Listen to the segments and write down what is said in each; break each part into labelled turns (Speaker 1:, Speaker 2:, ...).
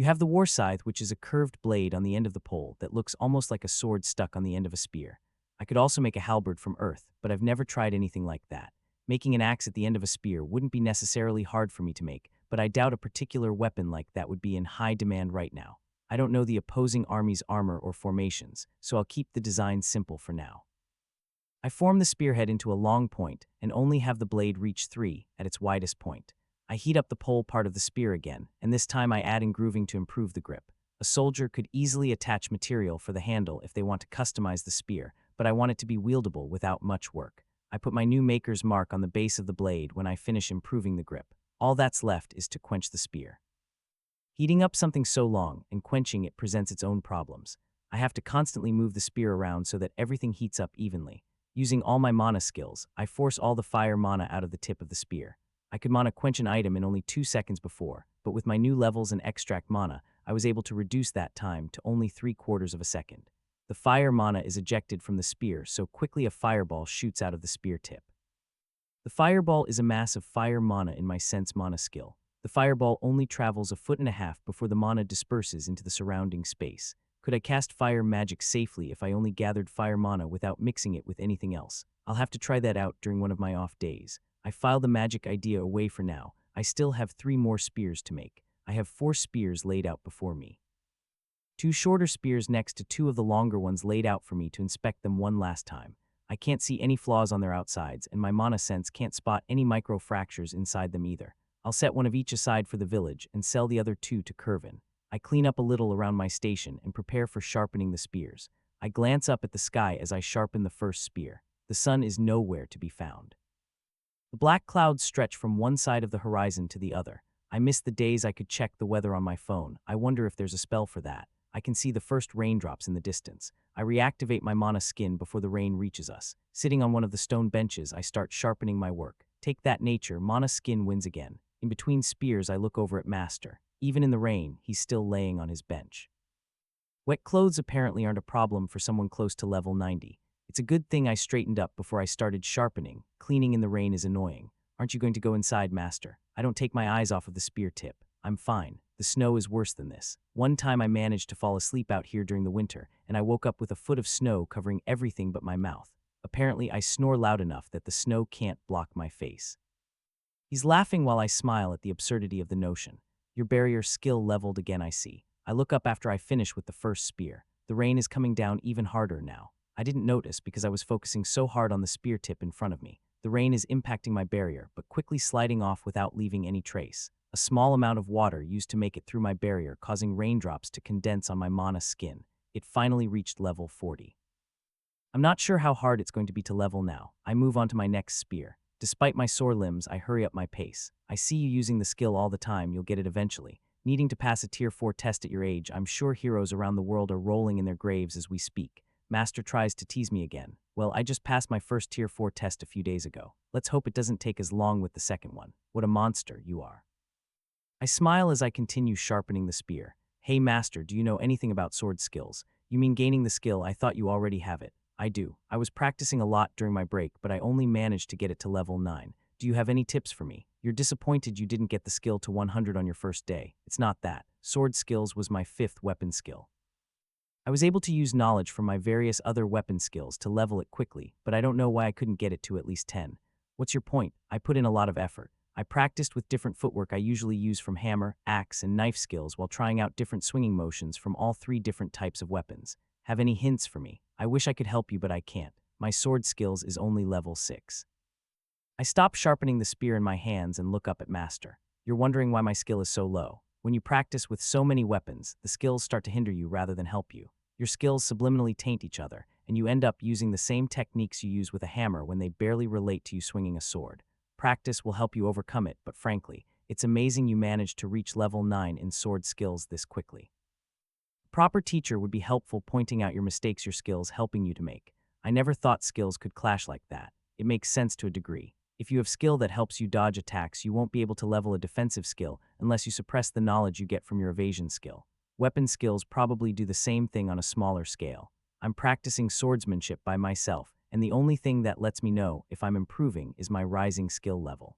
Speaker 1: You have the war scythe, which is a curved blade on the end of the pole that looks almost like a sword stuck on the end of a spear. I could also make a halberd from earth, but I've never tried anything like that. Making an axe at the end of a spear wouldn't be necessarily hard for me to make, but I doubt a particular weapon like that would be in high demand right now. I don't know the opposing army's armor or formations, so I'll keep the design simple for now. I form the spearhead into a long point and only have the blade reach 3 at its widest point. I heat up the pole part of the spear again, and this time I add in grooving to improve the grip. A soldier could easily attach material for the handle if they want to customize the spear, but I want it to be wieldable without much work. I put my new maker's mark on the base of the blade when I finish improving the grip. All that's left is to quench the spear. Heating up something so long and quenching it presents its own problems. I have to constantly move the spear around so that everything heats up evenly. Using all my mana skills, I force all the fire mana out of the tip of the spear. I could mana quench an item in only 2 seconds before, but with my new levels and extract mana, I was able to reduce that time to only 3/4 of a second. The fire mana is ejected from the spear, so quickly a fireball shoots out of the spear tip. The fireball is a mass of fire mana in my sense mana skill. The fireball only travels 1.5 feet before the mana disperses into the surrounding space. Could I cast fire magic safely if I only gathered fire mana without mixing it with anything else? I'll have to try that out during one of my off days. I file the magic idea away for now. I still have 3 more spears to make. I have 4 spears laid out before me. 2 shorter spears next to 2 of the longer ones laid out for me to inspect them one last time. I can't see any flaws on their outsides, and my mana sense can't spot any micro fractures inside them either. I'll set one of each aside for the village and sell the other 2 to Curvin. I clean up a little around my station and prepare for sharpening the spears. I glance up at the sky as I sharpen the first spear. The sun is nowhere to be found. The black clouds stretch from one side of the horizon to the other. I miss the days I could check the weather on my phone. I wonder if there's a spell for that. I can see the first raindrops in the distance. I reactivate my mana skin before the rain reaches us. Sitting on one of the stone benches, I start sharpening my work. Take that nature, mana skin wins again. In between spears, I look over at Master. Even in the rain, he's still laying on his bench. Wet clothes apparently aren't a problem for someone close to level 90. It's a good thing I straightened up before I started sharpening. Cleaning in the rain is annoying. Aren't you going to go inside, Master? I don't take my eyes off of the spear tip. I'm fine. The snow is worse than this. One time I managed to fall asleep out here during the winter, and I woke up with a foot of snow covering everything but my mouth. Apparently, I snore loud enough that the snow can't block my face. He's laughing while I smile at the absurdity of the notion. Your barrier skill leveled again, I see. I look up after I finish with the first spear. The rain is coming down even harder now. I didn't notice because I was focusing so hard on the spear tip in front of me. The rain is impacting my barrier, but quickly sliding off without leaving any trace. A small amount of water used to make it through my barrier, causing raindrops to condense on my mana skin. It finally reached level 40. I'm not sure how hard it's going to be to level now. I move on to my next spear. Despite my sore limbs, I hurry up my pace. I see you using the skill all the time, you'll get it eventually. Needing to pass a tier 4 test at your age, I'm sure heroes around the world are rolling in their graves as we speak. Master tries to tease me again. Well, I just passed my first tier 4 test a few days ago. Let's hope it doesn't take as long with the second one. What a monster you are. I smile as I continue sharpening the spear. Hey Master, do you know anything about sword skills? You mean gaining the skill? I thought you already have it. I do. I was practicing a lot during my break, but I only managed to get it to level 9. Do you have any tips for me? You're disappointed you didn't get the skill to 100 on your first day. It's not that. Sword skills was my 5th weapon skill. I was able to use knowledge from my various other weapon skills to level it quickly, but I don't know why I couldn't get it to at least 10. What's your point? I put in a lot of effort. I practiced with different footwork I usually use from hammer, axe, and knife skills while trying out different swinging motions from all 3 different types of weapons. Have any hints for me? I wish I could help you, but I can't. My sword skills is only level 6. I stop sharpening the spear in my hands and look up at Master. You're wondering why my skill is so low. When you practice with so many weapons, the skills start to hinder you rather than help you. Your skills subliminally taint each other, and you end up using the same techniques you use with a hammer when they barely relate to you swinging a sword. Practice will help you overcome it, but frankly, it's amazing you managed to reach level 9 in sword skills this quickly. A proper teacher would be helpful, pointing out your mistakes your skills helping you to make. I never thought skills could clash like that. It makes sense to a degree. If you have skill that helps you dodge attacks, you won't be able to level a defensive skill unless you suppress the knowledge you get from your evasion skill. Weapon skills probably do the same thing on a smaller scale. I'm practicing swordsmanship by myself, and the only thing that lets me know if I'm improving is my rising skill level.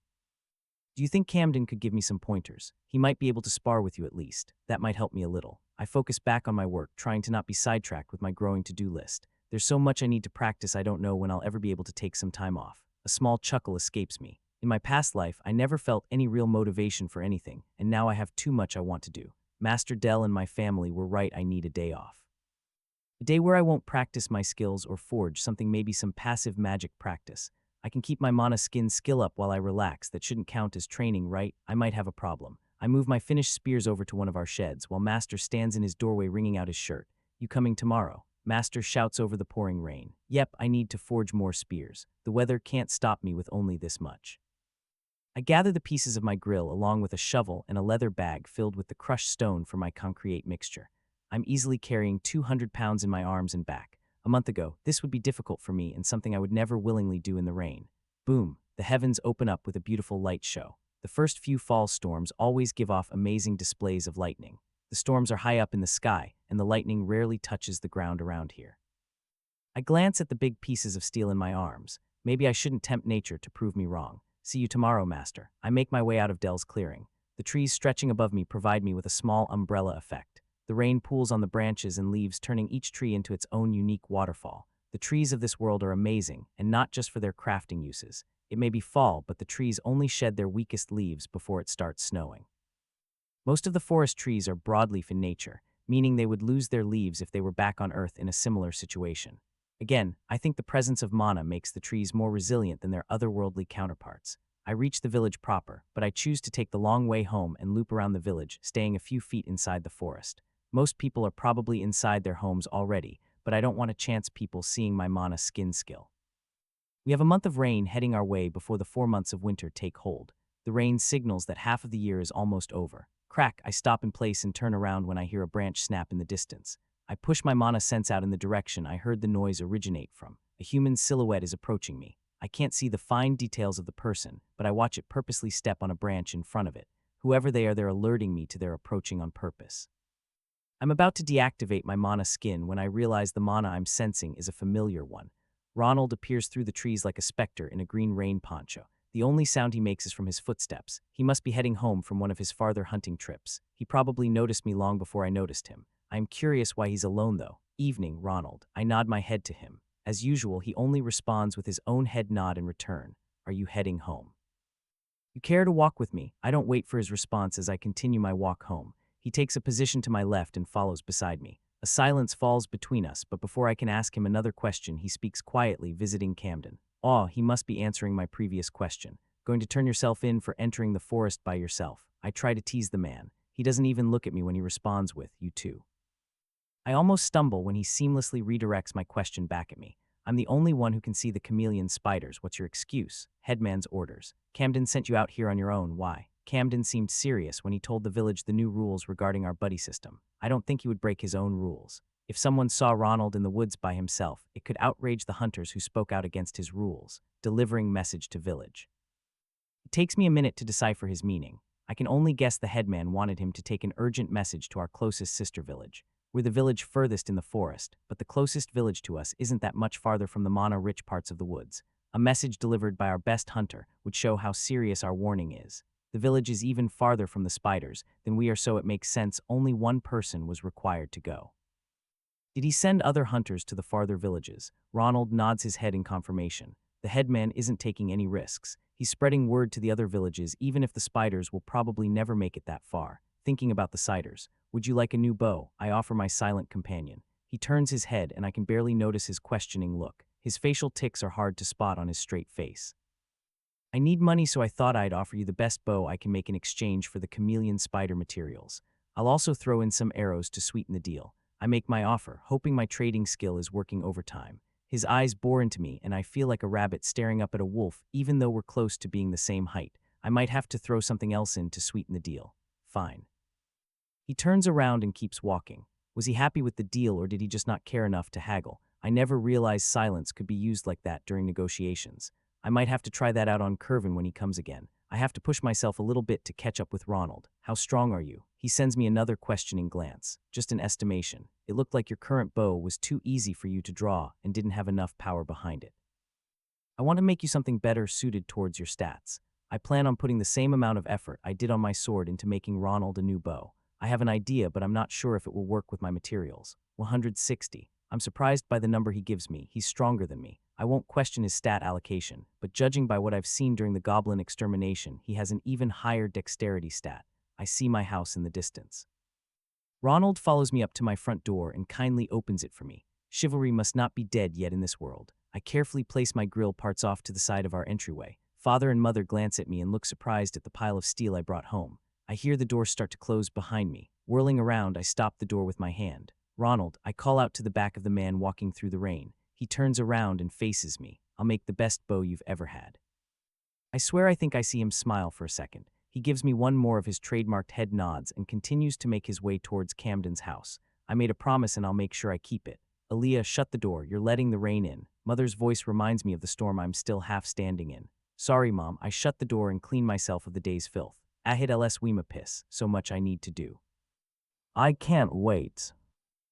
Speaker 1: Do you think Camden could give me some pointers? He might be able to spar with you at least. That might help me a little. I focus back on my work, trying to not be sidetracked with my growing to-do list. There's so much I need to practice I don't know when I'll ever be able to take some time off. A small chuckle escapes me. In my past life, I never felt any real motivation for anything, and now I have too much I want to do. Master Dell and my family were right, I need a day off. A day where I won't practice my skills or forge something, maybe some passive magic practice. I can keep my mana skin skill up while I relax. That shouldn't count as training, right? I might have a problem. I move my finished spears over to one of our sheds while Master stands in his doorway wringing out his shirt. You coming tomorrow? Master shouts over the pouring rain. Yep, I need to forge more spears. The weather can't stop me with only this much. I gather the pieces of my grill along with a shovel and a leather bag filled with the crushed stone for my concrete mixture. I'm easily carrying 200 pounds in my arms and back. A month ago, this would be difficult for me and something I would never willingly do in the rain. Boom, the heavens open up with a beautiful light show. The first few fall storms always give off amazing displays of lightning. The storms are high up in the sky, and the lightning rarely touches the ground around here. I glance at the big pieces of steel in my arms. Maybe I shouldn't tempt nature to prove me wrong. See you tomorrow, Master. I make my way out of Dell's clearing. The trees stretching above me provide me with a small umbrella effect. The rain pools on the branches and leaves, turning each tree into its own unique waterfall. The trees of this world are amazing, and not just for their crafting uses. It may be fall, but the trees only shed their weakest leaves before it starts snowing. Most of the forest trees are broadleaf in nature, meaning they would lose their leaves if they were back on Earth in a similar situation. Again, I think the presence of mana makes the trees more resilient than their otherworldly counterparts. I reach the village proper, but I choose to take the long way home and loop around the village, staying a few feet inside the forest. Most people are probably inside their homes already, but I don't want to chance people seeing my mana skin skill. We have a month of rain heading our way before the 4 months of winter take hold. The rain signals that half of the year is almost over. Crack, I stop in place and turn around when I hear a branch snap in the distance. I push my mana sense out in the direction I heard the noise originate from. A human silhouette is approaching me. I can't see the fine details of the person, but I watch it purposely step on a branch in front of it. Whoever they are, they're alerting me to their approaching on purpose. I'm about to deactivate my mana skin when I realize the mana I'm sensing is a familiar one. Ronald appears through the trees like a specter in a green rain poncho. The only sound he makes is from his footsteps. He must be heading home from one of his farther hunting trips. He probably noticed me long before I noticed him. I am curious why he's alone though. Evening, Ronald. I nod my head to him. As usual, he only responds with his own head nod in return. Are you heading home? You care to walk with me? I don't wait for his response as I continue my walk home. He takes a position to my left and follows beside me. A silence falls between us, but before I can ask him another question, he speaks quietly, visiting Camden. He must be answering my previous question. Going to turn yourself in for entering the forest by yourself. I try to tease the man. He doesn't even look at me when he responds with, you too. I almost stumble when he seamlessly redirects my question back at me. I'm the only one who can see the chameleon spiders. What's your excuse? Headman's orders. Camden sent you out here on your own. Why? Camden seemed serious when he told the village the new rules regarding our buddy system. I don't think he would break his own rules. If someone saw Ronald in the woods by himself, it could outrage the hunters who spoke out against his rules. Delivering message to village. It takes me a minute to decipher his meaning. I can only guess the headman wanted him to take an urgent message to our closest sister village. We're the village furthest in the forest, but the closest village to us isn't that much farther from the mana-rich parts of the woods. A message delivered by our best hunter would show how serious our warning is. The village is even farther from the spiders than we are, so it makes sense only one person was required to go. Did he send other hunters to the farther villages? Ronald nods his head in confirmation. The headman isn't taking any risks. He's spreading word to the other villages, even if the spiders will probably never make it that far. Thinking about the siders. Would you like a new bow? I offer my silent companion. He turns his head and I can barely notice his questioning look. His facial tics are hard to spot on his straight face. I need money, so I thought I'd offer you the best bow I can make in exchange for the chameleon spider materials. I'll also throw in some arrows to sweeten the deal. I make my offer, hoping my trading skill is working overtime. His eyes bore into me and I feel like a rabbit staring up at a wolf, even though we're close to being the same height. I might have to throw something else in to sweeten the deal. Fine. He turns around and keeps walking. Was he happy with the deal, or did he just not care enough to haggle? I never realized silence could be used like that during negotiations. I might have to try that out on Curvin when he comes again. I have to push myself a little bit to catch up with Ronald. How strong are you? He sends me another questioning glance. Just an estimation. It looked like your current bow was too easy for you to draw and didn't have enough power behind it. I want to make you something better suited towards your stats. I plan on putting the same amount of effort I did on my sword into making Ronald a new bow. I have an idea, but I'm not sure if it will work with my materials. 160. I'm surprised by the number he gives me. He's stronger than me. I won't question his stat allocation, but judging by what I've seen during the goblin extermination, he has an even higher dexterity stat. I see my house in the distance. Ronald follows me up to my front door and kindly opens it for me. Chivalry must not be dead yet in this world. I carefully place my grill parts off to the side of our entryway. Father and mother glance at me and look surprised at the pile of steel I brought home. I hear the door start to close behind me. Whirling around, I stop the door with my hand. Ronald, I call out to the back of the man walking through the rain. He turns around and faces me. I'll make the best bow you've ever had. I swear I think I see him smile for a second. He gives me one more of his trademarked head nods and continues to make his way towards Camden's house. I made a promise and I'll make sure I keep it. Aaliyah, shut the door. You're letting the rain in. Mother's voice reminds me of the storm I'm still half standing in. Sorry, Mom. I shut the door and clean myself of the day's filth. Ahid ls wema piss. So much I need to do. I can't wait.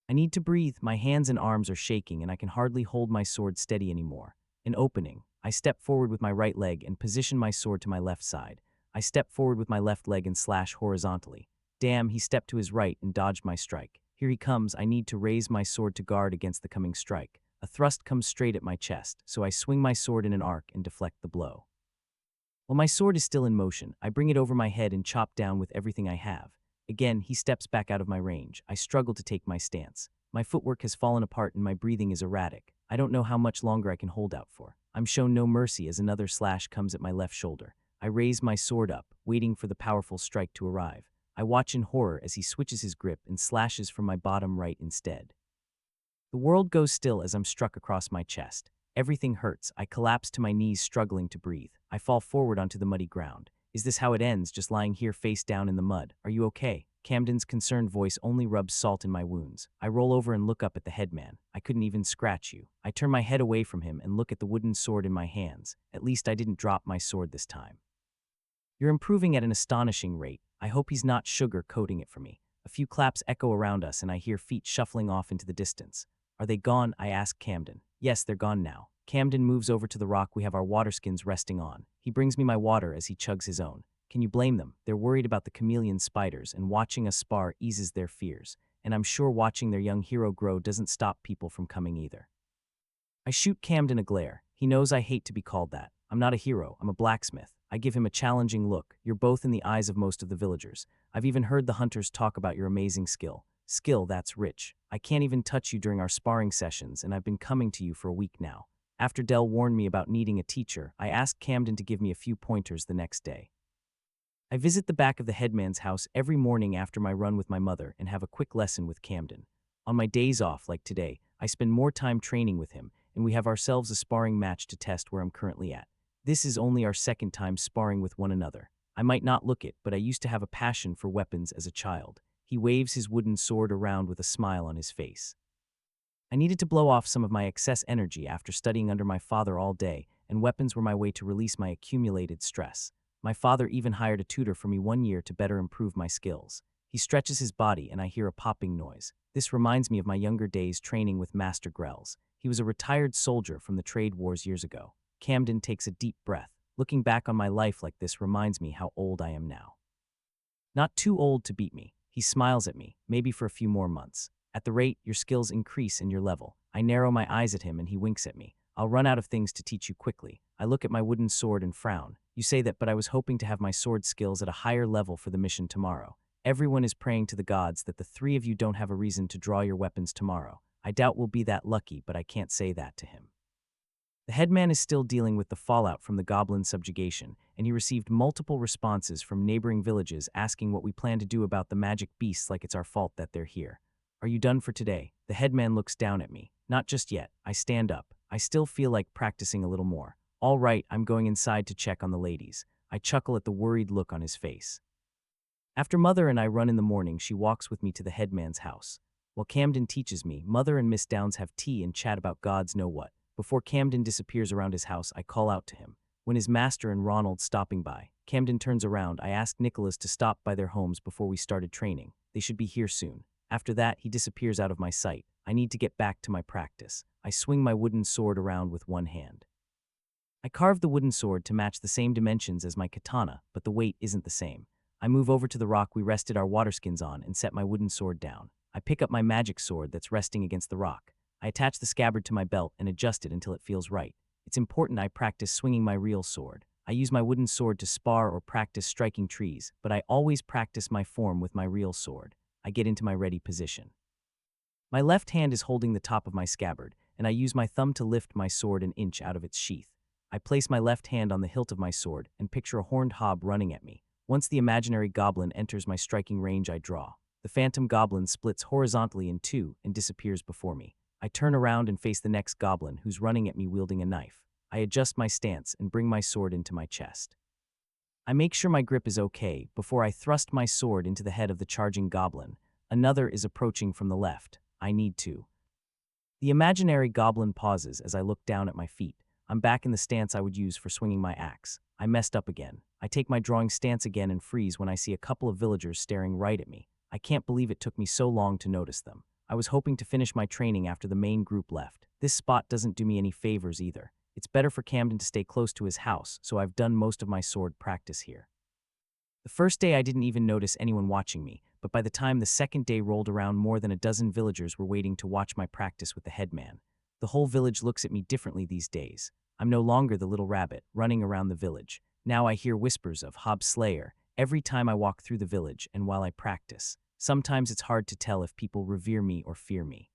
Speaker 1: I need to breathe. My hands and arms are shaking and I can hardly hold my sword steady anymore. An opening. I step forward with my right leg and position my sword to my left side. I step forward with my left leg and slash horizontally. Damn, he stepped to his right and dodged my strike. Here he comes. I need to raise my sword to guard against the coming strike. A thrust comes straight at my chest, so I swing my sword in an arc and deflect the blow. While my sword is still in motion, I bring it over my head and chop down with everything I have. Again, he steps back out of my range. I struggle to take my stance. My footwork has fallen apart and my breathing is erratic. I don't know how much longer I can hold out for. I'm shown no mercy as another slash comes at my left shoulder. I raise my sword up, waiting for the powerful strike to arrive. I watch in horror as he switches his grip and slashes from my bottom right instead. The world goes still as I'm struck across my chest. Everything hurts. I collapse to my knees, struggling to breathe. I fall forward onto the muddy ground. Is this how it ends, just lying here face down in the mud? Are you okay? Camden's concerned voice only rubs salt in my wounds. I roll over and look up at the headman. I couldn't even scratch you. I turn my head away from him and look at the wooden sword in my hands. At least I didn't drop my sword this time. You're improving at an astonishing rate. I hope he's not sugar-coating it for me. A few claps echo around us and I hear feet shuffling off into the distance. Are they gone? I ask Camden. Yes, they're gone now. Camden moves over to the rock we have our waterskins resting on. He brings me my water as he chugs his own. Can you blame them? They're worried about the chameleon spiders, and watching us spar eases their fears. And I'm sure watching their young hero grow doesn't stop people from coming either. I shoot Camden a glare. He knows I hate to be called that. I'm not a hero, I'm a blacksmith. I give him a challenging look. You're both in the eyes of most of the villagers. I've even heard the hunters talk about your amazing skill. Skill that's rich. I can't even touch you during our sparring sessions, and I've been coming to you for a week now. After Dell warned me about needing a teacher, I asked Camden to give me a few pointers the next day. I visit the back of the headman's house every morning after my run with my mother and have a quick lesson with Camden. On my days off, like today, I spend more time training with him, and we have ourselves a sparring match to test where I'm currently at. This is only our second time sparring with one another. I might not look it, but I used to have a passion for weapons as a child. He waves his wooden sword around with a smile on his face. I needed to blow off some of my excess energy after studying under my father all day, and weapons were my way to release my accumulated stress. My father even hired a tutor for me 1 year to better improve my skills. He stretches his body and I hear a popping noise. This reminds me of my younger days training with Master Grells. He was a retired soldier from the trade wars years ago. Camden takes a deep breath. Looking back on my life like this reminds me how old I am now. Not too old to beat me. He smiles at me, maybe for a few more months. At the rate your skills increase in your level. I narrow my eyes at him and he winks at me. I'll run out of things to teach you quickly. I look at my wooden sword and frown. You say that, but I was hoping to have my sword skills at a higher level for the mission tomorrow. Everyone is praying to the gods that the three of you don't have a reason to draw your weapons tomorrow. I doubt we'll be that lucky, but I can't say that to him. The headman is still dealing with the fallout from the goblin subjugation, and he received multiple responses from neighboring villages asking what we plan to do about the magic beasts like it's our fault that they're here. Are you done for today? The headman looks down at me. Not just yet. I stand up. I still feel like practicing a little more. All right, I'm going inside to check on the ladies. I chuckle at the worried look on his face. After Mother and I run in the morning, she walks with me to the headman's house. While Camden teaches me, Mother and Miss Downs have tea and chat about gods know what. Before Camden disappears around his house, I call out to him. When his master and Ronald stopping by, Camden turns around. I ask Nicholas to stop by their homes before we started training. They should be here soon. After that, he disappears out of my sight. I need to get back to my practice. I swing my wooden sword around with one hand. I carved the wooden sword to match the same dimensions as my katana, but the weight isn't the same. I move over to the rock we rested our water skins on and set my wooden sword down. I pick up my magic sword that's resting against the rock. I attach the scabbard to my belt and adjust it until it feels right. It's important I practice swinging my real sword. I use my wooden sword to spar or practice striking trees, but I always practice my form with my real sword. I get into my ready position. My left hand is holding the top of my scabbard, and I use my thumb to lift my sword an inch out of its sheath. I place my left hand on the hilt of my sword and picture a horned hob running at me. Once the imaginary goblin enters my striking range, I draw. The phantom goblin splits horizontally in two and disappears before me. I turn around and face the next goblin, who's running at me wielding a knife. I adjust my stance and bring my sword into my chest. I make sure my grip is okay before I thrust my sword into the head of the charging goblin. Another is approaching from the left. I need to. The imaginary goblin pauses as I look down at my feet. I'm back in the stance I would use for swinging my axe. I messed up again. I take my drawing stance again and freeze when I see a couple of villagers staring right at me. I can't believe it took me so long to notice them. I was hoping to finish my training after the main group left. This spot doesn't do me any favors either. It's better for Camden to stay close to his house, so I've done most of my sword practice here. The first day I didn't even notice anyone watching me, but by the time the second day rolled around, more than a dozen villagers were waiting to watch my practice with the headman. The whole village looks at me differently these days. I'm no longer the little rabbit running around the village. Now I hear whispers of Hob Slayer every time I walk through the village and while I practice. Sometimes it's hard to tell if people revere me or fear me.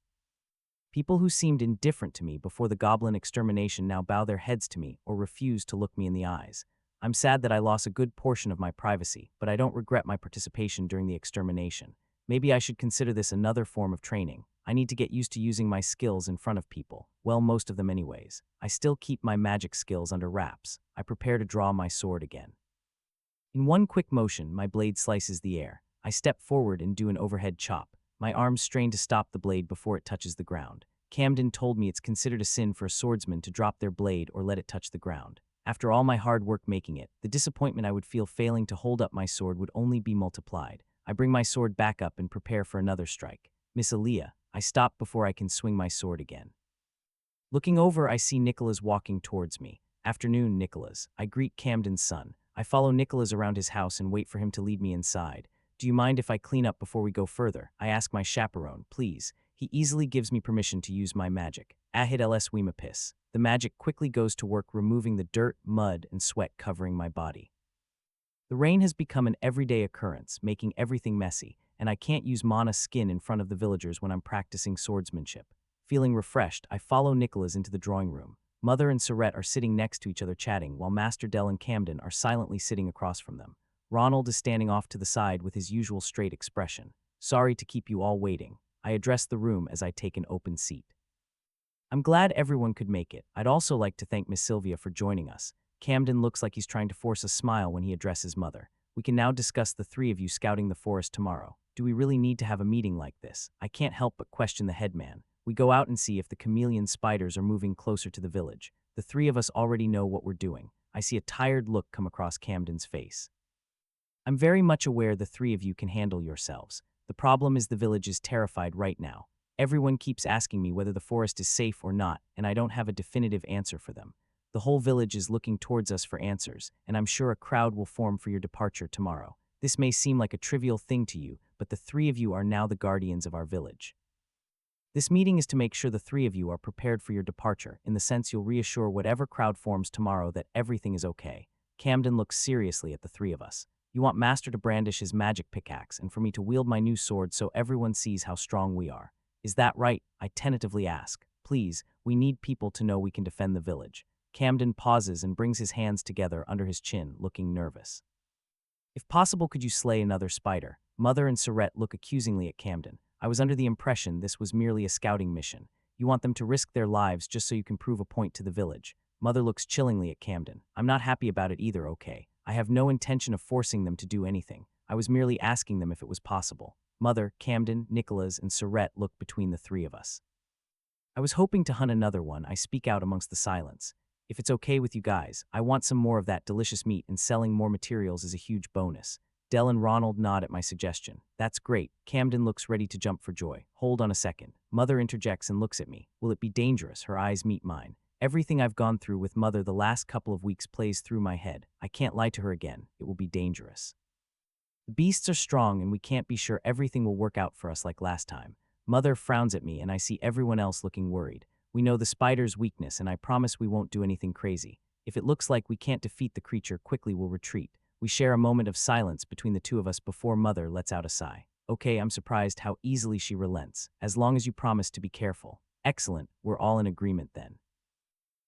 Speaker 1: People who seemed indifferent to me before the goblin extermination now bow their heads to me or refuse to look me in the eyes. I'm sad that I lost a good portion of my privacy, but I don't regret my participation during the extermination. Maybe I should consider this another form of training. I need to get used to using my skills in front of people. Well, most of them anyways. I still keep my magic skills under wraps. I prepare to draw my sword again. In one quick motion, my blade slices the air. I step forward and do an overhead chop. My arms strain to stop the blade before it touches the ground. Camden told me it's considered a sin for a swordsman to drop their blade or let it touch the ground. After all my hard work making it, the disappointment I would feel failing to hold up my sword would only be multiplied. I bring my sword back up and prepare for another strike. Miss Aaliyah, I stop before I can swing my sword again. Looking over, I see Nicholas walking towards me. Afternoon, Nicholas. I greet Camden's son. I follow Nicholas around his house and wait for him to lead me inside. Do you mind if I clean up before we go further? I ask my chaperone, please. He easily gives me permission to use my magic. Ahid ls Wimapis. The magic quickly goes to work removing the dirt, mud, and sweat covering my body. The rain has become an everyday occurrence, making everything messy, and I can't use Mana skin in front of the villagers when I'm practicing swordsmanship. Feeling refreshed, I follow Nicholas into the drawing room. Mother and Surette are sitting next to each other chatting, while Master Dell and Camden are silently sitting across from them. Ronald is standing off to the side with his usual straight expression. Sorry to keep you all waiting. I address the room as I take an open seat. I'm glad everyone could make it. I'd also like to thank Miss Sylvia for joining us. Camden looks like he's trying to force a smile when he addresses Mother. We can now discuss the three of you scouting the forest tomorrow. Do we really need to have a meeting like this? I can't help but question the headman. We go out and see if the chameleon spiders are moving closer to the village. The three of us already know what we're doing. I see a tired look come across Camden's face. I'm very much aware the three of you can handle yourselves. The problem is the village is terrified right now. Everyone keeps asking me whether the forest is safe or not, and I don't have a definitive answer for them. The whole village is looking towards us for answers, and I'm sure a crowd will form for your departure tomorrow. This may seem like a trivial thing to you, but the three of you are now the guardians of our village. This meeting is to make sure the three of you are prepared for your departure, in the sense you'll reassure whatever crowd forms tomorrow that everything is okay. Camden looks seriously at the three of us. You want Master to brandish his magic pickaxe and for me to wield my new sword so everyone sees how strong we are. Is that right? I tentatively ask. Please, we need people to know we can defend the village. Camden pauses and brings his hands together under his chin, looking nervous. If possible, could you slay another spider? Mother and Surette look accusingly at Camden. I was under the impression this was merely a scouting mission. You want them to risk their lives just so you can prove a point to the village. Mother looks chillingly at Camden. I'm not happy about it either, okay? I have no intention of forcing them to do anything. I was merely asking them if it was possible. Mother, Camden, Nicholas, and Surette look between the three of us. I was hoping to hunt another one. I speak out amongst the silence. If it's okay with you guys, I want some more of that delicious meat, and selling more materials is a huge bonus. Dell and Ronald nod at my suggestion. That's great. Camden looks ready to jump for joy. Hold on a second. Mother interjects and looks at me. Will it be dangerous? Her eyes meet mine. Everything I've gone through with Mother the last couple of weeks plays through my head. I can't lie to her again. It will be dangerous. The beasts are strong and we can't be sure everything will work out for us like last time. Mother frowns at me and I see everyone else looking worried. We know the spider's weakness and I promise we won't do anything crazy. If it looks like we can't defeat the creature, quickly we'll retreat. We share a moment of silence between the two of us before Mother lets out a sigh. Okay, I'm surprised how easily she relents. As long as you promise to be careful. Excellent, we're all in agreement then.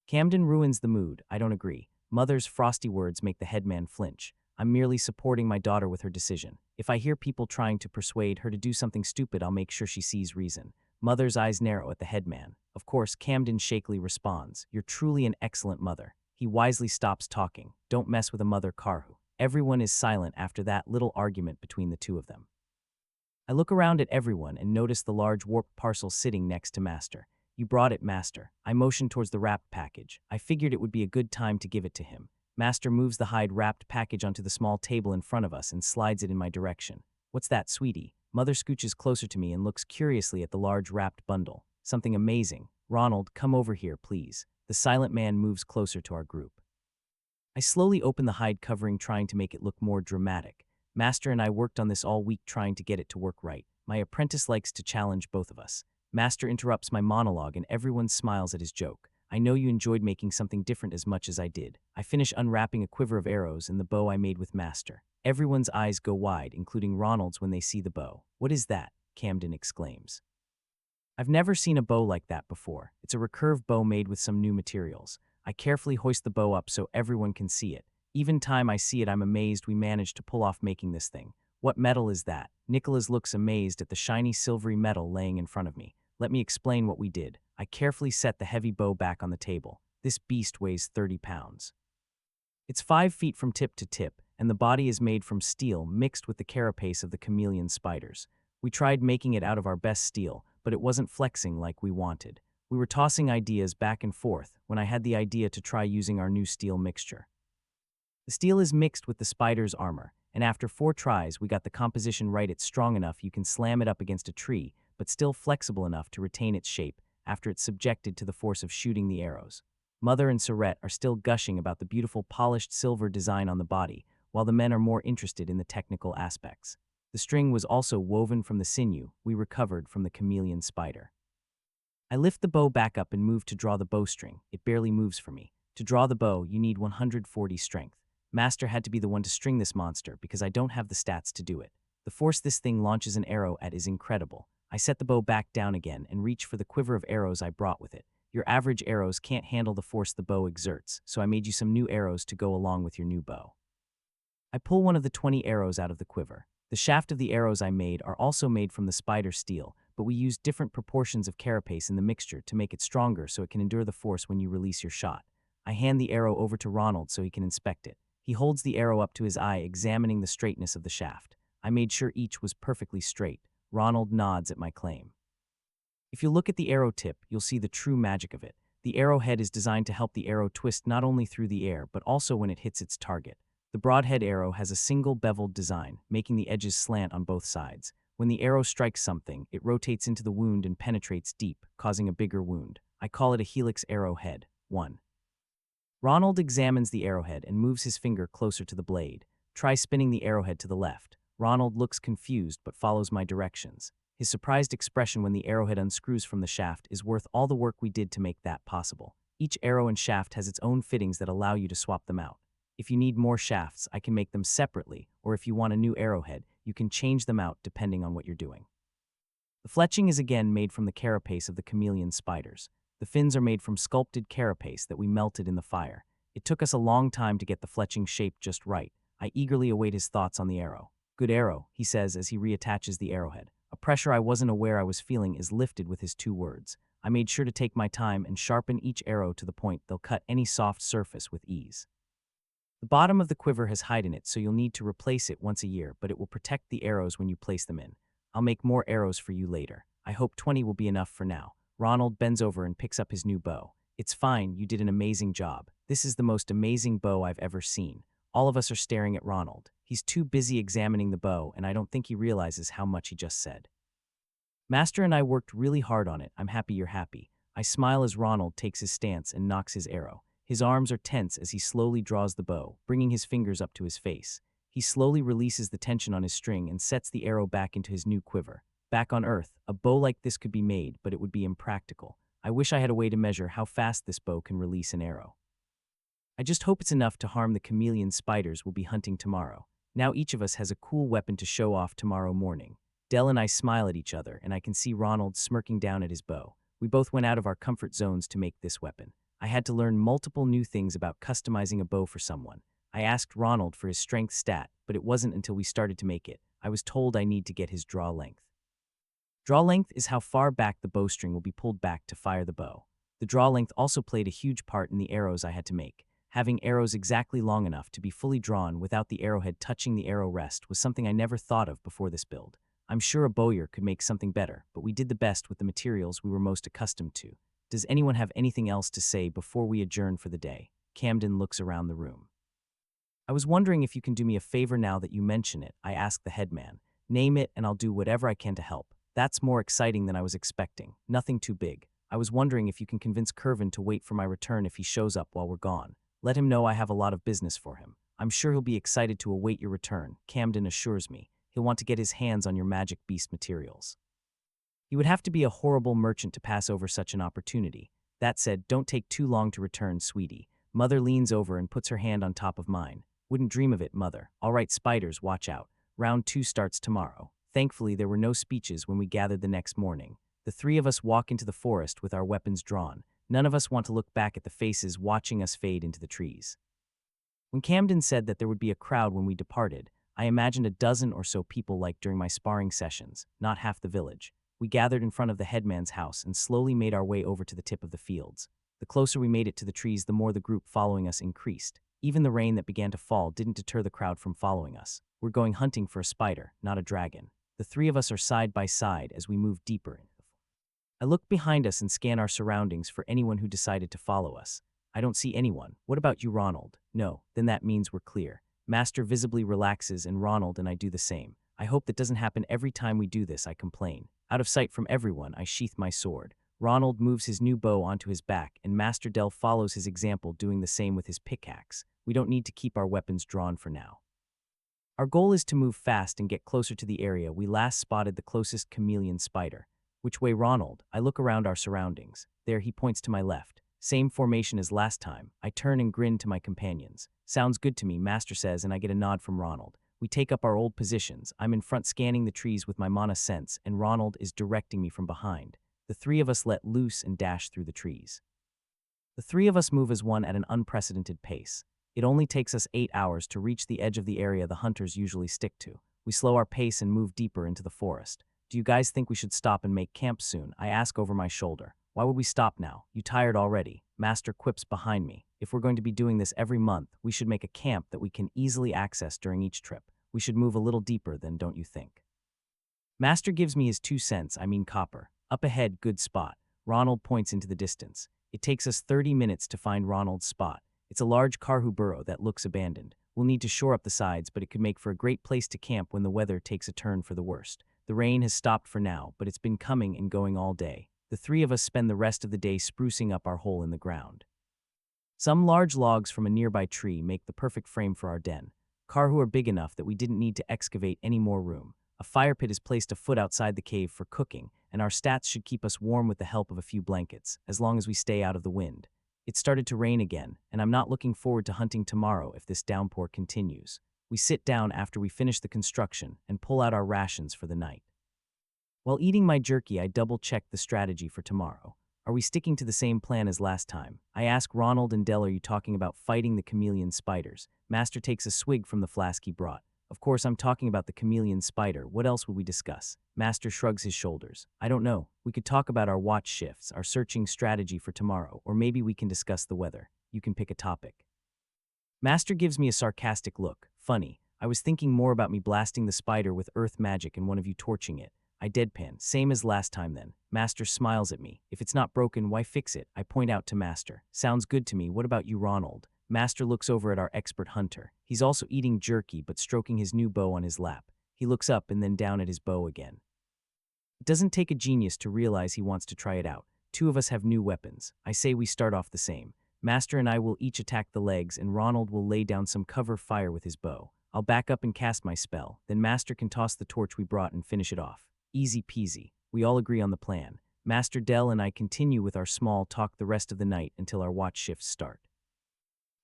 Speaker 1: Camden ruins the mood. I don't agree. Mother's frosty words make the headman flinch. I'm merely supporting my daughter with her decision. If I hear people trying to persuade her to do something stupid, I'll make sure she sees reason. Mother's eyes narrow at the headman. Of course, Camden shakily responds, "You're truly an excellent mother." He wisely stops talking. Don't mess with a mother, Karhu. Everyone is silent after that little argument between the two of them. I look around at everyone and notice the large warped parcel sitting next to Master. You brought it, Master. I motion towards the wrapped package. I figured it would be a good time to give it to him. Master moves the hide-wrapped package onto the small table in front of us and slides it in my direction. What's that, sweetie? Mother scooches closer to me and looks curiously at the large wrapped bundle. Something amazing. Ronald, come over here, please. The silent man moves closer to our group. I slowly open the hide covering, trying to make it look more dramatic. Master and I worked on this all week trying to get it to work right. My apprentice likes to challenge both of us. Master interrupts my monologue and everyone smiles at his joke. I know you enjoyed making something different as much as I did. I finish unwrapping a quiver of arrows and the bow I made with Master. Everyone's eyes go wide, including Ronald's, when they see the bow. What is that? Camden exclaims. I've never seen a bow like that before. It's a recurve bow made with some new materials. I carefully hoist the bow up so everyone can see it. Even time I see it, I'm amazed we managed to pull off making this thing. What metal is that? Nicholas looks amazed at the shiny silvery metal laying in front of me. Let me explain what we did. I carefully set the heavy bow back on the table. This beast weighs 30 pounds. It's 5 feet from tip to tip, and the body is made from steel mixed with the carapace of the chameleon spiders. We tried making it out of our best steel, but it wasn't flexing like we wanted. We were tossing ideas back and forth when I had the idea to try using our new steel mixture. The steel is mixed with the spider's armor, and after 4 tries, we got the composition right. It's strong enough you can slam it up against a tree, but still flexible enough to retain its shape after it's subjected to the force of shooting the arrows. Mother and Surette are still gushing about the beautiful polished silver design on the body, while the men are more interested in the technical aspects. The string was also woven from the sinew we recovered from the chameleon spider. I lift the bow back up and move to draw the bowstring. It barely moves for me. To draw the bow, you need 140 strength. Master had to be the one to string this monster because I don't have the stats to do it. The force this thing launches an arrow at is incredible. I set the bow back down again and reach for the quiver of arrows I brought with it. Your average arrows can't handle the force the bow exerts, so I made you some new arrows to go along with your new bow. I pull one of the 20 arrows out of the quiver. The shaft of the arrows I made are also made from the spider steel, but we used different proportions of carapace in the mixture to make it stronger so it can endure the force when you release your shot. I hand the arrow over to Ronald so he can inspect it. He holds the arrow up to his eye, examining the straightness of the shaft. I made sure each was perfectly straight. Ronald nods at my claim. If you look at the arrow tip, you'll see the true magic of it. The arrowhead is designed to help the arrow twist not only through the air, but also when it hits its target. The broadhead arrow has a single beveled design, making the edges slant on both sides. When the arrow strikes something, it rotates into the wound and penetrates deep, causing a bigger wound. I call it a helix arrowhead. 1. Ronald examines the arrowhead and moves his finger closer to the blade. Try spinning the arrowhead to the left. Ronald looks confused but follows my directions. His surprised expression when the arrowhead unscrews from the shaft is worth all the work we did to make that possible. Each arrow and shaft has its own fittings that allow you to swap them out. If you need more shafts, I can make them separately, or if you want a new arrowhead, you can change them out depending on what you're doing. The fletching is again made from the carapace of the chameleon spiders. The fins are made from sculpted carapace that we melted in the fire. It took us a long time to get the fletching shape just right. I eagerly await his thoughts on the arrow. Good arrow, he says as he reattaches the arrowhead. A pressure I wasn't aware I was feeling is lifted with his 2 words. I made sure to take my time and sharpen each arrow to the point they'll cut any soft surface with ease. The bottom of the quiver has hide in it, so you'll need to replace it once a year, but it will protect the arrows when you place them in. I'll make more arrows for you later. I hope 20 will be enough for now. Ronald bends over and picks up his new bow. It's fine, you did an amazing job. This is the most amazing bow I've ever seen. All of us are staring at Ronald. He's too busy examining the bow, and I don't think he realizes how much he just said. Master and I worked really hard on it. I'm happy you're happy. I smile as Ronald takes his stance and nocks his arrow. His arms are tense as he slowly draws the bow, bringing his fingers up to his face. He slowly releases the tension on his string and sets the arrow back into his new quiver. Back on Earth, a bow like this could be made, but it would be impractical. I wish I had a way to measure how fast this bow can release an arrow. I just hope it's enough to harm the chameleon spiders we'll be hunting tomorrow. Now each of us has a cool weapon to show off tomorrow morning. Dell and I smile at each other, and I can see Ronald smirking down at his bow. We both went out of our comfort zones to make this weapon. I had to learn multiple new things about customizing a bow for someone. I asked Ronald for his strength stat, but it wasn't until we started to make it. I was told I need to get his draw length. Draw length is how far back the bowstring will be pulled back to fire the bow. The draw length also played a huge part in the arrows I had to make. Having arrows exactly long enough to be fully drawn without the arrowhead touching the arrow rest was something I never thought of before this build. I'm sure a bowyer could make something better, but we did the best with the materials we were most accustomed to. Does anyone have anything else to say before we adjourn for the day? Camden looks around the room. I was wondering if you can do me a favor now that you mention it, I asked the headman. Name it and I'll do whatever I can to help. That's more exciting than I was expecting. Nothing too big. I was wondering if you can convince Curvin to wait for my return if he shows up while we're gone. Let him know I have a lot of business for him. I'm sure he'll be excited to await your return, Camden assures me. He'll want to get his hands on your magic beast materials. You would have to be a horrible merchant to pass over such an opportunity. That said, don't take too long to return, sweetie. Mother leans over and puts her hand on top of mine. Wouldn't dream of it, Mother. All right, spiders, watch out. Round 2 starts tomorrow. Thankfully, there were no speeches when we gathered the next morning. The three of us walk into the forest with our weapons drawn. None of us want to look back at the faces watching us fade into the trees. When Camden said that there would be a crowd when we departed, I imagined a dozen or so people like during my sparring sessions, not half the village. We gathered in front of the headman's house and slowly made our way over to the tip of the fields. The closer we made it to the trees, the more the group following us increased. Even the rain that began to fall didn't deter the crowd from following us. We're going hunting for a spider, not a dragon. The three of us are side by side as we move deeper in. I look behind us and scan our surroundings for anyone who decided to follow us. I don't see anyone. What about you, Ronald? No, then that means we're clear. Master visibly relaxes and Ronald and I do the same. I hope that doesn't happen every time we do this, I complain. Out of sight from everyone, I sheath my sword. Ronald moves his new bow onto his back and Master Dell follows his example, doing the same with his pickaxe. We don't need to keep our weapons drawn for now. Our goal is to move fast and get closer to the area we last spotted the closest chameleon spider. Which way, Ronald? I look around our surroundings. There, he points to my left. Same formation as last time. I turn and grin to my companions. Sounds good to me, Master says, and I get a nod from Ronald. We take up our old positions. I'm in front scanning the trees with my mana sense, and Ronald is directing me from behind. The three of us let loose and dash through the trees. The three of us move as one at an unprecedented pace. It only takes us 8 hours to reach the edge of the area the hunters usually stick to. We slow our pace and move deeper into the forest. Do you guys think we should stop and make camp soon? I ask over my shoulder. Why would we stop now? You tired already? Master quips behind me. If we're going to be doing this every month, we should make a camp that we can easily access during each trip. We should move a little deeper then, don't you think? Master gives me his 2 cents, copper. Up ahead, good spot. Ronald points into the distance. It takes us 30 minutes to find Ronald's spot. It's a large Karhu burrow that looks abandoned. We'll need to shore up the sides, but it could make for a great place to camp when the weather takes a turn for the worst. The rain has stopped for now, but it's been coming and going all day. The three of us spend the rest of the day sprucing up our hole in the ground. Some large logs from a nearby tree make the perfect frame for our den. Karhu are big enough that we didn't need to excavate any more room. A fire pit is placed a foot outside the cave for cooking, and our stats should keep us warm with the help of a few blankets, as long as we stay out of the wind. It started to rain again, and I'm not looking forward to hunting tomorrow if this downpour continues. We sit down after we finish the construction and pull out our rations for the night. While eating my jerky, I double-check the strategy for tomorrow. Are we sticking to the same plan as last time? I ask Ronald and Dell, are you talking about fighting the chameleon spiders? Master takes a swig from the flask he brought. Of course, I'm talking about the chameleon spider. What else would we discuss? Master shrugs his shoulders. I don't know. We could talk about our watch shifts, our searching strategy for tomorrow, or maybe we can discuss the weather. You can pick a topic. Master gives me a sarcastic look. Funny. I was thinking more about me blasting the spider with earth magic and one of you torching it. I deadpan. Same as last time then. Master smiles at me. If it's not broken, why fix it? I point out to Master. Sounds good to me. What about you, Ronald? Master looks over at our expert hunter. He's also eating jerky but stroking his new bow on his lap. He looks up and then down at his bow again. It doesn't take a genius to realize he wants to try it out. Two of us have new weapons. I say we start off the same. Master and I will each attack the legs, and Ronald will lay down some cover fire with his bow. I'll back up and cast my spell. Then Master can toss the torch we brought and finish it off. Easy peasy. We all agree on the plan. Master Dell and I continue with our small talk the rest of the night until our watch shifts start.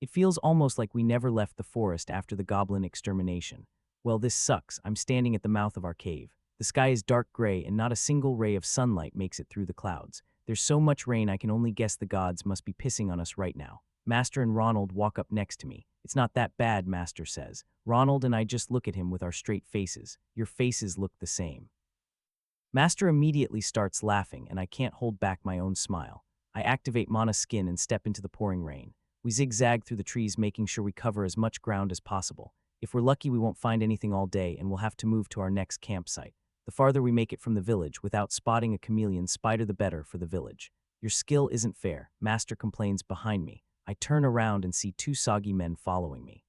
Speaker 1: It feels almost like we never left the forest after the goblin extermination. Well, this sucks. I'm standing at the mouth of our cave. The sky is dark gray and not a single ray of sunlight makes it through the clouds. There's so much rain I can only guess the gods must be pissing on us right now. Master and Ronald walk up next to me. It's not that bad, Master says. Ronald and I just look at him with our straight faces. Your faces look the same. Master immediately starts laughing, and I can't hold back my own smile. I activate Mana Skin and step into the pouring rain. We zigzag through the trees, making sure we cover as much ground as possible. If we're lucky, we won't find anything all day, and we'll have to move to our next campsite. The farther we make it from the village without spotting a chameleon spider, the better for the village. Your skill isn't fair, Master complains behind me. I turn around and see two soggy men following me.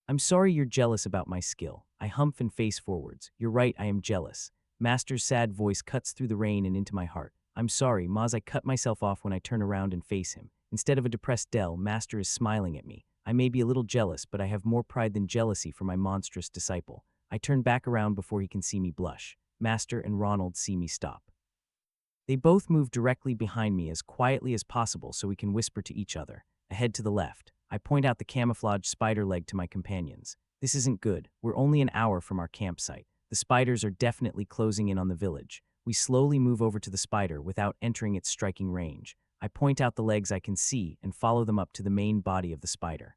Speaker 1: I'm sorry you're jealous about my skill. I humph and face forwards. You're right, I am jealous. Master's sad voice cuts through the rain and into my heart. I'm sorry, Maz. I cut myself off when I turn around and face him. Instead of a depressed Dell, Master is smiling at me. I may be a little jealous, but I have more pride than jealousy for my monstrous disciple. I turn back around before he can see me blush. Master and Ronald see me stop. They both move directly behind me as quietly as possible so we can whisper to each other. Ahead to the left, I point out the camouflaged spider leg to my companions. This isn't good. We're only an hour from our campsite. The spiders are definitely closing in on the village. We slowly move over to the spider without entering its striking range. I point out the legs I can see and follow them up to the main body of the spider.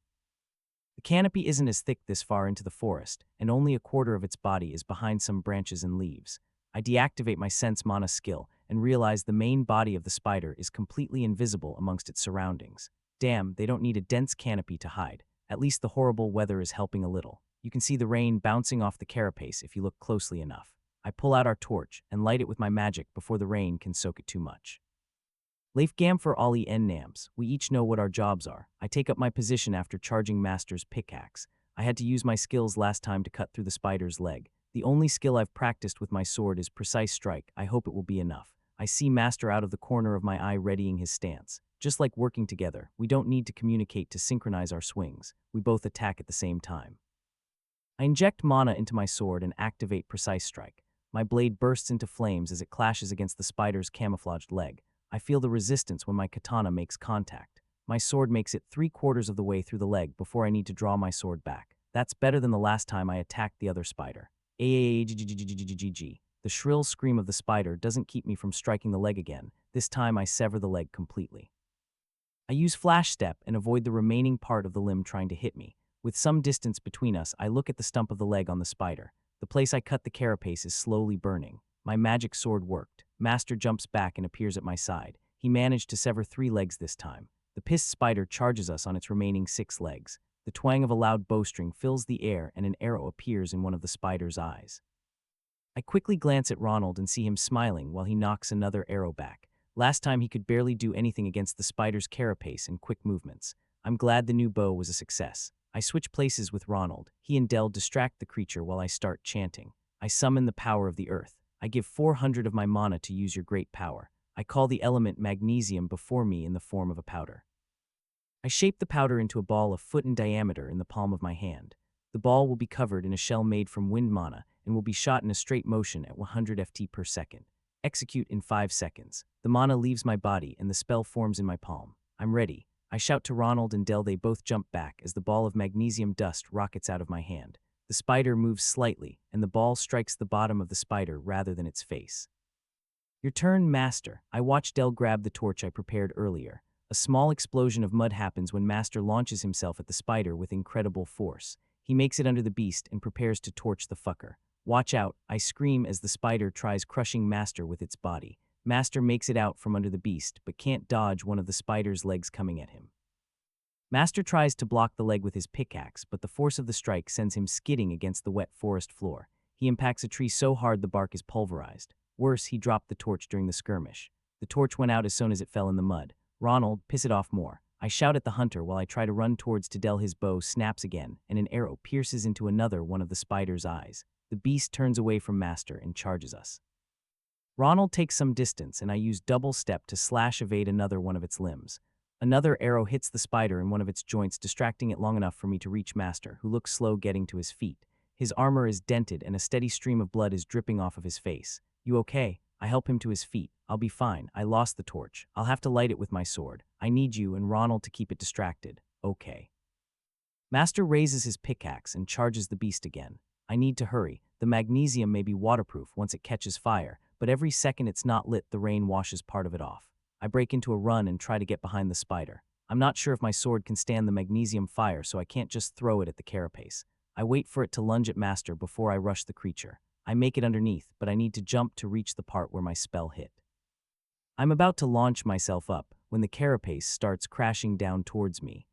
Speaker 1: The canopy isn't as thick this far into the forest, and only a quarter of its body is behind some branches and leaves. I deactivate my sense mana skill and realize the main body of the spider is completely invisible amongst its surroundings. Damn, they don't need a dense canopy to hide. At least the horrible weather is helping a little. You can see the rain bouncing off the carapace if you look closely enough. I pull out our torch and light it with my magic before the rain can soak it too much. Leif Gam for Ollie N Nams. We each know what our jobs are. I take up my position after charging Master's pickaxe. I had to use my skills last time to cut through the spider's leg. The only skill I've practiced with my sword is precise strike. I hope it will be enough. I see Master out of the corner of my eye readying his stance. Just like working together, we don't need to communicate to synchronize our swings. We both attack at the same time. I inject mana into my sword and activate precise strike. My blade bursts into flames as it clashes against the spider's camouflaged leg. I feel the resistance when my katana makes contact. My sword makes it 3/4 of the way through the leg before I need to draw my sword back. That's better than the last time I attacked the other spider. The shrill scream of the spider doesn't keep me from striking the leg again. This time I sever the leg completely. I use Flash Step and avoid the remaining part of the limb trying to hit me. With some distance between us, I look at the stump of the leg on the spider. The place I cut the carapace is slowly burning. My magic sword worked. Master jumps back and appears at my side. He managed to sever 3 legs this time. The pissed spider charges us on its remaining 6 legs. The twang of a loud bowstring fills the air and an arrow appears in one of the spider's eyes. I quickly glance at Ronald and see him smiling while he knocks another arrow back. Last time he could barely do anything against the spider's carapace and quick movements. I'm glad the new bow was a success. I switch places with Ronald. He and Dell distract the creature while I start chanting. I summon the power of the earth. I give 400 of my mana to use your great power. I call the element magnesium before me in the form of a powder. I shape the powder into a ball a foot in diameter in the palm of my hand. The ball will be covered in a shell made from wind mana and will be shot in a straight motion at 100 ft per second. Execute in 5 seconds. The mana leaves my body and the spell forms in my palm. I'm ready. I shout to Ronald and Dell. They both jump back as the ball of magnesium dust rockets out of my hand. The spider moves slightly, and the ball strikes the bottom of the spider rather than its face. Your turn, Master. I watch Dell grab the torch I prepared earlier. A small explosion of mud happens when Master launches himself at the spider with incredible force. He makes it under the beast and prepares to torch the fucker. Watch out, I scream as the spider tries crushing Master with its body. Master makes it out from under the beast, but can't dodge one of the spider's legs coming at him. Master tries to block the leg with his pickaxe, but the force of the strike sends him skidding against the wet forest floor. He impacts a tree so hard the bark is pulverized. Worse, he dropped the torch during the skirmish. The torch went out as soon as it fell in the mud. Ronald, piss it off more. I shout at the hunter while I try to run towards Tadell. His bow snaps again, and an arrow pierces into another one of the spider's eyes. The beast turns away from Master and charges us. Ronald takes some distance, and I use double step to slash evade another one of its limbs. Another arrow hits the spider in one of its joints, distracting it long enough for me to reach Master, who looks slow getting to his feet. His armor is dented, and a steady stream of blood is dripping off of his face. "You okay?" I help him to his feet. "I'll be fine. I lost the torch. I'll have to light it with my sword. I need you and Ronald to keep it distracted." "Okay." Master raises his pickaxe and charges the beast again. I need to hurry. The magnesium may be waterproof once it catches fire, but every second it's not lit, the rain washes part of it off. I break into a run and try to get behind the spider. I'm not sure if my sword can stand the magnesium fire, so I can't just throw it at the carapace. I wait for it to lunge at Master before I rush the creature. I make it underneath, but I need to jump to reach the part where my spell hit. I'm about to launch myself up when the carapace starts crashing down towards me.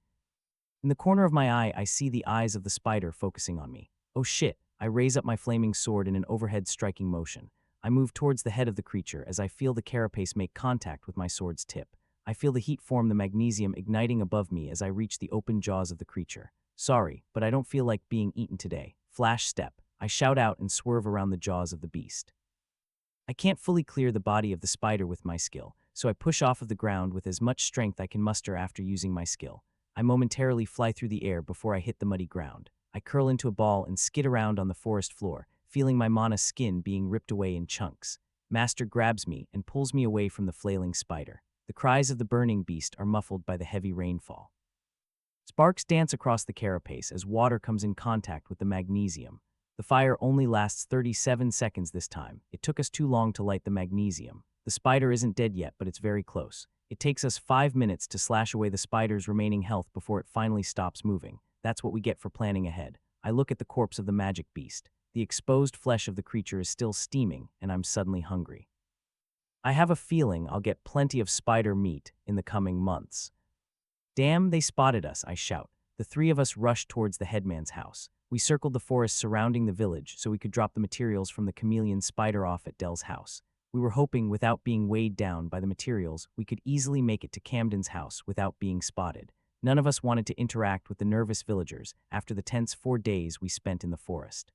Speaker 1: In the corner of my eye, I see the eyes of the spider focusing on me. Oh shit! I raise up my flaming sword in an overhead striking motion. I move towards the head of the creature as I feel the carapace make contact with my sword's tip. I feel the heat form the magnesium igniting above me as I reach the open jaws of the creature. "Sorry, but I don't feel like being eaten today." Flash step. I shout out and swerve around the jaws of the beast. I can't fully clear the body of the spider with my skill, so I push off of the ground with as much strength I can muster after using my skill. I momentarily fly through the air before I hit the muddy ground. I curl into a ball and skid around on the forest floor, feeling my mana skin being ripped away in chunks. Master grabs me and pulls me away from the flailing spider. The cries of the burning beast are muffled by the heavy rainfall. Sparks dance across the carapace as water comes in contact with the magnesium. The fire only lasts 37 seconds this time. It took us too long to light the magnesium. The spider isn't dead yet, but it's very close. It takes us 5 minutes to slash away the spider's remaining health before it finally stops moving. That's what we get for planning ahead. I look at the corpse of the magic beast. The exposed flesh of the creature is still steaming, and I'm suddenly hungry. I have a feeling I'll get plenty of spider meat in the coming months. "Damn, they spotted us," I shout. The three of us rush towards the headman's house. We circled the forest surrounding the village so we could drop the materials from the chameleon spider off at Dell's house. We were hoping, without being weighed down by the materials, we could easily make it to Camden's house without being spotted. None of us wanted to interact with the nervous villagers after the tense 4 days we spent in the forest.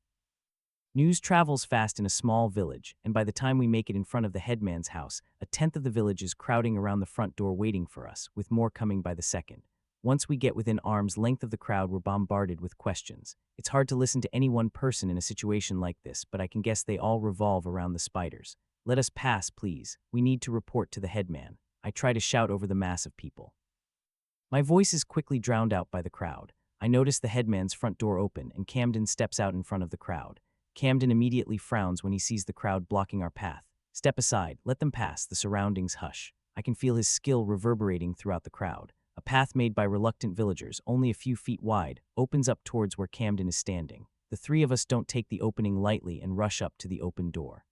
Speaker 1: News travels fast in a small village, and by the time we make it in front of the headman's house, a tenth of the village is crowding around the front door waiting for us, with more coming by the second. Once we get within arm's length of the crowd, we're bombarded with questions. It's hard to listen to any one person in a situation like this, but I can guess they all revolve around the spiders. "Let us pass, please. We need to report to the headman." I try to shout over the mass of people. My voice is quickly drowned out by the crowd. I notice the headman's front door open, and Camden steps out in front of the crowd. Camden immediately frowns when he sees the crowd blocking our path. "Step aside, let them pass." The surroundings hush. I can feel his skill reverberating throughout the crowd. A path made by reluctant villagers, only a few feet wide, opens up towards where Camden is standing. The three of us don't take the opening lightly and rush up to the open door.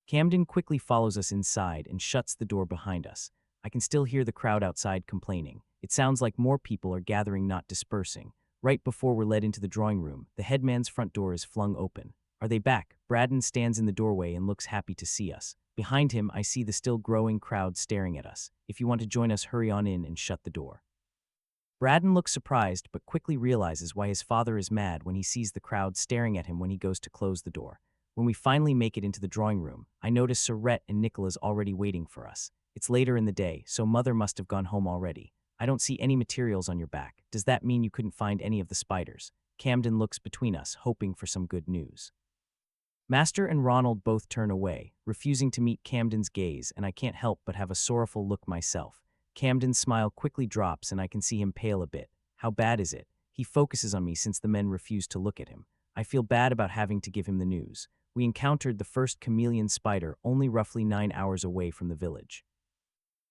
Speaker 1: Camden quickly follows us inside and shuts the door behind us. I can still hear the crowd outside complaining. It sounds like more people are gathering, not dispersing. Right before we're led into the drawing room, the headman's front door is flung open. "Are they back?" Braden stands in the doorway and looks happy to see us. Behind him, I see the still growing crowd staring at us. "If you want to join us, hurry on in and shut the door." Braden looks surprised, but quickly realizes why his father is mad when he sees the crowd staring at him when he goes to close the door. When we finally make it into the drawing room, I notice Surette and Nicola's already waiting for us. It's later in the day, so Mother must have gone home already. "I don't see any materials on your back. Does that mean you couldn't find any of the spiders?" Camden looks between us, hoping for some good news. Master and Ronald both turn away, refusing to meet Camden's gaze, and I can't help but have a sorrowful look myself. Camden's smile quickly drops and I can see him pale a bit. How bad is it? He focuses on me since the men refuse to look at him. I feel bad about having to give him the news. We encountered the first chameleon spider only roughly 9 hours away from the village.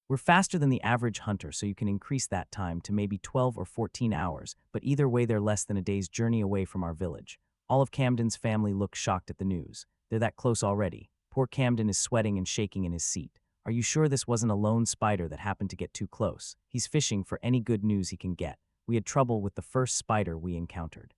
Speaker 1: We're faster than the average hunter, so you can increase that time to maybe 12 or 14 hours, but either way they're less than a day's journey away from our village. All of Camden's family look shocked at the news. They're that close already. Poor Camden is sweating and shaking in his seat. Are you sure this wasn't a lone spider that happened to get too close? He's fishing for any good news he can get. We had trouble with the first spider we encountered.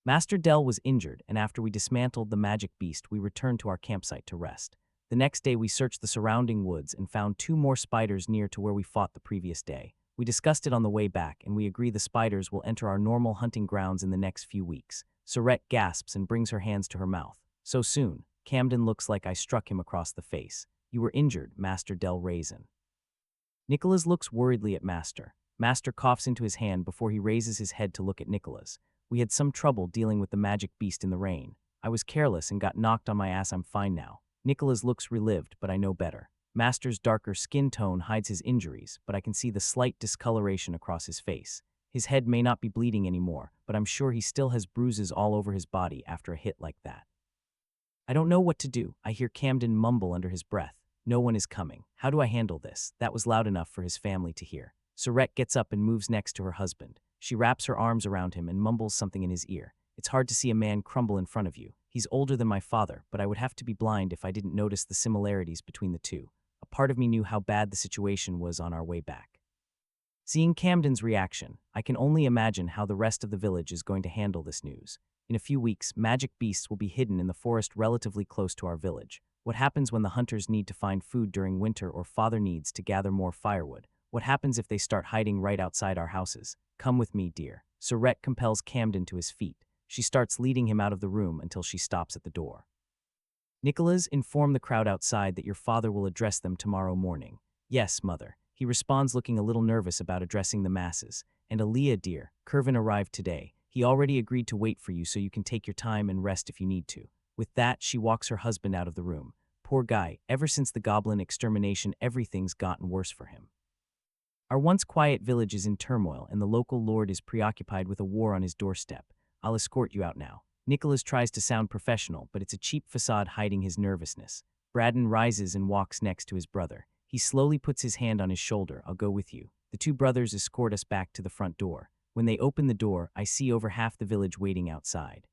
Speaker 1: Master Dell was injured, and after we dismantled the magic beast, we returned to our campsite to rest. The next day, we searched the surrounding woods and found 2 more spiders near to where we fought the previous day. We discussed it on the way back, and we agree the spiders will enter our normal hunting grounds in the next few weeks. Surette gasps and brings her hands to her mouth. "So soon?" Camden looks like I struck him across the face. You were injured, Master Del Raisin. Nicholas looks worriedly at Master. Master coughs into his hand before he raises his head to look at Nicholas. We had some trouble dealing with the magic beast in the rain. I was careless and got knocked on my ass. I'm fine now. Nicholas looks relieved, but I know better. Master's darker skin tone hides his injuries, but I can see the slight discoloration across his face. His head may not be bleeding anymore, but I'm sure he still has bruises all over his body after a hit like that. I don't know what to do. I hear Camden mumble under his breath. No one is coming. How do I handle this? That was loud enough for his family to hear. Surette gets up and moves next to her husband. She wraps her arms around him and mumbles something in his ear. It's hard to see a man crumble in front of you. He's older than my father, but I would have to be blind if I didn't notice the similarities between the two. A part of me knew how bad the situation was on our way back. Seeing Camden's reaction, I can only imagine how the rest of the village is going to handle this news. In a few weeks, magic beasts will be hidden in the forest relatively close to our village. What happens when the hunters need to find food during winter or father needs to gather more firewood? What happens if they start hiding right outside our houses? Come with me, dear. Surette compels Camden to his feet. She starts leading him out of the room until she stops at the door. Nicholas, inform the crowd outside that your father will address them tomorrow morning. Yes, mother. He responds, looking a little nervous about addressing the masses. And Aaliyah, dear, Kervin arrived today. He already agreed to wait for you so you can take your time and rest if you need to. With that, she walks her husband out of the room. Poor guy, ever since the goblin extermination, everything's gotten worse for him. Our once quiet village is in turmoil, and the local lord is preoccupied with a war on his doorstep. I'll escort you out now. Nicholas tries to sound professional, but it's a cheap facade hiding his nervousness. Braddon rises and walks next to his brother. He slowly puts his hand on his shoulder. I'll go with you. The two brothers escort us back to the front door. When they open the door, I see over half the village waiting outside.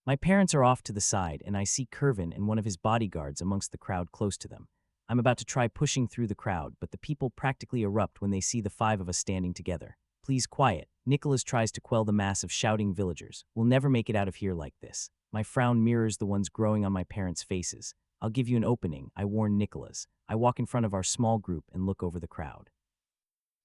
Speaker 1: My parents are off to the side, and I see Kervin and one of his bodyguards amongst the crowd close to them. I'm about to try pushing through the crowd, but the people practically erupt when they see the five of us standing together. Please, quiet. Nicholas tries to quell the mass of shouting villagers. We'll never make it out of here like this. My frown mirrors the ones growing on my parents' faces. I'll give you an opening, I warn Nicholas. I walk in front of our small group and look over the crowd.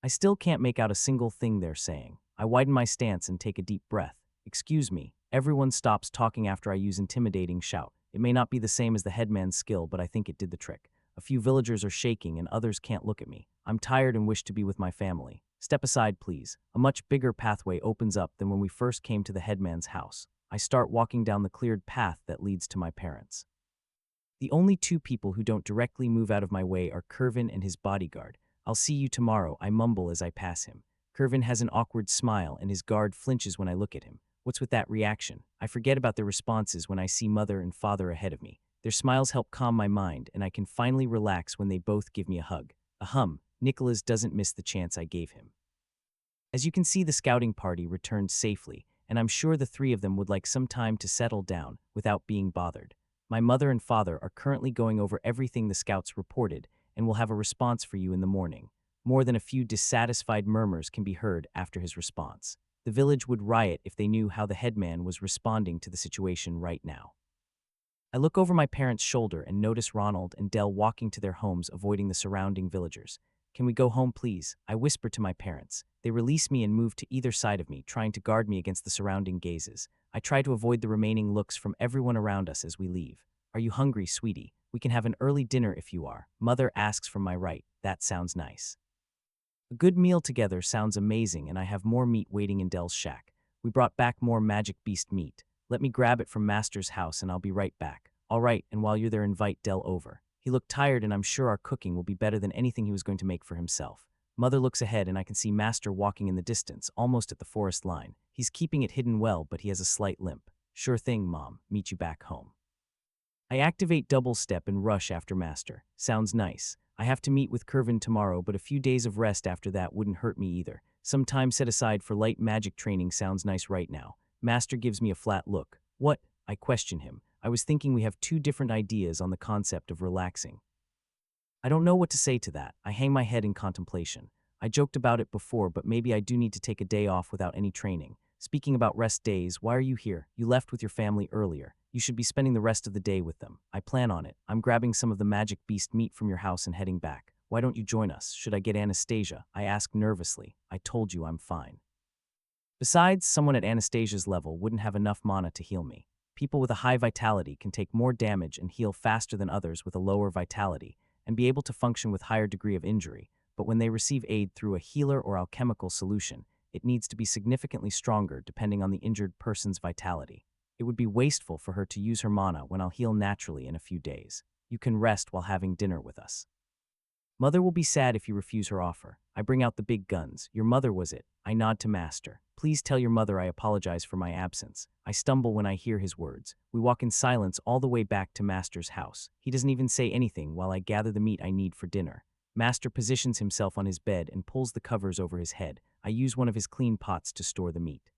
Speaker 1: I still can't make out a single thing they're saying. I widen my stance and take a deep breath. Excuse me. Everyone stops talking after I use intimidating shout. It may not be the same as the headman's skill, but I think it did the trick. A few villagers are shaking and others can't look at me. I'm tired and wish to be with my family. Step aside, please. A much bigger pathway opens up than when we first came to the headman's house. I start walking down the cleared path that leads to my parents. The only two people who don't directly move out of my way are Kervin and his bodyguard. I'll see you tomorrow, I mumble as I pass him. Kervin has an awkward smile and his guard flinches when I look at him. What's with that reaction? I forget about their responses when I see mother and father ahead of me. Their smiles help calm my mind, and I can finally relax when they both give me a hug. Nicholas doesn't miss the chance I gave him. As you can see, the scouting party returned safely, and I'm sure the three of them would like some time to settle down without being bothered. My mother and father are currently going over everything the scouts reported, and will have a response for you in the morning. More than a few dissatisfied murmurs can be heard after his response. The village would riot if they knew how the headman was responding to the situation right now. I look over my parents' shoulder and notice Ronald and Dell walking to their homes, avoiding the surrounding villagers. Can we go home, please? I whisper to my parents. They release me and move to either side of me, trying to guard me against the surrounding gazes. I try to avoid the remaining looks from everyone around us as we leave. Are you hungry, sweetie? We can have an early dinner if you are. Mother asks from my right. That sounds nice. A good meal together sounds amazing, and I have more meat waiting in Dell's shack. We brought back more magic beast meat. Let me grab it from Master's house and I'll be right back. All right, and while you're there, invite Dell over. He looked tired, and I'm sure our cooking will be better than anything he was going to make for himself. Mother looks ahead, and I can see Master walking in the distance, almost at the forest line. He's keeping it hidden well, but he has a slight limp. Sure thing, Mom. Meet you back home. I activate double step and rush after Master. Sounds nice. I have to meet with Kervin tomorrow, but a few days of rest after that wouldn't hurt me either. Some time set aside for light magic training sounds nice right now. Master gives me a flat look. What? I question him. I was thinking we have two different ideas on the concept of relaxing. I don't know what to say to that. I hang my head in contemplation. I joked about it before, but maybe I do need to take a day off without any training. Speaking about rest days, why are you here? You left with your family earlier. You should be spending the rest of the day with them. I plan on it. I'm grabbing some of the magic beast meat from your house and heading back. Why don't you join us? Should I get Anastasia? I asked nervously. I told you I'm fine. Besides, someone at Anastasia's level wouldn't have enough mana to heal me. People with a high vitality can take more damage and heal faster than others with a lower vitality, and be able to function with higher degree of injury, but when they receive aid through a healer or alchemical solution, it needs to be significantly stronger depending on the injured person's vitality. It would be wasteful for her to use her mana when I'll heal naturally in a few days. You can rest while having dinner with us. Mother will be sad if you refuse her offer. I bring out the big guns. Your mother was it. I nod to Master. Please tell your mother I apologize for my absence. I stumble when I hear his words. We walk in silence all the way back to Master's house. He doesn't even say anything while I gather the meat I need for dinner. Master positions himself on his bed and pulls the covers over his head. I use one of his clean pots to store the meat.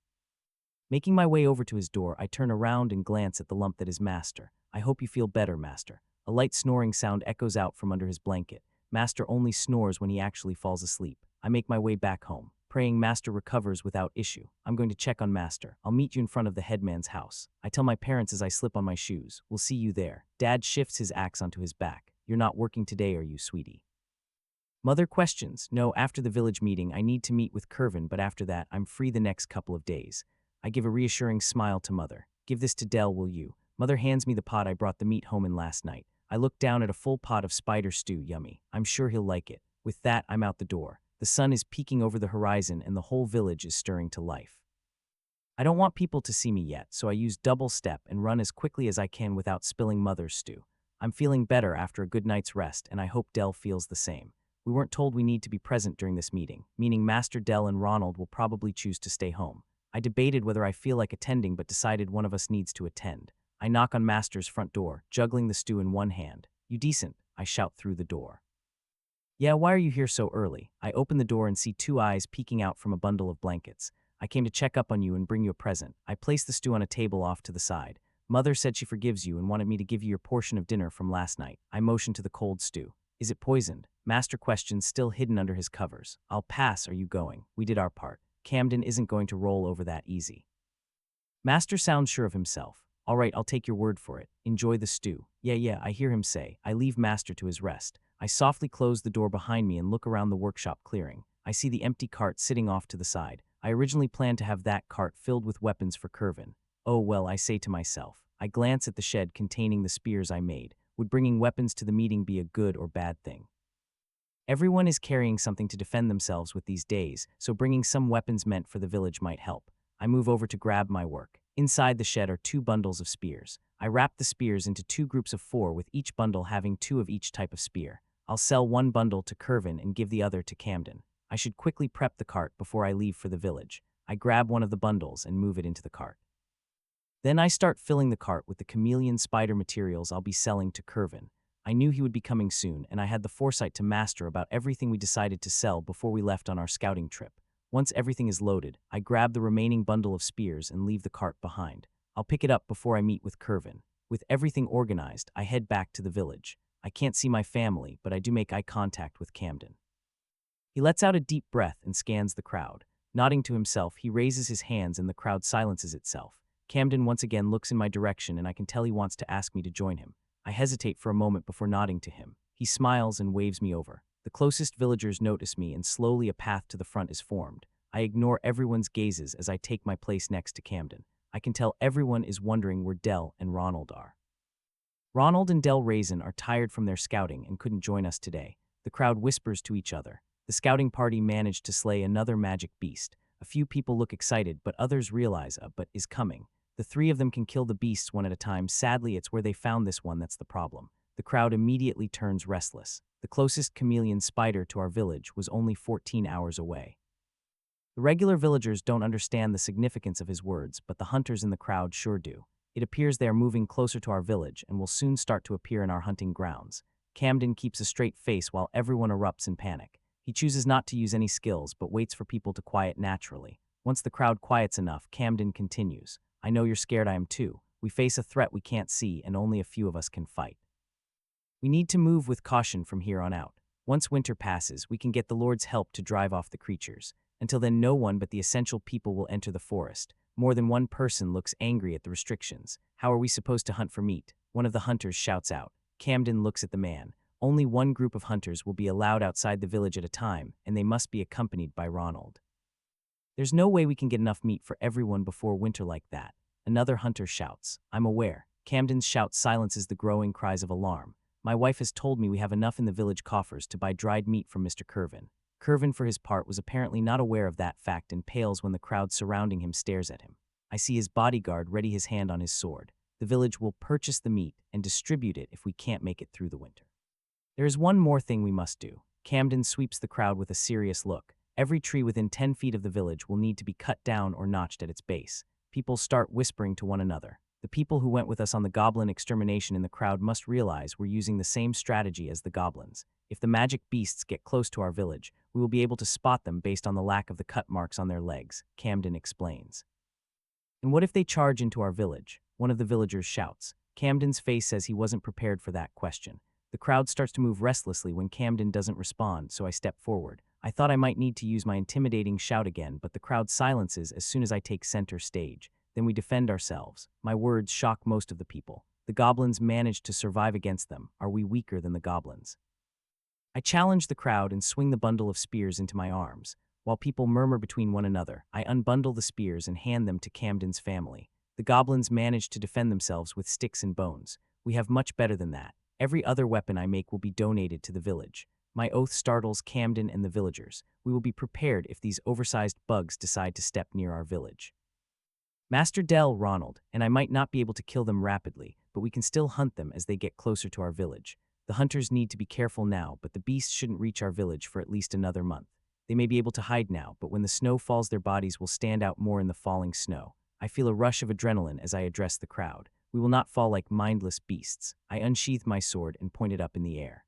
Speaker 1: Making my way over to his door, I turn around and glance at the lump that is Master. I hope you feel better, Master. A light snoring sound echoes out from under his blanket. Master only snores when he actually falls asleep. I make my way back home, praying Master recovers without issue. I'm going to check on Master. I'll meet you in front of the headman's house. I tell my parents as I slip on my shoes. We'll see you there. Dad shifts his axe onto his back. You're not working today, are you, sweetie? Mother questions. No, after the village meeting, I need to meet with Curvin, but after that, I'm free the next couple of days. I give a reassuring smile to Mother. Give this to Dell, will you? Mother hands me the pot I brought the meat home in last night. I look down at a full pot of spider stew, yummy. I'm sure he'll like it. With that, I'm out the door. The sun is peeking over the horizon and the whole village is stirring to life. I don't want people to see me yet, so I use double step and run as quickly as I can without spilling Mother's stew. I'm feeling better after a good night's rest, and I hope Dell feels the same. We weren't told we need to be present during this meeting, meaning Master Dell and Ronald will probably choose to stay home. I debated whether I feel like attending, but decided one of us needs to attend. I knock on Master's front door, juggling the stew in one hand. You decent, I shout through the door. Yeah, why are you here so early? I open the door and see two eyes peeking out from a bundle of blankets. I came to check up on you and bring you a present. I place the stew on a table off to the side. Mother said she forgives you and wanted me to give you your portion of dinner from last night. I motion to the cold stew. Is it poisoned? Master questions, still hidden under his covers. I'll pass, are you going? We did our part. Camden isn't going to roll over that easy. Master sounds sure of himself. All right, I'll take your word for it. Enjoy the stew. Yeah, I hear him say. I leave Master to his rest. I softly close the door behind me and look around the workshop clearing. I see the empty cart sitting off to the side. I originally planned to have that cart filled with weapons for Curvin. Oh well, I say to myself. I glance at the shed containing the spears I made. Would bringing weapons to the meeting be a good or bad thing? Everyone is carrying something to defend themselves with these days, so bringing some weapons meant for the village might help. I move over to grab my work. Inside the shed are 2 bundles of spears. I wrap the spears into 2 groups of 4, with each bundle having 2 of each type of spear. I'll sell one bundle to Curvin and give the other to Camden. I should quickly prep the cart before I leave for the village. I grab one of the bundles and move it into the cart. Then I start filling the cart with the chameleon spider materials I'll be selling to Curvin. I knew he would be coming soon, and I had the foresight to Master about everything we decided to sell before we left on our scouting trip. Once everything is loaded, I grab the remaining bundle of spears and leave the cart behind. I'll pick it up before I meet with Curvin. With everything organized, I head back to the village. I can't see my family, but I do make eye contact with Camden. He lets out a deep breath and scans the crowd. Nodding to himself, he raises his hands and the crowd silences itself. Camden once again looks in my direction, and I can tell he wants to ask me to join him. I hesitate for a moment before nodding to him. He smiles and waves me over. The closest villagers notice me, and slowly a path to the front is formed. I ignore everyone's gazes as I take my place next to Camden. I can tell everyone is wondering where Dell and Ronald are. Ronald and Del Raisin are tired from their scouting and couldn't join us today. The crowd whispers to each other. The scouting party managed to slay another magic beast. A few people look excited, but others realize a but is coming. The 3 of them can kill the beasts one at a time. Sadly, it's where they found this one that's the problem. The crowd immediately turns restless. The closest chameleon spider to our village was only 14 hours away. The regular villagers don't understand the significance of his words, but the hunters in the crowd sure do. It appears they are moving closer to our village and will soon start to appear in our hunting grounds. Camden keeps a straight face while everyone erupts in panic. He chooses not to use any skills, but waits for people to quiet naturally. Once the crowd quiets enough, Camden continues. I know you're scared, I am too. We face a threat we can't see, and only a few of us can fight. We need to move with caution from here on out. Once winter passes, we can get the Lord's help to drive off the creatures. Until then, no one but the essential people will enter the forest. More than one person looks angry at the restrictions. How are we supposed to hunt for meat? One of the hunters shouts out. Camden looks at the man. Only one group of hunters will be allowed outside the village at a time, and they must be accompanied by Ronald. There's no way we can get enough meat for everyone before winter like that. Another hunter shouts. I'm aware. Camden's shout silences the growing cries of alarm. My wife has told me we have enough in the village coffers to buy dried meat from Mr. Curvin. Curvin, for his part, was apparently not aware of that fact and pales when the crowd surrounding him stares at him. I see his bodyguard ready his hand on his sword. The village will purchase the meat and distribute it if we can't make it through the winter. There is one more thing we must do. Camden sweeps the crowd with a serious look. Every tree within 10 feet of the village will need to be cut down or notched at its base. People start whispering to one another. The people who went with us on the goblin extermination in the crowd must realize we're using the same strategy as the goblins. If the magic beasts get close to our village, we will be able to spot them based on the lack of the cut marks on their legs, Camden explains. And what if they charge into our village? One of the villagers shouts. Camden's face says he wasn't prepared for that question. The crowd starts to move restlessly when Camden doesn't respond, so I step forward. I thought I might need to use my intimidating shout again, but the crowd silences as soon as I take center stage. Then we defend ourselves. My words shock most of the people. The goblins managed to survive against them. Are we weaker than the goblins? I challenge the crowd and swing the bundle of spears into my arms. While people murmur between one another, I unbundle the spears and hand them to Camden's family. The goblins manage to defend themselves with sticks and bones. We have much better than that. Every other weapon I make will be donated to the village. My oath startles Camden and the villagers. We will be prepared if these oversized bugs decide to step near our village. Master Dell, Ronald, and I might not be able to kill them rapidly, but we can still hunt them as they get closer to our village. The hunters need to be careful now, but the beasts shouldn't reach our village for at least another month. They may be able to hide now, but when the snow falls, their bodies will stand out more in the falling snow. I feel a rush of adrenaline as I address the crowd. We will not fall like mindless beasts. I unsheath my sword and point it up in the air.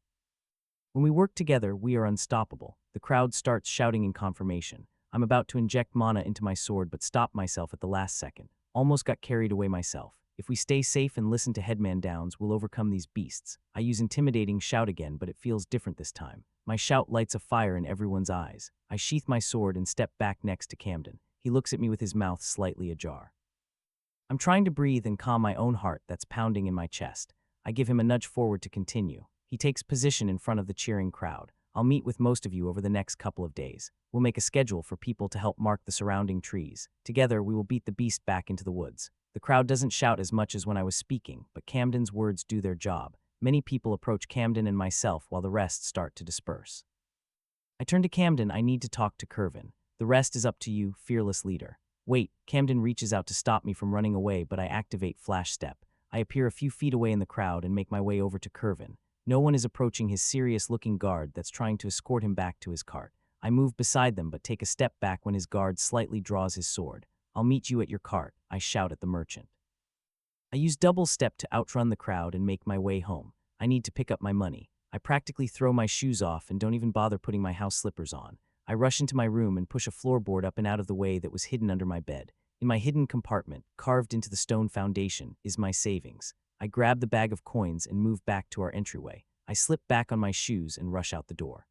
Speaker 1: When we work together, we are unstoppable. The crowd starts shouting in confirmation. I'm about to inject mana into my sword but stop myself at the last second. Almost got carried away myself. If we stay safe and listen to Headman Downs, we'll overcome these beasts. I use intimidating shout again, but it feels different this time. My shout lights a fire in everyone's eyes. I sheath my sword and step back next to Camden. He looks at me with his mouth slightly ajar. I'm trying to breathe and calm my own heart that's pounding in my chest. I give him a nudge forward to continue. He takes position in front of the cheering crowd. I'll meet with most of you over the next couple of days. We'll make a schedule for people to help mark the surrounding trees. Together, we will beat the beast back into the woods. The crowd doesn't shout as much as when I was speaking, but Camden's words do their job. Many people approach Camden and myself while the rest start to disperse. I turn to Camden. I need to talk to Curvin. The rest is up to you, fearless leader. Wait, Camden reaches out to stop me from running away, but I activate Flash Step. I appear a few feet away in the crowd and make my way over to Curvin. No one is approaching his serious-looking guard that's trying to escort him back to his cart. I move beside them but take a step back when his guard slightly draws his sword. I'll meet you at your cart, I shout at the merchant. I use double step to outrun the crowd and make my way home. I need to pick up my money. I practically throw my shoes off and don't even bother putting my house slippers on. I rush into my room and push a floorboard up and out of the way that was hidden under my bed. In my hidden compartment, carved into the stone foundation, is my savings. I grab the bag of coins and move back to our entryway. I slip back on my shoes and rush out the door.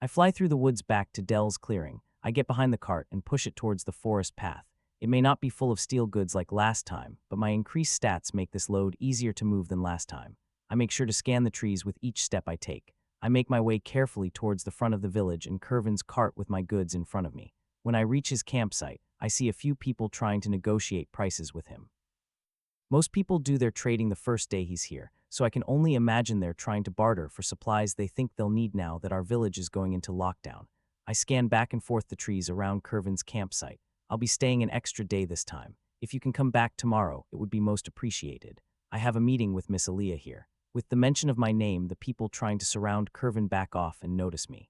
Speaker 1: I fly through the woods back to Dell's clearing. I get behind the cart and push it towards the forest path. It may not be full of steel goods like last time, but my increased stats make this load easier to move than last time. I make sure to scan the trees with each step I take. I make my way carefully towards the front of the village and Curvin's cart with my goods in front of me. When I reach his campsite, I see a few people trying to negotiate prices with him. Most people do their trading the first day he's here, so I can only imagine they're trying to barter for supplies they think they'll need now that our village is going into lockdown. I scan back and forth the trees around Curvin's campsite. I'll be staying an extra day this time. If you can come back tomorrow, it would be most appreciated. I have a meeting with Miss Aaliyah here. With the mention of my name, the people trying to surround Curvin back off and notice me.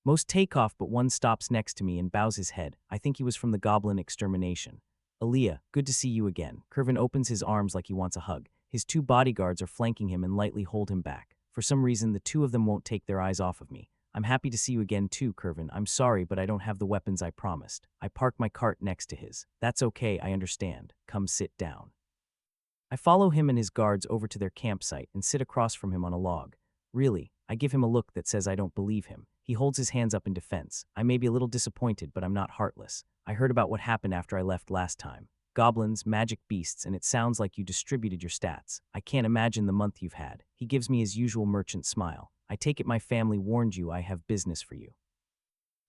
Speaker 1: Most take off, but one stops next to me and bows his head. I think he was from the goblin extermination. Aaliyah, good to see you again. Curvin opens his arms like he wants a hug. His two bodyguards are flanking him and lightly hold him back. For some reason, the two of them won't take their eyes off of me. I'm happy to see you again too, Curvin. I'm sorry, but I don't have the weapons I promised. I park my cart next to his. That's okay, I understand. Come sit down. I follow him and his guards over to their campsite and sit across from him on a log. Really, I give him a look that says I don't believe him. He holds his hands up in defense. I may be a little disappointed, but I'm not heartless. I heard about what happened after I left last time. Goblins, magic beasts, and it sounds like you distributed your stats. I can't imagine the month you've had. He gives me his usual merchant smile. I take it my family warned you I have business for you.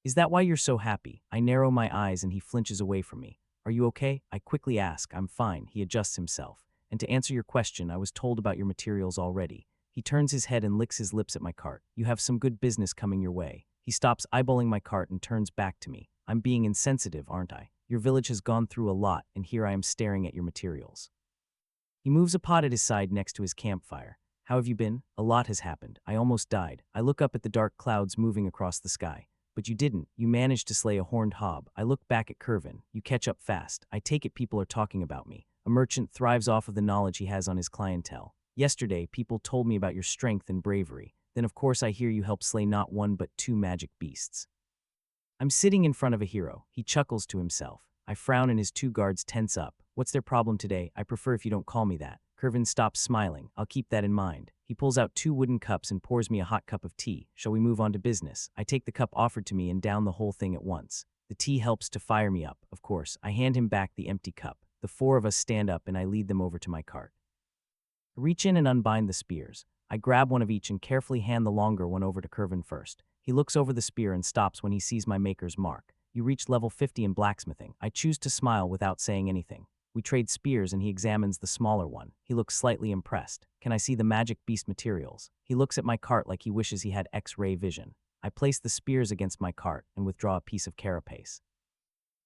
Speaker 1: Is that why you're so happy? I narrow my eyes and he flinches away from me. Are you okay? I quickly ask. I'm fine. He adjusts himself. And to answer your question, I was told about your materials already. He turns his head and licks his lips at my cart. You have some good business coming your way. He stops eyeballing my cart and turns back to me. I'm being insensitive, aren't I? Your village has gone through a lot, and here I am staring at your materials. He moves a pot at his side next to his campfire. How have you been? A lot has happened. I almost died. I look up at the dark clouds moving across the sky. But you didn't. You managed to slay a horned hob. I look back at Curvin. You catch up fast. I take it people are talking about me. A merchant thrives off of the knowledge he has on his clientele. Yesterday, people told me about your strength and bravery. Then of course I hear you helped slay not one but two magic beasts. I'm sitting in front of a hero. He chuckles to himself. I frown and his two guards tense up. What's their problem today? I prefer if you don't call me that. Curvin stops smiling. I'll keep that in mind. He pulls out two wooden cups and pours me a hot cup of tea. Shall we move on to business? I take the cup offered to me and down the whole thing at once. The tea helps to fire me up, of course. I hand him back the empty cup. The four of us stand up and I lead them over to my cart. I reach in and unbind the spears. I grab one of each and carefully hand the longer one over to Curvin first. He looks over the spear and stops when he sees my maker's mark. You reach level 50 in blacksmithing. I choose to smile without saying anything. We trade spears and he examines the smaller one. He looks slightly impressed. Can I see the magic beast materials? He looks at my cart like he wishes he had X-ray vision. I place the spears against my cart and withdraw a piece of carapace.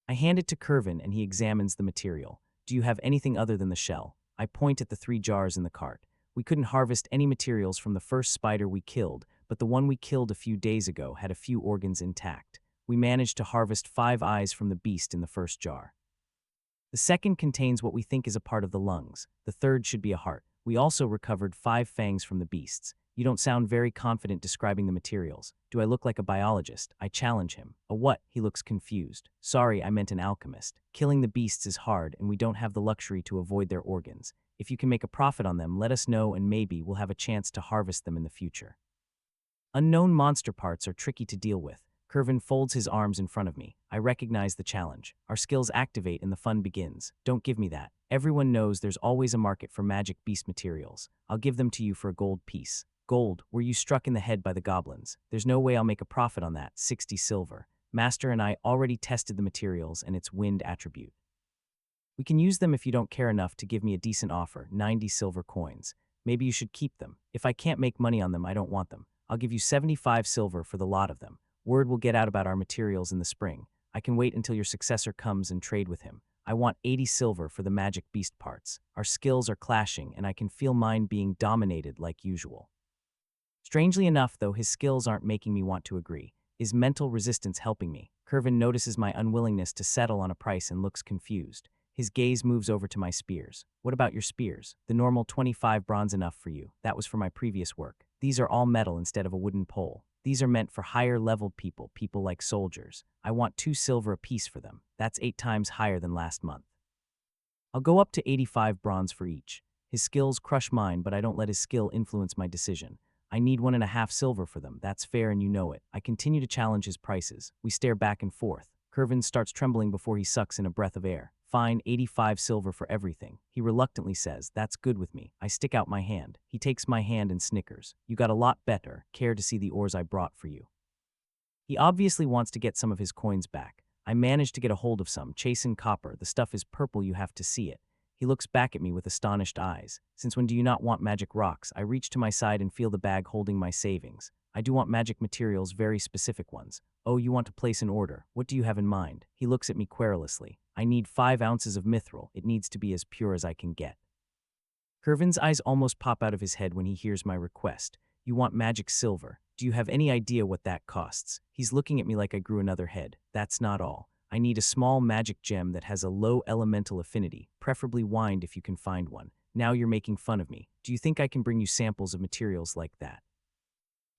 Speaker 1: I hand it to Curvin and he examines the material. Do you have anything other than the shell? I point at the 3 jars in the cart. We couldn't harvest any materials from the first spider we killed, but the one we killed a few days ago had a few organs intact. We managed to harvest 5 eyes from the beast in the first jar. The second contains what we think is a part of the lungs. The third should be a heart. We also recovered 5 fangs from the beasts. You don't sound very confident describing the materials. Do I look like a biologist? I challenge him. A what? He looks confused. Sorry, I meant an alchemist. Killing the beasts is hard and we don't have the luxury to avoid their organs. If you can make a profit on them, let us know and maybe we'll have a chance to harvest them in the future. Unknown monster parts are tricky to deal with. Curvin folds his arms in front of me. I recognize the challenge. Our skills activate and the fun begins. Don't give me that. Everyone knows there's always a market for magic beast materials. I'll give them to you for a gold piece. Gold, were you struck in the head by the goblins? There's no way I'll make a profit on that. 60 silver. Master and I already tested the materials and its wind attribute. We can use them if you don't care enough to give me a decent offer, 90 silver coins. Maybe you should keep them. If I can't make money on them, I don't want them. I'll give you 75 silver for the lot of them. Word will get out about our materials in the spring. I can wait until your successor comes and trade with him. I want 80 silver for the magic beast parts. Our skills are clashing and I can feel mine being dominated like usual. Strangely enough, though, his skills aren't making me want to agree. Is mental resistance helping me? Curvin notices my unwillingness to settle on a price and looks confused. His gaze moves over to my spears. What about your spears? The normal 25 bronze enough for you. That was for my previous work. These are all metal instead of a wooden pole. These are meant for higher-leveled people like soldiers. I want 2 silver apiece for them. That's 8 times higher than last month. I'll go up to 85 bronze for each. His skills crush mine, but I don't let his skill influence my decision. I need 1.5 silver for them. That's fair and you know it. I continue to challenge his prices. We stare back and forth. Curvin starts trembling before he sucks in a breath of air. Fine, 85 silver for everything. He reluctantly says, that's good with me. I stick out my hand. He takes my hand and snickers. You got a lot better. Care to see the ores I brought for you? He obviously wants to get some of his coins back. I manage to get a hold of some. Chasing copper. The stuff is purple, you have to see it. He looks back at me with astonished eyes. Since when do you not want magic rocks? I reach to my side and feel the bag holding my savings. I do want magic materials, very specific ones. Oh, you want to place an order. What do you have in mind? He looks at me querulously. I need 5 ounces of mithril. It needs to be as pure as I can get. Curvin's eyes almost pop out of his head when he hears my request. You want magic silver. Do you have any idea what that costs? He's looking at me like I grew another head. That's not all. I need a small magic gem that has a low elemental affinity, preferably wind if you can find one. Now you're making fun of me. Do you think I can bring you samples of materials like that?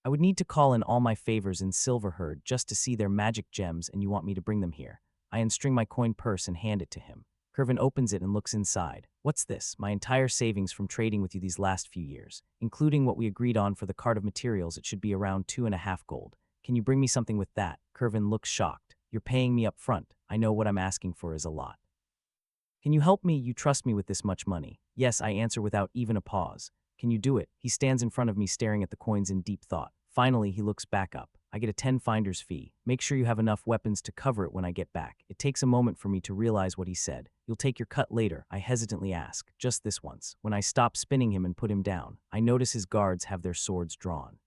Speaker 1: I would need to call in all my favors in Silverherd just to see their magic gems, and you want me to bring them here. I unstring my coin purse and hand it to him. Curvin opens it and looks inside. What's this? My entire savings from trading with you these last few years. Including what we agreed on for the cart of materials, it should be around 2.5 gold. Can you bring me something with that? Curvin looks shocked. You're paying me up front. I know what I'm asking for is a lot. Can you help me? You trust me with this much money. Yes, I answer without even a pause. Can you do it? He stands in front of me staring at the coins in deep thought. Finally, he looks back up. I get a 10 finder's fee. Make sure you have enough weapons to cover it when I get back. It takes a moment for me to realize what he said. You'll take your cut later, I hesitantly ask, just this once. When I stop spinning him and put him down, I notice his guards have their swords drawn.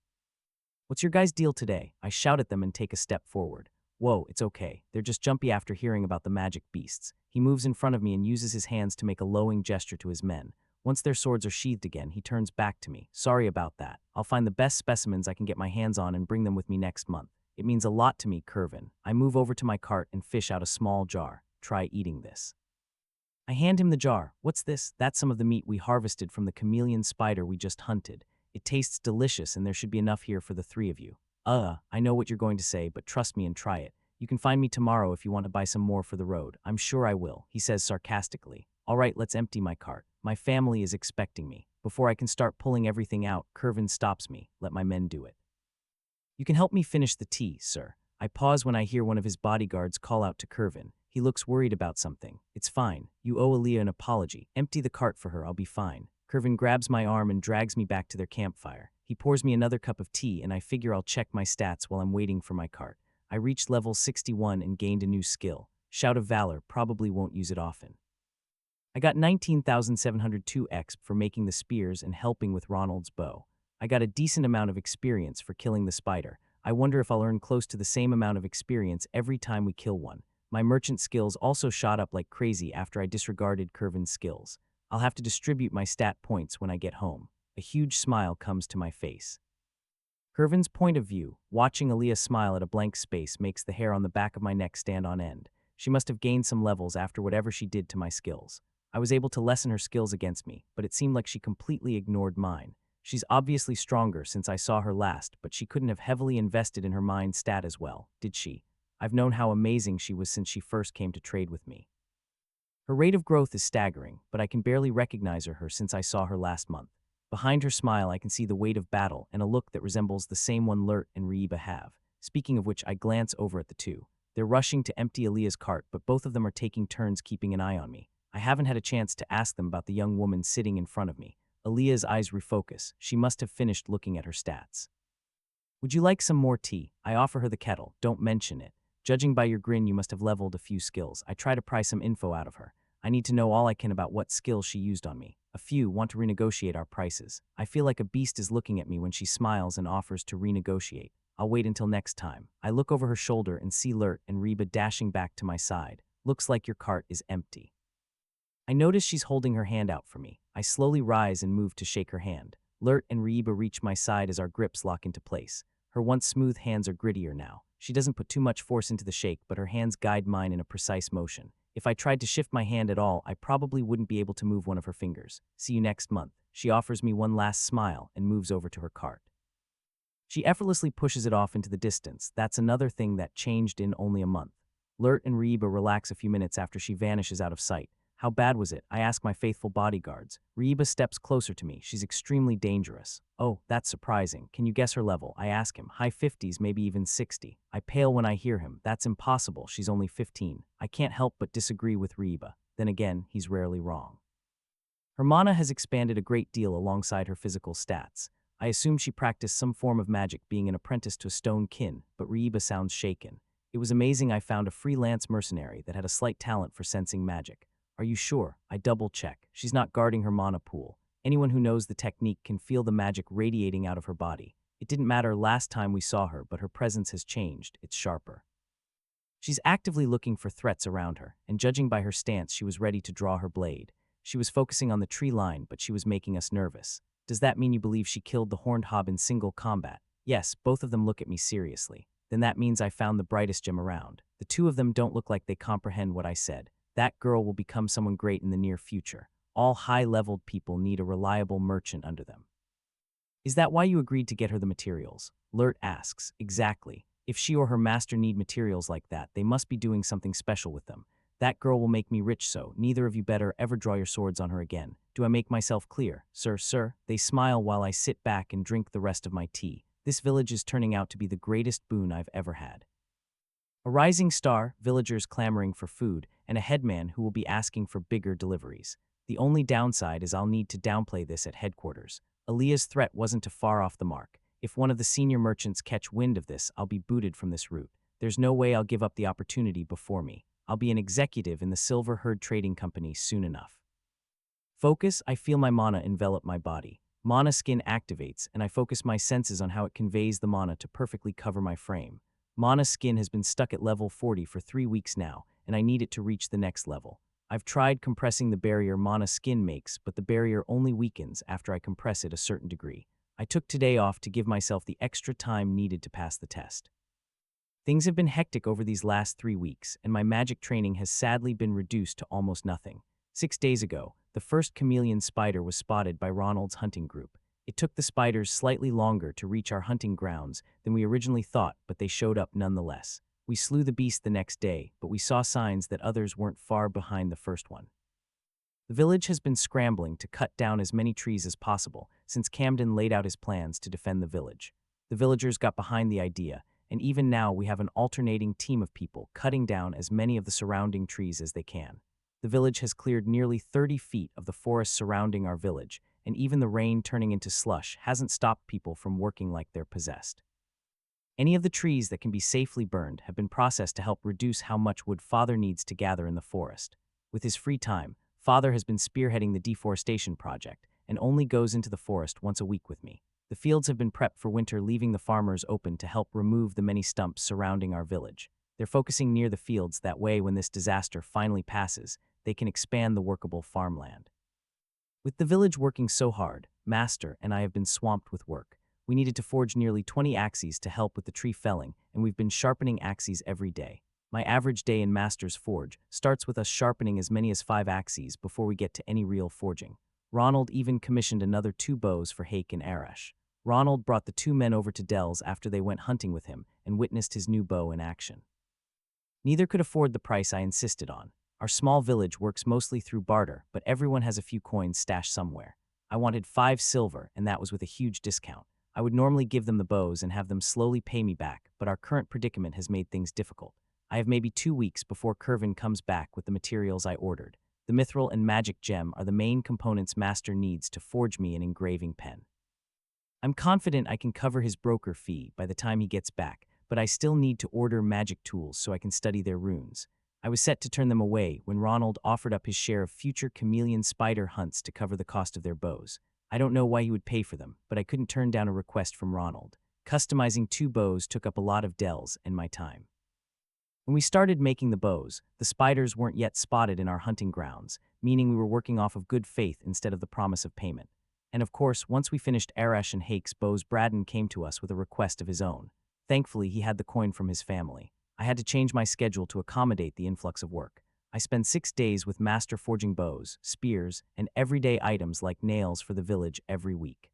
Speaker 1: What's your guys' deal today? I shout at them and take a step forward. Whoa, it's okay. They're just jumpy after hearing about the magic beasts. He moves in front of me and uses his hands to make a lowing gesture to his men. Once their swords are sheathed again, he turns back to me. Sorry about that. I'll find the best specimens I can get my hands on and bring them with me next month. It means a lot to me, Curvin. I move over to my cart and fish out a small jar. Try eating this. I hand him the jar. What's this? That's some of the meat we harvested from the chameleon spider we just hunted. It tastes delicious and there should be enough here for the three of you. I know what you're going to say, but trust me and try it. You can find me tomorrow if you want to buy some more for the road. I'm sure I will, he says sarcastically. All right, let's empty my cart. My family is expecting me. Before I can start pulling everything out, Curvin stops me. Let my men do it. You can help me finish the tea, sir. I pause when I hear one of his bodyguards call out to Curvin. He looks worried about something. It's fine. You owe Aaliyah an apology. Empty the cart for her, I'll be fine. Curvin grabs my arm and drags me back to their campfire. He pours me another cup of tea and I figure I'll check my stats while I'm waiting for my cart. I reached level 61 and gained a new skill. Shout of Valor, probably won't use it often. I got 19,702 XP for making the spears and helping with Ronald's bow. I got a decent amount of experience for killing the spider. I wonder if I'll earn close to the same amount of experience every time we kill one. My merchant skills also shot up like crazy after I disregarded Curvin's skills. I'll have to distribute my stat points when I get home. A huge smile comes to my face. Curvin's point of view, watching Aaliyah smile at a blank space makes the hair on the back of my neck stand on end. She must have gained some levels after whatever she did to my skills. I was able to lessen her skills against me, but it seemed like she completely ignored mine. She's obviously stronger since I saw her last, but she couldn't have heavily invested in her mind stat as well, did she? I've known how amazing she was since she first came to trade with me. Her rate of growth is staggering, but I can barely recognize her since I saw her last month. Behind her smile, I can see the weight of battle and a look that resembles the same one Lurt and Reba have. Speaking of which, I glance over at the two. They're rushing to empty Aaliyah's cart, but both of them are taking turns keeping an eye on me. I haven't had a chance to ask them about the young woman sitting in front of me. Aaliyah's eyes refocus. She must have finished looking at her stats. Would you like some more tea? I offer her the kettle. Don't mention it. Judging by your grin, you must have leveled a few skills. I try to pry some info out of her. I need to know all I can about what skills she used on me. A few want to renegotiate our prices. I feel like a beast is looking at me when she smiles and offers to renegotiate. I'll wait until next time. I look over her shoulder and see Lurt and Reba dashing back to my side. Looks like your cart is empty. I notice she's holding her hand out for me. I slowly rise and move to shake her hand. Lurt and Reba reach my side as our grips lock into place. Her once smooth hands are grittier now. She doesn't put too much force into the shake, but her hands guide mine in a precise motion. If I tried to shift my hand at all, I probably wouldn't be able to move one of her fingers. See you next month. She offers me one last smile and moves over to her cart. She effortlessly pushes it off into the distance. That's another thing that changed in only a month. Lurt and Reba relax a few minutes after she vanishes out of sight. How bad was it? I ask my faithful bodyguards. Reba steps closer to me. She's extremely dangerous. Oh, that's surprising. Can you guess her level? I ask him. High 50s, maybe even 60. I pale when I hear him. That's impossible. She's only 15. I can't help but disagree with Reba. Then again, he's rarely wrong. Her mana has expanded a great deal alongside her physical stats. I assume she practiced some form of magic, being an apprentice to a stone kin, but Reba sounds shaken. It was amazing I found a freelance mercenary that had a slight talent for sensing magic. Are you sure? I double-check. She's not guarding her mana pool. Anyone who knows the technique can feel the magic radiating out of her body. It didn't matter last time we saw her, but her presence has changed. It's sharper. She's actively looking for threats around her, and judging by her stance, she was ready to draw her blade. She was focusing on the tree line, but she was making us nervous. Does that mean you believe she killed the horned hob in single combat? Yes, both of them look at me seriously. Then that means I found the brightest gem around. The two of them don't look like they comprehend what I said. That girl will become someone great in the near future. All high-leveled people need a reliable merchant under them. Is that why you agreed to get her the materials? Lurt asks. Exactly. If she or her master need materials like that, they must be doing something special with them. That girl will make me rich, so neither of you better ever draw your swords on her again. Do I make myself clear? Sir. They smile while I sit back and drink the rest of my tea. This village is turning out to be the greatest boon I've ever had. A rising star, villagers clamoring for food, and a headman who will be asking for bigger deliveries. The only downside is I'll need to downplay this at headquarters. Aaliyah's threat wasn't too far off the mark. If one of the senior merchants catch wind of this, I'll be booted from this route. There's no way I'll give up the opportunity before me. I'll be an executive in the Silver Herd Trading Company soon enough. Focus, I feel my mana envelop my body. Mana skin activates, and I focus my senses on how it conveys the mana to perfectly cover my frame. Mana skin has been stuck at level 40 for 3 weeks now, and I need it to reach the next level. I've tried compressing the barrier mana skin makes, but the barrier only weakens after I compress it a certain degree. I took today off to give myself the extra time needed to pass the test. Things have been hectic over these last 3 weeks, and my magic training has sadly been reduced to almost nothing. 6 days ago, the first chameleon spider was spotted by Ronald's hunting group. It took the spiders slightly longer to reach our hunting grounds than we originally thought, but they showed up nonetheless. We slew the beast the next day, but we saw signs that others weren't far behind the first one. The village has been scrambling to cut down as many trees as possible since Camden laid out his plans to defend the village. The villagers got behind the idea, and even now we have an alternating team of people cutting down as many of the surrounding trees as they can. The village has cleared nearly 30 feet of the forest surrounding our village, and even the rain turning into slush hasn't stopped people from working like they're possessed. Any of the trees that can be safely burned have been processed to help reduce how much wood Father needs to gather in the forest. With his free time, Father has been spearheading the deforestation project and only goes into the forest once a week with me. The fields have been prepped for winter, leaving the farmers open to help remove the many stumps surrounding our village. They're focusing near the fields, that way when this disaster finally passes, they can expand the workable farmland. With the village working so hard, Master and I have been swamped with work. We needed to forge nearly 20 axes to help with the tree felling, and we've been sharpening axes every day. My average day in Master's forge starts with us sharpening as many as 5 axes before we get to any real forging. Ronald even commissioned another 2 bows for Hake and Arash. Ronald brought the 2 men over to Dell's after they went hunting with him and witnessed his new bow in action. Neither could afford the price I insisted on. Our small village works mostly through barter, but everyone has a few coins stashed somewhere. I wanted 5 silver, and that was with a huge discount. I would normally give them the bows and have them slowly pay me back, but our current predicament has made things difficult. I have maybe 2 weeks before Kervin comes back with the materials I ordered. The mithril and magic gem are the main components Master needs to forge me an engraving pen. I'm confident I can cover his broker fee by the time he gets back, but I still need to order magic tools so I can study their runes. I was set to turn them away when Ronald offered up his share of future chameleon spider hunts to cover the cost of their bows. I don't know why he would pay for them, but I couldn't turn down a request from Ronald. Customizing 2 bows took up a lot of Dell's and my time. When we started making the bows, the spiders weren't yet spotted in our hunting grounds, meaning we were working off of good faith instead of the promise of payment. And of course, once we finished Arash and Hake's bows, Braden came to us with a request of his own. Thankfully, he had the coin from his family. I had to change my schedule to accommodate the influx of work. I spend 6 days with Master forging bows, spears, and everyday items like nails for the village every week.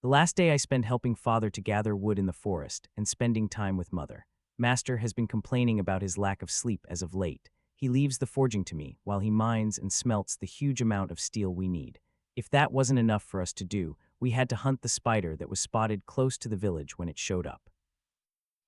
Speaker 1: The last day I spend helping Father to gather wood in the forest and spending time with Mother. Master has been complaining about his lack of sleep as of late. He leaves the forging to me while he mines and smelts the huge amount of steel we need. If that wasn't enough for us to do, we had to hunt the spider that was spotted close to the village when it showed up.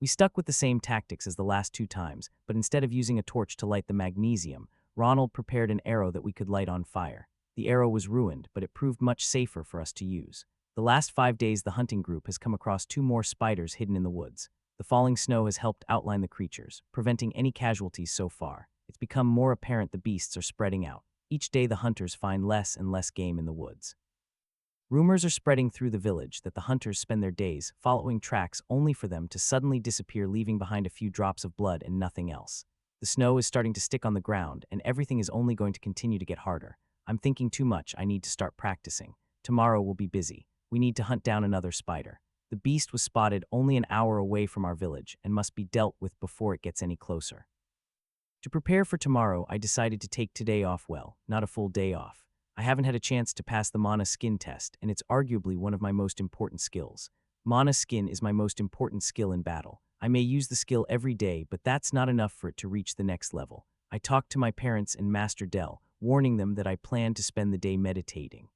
Speaker 1: We stuck with the same tactics as the last 2 times, but instead of using a torch to light the magnesium, Ronald prepared an arrow that we could light on fire. The arrow was ruined, but it proved much safer for us to use. The last 5 days the hunting group has come across 2 more spiders hidden in the woods. The falling snow has helped outline the creatures, preventing any casualties so far. It's become more apparent the beasts are spreading out. Each day the hunters find less and less game in the woods. Rumors are spreading through the village that the hunters spend their days following tracks only for them to suddenly disappear, leaving behind a few drops of blood and nothing else. The snow is starting to stick on the ground, and everything is only going to continue to get harder. I'm thinking too much. I need to start practicing. Tomorrow we'll be busy. We need to hunt down another spider. The beast was spotted only an hour away from our village and must be dealt with before it gets any closer. To prepare for tomorrow, I decided to take today off, well, not a full day off. I haven't had a chance to pass the mana skin test, and it's arguably one of my most important skills. Mana skin is my most important skill in battle. I may use the skill every day, but that's not enough for it to reach the next level. I talked to my parents and Master Dell, warning them that I plan to spend the day meditating.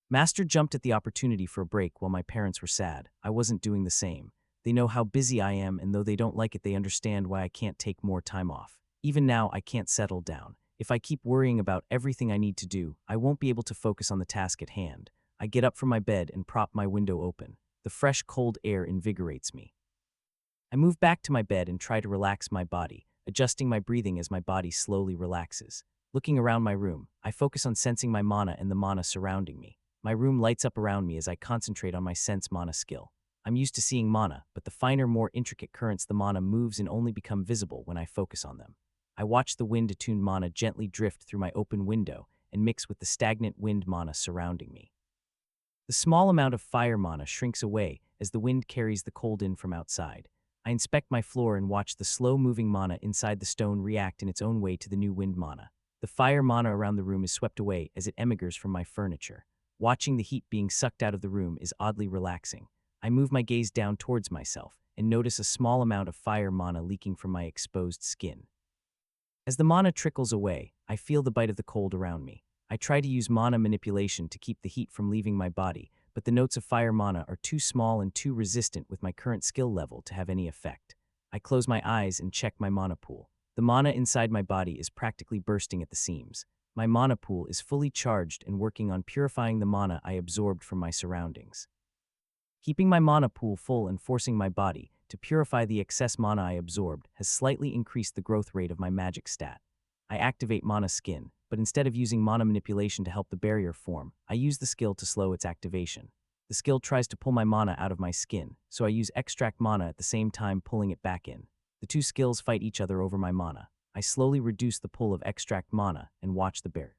Speaker 1: Master jumped at the opportunity for a break while my parents were sad. I wasn't doing the same. They know how busy I am, and though they don't like it, they understand why I can't take more time off. Even now, I can't settle down. If I keep worrying about everything I need to do, I won't be able to focus on the task at hand. I get up from my bed and prop my window open. The fresh, cold air invigorates me. I move back to my bed and try to relax my body, adjusting my breathing as my body slowly relaxes. Looking around my room, I focus on sensing my mana and the mana surrounding me. My room lights up around me as I concentrate on my sense mana skill. I'm used to seeing mana, but the finer, more intricate currents the mana moves and only become visible when I focus on them. I watch the wind-attuned mana gently drift through my open window and mix with the stagnant wind mana surrounding me. The small amount of fire mana shrinks away as the wind carries the cold in from outside. I inspect my floor and watch the slow-moving mana inside the stone react in its own way to the new wind mana. The fire mana around the room is swept away as it emigrates from my furniture. Watching the heat being sucked out of the room is oddly relaxing. I move my gaze down towards myself and notice a small amount of fire mana leaking from my exposed skin. As the mana trickles away, I feel the bite of the cold around me. I try to use mana manipulation to keep the heat from leaving my body, but the notes of fire mana are too small and too resistant with my current skill level to have any effect. I close my eyes and check my mana pool. The mana inside my body is practically bursting at the seams. My mana pool is fully charged and working on purifying the mana I absorbed from my surroundings. Keeping my mana pool full and forcing my body to purify the excess mana I absorbed has slightly increased the growth rate of my magic stat. I activate Mana Skin, but instead of using mana manipulation to help the barrier form, I use the skill to slow its activation. The skill tries to pull my mana out of my skin, so I use Extract Mana at the same time pulling it back in. The two skills fight each other over my mana. I slowly reduce the pull of Extract Mana and watch the barrier.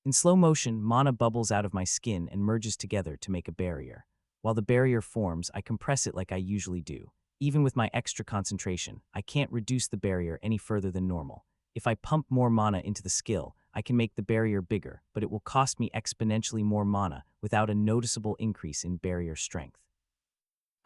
Speaker 1: In slow motion, mana bubbles out of my skin and merges together to make a barrier. While the barrier forms, I compress it like I usually do. Even with my extra concentration, I can't reduce the barrier any further than normal. If I pump more mana into the skill, I can make the barrier bigger, but it will cost me exponentially more mana without a noticeable increase in barrier strength.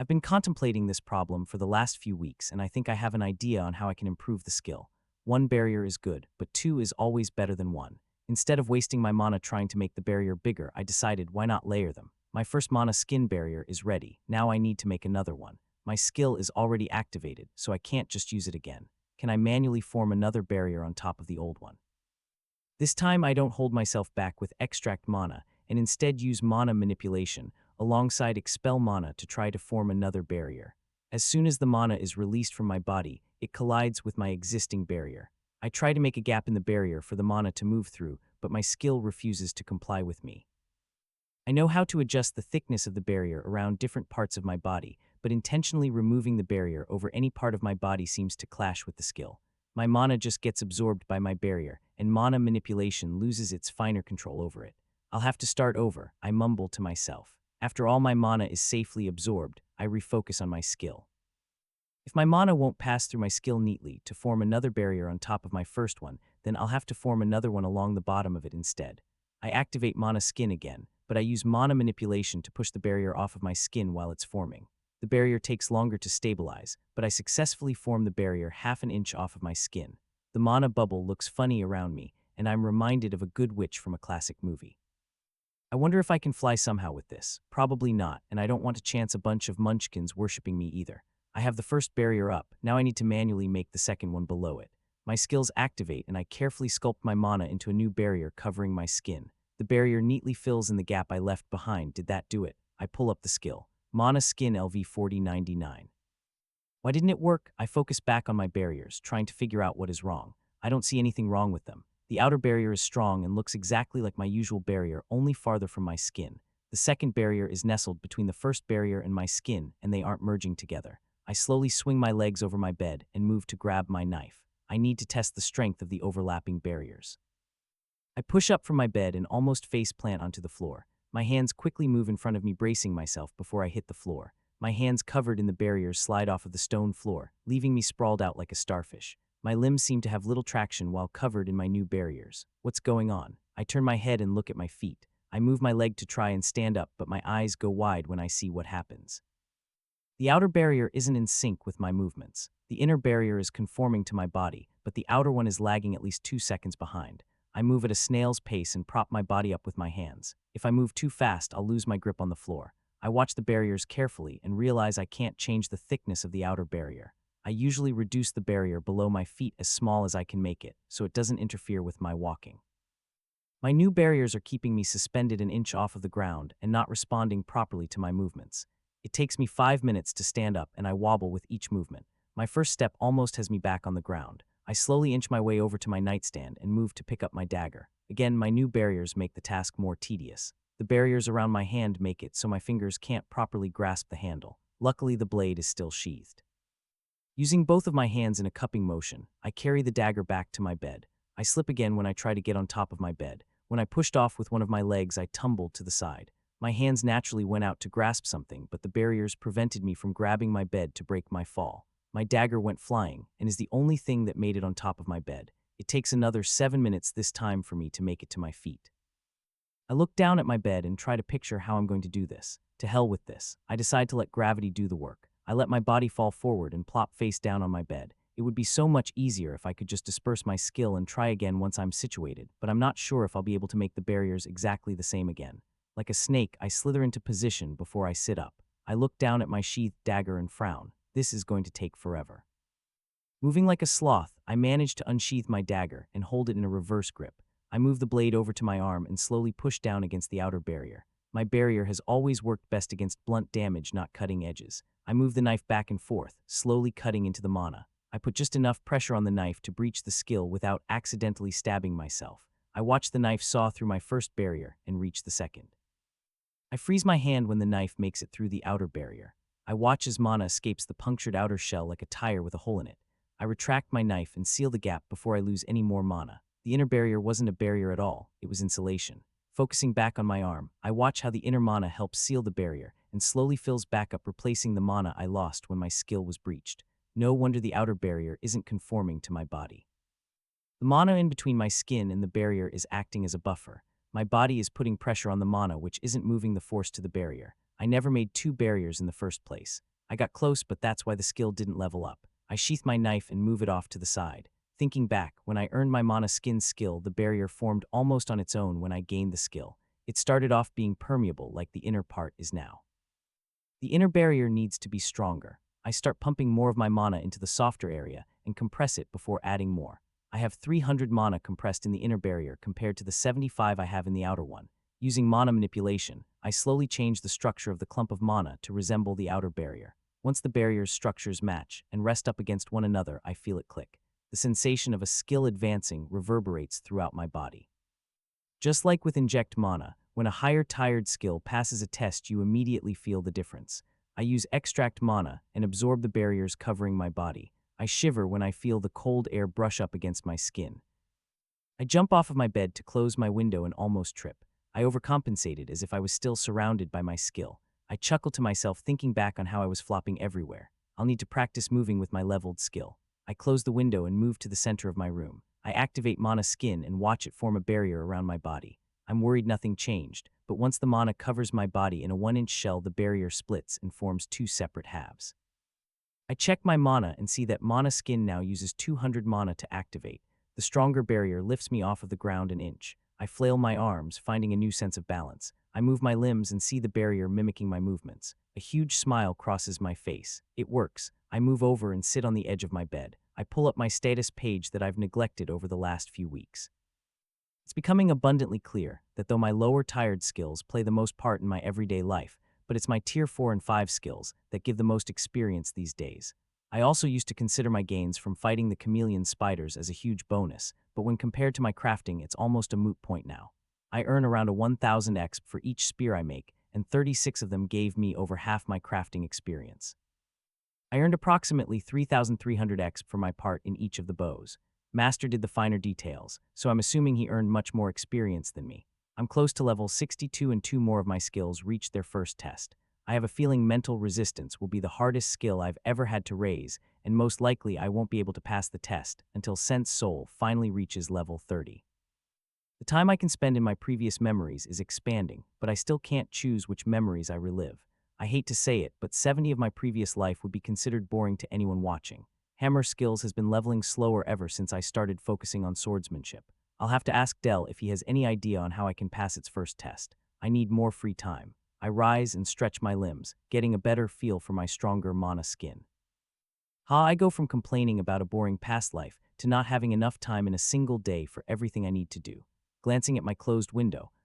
Speaker 1: I've been contemplating this problem for the last few weeks, and I think I have an idea on how I can improve the skill. One barrier is good, but two is always better than one. Instead of wasting my mana trying to make the barrier bigger, I decided why not layer them. My first mana skin barrier is ready. Now I need to make another one. My skill is already activated, so I can't just use it again. Can I manually form another barrier on top of the old one? This time I don't hold myself back with Extract Mana and instead use mana manipulation alongside Expel Mana to try to form another barrier. As soon as the mana is released from my body, it collides with my existing barrier. I try to make a gap in the barrier for the mana to move through, but my skill refuses to comply with me. I know how to adjust the thickness of the barrier around different parts of my body, but intentionally removing the barrier over any part of my body seems to clash with the skill. My mana just gets absorbed by my barrier, and mana manipulation loses its finer control over it. I'll have to start over, I mumble to myself. After all my mana is safely absorbed, I refocus on my skill. If my mana won't pass through my skill neatly to form another barrier on top of my first one, then I'll have to form another one along the bottom of it instead. I activate Mana Skin again, but I use mana manipulation to push the barrier off of my skin while it's forming. The barrier takes longer to stabilize, but I successfully form the barrier half an inch off of my skin. The mana bubble looks funny around me, and I'm reminded of a good witch from a classic movie. I wonder if I can fly somehow with this. Probably not, and I don't want to chance a bunch of munchkins worshipping me either. I have the first barrier up, now I need to manually make the second one below it. My skills activate, and I carefully sculpt my mana into a new barrier covering my skin. The barrier neatly fills in the gap I left behind. Did that do it? I pull up the skill. Mana Skin LV 4099. Why didn't it work? I focus back on my barriers, trying to figure out what is wrong. I don't see anything wrong with them. The outer barrier is strong and looks exactly like my usual barrier, only farther from my skin. The second barrier is nestled between the first barrier and my skin, and they aren't merging together. I slowly swing my legs over my bed and move to grab my knife. I need to test the strength of the overlapping barriers. I push up from my bed and almost face plant onto the floor. My hands quickly move in front of me, bracing myself before I hit the floor. My hands covered in the barriers slide off of the stone floor, leaving me sprawled out like a starfish. My limbs seem to have little traction while covered in my new barriers. What's going on? I turn my head and look at my feet. I move my leg to try and stand up, but my eyes go wide when I see what happens. The outer barrier isn't in sync with my movements. The inner barrier is conforming to my body, but the outer one is lagging at least 2 seconds behind. I move at a snail's pace and prop my body up with my hands. If I move too fast, I'll lose my grip on the floor. I watch the barriers carefully and realize I can't change the thickness of the outer barrier. I usually reduce the barrier below my feet as small as I can make it, so it doesn't interfere with my walking. My new barriers are keeping me suspended an inch off of the ground and not responding properly to my movements. It takes me 5 minutes to stand up and I wobble with each movement. My first step almost has me back on the ground. I slowly inch my way over to my nightstand and move to pick up my dagger. Again, my new barriers make the task more tedious. The barriers around my hand make it so my fingers can't properly grasp the handle. Luckily, the blade is still sheathed. Using both of my hands in a cupping motion, I carry the dagger back to my bed. I slip again when I try to get on top of my bed. When I pushed off with one of my legs, I tumbled to the side. My hands naturally went out to grasp something, but the barriers prevented me from grabbing my bed to break my fall. My dagger went flying and is the only thing that made it on top of my bed. It takes another 7 minutes this time for me to make it to my feet. I look down at my bed and try to picture how I'm going to do this. To hell with this. I decide to let gravity do the work. I let my body fall forward and plop face down on my bed. It would be so much easier if I could just disperse my skill and try again once I'm situated, but I'm not sure if I'll be able to make the barriers exactly the same again. Like a snake, I slither into position before I sit up. I look down at my sheathed dagger and frown. This is going to take forever. Moving like a sloth, I manage to unsheath my dagger and hold it in a reverse grip. I move the blade over to my arm and slowly push down against the outer barrier. My barrier has always worked best against blunt damage, not cutting edges. I move the knife back and forth, slowly cutting into the mana. I put just enough pressure on the knife to breach the skill without accidentally stabbing myself. I watch the knife saw through my first barrier and reach the second. I freeze my hand when the knife makes it through the outer barrier. I watch as mana escapes the punctured outer shell like a tire with a hole in it. I retract my knife and seal the gap before I lose any more mana. The inner barrier wasn't a barrier at all, it was insulation. Focusing back on my arm, I watch how the inner mana helps seal the barrier and slowly fills back up, replacing the mana I lost when my skill was breached. No wonder the outer barrier isn't conforming to my body. The mana in between my skin and the barrier is acting as a buffer. My body is putting pressure on the mana, which isn't moving the force to the barrier. I never made 2 barriers in the first place. I got close, but that's why the skill didn't level up. I sheath my knife and move it off to the side. Thinking back, when I earned my mana skin skill, the barrier formed almost on its own when I gained the skill. It started off being permeable like the inner part is now. The inner barrier needs to be stronger. I start pumping more of my mana into the softer area and compress it before adding more. I have 300 mana compressed in the inner barrier compared to the 75 I have in the outer one. Using mana manipulation, I slowly change the structure of the clump of mana to resemble the outer barrier. Once the barrier's structures match and rest up against one another, I feel it click. The sensation of a skill advancing reverberates throughout my body. Just like with inject mana, when a higher tired skill passes a test, you immediately feel the difference. I use extract mana and absorb the barriers covering my body. I shiver when I feel the cold air brush up against my skin. I jump off of my bed to close my window and almost trip. I overcompensated as if I was still surrounded by my skill. I chuckle to myself, thinking back on how I was flopping everywhere. I'll need to practice moving with my leveled skill. I close the window and move to the center of my room. I activate mana skin and watch it form a barrier around my body. I'm worried nothing changed, but once the mana covers my body in a 1-inch shell, the barrier splits and forms 2 separate halves. I check my mana and see that mana skin now uses 200 mana to activate. The stronger barrier lifts me off of the ground an inch. I flail my arms, finding a new sense of balance. I move my limbs and see the barrier mimicking my movements. A huge smile crosses my face. It works. I move over and sit on the edge of my bed. I pull up my status page that I've neglected over the last few weeks. It's becoming abundantly clear that though my lower tired skills play the most part in my everyday life, but it's my tier 4 and 5 skills that give the most experience these days. I also used to consider my gains from fighting the chameleon spiders as a huge bonus, but when compared to my crafting, it's almost a moot point now. I earn around a 1000 exp for each spear I make, and 36 of them gave me over half my crafting experience. I earned approximately 3300 exp for my part in each of the bows. Master did the finer details, so I'm assuming he earned much more experience than me. I'm close to level 62 and 2 more of my skills reached their first test. I have a feeling mental resistance will be the hardest skill I've ever had to raise, and most likely I won't be able to pass the test until Sense Soul finally reaches level 30. The time I can spend in my previous memories is expanding, but I still can't choose which memories I relive. I hate to say it, but 70 of my previous life would be considered boring to anyone watching. Hammer skills has been leveling slower ever since I started focusing on swordsmanship. I'll have to ask Dell if he has any idea on how I can pass its first test. I need more free time. I rise and stretch my limbs, getting a better feel for my stronger mana skin. I go from complaining about a boring past life to not having enough time in a single day for everything I need to do. Glancing at my closed window,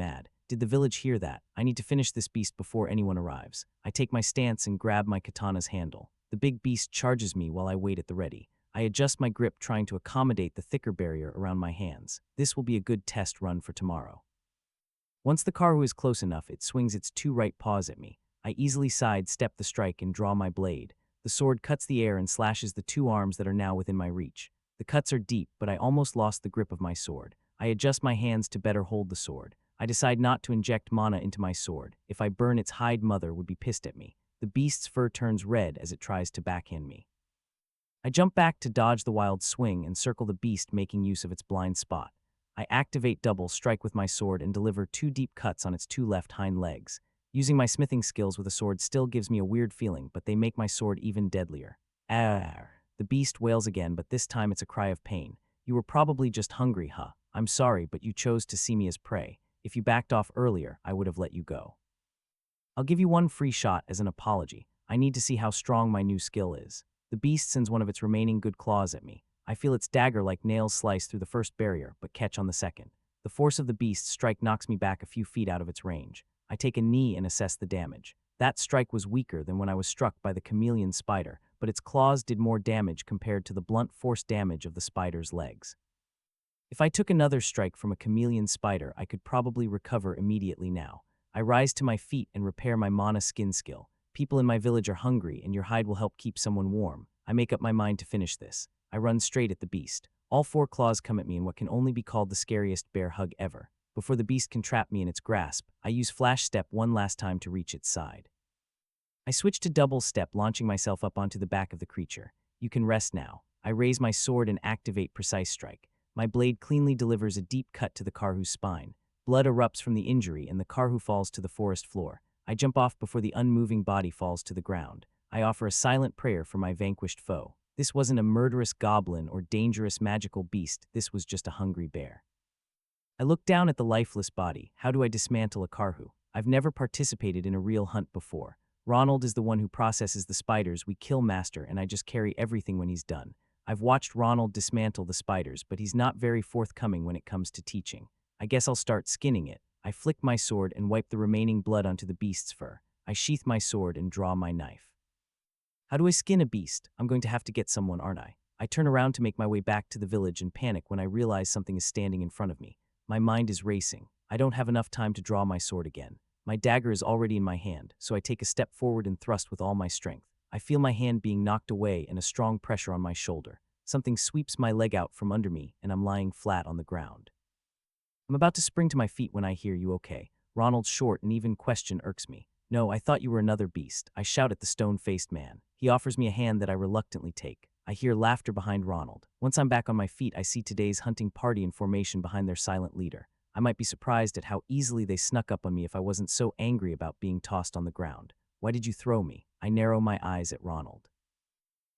Speaker 1: mad. Did the village hear that? I need to finish this beast before anyone arrives. I take my stance and grab my katana's handle. The big beast charges me while I wait at the ready. I adjust my grip, trying to accommodate the thicker barrier around my hands. This will be a good test run for tomorrow. Once the Karhu is close enough, it swings its two right paws at me. I easily sidestep the strike and draw my blade. The sword cuts the air and slashes the two arms that are now within my reach. The cuts are deep, but I almost lost the grip of my sword. I adjust my hands to better hold the sword. I decide not to inject mana into my sword. If I burn, its hide mother would be pissed at me. The beast's fur turns red as it tries to backhand me. I jump back to dodge the wild swing and circle the beast, making use of its blind spot. I activate double strike with my sword and deliver two deep cuts on its two left hind legs. Using my smithing skills with a sword still gives me a weird feeling, but they make my sword even deadlier. Arr! The beast wails again, but this time it's a cry of pain. You were probably just hungry, huh? I'm sorry, but you chose to see me as prey. If you backed off earlier, I would have let you go. I'll give you one free shot as an apology. I need to see how strong my new skill is. The beast sends one of its remaining good claws at me. I feel its dagger-like nails slice through the first barrier, but catch on the second. The force of the beast's strike knocks me back a few feet out of its range. I take a knee and assess the damage. That strike was weaker than when I was struck by the chameleon spider, but its claws did more damage compared to the blunt force damage of the spider's legs. If I took another strike from a chameleon spider, I could probably recover immediately now. I rise to my feet and repair my mana skin skill. People in my village are hungry, and your hide will help keep someone warm. I make up my mind to finish this. I run straight at the beast. All four claws come at me in what can only be called the scariest bear hug ever. Before the beast can trap me in its grasp, I use flash step one last time to reach its side. I switch to double step, launching myself up onto the back of the creature. You can rest now. I raise my sword and activate precise strike. My blade cleanly delivers a deep cut to the Karhu's spine. Blood erupts from the injury, and the Karhu falls to the forest floor. I jump off before the unmoving body falls to the ground. I offer a silent prayer for my vanquished foe. This wasn't a murderous goblin or dangerous magical beast. This was just a hungry bear. I look down at the lifeless body. How do I dismantle a Karhu? I've never participated in a real hunt before. Ronald is the one who processes the spiders. We kill Master, and I just carry everything when he's done. I've watched Ronald dismantle the spiders, but he's not very forthcoming when it comes to teaching. I guess I'll start skinning it. I flick my sword and wipe the remaining blood onto the beast's fur. I sheath my sword and draw my knife. How do I skin a beast? I'm going to have to get someone, aren't I? I turn around to make my way back to the village and panic when I realize something is standing in front of me. My mind is racing. I don't have enough time to draw my sword again. My dagger is already in my hand, so I take a step forward and thrust with all my strength. I feel my hand being knocked away and a strong pressure on my shoulder. Something sweeps my leg out from under me, and I'm lying flat on the ground. I'm about to spring to my feet when I hear "You okay?" Ronald's short and even question irks me. "No, I thought you were another beast." I shout at the stone-faced man. He offers me a hand that I reluctantly take. I hear laughter behind Ronald. Once I'm back on my feet, I see today's hunting party in formation behind their silent leader. I might be surprised at how easily they snuck up on me if I wasn't so angry about being tossed on the ground. "Why did you throw me?" I narrow my eyes at Ronald.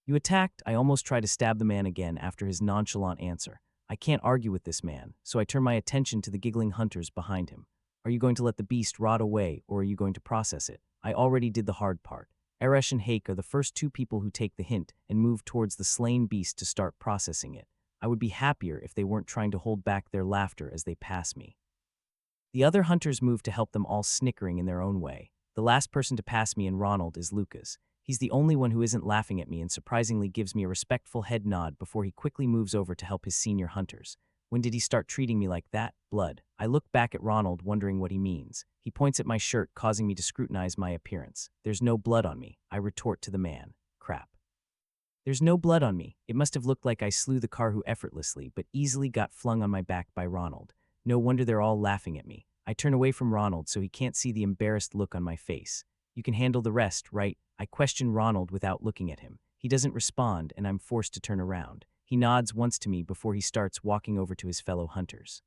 Speaker 1: "You attacked." I almost try to stab the man again after his nonchalant answer. I can't argue with this man, so I turn my attention to the giggling hunters behind him. "Are you going to let the beast rot away, or are you going to process it?" I already did the hard part. Eresh and Hake are the first two people who take the hint and move towards the slain beast to start processing it. I would be happier if they weren't trying to hold back their laughter as they pass me. The other hunters move to help them, all snickering in their own way. The last person to pass me and Ronald is Lucas. He's the only one who isn't laughing at me and surprisingly gives me a respectful head nod before he quickly moves over to help his senior hunters. When did he start treating me like that? Blood. I look back at Ronald, wondering what he means. He points at my shirt, causing me to scrutinize my appearance. "There's no blood on me," I retort to the man. "Crap. There's no blood on me." It must have looked like I slew the Karhu effortlessly, but easily got flung on my back by Ronald. No wonder they're all laughing at me. I turn away from Ronald so he can't see the embarrassed look on my face. "You can handle the rest, right?" I question Ronald without looking at him. He doesn't respond, and I'm forced to turn around. He nods once to me before he starts walking over to his fellow hunters.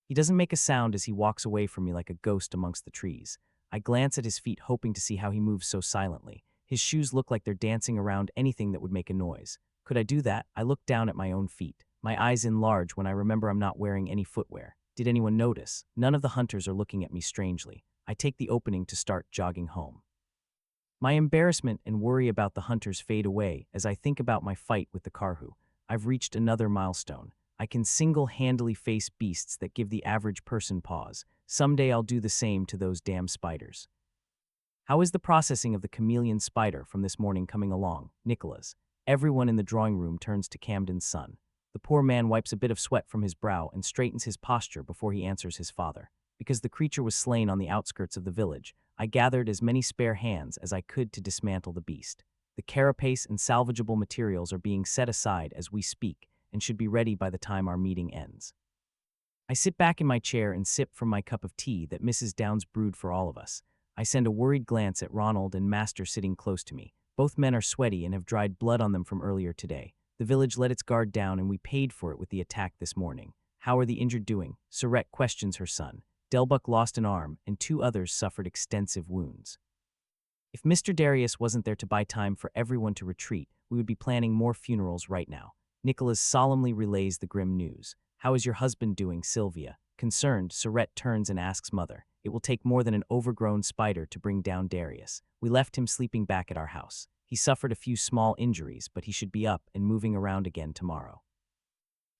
Speaker 1: He doesn't make a sound as he walks away from me like a ghost amongst the trees. I glance at his feet, hoping to see how he moves so silently. His shoes look like they're dancing around anything that would make a noise. Could I do that? I look down at my own feet. My eyes enlarge when I remember I'm not wearing any footwear. Did anyone notice? None of the hunters are looking at me strangely. I take the opening to start jogging home. My embarrassment and worry about the hunters fade away as I think about my fight with the Karhu. I've reached another milestone. I can single-handedly face beasts that give the average person pause. Someday I'll do the same to those damn spiders. How is the processing of the chameleon spider from this morning coming along, Nicholas? Everyone in the drawing room turns to Camden's son. The poor man wipes a bit of sweat from his brow and straightens his posture before he answers his father. Because the creature was slain on the outskirts of the village, I gathered as many spare hands as I could to dismantle the beast. The carapace and salvageable materials are being set aside as we speak and should be ready by the time our meeting ends. I sit back in my chair and sip from my cup of tea that Mrs. Downs brewed for all of us. I send a worried glance at Ronald and Master sitting close to me. Both men are sweaty and have dried blood on them from earlier today. The village let its guard down and we paid for it with the attack this morning. How are the injured doing? Surette questions her son. Delbuck lost an arm and 2 others suffered extensive wounds. If Mr. Darius wasn't there to buy time for everyone to retreat, we would be planning more funerals right now. Nicholas solemnly relays the grim news. How is your husband doing, Sylvia? Concerned, Surette turns and asks Mother. It will take more than an overgrown spider to bring down Darius. We left him sleeping back at our house. He suffered a few small injuries, but he should be up and moving around again tomorrow.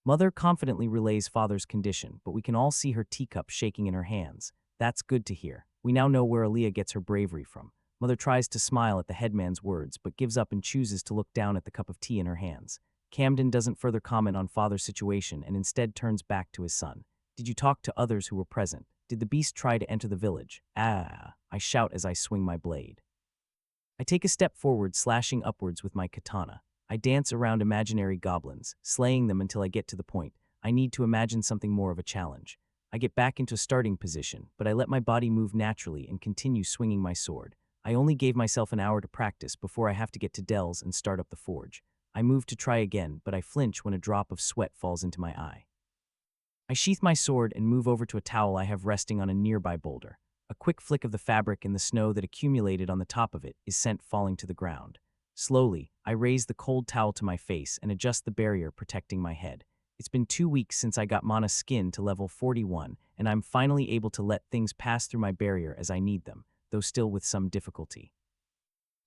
Speaker 1: Mother confidently relays Father's condition, but we can all see her teacup shaking in her hands. That's good to hear. We now know where Aaliyah gets her bravery from. Mother tries to smile at the headman's words, but gives up and chooses to look down at the cup of tea in her hands. Camden doesn't further comment on Father's situation and instead turns back to his son. Did you talk to others who were present? Did the beast try to enter the village? Ah, I shout as I swing my blade. I take a step forward, slashing upwards with my katana. I dance around imaginary goblins, slaying them until I get to the point. I need to imagine something more of a challenge. I get back into a starting position, but I let my body move naturally and continue swinging my sword. I only gave myself an hour to practice before I have to get to Dell's and start up the forge. I move to try again, but I flinch when a drop of sweat falls into my eye. I sheath my sword and move over to a towel I have resting on a nearby boulder. A quick flick of the fabric and the snow that accumulated on the top of it is sent falling to the ground. Slowly, I raise the cold towel to my face and adjust the barrier protecting my head. It's been 2 weeks since I got Mana's skin to level 41, and I'm finally able to let things pass through my barrier as I need them, though still with some difficulty.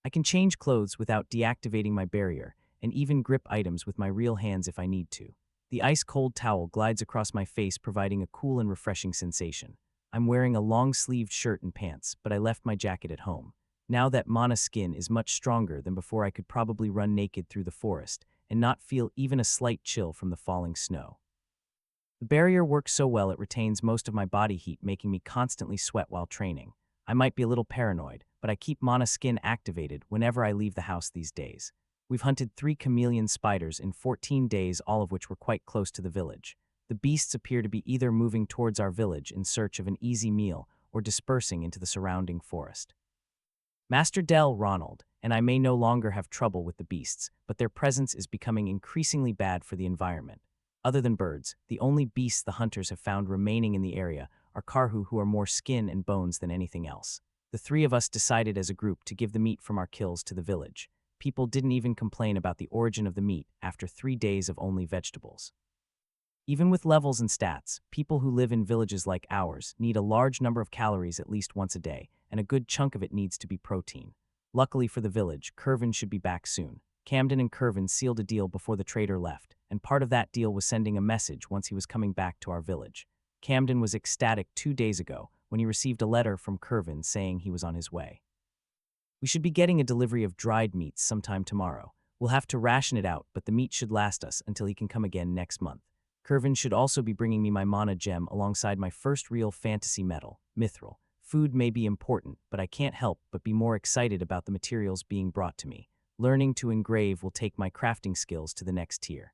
Speaker 1: I can change clothes without deactivating my barrier, and even grip items with my real hands if I need to. The ice-cold towel glides across my face, providing a cool and refreshing sensation. I'm wearing a long-sleeved shirt and pants, but I left my jacket at home. Now that Mana's skin is much stronger than before, I could probably run naked through the forest and not feel even a slight chill from the falling snow. The barrier works so well it retains most of my body heat, making me constantly sweat while training. I might be a little paranoid, but I keep Mana's skin activated whenever I leave the house these days. We've hunted 3 chameleon spiders in 14 days, all of which were quite close to the village. The beasts appear to be either moving towards our village in search of an easy meal or dispersing into the surrounding forest. Master Dell, Ronald, and I may no longer have trouble with the beasts, but their presence is becoming increasingly bad for the environment. Other than birds, the only beasts the hunters have found remaining in the area are Karhu, who are more skin and bones than anything else. The 3 of us decided as a group to give the meat from our kills to the village. People didn't even complain about the origin of the meat after 3 days of only vegetables. Even with levels and stats, people who live in villages like ours need a large number of calories at least once a day, and a good chunk of it needs to be protein. Luckily for the village, Curvin should be back soon. Camden and Curvin sealed a deal before the trader left, and part of that deal was sending a message once he was coming back to our village. Camden was ecstatic 2 days ago when he received a letter from Curvin saying he was on his way. We should be getting a delivery of dried meats sometime tomorrow. We'll have to ration it out, but the meat should last us until he can come again next month. Curvin should also be bringing me my mana gem alongside my first real fantasy medal, Mithril. Food may be important, but I can't help but be more excited about the materials being brought to me. Learning to engrave will take my crafting skills to the next tier.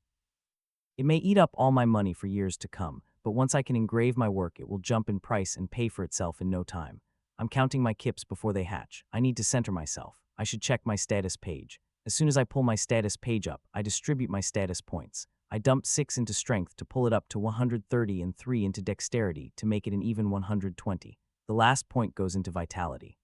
Speaker 1: It may eat up all my money for years to come, but once I can engrave my work, it will jump in price and pay for itself in no time. I'm counting my kips before they hatch. I need to center myself. I should check my status page. As soon as I pull my status page up, I distribute my status points. I dump 6 into strength to pull it up to 130 and 3 into dexterity to make it an even 120. The last point goes into vitality.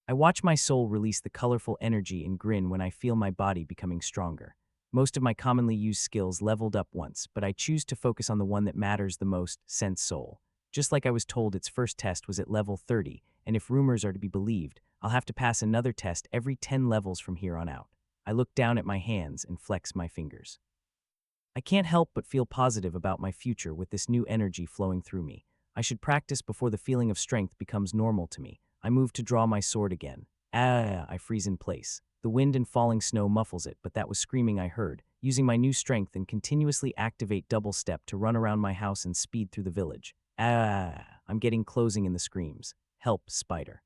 Speaker 1: I watch my soul release the colorful energy and grin when I feel my body becoming stronger. Most of my commonly used skills leveled up once, but I choose to focus on the one that matters the most, Sense Soul. Just like I was told, its first test was at level 30, and if rumors are to be believed, I'll have to pass another test every 10 levels from here on out. I look down at my hands and flex my fingers. I can't help but feel positive about my future with this new energy flowing through me. I should practice before the feeling of strength becomes normal to me. I move to draw my sword again. Ah, I freeze in place. The wind and falling snow muffles it, but that was screaming I heard, using my new strength and continuously activate double step to run around my house and speed through the village. Ah, I'm getting closing in the screams. Help, spider.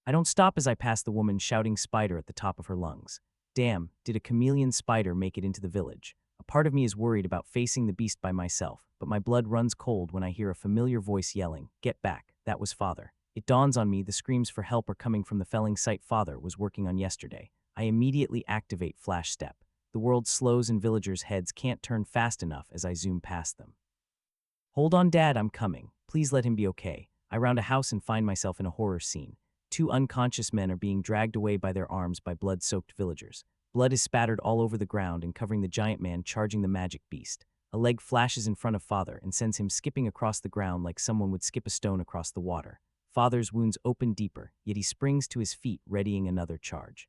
Speaker 1: I don't stop as I pass the woman shouting spider at the top of her lungs. Damn, did a chameleon spider make it into the village? A part of me is worried about facing the beast by myself, but my blood runs cold when I hear a familiar voice yelling, "Get back," that was Father. It dawns on me the screams for help are coming from the felling site Father was working on yesterday. I immediately activate Flash Step. The world slows and villagers' heads can't turn fast enough as I zoom past them. Hold on, Dad, I'm coming. Please let him be okay. I round a house and find myself in a horror scene. Two unconscious men are being dragged away by their arms by blood-soaked villagers. Blood is spattered all over the ground and covering the giant man charging the magic beast. A leg flashes in front of Father and sends him skipping across the ground like someone would skip a stone across the water. Father's wounds open deeper, yet he springs to his feet, readying another charge.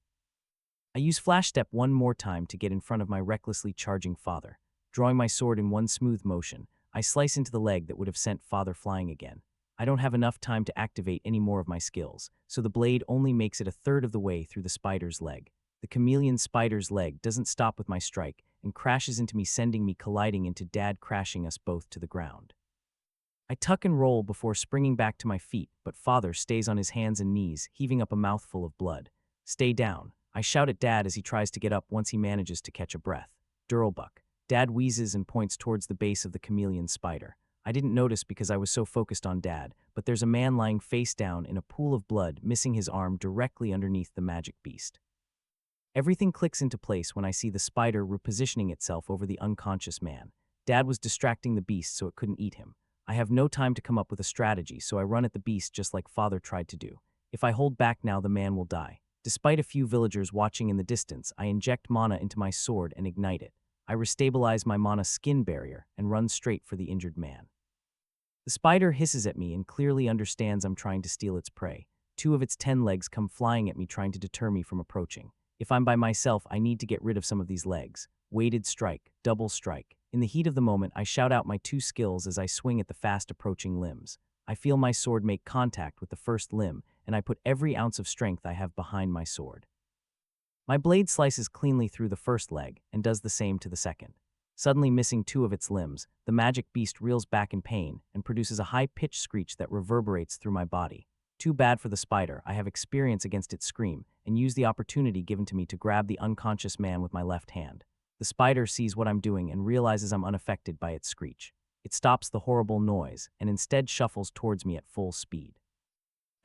Speaker 1: I use Flash Step one more time to get in front of my recklessly charging Father. Drawing my sword in one smooth motion, I slice into the leg that would have sent Father flying again. I don't have enough time to activate any more of my skills, so the blade only makes it a third of the way through the spider's leg. The chameleon spider's leg doesn't stop with my strike and crashes into me, sending me colliding into Dad, crashing us both to the ground. I tuck and roll before springing back to my feet, but Father stays on his hands and knees, heaving up a mouthful of blood. Stay down. I shout at Dad as he tries to get up once he manages to catch a breath. Durlbuck. Dad wheezes and points towards the base of the chameleon spider. I didn't notice because I was so focused on Dad, but there's a man lying face down in a pool of blood, missing his arm directly underneath the magic beast. Everything clicks into place when I see the spider repositioning itself over the unconscious man. Dad was distracting the beast so it couldn't eat him. I have no time to come up with a strategy, so I run at the beast just like Father tried to do. If I hold back now, the man will die. Despite a few villagers watching in the distance, I inject mana into my sword and ignite it. I restabilize my mana skin barrier and run straight for the injured man. The spider hisses at me and clearly understands I'm trying to steal its prey. 2 of its 10 legs come flying at me, trying to deter me from approaching. If I'm by myself, I need to get rid of some of these legs. Weighted strike, double strike. In the heat of the moment, I shout out my 2 skills as I swing at the fast-approaching limbs. I feel my sword make contact with the first limb, and I put every ounce of strength I have behind my sword. My blade slices cleanly through the first leg and does the same to the second. Suddenly missing 2 of its limbs, the magic beast reels back in pain and produces a high-pitched screech that reverberates through my body. Too bad for the spider, I have experience against its scream and use the opportunity given to me to grab the unconscious man with my left hand. The spider sees what I'm doing and realizes I'm unaffected by its screech. It stops the horrible noise and instead shuffles towards me at full speed.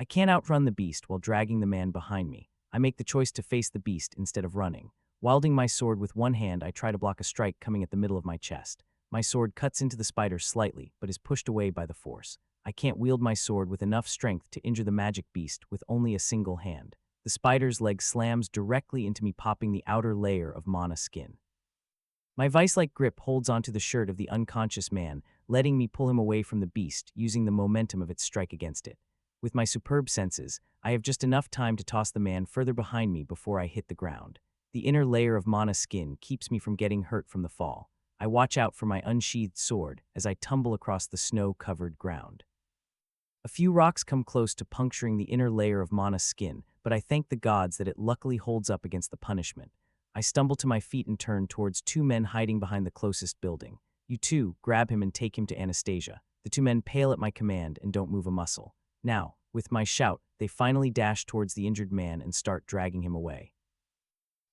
Speaker 1: I can't outrun the beast while dragging the man behind me. I make the choice to face the beast instead of running. Wielding my sword with one hand, I try to block a strike coming at the middle of my chest. My sword cuts into the spider slightly, but is pushed away by the force. I can't wield my sword with enough strength to injure the magic beast with only a single hand. The spider's leg slams directly into me, popping the outer layer of mana skin. My vice-like grip holds onto the shirt of the unconscious man, letting me pull him away from the beast, using the momentum of its strike against it. With my superb senses, I have just enough time to toss the man further behind me before I hit the ground. The inner layer of mana skin keeps me from getting hurt from the fall. I watch out for my unsheathed sword as I tumble across the snow-covered ground. A few rocks come close to puncturing the inner layer of mana skin, but I thank the gods that it luckily holds up against the punishment. I stumble to my feet and turn towards 2 men hiding behind the closest building. You two, grab him and take him to Anastasia. The 2 men pale at my command and don't move a muscle. Now, with my shout, they finally dash towards the injured man and start dragging him away.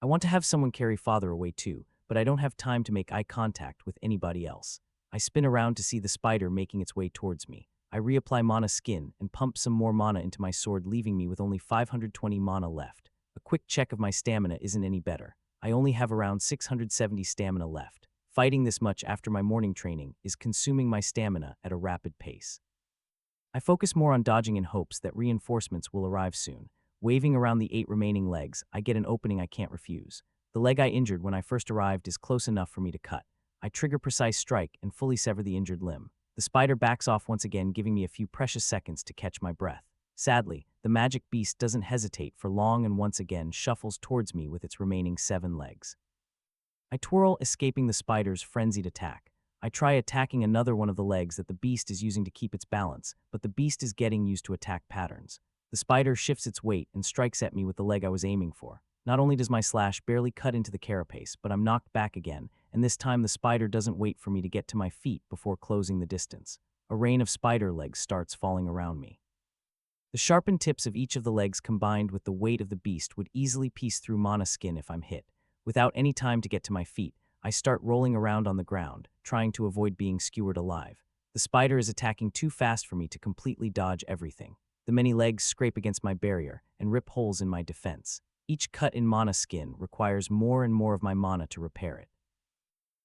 Speaker 1: I want to have someone carry Father away too, but I don't have time to make eye contact with anybody else. I spin around to see the spider making its way towards me. I reapply mana skin and pump some more mana into my sword, leaving me with only 520 mana left. A quick check of my stamina isn't any better. I only have around 670 stamina left. Fighting this much after my morning training is consuming my stamina at a rapid pace. I focus more on dodging in hopes that reinforcements will arrive soon. Waving around the 8 remaining legs, I get an opening I can't refuse. The leg I injured when I first arrived is close enough for me to cut. I trigger precise strike and fully sever the injured limb. The spider backs off once again, giving me a few precious seconds to catch my breath. Sadly, the magic beast doesn't hesitate for long and once again shuffles towards me with its remaining 7 legs. I twirl, escaping the spider's frenzied attack. I try attacking another one of the legs that the beast is using to keep its balance, but the beast is getting used to attack patterns. The spider shifts its weight and strikes at me with the leg I was aiming for. Not only does my slash barely cut into the carapace, but I'm knocked back again, and this time the spider doesn't wait for me to get to my feet before closing the distance. A rain of spider legs starts falling around me. The sharpened tips of each of the legs combined with the weight of the beast would easily piece through Mana's skin if I'm hit. Without any time to get to my feet, I start rolling around on the ground, trying to avoid being skewered alive. The spider is attacking too fast for me to completely dodge everything. The many legs scrape against my barrier and rip holes in my defense. Each cut in Mana's skin requires more and more of my mana to repair it.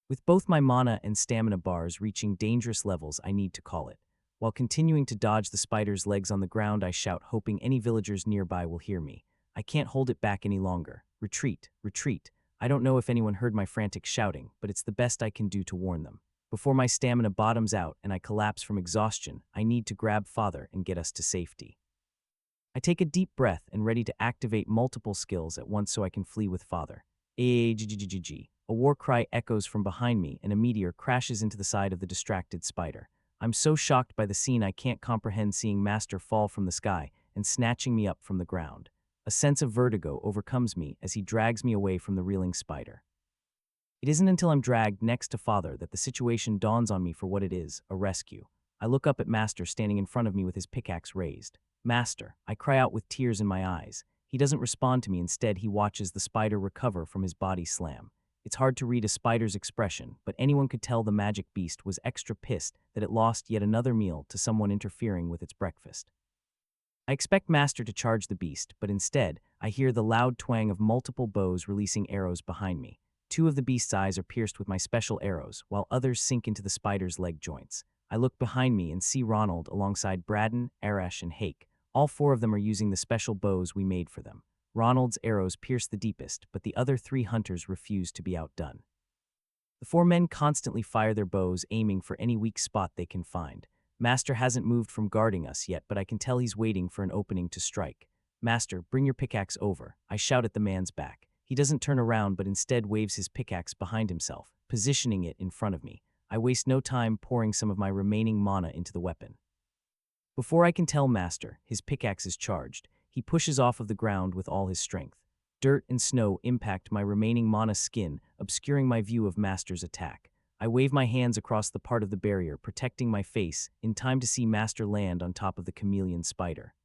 Speaker 1: With both my mana and stamina bars reaching dangerous levels, I need to call it. While continuing to dodge the spider's legs on the ground, I shout, hoping any villagers nearby will hear me. I can't hold it back any longer. Retreat, retreat. I don't know if anyone heard my frantic shouting, but it's the best I can do to warn them. Before my stamina bottoms out and I collapse from exhaustion, I need to grab Father and get us to safety. I take a deep breath and ready to activate multiple skills at once so I can flee with Father. A war cry echoes from behind me and a meteor crashes into the side of the distracted spider. I'm so shocked by the scene I can't comprehend seeing Master fall from the sky and snatching me up from the ground. A sense of vertigo overcomes me as he drags me away from the reeling spider. It isn't until I'm dragged next to Father that the situation dawns on me for what it is, a rescue. I look up at Master standing in front of me with his pickaxe raised. Master, I cry out with tears in my eyes. He doesn't respond to me. Instead, he watches the spider recover from his body slam. It's hard to read a spider's expression, but anyone could tell the magic beast was extra pissed that it lost yet another meal to someone interfering with its breakfast. I expect Master to charge the beast, but instead, I hear the loud twang of multiple bows releasing arrows behind me. Two of the beast's eyes are pierced with my special arrows, while others sink into the spider's leg joints. I look behind me and see Ronald alongside Braden, Arash, and Hake. All four of them are using the special bows we made for them. Ronald's arrows pierce the deepest, but the other three hunters refuse to be outdone. The four men constantly fire their bows, aiming for any weak spot they can find. Master hasn't moved from guarding us yet, but I can tell he's waiting for an opening to strike. Master, bring your pickaxe over. I shout at the man's back. He doesn't turn around, but instead waves his pickaxe behind himself, positioning it in front of me. I waste no time pouring some of my remaining mana into the weapon. Before I can tell Master, his pickaxe is charged. He pushes off of the ground with all his strength. Dirt and snow impact my remaining mana skin, obscuring my view of Master's attack. I wave my hands across the part of the barrier, protecting my face, in time to see Master land on top of the chameleon spider.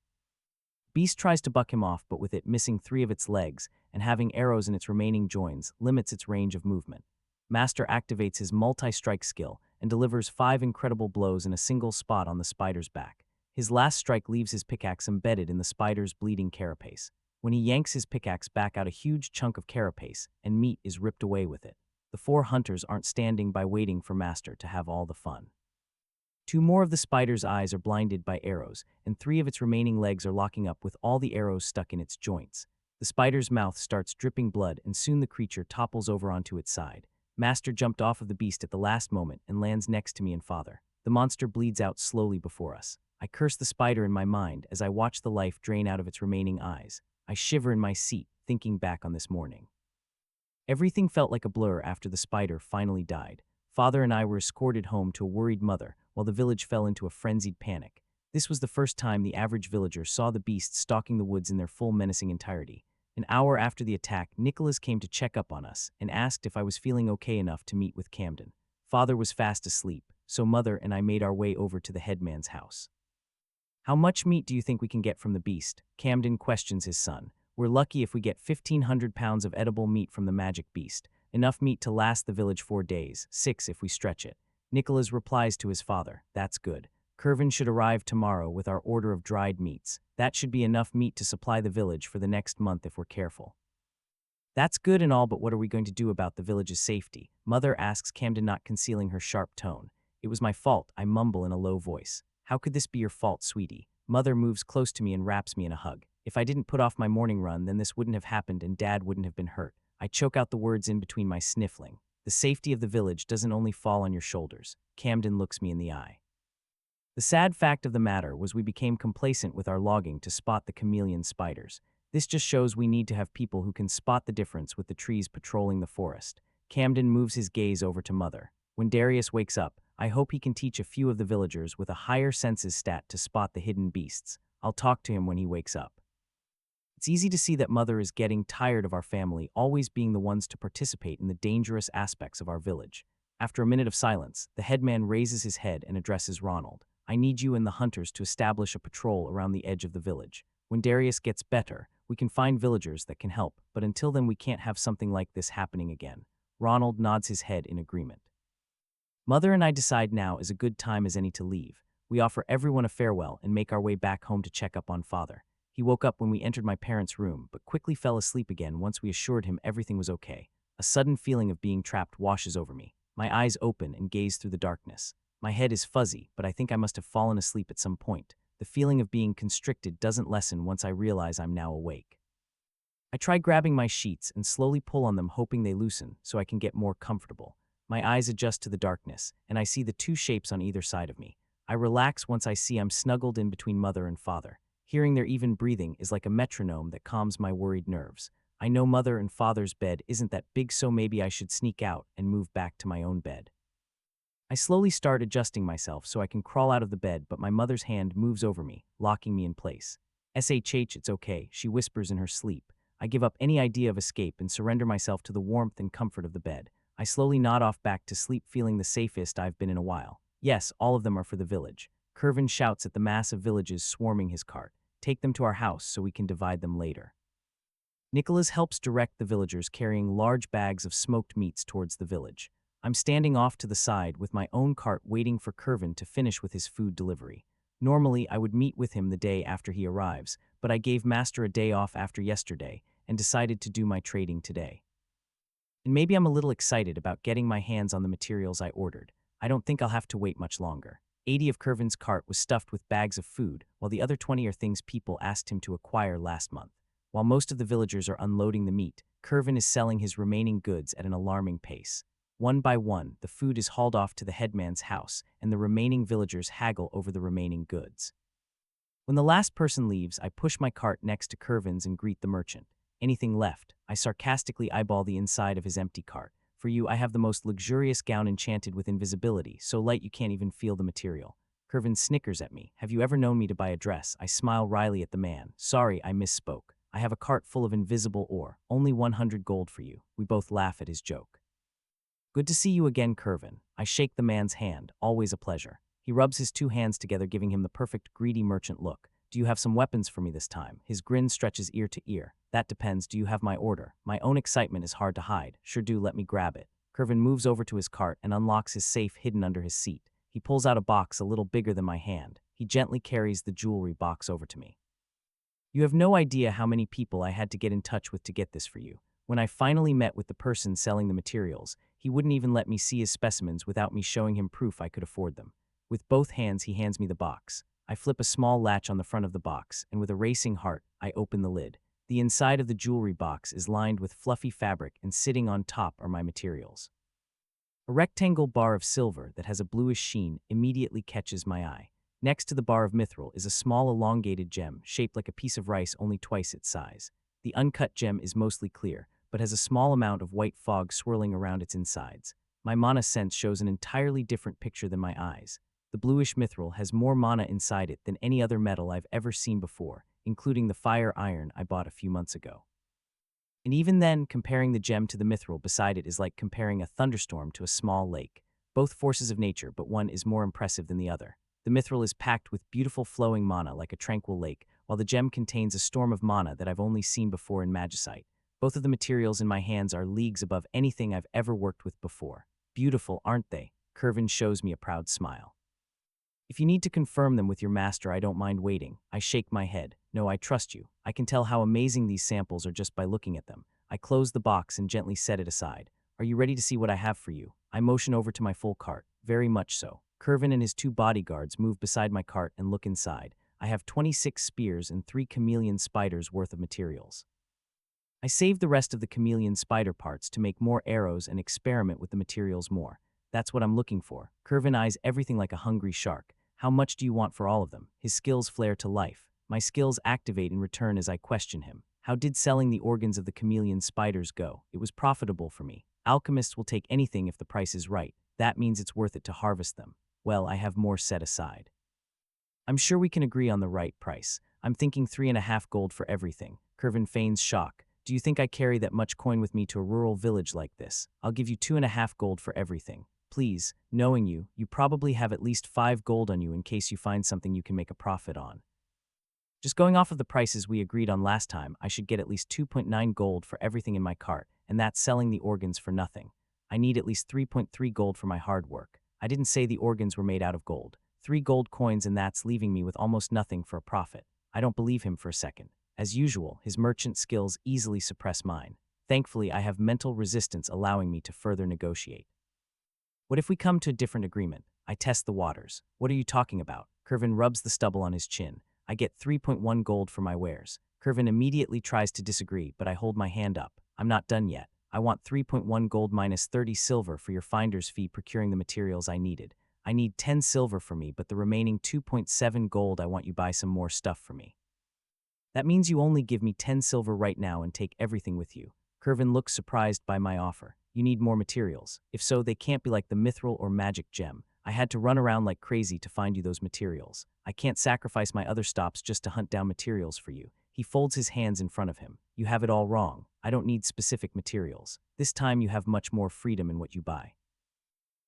Speaker 1: Beast tries to buck him off, but with it missing three of its legs and having arrows in its remaining joins, limits its range of movement. Master activates his multi-strike skill and delivers 5 incredible blows in a single spot on the spider's back. His last strike leaves his pickaxe embedded in the spider's bleeding carapace. When he yanks his pickaxe back out, a huge chunk of carapace and meat is ripped away with it. The four hunters aren't standing by waiting for Master to have all the fun. 2 more of the spider's eyes are blinded by arrows, and 3 of its remaining legs are locking up with all the arrows stuck in its joints. The spider's mouth starts dripping blood, and soon the creature topples over onto its side. Master jumped off of the beast at the last moment and lands next to me and Father. The monster bleeds out slowly before us. I curse the spider in my mind as I watch the life drain out of its remaining eyes. I shiver in my seat, thinking back on this morning. Everything felt like a blur after the spider finally died. Father and I were escorted home to a worried mother, while the village fell into a frenzied panic. This was the first time the average villager saw the beast stalking the woods in their full menacing entirety. An hour after the attack, Nicholas came to check up on us and asked if I was feeling okay enough to meet with Camden. Father was fast asleep, so Mother and I made our way over to the headman's house. How much meat do you think we can get from the beast? Camden questions his son. We're lucky if we get 1,500 pounds of edible meat from the magic beast. Enough meat to last the village 4 days, 6 if we stretch it. Nicholas replies to his father, that's good. Curvin should arrive tomorrow with our order of dried meats. That should be enough meat to supply the village for the next month if we're careful. That's good and all, but what are we going to do about the village's safety? Mother asks Camden, not concealing her sharp tone. It was my fault, I mumble in a low voice. How could this be your fault, sweetie? Mother moves close to me and wraps me in a hug. If I didn't put off my morning run, then this wouldn't have happened and Dad wouldn't have been hurt. I choke out the words in between my sniffling. The safety of the village doesn't only fall on your shoulders. Camden looks me in the eye. The sad fact of the matter was we became complacent with our logging to spot the chameleon spiders. This just shows we need to have people who can spot the difference with the trees patrolling the forest. Camden moves his gaze over to Mother. When Darius wakes up, I hope he can teach a few of the villagers with a higher senses stat to spot the hidden beasts. I'll talk to him when he wakes up. It's easy to see that Mother is getting tired of our family always being the ones to participate in the dangerous aspects of our village. After a minute of silence, the headman raises his head and addresses Ronald. I need you and the hunters to establish a patrol around the edge of the village. When Darius gets better, we can find villagers that can help, but until then we can't have something like this happening again. Ronald nods his head in agreement. Mother and I decide now is a good time as any to leave. We offer everyone a farewell and make our way back home to check up on Father. He woke up when we entered my parents' room, but quickly fell asleep again once we assured him everything was okay. A sudden feeling of being trapped washes over me. My eyes open and gaze through the darkness. My head is fuzzy, but I think I must have fallen asleep at some point. The feeling of being constricted doesn't lessen once I realize I'm now awake. I try grabbing my sheets and slowly pull on them, hoping they loosen so I can get more comfortable. My eyes adjust to the darkness, and I see the two shapes on either side of me. I relax once I see I'm snuggled in between Mother and Father. Hearing their even breathing is like a metronome that calms my worried nerves. I know Mother and Father's bed isn't that big, so maybe I should sneak out and move back to my own bed. I slowly start adjusting myself so I can crawl out of the bed, but my mother's hand moves over me, locking me in place. "SHH, it's okay," she whispers in her sleep. I give up any idea of escape and surrender myself to the warmth and comfort of the bed. I slowly nod off back to sleep, feeling the safest I've been in a while. Yes, all of them are for the village. Kervin shouts at the mass of villages swarming his cart. Take them to our house so we can divide them later. Nicholas helps direct the villagers carrying large bags of smoked meats towards the village. I'm standing off to the side with my own cart waiting for Kervin to finish with his food delivery. Normally, I would meet with him the day after he arrives, but I gave Master a day off after yesterday and decided to do my trading today. And maybe I'm a little excited about getting my hands on the materials I ordered. I don't think I'll have to wait much longer. 80 of Kervin's cart was stuffed with bags of food, while the other 20 are things people asked him to acquire last month. While most of the villagers are unloading the meat, Kervin is selling his remaining goods at an alarming pace. One by one, the food is hauled off to the headman's house, and the remaining villagers haggle over the remaining goods. When the last person leaves, I push my cart next to Kervin's and greet the merchant. Anything left? I sarcastically eyeball the inside of his empty cart. For you, I have the most luxurious gown enchanted with invisibility, so light you can't even feel the material. Kervin snickers at me. Have you ever known me to buy a dress? I smile wryly at the man. Sorry, I misspoke. I have a cart full of invisible ore. Only 100 gold for you. We both laugh at his joke. Good to see you again, Kervin. I shake the man's hand. Always a pleasure. He rubs his two hands together, giving him the perfect greedy merchant look. Do you have some weapons for me this time? His grin stretches ear to ear. That depends. Do you have my order? My own excitement is hard to hide. Sure do, let me grab it. Kervin moves over to his cart and unlocks his safe hidden under his seat. He pulls out a box a little bigger than my hand. He gently carries the jewelry box over to me. You have no idea how many people I had to get in touch with to get this for you. When I finally met with the person selling the materials, he wouldn't even let me see his specimens without me showing him proof I could afford them. With both hands, he hands me the box. I flip a small latch on the front of the box, and with a racing heart, I open the lid. The inside of the jewelry box is lined with fluffy fabric, and sitting on top are my materials. A rectangle bar of silver that has a bluish sheen immediately catches my eye. Next to the bar of mithril is a small elongated gem shaped like a piece of rice, only twice its size. The uncut gem is mostly clear, but has a small amount of white fog swirling around its insides. My mana sense shows an entirely different picture than my eyes. The bluish mithril has more mana inside it than any other metal I've ever seen before, including the fire iron I bought a few months ago. And even then, comparing the gem to the mithril beside it is like comparing a thunderstorm to a small lake. Both forces of nature, but one is more impressive than the other. The mithril is packed with beautiful flowing mana like a tranquil lake, while the gem contains a storm of mana that I've only seen before in magicite. Both of the materials in my hands are leagues above anything I've ever worked with before. Beautiful, aren't they? Kervin shows me a proud smile. If you need to confirm them with your master, I don't mind waiting. I shake my head. No, I trust you. I can tell how amazing these samples are just by looking at them. I close the box and gently set it aside. Are you ready to see what I have for you? I motion over to my full cart. Very much so. Kervin and his two bodyguards move beside my cart and look inside. I have 26 spears and 3 chameleon spiders worth of materials. I saved the rest of the chameleon spider parts to make more arrows and experiment with the materials more. That's what I'm looking for. Kervin eyes everything like a hungry shark. How much do you want for all of them? His skills flare to life. My skills activate in return as I question him. How did selling the organs of the chameleon spiders go? It was profitable for me. Alchemists will take anything if the price is right. That means it's worth it to harvest them. Well, I have more set aside. I'm sure we can agree on the right price. I'm thinking 3.5 gold for everything. Curvin feigns shock. Do you think I carry that much coin with me to a rural village like this? I'll give you 2.5 gold for everything. Please, knowing you, you probably have at least 5 gold on you in case you find something you can make a profit on. Just going off of the prices we agreed on last time, I should get at least 2.9 gold for everything in my cart, and that's selling the organs for nothing. I need at least 3.3 gold for my hard work. I didn't say the organs were made out of gold. 3 gold coins, and that's leaving me with almost nothing for a profit. I don't believe him for a second. As usual, his merchant skills easily suppress mine. Thankfully, I have mental resistance allowing me to further negotiate. What if we come to a different agreement? I test the waters. What are you talking about? Curvin rubs the stubble on his chin. I get 3.1 gold for my wares. Curvin immediately tries to disagree, but I hold my hand up. I'm not done yet. I want 3.1 gold minus 30 silver for your finder's fee procuring the materials I needed. I need 10 silver for me, but the remaining 2.7 gold I want you buy some more stuff for me. That means you only give me 10 silver right now and take everything with you. Curvin looks surprised by my offer. You need more materials. If so, they can't be like the mithril or magic gem. I had to run around like crazy to find you those materials. I can't sacrifice my other stops just to hunt down materials for you. He folds his hands in front of him. You have it all wrong. I don't need specific materials. This time you have much more freedom in what you buy.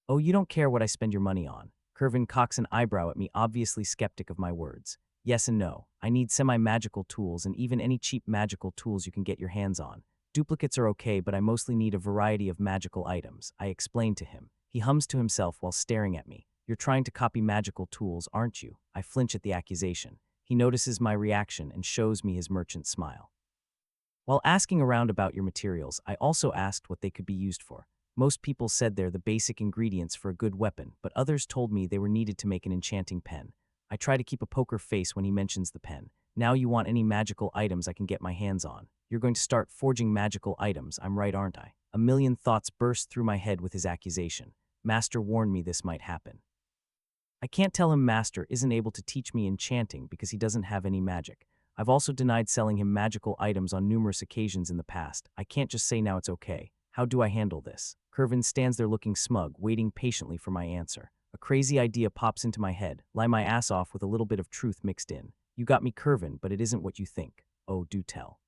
Speaker 1: Oh, you don't care what I spend your money on. Curvin cocks an eyebrow at me, obviously skeptic of my words. Yes and no. I need semi-magical tools and even any cheap magical tools you can get your hands on. Duplicates are okay, but I mostly need a variety of magical items, I explained to him. He hums to himself while staring at me. You're trying to copy magical tools, aren't you? I flinch at the accusation. He notices my reaction and shows me his merchant smile. While asking around about your materials, I also asked what they could be used for. Most people said they're the basic ingredients for a good weapon, but others told me they were needed to make an enchanting pen. I try to keep a poker face when he mentions the pen. Now you want any magical items I can get my hands on. You're going to start forging magical items, I'm right, aren't I? A million thoughts burst through my head with his accusation. Master warned me this might happen. I can't tell him Master isn't able to teach me enchanting because he doesn't have any magic. I've also denied selling him magical items on numerous occasions in the past. I can't just say now it's okay. How do I handle this? Curvin stands there looking smug, waiting patiently for my answer. A crazy idea pops into my head. Lie my ass off with a little bit of truth mixed in. You got me, Curvin, but it isn't what you think. Oh, do tell.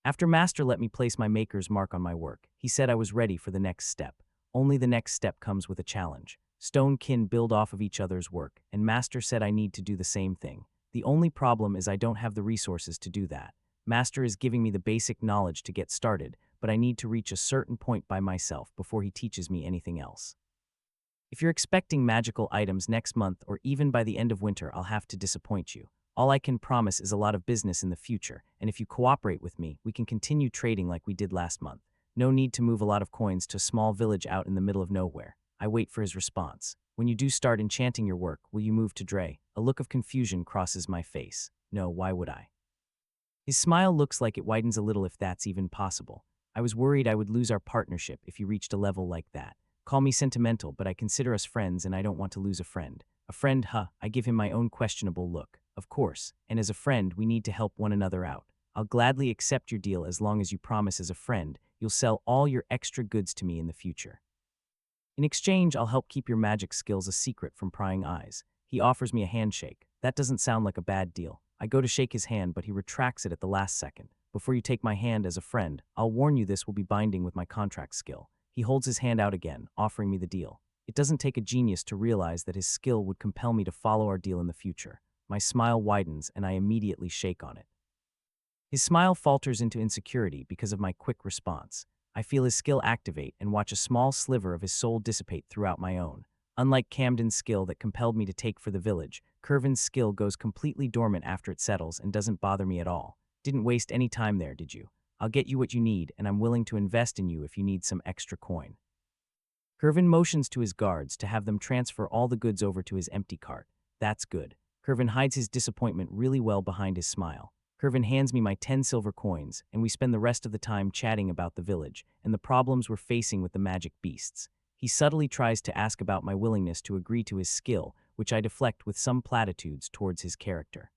Speaker 1: After Master let me place my maker's mark on my work, he said I was ready for the next step. Only the next step comes with a challenge. Stone kin build off of each other's work, and Master said I need to do the same thing. The only problem is I don't have the resources to do that. Master is giving me the basic knowledge to get started, but I need to reach a certain point by myself before he teaches me anything else. If you're expecting magical items next month or even by the end of winter, I'll have to disappoint you. All I can promise is a lot of business in the future, and if you cooperate with me, we can continue trading like we did last month. No need to move a lot of coins to a small village out in the middle of nowhere. I wait for his response. When you do start enchanting your work, will you move to Dre? A look of confusion crosses my face. No, why would I? His smile looks like it widens a little, if that's even possible. I was worried I would lose our partnership if you reached a level like that. Call me sentimental, but I consider us friends and I don't want to lose a friend. A friend, huh? I give him my own questionable look. Of course, and as a friend, we need to help one another out. I'll gladly accept your deal as long as you promise as a friend you'll sell all your extra goods to me in the future. In exchange, I'll help keep your magic skills a secret from prying eyes. He offers me a handshake. That doesn't sound like a bad deal. I go to shake his hand, but he retracts it at the last second. Before you take my hand as a friend, I'll warn you this will be binding with my contract skill. He holds his hand out again, offering me the deal. It doesn't take a genius to realize that his skill would compel me to follow our deal in the future. My smile widens, and I immediately shake on it. His smile falters into insecurity because of my quick response. I feel his skill activate and watch a small sliver of his soul dissipate throughout my own. Unlike Camden's skill that compelled me to take for the village, Curvin's skill goes completely dormant after it settles and doesn't bother me at all. Didn't waste any time there, did you? I'll get you what you need, and I'm willing to invest in you if you need some extra coin. Curvin motions to his guards to have them transfer all the goods over to his empty cart. That's good. Curvin hides his disappointment really well behind his smile. Curvin hands me my 10 silver coins, and we spend the rest of the time chatting about the village and the problems we're facing with the magic beasts. He subtly tries to ask about my willingness to agree to his skill, which I deflect with some platitudes towards his character.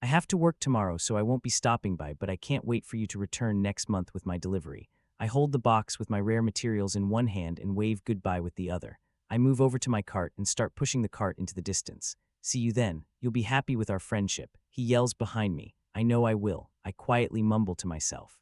Speaker 1: I have to work tomorrow, so I won't be stopping by, but I can't wait for you to return next month with my delivery. I hold the box with my rare materials in one hand and wave goodbye with the other. I move over to my cart and start pushing the cart into the distance. See you then. You'll be happy with our friendship. He yells behind me. I know I will. I quietly mumble to myself.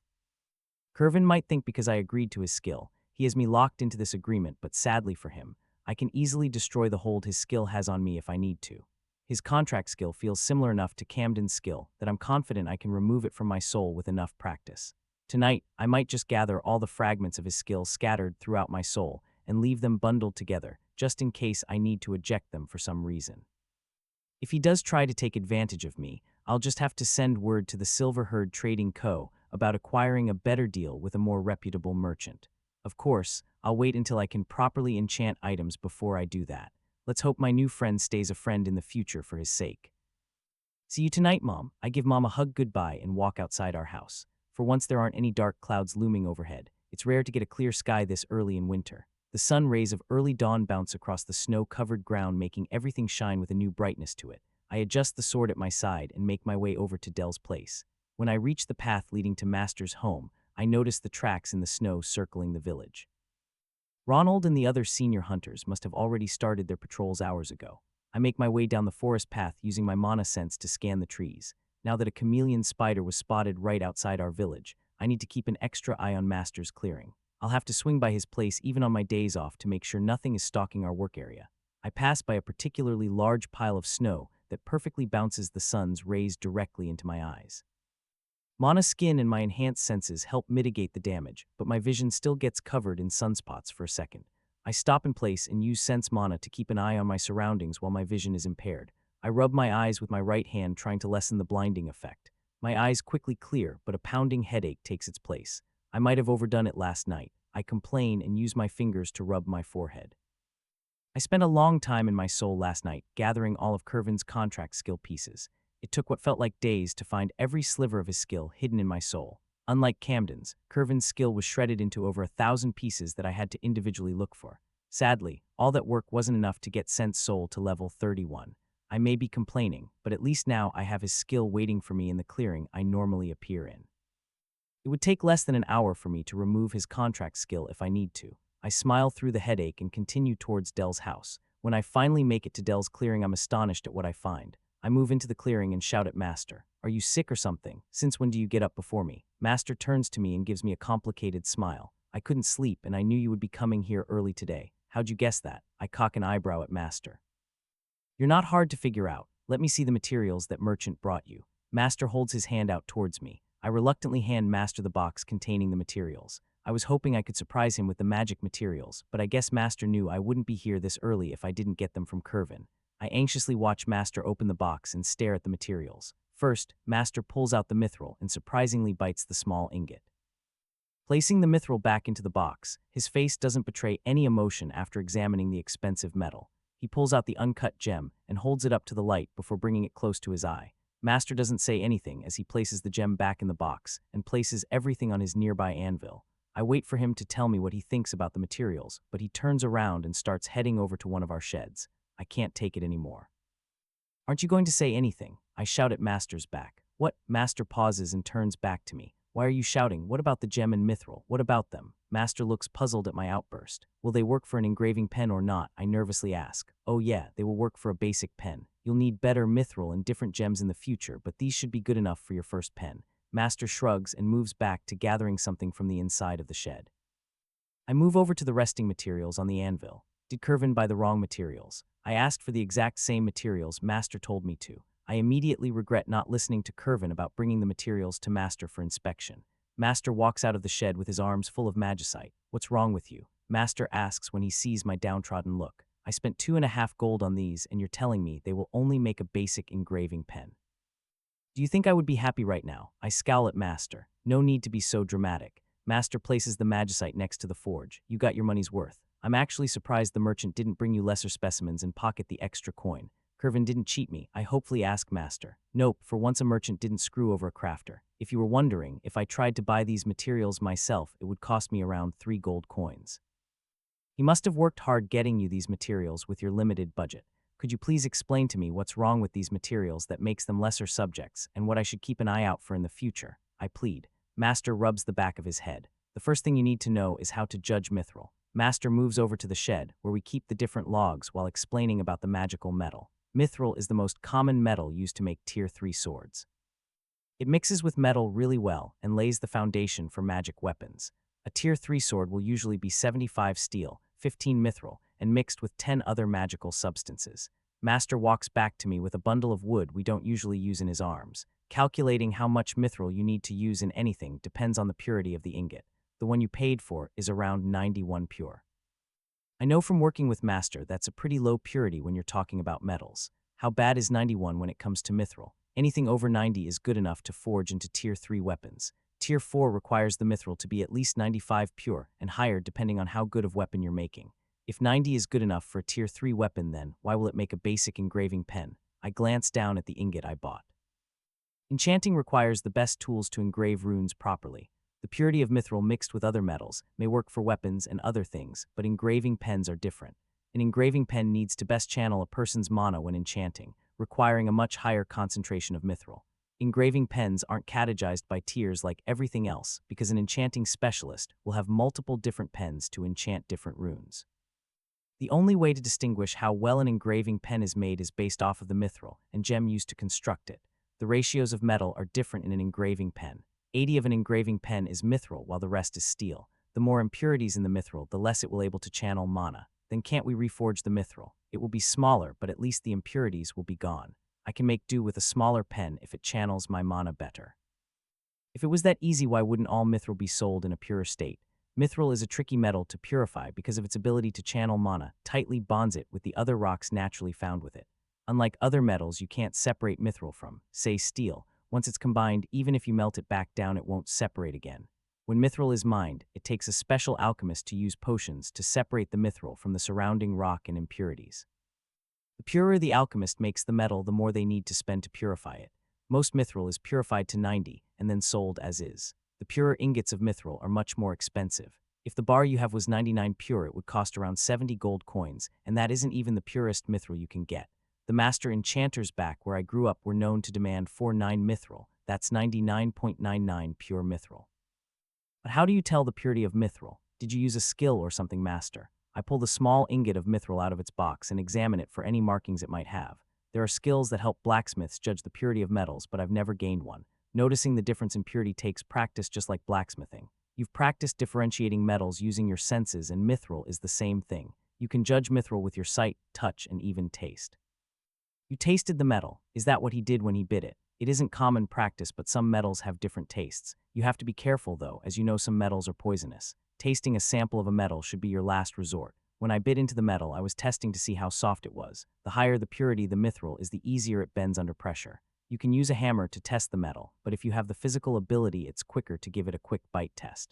Speaker 1: Curvin might think because I agreed to his skill, he has me locked into this agreement, but sadly for him, I can easily destroy the hold his skill has on me if I need to. His contract skill feels similar enough to Camden's skill that I'm confident I can remove it from my soul with enough practice. Tonight, I might just gather all the fragments of his skill scattered throughout my soul and leave them bundled together, just in case I need to eject them for some reason. If he does try to take advantage of me, I'll just have to send word to the Silverherd Trading Co. about acquiring a better deal with a more reputable merchant. Of course, I'll wait until I can properly enchant items before I do that. Let's hope my new friend stays a friend in the future for his sake. See you tonight, Mom. I give Mom a hug goodbye and walk outside our house. For once there aren't any dark clouds looming overhead. It's rare to get a clear sky this early in winter. The sun rays of early dawn bounce across the snow-covered ground, making everything shine with a new brightness to it. I adjust the sword at my side and make my way over to Dell's place. When I reach the path leading to Master's home, I notice the tracks in the snow circling the village. Ronald and the other senior hunters must have already started their patrols hours ago. I make my way down the forest path using my mana sense to scan the trees. Now that a chameleon spider was spotted right outside our village, I need to keep an extra eye on Master's clearing. I'll have to swing by his place even on my days off to make sure nothing is stalking our work area. I pass by a particularly large pile of snow that perfectly bounces the sun's rays directly into my eyes. Mana skin and my enhanced senses help mitigate the damage, but my vision still gets covered in sunspots for a second. I stop in place and use sense mana to keep an eye on my surroundings while my vision is impaired. I rub my eyes with my right hand, trying to lessen the blinding effect. My eyes quickly clear, but a pounding headache takes its place. I might have overdone it last night. I complain and use my fingers to rub my forehead. I spent a long time in my soul last night, gathering all of Curvin's contract skill pieces. It took what felt like days to find every sliver of his skill hidden in my soul. Unlike Camden's, Curvin's skill was shredded into over 1,000 pieces that I had to individually look for. Sadly, all that work wasn't enough to get Sense Soul to level 31. I may be complaining, but at least now I have his skill waiting for me in the clearing I normally appear in. It would take less than an hour for me to remove his contract skill if I need to. I smile through the headache and continue towards Dell's house. When I finally make it to Dell's clearing, I'm astonished at what I find. I move into the clearing and shout at Master, "Are you sick or something? Since when do you get up before me?" Master turns to me and gives me a complicated smile. "I couldn't sleep and I knew you would be coming here early today. How'd you guess that?" I cock an eyebrow at Master. "You're not hard to figure out. Let me see the materials that merchant brought you." Master holds his hand out towards me. I reluctantly hand Master the box containing the materials. I was hoping I could surprise him with the magic materials, but I guess Master knew I wouldn't be here this early if I didn't get them from Curvin. I anxiously watch Master open the box and stare at the materials. First, Master pulls out the mithril and surprisingly bites the small ingot. Placing the mithril back into the box, his face doesn't betray any emotion after examining the expensive metal. He pulls out the uncut gem and holds it up to the light before bringing it close to his eye. Master doesn't say anything as he places the gem back in the box and places everything on his nearby anvil. I wait for him to tell me what he thinks about the materials, but he turns around and starts heading over to one of our sheds. I can't take it anymore. "Aren't you going to say anything?" I shout at Master's back. "What?" Master pauses and turns back to me. "Why are you shouting? What about the gem and mithril? What about them?" Master looks puzzled at my outburst. "Will they work for an engraving pen or not?" I nervously ask. "Oh yeah, they will work for a basic pen. You'll need better mithril and different gems in the future, but these should be good enough for your first pen." Master shrugs and moves back to gathering something from the inside of the shed. I move over to the resting materials on the anvil. Did Curvin buy the wrong materials? I asked for the exact same materials Master told me to. I immediately regret not listening to Curvin about bringing the materials to Master for inspection. Master walks out of the shed with his arms full of magicite. "What's wrong with you?" Master asks when he sees my downtrodden look. "I spent 2.5 gold on these, and you're telling me they will only make a basic engraving pen. Do you think I would be happy right now?" I scowl at Master. "No need to be so dramatic." Master places the magicite next to the forge. "You got your money's worth. I'm actually surprised the merchant didn't bring you lesser specimens and pocket the extra coin. Curvin didn't cheat me," I hopefully ask Master. "Nope, for once a merchant didn't screw over a crafter. If you were wondering, if I tried to buy these materials myself, it would cost me around 3 gold coins. He must have worked hard getting you these materials with your limited budget. Could you please explain to me what's wrong with these materials that makes them lesser subjects and what I should keep an eye out for in the future?" I plead. Master rubs the back of his head. The first thing you need to know is how to judge mithril. Master moves over to the shed, where we keep the different logs while explaining about the magical metal. Mithril is the most common metal used to make Tier 3 swords. It mixes with metal really well and lays the foundation for magic weapons. A Tier 3 sword will usually be 75 steel, 15 mithril, and mixed with 10 other magical substances. Master walks back to me with a bundle of wood we don't usually use in his arms. Calculating how much mithril you need to use in anything depends on the purity of the ingot. The one you paid for is around 91 pure. I know from working with Master that's a pretty low purity when you're talking about metals. How bad is 91 when it comes to mithril? Anything over 90 is good enough to forge into Tier 3 weapons. Tier 4 requires the mithril to be at least 95 pure and higher depending on how good of weapon you're making. If 90 is good enough for a Tier 3 weapon, then why will it make a basic engraving pen? I glance down at the ingot I bought. Enchanting requires the best tools to engrave runes properly. The purity of mithril mixed with other metals may work for weapons and other things, but engraving pens are different. An engraving pen needs to best channel a person's mana when enchanting, requiring a much higher concentration of mithril. Engraving pens aren't categorized by tiers like everything else because an enchanting specialist will have multiple different pens to enchant different runes. The only way to distinguish how well an engraving pen is made is based off of the mithril and gem used to construct it. The ratios of metal are different in an engraving pen. 80 of an engraving pen is mithril while the rest is steel. The more impurities in the mithril, the less it will able to channel mana. Then can't we reforge the mithril? It will be smaller, but at least the impurities will be gone. I can make do with a smaller pen if it channels my mana better. If it was that easy, why wouldn't all mithril be sold in a pure state? Mithril is a tricky metal to purify because of its ability to channel mana, tightly bonds it with the other rocks naturally found with it. Unlike other metals you can't separate mithril from, say steel. Once it's combined, even if you melt it back down, it won't separate again. When mithril is mined, it takes a special alchemist to use potions to separate the mithril from the surrounding rock and impurities. The purer the alchemist makes the metal, the more they need to spend to purify it. Most mithril is purified to 90 and then sold as is. The purer ingots of mithril are much more expensive. If the bar you have was 99 pure, it would cost around 70 gold coins, and that isn't even the purest mithril you can get. The master enchanters back where I grew up were known to demand 49 mithril. That's 99.99 pure mithril. But how do you tell the purity of mithril? Did you use a skill or something, Master? I pull the small ingot of mithril out of its box and examine it for any markings it might have. There are skills that help blacksmiths judge the purity of metals, but I've never gained one. Noticing the difference in purity takes practice, just like blacksmithing. You've practiced differentiating metals using your senses, and mithril is the same thing. You can judge mithril with your sight, touch, and even taste. You tasted the metal. Is that what he did when he bit it? It isn't common practice, but some metals have different tastes. You have to be careful though, as you know some metals are poisonous. Tasting a sample of a metal should be your last resort. When I bit into the metal, I was testing to see how soft it was. The higher the purity the mithril is, the easier it bends under pressure. You can use a hammer to test the metal, but if you have the physical ability, it's quicker to give it a quick bite test.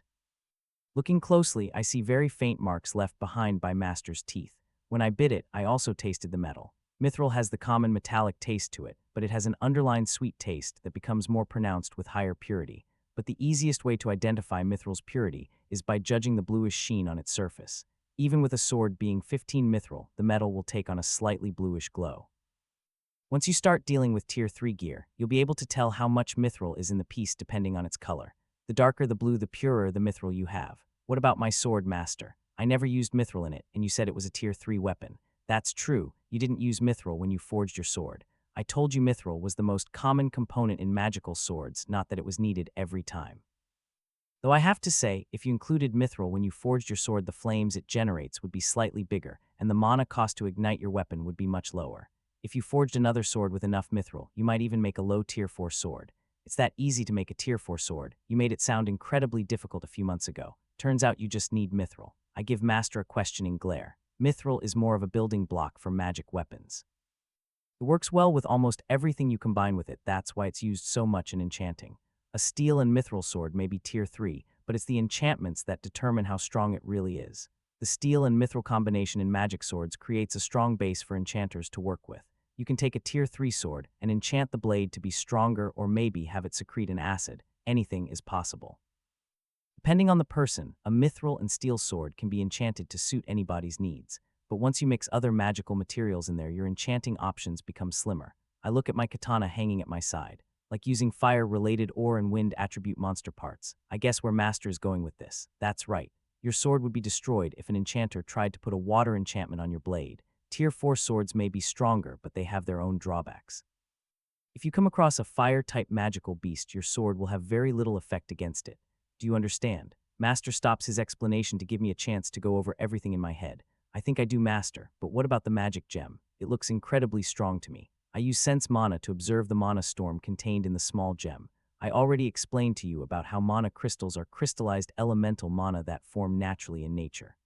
Speaker 1: Looking closely, I see very faint marks left behind by Master's teeth. When I bit it, I also tasted the metal. Mithril has the common metallic taste to it, but it has an underlying sweet taste that becomes more pronounced with higher purity. But the easiest way to identify mithril's purity is by judging the bluish sheen on its surface. Even with a sword being 15 mithril, the metal will take on a slightly bluish glow. Once you start dealing with Tier 3 gear, you'll be able to tell how much mithril is in the piece depending on its color. The darker the blue, the purer the mithril you have. What about my sword, Master? I never used mithril in it, and you said it was a Tier 3 weapon. That's true, you didn't use mithril when you forged your sword. I told you mithril was the most common component in magical swords, not that it was needed every time. Though I have to say, if you included mithril when you forged your sword, the flames it generates would be slightly bigger, and the mana cost to ignite your weapon would be much lower. If you forged another sword with enough mithril, you might even make a low Tier 4 sword. It's that easy to make a Tier 4 sword. You made it sound incredibly difficult a few months ago. Turns out you just need mithril. I give Master a questioning glare. Mithril is more of a building block for magic weapons. It works well with almost everything you combine with it. That's why it's used so much in enchanting. A steel and mithril sword may be Tier 3, but it's the enchantments that determine how strong it really is. The steel and mithril combination in magic swords creates a strong base for enchanters to work with. You can take a Tier 3 sword and enchant the blade to be stronger, or maybe have it secrete an acid. Anything is possible. Depending on the person, a mithril and steel sword can be enchanted to suit anybody's needs. But once you mix other magical materials in there, your enchanting options become slimmer. I look at my katana hanging at my side. like using fire-related ore and wind attribute monster parts. I guess where Master is going with this. That's right. Your sword would be destroyed if an enchanter tried to put a water enchantment on your blade. Tier 4 swords may be stronger, but they have their own drawbacks. If you come across a fire-type magical beast, your sword will have very little effect against it. Do you understand? Master stops his explanation to give me a chance to go over everything in my head. I think I do, Master, but what about the magic gem? It looks incredibly strong to me. I use sense mana to observe the mana storm contained in the small gem. I already explained to you about how mana crystals are crystallized elemental mana that form naturally in nature.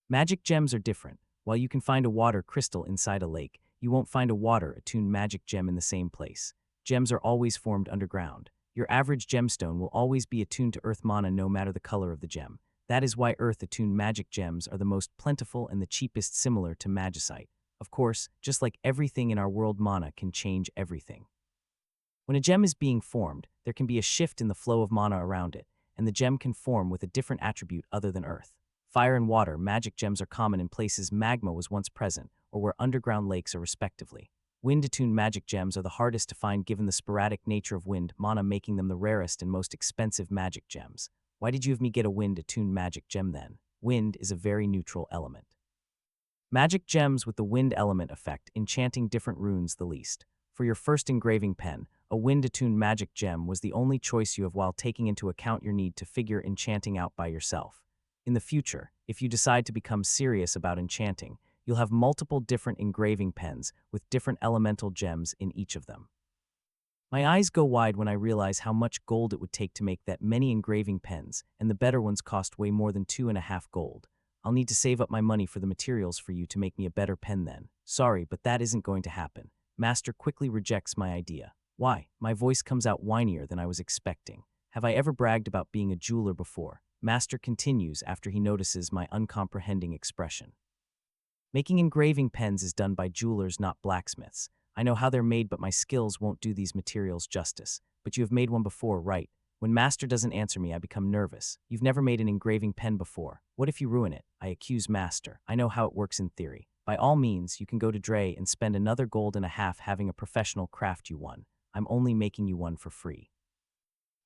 Speaker 1: Magic gems are different. While you can find a water crystal inside a lake, you won't find a water-attuned magic gem in the same place. Gems are always formed underground. Your average gemstone will always be attuned to earth mana no matter the color of the gem. That is why earth-attuned magic gems are the most plentiful and the cheapest, similar to magicite. Of course, just like everything in our world, mana can change everything. When a gem is being formed, there can be a shift in the flow of mana around it, and the gem can form with a different attribute other than earth. Fire and water magic gems are common in places magma was once present, or where underground lakes are respectively. Wind-attuned magic gems are the hardest to find given the sporadic nature of wind mana, making them the rarest and most expensive magic gems. Why did you have me get a wind-attuned magic gem then? Wind is a very neutral element. Magic gems with the wind element effect, enchanting different runes the least. For your first engraving pen, a wind-attuned magic gem was the only choice you have while taking into account your need to figure enchanting out by yourself. In the future, if you decide to become serious about enchanting, you'll have multiple different engraving pens with different elemental gems in each of them. My eyes go wide when I realize how much gold it would take to make that many engraving pens, and the better ones cost way more than 2.5 gold. I'll need to save up my money for the materials for you to make me a better pen then. Sorry, but that isn't going to happen. Master quickly rejects my idea. Why? My voice comes out whinier than I was expecting. Have I ever bragged about being a jeweler before? Master continues after he notices my uncomprehending expression. Making engraving pens is done by jewelers, not blacksmiths. I know how they're made, but my skills won't do these materials justice. But you have made one before, right? When Master doesn't answer me, I become nervous. You've never made an engraving pen before. What if you ruin it? I accuse Master. I know how it works in theory. By all means, you can go to Dre and spend another gold and a half having a professional craft you one. I'm only making you one for free.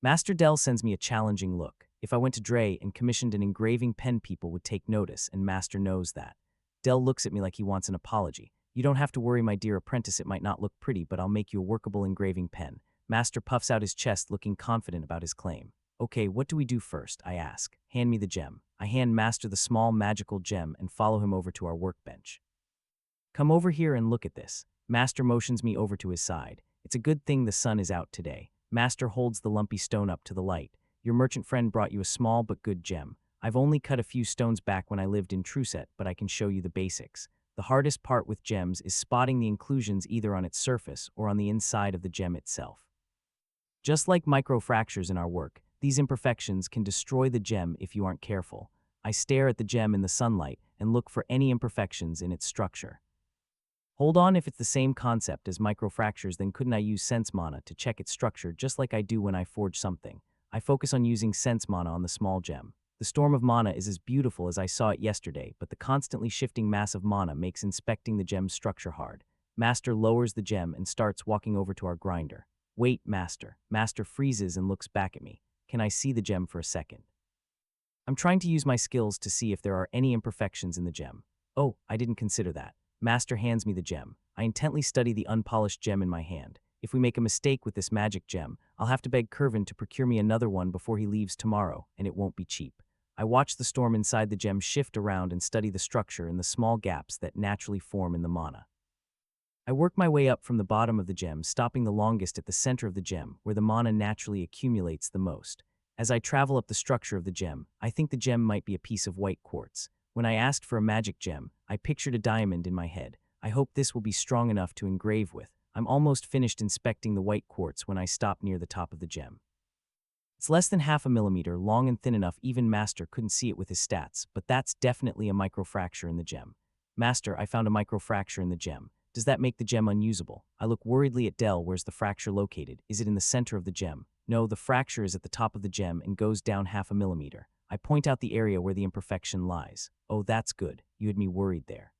Speaker 1: Master Dell sends me a challenging look. If I went to Dre and commissioned an engraving pen, people would take notice, and Master knows that. Dell looks at me like he wants an apology. You don't have to worry, my dear apprentice, it might not look pretty, but I'll make you a workable engraving pen. Master puffs out his chest, looking confident about his claim. Okay, what do we do first? I ask. Hand me the gem. I hand Master the small magical gem and follow him over to our workbench. Come over here and look at this. Master motions me over to his side. It's a good thing the sun is out today. Master holds the lumpy stone up to the light. Your merchant friend brought you a small but good gem. I've only cut a few stones back when I lived in Truset, but I can show you the basics. The hardest part with gems is spotting the inclusions either on its surface or on the inside of the gem itself. Just like microfractures in our work, these imperfections can destroy the gem if you aren't careful. I stare at the gem in the sunlight and look for any imperfections in its structure. Hold on, if it's the same concept as microfractures, then couldn't I use sense mana to check its structure just like I do when I forge something? I focus on using sense mana on the small gem. The storm of mana is as beautiful as I saw it yesterday, but the constantly shifting mass of mana makes inspecting the gem's structure hard. Master lowers the gem and starts walking over to our grinder. Wait, Master. Master freezes and looks back at me. Can I see the gem for a second? I'm trying to use my skills to see if there are any imperfections in the gem. Oh, I didn't consider that. Master hands me the gem. I intently study the unpolished gem in my hand. If we make a mistake with this magic gem, I'll have to beg Curvin to procure me another one before he leaves tomorrow, and it won't be cheap. I watch the storm inside the gem shift around and study the structure and the small gaps that naturally form in the mana. I work my way up from the bottom of the gem, stopping the longest at the center of the gem, where the mana naturally accumulates the most. As I travel up the structure of the gem, I think the gem might be a piece of white quartz. When I asked for a magic gem, I pictured a diamond in my head. I hope this will be strong enough to engrave with. I'm almost finished inspecting the white quartz when I stop near the top of the gem. It's less than 0.5 millimeter long and thin enough even Master couldn't see it with his stats, but that's definitely a microfracture in the gem. Master, I found a microfracture in the gem. Does that make the gem unusable? I look worriedly at Dell. Where's the fracture located? Is it in the center of the gem? No, the fracture is at the top of the gem and goes down 0.5 millimeter. I point out the area where the imperfection lies. Oh, that's good. You had me worried there.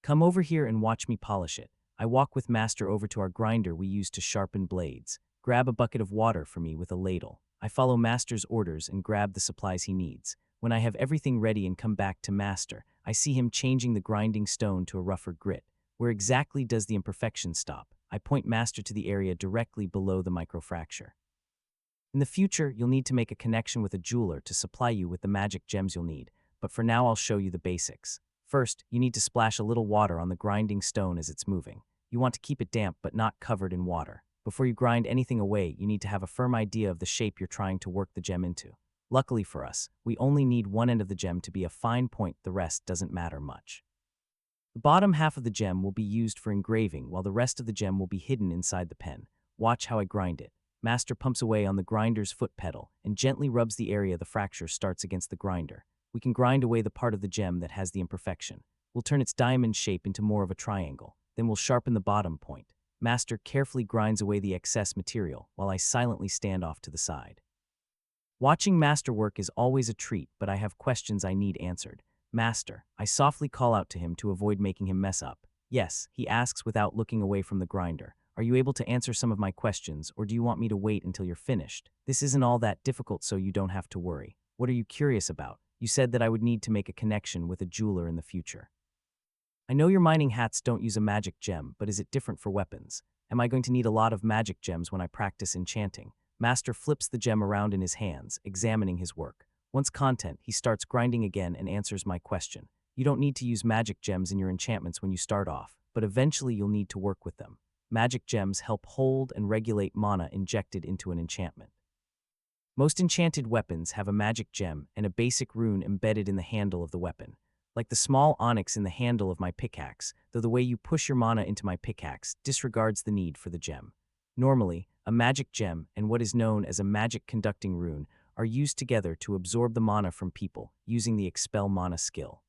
Speaker 1: Come over here and watch me polish it. I walk with Master over to our grinder we use to sharpen blades. Grab a bucket of water for me with a ladle. I follow Master's orders and grab the supplies he needs. When I have everything ready and come back to Master, I see him changing the grinding stone to a rougher grit. Where exactly does the imperfection stop? I point Master to the area directly below the microfracture. In the future, you'll need to make a connection with a jeweler to supply you with the magic gems you'll need, but for now I'll show you the basics. First, you need to splash a little water on the grinding stone as it's moving. You want to keep it damp but not covered in water. Before you grind anything away, you need to have a firm idea of the shape you're trying to work the gem into. Luckily for us, we only need one end of the gem to be a fine point, the rest doesn't matter much. The bottom half of the gem will be used for engraving while the rest of the gem will be hidden inside the pen. Watch how I grind it. Master pumps away on the grinder's foot pedal and gently rubs the area the fracture starts against the grinder. We can grind away the part of the gem that has the imperfection. We'll turn its diamond shape into more of a triangle. Then we'll sharpen the bottom point. Master carefully grinds away the excess material while I silently stand off to the side. Watching Master work is always a treat, but I have questions I need answered. Master, I softly call out to him to avoid making him mess up. Yes, he asks without looking away from the grinder. Are you able to answer some of my questions, or do you want me to wait until you're finished? This isn't all that difficult, so you don't have to worry. What are you curious about? You said that I would need to make a connection with a jeweler in the future. I know your mining hats don't use a magic gem, but is it different for weapons? Am I going to need a lot of magic gems when I practice enchanting? Master flips the gem around in his hands, examining his work. Once content, he starts grinding again and answers my question. You don't need to use magic gems in your enchantments when you start off, but eventually you'll need to work with them. Magic gems help hold and regulate mana injected into an enchantment. Most enchanted weapons have a magic gem and a basic rune embedded in the handle of the weapon. Like the small onyx in the handle of my pickaxe, though the way you push your mana into my pickaxe disregards the need for the gem. Normally, a magic gem and what is known as a magic conducting rune are used together to absorb the mana from people using the expel mana skill.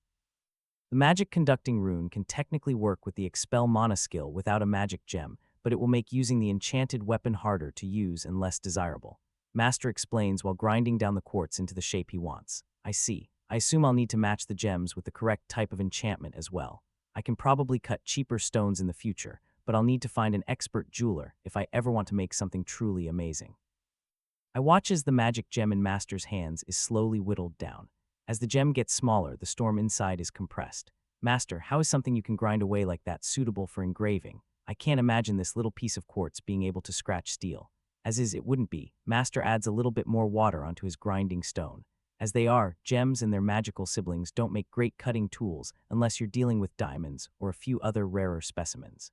Speaker 1: The magic conducting rune can technically work with the expel mana skill without a magic gem, but it will make using the enchanted weapon harder to use and less desirable. Master explains while grinding down the quartz into the shape he wants. I see. I assume I'll need to match the gems with the correct type of enchantment as well. I can probably cut cheaper stones in the future, but I'll need to find an expert jeweler if I ever want to make something truly amazing. I watch as the magic gem in Master's hands is slowly whittled down. As the gem gets smaller, the storm inside is compressed. Master, how is something you can grind away like that suitable for engraving? I can't imagine this little piece of quartz being able to scratch steel. As is, it wouldn't be. Master adds a little bit more water onto his grinding stone. As they are, gems and their magical siblings don't make great cutting tools unless you're dealing with diamonds or a few other rarer specimens.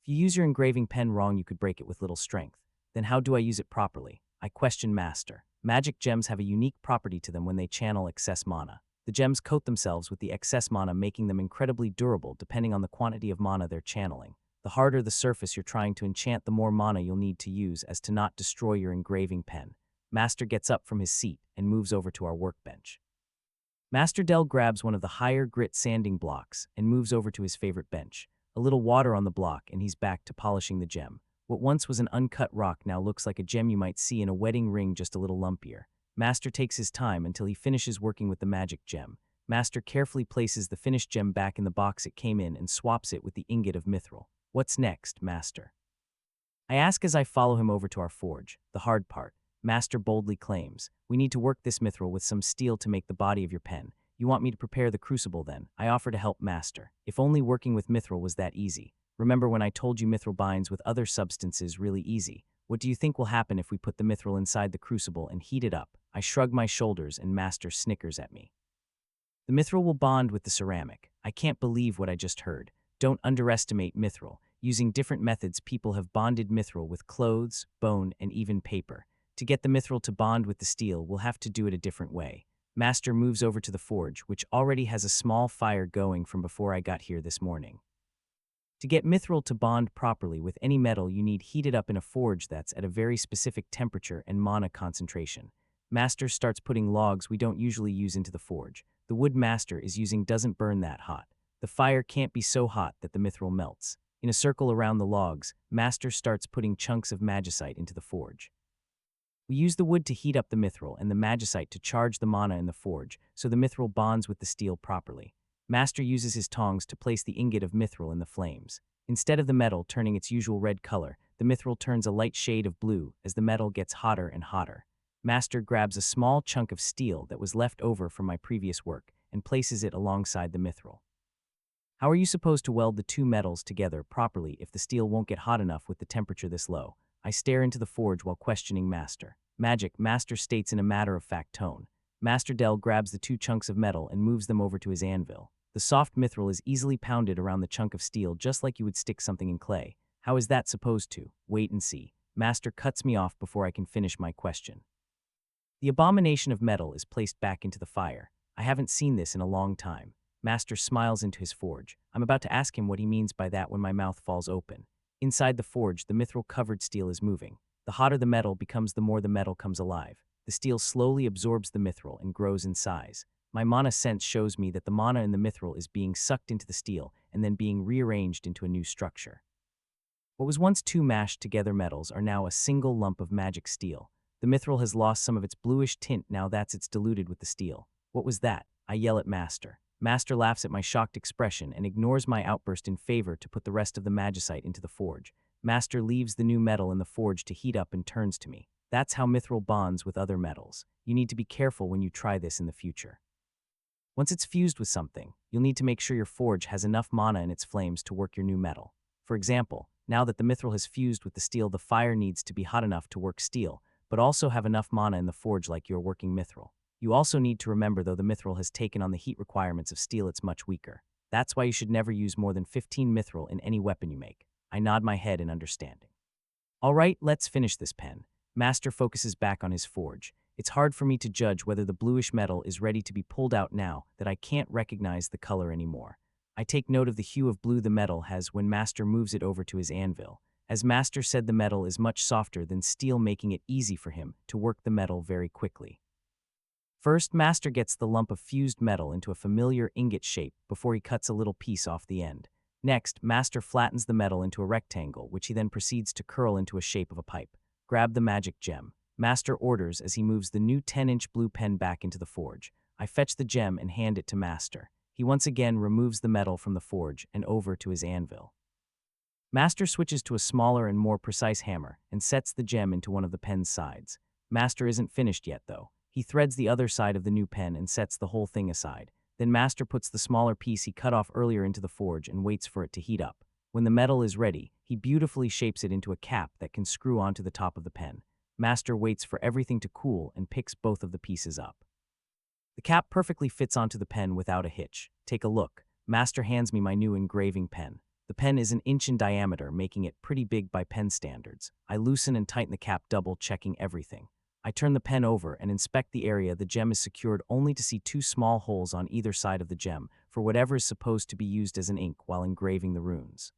Speaker 1: If you use your engraving pen wrong, you could break it with little strength. Then how do I use it properly? I question Master. Magic gems have a unique property to them when they channel excess mana. The gems coat themselves with the excess mana, making them incredibly durable depending on the quantity of mana they're channeling. The harder the surface you're trying to enchant, the more mana you'll need to use as to not destroy your engraving pen. Master gets up from his seat and moves over to our workbench. Master Dell grabs one of the higher grit sanding blocks and moves over to his favorite bench. A little water on the block and he's back to polishing the gem. What once was an uncut rock now looks like a gem you might see in a wedding ring, just a little lumpier. Master takes his time until he finishes working with the magic gem. Master carefully places the finished gem back in the box it came in and swaps it with the ingot of mithril. What's next, Master? I ask as I follow him over to our forge. The hard part. Master boldly claims, we need to work this mithril with some steel to make the body of your pen. You want me to prepare the crucible then? I offer to help Master. If only working with mithril was that easy. Remember when I told you mithril binds with other substances really easy? What do you think will happen if we put the mithril inside the crucible and heat it up? I shrug my shoulders and Master snickers at me. The mithril will bond with the ceramic. I can't believe what I just heard. Don't underestimate mithril. Using different methods, people have bonded mithril with clothes, bone, and even paper. To get the mithril to bond with the steel, we'll have to do it a different way. Master moves over to the forge, which already has a small fire going from before I got here this morning. To get mithril to bond properly with any metal, you need heat it up in a forge that's at a very specific temperature and mana concentration. Master starts putting logs we don't usually use into the forge. The wood Master is using doesn't burn that hot. The fire can't be so hot that the mithril melts. In a circle around the logs, Master starts putting chunks of magicite into the forge. We use the wood to heat up the mithril and the magicite to charge the mana in the forge so the mithril bonds with the steel properly. Master uses his tongs to place the ingot of mithril in the flames. Instead of the metal turning its usual red color, the mithril turns a light shade of blue as the metal gets hotter and hotter. Master grabs a small chunk of steel that was left over from my previous work and places it alongside the mithril. How are you supposed to weld the two metals together properly if the steel won't get hot enough with the temperature this low? I stare into the forge while questioning Master. Magic, Master states in a matter-of-fact tone. Master Del grabs the two chunks of metal and moves them over to his anvil. The soft mithril is easily pounded around the chunk of steel just like you would stick something in clay. How is that supposed to? Wait and see. Master cuts me off before I can finish my question. The abomination of metal is placed back into the fire. I haven't seen this in a long time. Master smiles into his forge. I'm about to ask him what he means by that when my mouth falls open. Inside the forge, the mithril-covered steel is moving. The hotter the metal becomes, the more the metal comes alive. The steel slowly absorbs the mithril and grows in size. My mana sense shows me that the mana in the mithril is being sucked into the steel and then being rearranged into a new structure. What was once two mashed together metals are now a single lump of magic steel. The mithril has lost some of its bluish tint now that it's diluted with the steel. What was that? I yell at Master. Master laughs at my shocked expression and ignores my outburst in favor to put the rest of the magicite into the forge. Master leaves the new metal in the forge to heat up and turns to me. That's how mithril bonds with other metals. You need to be careful when you try this in the future. Once it's fused with something, you'll need to make sure your forge has enough mana in its flames to work your new metal. For example, now that the mithril has fused with the steel, the fire needs to be hot enough to work steel, but also have enough mana in the forge like you're working mithril. You also need to remember, though the mithril has taken on the heat requirements of steel, it's much weaker. That's why you should never use more than 15 mithril in any weapon you make. I nod my head in understanding. All right, let's finish this pen. Master focuses back on his forge. It's hard for me to judge whether the bluish metal is ready to be pulled out now that I can't recognize the color anymore. I take note of the hue of blue the metal has when Master moves it over to his anvil. As Master said, the metal is much softer than steel, making it easy for him to work the metal very quickly. First, Master gets the lump of fused metal into a familiar ingot shape before he cuts a little piece off the end. Next, Master flattens the metal into a rectangle, which he then proceeds to curl into a shape of a pipe. Grab the magic gem. Master orders as he moves the new 10-inch blue pen back into the forge. I fetch the gem and hand it to Master. He once again removes the metal from the forge and over to his anvil. Master switches to a smaller and more precise hammer and sets the gem into one of the pen's sides. Master isn't finished yet, though. He threads the other side of the new pen and sets the whole thing aside. Then Master puts the smaller piece he cut off earlier into the forge and waits for it to heat up. When the metal is ready, he beautifully shapes it into a cap that can screw onto the top of the pen. Master waits for everything to cool and picks both of the pieces up. The cap perfectly fits onto the pen without a hitch. Take a look. Master hands me my new engraving pen. The pen is an inch in diameter, making it pretty big by pen standards. I loosen and tighten the cap, double-checking everything. I turn the pen over and inspect the area the gem is secured, only to see two small holes on either side of the gem for whatever is supposed to be used as an ink while engraving the runes.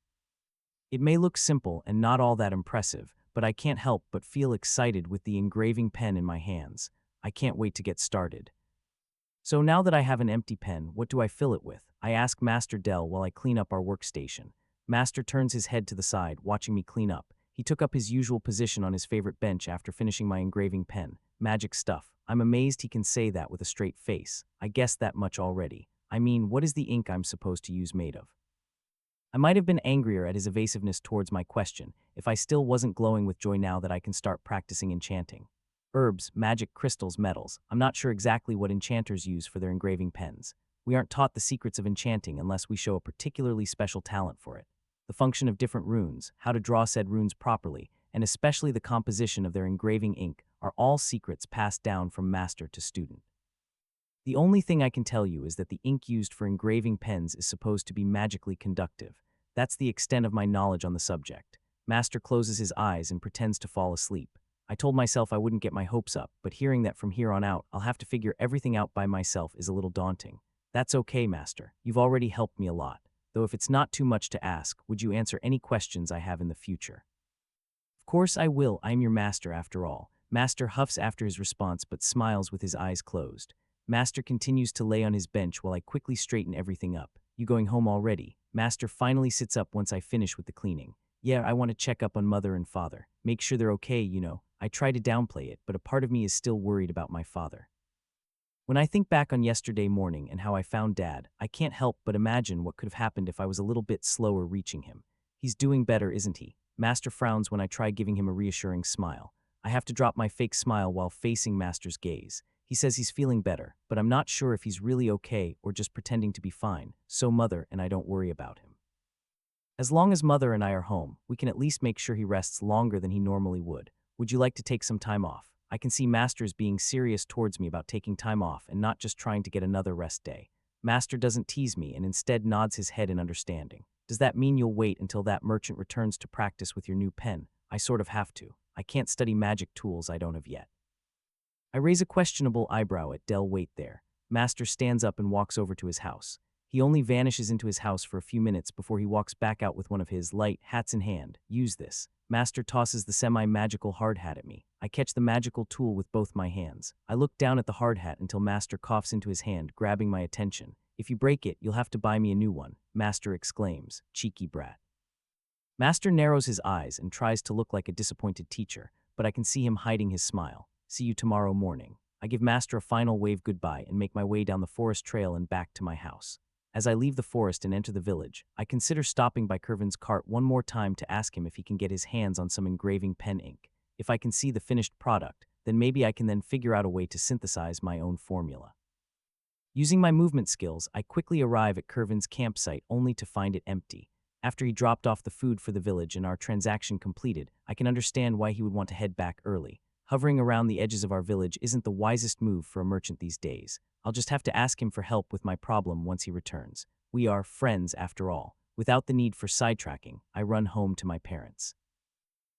Speaker 1: It may look simple and not all that impressive, but I can't help but feel excited with the engraving pen in my hands. I can't wait to get started. So now that I have an empty pen, what do I fill it with? I ask Master Del while I clean up our workstation. Master turns his head to the side, watching me clean up. He took up his usual position on his favorite bench after finishing my engraving pen. Magic stuff. I'm amazed he can say that with a straight face. I guessed that much already. I mean, what is the ink I'm supposed to use made of? I might have been angrier at his evasiveness towards my question if I still wasn't glowing with joy now that I can start practicing enchanting. Herbs, magic, crystals, metals. I'm not sure exactly what enchanters use for their engraving pens. We aren't taught the secrets of enchanting unless we show a particularly special talent for it. The function of different runes, how to draw said runes properly, and especially the composition of their engraving ink are all secrets passed down from master to student. The only thing I can tell you is that the ink used for engraving pens is supposed to be magically conductive. That's the extent of my knowledge on the subject. Master closes his eyes and pretends to fall asleep. I told myself I wouldn't get my hopes up, but hearing that from here on out I'll have to figure everything out by myself is a little daunting. That's okay, Master. You've already helped me a lot. Though if it's not too much to ask, would you answer any questions I have in the future? Of course I will. I'm your master after all. Master huffs after his response but smiles with his eyes closed. Master continues to lay on his bench while I quickly straighten everything up. You going home already? Master finally sits up once I finish with the cleaning. Yeah, I want to check up on mother and father. Make sure they're okay, you know. I try to downplay it, but a part of me is still worried about my father. When I think back on yesterday morning and how I found Dad, I can't help but imagine what could have happened if I was a little bit slower reaching him. He's doing better, isn't he? Master frowns when I try giving him a reassuring smile. I have to drop my fake smile while facing Master's gaze. He says he's feeling better, but I'm not sure if he's really okay or just pretending to be fine, so Mother and I don't worry about him. As long as Mother and I are home, we can at least make sure he rests longer than he normally would. Would you like to take some time off? I can see Master's being serious towards me about taking time off and not just trying to get another rest day. Master doesn't tease me and instead nods his head in understanding. Does that mean you'll wait until that merchant returns to practice with your new pen? I sort of have to. I can't study magic tools I don't have yet. I raise a questionable eyebrow at Del. Wait there. Master stands up and walks over to his house. He only vanishes into his house for a few minutes before he walks back out with one of his light hats in hand. Use this. Master tosses the semi-magical hard hat at me. I catch the magical tool with both my hands. I look down at the hard hat until Master coughs into his hand, grabbing my attention. If you break it, you'll have to buy me a new one, Master exclaims. Cheeky brat. Master narrows his eyes and tries to look like a disappointed teacher, but I can see him hiding his smile. See you tomorrow morning. I give Master a final wave goodbye and make my way down the forest trail and back to my house. As I leave the forest and enter the village, I consider stopping by Kervin's cart one more time to ask him if he can get his hands on some engraving pen ink. If I can see the finished product, then maybe I can then figure out a way to synthesize my own formula. Using my movement skills, I quickly arrive at Kervin's campsite only to find it empty. After he dropped off the food for the village and our transaction completed, I can understand why he would want to head back early. Hovering around the edges of our village isn't the wisest move for a merchant these days. I'll just have to ask him for help with my problem once he returns. We are friends after all. Without the need for sidetracking, I run home to my parents.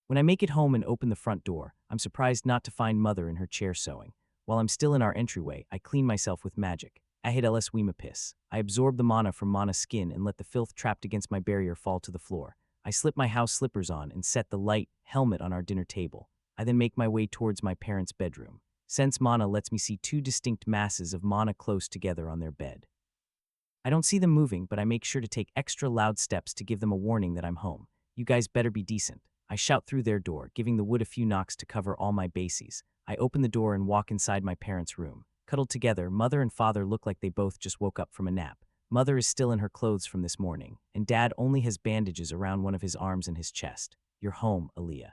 Speaker 1: When I make it home and open the front door, I'm surprised not to find Mother in her chair sewing. While I'm still in our entryway, I clean myself with magic. Ahid ls Wema piss. I absorb the mana from Mana's skin and let the filth trapped against my barrier fall to the floor. I slip my house slippers on and set the light helmet on our dinner table. I then make my way towards my parents' bedroom. Sense Mana lets me see two distinct masses of mana close together on their bed. I don't see them moving, but I make sure to take extra loud steps to give them a warning that I'm home. You guys better be decent. I shout through their door, giving the wood a few knocks to cover all my bases. I open the door and walk inside my parents' room. Cuddled together, Mother and Father look like they both just woke up from a nap. Mother is still in her clothes from this morning, and Dad only has bandages around one of his arms and his chest. You're home, Aaliyah.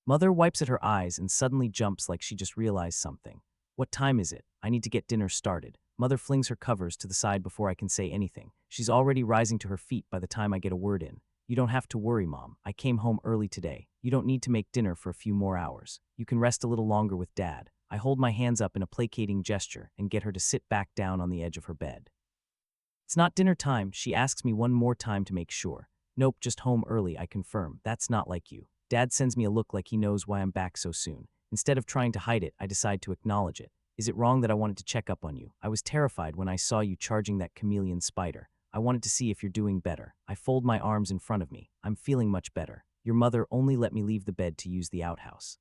Speaker 1: Mother wipes at her eyes and suddenly jumps like she just realized something. What time is it? I need to get dinner started. Mother flings her covers to the side before I can say anything. She's already rising to her feet by the time I get a word in. You don't have to worry, Mom. I came home early today. You don't need to make dinner for a few more hours. You can rest a little longer with Dad. I hold my hands up in a placating gesture and get her to sit back down on the edge of her bed. It's not dinner time, she asks me one more time to make sure. Nope, just home early, I confirm. That's not like you. Dad sends me a look like he knows why I'm back so soon. Instead of trying to hide it, I decide to acknowledge it. Is it wrong that I wanted to check up on you? I was terrified when I saw you charging that chameleon spider. I wanted to see if you're doing better. I fold my arms in front of me. I'm feeling much better. Your mother only let me leave the bed to use the outhouse.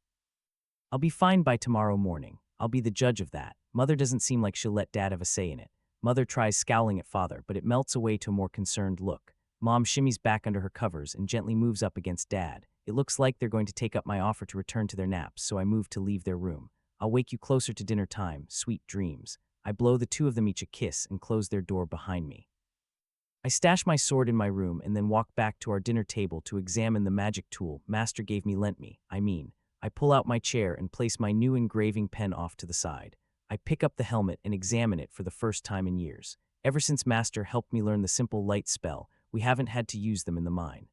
Speaker 1: I'll be fine by tomorrow morning. I'll be the judge of that. Mother doesn't seem like she'll let Dad have a say in it. Mother tries scowling at Father, but it melts away to a more concerned look. Mom shimmies back under her covers and gently moves up against Dad. It looks like they're going to take up my offer to return to their naps, so I move to leave their room. I'll wake you closer to dinner time, sweet dreams. I blow the two of them each a kiss and close their door behind me. I stash my sword in my room and then walk back to our dinner table to examine the magic tool Master gave me lent me. I pull out my chair and place my new engraving pen off to the side. I pick up the helmet and examine it for the first time in years. Ever since Master helped me learn the simple light spell, we haven't had to use them in the mine.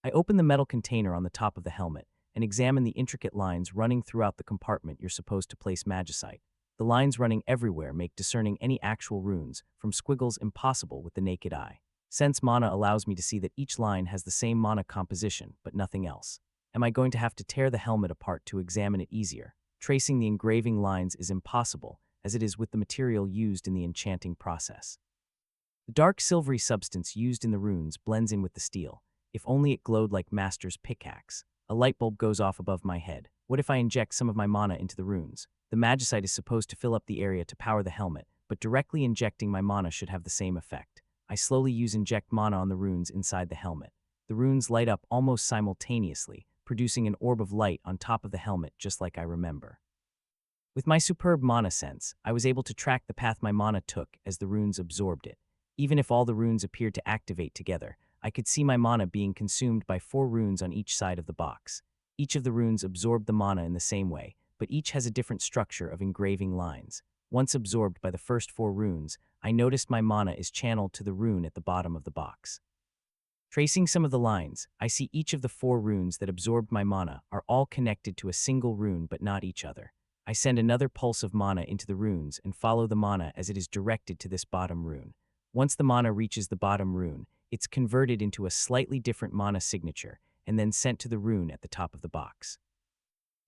Speaker 1: I open the metal container on the top of the helmet and examine the intricate lines running throughout the compartment you're supposed to place magicite. The lines running everywhere make discerning any actual runes from squiggles impossible with the naked eye. Sense Mana allows me to see that each line has the same mana composition, but nothing else. Am I going to have to tear the helmet apart to examine it easier? Tracing the engraving lines is impossible, as it is with the material used in the enchanting process. The dark silvery substance used in the runes blends in with the steel. If only it glowed like Master's pickaxe. A light bulb goes off above my head. What if I inject some of my mana into the runes? The magicite is supposed to fill up the area to power the helmet, but directly injecting my mana should have the same effect. I slowly use inject mana on the runes inside the helmet. The runes light up almost simultaneously, producing an orb of light on top of the helmet just like I remember. With my superb mana sense, I was able to track the path my mana took as the runes absorbed it. Even if all the runes appeared to activate together, I could see my mana being consumed by 4 runes on each side of the box. Each of the runes absorbed the mana in the same way, but each has a different structure of engraving lines. Once absorbed by the first 4 runes, I noticed my mana is channeled to the rune at the bottom of the box. Tracing some of the lines, I see each of the 4 runes that absorbed my mana are all connected to a single rune but not each other. I send another pulse of mana into the runes and follow the mana as it is directed to this bottom rune. Once the mana reaches the bottom rune, it's converted into a slightly different mana signature and then sent to the rune at the top of the box.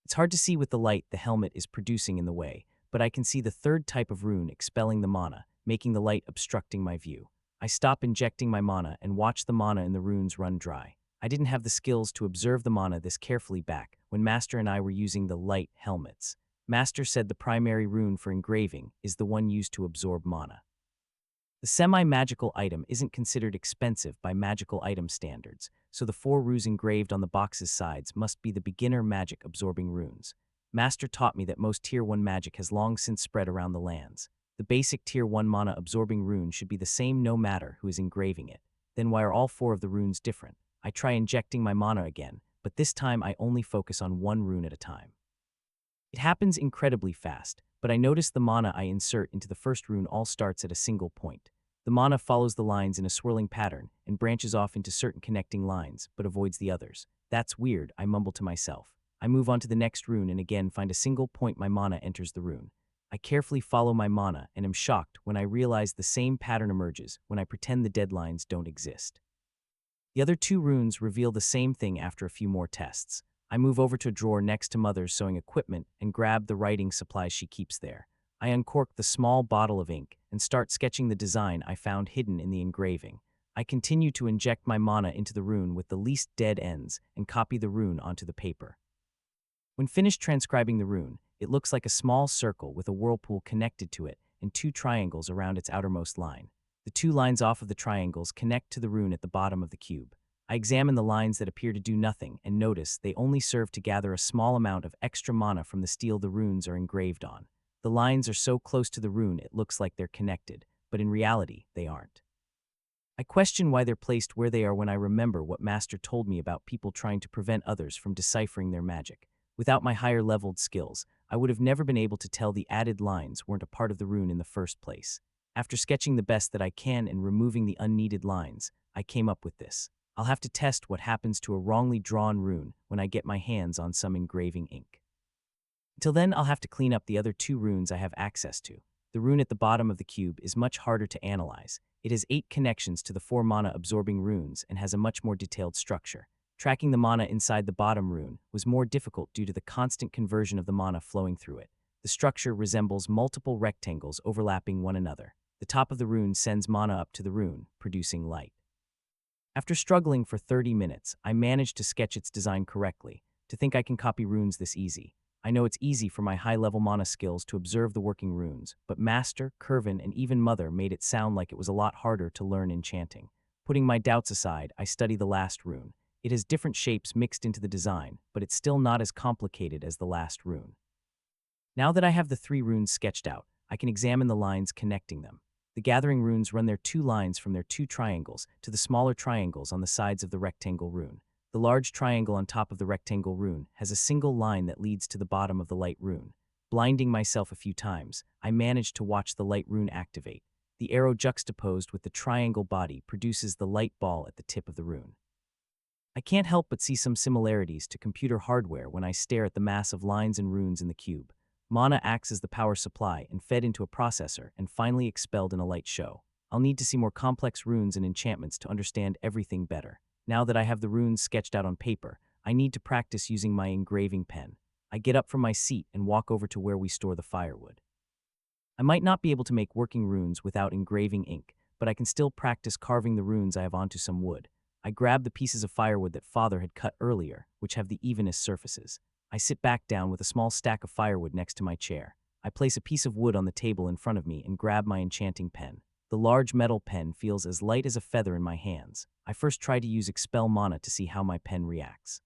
Speaker 1: It's hard to see with the light the helmet is producing in the way, but I can see the third type of rune expelling the mana, making the light obstructing my view. I stop injecting my mana and watch the mana in the runes run dry. I didn't have the skills to observe the mana this carefully back when Master and I were using the light helmets. Master said the primary rune for engraving is the one used to absorb mana. The semi-magical item isn't considered expensive by magical item standards, so the 4 runes engraved on the box's sides must be the beginner magic absorbing runes. Master taught me that most Tier 1 magic has long since spread around the lands. The basic Tier 1 mana absorbing rune should be the same no matter who is engraving it. Then why are all 4 of the runes different? I try injecting my mana again, but this time I only focus on 1 rune at a time. It happens incredibly fast, but I notice the mana I insert into the first rune all starts at a single point. The mana follows the lines in a swirling pattern and branches off into certain connecting lines, but avoids the others. That's weird, I mumble to myself. I move on to the next rune and again find a single point my mana enters the rune. I carefully follow my mana and am shocked when I realize the same pattern emerges when I pretend the deadlines don't exist. The other 2 runes reveal the same thing after a few more tests. I move over to a drawer next to Mother's sewing equipment and grab the writing supplies she keeps there. I uncork the small bottle of ink and start sketching the design I found hidden in the engraving. I continue to inject my mana into the rune with the least dead ends and copy the rune onto the paper. When finished transcribing the rune, it looks like a small circle with a whirlpool connected to it and 2 triangles around its outermost line. The 2 lines off of the triangles connect to the rune at the bottom of the cube. I examine the lines that appear to do nothing and notice they only serve to gather a small amount of extra mana from the steel the runes are engraved on. The lines are so close to the rune it looks like they're connected, but in reality, they aren't. I question why they're placed where they are when I remember what Master told me about people trying to prevent others from deciphering their magic. Without my higher-leveled skills, I would have never been able to tell the added lines weren't a part of the rune in the first place. After sketching the best that I can and removing the unneeded lines, I came up with this. I'll have to test what happens to a wrongly drawn rune when I get my hands on some engraving ink. Until then, I'll have to clean up the other 2 runes I have access to. The rune at the bottom of the cube is much harder to analyze. It has 8 connections to the 4 mana-absorbing runes and has a much more detailed structure. Tracking the mana inside the bottom rune was more difficult due to the constant conversion of the mana flowing through it. The structure resembles multiple rectangles overlapping one another. The top of the rune sends mana up to the rune, producing light. After struggling for 30 minutes, I managed to sketch its design correctly. To think I can copy runes this easy. I know it's easy for my high-level mana skills to observe the working runes, but Master, Curvin, and even Mother made it sound like it was a lot harder to learn enchanting. Putting my doubts aside, I study the last rune. It has different shapes mixed into the design, but it's still not as complicated as the last rune. Now that I have the 3 runes sketched out, I can examine the lines connecting them. The gathering runes run their 2 lines from their 2 triangles to the smaller triangles on the sides of the rectangle rune. The large triangle on top of the rectangle rune has a single line that leads to the bottom of the light rune. Blinding myself a few times, I managed to watch the light rune activate. The arrow juxtaposed with the triangle body produces the light ball at the tip of the rune. I can't help but see some similarities to computer hardware when I stare at the mass of lines and runes in the cube. Mana acts as the power supply and fed into a processor and finally expelled in a light show. I'll need to see more complex runes and enchantments to understand everything better. Now that I have the runes sketched out on paper, I need to practice using my engraving pen. I get up from my seat and walk over to where we store the firewood. I might not be able to make working runes without engraving ink, but I can still practice carving the runes I have onto some wood. I grab the pieces of firewood that Father had cut earlier, which have the evenest surfaces. I sit back down with a small stack of firewood next to my chair. I place a piece of wood on the table in front of me and grab my enchanting pen. The large metal pen feels as light as a feather in my hands. I first try to use Expel Mana to see how my pen reacts.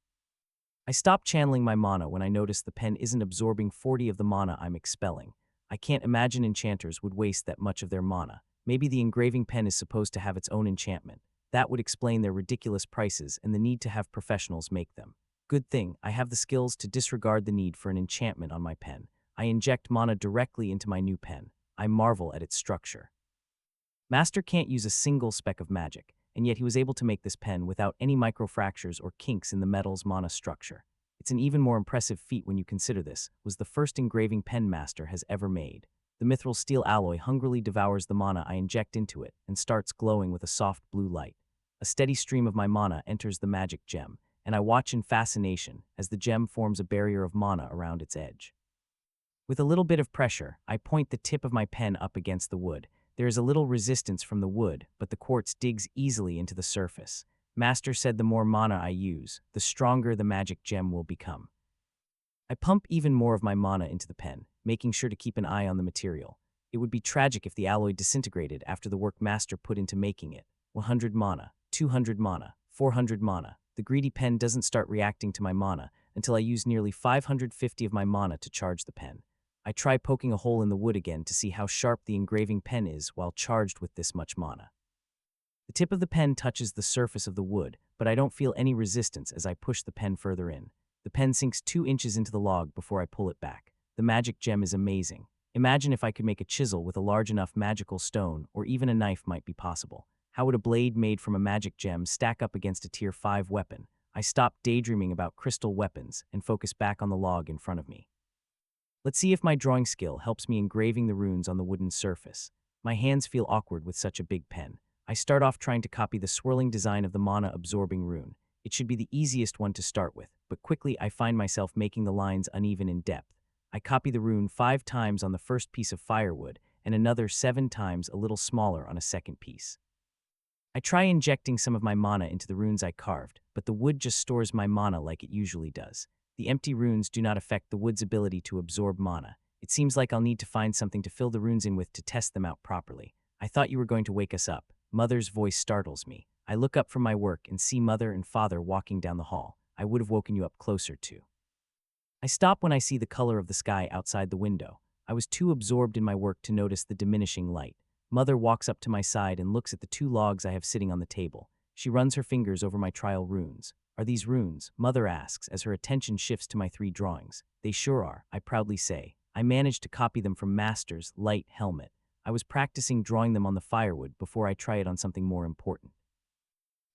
Speaker 1: I stop channeling my mana when I notice the pen isn't absorbing 40 of the mana I'm expelling. I can't imagine enchanters would waste that much of their mana. Maybe the engraving pen is supposed to have its own enchantment. That would explain their ridiculous prices and the need to have professionals make them. Good thing, I have the skills to disregard the need for an enchantment on my pen. I inject mana directly into my new pen. I marvel at its structure. Master can't use a single speck of magic, and yet he was able to make this pen without any microfractures or kinks in the metal's mana structure. It's an even more impressive feat when you consider this was the first engraving pen Master has ever made. The mithril steel alloy hungrily devours the mana I inject into it and starts glowing with a soft blue light. A steady stream of my mana enters the magic gem, and I watch in fascination as the gem forms a barrier of mana around its edge. With a little bit of pressure, I point the tip of my pen up against the wood. There is a little resistance from the wood, but the quartz digs easily into the surface. Master said the more mana I use, the stronger the magic gem will become. I pump even more of my mana into the pen, making sure to keep an eye on the material. It would be tragic if the alloy disintegrated after the work Master put into making it. 100 mana, 200 mana, 400 mana. The greedy pen doesn't start reacting to my mana until I use nearly 550 of my mana to charge the pen. I try poking a hole in the wood again to see how sharp the engraving pen is while charged with this much mana. The tip of the pen touches the surface of the wood, but I don't feel any resistance as I push the pen further in. The pen sinks 2 inches into the log before I pull it back. The magic gem is amazing. Imagine if I could make a chisel with a large enough magical stone, or even a knife might be possible. How would a blade made from a magic gem stack up against a tier 5 weapon? I stop daydreaming about crystal weapons and focus back on the log in front of me. Let's see if my drawing skill helps me engraving the runes on the wooden surface. My hands feel awkward with such a big pen. I start off trying to copy the swirling design of the mana-absorbing rune. It should be the easiest one to start with, but quickly I find myself making the lines uneven in depth. I copy the rune 5 times on the first piece of firewood and another 7 times a little smaller on a second piece. I try injecting some of my mana into the runes I carved, but the wood just stores my mana like it usually does. The empty runes do not affect the wood's ability to absorb mana. It seems like I'll need to find something to fill the runes in with to test them out properly. I thought you were going to wake us up. Mother's voice startles me. I look up from my work and see Mother and Father walking down the hall. I would have woken you up closer too. I stop when I see the color of the sky outside the window. I was too absorbed in my work to notice the diminishing light. Mother walks up to my side and looks at the 2 logs I have sitting on the table. She runs her fingers over my trial runes. Are these runes? Mother asks as her attention shifts to my 3 drawings. They sure are, I proudly say. I managed to copy them from Master's light helmet. I was practicing drawing them on the firewood before I try it on something more important.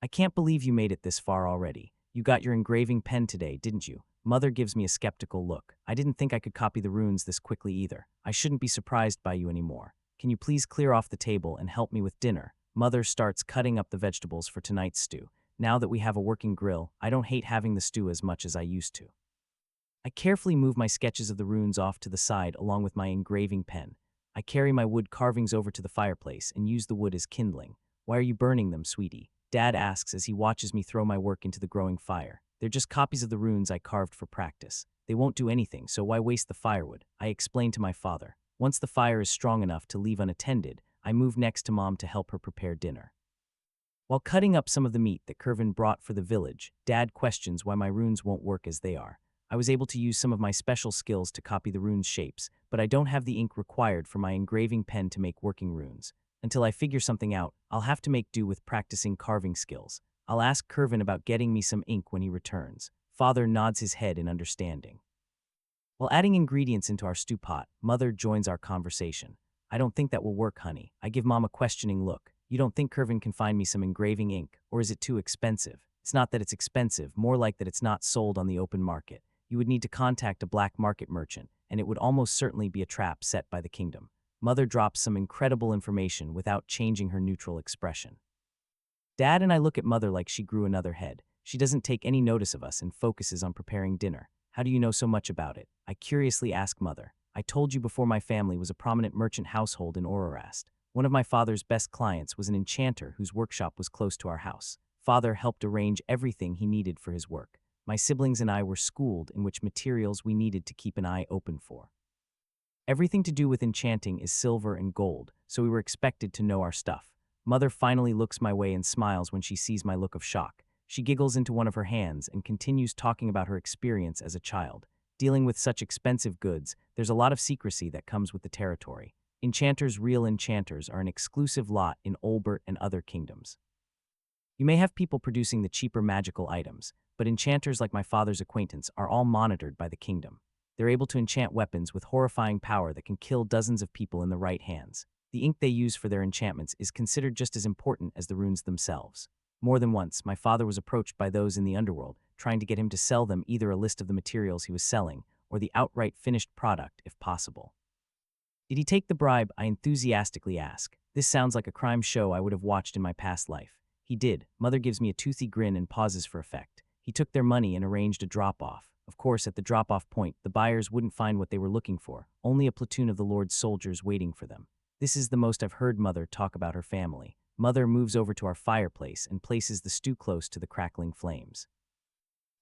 Speaker 1: I can't believe you made it this far already. You got your engraving pen today, didn't you? Mother gives me a skeptical look. I didn't think I could copy the runes this quickly either. I shouldn't be surprised by you anymore. Can you please clear off the table and help me with dinner? Mother starts cutting up the vegetables for tonight's stew. Now that we have a working grill, I don't hate having the stew as much as I used to. I carefully move my sketches of the runes off to the side along with my engraving pen. I carry my wood carvings over to the fireplace and use the wood as kindling. Why are you burning them, sweetie? Dad asks as he watches me throw my work into the growing fire. They're just copies of the runes I carved for practice. They won't do anything, so why waste the firewood? I explain to my father. Once the fire is strong enough to leave unattended, I move next to Mom to help her prepare dinner. While cutting up some of the meat that Kervin brought for the village, Dad questions why my runes won't work as they are. I was able to use some of my special skills to copy the runes' shapes, but I don't have the ink required for my engraving pen to make working runes. Until I figure something out, I'll have to make do with practicing carving skills. I'll ask Kervin about getting me some ink when he returns. Father nods his head in understanding. While adding ingredients into our stew pot, Mother joins our conversation. I don't think that will work, honey. I give Mom a questioning look. You don't think Kervin can find me some engraving ink, or is it too expensive? It's not that it's expensive, more like that it's not sold on the open market. You would need to contact a black market merchant, and it would almost certainly be a trap set by the kingdom. Mother drops some incredible information without changing her neutral expression. Dad and I look at Mother like she grew another head. She doesn't take any notice of us and focuses on preparing dinner. How do you know so much about it? I curiously ask Mother. I told you before my family was a prominent merchant household in Ororast. One of my father's best clients was an enchanter whose workshop was close to our house. Father helped arrange everything he needed for his work. My siblings and I were schooled in which materials we needed to keep an eye open for. Everything to do with enchanting is silver and gold, so we were expected to know our stuff. Mother finally looks my way and smiles when she sees my look of shock. She giggles into one of her hands and continues talking about her experience as a child. Dealing with such expensive goods, there's a lot of secrecy that comes with the territory. Enchanters' real enchanters are an exclusive lot in Olbert and other kingdoms. You may have people producing the cheaper magical items, but enchanters like my father's acquaintance are all monitored by the kingdom. They're able to enchant weapons with horrifying power that can kill dozens of people in the right hands. The ink they use for their enchantments is considered just as important as the runes themselves. More than once, my father was approached by those in the underworld, trying to get him to sell them either a list of the materials he was selling or the outright finished product, if possible. Did he take the bribe? I enthusiastically ask. This sounds like a crime show I would have watched in my past life. He did. Mother gives me a toothy grin and pauses for effect. He took their money and arranged a drop-off. Of course, at the drop-off point, the buyers wouldn't find what they were looking for, only a platoon of the Lord's soldiers waiting for them. This is the most I've heard Mother talk about her family. Mother moves over to our fireplace and places the stew close to the crackling flames.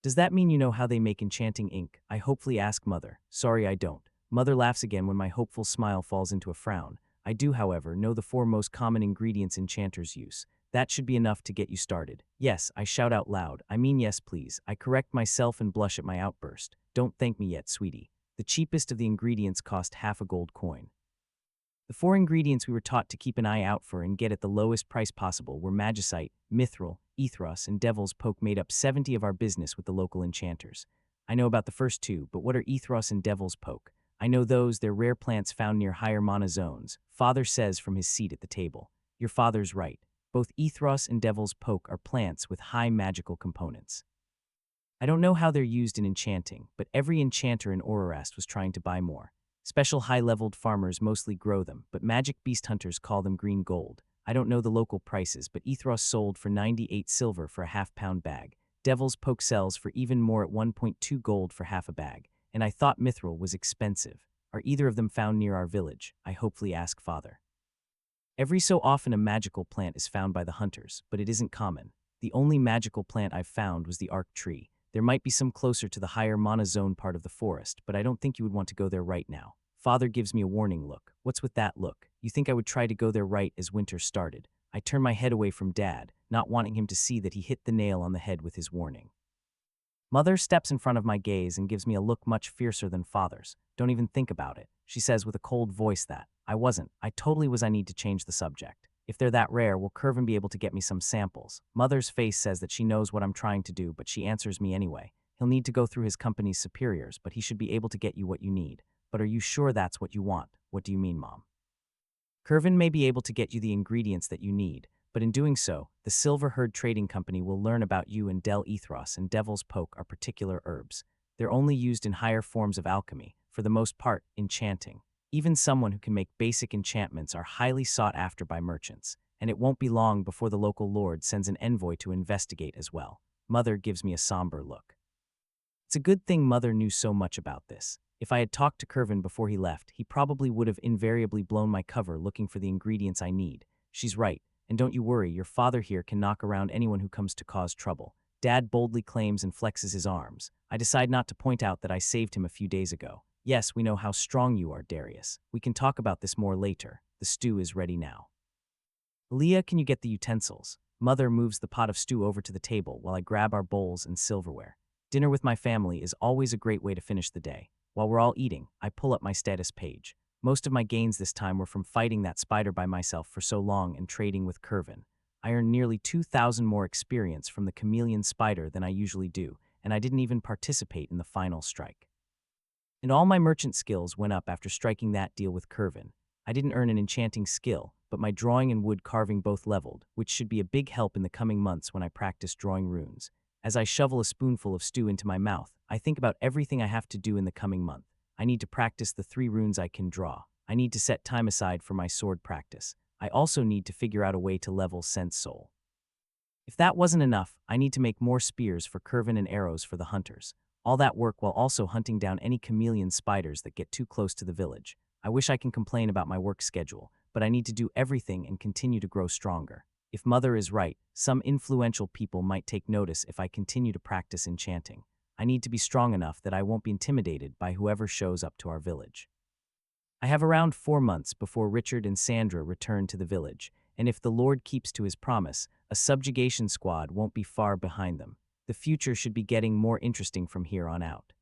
Speaker 1: Does that mean you know how they make enchanting ink? I hopefully ask Mother. Sorry, I don't. Mother laughs again when my hopeful smile falls into a frown. I do, however, know the 4 most common ingredients enchanters use. That should be enough to get you started. Yes, I shout out loud. I mean yes, please. I correct myself and blush at my outburst. Don't thank me yet, sweetie. The cheapest of the ingredients cost half a gold coin. The 4 ingredients we were taught to keep an eye out for and get at the lowest price possible were magicite, mithril, ethros, and devil's poke. Made up 70 of our business with the local enchanters. I know about the first 2, but what are ethros and devil's poke? I know those, they're rare plants found near higher mana zones, Father says from his seat at the table. Your father's right. Both ethros and devil's poke are plants with high magical components. I don't know how they're used in enchanting, but every enchanter in Ororast was trying to buy more. Special high-leveled farmers mostly grow them, but magic beast hunters call them green gold. I don't know the local prices, but ethros sold for 98 silver for a half-pound bag. Devil's poke sells for even more at 1.2 gold for half a bag. And I thought mithril was expensive. Are either of them found near our village? I hopefully ask Father. Every so often a magical plant is found by the hunters, but it isn't common. The only magical plant I've found was the arc tree. There might be some closer to the higher mana zone part of the forest, but I don't think you would want to go there right now. Father gives me a warning look. What's with that look? You think I would try to go there right as winter started? I turn my head away from Dad, not wanting him to see that he hit the nail on the head with his warning. Mother steps in front of my gaze and gives me a look much fiercer than Father's. Don't even think about it, she says with a cold voice. That I wasn't. I totally was. I need to change the subject. If they're that rare, will Curvin be able to get me some samples? Mother's face says that she knows what I'm trying to do, but she answers me anyway. He'll need to go through his company's superiors, but he should be able to get you what you need. But are you sure that's what you want? What do you mean, Mom? Curvin may be able to get you the ingredients that you need, but in doing so, the Silver Herd Trading Company will learn about you, and Del Ethros and Devil's Poke are particular herbs. They're only used in higher forms of alchemy, for the most part, enchanting. Even someone who can make basic enchantments are highly sought after by merchants, and it won't be long before the local lord sends an envoy to investigate as well. Mother gives me a somber look. It's a good thing Mother knew so much about this. If I had talked to Curvin before he left, he probably would have invariably blown my cover looking for the ingredients I need. She's right. And don't you worry, your father here can knock around anyone who comes to cause trouble. Dad boldly claims and flexes his arms. I decide not to point out that I saved him a few days ago. Yes, we know how strong you are, Darius. We can talk about this more later. The stew is ready now. Leah, can you get the utensils? Mother moves the pot of stew over to the table while I grab our bowls and silverware. Dinner with my family is always a great way to finish the day. While we're all eating, I pull up my status page. Most of my gains this time were from fighting that spider by myself for so long and trading with Curvin. I earned nearly 2,000 more experience from the chameleon spider than I usually do, and I didn't even participate in the final strike. And all my merchant skills went up after striking that deal with Curvin. I didn't earn an enchanting skill, but my drawing and wood carving both leveled, which should be a big help in the coming months when I practice drawing runes. As I shovel a spoonful of stew into my mouth, I think about everything I have to do in the coming month. I need to practice the 3 runes I can draw. I need to set time aside for my sword practice. I also need to figure out a way to level Sense Soul. If that wasn't enough, I need to make more spears for Curvin and arrows for the hunters. All that work while also hunting down any chameleon spiders that get too close to the village. I wish I can complain about my work schedule, but I need to do everything and continue to grow stronger. If Mother is right, some influential people might take notice if I continue to practice enchanting. I need to be strong enough that I won't be intimidated by whoever shows up to our village. I have around 4 months before Richard and Sandra return to the village, and if the Lord keeps to his promise, a subjugation squad won't be far behind them. The future should be getting more interesting from here on out.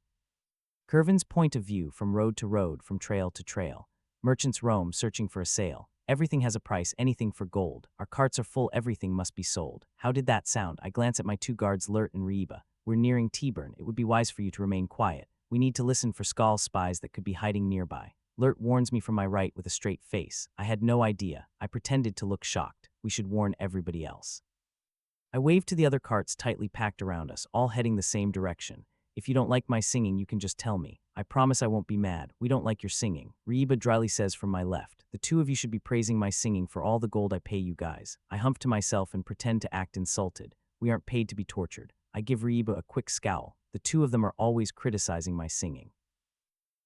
Speaker 1: Curvin's point of view from road to road, from trail to trail. Merchants roam searching for a sale. Everything has a price, anything for gold. Our carts are full, everything must be sold. How did that sound? I glance at my two guards, Lurt and Reba. We're nearing T-Burn. It would be wise for you to remain quiet. We need to listen for Skull's spies that could be hiding nearby. Lurt warns me from my right with a straight face. I had no idea. I pretended to look shocked. We should warn everybody else. I waved to the other carts tightly packed around us, all heading the same direction. If you don't like my singing, you can just tell me. I promise I won't be mad. We don't like your singing. Reba dryly says from my left. The two of you should be praising my singing for all the gold I pay you guys. I hump to myself and pretend to act insulted. We aren't paid to be tortured. I give Reba a quick scowl. The two of them are always criticizing my singing.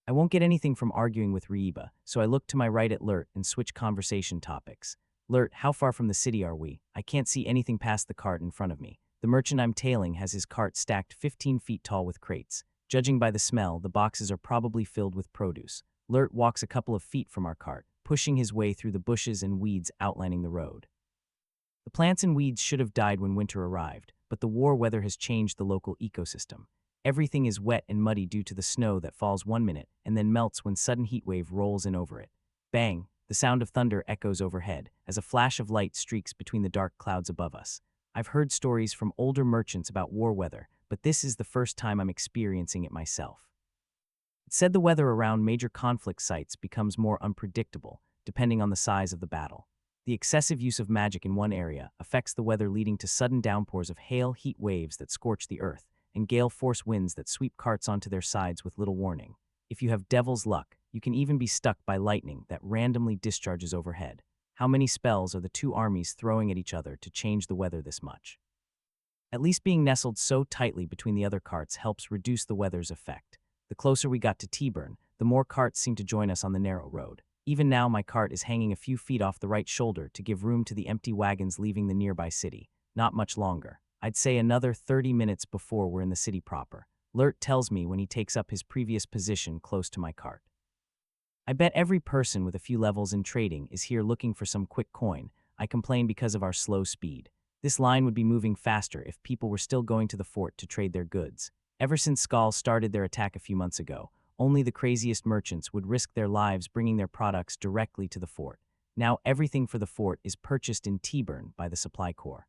Speaker 1: I won't get anything from arguing with Reba, so I look to my right at Lurt and switch conversation topics. Lurt, how far from the city are we? I can't see anything past the cart in front of me. The merchant I'm tailing has his cart stacked 15 feet tall with crates. Judging by the smell, the boxes are probably filled with produce. Lurt walks a couple of feet from our cart, pushing his way through the bushes and weeds outlining the road. The plants and weeds should have died when winter arrived, but the war weather has changed the local ecosystem. Everything is wet and muddy due to the snow that falls 1 minute and then melts when sudden heat wave rolls in over it. Bang! The sound of thunder echoes overhead as a flash of light streaks between the dark clouds above us. I've heard stories from older merchants about war weather, but this is the first time I'm experiencing it myself. It said the weather around major conflict sites becomes more unpredictable, depending on the size of the battle. The excessive use of magic in one area affects the weather, leading to sudden downpours of hail, heat waves that scorch the earth, and gale force winds that sweep carts onto their sides with little warning. If you have devil's luck, you can even be struck by lightning that randomly discharges overhead. How many spells are the two armies throwing at each other to change the weather this much? At least being nestled so tightly between the other carts helps reduce the weather's effect. The closer we got to T-Burn, the more carts seemed to join us on the narrow road. Even now, my cart is hanging a few feet off the right shoulder to give room to the empty wagons leaving the nearby city. Not much longer. I'd say another 30 minutes before we're in the city proper. Lurt tells me when he takes up his previous position close to my cart. I bet every person with a few levels in trading is here looking for some quick coin. I complain because of our slow speed. This line would be moving faster if people were still going to the fort to trade their goods. Ever since Skull started their attack a few months ago, only the craziest merchants would risk their lives bringing their products directly to the fort. Now everything for the fort is purchased in T-Burn by the supply corps.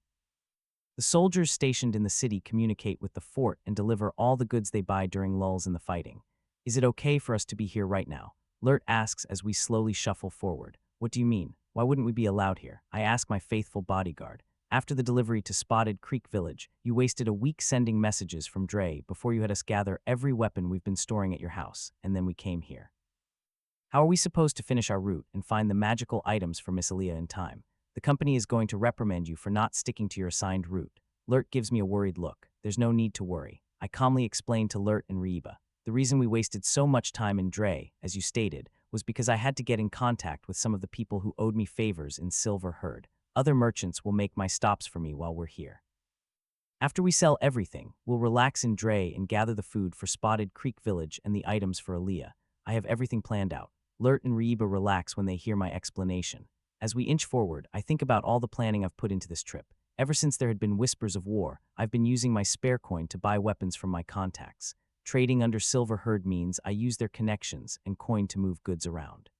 Speaker 1: The soldiers stationed in the city communicate with the fort and deliver all the goods they buy during lulls in the fighting. Is it okay for us to be here right now? Lurt asks as we slowly shuffle forward. What do you mean? Why wouldn't we be allowed here? I ask my faithful bodyguard. After the delivery to Spotted Creek Village, you wasted a week sending messages from Dre before you had us gather every weapon we've been storing at your house, and then we came here. How are we supposed to finish our route and find the magical items for Miss Aaliyah in time? The company is going to reprimand you for not sticking to your assigned route. Lurt gives me a worried look. There's no need to worry. I calmly explain to Lurt and Reba. The reason we wasted so much time in Dre, as you stated, was because I had to get in contact with some of the people who owed me favors in Silver Herd. Other merchants will make my stops for me while we're here. After we sell everything, we'll relax in Dre and gather the food for Spotted Creek Village and the items for Aaliyah. I have everything planned out. Lurt and Reba relax when they hear my explanation. As we inch forward, I think about all the planning I've put into this trip. Ever since there had been whispers of war, I've been using my spare coin to buy weapons from my contacts. Trading under Silver Herd means I use their connections and coin to move goods around.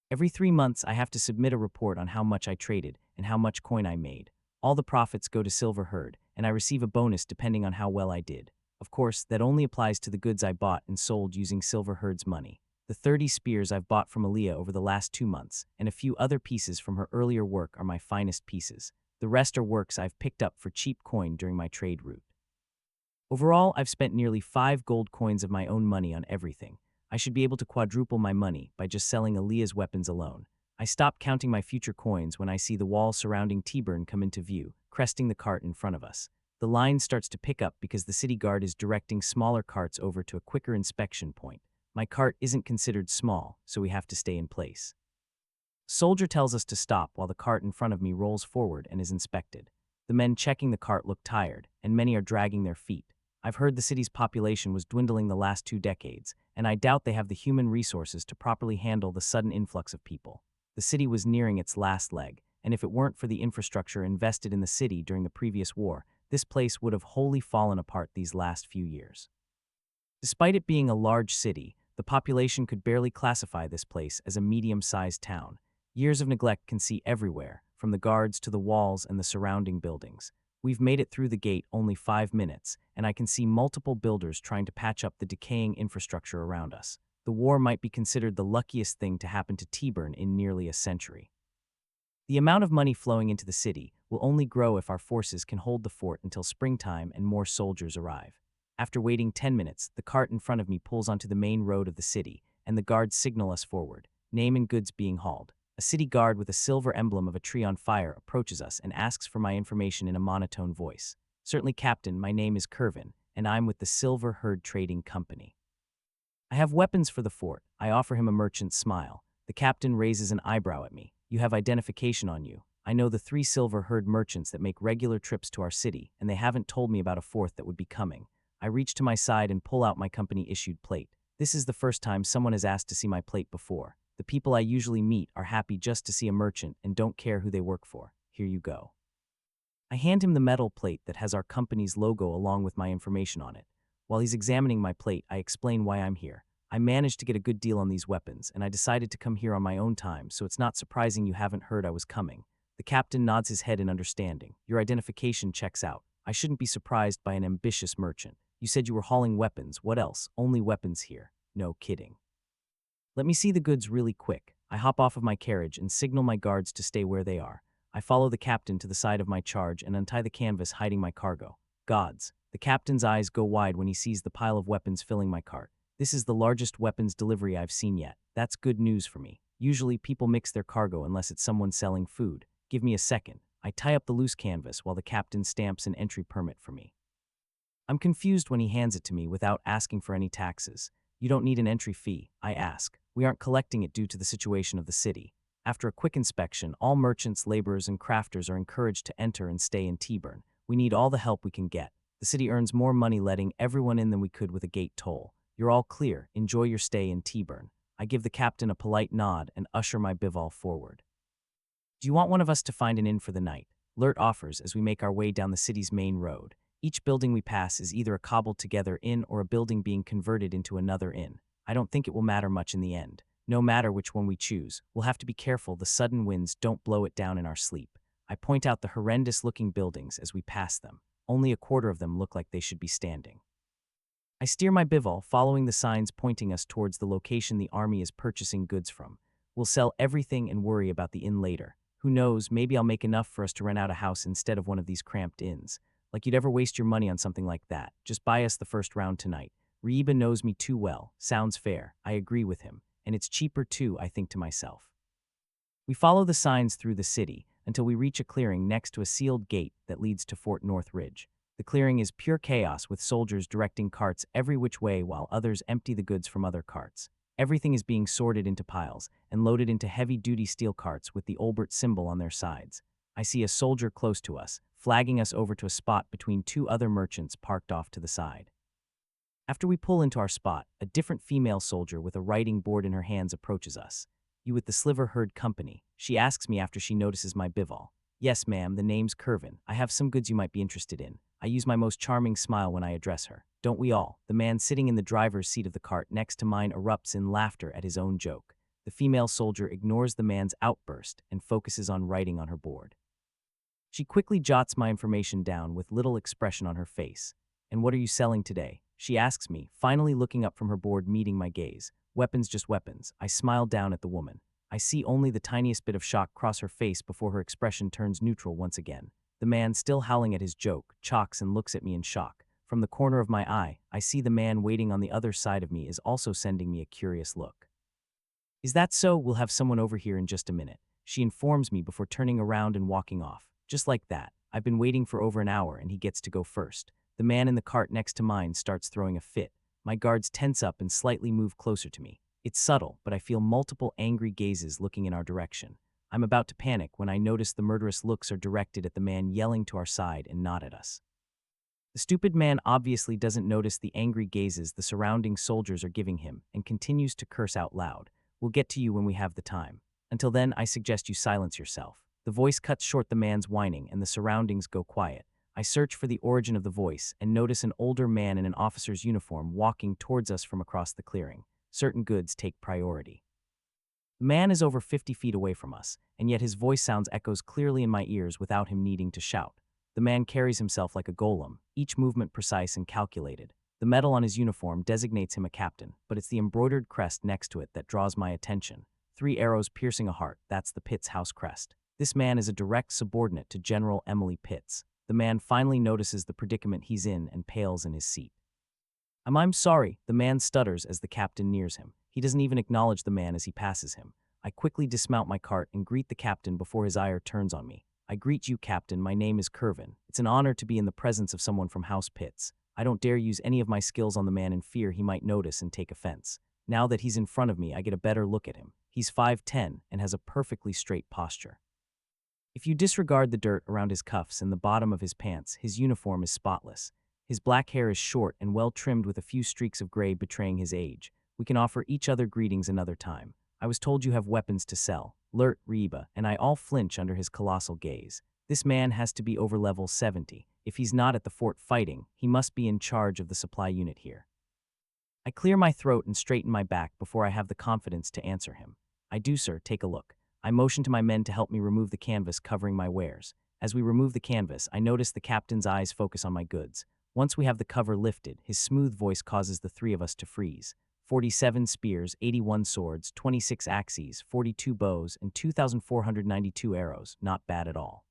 Speaker 1: Every 3 months, I have to submit a report on how much I traded and how much coin I made. All the profits go to Silver Herd, and I receive a bonus depending on how well I did. Of course, that only applies to the goods I bought and sold using Silver Herd's money. The 30 spears I've bought from Aaliyah over the last 2 months, and a few other pieces from her earlier work are my finest pieces. The rest are works I've picked up for cheap coin during my trade route. Overall, I've spent nearly 5 gold coins of my own money on everything. I should be able to quadruple my money by just selling Aaliyah's weapons alone. I stop counting my future coins when I see the wall surrounding T-Burn come into view, cresting the cart in front of us. The line starts to pick up because the city guard is directing smaller carts over to a quicker inspection point. My cart isn't considered small, so we have to stay in place. Soldier tells us to stop while the cart in front of me rolls forward and is inspected. The men checking the cart look tired, and many are dragging their feet. I've heard the city's population was dwindling the last 2 decades, and I doubt they have the human resources to properly handle the sudden influx of people. The city was nearing its last leg, and if it weren't for the infrastructure invested in the city during the previous war, this place would have wholly fallen apart these last few years. Despite it being a large city, the population could barely classify this place as a medium-sized town. Years of neglect can see everywhere, from the guards to the walls and the surrounding buildings. We've made it through the gate only 5 minutes, and I can see multiple builders trying to patch up the decaying infrastructure around us. The war might be considered the luckiest thing to happen to T-Burn in nearly a century. The amount of money flowing into the city will only grow if our forces can hold the fort until springtime and more soldiers arrive. After waiting 10 minutes, the cart in front of me pulls onto the main road of the city, and the guards signal us forward, name and goods being hauled. A city guard with a silver emblem of a tree on fire approaches us and asks for my information in a monotone voice. Certainly, Captain, my name is Curvin, and I'm with the Silver Herd Trading Company. I have weapons for the fort. I offer him a merchant's smile. The captain raises an eyebrow at me. You have identification on you. I know the 3 Silver Herd merchants that make regular trips to our city, and they haven't told me about a 4th that would be coming. I reach to my side and pull out my company-issued plate. This is the first time someone has asked to see my plate before. The people I usually meet are happy just to see a merchant and don't care who they work for. Here you go. I hand him the metal plate that has our company's logo along with my information on it. While he's examining my plate, I explain why I'm here. I managed to get a good deal on these weapons, and I decided to come here on my own time, so it's not surprising you haven't heard I was coming. The captain nods his head in understanding. Your identification checks out. I shouldn't be surprised by an ambitious merchant. You said you were hauling weapons. What else? Only weapons here. No kidding. Let me see the goods really quick. I hop off of my carriage and signal my guards to stay where they are. I follow the captain to the side of my charge and untie the canvas hiding my cargo. Gods. The captain's eyes go wide when he sees the pile of weapons filling my cart. This is the largest weapons delivery I've seen yet. That's good news for me. Usually people mix their cargo unless it's someone selling food. Give me a second. I tie up the loose canvas while the captain stamps an entry permit for me. I'm confused when he hands it to me without asking for any taxes. You don't need an entry fee, I ask. We aren't collecting it due to the situation of the city. After a quick inspection, all merchants, laborers, and crafters are encouraged to enter and stay in T-Burn. We need all the help we can get. The city earns more money letting everyone in than we could with a gate toll. You're all clear. Enjoy your stay in T-Burn. I give the captain a polite nod and usher my bivol forward. Do you want one of us to find an inn for the night? Lurt offers as we make our way down the city's main road. Each building we pass is either a cobbled-together inn or a building being converted into another inn. I don't think it will matter much in the end. No matter which one we choose, we'll have to be careful the sudden winds don't blow it down in our sleep. I point out the horrendous-looking buildings as we pass them. Only a quarter of them look like they should be standing. I steer my bivol, following the signs pointing us towards the location the army is purchasing goods from. We'll sell everything and worry about the inn later. Who knows, maybe I'll make enough for us to rent out a house instead of one of these cramped inns. Like you'd ever waste your money on something like that. Just buy us the first round tonight. Reba knows me too well. Sounds fair. I agree with him. And it's cheaper too, I think to myself. We follow the signs through the city until we reach a clearing next to a sealed gate that leads to Fort North Ridge. The clearing is pure chaos with soldiers directing carts every which way while others empty the goods from other carts. Everything is being sorted into piles and loaded into heavy-duty steel carts with the Olbert symbol on their sides. I see a soldier close to us, flagging us over to a spot between 2 other merchants parked off to the side. After we pull into our spot, a different female soldier with a writing board in her hands approaches us. You with the Sliver Herd Company? She asks me after she notices my bivol. Yes, ma'am, the name's Curvin. I have some goods you might be interested in. I use my most charming smile when I address her. Don't we all? The man sitting in the driver's seat of the cart next to mine erupts in laughter at his own joke. The female soldier ignores the man's outburst and focuses on writing on her board. She quickly jots my information down with little expression on her face. And what are you selling today? She asks me, finally looking up from her board, meeting my gaze. Weapons, just weapons. I smile down at the woman. I see only the tiniest bit of shock cross her face before her expression turns neutral once again. The man, still howling at his joke, chocks and looks at me in shock. From the corner of my eye, I see the man waiting on the other side of me is also sending me a curious look. Is that so? We'll have someone over here in just a minute. She informs me before turning around and walking off. Just like that, I've been waiting for over an hour and he gets to go first. The man in the cart next to mine starts throwing a fit. My guards tense up and slightly move closer to me. It's subtle, but I feel multiple angry gazes looking in our direction. I'm about to panic when I notice the murderous looks are directed at the man yelling to our side and not at us. The stupid man obviously doesn't notice the angry gazes the surrounding soldiers are giving him and continues to curse out loud. We'll get to you when we have the time. Until then, I suggest you silence yourself. The voice cuts short the man's whining and the surroundings go quiet. I search for the origin of the voice and notice an older man in an officer's uniform walking towards us from across the clearing. Certain goods take priority. The man is over 50 feet away from us, and yet his voice sounds echoes clearly in my ears without him needing to shout. The man carries himself like a golem, each movement precise and calculated. The medal on his uniform designates him a captain, but it's the embroidered crest next to it that draws my attention. 3 arrows piercing a heart, that's the Pitts house crest. This man is a direct subordinate to General Emily Pitts. The man finally notices the predicament he's in and pales in his seat. I'm sorry, the man stutters as the captain nears him. He doesn't even acknowledge the man as he passes him. I quickly dismount my cart and greet the captain before his ire turns on me. I greet you, Captain. My name is Curvin. It's an honor to be in the presence of someone from House Pitts. I don't dare use any of my skills on the man in fear he might notice and take offense. Now that he's in front of me, I get a better look at him. He's 5'10" and has a perfectly straight posture. If you disregard the dirt around his cuffs and the bottom of his pants, his uniform is spotless. His black hair is short and well trimmed with a few streaks of gray betraying his age. We can offer each other greetings another time. I was told you have weapons to sell. Lurt, Reba, and I all flinch under his colossal gaze. This man has to be over level 70. If he's not at the fort fighting, he must be in charge of the supply unit here. I clear my throat and straighten my back before I have the confidence to answer him. I do, sir, take a look. I motion to my men to help me remove the canvas covering my wares. As we remove the canvas, I notice the captain's eyes focus on my goods. Once we have the cover lifted, his smooth voice causes the 3 of us to freeze. 47 spears, 81 swords, 26 axes, 42 bows, and 2,492 arrows. Not bad at all.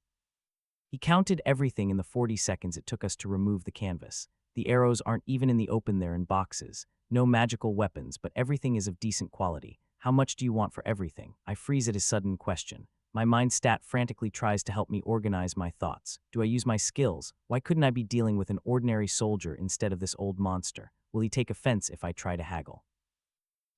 Speaker 1: He counted everything in the 40 seconds it took us to remove the canvas. The arrows aren't even in the open, they're in boxes. No magical weapons, but everything is of decent quality. How much do you want for everything? I freeze at his sudden question. My mind stat frantically tries to help me organize my thoughts. Do I use my skills? Why couldn't I be dealing with an ordinary soldier instead of this old monster? Will he take offense if I try to haggle?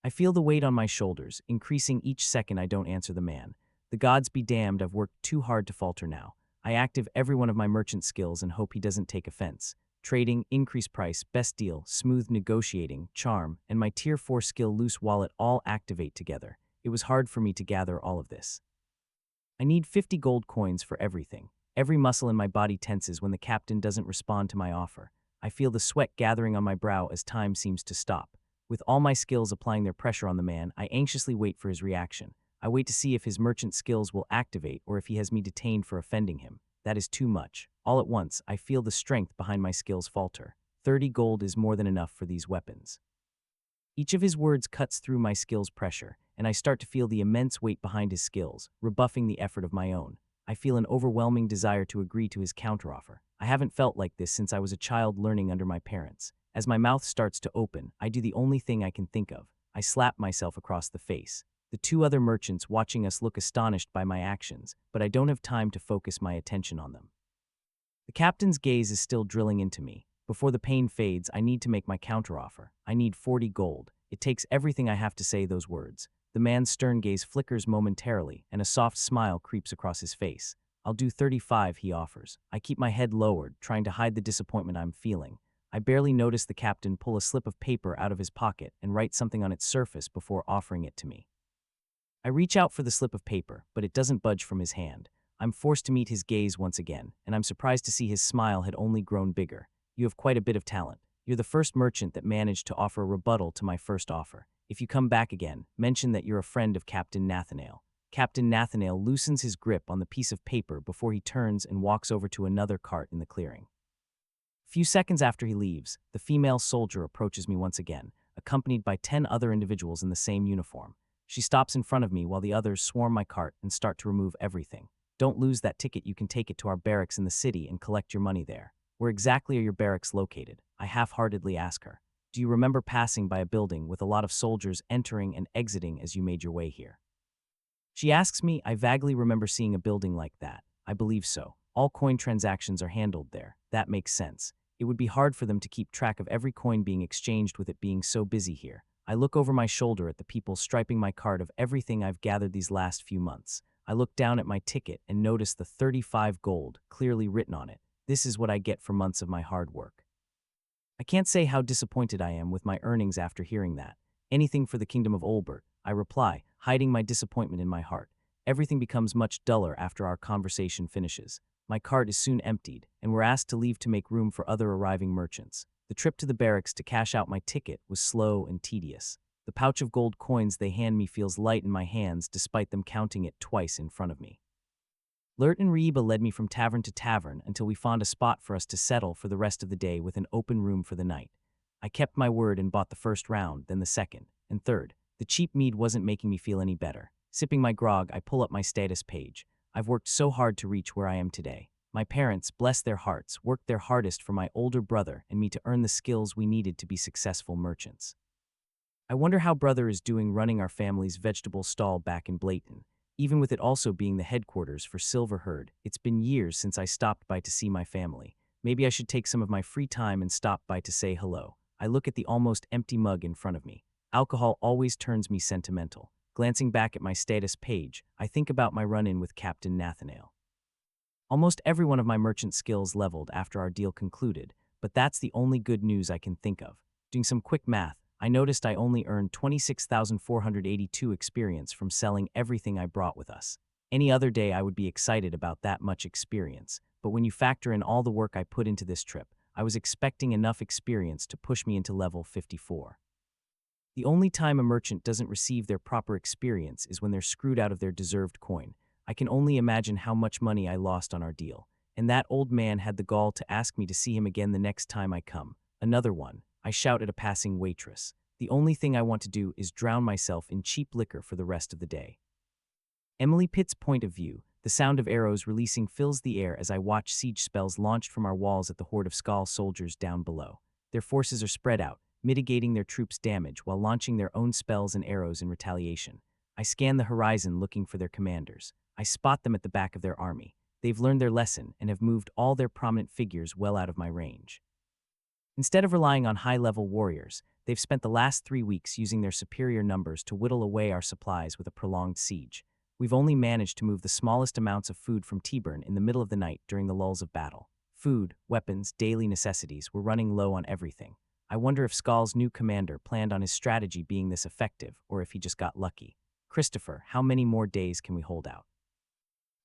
Speaker 1: I feel the weight on my shoulders, increasing each second I don't answer the man. The gods be damned, I've worked too hard to falter now. I active every one of my merchant skills and hope he doesn't take offense. Trading, increase price, best deal, smooth negotiating, charm, and my tier 4 skill loose wallet all activate together. It was hard for me to gather all of this. I need 50 gold coins for everything. Every muscle in my body tenses when the captain doesn't respond to my offer. I feel the sweat gathering on my brow as time seems to stop. With all my skills applying their pressure on the man, I anxiously wait for his reaction. I wait to see if his merchant skills will activate or if he has me detained for offending him. That is too much. All at once, I feel the strength behind my skills falter. 30 gold is more than enough for these weapons. Each of his words cuts through my skills pressure, and I start to feel the immense weight behind his skills, rebuffing the effort of my own. I feel an overwhelming desire to agree to his counteroffer. I haven't felt like this since I was a child learning under my parents. As my mouth starts to open, I do the only thing I can think of. I slap myself across the face. The 2 other merchants watching us look astonished by my actions, but I don't have time to focus my attention on them. The captain's gaze is still drilling into me. Before the pain fades, I need to make my counteroffer. I need 40 gold. It takes everything I have to say those words. The man's stern gaze flickers momentarily, and a soft smile creeps across his face. I'll do 35, he offers. I keep my head lowered, trying to hide the disappointment I'm feeling. I barely notice the captain pull a slip of paper out of his pocket and write something on its surface before offering it to me. I reach out for the slip of paper, but it doesn't budge from his hand. I'm forced to meet his gaze once again, and I'm surprised to see his smile had only grown bigger. You have quite a bit of talent. You're the first merchant that managed to offer a rebuttal to my first offer. If you come back again, mention that you're a friend of Captain Nathaniel. Captain Nathaniel loosens his grip on the piece of paper before he turns and walks over to another cart in the clearing. A few seconds after he leaves, the female soldier approaches me once again, accompanied by 10 other individuals in the same uniform. She stops in front of me while the others swarm my cart and start to remove everything. Don't lose that ticket, you can take it to our barracks in the city and collect your money there. Where exactly are your barracks located? I half-heartedly ask her. Do you remember passing by a building with a lot of soldiers entering and exiting as you made your way here? She asks me. I vaguely remember seeing a building like that. I believe so. All coin transactions are handled there. That makes sense. It would be hard for them to keep track of every coin being exchanged with it being so busy here. I look over my shoulder at the people striping my cart of everything I've gathered these last few months. I look down at my ticket and notice the 35 gold clearly written on it. This is what I get for months of my hard work. I can't say how disappointed I am with my earnings after hearing that. Anything for the Kingdom of Olbert, I reply, hiding my disappointment in my heart. Everything becomes much duller after our conversation finishes. My cart is soon emptied, and we're asked to leave to make room for other arriving merchants. The trip to the barracks to cash out my ticket was slow and tedious. The pouch of gold coins they hand me feels light in my hands despite them counting it twice in front of me. Lert and Reba led me from tavern to tavern until we found a spot for us to settle for the rest of the day with an open room for the night. I kept my word and bought the first round, then the second, and third. The cheap mead wasn't making me feel any better. Sipping my grog, I pull up my status page. I've worked so hard to reach where I am today. My parents, bless their hearts, worked their hardest for my older brother and me to earn the skills we needed to be successful merchants. I wonder how brother is doing running our family's vegetable stall back in Blayton. Even with it also being the headquarters for Silver Herd, it's been years since I stopped by to see my family. Maybe I should take some of my free time and stop by to say hello. I look at the almost empty mug in front of me. Alcohol always turns me sentimental. Glancing back at my status page, I think about my run-in with Captain Nathaniel. Almost every one of my merchant skills leveled after our deal concluded, but that's the only good news I can think of. Doing some quick math, I noticed I only earned 26,482 experience from selling everything I brought with us. Any other day I would be excited about that much experience, but when you factor in all the work I put into this trip, I was expecting enough experience to push me into level 54. The only time a merchant doesn't receive their proper experience is when they're screwed out of their deserved coin. I can only imagine how much money I lost on our deal, and that old man had the gall to ask me to see him again the next time I come. Another one. I shout at a passing waitress. The only thing I want to do is drown myself in cheap liquor for the rest of the day. Emily Pitt's point of view, the sound of arrows releasing fills the air as I watch siege spells launched from our walls at the horde of Skal soldiers down below. Their forces are spread out, mitigating their troops' damage while launching their own spells and arrows in retaliation. I scan the horizon looking for their commanders. I spot them at the back of their army. They've learned their lesson and have moved all their prominent figures well out of my range. Instead of relying on high-level warriors, they've spent the last 3 weeks using their superior numbers to whittle away our supplies with a prolonged siege. We've only managed to move the smallest amounts of food from T-Burn in the middle of the night during the lulls of battle. Food, weapons, daily necessities were running low on everything. I wonder if Skal's new commander planned on his strategy being this effective, or if he just got lucky. Christopher, how many more days can we hold out?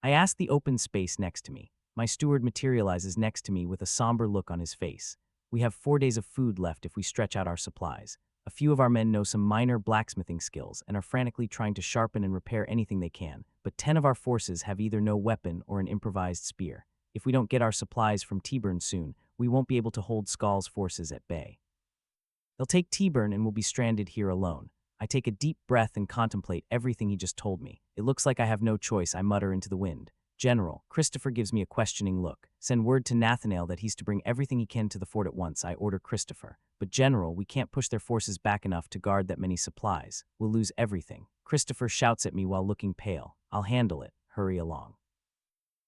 Speaker 1: I ask the open space next to me. My steward materializes next to me with a somber look on his face. We have 4 days of food left if we stretch out our supplies. A few of our men know some minor blacksmithing skills and are frantically trying to sharpen and repair anything they can, but 10 of our forces have either no weapon or an improvised spear. If we don't get our supplies from T-Burn soon, we won't be able to hold Skal's forces at bay. They'll take T-Burn and we'll be stranded here alone. I take a deep breath and contemplate everything he just told me. It looks like I have no choice, I mutter into the wind. General, Christopher gives me a questioning look. Send word to Nathaniel that he's to bring everything he can to the fort at once, I order Christopher. But General, we can't push their forces back enough to guard that many supplies. We'll lose everything. Christopher shouts at me while looking pale. I'll handle it. Hurry along.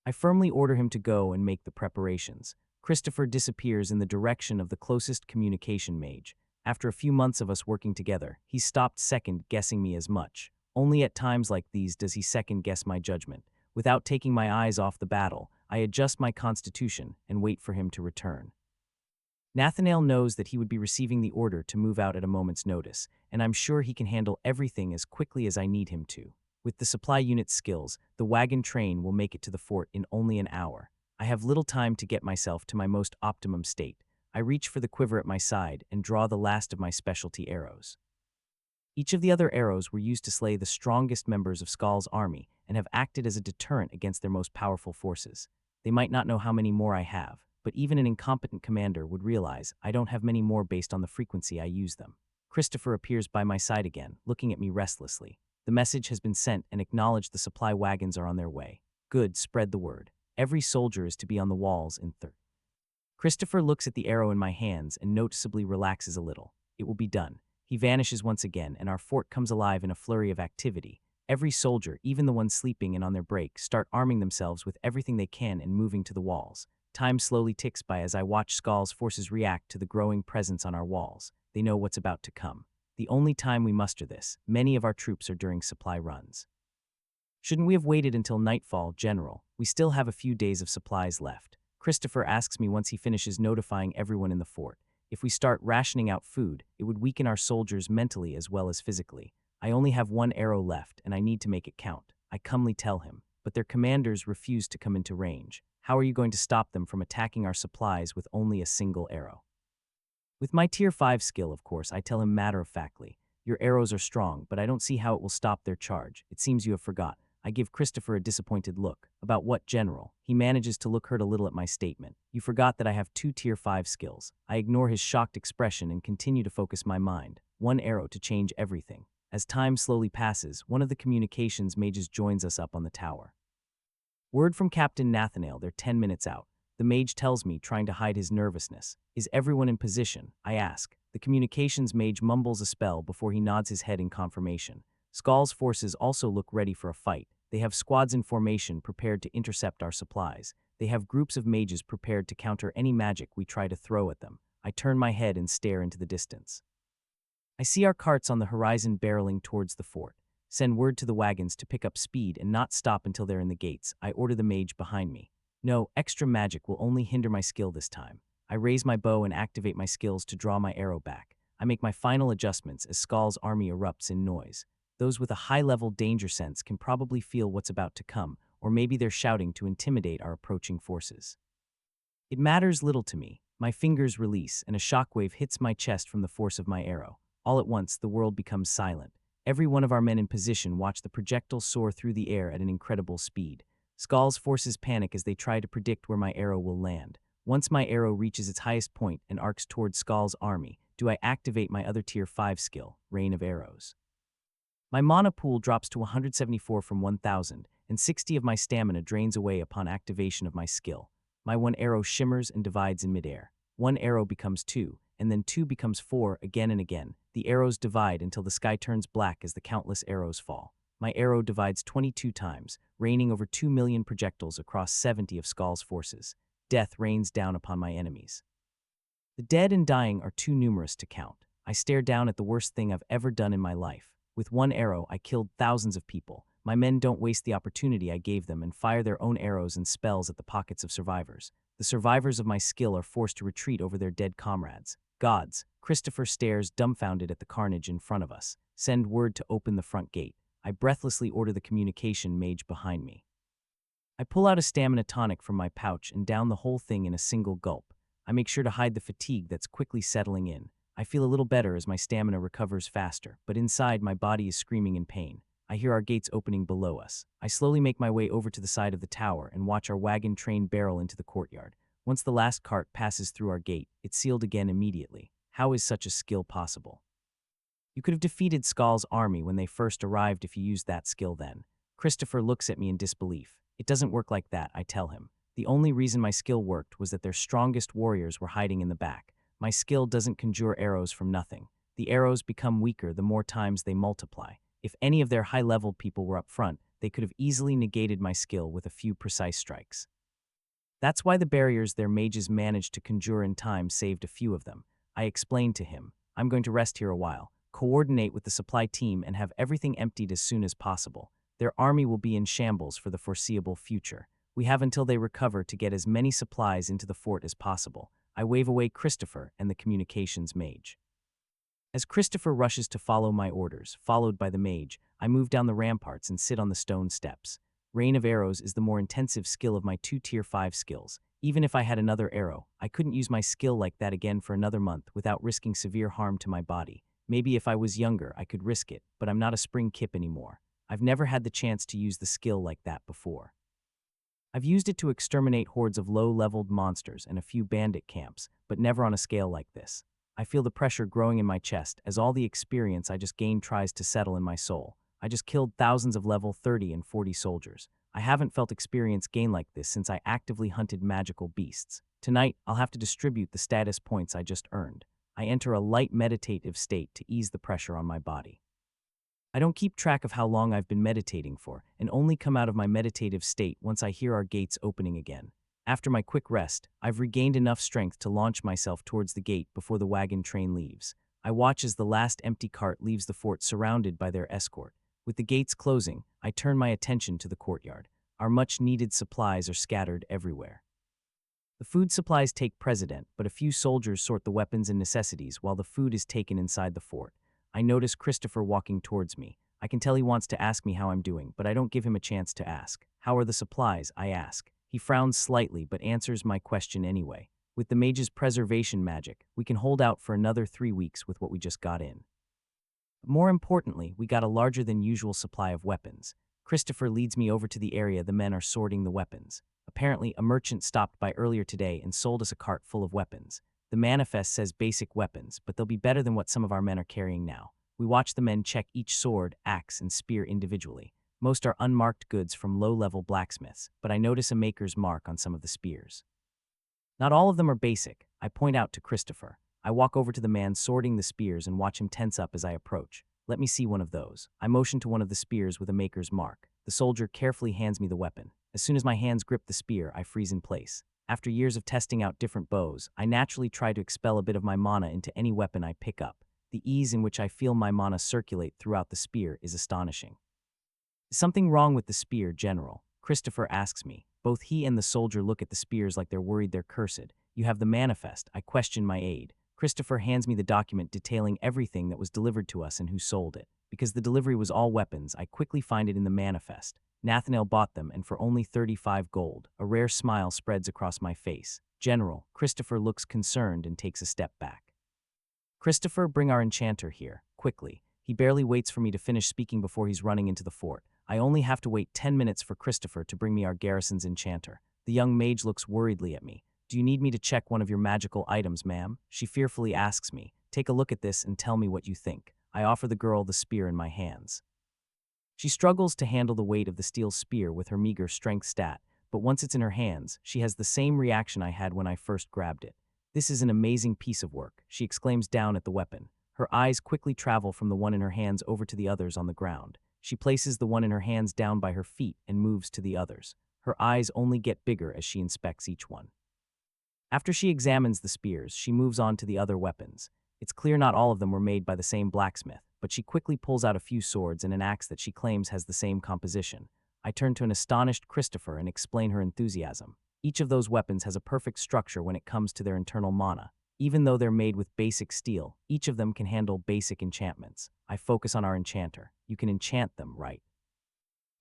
Speaker 1: I firmly order him to go and make the preparations. Christopher disappears in the direction of the closest communication mage. After a few months of us working together, he's stopped second-guessing me as much. Only at times like these does he second-guess my judgment. Without taking my eyes off the battle, I adjust my constitution and wait for him to return. Nathaniel knows that he would be receiving the order to move out at a moment's notice, and I'm sure he can handle everything as quickly as I need him to. With the supply unit's skills, the wagon train will make it to the fort in only an hour. I have little time to get myself to my most optimum state. I reach for the quiver at my side and draw the last of my specialty arrows. Each of the other arrows were used to slay the strongest members of Skal's army and have acted as a deterrent against their most powerful forces. They might not know how many more I have, but even an incompetent commander would realize I don't have many more based on the frequency I use them. Christopher appears by my side again, looking at me restlessly. The message has been sent and acknowledged the supply wagons are on their way. Good, spread the word. Every soldier is to be on the walls in third. Christopher looks at the arrow in my hands and noticeably relaxes a little. It will be done. He vanishes once again, and our fort comes alive in a flurry of activity. Every soldier, even the ones sleeping and on their break, start arming themselves with everything they can and moving to the walls. Time slowly ticks by as I watch Skal's forces react to the growing presence on our walls. They know what's about to come. The only time we muster this, many of our troops are during supply runs. Shouldn't we have waited until nightfall, General? We still have a few days of supplies left. Christopher asks me once he finishes notifying everyone in the fort. If we start rationing out food, it would weaken our soldiers mentally as well as physically. I only have 1 arrow left, and I need to make it count. I calmly tell him, but their commanders refuse to come into range. How are you going to stop them from attacking our supplies with only a single arrow? With my tier 5 skill, of course, I tell him matter-of-factly, Your arrows are strong, but I don't see how it will stop their charge. It seems you have forgot. I give Christopher a disappointed look. About what, General? He manages to look hurt a little at my statement. You forgot that I have 2 Tier 5 skills. I ignore his shocked expression and continue to focus my mind. One arrow to change everything. As time slowly passes, one of the communications mages joins us up on the tower. Word from Captain Nathaniel, they're 10 minutes out. The mage tells me, trying to hide his nervousness. Is everyone in position? I ask. The communications mage mumbles a spell before he nods his head in confirmation. Skull's forces also look ready for a fight. They have squads in formation prepared to intercept our supplies. They have groups of mages prepared to counter any magic we try to throw at them. I turn my head and stare into the distance. I see our carts on the horizon barreling towards the fort. Send word to the wagons to pick up speed and not stop until they're in the gates. I order the mage behind me. No, extra magic will only hinder my skill this time. I raise my bow and activate my skills to draw my arrow back. I make my final adjustments as Skull's army erupts in noise. Those with a high-level danger sense can probably feel what's about to come, or maybe they're shouting to intimidate our approaching forces. It matters little to me. My fingers release, and a shockwave hits my chest from the force of my arrow. All at once, the world becomes silent. Every one of our men in position watch the projectile soar through the air at an incredible speed. Skull's forces panic as they try to predict where my arrow will land. Once my arrow reaches its highest point and arcs towards Skull's army, do I activate my other Tier 5 skill, Rain of Arrows. My mana pool drops to 174 from 1,000, and 60 of my stamina drains away upon activation of my skill. My one arrow shimmers and divides in midair. One arrow becomes 2, and then 2 becomes 4 again and again. The arrows divide until the sky turns black as the countless arrows fall. My arrow divides 22 times, raining over 2 million projectiles across 70 of Skull's forces. Death rains down upon my enemies. The dead and dying are too numerous to count. I stare down at the worst thing I've ever done in my life. With one arrow, I killed thousands of people. My men don't waste the opportunity I gave them and fire their own arrows and spells at the pockets of survivors. The survivors of my skill are forced to retreat over their dead comrades. Gods! Christopher stares dumbfounded at the carnage in front of us. Send word to open the front gate. I breathlessly order the communication mage behind me. I pull out a stamina tonic from my pouch and down the whole thing in a single gulp. I make sure to hide the fatigue that's quickly settling in. I feel a little better as my stamina recovers faster, but inside my body is screaming in pain. I hear our gates opening below us. I slowly make my way over to the side of the tower and watch our wagon train barrel into the courtyard. Once the last cart passes through our gate, it's sealed again immediately. How is such a skill possible? You could have defeated Skull's army when they first arrived if you used that skill then. Christopher looks at me in disbelief. It doesn't work like that, I tell him. The only reason my skill worked was that their strongest warriors were hiding in the back. My skill doesn't conjure arrows from nothing. The arrows become weaker the more times they multiply. If any of their high-level people were up front, they could have easily negated my skill with a few precise strikes. That's why the barriers their mages managed to conjure in time saved a few of them. I explained to him, I'm going to rest here a while, coordinate with the supply team and have everything emptied as soon as possible. Their army will be in shambles for the foreseeable future. We have until they recover to get as many supplies into the fort as possible. I wave away Christopher and the communications mage. As Christopher rushes to follow my orders, followed by the mage, I move down the ramparts and sit on the stone steps. Rain of Arrows is the more intensive skill of my 2 Tier 5 skills. Even if I had another arrow, I couldn't use my skill like that again for another month without risking severe harm to my body. Maybe if I was younger, I could risk it, but I'm not a spring kip anymore. I've never had the chance to use the skill like that before. I've used it to exterminate hordes of low-leveled monsters and a few bandit camps, but never on a scale like this. I feel the pressure growing in my chest as all the experience I just gained tries to settle in my soul. I just killed thousands of level 30 and 40 soldiers. I haven't felt experience gain like this since I actively hunted magical beasts. Tonight, I'll have to distribute the status points I just earned. I enter a light meditative state to ease the pressure on my body. I don't keep track of how long I've been meditating for, and only come out of my meditative state once I hear our gates opening again. After my quick rest, I've regained enough strength to launch myself towards the gate before the wagon train leaves. I watch as the last empty cart leaves the fort surrounded by their escort. With the gates closing, I turn my attention to the courtyard. Our much-needed supplies are scattered everywhere. The food supplies take precedent, but a few soldiers sort the weapons and necessities while the food is taken inside the fort. I notice Christopher walking towards me. I can tell he wants to ask me how I'm doing, but I don't give him a chance to ask. How are the supplies? I ask. He frowns slightly, but answers my question anyway. With the mage's preservation magic, we can hold out for another 3 weeks with what we just got in. More importantly, we got a larger than usual supply of weapons. Christopher leads me over to the area the men are sorting the weapons. Apparently, a merchant stopped by earlier today and sold us a cart full of weapons. The manifest says basic weapons, but they'll be better than what some of our men are carrying now. We watch the men check each sword, axe, and spear individually. Most are unmarked goods from low-level blacksmiths, but I notice a maker's mark on some of the spears. Not all of them are basic, I point out to Christopher. I walk over to the man sorting the spears and watch him tense up as I approach. Let me see one of those. I motion to one of the spears with a maker's mark. The soldier carefully hands me the weapon. As soon as my hands grip the spear, I freeze in place. After years of testing out different bows, I naturally try to expel a bit of my mana into any weapon I pick up. The ease in which I feel my mana circulate throughout the spear is astonishing. Is something wrong with the spear, General? Christopher asks me. Both he and the soldier look at the spears like they're worried they're cursed. You have the manifest. I question my aide. Christopher hands me the document detailing everything that was delivered to us and who sold it. Because the delivery was all weapons, I quickly find it in the manifest. Nathaniel bought them, and for only 35 gold. A rare smile spreads across my face. General, Christopher looks concerned and takes a step back. Christopher, bring our enchanter here, quickly. He barely waits for me to finish speaking before he's running into the fort. I only have to wait 10 minutes for Christopher to bring me our garrison's enchanter. The young mage looks worriedly at me. Do you need me to check one of your magical items, ma'am? She fearfully asks me. Take a look at this and tell me what you think. I offer the girl the spear in my hands. She struggles to handle the weight of the steel spear with her meager strength stat, but once it's in her hands, she has the same reaction I had when I first grabbed it. This is an amazing piece of work, she exclaims down at the weapon. Her eyes quickly travel from the one in her hands over to the others on the ground. She places the one in her hands down by her feet and moves to the others. Her eyes only get bigger as she inspects each one. After she examines the spears, she moves on to the other weapons. It's clear not all of them were made by the same blacksmith, but she quickly pulls out a few swords and an axe that she claims has the same composition. I turn to an astonished Christopher and explain her enthusiasm. Each of those weapons has a perfect structure when it comes to their internal mana. Even though they're made with basic steel, each of them can handle basic enchantments. I focus on our enchanter. You can enchant them, right?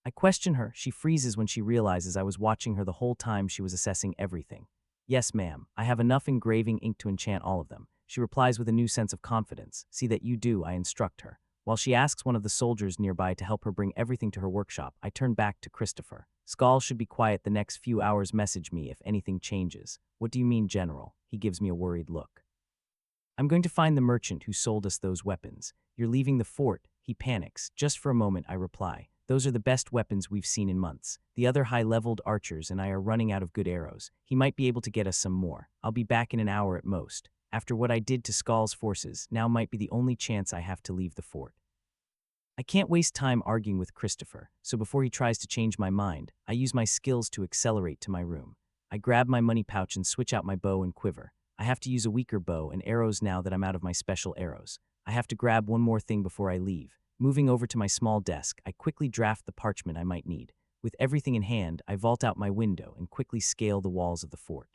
Speaker 1: I question her. She freezes when she realizes I was watching her the whole time she was assessing everything. Yes, ma'am. I have enough engraving ink to enchant all of them. She replies with a new sense of confidence. See that you do, I instruct her. While she asks one of the soldiers nearby to help her bring everything to her workshop, I turn back to Christopher. Skull should be quiet the next few hours. Message me if anything changes. What do you mean, General? He gives me a worried look. I'm going to find the merchant who sold us those weapons. You're leaving the fort. He panics. Just for a moment, I reply. Those are the best weapons we've seen in months. The other high-leveled archers and I are running out of good arrows. He might be able to get us some more. I'll be back in an hour at most. After what I did to Skull's forces, now might be the only chance I have to leave the fort. I can't waste time arguing with Christopher, so before he tries to change my mind, I use my skills to accelerate to my room. I grab my money pouch and switch out my bow and quiver. I have to use a weaker bow and arrows now that I'm out of my special arrows. I have to grab one more thing before I leave. Moving over to my small desk, I quickly draft the parchment I might need. With everything in hand, I vault out my window and quickly scale the walls of the fort.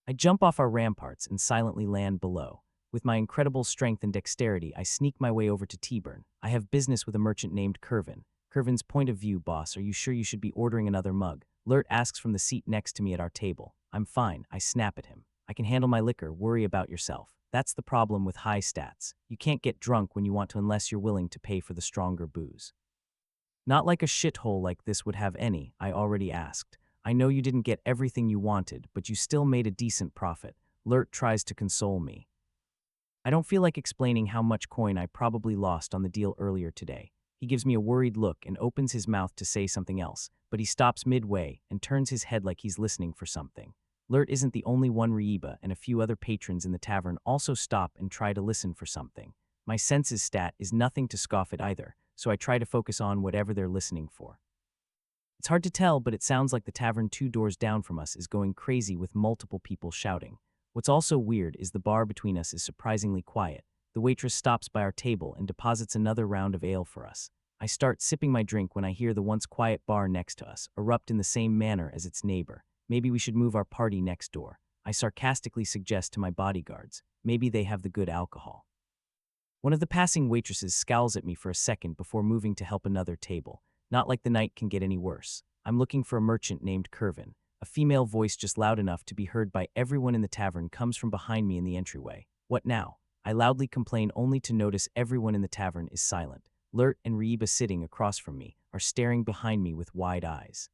Speaker 1: I jump off our ramparts and silently land below. With my incredible strength and dexterity, I sneak my way over to T-Burn. I have business with a merchant named Curvin. Curvin's point of view, boss, are you sure you should be ordering another mug? Lurt asks from the seat next to me at our table. I'm fine, I snap at him. I can handle my liquor, worry about yourself. That's the problem with high stats. You can't get drunk when you want to unless you're willing to pay for the stronger booze. Not like a shithole like this would have any, I already asked. I know you didn't get everything you wanted, but you still made a decent profit. Lurt tries to console me. I don't feel like explaining how much coin I probably lost on the deal earlier today. He gives me a worried look and opens his mouth to say something else, but he stops midway and turns his head like he's listening for something. Lurt isn't the only one. Rieba and a few other patrons in the tavern also stop and try to listen for something. My senses stat is nothing to scoff at either, so I try to focus on whatever they're listening for. It's hard to tell, but it sounds like the tavern 2 doors down from us is going crazy with multiple people shouting. What's also weird is the bar between us is surprisingly quiet. The waitress stops by our table and deposits another round of ale for us. I start sipping my drink when I hear the once quiet bar next to us erupt in the same manner as its neighbor. Maybe we should move our party next door. I sarcastically suggest to my bodyguards. Maybe they have the good alcohol. One of the passing waitresses scowls at me for a second before moving to help another table. Not like the night can get any worse. I'm looking for a merchant named Curvin. A female voice just loud enough to be heard by everyone in the tavern comes from behind me in the entryway. What now? I loudly complain only to notice everyone in the tavern is silent. Lurt and Reba, sitting across from me, are staring behind me with wide eyes.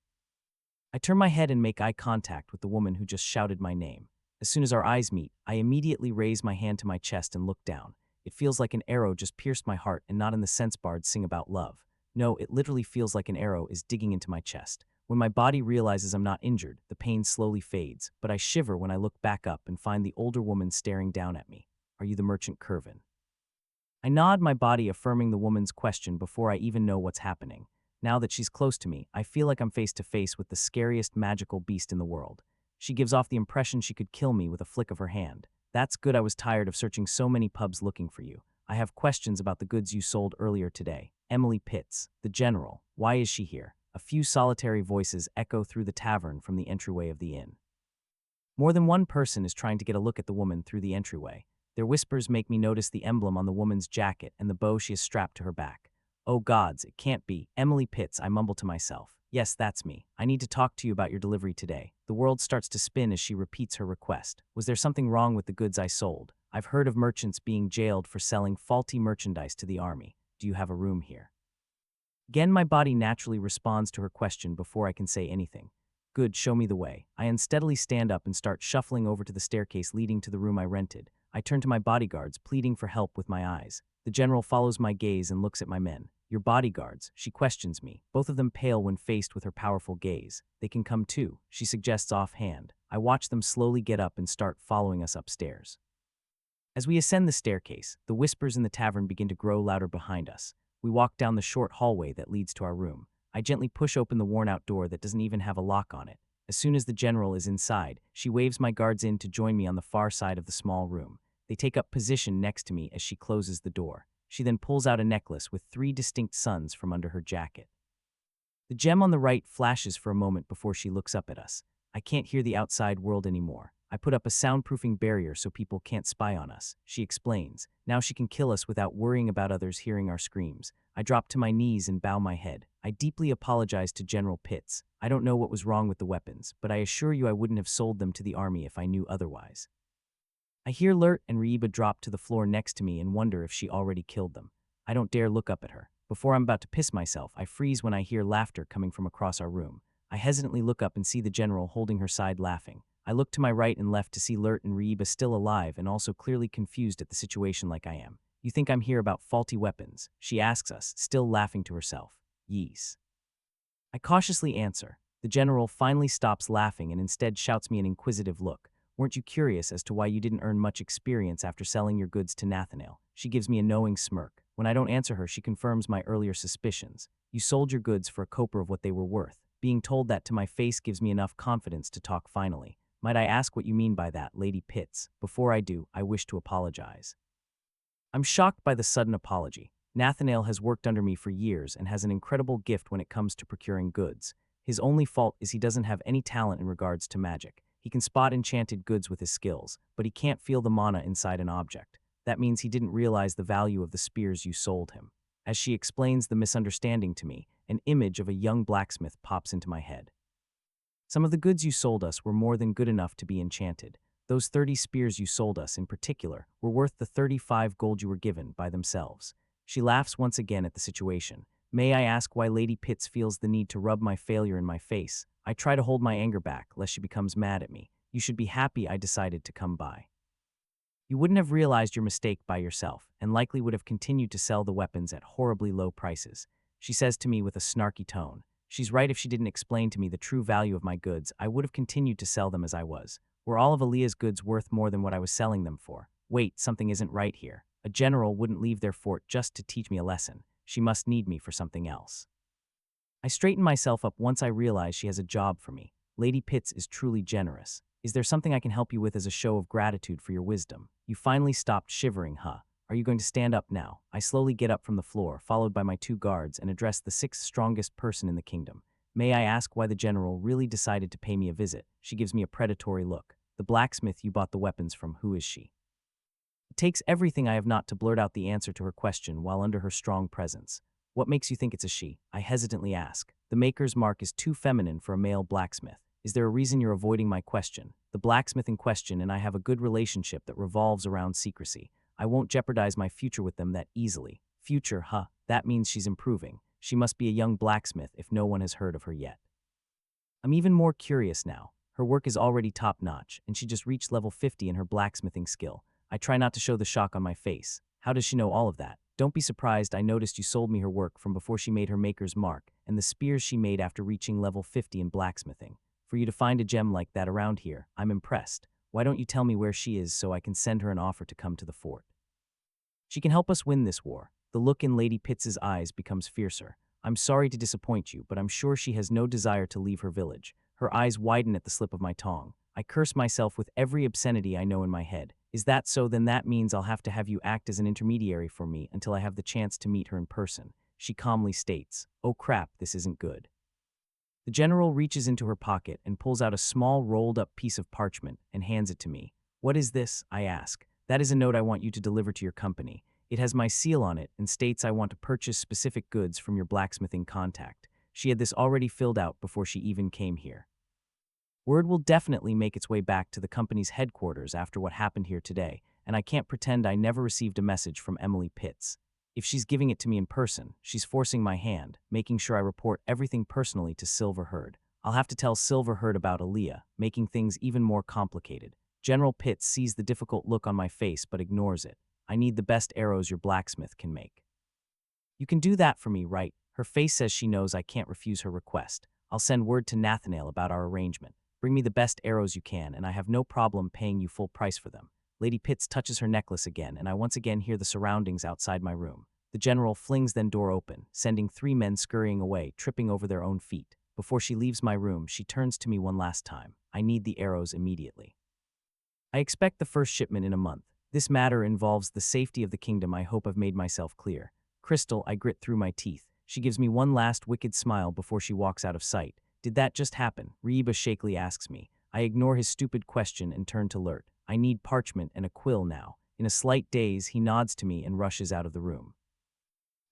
Speaker 1: I turn my head and make eye contact with the woman who just shouted my name. As soon as our eyes meet, I immediately raise my hand to my chest and look down. It feels like an arrow just pierced my heart, and not in the sense bards sing about love. No, it literally feels like an arrow is digging into my chest. When my body realizes I'm not injured, the pain slowly fades, but I shiver when I look back up and find the older woman staring down at me. Are you the merchant Curvin? I nod my body, affirming the woman's question before I even know what's happening. Now that she's close to me, I feel like I'm face to face with the scariest magical beast in the world. She gives off the impression she could kill me with a flick of her hand. That's good. I was tired of searching so many pubs looking for you. I have questions about the goods you sold earlier today. Emily Pitts, the general. Why is she here? A few solitary voices echo through the tavern from the entryway of the inn. More than one person is trying to get a look at the woman through the entryway. Their whispers make me notice the emblem on the woman's jacket and the bow she has strapped to her back. Oh gods, it can't be. Emily Pitts, I mumble to myself. Yes, that's me. I need to talk to you about your delivery today. The world starts to spin as she repeats her request. Was there something wrong with the goods I sold? I've heard of merchants being jailed for selling faulty merchandise to the army. Do you have a room here? Again, my body naturally responds to her question before I can say anything. Good, show me the way. I unsteadily stand up and start shuffling over to the staircase leading to the room I rented. I turn to my bodyguards, pleading for help with my eyes. The general follows my gaze and looks at my men. Your bodyguards, she questions me, both of them pale when faced with her powerful gaze. They can come too, she suggests offhand. I watch them slowly get up and start following us upstairs. As we ascend the staircase, the whispers in the tavern begin to grow louder behind us. We walk down the short hallway that leads to our room. I gently push open the worn-out door that doesn't even have a lock on it. As soon as the general is inside, she waves my guards in to join me on the far side of the small room. They take up position next to me as she closes the door. She then pulls out a necklace with 3 distinct suns from under her jacket. The gem on the right flashes for a moment before she looks up at us. I can't hear the outside world anymore. I put up a soundproofing barrier so people can't spy on us, she explains. Now she can kill us without worrying about others hearing our screams. I drop to my knees and bow my head. I deeply apologize to General Pitts. I don't know what was wrong with the weapons, but I assure you I wouldn't have sold them to the army if I knew otherwise. I hear Lurt and Reba drop to the floor next to me and wonder if she already killed them. I don't dare look up at her. Before I'm about to piss myself, I freeze when I hear laughter coming from across our room. I hesitantly look up and see the general holding her side laughing. I look to my right and left to see Lurt and Reba still alive and also clearly confused at the situation like I am. You think I'm here about faulty weapons? She asks us, still laughing to herself. Yes. I cautiously answer. The general finally stops laughing and instead shouts me an inquisitive look. Weren't you curious as to why you didn't earn much experience after selling your goods to Nathaniel? She gives me a knowing smirk. When I don't answer her, she confirms my earlier suspicions. You sold your goods for a copper of what they were worth. Being told that to my face gives me enough confidence to talk finally. Might I ask what you mean by that, Lady Pitts? Before I do, I wish to apologize. I'm shocked by the sudden apology. Nathaniel has worked under me for years and has an incredible gift when it comes to procuring goods. His only fault is he doesn't have any talent in regards to magic. He can spot enchanted goods with his skills, but he can't feel the mana inside an object. That means he didn't realize the value of the spears you sold him. As she explains the misunderstanding to me, an image of a young blacksmith pops into my head. Some of the goods you sold us were more than good enough to be enchanted. Those 30 spears you sold us, in particular, were worth the 35 gold you were given by themselves. She laughs once again at the situation. May I ask why Lady Pitts feels the need to rub my failure in my face? I try to hold my anger back, lest she becomes mad at me. You should be happy I decided to come by. You wouldn't have realized your mistake by yourself, and likely would have continued to sell the weapons at horribly low prices, she says to me with a snarky tone. She's right. If she didn't explain to me the true value of my goods, I would have continued to sell them as I was. Were all of Aaliyah's goods worth more than what I was selling them for? Wait, something isn't right here. A general wouldn't leave their fort just to teach me a lesson. She must need me for something else. I straighten myself up once I realize she has a job for me. Lady Pitts is truly generous. Is there something I can help you with as a show of gratitude for your wisdom? You finally stopped shivering, huh? Are you going to stand up now? I slowly get up from the floor, followed by my 2 guards, and address the 6th strongest person in the kingdom. May I ask why the general really decided to pay me a visit? She gives me a predatory look. The blacksmith you bought the weapons from, who is she? It takes everything I have not to blurt out the answer to her question while under her strong presence. What makes you think it's a she? I hesitantly ask. The maker's mark is too feminine for a male blacksmith. Is there a reason you're avoiding my question? The blacksmith in question and I have a good relationship that revolves around secrecy. I won't jeopardize my future with them that easily. Future, huh? That means she's improving. She must be a young blacksmith if no one has heard of her yet. I'm even more curious now. Her work is already top-notch, and she just reached level 50 in her blacksmithing skill. I try not to show the shock on my face. How does she know all of that? Don't be surprised I noticed you sold me her work from before she made her maker's mark, and the spears she made after reaching level 50 in blacksmithing. For you to find a gem like that around here, I'm impressed. Why don't you tell me where she is so I can send her an offer to come to the fort? She can help us win this war. The look in Lady Pitts's eyes becomes fiercer. I'm sorry to disappoint you, but I'm sure she has no desire to leave her village. Her eyes widen at the slip of my tongue. I curse myself with every obscenity I know in my head. Is that so? Then that means I'll have to have you act as an intermediary for me until I have the chance to meet her in person. She calmly states, "Oh crap, this isn't good." The general reaches into her pocket and pulls out a small rolled-up piece of parchment and hands it to me. "What is this?" I ask. "That is a note I want you to deliver to your company. It has my seal on it and states I want to purchase specific goods from your blacksmithing contact." She had this already filled out before she even came here. Word will definitely make its way back to the company's headquarters after what happened here today, and I can't pretend I never received a message from Emily Pitts. If she's giving it to me in person, she's forcing my hand, making sure I report everything personally to Silver Herd. I'll have to tell Silver Herd about Aaliyah, making things even more complicated. General Pitts sees the difficult look on my face but ignores it. "I need the best arrows your blacksmith can make." "You can do that for me, right?" Her face says she knows I can't refuse her request. "I'll send word to Nathaniel about our arrangement. Bring me the best arrows you can, and I have no problem paying you full price for them." Lady Pitts touches her necklace again, and I once again hear the surroundings outside my room. The general flings the door open, sending 3 men scurrying away, tripping over their own feet. Before she leaves my room, she turns to me one last time. "I need the arrows immediately. I expect the first shipment in a month. This matter involves the safety of the kingdom. I hope I've made myself clear." "Crystal," I grit through my teeth. She gives me one last wicked smile before she walks out of sight. "Did that just happen?" Reba shakily asks me. I ignore his stupid question and turn to Lurt. "I need parchment and a quill now." In a slight daze, he nods to me and rushes out of the room.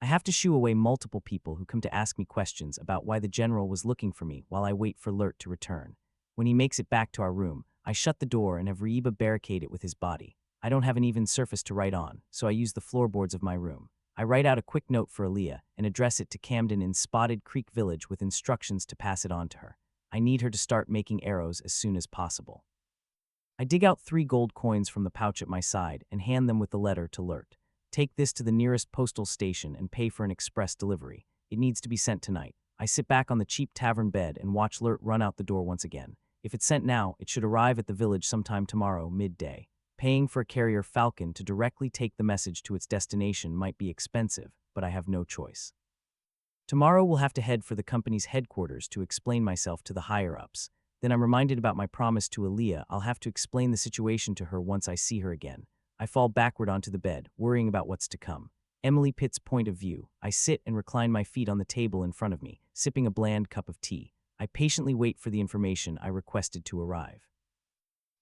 Speaker 1: I have to shoo away multiple people who come to ask me questions about why the general was looking for me while I wait for Lurt to return. When he makes it back to our room, I shut the door and have Reba barricade it with his body. I don't have an even surface to write on, so I use the floorboards of my room. I write out a quick note for Aaliyah and address it to Camden in Spotted Creek Village with instructions to pass it on to her. I need her to start making arrows as soon as possible. I dig out 3 gold coins from the pouch at my side and hand them with the letter to Lurt. "Take this to the nearest postal station and pay for an express delivery. It needs to be sent tonight." I sit back on the cheap tavern bed and watch Lurt run out the door once again. If it's sent now, it should arrive at the village sometime tomorrow, midday. Paying for a carrier Falcon to directly take the message to its destination might be expensive, but I have no choice. Tomorrow we'll have to head for the company's headquarters to explain myself to the higher-ups. Then I'm reminded about my promise to Aaliyah. I'll have to explain the situation to her once I see her again. I fall backward onto the bed, worrying about what's to come. Emily Pitt's point of view. I sit and recline my feet on the table in front of me, sipping a bland cup of tea. I patiently wait for the information I requested to arrive.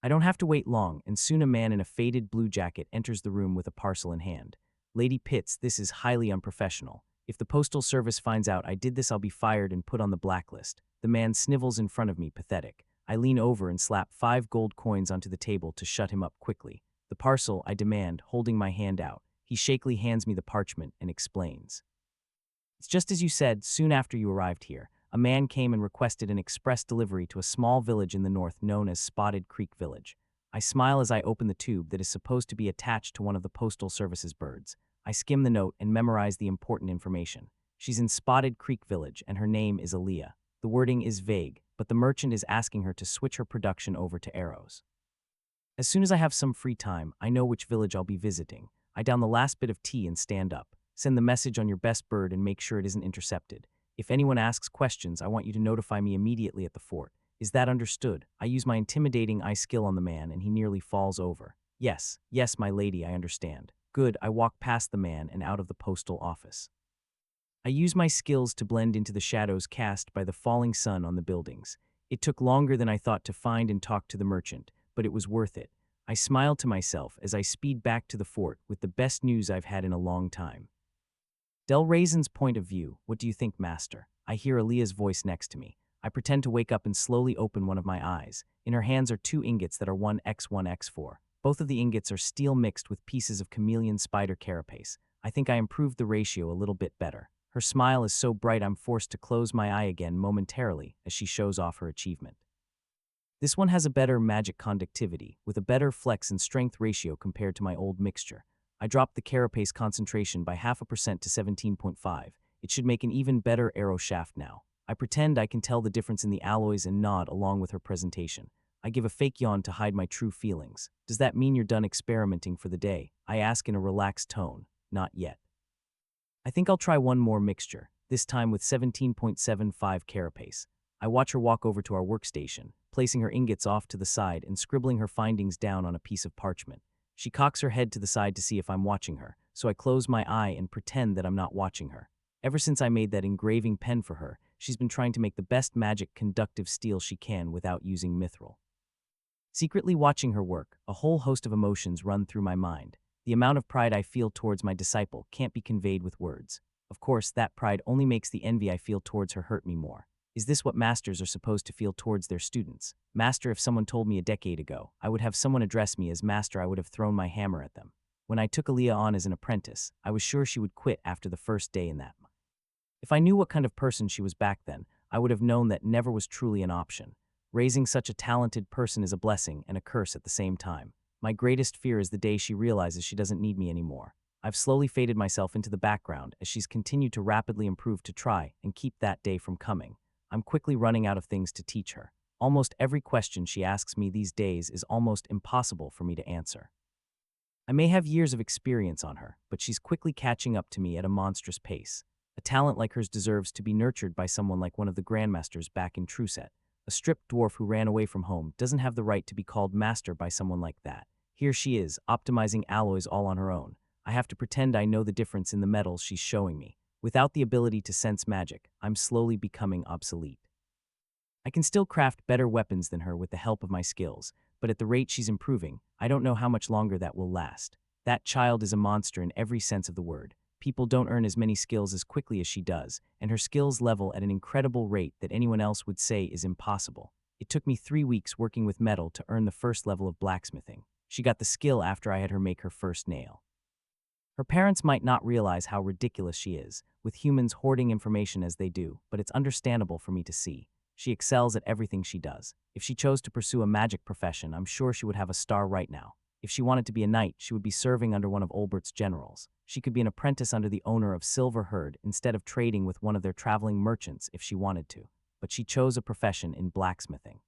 Speaker 1: I don't have to wait long, and soon a man in a faded blue jacket enters the room with a parcel in hand. "Lady Pitts, this is highly unprofessional. If the postal service finds out I did this, I'll be fired and put on the blacklist." The man snivels in front of me, pathetic. I lean over and slap 5 gold coins onto the table to shut him up quickly. "The parcel," I demand, holding my hand out. He shakily hands me the parchment and explains. "It's just as you said. Soon after you arrived here, a man came and requested an express delivery to a small village in the north known as Spotted Creek Village." I smile as I open the tube that is supposed to be attached to one of the postal service's birds. I skim the note and memorize the important information. She's in Spotted Creek Village, and her name is Aaliyah. The wording is vague, but the merchant is asking her to switch her production over to arrows. As soon as I have some free time, I know which village I'll be visiting. I down the last bit of tea and stand up. "Send the message on your best bird and make sure it isn't intercepted. If anyone asks questions, I want you to notify me immediately at the fort. Is that understood?" I use my intimidating eye skill on the man and he nearly falls over. Yes, my lady, I understand." "Good." I walk past the man and out of the postal office. I use my skills to blend into the shadows cast by the falling sun on the buildings. It took longer than I thought to find and talk to the merchant, but it was worth it. I smile to myself as I speed back to the fort with the best news I've had in a long time. "Del Raisin's point of view. What do you think, master?" I hear Aaliyah's voice next to me. I pretend to wake up and slowly open one of my eyes. In her hands are 2 ingots that are 1x1x4. Both of the ingots are steel mixed with pieces of chameleon spider carapace. I think I improved the ratio a little bit better. Her smile is so bright I'm forced to close my eye again momentarily as she shows off her achievement. This one has a better magic conductivity, with a better flex and strength ratio compared to my old mixture. I dropped the carapace concentration by 0.5% to 17.5. It should make an even better arrow shaft now. I pretend I can tell the difference in the alloys and nod along with her presentation. I give a fake yawn to hide my true feelings. Does that mean you're done experimenting for the day? I ask in a relaxed tone. Not yet. I think I'll try one more mixture, this time with 17.75 carapace. I watch her walk over to our workstation, placing her ingots off to the side and scribbling her findings down on a piece of parchment. She cocks her head to the side to see if I'm watching her, so I close my eye and pretend that I'm not watching her. Ever since I made that engraving pen for her, she's been trying to make the best magic conductive steel she can without using mithril. Secretly watching her work, a whole host of emotions run through my mind. The amount of pride I feel towards my disciple can't be conveyed with words. Of course, that pride only makes the envy I feel towards her hurt me more. Is this what masters are supposed to feel towards their students? Master, if someone told me a decade ago, I would have someone address me as master, I would have thrown my hammer at them. When I took Aaliyah on as an apprentice, I was sure she would quit after the first day in that. If I knew what kind of person she was back then, I would have known that never was truly an option. Raising such a talented person is a blessing and a curse at the same time. My greatest fear is the day she realizes she doesn't need me anymore. I've slowly faded myself into the background as she's continued to rapidly improve to try and keep that day from coming. I'm quickly running out of things to teach her. Almost every question she asks me these days is almost impossible for me to answer. I may have years of experience on her, but she's quickly catching up to me at a monstrous pace. A talent like hers deserves to be nurtured by someone like one of the grandmasters back in Truset. A stripped dwarf who ran away from home doesn't have the right to be called master by someone like that. Here she is, optimizing alloys all on her own. I have to pretend I know the difference in the metals she's showing me. Without the ability to sense magic, I'm slowly becoming obsolete. I can still craft better weapons than her with the help of my skills, but at the rate she's improving, I don't know how much longer that will last. That child is a monster in every sense of the word. People don't earn as many skills as quickly as she does, and her skills level at an incredible rate that anyone else would say is impossible. It took me 3 weeks working with metal to earn the first level of blacksmithing. She got the skill after I had her make her first nail. Her parents might not realize how ridiculous she is, with humans hoarding information as they do, but it's understandable for me to see. She excels at everything she does. If she chose to pursue a magic profession, I'm sure she would have a star right now. If she wanted to be a knight, she would be serving under one of Olbert's generals. She could be an apprentice under the owner of Silver Herd instead of trading with one of their traveling merchants if she wanted to. But she chose a profession in blacksmithing.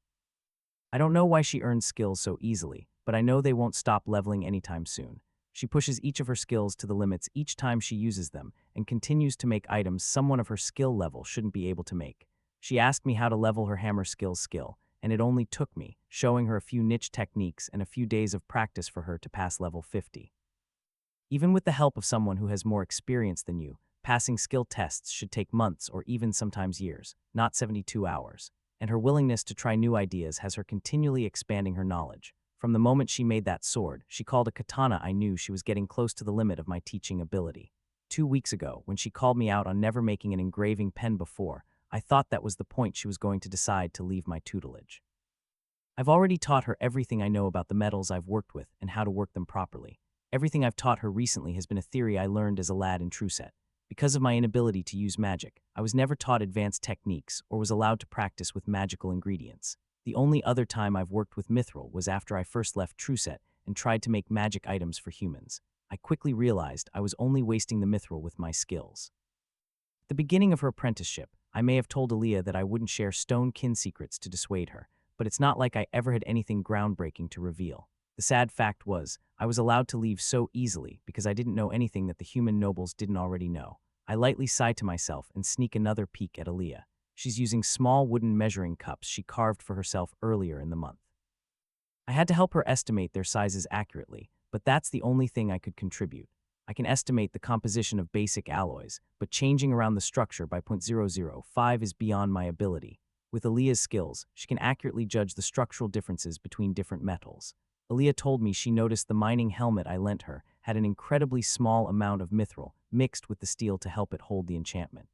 Speaker 1: I don't know why she earns skills so easily, but I know they won't stop leveling anytime soon. She pushes each of her skills to the limits each time she uses them and continues to make items someone of her skill level shouldn't be able to make. She asked me how to level her hammer skill, and it only took me, showing her a few niche techniques and a few days of practice for her to pass level 50. Even with the help of someone who has more experience than you, passing skill tests should take months or even sometimes years, not 72 hours. And her willingness to try new ideas has her continually expanding her knowledge. From the moment she made that sword, she called a katana, I knew she was getting close to the limit of my teaching ability. 2 weeks ago, when she called me out on never making an engraving pen before, I thought that was the point she was going to decide to leave my tutelage. I've already taught her everything I know about the metals I've worked with and how to work them properly. Everything I've taught her recently has been a theory I learned as a lad in Truset. Because of my inability to use magic, I was never taught advanced techniques or was allowed to practice with magical ingredients. The only other time I've worked with mithril was after I first left Truset and tried to make magic items for humans. I quickly realized I was only wasting the mithril with my skills. At the beginning of her apprenticeship, I may have told Aaliyah that I wouldn't share stone kin secrets to dissuade her, but it's not like I ever had anything groundbreaking to reveal. The sad fact was, I was allowed to leave so easily because I didn't know anything that the human nobles didn't already know. I lightly sigh to myself and sneak another peek at Aaliyah. She's using small wooden measuring cups she carved for herself earlier in the month. I had to help her estimate their sizes accurately, but that's the only thing I could contribute. I can estimate the composition of basic alloys, but changing around the structure by 0.005 is beyond my ability. With Aaliyah's skills, she can accurately judge the structural differences between different metals. Aaliyah told me she noticed the mining helmet I lent her had an incredibly small amount of mithril mixed with the steel to help it hold the enchantment.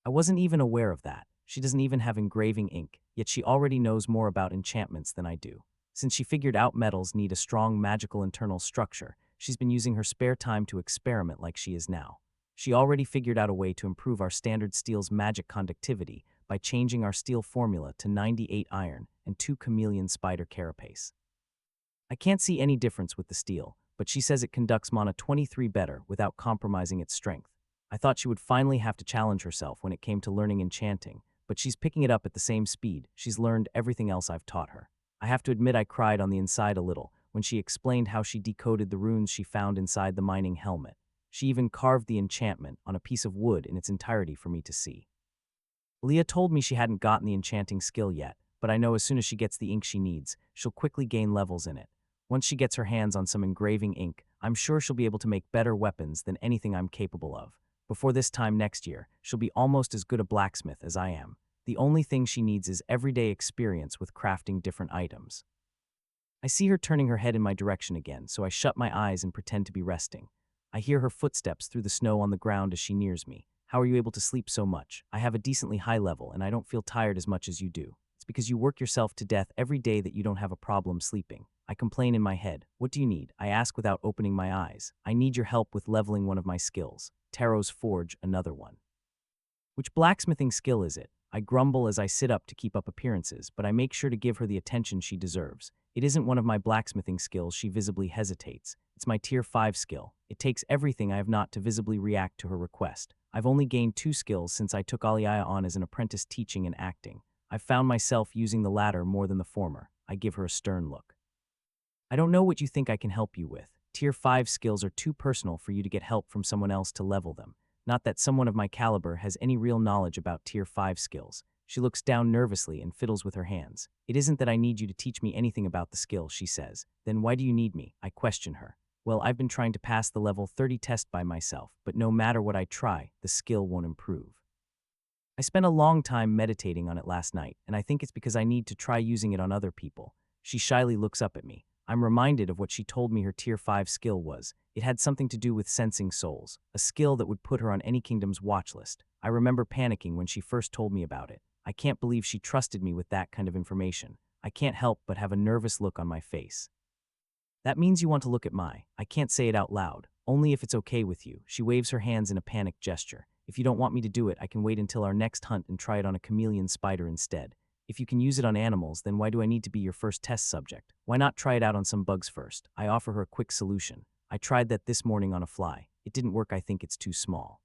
Speaker 1: I wasn't even aware of that. She doesn't even have engraving ink, yet she already knows more about enchantments than I do. Since she figured out metals need a strong magical internal structure, she's been using her spare time to experiment like she is now. She already figured out a way to improve our standard steel's magic conductivity by changing our steel formula to 98 iron and 2 chameleon spider carapace. I can't see any difference with the steel, but she says it conducts mana 23 better without compromising its strength. I thought she would finally have to challenge herself when it came to learning enchanting, but she's picking it up at the same speed she's learned everything else I've taught her. I have to admit I cried on the inside a little when she explained how she decoded the runes she found inside the mining helmet. She even carved the enchantment on a piece of wood in its entirety for me to see. Leah told me she hadn't gotten the enchanting skill yet, but I know as soon as she gets the ink she needs, she'll quickly gain levels in it. Once she gets her hands on some engraving ink, I'm sure she'll be able to make better weapons than anything I'm capable of. Before this time next year, she'll be almost as good a blacksmith as I am. The only thing she needs is everyday experience with crafting different items. I see her turning her head in my direction again, so I shut my eyes and pretend to be resting. I hear her footsteps through the snow on the ground as she nears me. How are you able to sleep so much? I have a decently high level, and I don't feel tired as much as you do. It's because you work yourself to death every day that you don't have a problem sleeping. I complain in my head. What do you need? I ask without opening my eyes. I need your help with leveling one of my skills. Tarot's Forge, another one. Which blacksmithing skill is it? I grumble as I sit up to keep up appearances, but I make sure to give her the attention she deserves. It isn't one of my blacksmithing skills. She visibly hesitates. It's my tier 5 skill. It takes everything I have not to visibly react to her request. I've only gained 2 skills since I took Aliaya on as an apprentice teaching and acting. I've found myself using the latter more than the former. I give her a stern look. I don't know what you think I can help you with. Tier 5 skills are too personal for you to get help from someone else to level them. Not that someone of my caliber has any real knowledge about Tier 5 skills. She looks down nervously and fiddles with her hands. It isn't that I need you to teach me anything about the skill, she says. Then why do you need me? I question her. Well, I've been trying to pass the level 30 test by myself, but no matter what I try, the skill won't improve. I spent a long time meditating on it last night, and I think it's because I need to try using it on other people. She shyly looks up at me. I'm reminded of what she told me her Tier 5 skill was. It had something to do with sensing souls, a skill that would put her on any kingdom's watch list. I remember panicking when she first told me about it. I can't believe she trusted me with that kind of information. I can't help but have a nervous look on my face. That means you want to look at I can't say it out loud. Only if it's okay with you. She waves her hands in a panicked gesture. If you don't want me to do it, I can wait until our next hunt and try it on a chameleon spider instead. If you can use it on animals, then why do I need to be your first test subject? Why not try it out on some bugs first? I offer her a quick solution. I tried that this morning on a fly. It didn't work. I think it's too small.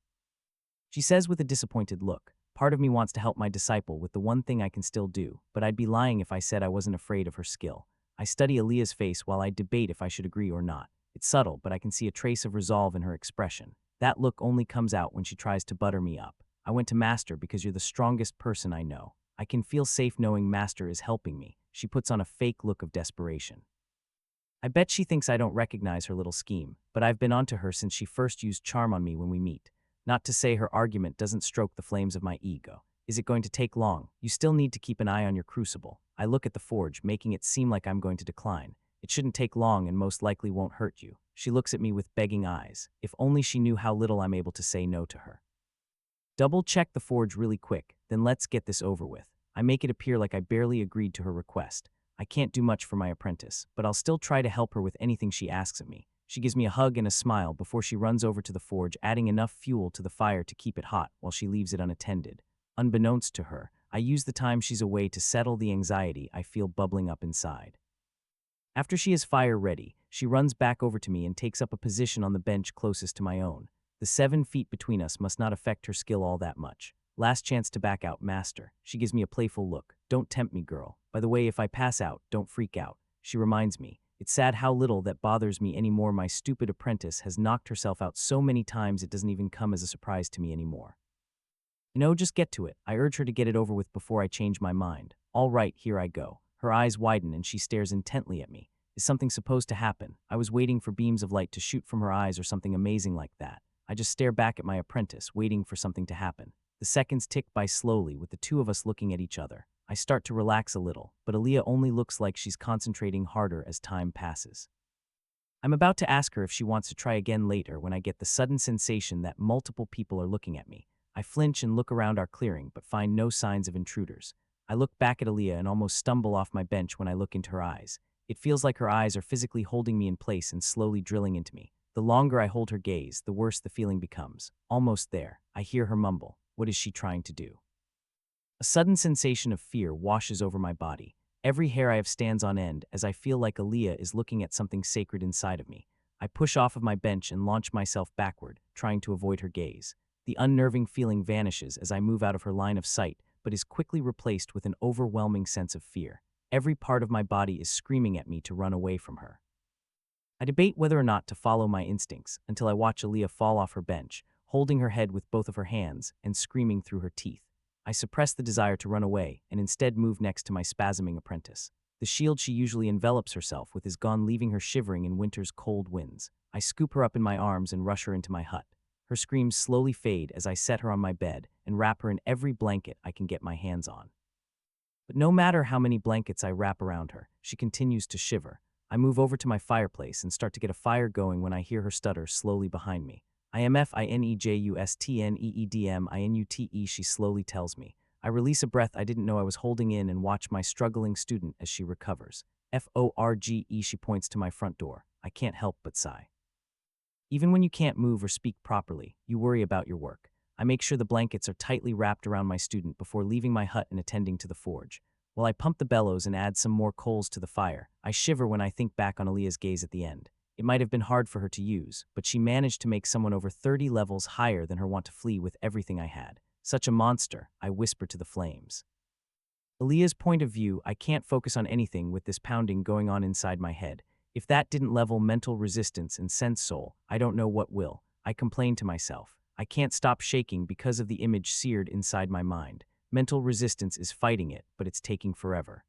Speaker 1: She says with a disappointed look. Part of me wants to help my disciple with the one thing I can still do, but I'd be lying if I said I wasn't afraid of her skill. I study Aaliyah's face while I debate if I should agree or not. It's subtle, but I can see a trace of resolve in her expression. That look only comes out when she tries to butter me up. I went to Master because you're the strongest person I know. I can feel safe knowing Master is helping me. She puts on a fake look of desperation. I bet she thinks I don't recognize her little scheme, but I've been onto her since she first used charm on me when we meet. Not to say her argument doesn't stroke the flames of my ego. Is it going to take long? You still need to keep an eye on your crucible. I look at the forge, making it seem like I'm going to decline. It shouldn't take long and most likely won't hurt you. She looks at me with begging eyes. If only she knew how little I'm able to say no to her. Double-check the forge really quick, then let's get this over with. I make it appear like I barely agreed to her request. I can't do much for my apprentice, but I'll still try to help her with anything she asks of me. She gives me a hug and a smile before she runs over to the forge, adding enough fuel to the fire to keep it hot while she leaves it unattended. Unbeknownst to her, I use the time she's away to settle the anxiety I feel bubbling up inside. After she is fire ready, she runs back over to me and takes up a position on the bench closest to my own. The 7 feet between us must not affect her skill all that much. Last chance to back out, Master. She gives me a playful look. Don't tempt me, girl. By the way, if I pass out, don't freak out. She reminds me. It's sad how little that bothers me anymore. My stupid apprentice has knocked herself out so many times it doesn't even come as a surprise to me anymore. Just get to it. I urge her to get it over with before I change my mind. All right, here I go. Her eyes widen and she stares intently at me. Is something supposed to happen? I was waiting for beams of light to shoot from her eyes or something amazing like that. I just stare back at my apprentice, waiting for something to happen. The seconds tick by slowly with the two of us looking at each other. I start to relax a little, but Aaliyah only looks like she's concentrating harder as time passes. I'm about to ask her if she wants to try again later when I get the sudden sensation that multiple people are looking at me. I flinch and look around our clearing, but find no signs of intruders. I look back at Aaliyah and almost stumble off my bench when I look into her eyes. It feels like her eyes are physically holding me in place and slowly drilling into me. The longer I hold her gaze, the worse the feeling becomes. Almost there, I hear her mumble. What is she trying to do? A sudden sensation of fear washes over my body. Every hair I have stands on end as I feel like Aaliyah is looking at something sacred inside of me. I push off of my bench and launch myself backward, trying to avoid her gaze. The unnerving feeling vanishes as I move out of her line of sight, but is quickly replaced with an overwhelming sense of fear. Every part of my body is screaming at me to run away from her. I debate whether or not to follow my instincts until I watch Aaliyah fall off her bench, holding her head with both of her hands and screaming through her teeth. I suppress the desire to run away and instead move next to my spasming apprentice. The shield she usually envelops herself with is gone, leaving her shivering in winter's cold winds. I scoop her up in my arms and rush her into my hut. Her screams slowly fade as I set her on my bed and wrap her in every blanket I can get my hands on. But no matter how many blankets I wrap around her, she continues to shiver. I move over to my fireplace and start to get a fire going when I hear her stutter slowly behind me. IMFINEJUSTNEEDMINUTE, she slowly tells me. I release a breath I didn't know I was holding in and watch my struggling student as she recovers. FORGE, she points to my front door. I can't help but sigh. Even when you can't move or speak properly, you worry about your work. I make sure the blankets are tightly wrapped around my student before leaving my hut and attending to the forge. While I pump the bellows and add some more coals to the fire, I shiver when I think back on Aaliyah's gaze at the end. It might have been hard for her to use, but she managed to make someone over 30 levels higher than her want to flee with everything I had. Such a monster, I whisper to the flames. Aaliyah's point of view, I can't focus on anything with this pounding going on inside my head. If that didn't level mental resistance and sense soul, I don't know what will. I complain to myself. I can't stop shaking because of the image seared inside my mind. Mental resistance is fighting it, but it's taking forever.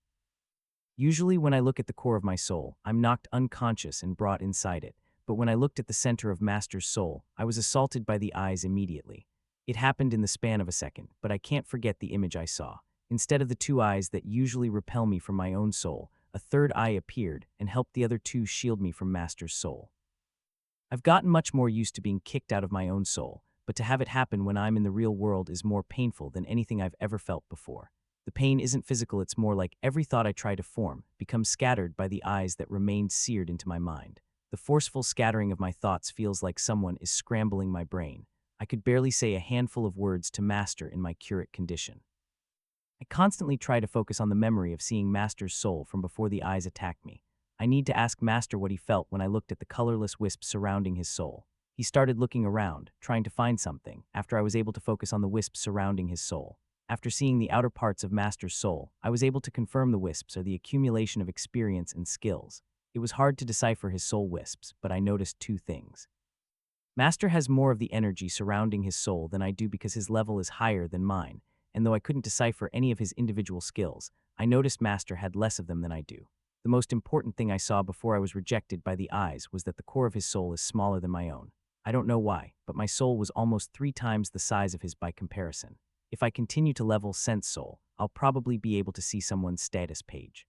Speaker 1: Usually when I look at the core of my soul, I'm knocked unconscious and brought inside it. But when I looked at the center of Master's soul, I was assaulted by the eyes immediately. It happened in the span of a second, but I can't forget the image I saw. Instead of the two eyes that usually repel me from my own soul, a third eye appeared and helped the other two shield me from Master's soul. I've gotten much more used to being kicked out of my own soul, but to have it happen when I'm in the real world is more painful than anything I've ever felt before. The pain isn't physical, it's more like every thought I try to form becomes scattered by the eyes that remained seared into my mind. The forceful scattering of my thoughts feels like someone is scrambling my brain. I could barely say a handful of words to Master in my curate condition. I constantly try to focus on the memory of seeing Master's soul from before the eyes attacked me. I need to ask Master what he felt when I looked at the colorless wisps surrounding his soul. He started looking around, trying to find something, after I was able to focus on the wisps surrounding his soul. After seeing the outer parts of Master's soul, I was able to confirm the wisps are the accumulation of experience and skills. It was hard to decipher his soul wisps, but I noticed two things. Master has more of the energy surrounding his soul than I do because his level is higher than mine, and though I couldn't decipher any of his individual skills, I noticed Master had less of them than I do. The most important thing I saw before I was rejected by the eyes was that the core of his soul is smaller than my own. I don't know why, but my soul was almost 3 times the size of his by comparison. If I continue to level Sense Soul, I'll probably be able to see someone's status page.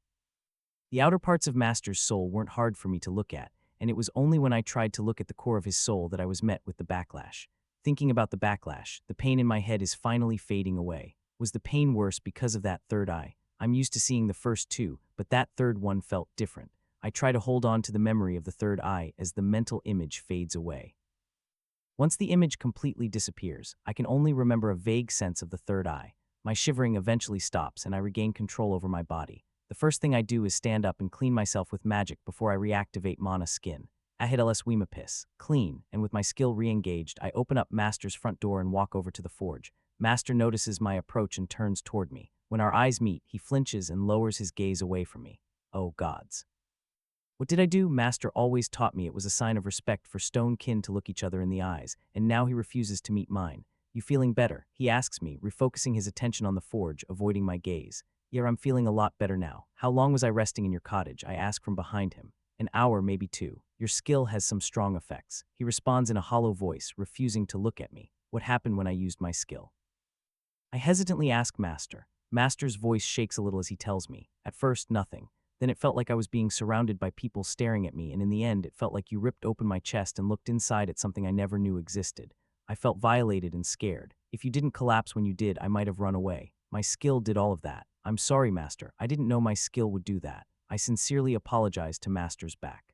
Speaker 1: The outer parts of Master's soul weren't hard for me to look at, and it was only when I tried to look at the core of his soul that I was met with the backlash. Thinking about the backlash, the pain in my head is finally fading away. Was the pain worse because of that third eye? I'm used to seeing the first two, but that third one felt different. I try to hold on to the memory of the third eye as the mental image fades away. Once the image completely disappears, I can only remember a vague sense of the third eye. My shivering eventually stops and I regain control over my body. The first thing I do is stand up and clean myself with magic before I reactivate Mana Skin. Ahidls Wimapis, clean, and with my skill re-engaged, I open up Master's front door and walk over to the forge. Master notices my approach and turns toward me. When our eyes meet, he flinches and lowers his gaze away from me. Oh gods. What did I do? Master always taught me it was a sign of respect for stone kin to look each other in the eyes, and now he refuses to meet mine. You feeling better? He asks me, refocusing his attention on the forge, avoiding my gaze. Yeah, I'm feeling a lot better now. How long was I resting in your cottage? I ask from behind him. An hour, maybe 2. Your skill has some strong effects. He responds in a hollow voice, refusing to look at me. What happened when I used my skill? I hesitantly ask Master. Master's voice shakes a little as he tells me. At first, nothing. Then it felt like I was being surrounded by people staring at me, and in the end, it felt like you ripped open my chest and looked inside at something I never knew existed. I felt violated and scared. If you didn't collapse when you did, I might have run away. My skill did all of that. I'm sorry, Master. I didn't know my skill would do that. I sincerely apologized to Master's back.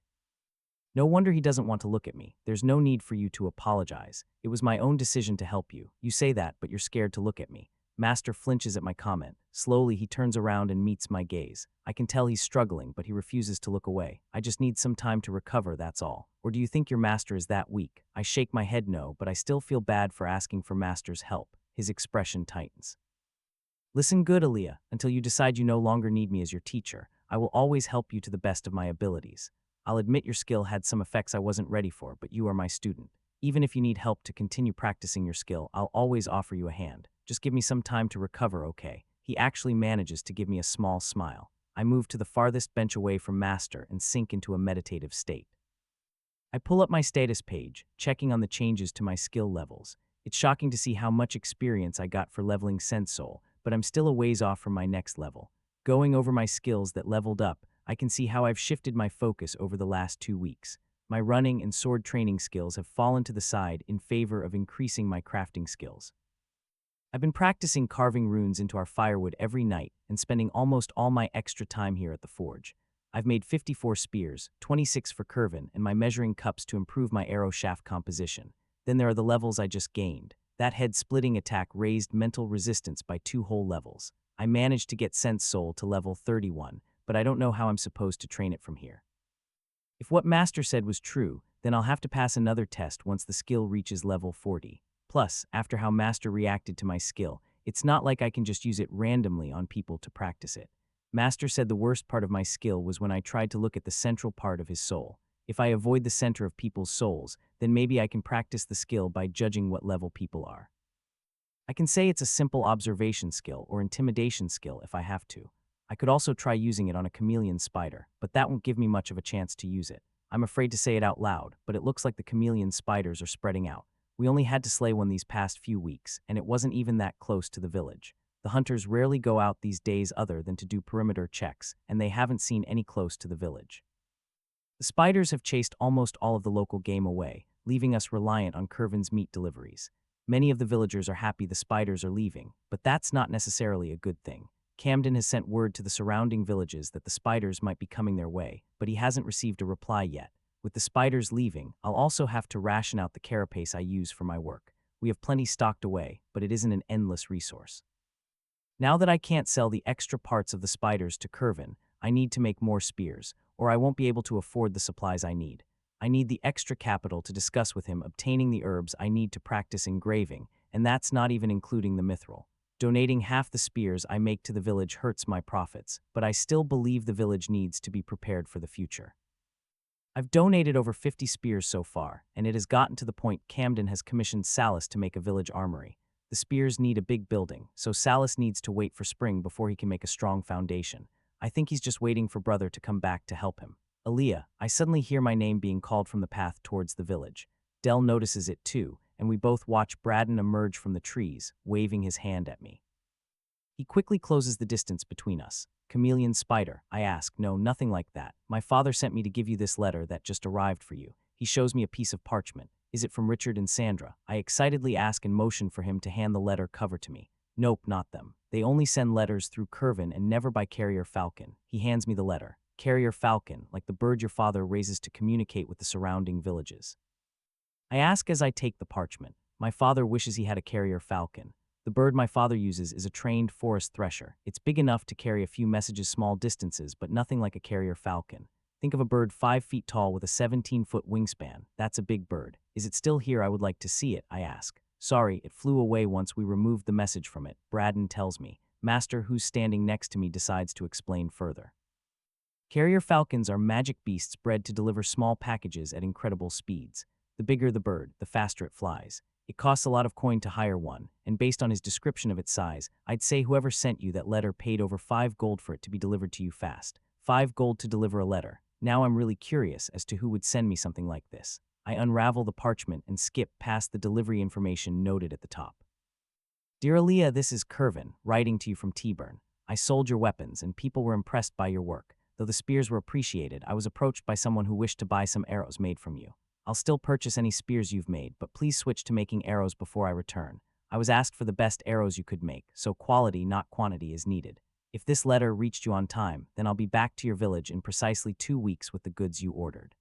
Speaker 1: No wonder he doesn't want to look at me. There's no need for you to apologize. It was my own decision to help you. You say that, but you're scared to look at me. Master flinches at my comment. Slowly, he turns around and meets my gaze. I can tell he's struggling, but he refuses to look away. I just need some time to recover, that's all. Or do you think your master is that weak? I shake my head no, but I still feel bad for asking for Master's help. His expression tightens. Listen good, Aaliyah. Until you decide you no longer need me as your teacher, I will always help you to the best of my abilities. I'll admit your skill had some effects I wasn't ready for, but you are my student. Even if you need help to continue practicing your skill, I'll always offer you a hand. Just give me some time to recover, okay? He actually manages to give me a small smile. I move to the farthest bench away from Master and sink into a meditative state. I pull up my status page, checking on the changes to my skill levels. It's shocking to see how much experience I got for leveling Sense Soul, but I'm still a ways off from my next level. Going over my skills that leveled up, I can see how I've shifted my focus over the last 2 weeks. My running and sword training skills have fallen to the side in favor of increasing my crafting skills. I've been practicing carving runes into our firewood every night and spending almost all my extra time here at the forge. I've made 54 spears, 26 for Curvin, and my measuring cups to improve my arrow shaft composition. Then there are the levels I just gained. That head-splitting attack raised mental resistance by 2 whole levels. I managed to get Sense Soul to level 31, but I don't know how I'm supposed to train it from here. If what Master said was true, then I'll have to pass another test once the skill reaches level 40. Plus, after how Master reacted to my skill, it's not like I can just use it randomly on people to practice it. Master said the worst part of my skill was when I tried to look at the central part of his soul. If I avoid the center of people's souls, then maybe I can practice the skill by judging what level people are. I can say it's a simple observation skill or intimidation skill if I have to. I could also try using it on a chameleon spider, but that won't give me much of a chance to use it. I'm afraid to say it out loud, but it looks like the chameleon spiders are spreading out. We only had to slay one these past few weeks, and it wasn't even that close to the village. The hunters rarely go out these days other than to do perimeter checks, and they haven't seen any close to the village. The spiders have chased almost all of the local game away, leaving us reliant on Curvin's meat deliveries. Many of the villagers are happy the spiders are leaving, but that's not necessarily a good thing. Camden has sent word to the surrounding villages that the spiders might be coming their way, but he hasn't received a reply yet. With the spiders leaving, I'll also have to ration out the carapace I use for my work. We have plenty stocked away, but it isn't an endless resource. Now that I can't sell the extra parts of the spiders to Curvin, I need to make more spears, or I won't be able to afford the supplies I need. I need the extra capital to discuss with him obtaining the herbs I need to practice engraving, and that's not even including the mithril. Donating half the spears I make to the village hurts my profits, but I still believe the village needs to be prepared for the future. I've donated over 50 spears so far, and it has gotten to the point Camden has commissioned Salas to make a village armory. The spears need a big building, so Salas needs to wait for spring before he can make a strong foundation. I think he's just waiting for brother to come back to help him. Aaliyah, I suddenly hear my name being called from the path towards the village. Dell notices it too, and we both watch Braden emerge from the trees, waving his hand at me. He quickly closes the distance between us. Chameleon spider, I ask. No, nothing like that. My father sent me to give you this letter that just arrived for you. He shows me a piece of parchment. Is it from Richard and Sandra? I excitedly ask and motion for him to hand the letter cover to me. Nope, not them. They only send letters through Curvin and never by Carrier Falcon. He hands me the letter. Carrier Falcon, like the bird your father raises to communicate with the surrounding villages. I ask as I take the parchment. My father wishes he had a Carrier Falcon. The bird my father uses is a trained forest thresher. It's big enough to carry a few messages small distances, but nothing like a Carrier Falcon. Think of a bird 5 feet tall with a 17-foot wingspan. That's a big bird. Is it still here? I would like to see it, I ask. Sorry, it flew away once we removed the message from it, Braden tells me. Master, who's standing next to me, decides to explain further. Carrier falcons are magic beasts bred to deliver small packages at incredible speeds. The bigger the bird, the faster it flies. It costs a lot of coin to hire one, and based on his description of its size, I'd say whoever sent you that letter paid over 5 gold for it to be delivered to you fast. 5 gold to deliver a letter. Now I'm really curious as to who would send me something like this. I unravel the parchment and skip past the delivery information noted at the top. Dear Aaliyah, this is Curvin, writing to you from T-Burn. I sold your weapons, and people were impressed by your work. Though the spears were appreciated, I was approached by someone who wished to buy some arrows made from you. I'll still purchase any spears you've made, but please switch to making arrows before I return. I was asked for the best arrows you could make, so quality, not quantity, is needed. If this letter reached you on time, then I'll be back to your village in precisely 2 weeks with the goods you ordered.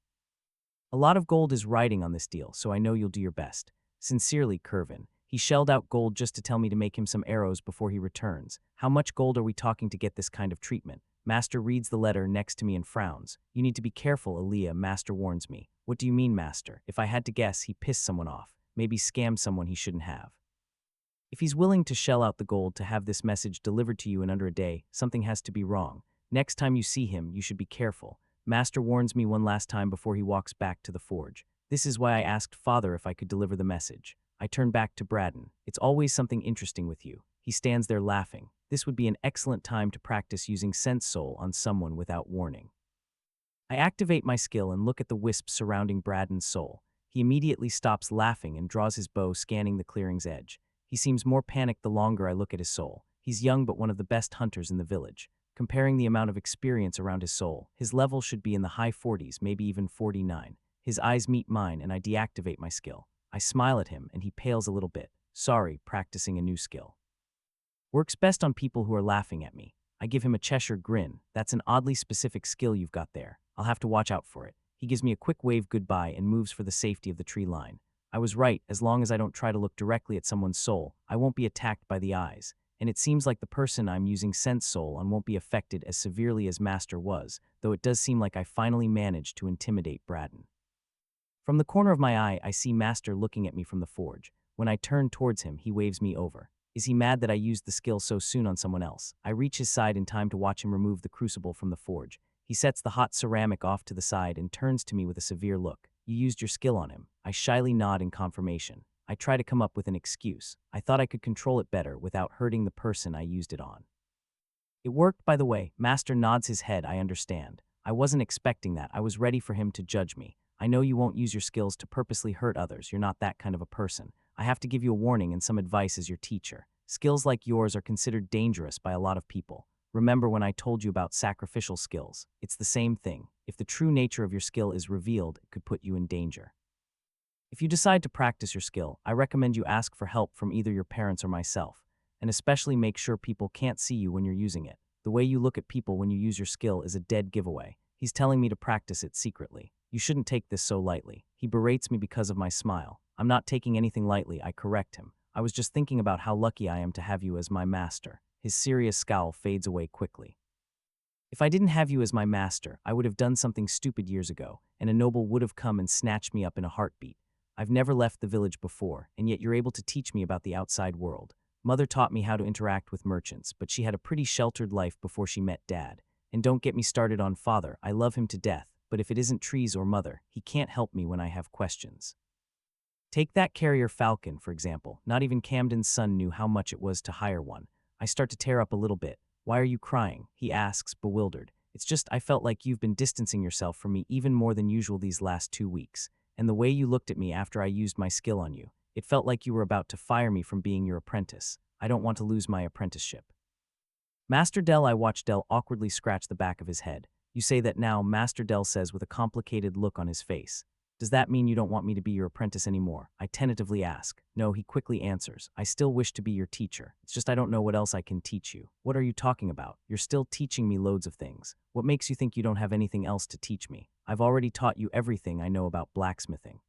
Speaker 1: A lot of gold is riding on this deal, so I know you'll do your best. Sincerely, Curvin. He shelled out gold just to tell me to make him some arrows before he returns. How much gold are we talking to get this kind of treatment? Master reads the letter next to me and frowns. You need to be careful, Aaliyah, Master warns me. What do you mean, Master? If I had to guess, he pissed someone off. Maybe scammed someone he shouldn't have. If he's willing to shell out the gold to have this message delivered to you in under a day, something has to be wrong. Next time you see him, you should be careful. Master warns me one last time before he walks back to the forge. This is why I asked Father if I could deliver the message. I turn back to Braddon. It's always something interesting with you. He stands there laughing. This would be an excellent time to practice using Sense Soul on someone without warning. I activate my skill and look at the wisps surrounding Braddon's soul. He immediately stops laughing and draws his bow, scanning the clearing's edge. He seems more panicked the longer I look at his soul. He's young but one of the best hunters in the village. Comparing the amount of experience around his soul, his level should be in the high 40s, maybe even 49. His eyes meet mine and I deactivate my skill. I smile at him and he pales a little bit. Sorry, practicing a new skill. Works best on people who are laughing at me. I give him a Cheshire grin. That's an oddly specific skill you've got there. I'll have to watch out for it. He gives me a quick wave goodbye and moves for the safety of the tree line. I was right, as long as I don't try to look directly at someone's soul, I won't be attacked by the eyes. And it seems like the person I'm using Sense Soul on won't be affected as severely as Master was, though it does seem like I finally managed to intimidate Braddon. From the corner of my eye, I see Master looking at me from the forge. When I turn towards him, he waves me over. Is he mad that I used the skill so soon on someone else? I reach his side in time to watch him remove the crucible from the forge. He sets the hot ceramic off to the side and turns to me with a severe look. You used your skill on him. I shyly nod in confirmation. I try to come up with an excuse. I thought I could control it better without hurting the person I used it on. It worked, by the way. Master nods his head. I understand. I wasn't expecting that. I was ready for him to judge me. I know you won't use your skills to purposely hurt others. You're not that kind of a person. I have to give you a warning and some advice as your teacher. Skills like yours are considered dangerous by a lot of people. Remember when I told you about sacrificial skills? It's the same thing. If the true nature of your skill is revealed, it could put you in danger. If you decide to practice your skill, I recommend you ask for help from either your parents or myself, and especially make sure people can't see you when you're using it. The way you look at people when you use your skill is a dead giveaway. He's telling me to practice it secretly. You shouldn't take this so lightly. He berates me because of my smile. I'm not taking anything lightly, I correct him. I was just thinking about how lucky I am to have you as my master. His serious scowl fades away quickly. If I didn't have you as my master, I would have done something stupid years ago, and a noble would have come and snatched me up in a heartbeat. I've never left the village before, and yet you're able to teach me about the outside world. Mother taught me how to interact with merchants, but she had a pretty sheltered life before she met Dad. And don't get me started on Father. I love him to death, but if it isn't trees or Mother, he can't help me when I have questions. Take that carrier falcon, for example. Not even Camden's son knew how much it was to hire one. I start to tear up a little bit. Why are you crying? He asks, bewildered. It's just I felt like you've been distancing yourself from me even more than usual these last 2 weeks. And the way you looked at me after I used my skill on you, it felt like you were about to fire me from being your apprentice. I don't want to lose my apprenticeship. Master Dell, I watch Dell awkwardly scratch the back of his head. You say that now, Master Dell says with a complicated look on his face. Does that mean you don't want me to be your apprentice anymore? I tentatively ask. No, he quickly answers. I still wish to be your teacher. It's just I don't know what else I can teach you. What are you talking about? You're still teaching me loads of things. What makes you think you don't have anything else to teach me? I've already taught you everything I know about blacksmithing.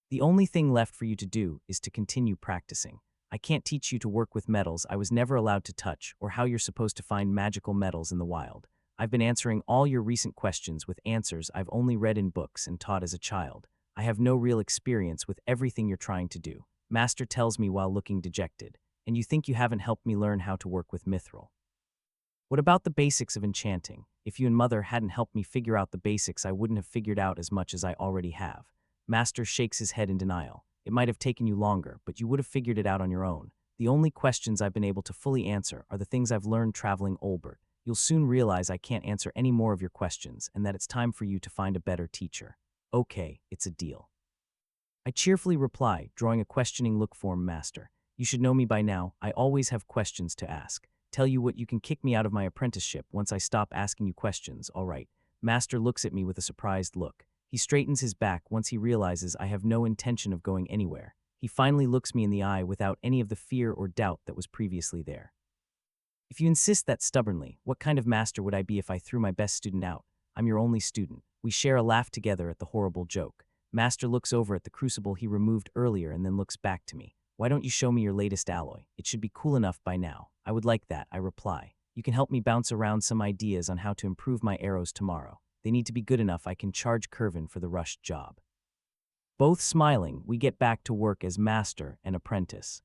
Speaker 1: The only thing left for you to do is to continue practicing. I can't teach you to work with metals I was never allowed to touch or how you're supposed to find magical metals in the wild. I've been answering all your recent questions with answers I've only read in books and taught as a child. I have no real experience with everything you're trying to do. Master tells me while looking dejected. And you think you haven't helped me learn how to work with mithril. What about the basics of enchanting? If you and Mother hadn't helped me figure out the basics, I wouldn't have figured out as much as I already have. Master shakes his head in denial. It might have taken you longer, but you would have figured it out on your own. The only questions I've been able to fully answer are the things I've learned traveling Olbert. You'll soon realize I can't answer any more of your questions and that it's time for you to find a better teacher. Okay, it's a deal. I cheerfully reply, drawing a questioning look for Master. You should know me by now. I always have questions to ask. Tell you what, you can kick me out of my apprenticeship once I stop asking you questions, all right. Master looks at me with a surprised look. He straightens his back once he realizes I have no intention of going anywhere. He finally looks me in the eye without any of the fear or doubt that was previously there. If you insist that stubbornly, what kind of master would I be if I threw my best student out? I'm your only student. We share a laugh together at the horrible joke. Master looks over at the crucible he removed earlier and then looks back to me. Why don't you show me your latest alloy? It should be cool enough by now. I would like that, I reply. You can help me bounce around some ideas on how to improve my arrows tomorrow. They need to be good enough I can charge Curvin for the rushed job. Both smiling, we get back to work as master and apprentice.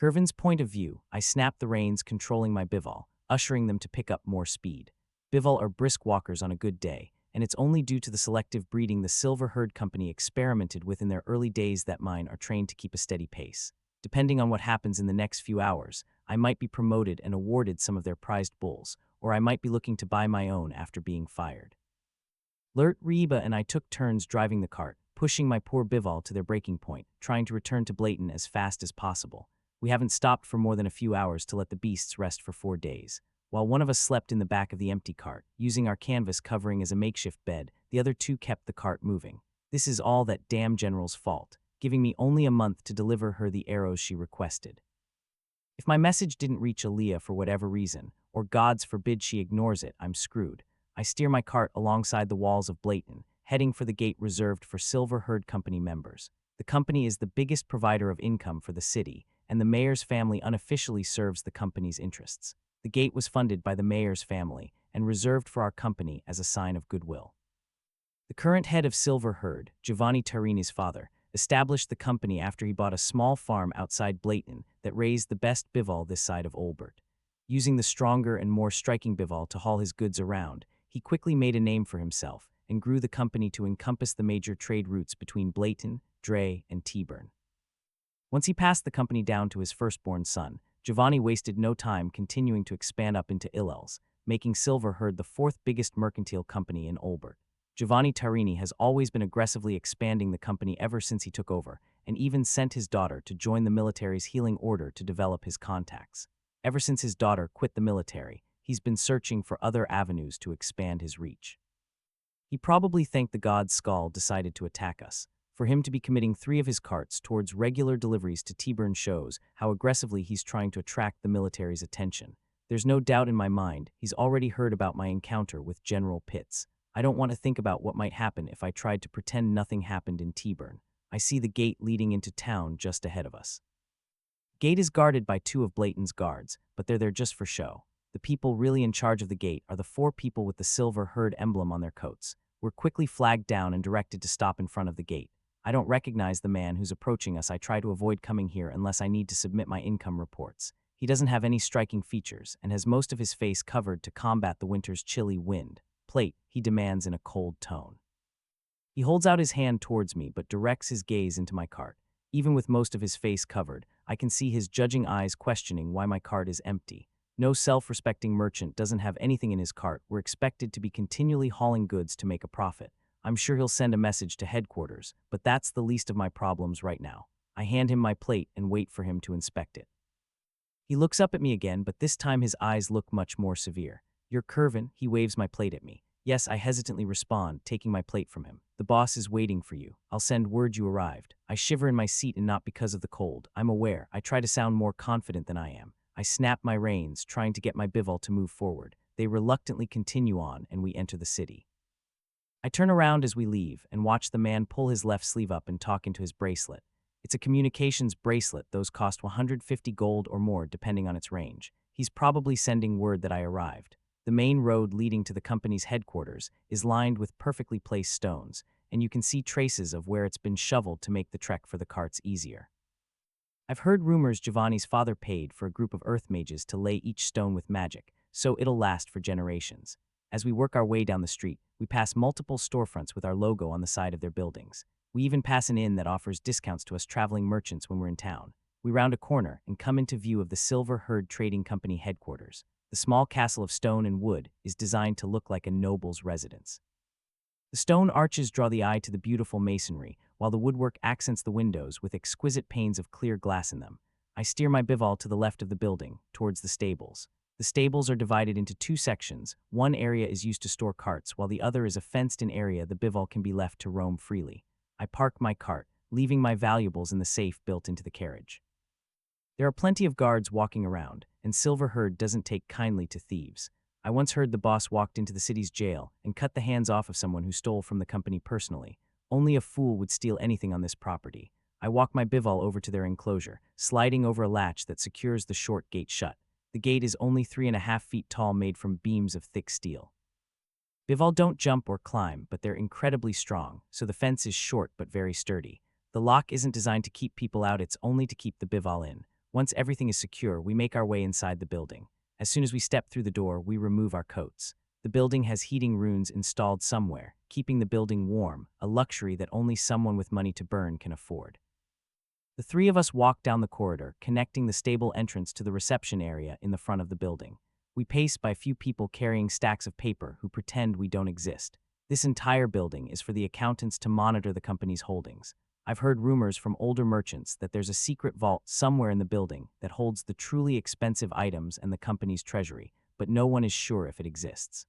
Speaker 1: Curvin's point of view, I snap the reins controlling my bival, ushering them to pick up more speed. Bival are brisk walkers on a good day, and it's only due to the selective breeding the Silver Herd Company experimented with in their early days that mine are trained to keep a steady pace. Depending on what happens in the next few hours, I might be promoted and awarded some of their prized bulls, or I might be looking to buy my own after being fired. Lert, Reba, and I took turns driving the cart, pushing my poor bival to their breaking point, trying to return to Blayton as fast as possible. We haven't stopped for more than a few hours to let the beasts rest for 4 days. While one of us slept in the back of the empty cart, using our canvas covering as a makeshift bed, the other two kept the cart moving. This is all that damn general's fault, giving me only a month to deliver her the arrows she requested. If my message didn't reach Aaliyah for whatever reason, or gods forbid she ignores it, I'm screwed. I steer my cart alongside the walls of Blayton, heading for the gate reserved for Silver Herd Company members. The company is the biggest provider of income for the city, and the mayor's family unofficially serves the company's interests. The gate was funded by the mayor's family and reserved for our company as a sign of goodwill. The current head of Silver Herd, Giovanni Tarini's father, established the company after he bought a small farm outside Blayton that raised the best bival this side of Olbert. Using the stronger and more striking bival to haul his goods around, he quickly made a name for himself and grew the company to encompass the major trade routes between Blayton, Dre, and T-Burn. Once he passed the company down to his firstborn son, Giovanni wasted no time continuing to expand up into Illels, making Silver Herd the fourth biggest mercantile company in Olbert. Giovanni Tarini has always been aggressively expanding the company ever since he took over, and even sent his daughter to join the military's healing order to develop his contacts. Ever since his daughter quit the military, he's been searching for other avenues to expand his reach. He probably thanked the god Skull decided to attack us. For him to be committing 3 of his carts towards regular deliveries to T-Burn shows how aggressively he's trying to attract the military's attention. There's no doubt in my mind he's already heard about my encounter with General Pitts. I don't want to think about what might happen if I tried to pretend nothing happened in T-Burn. I see the gate leading into town just ahead of us. Gate is guarded by 2 of Blayton's guards, but they're there just for show. The people really in charge of the gate are the 4 people with the Silver Herd emblem on their coats. We're quickly flagged down and directed to stop in front of the gate. I don't recognize the man who's approaching us. I try to avoid coming here unless I need to submit my income reports. He doesn't have any striking features and has most of his face covered to combat the winter's chilly wind. Plate, he demands in a cold tone. He holds out his hand towards me but directs his gaze into my cart. Even with most of his face covered, I can see his judging eyes questioning why my cart is empty. No self-respecting merchant doesn't have anything in his cart. We're expected to be continually hauling goods to make a profit. I'm sure he'll send a message to headquarters, but that's the least of my problems right now. I hand him my plate and wait for him to inspect it. He looks up at me again, but this time his eyes look much more severe. "You're Curvin," he waves my plate at me. Yes, I hesitantly respond, taking my plate from him. "The boss is waiting for you. I'll send word you arrived." I shiver in my seat and not because of the cold. I'm aware. I try to sound more confident than I am. I snap my reins, trying to get my bival to move forward. They reluctantly continue on, and we enter the city. I turn around as we leave and watch the man pull his left sleeve up and talk into his bracelet. It's a communications bracelet. Those cost 150 gold or more depending on its range. He's probably sending word that I arrived. The main road leading to the company's headquarters is lined with perfectly placed stones, and you can see traces of where it's been shoveled to make the trek for the carts easier. I've heard rumors Giovanni's father paid for a group of earth mages to lay each stone with magic, so it'll last for generations. As we work our way down the street, we pass multiple storefronts with our logo on the side of their buildings. We even pass an inn that offers discounts to us traveling merchants when we're in town. We round a corner and come into view of the Silver Herd Trading Company headquarters. The small castle of stone and wood is designed to look like a noble's residence. The stone arches draw the eye to the beautiful masonry, while the woodwork accents the windows with exquisite panes of clear glass in them. I steer my bival to the left of the building, towards the stables. The stables are divided into 2 sections. One area is used to store carts, while the other is a fenced-in area the bival can be left to roam freely. I park my cart, leaving my valuables in the safe built into the carriage. There are plenty of guards walking around, and Silver Herd doesn't take kindly to thieves. I once heard the boss walked into the city's jail and cut the hands off of someone who stole from the company personally. Only a fool would steal anything on this property. I walk my bival over to their enclosure, sliding over a latch that secures the short gate shut. The gate is only 3.5 feet tall, made from beams of thick steel. Bival don't jump or climb, but they're incredibly strong, so the fence is short but very sturdy. The lock isn't designed to keep people out, it's only to keep the bival in. Once everything is secure, we make our way inside the building. As soon as we step through the door, we remove our coats. The building has heating runes installed somewhere, keeping the building warm, a luxury that only someone with money to burn can afford. The three of us walk down the corridor, connecting the stable entrance to the reception area in the front of the building. We pace by a few people carrying stacks of paper who pretend we don't exist. This entire building is for the accountants to monitor the company's holdings. I've heard rumors from older merchants that there's a secret vault somewhere in the building that holds the truly expensive items and the company's treasury, but no one is sure if it exists.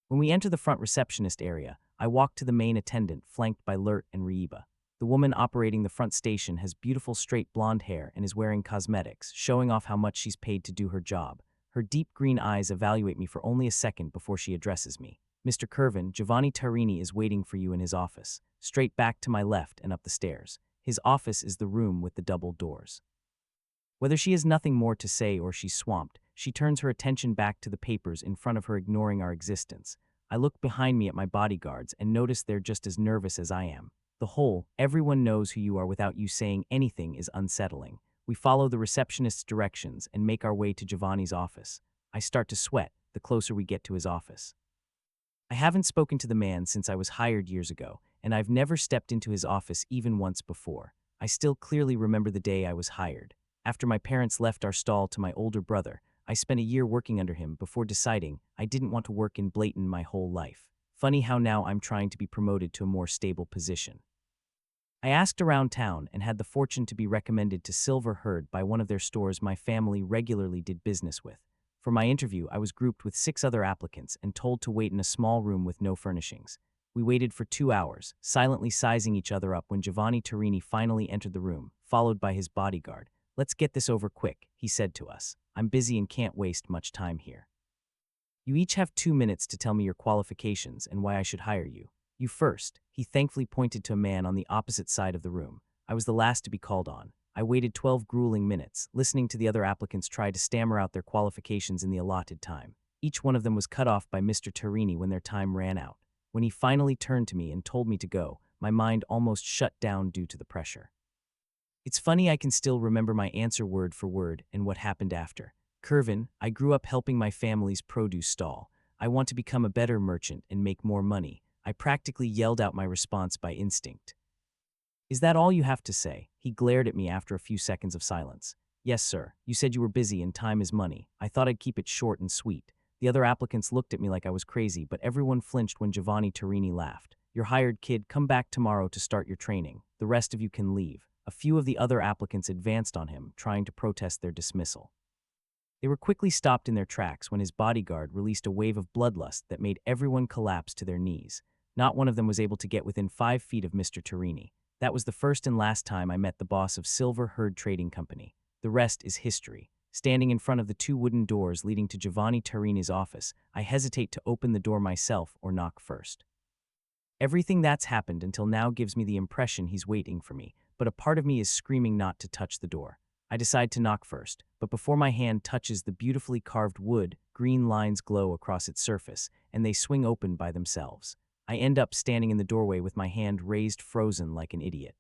Speaker 1: When we enter the front receptionist area, I walk to the main attendant, flanked by Lert and Rieba. The woman operating the front station has beautiful straight blonde hair and is wearing cosmetics, showing off how much she's paid to do her job. Her deep green eyes evaluate me for only a second before she addresses me. Mr. Curvin, Giovanni Tarini is waiting for you in his office, straight back to my left and up the stairs. His office is the room with the double doors. Whether she has nothing more to say or she's swamped, she turns her attention back to the papers in front of her, ignoring our existence. I look behind me at my bodyguards and notice they're just as nervous as I am. The whole "everyone knows who you are without you saying anything" is unsettling. We follow the receptionist's directions and make our way to Giovanni's office. I start to sweat the closer we get to his office. I haven't spoken to the man since I was hired years ago, and I've never stepped into his office even once before. I still clearly remember the day I was hired. After my parents left our stall to my older brother, I spent a year working under him before deciding I didn't want to work in Blayton my whole life. Funny how now I'm trying to be promoted to a more stable position. I asked around town and had the fortune to be recommended to Silver Herd by one of their stores my family regularly did business with. For my interview, I was grouped with 6 other applicants and told to wait in a small room with no furnishings. We waited for 2 hours, silently sizing each other up, when Giovanni Tarini finally entered the room, followed by his bodyguard. "Let's get this over quick," he said to us. "I'm busy and can't waste much time here. You each have 2 minutes to tell me your qualifications and why I should hire you. You first." He thankfully pointed to a man on the opposite side of the room. I was the last to be called on. I waited 12 grueling minutes, listening to the other applicants try to stammer out their qualifications in the allotted time. Each one of them was cut off by Mr. Tarini when their time ran out. When he finally turned to me and told me to go, my mind almost shut down due to the pressure. It's funny I can still remember my answer word for word and what happened after. "Curvin, I grew up helping my family's produce stall. I want to become a better merchant and make more money." I practically yelled out my response by instinct. "Is that all you have to say?" He glared at me after a few seconds of silence. "Yes, sir. You said you were busy and time is money. I thought I'd keep it short and sweet." The other applicants looked at me like I was crazy, but everyone flinched when Giovanni Tarini laughed. "You're hired, kid. Come back tomorrow to start your training. The rest of you can leave." A few of the other applicants advanced on him, trying to protest their dismissal. They were quickly stopped in their tracks when his bodyguard released a wave of bloodlust that made everyone collapse to their knees. Not one of them was able to get within 5 feet of Mr. Tarini. That was the first and last time I met the boss of Silver Herd Trading Company. The rest is history. Standing in front of the 2 wooden doors leading to Giovanni Tarini's office, I hesitate to open the door myself or knock first. Everything that's happened until now gives me the impression he's waiting for me, but a part of me is screaming not to touch the door. I decide to knock first, but before my hand touches the beautifully carved wood, green lines glow across its surface, and they swing open by themselves. I end up standing in the doorway with my hand raised, frozen like an idiot.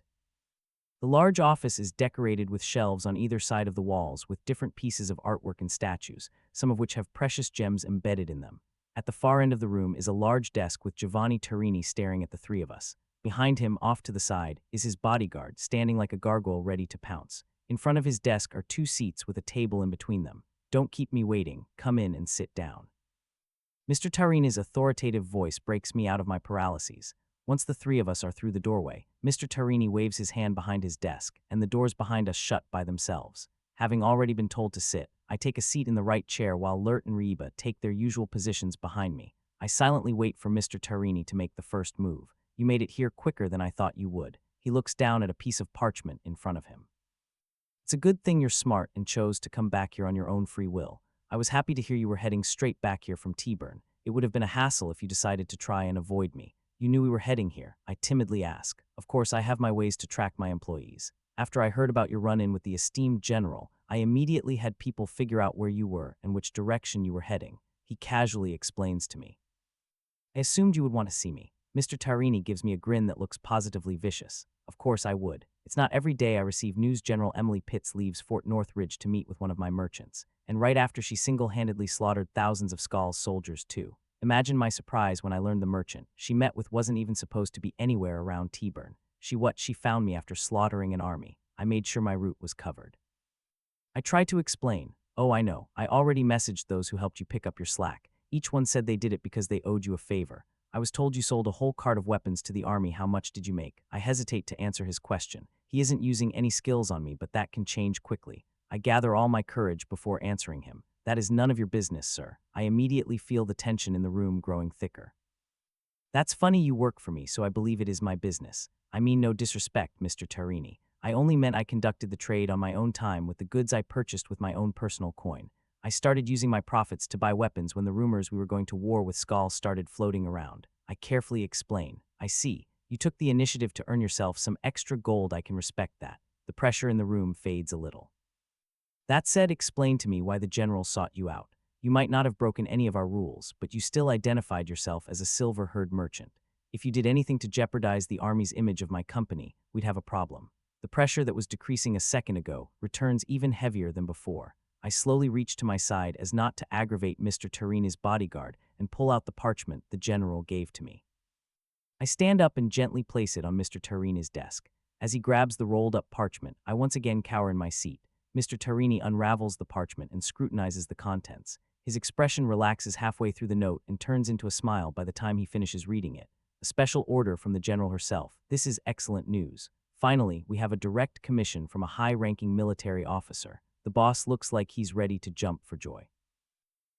Speaker 1: The large office is decorated with shelves on either side of the walls with different pieces of artwork and statues, some of which have precious gems embedded in them. At the far end of the room is a large desk with Giovanni Tarini staring at the 3 of us. Behind him, off to the side, is his bodyguard, standing like a gargoyle ready to pounce. In front of his desk are 2 seats with a table in between them. "Don't keep me waiting. Come in and sit down." Mr. Tarini's authoritative voice breaks me out of my paralyses. Once the 3 of us are through the doorway, Mr. Tarini waves his hand behind his desk, and the doors behind us shut by themselves. Having already been told to sit, I take a seat in the right chair while Lert and Reba take their usual positions behind me. I silently wait for Mr. Tarini to make the first move. "You made it here quicker than I thought you would." He looks down at a piece of parchment in front of him. It's a good thing you're smart and chose to come back here on your own free will. I was happy to hear you were heading straight back here from T-Burn. It would have been a hassle if you decided to try and avoid me. You knew we were heading here, I timidly asked. Of course, I have my ways to track my employees. After I heard about your run-in with the esteemed general, I immediately had people figure out where you were and which direction you were heading. He casually explains to me. I assumed you would want to see me. Mr. Tarini gives me a grin that looks positively vicious. Of course I would. It's not every day I receive news General Emily Pitts leaves Fort Northridge to meet with one of my merchants. And right after she single-handedly slaughtered thousands of Skal's soldiers too. Imagine my surprise when I learned the merchant she met with wasn't even supposed to be anywhere around T-Burn. She found me after slaughtering an army. I made sure my route was covered. I tried to explain. Oh, I know. I already messaged those who helped you pick up your slack. Each one said they did it because they owed you a favor. I was told you sold a whole cart of weapons to the army. How much did you make? I hesitate to answer his question. He isn't using any skills on me, but that can change quickly. I gather all my courage before answering him. That is none of your business, sir. I immediately feel the tension in the room growing thicker. That's funny you work for me, so I believe it is my business. I mean no disrespect, Mr. Tarini. I only meant I conducted the trade on my own time with the goods I purchased with my own personal coin. I started using my profits to buy weapons when the rumors we were going to war with Skal started floating around. I carefully explain. I see. You took the initiative to earn yourself some extra gold. I can respect that. The pressure in the room fades a little. That said, explain to me why the general sought you out. You might not have broken any of our rules, but you still identified yourself as a silver herd merchant. If you did anything to jeopardize the army's image of my company, we'd have a problem. The pressure that was decreasing a second ago returns even heavier than before. I slowly reach to my side as not to aggravate Mr. Tarini's bodyguard and pull out the parchment the general gave to me. I stand up and gently place it on Mr. Tarini's desk. As he grabs the rolled-up parchment, I once again cower in my seat. Mr. Tarini unravels the parchment and scrutinizes the contents. His expression relaxes halfway through the note and turns into a smile by the time he finishes reading it. A special order from the general herself. This is excellent news. Finally, we have a direct commission from a high-ranking military officer. The boss looks like he's ready to jump for joy.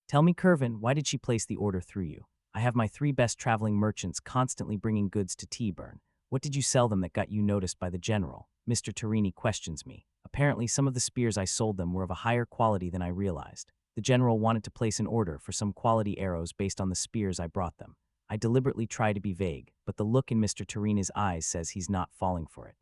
Speaker 1: Tell me, Kervin, why did she place the order through you? I have my 3 best traveling merchants constantly bringing goods to T-Burn. What did you sell them that got you noticed by the general? Mr. Tarini questions me. Apparently, some of the spears I sold them were of a higher quality than I realized. The general wanted to place an order for some quality arrows based on the spears I brought them. I deliberately try to be vague, but the look in Mr. Tarini's eyes says he's not falling for it.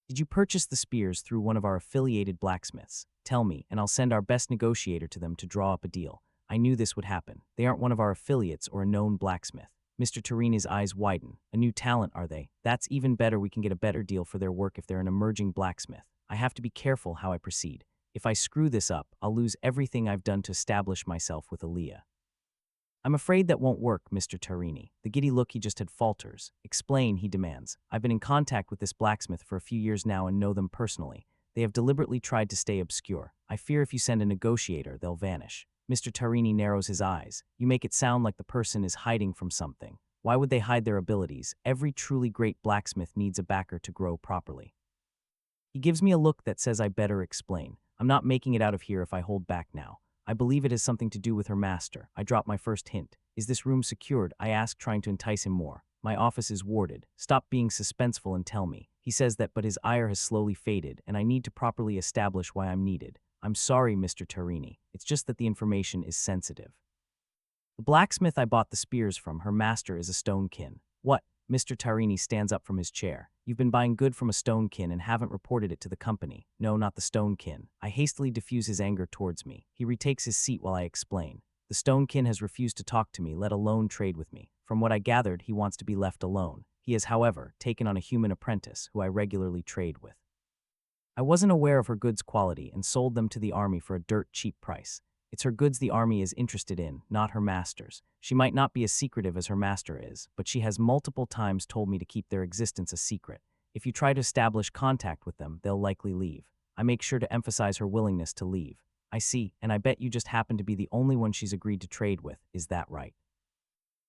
Speaker 1: Did you purchase the spears through one of our affiliated blacksmiths? Tell me, and I'll send our best negotiator to them to draw up a deal. I knew this would happen. They aren't one of our affiliates or a known blacksmith. Mr. Tarini's eyes widen. A new talent, are they? That's even better. We can get a better deal for their work if they're an emerging blacksmith. I have to be careful how I proceed. If I screw this up, I'll lose everything I've done to establish myself with Aaliyah. I'm afraid that won't work, Mr. Tarini. The giddy look he just had falters. Explain, he demands. I've been in contact with this blacksmith for a few years now and know them personally. They have deliberately tried to stay obscure. I fear if you send a negotiator, they'll vanish. Mr. Tarini narrows his eyes. You make it sound like the person is hiding from something. Why would they hide their abilities? Every truly great blacksmith needs a backer to grow properly. He gives me a look that says I better explain. I'm not making it out of here if I hold back now. I believe it has something to do with her master. I drop my first hint. Is this room secured? I ask, trying to entice him more. My office is warded. Stop being suspenseful and tell me. He says that, but his ire has slowly faded, and I need to properly establish why I'm needed. I'm sorry, Mr. Tarini. It's just that the information is sensitive. The blacksmith I bought the spears from, her master is a stonekin. What? Mr. Tarini stands up from his chair. You've been buying good from a stonekin and haven't reported it to the company. No, not the stonekin. I hastily diffuse his anger towards me. He retakes his seat while I explain. The stonekin has refused to talk to me, let alone trade with me. From what I gathered, he wants to be left alone. He has, however, taken on a human apprentice who I regularly trade with. I wasn't aware of her goods' quality and sold them to the army for a dirt cheap price. It's her goods the army is interested in, not her master's. She might not be as secretive as her master is, but she has multiple times told me to keep their existence a secret. If you try to establish contact with them, they'll likely leave. I make sure to emphasize her willingness to leave. I see, and I bet you just happen to be the only one she's agreed to trade with. Is that right?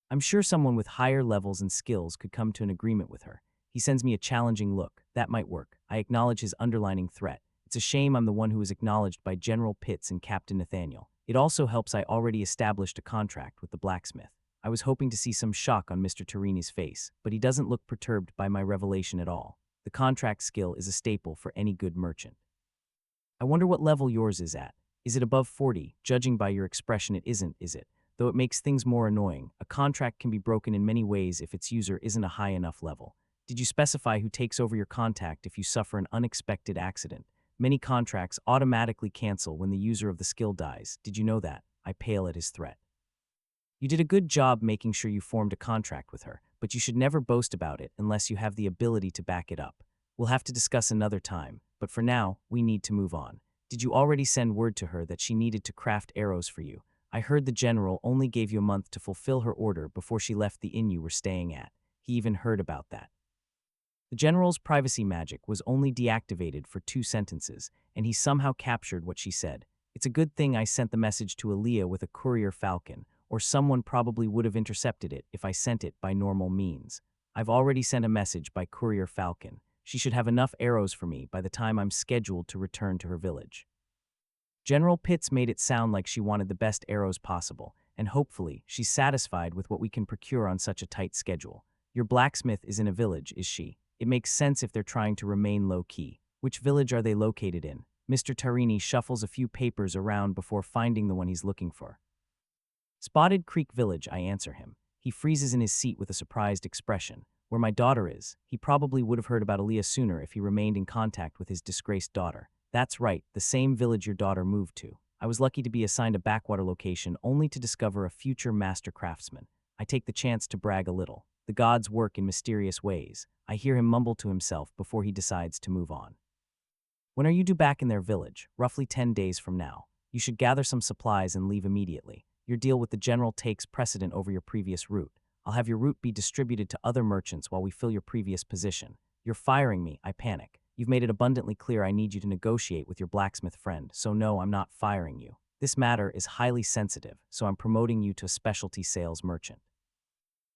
Speaker 1: I'm sure someone with higher levels and skills could come to an agreement with her. He sends me a challenging look. That might work. I acknowledge his underlining threat. It's a shame I'm the one who is acknowledged by General Pitts and Captain Nathaniel. It also helps I already established a contract with the blacksmith. I was hoping to see some shock on Mr. Tarini's face, but he doesn't look perturbed by my revelation at all. The contract skill is a staple for any good merchant. I wonder what level yours is at. Is it above 40? Judging by your expression, it isn't, is it? Though it makes things more annoying, a contract can be broken in many ways if its user isn't a high enough level. Did you specify who takes over your contact if you suffer an unexpected accident? Many contracts automatically cancel when the user of the skill dies. Did you know that? I pale at his threat. You did a good job making sure you formed a contract with her, but you should never boast about it unless you have the ability to back it up. We'll have to discuss another time, but for now, we need to move on. Did you already send word to her that she needed to craft arrows for you? I heard the general only gave you a month to fulfill her order before she left the inn you were staying at. He even heard about that. The general's privacy magic was only deactivated for 2 sentences, and he somehow captured what she said. It's a good thing I sent the message to Aaliyah with a courier falcon, or someone probably would have intercepted it if I sent it by normal means. I've already sent a message by courier falcon. She should have enough arrows for me by the time I'm scheduled to return to her village. General Pitts made it sound like she wanted the best arrows possible, and hopefully she's satisfied with what we can procure on such a tight schedule. Your blacksmith is in a village, is she? It makes sense if they're trying to remain low-key. Which village are they located in? Mr. Tarini shuffles a few papers around before finding the one he's looking for. Spotted Creek Village, I answer him. He freezes in his seat with a surprised expression. Where my daughter is, he probably would have heard about Aaliyah sooner if he remained in contact with his disgraced daughter. That's right, the same village your daughter moved to. I was lucky to be assigned a backwater location only to discover a future master craftsman. I take the chance to brag a little. The gods work in mysterious ways. I hear him mumble to himself before he decides to move on. When are you due back in their village? Roughly 10 days from now. You should gather some supplies and leave immediately. Your deal with the general takes precedent over your previous route. I'll have your route be distributed to other merchants while we fill your previous position. You're firing me, I panic. You've made it abundantly clear I need you to negotiate with your blacksmith friend, so no, I'm not firing you. This matter is highly sensitive, so I'm promoting you to a specialty sales merchant.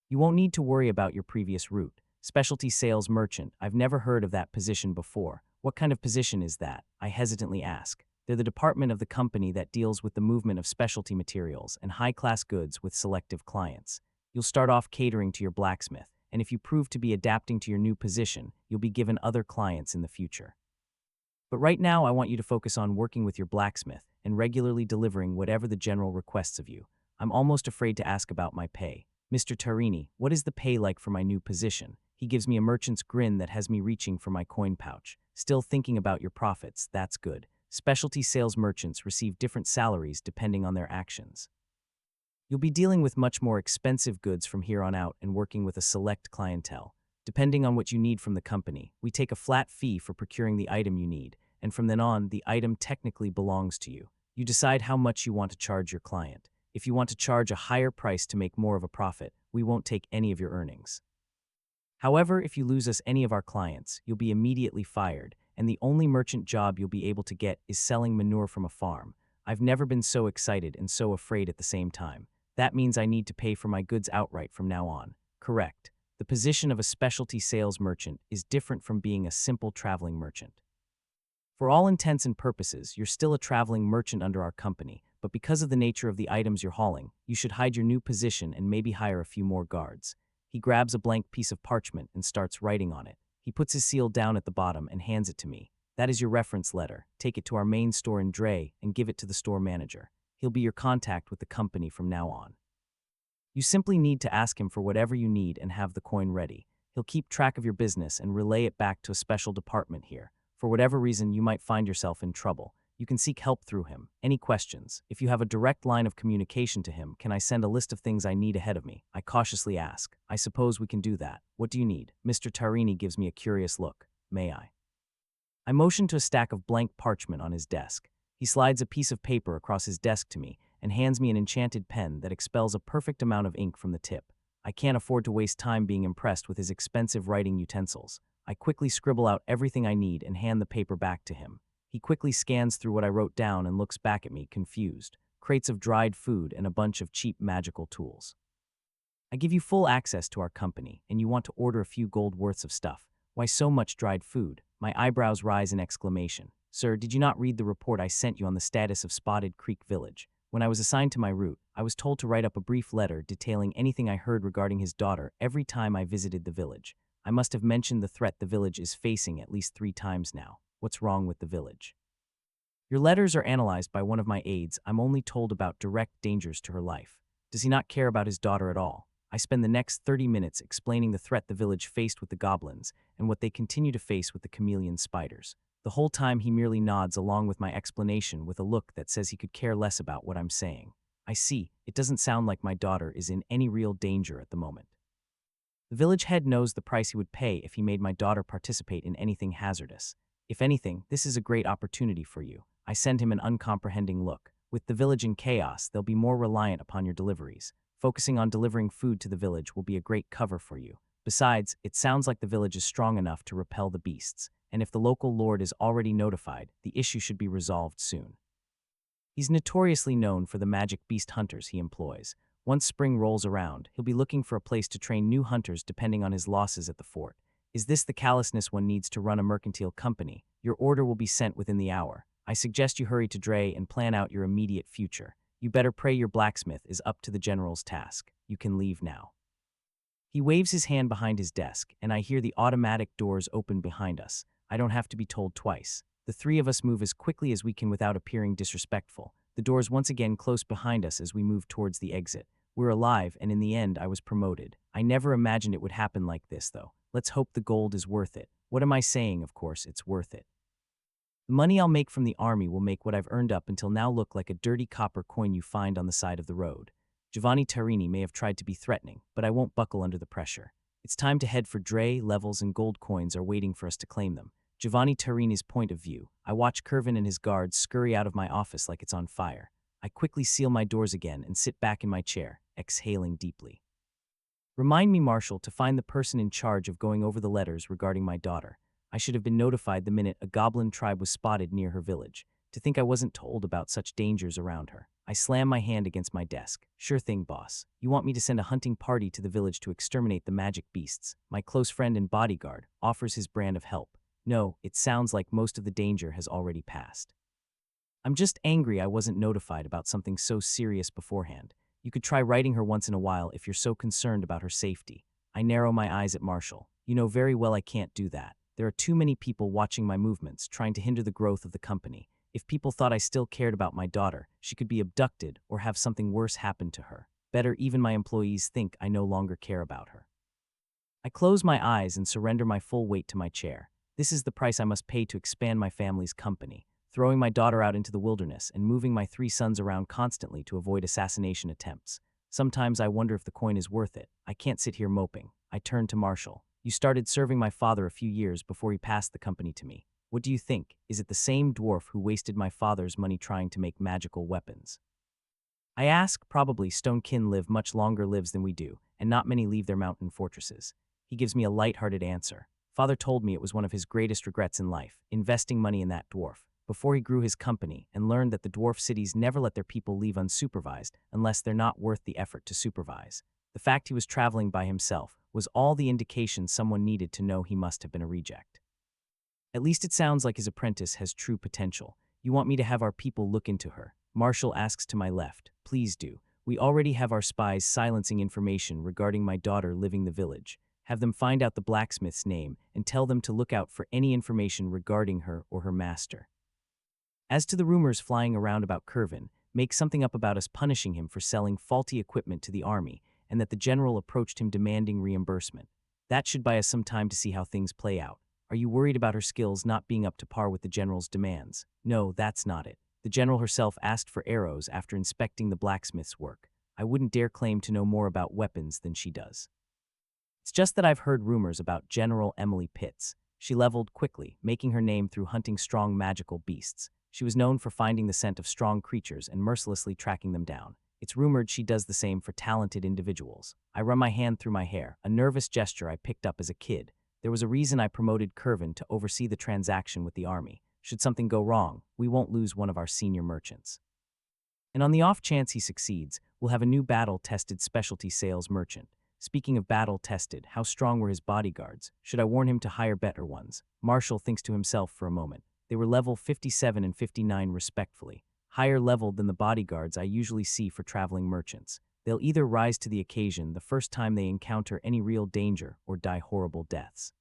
Speaker 1: You won't need to worry about your previous route. Specialty sales merchant, I've never heard of that position before. What kind of position is that? I hesitantly ask. They're the department of the company that deals with the movement of specialty materials and high-class goods with selective clients. You'll start off catering to your blacksmith, and if you prove to be adapting to your new position, you'll be given other clients in the future. But right now, I want you to focus on working with your blacksmith and regularly delivering whatever the general requests of you. I'm almost afraid to ask about my pay. Mr. Tarini, what is the pay like for my new position? He gives me a merchant's grin that has me reaching for my coin pouch. Still thinking about your profits, that's good. Specialty sales merchants receive different salaries depending on their actions. You'll be dealing with much more expensive goods from here on out and working with a select clientele. Depending on what you need from the company, we take a flat fee for procuring the item you need, and from then on, the item technically belongs to you. You decide how much you want to charge your client. If you want to charge a higher price to make more of a profit, we won't take any of your earnings. However, if you lose us any of our clients, you'll be immediately fired, and the only merchant job you'll be able to get is selling manure from a farm. I've never been so excited and so afraid at the same time. That means I need to pay for my goods outright from now on. Correct. The position of a specialty sales merchant is different from being a simple traveling merchant. For all intents and purposes, you're still a traveling merchant under our company, but because of the nature of the items you're hauling, you should hide your new position and maybe hire a few more guards. He grabs a blank piece of parchment and starts writing on it. He puts his seal down at the bottom and hands it to me. That is your reference letter. Take it to our main store in Dre and give it to the store manager. He'll be your contact with the company from now on. You simply need to ask him for whatever you need and have the coin ready. He'll keep track of your business and relay it back to a special department here. For whatever reason you might find yourself in trouble, you can seek help through him. Any questions? If you have a direct line of communication to him, can I send a list of things I need ahead of me? I cautiously ask. I suppose we can do that. What do you need? Mr. Tarini gives me a curious look. May I? I motion to a stack of blank parchment on his desk. He slides a piece of paper across his desk to me and hands me an enchanted pen that expels a perfect amount of ink from the tip. I can't afford to waste time being impressed with his expensive writing utensils. I quickly scribble out everything I need and hand the paper back to him. He quickly scans through what I wrote down and looks back at me, confused. Crates of dried food and a bunch of cheap magical tools. I give you full access to our company, and you want to order a few gold worths of stuff. Why so much dried food? My eyebrows rise in exclamation. Sir, did you not read the report I sent you on the status of Spotted Creek Village? When I was assigned to my route, I was told to write up a brief letter detailing anything I heard regarding his daughter every time I visited the village. I must have mentioned the threat the village is facing at least 3 times now. What's wrong with the village? Your letters are analyzed by one of my aides. I'm only told about direct dangers to her life. Does he not care about his daughter at all? I spend the next 30 minutes explaining the threat the village faced with the goblins and what they continue to face with the chameleon spiders. The whole time he merely nods along with my explanation with a look that says he could care less about what I'm saying. I see, it doesn't sound like my daughter is in any real danger at the moment. The village head knows the price he would pay if he made my daughter participate in anything hazardous. If anything, this is a great opportunity for you. I send him an uncomprehending look. With the village in chaos, they'll be more reliant upon your deliveries. Focusing on delivering food to the village will be a great cover for you. Besides, it sounds like the village is strong enough to repel the beasts, and if the local lord is already notified, the issue should be resolved soon. He's notoriously known for the magic beast hunters he employs. Once spring rolls around, he'll be looking for a place to train new hunters depending on his losses at the fort. Is this the callousness one needs to run a mercantile company? Your order will be sent within the hour. I suggest you hurry to Dre and plan out your immediate future. You better pray your blacksmith is up to the general's task. You can leave now. He waves his hand behind his desk, and I hear the automatic doors open behind us. I don't have to be told twice. The three of us move as quickly as we can without appearing disrespectful. The doors once again close behind us as we move towards the exit. We're alive, and in the end, I was promoted. I never imagined it would happen like this, though. Let's hope the gold is worth it. What am I saying? Of course, it's worth it. The money I'll make from the army will make what I've earned up until now look like a dirty copper coin you find on the side of the road. Giovanni Tarini may have tried to be threatening, but I won't buckle under the pressure. It's time to head for Dre, levels, and gold coins are waiting for us to claim them. Giovanni Tarini's point of view. I watch Curvin and his guards scurry out of my office like it's on fire. I quickly seal my doors again and sit back in my chair, exhaling deeply. Remind me, Marshal, to find the person in charge of going over the letters regarding my daughter. I should have been notified the minute a goblin tribe was spotted near her village. To think I wasn't told about such dangers around her. I slam my hand against my desk. Sure thing, boss. You want me to send a hunting party to the village to exterminate the magic beasts. My close friend and bodyguard offers his brand of help. No, it sounds like most of the danger has already passed. I'm just angry I wasn't notified about something so serious beforehand. You could try writing her once in a while if you're so concerned about her safety. I narrow my eyes at Marshall. You know very well I can't do that. There are too many people watching my movements, trying to hinder the growth of the company. If people thought I still cared about my daughter, she could be abducted or have something worse happen to her. Better even my employees think I no longer care about her. I close my eyes and surrender my full weight to my chair. This is the price I must pay to expand my family's company, throwing my daughter out into the wilderness and moving my 3 sons around constantly to avoid assassination attempts. Sometimes I wonder if the coin is worth it. I can't sit here moping. I turn to Marshall. You started serving my father a few years before he passed the company to me. What do you think? Is it the same dwarf who wasted my father's money trying to make magical weapons? I ask. Probably. Stonekin live much longer lives than we do, and not many leave their mountain fortresses. He gives me a light-hearted answer. Father told me it was one of his greatest regrets in life, investing money in that dwarf, before he grew his company and learned that the dwarf cities never let their people leave unsupervised unless they're not worth the effort to supervise. The fact he was traveling by himself was all the indication someone needed to know he must have been a reject. At least it sounds like his apprentice has true potential. You want me to have our people look into her? Marshall asks to my left. Please do. We already have our spies silencing information regarding my daughter living the village. Have them find out the blacksmith's name and tell them to look out for any information regarding her or her master. As to the rumors flying around about Curvin, make something up about us punishing him for selling faulty equipment to the army and that the general approached him demanding reimbursement. That should buy us some time to see how things play out. Are you worried about her skills not being up to par with the general's demands? No, that's not it. The general herself asked for arrows after inspecting the blacksmith's work. I wouldn't dare claim to know more about weapons than she does. It's just that I've heard rumors about General Emily Pitts. She leveled quickly, making her name through hunting strong magical beasts. She was known for finding the scent of strong creatures and mercilessly tracking them down. It's rumored she does the same for talented individuals. I run my hand through my hair, a nervous gesture I picked up as a kid. There was a reason I promoted Curvin to oversee the transaction with the army. Should something go wrong, we won't lose one of our senior merchants. And on the off chance he succeeds, we'll have a new battle-tested specialty sales merchant. Speaking of battle-tested, how strong were his bodyguards? Should I warn him to hire better ones? Marshall thinks to himself for a moment. They were level 57 and 59 respectfully, higher leveled than the bodyguards I usually see for traveling merchants. They'll either rise to the occasion the first time they encounter any real danger or die horrible deaths.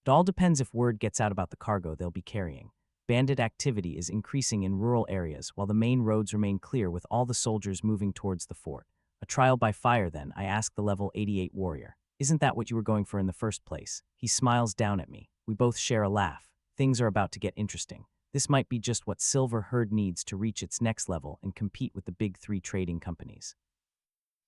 Speaker 1: It all depends if word gets out about the cargo they'll be carrying. Bandit activity is increasing in rural areas while the main roads remain clear with all the soldiers moving towards the fort. A trial by fire then, I ask the level 88 warrior. Isn't that what you were going for in the first place? He smiles down at me. We both share a laugh. Things are about to get interesting. This might be just what Silver Herd needs to reach its next level and compete with the big three trading companies.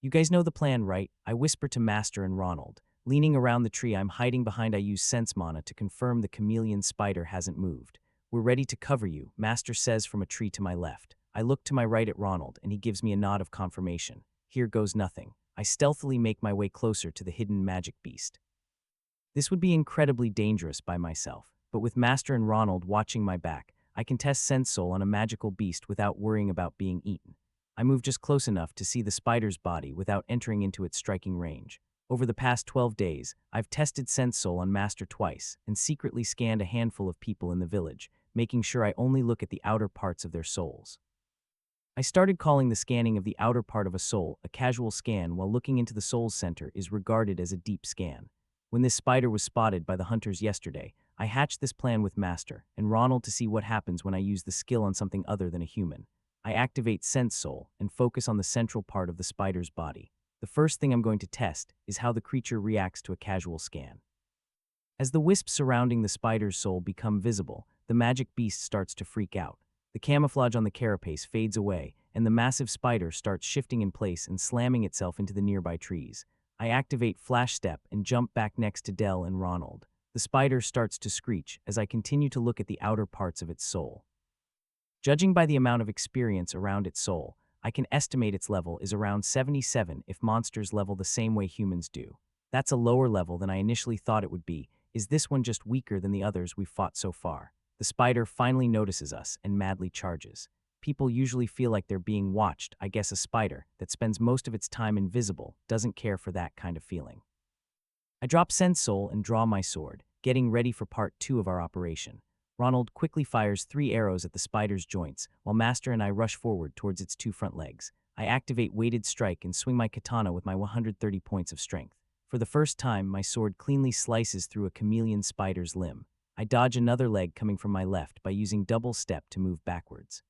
Speaker 1: You guys know the plan, right? I whisper to Master and Ronald. Leaning around the tree I'm hiding behind, I use sense mana to confirm the chameleon spider hasn't moved. We're ready to cover you, Master says from a tree to my left. I look to my right at Ronald and he gives me a nod of confirmation. Here goes nothing. I stealthily make my way closer to the hidden magic beast. This would be incredibly dangerous by myself, but with Master and Ronald watching my back, I can test Sense Soul on a magical beast without worrying about being eaten. I move just close enough to see the spider's body without entering into its striking range. Over the past 12 days, I've tested Sense Soul on Master twice and secretly scanned a handful of people in the village, making sure I only look at the outer parts of their souls. I started calling the scanning of the outer part of a soul a casual scan, while looking into the soul's center is regarded as a deep scan. When this spider was spotted by the hunters yesterday, I hatched this plan with Master and Ronald to see what happens when I use the skill on something other than a human. I activate Sense Soul and focus on the central part of the spider's body. The first thing I'm going to test is how the creature reacts to a casual scan. As the wisps surrounding the spider's soul become visible, the magic beast starts to freak out. The camouflage on the carapace fades away, and the massive spider starts shifting in place and slamming itself into the nearby trees. I activate Flash Step and jump back next to Dell and Ronald. The spider starts to screech as I continue to look at the outer parts of its soul. Judging by the amount of experience around its soul, I can estimate its level is around 77 if monsters level the same way humans do. That's a lower level than I initially thought it would be. Is this one just weaker than the others we've fought so far? The spider finally notices us and madly charges. People usually feel like they're being watched. I guess a spider that spends most of its time invisible doesn't care for that kind of feeling. I drop Sense Soul and draw my sword, getting ready for part 2 of our operation. Ronald quickly fires 3 arrows at the spider's joints, while Master and I rush forward towards its 2 front legs. I activate Weighted Strike and swing my katana with my 130 points of strength. For the first time, my sword cleanly slices through a chameleon spider's limb. I dodge another leg coming from my left by using double step to move backwards.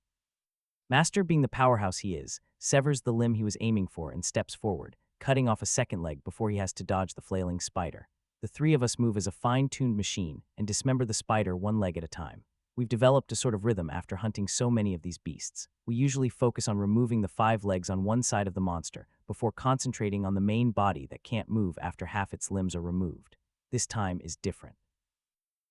Speaker 1: Master, being the powerhouse he is, severs the limb he was aiming for and steps forward, cutting off a second leg before he has to dodge the flailing spider. The 3 of us move as a fine-tuned machine and dismember the spider 1 leg at a time. We've developed a sort of rhythm after hunting so many of these beasts. We usually focus on removing the 5 legs on one side of the monster before concentrating on the main body that can't move after half its limbs are removed. This time is different.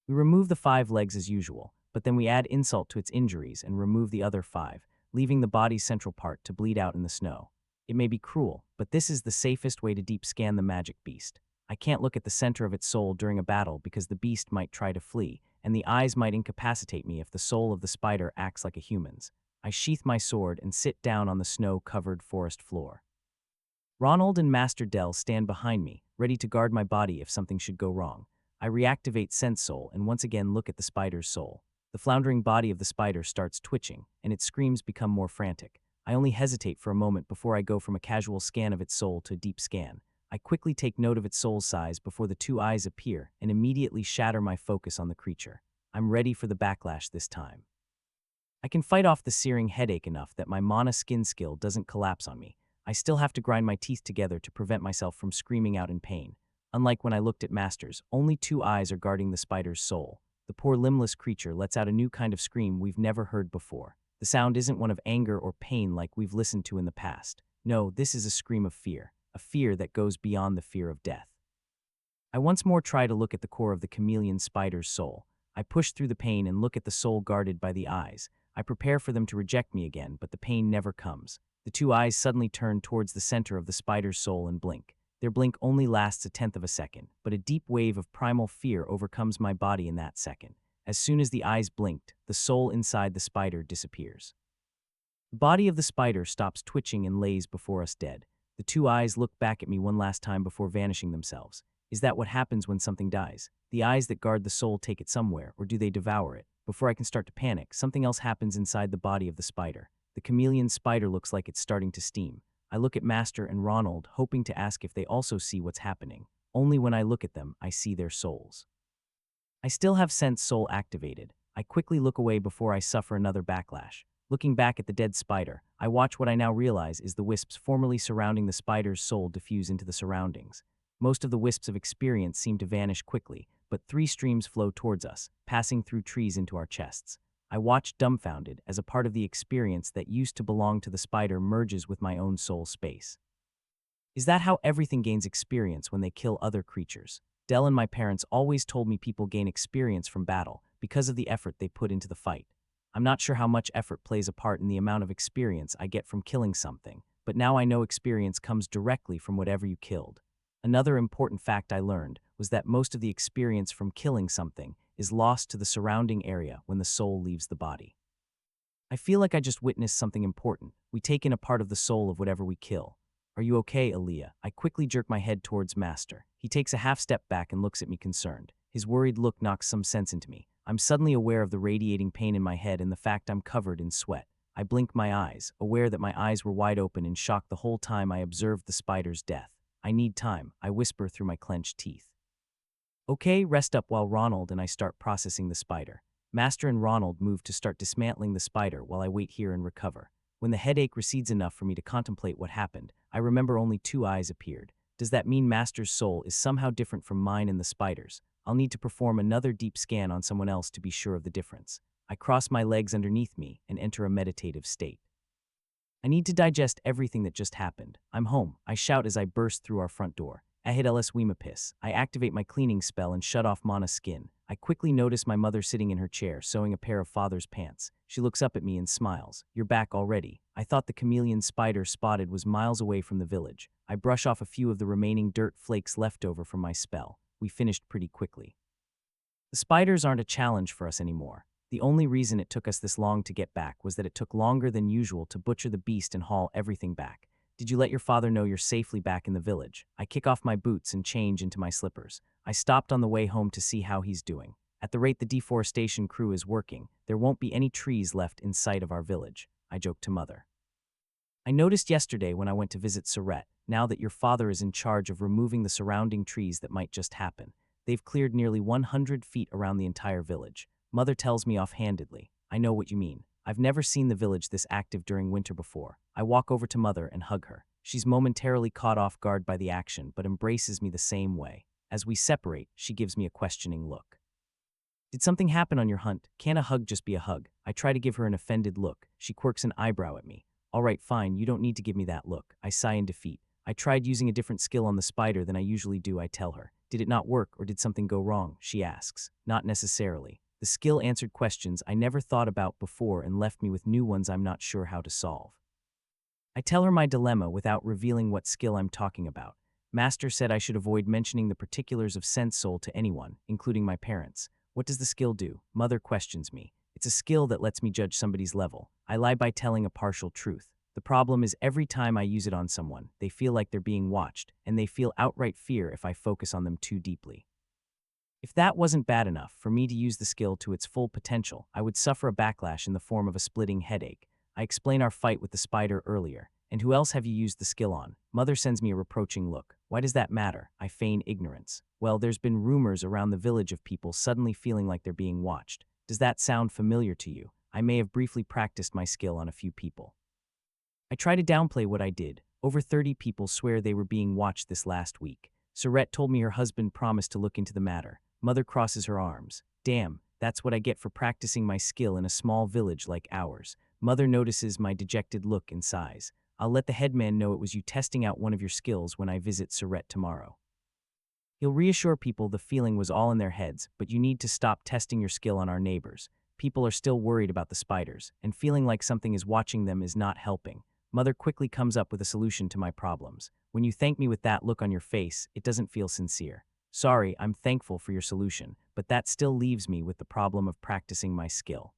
Speaker 1: We remove the 5 legs as usual, but then we add insult to its injuries and remove the other 5, leaving the body's central part to bleed out in the snow. It may be cruel, but this is the safest way to deep scan the magic beast. I can't look at the center of its soul during a battle because the beast might try to flee, and the eyes might incapacitate me if the soul of the spider acts like a human's. I sheath my sword and sit down on the snow-covered forest floor. Ronald and Master Dell stand behind me, ready to guard my body if something should go wrong. I reactivate Sense Soul and once again look at the spider's soul. The floundering body of the spider starts twitching, and its screams become more frantic. I only hesitate for a moment before I go from a casual scan of its soul to a deep scan. I quickly take note of its soul's size before the 2 eyes appear and immediately shatter my focus on the creature. I'm ready for the backlash this time. I can fight off the searing headache enough that my mana skin skill doesn't collapse on me. I still have to grind my teeth together to prevent myself from screaming out in pain. Unlike when I looked at Masters, only 2 eyes are guarding the spider's soul. The poor limbless creature lets out a new kind of scream we've never heard before. The sound isn't one of anger or pain like we've listened to in the past. No, this is a scream of fear, a fear that goes beyond the fear of death. I once more try to look at the core of the chameleon spider's soul. I push through the pain and look at the soul guarded by the eyes. I prepare for them to reject me again, but the pain never comes. The 2 eyes suddenly turn towards the center of the spider's soul and blink. Their blink only lasts 1/10 of a second, but a deep wave of primal fear overcomes my body in that second. As soon as the eyes blinked, the soul inside the spider disappears. The body of the spider stops twitching and lays before us dead. The 2 eyes look back at me one last time before vanishing themselves. Is that what happens when something dies? The eyes that guard the soul take it somewhere, or do they devour it? Before I can start to panic, something else happens inside the body of the spider. The chameleon spider looks like it's starting to steam. I look at Master and Ronald, hoping to ask if they also see what's happening. Only when I look at them, I see their souls. I still have Sense Soul activated. I quickly look away before I suffer another backlash. Looking back at the dead spider, I watch what I now realize is the wisps formerly surrounding the spider's soul diffuse into the surroundings. Most of the wisps of experience seem to vanish quickly, but 3 streams flow towards us, passing through trees into our chests. I watch dumbfounded as a part of the experience that used to belong to the spider merges with my own soul space. Is that how everything gains experience when they kill other creatures? Dell and my parents always told me people gain experience from battle because of the effort they put into the fight. I'm not sure how much effort plays a part in the amount of experience I get from killing something, but now I know experience comes directly from whatever you killed. Another important fact I learned was that most of the experience from killing something is lost to the surrounding area when the soul leaves the body. I feel like I just witnessed something important. We take in a part of the soul of whatever we kill. Are you okay, Aaliyah? I quickly jerk my head towards Master. He takes a half step back and looks at me concerned. His worried look knocks some sense into me. I'm suddenly aware of the radiating pain in my head and the fact I'm covered in sweat. I blink my eyes, aware that my eyes were wide open in shock the whole time I observed the spider's death. I need time, I whisper through my clenched teeth. Okay, rest up while Ronald and I start processing the spider. Master and Ronald move to start dismantling the spider while I wait here and recover. When the headache recedes enough for me to contemplate what happened, I remember only 2 eyes appeared. Does that mean Master's soul is somehow different from mine and the spider's? I'll need to perform another deep scan on someone else to be sure of the difference. I cross my legs underneath me and enter a meditative state. I need to digest everything that just happened. I'm home, I shout as I burst through our front door. Ahid Ellis Wimapis. I activate my cleaning spell and shut off Mana's skin. I quickly notice my mother sitting in her chair, sewing a pair of father's pants. She looks up at me and smiles. You're back already. I thought the chameleon spider spotted was miles away from the village. I brush off a few of the remaining dirt flakes left over from my spell. We finished pretty quickly. The spiders aren't a challenge for us anymore. The only reason it took us this long to get back was that it took longer than usual to butcher the beast and haul everything back. Did you let your father know you're safely back in the village? I kick off my boots and change into my slippers. I stopped on the way home to see how he's doing. At the rate the deforestation crew is working, there won't be any trees left in sight of our village, I joked to Mother. I noticed yesterday when I went to visit Surette, now that your father is in charge of removing the surrounding trees that might just happen. They've cleared nearly 100 feet around the entire village. Mother tells me offhandedly, I know what you mean. I've never seen the village this active during winter before. I walk over to Mother and hug her. She's momentarily caught off guard by the action, but embraces me the same way. As we separate, she gives me a questioning look. Did something happen on your hunt? Can't a hug just be a hug? I try to give her an offended look. She quirks an eyebrow at me. All right, fine, you don't need to give me that look. I sigh in defeat. I tried using a different skill on the spider than I usually do, I tell her. Did it not work, or did something go wrong? She asks. Not necessarily. The skill answered questions I never thought about before and left me with new ones I'm not sure how to solve. I tell her my dilemma without revealing what skill I'm talking about. Master said I should avoid mentioning the particulars of Sense Soul to anyone, including my parents. What does the skill do? Mother questions me. It's a skill that lets me judge somebody's level. I lie by telling a partial truth. The problem is every time I use it on someone, they feel like they're being watched, and they feel outright fear if I focus on them too deeply. If that wasn't bad enough for me to use the skill to its full potential, I would suffer a backlash in the form of a splitting headache. I explain our fight with the spider earlier. And who else have you used the skill on? Mother sends me a reproaching look. Why does that matter? I feign ignorance. Well, there's been rumors around the village of people suddenly feeling like they're being watched. Does that sound familiar to you? I may have briefly practiced my skill on a few people. I try to downplay what I did. Over 30 people swear they were being watched this last week. Surette told me her husband promised to look into the matter. Mother crosses her arms. Damn, that's what I get for practicing my skill in a small village like ours. Mother notices my dejected look and sighs. I'll let the headman know it was you testing out one of your skills when I visit Surette tomorrow. He'll reassure people the feeling was all in their heads, but you need to stop testing your skill on our neighbors. People are still worried about the spiders, and feeling like something is watching them is not helping. Mother quickly comes up with a solution to my problems. When you thank me with that look on your face, it doesn't feel sincere. Sorry, I'm thankful for your solution, but that still leaves me with the problem of practicing my skill.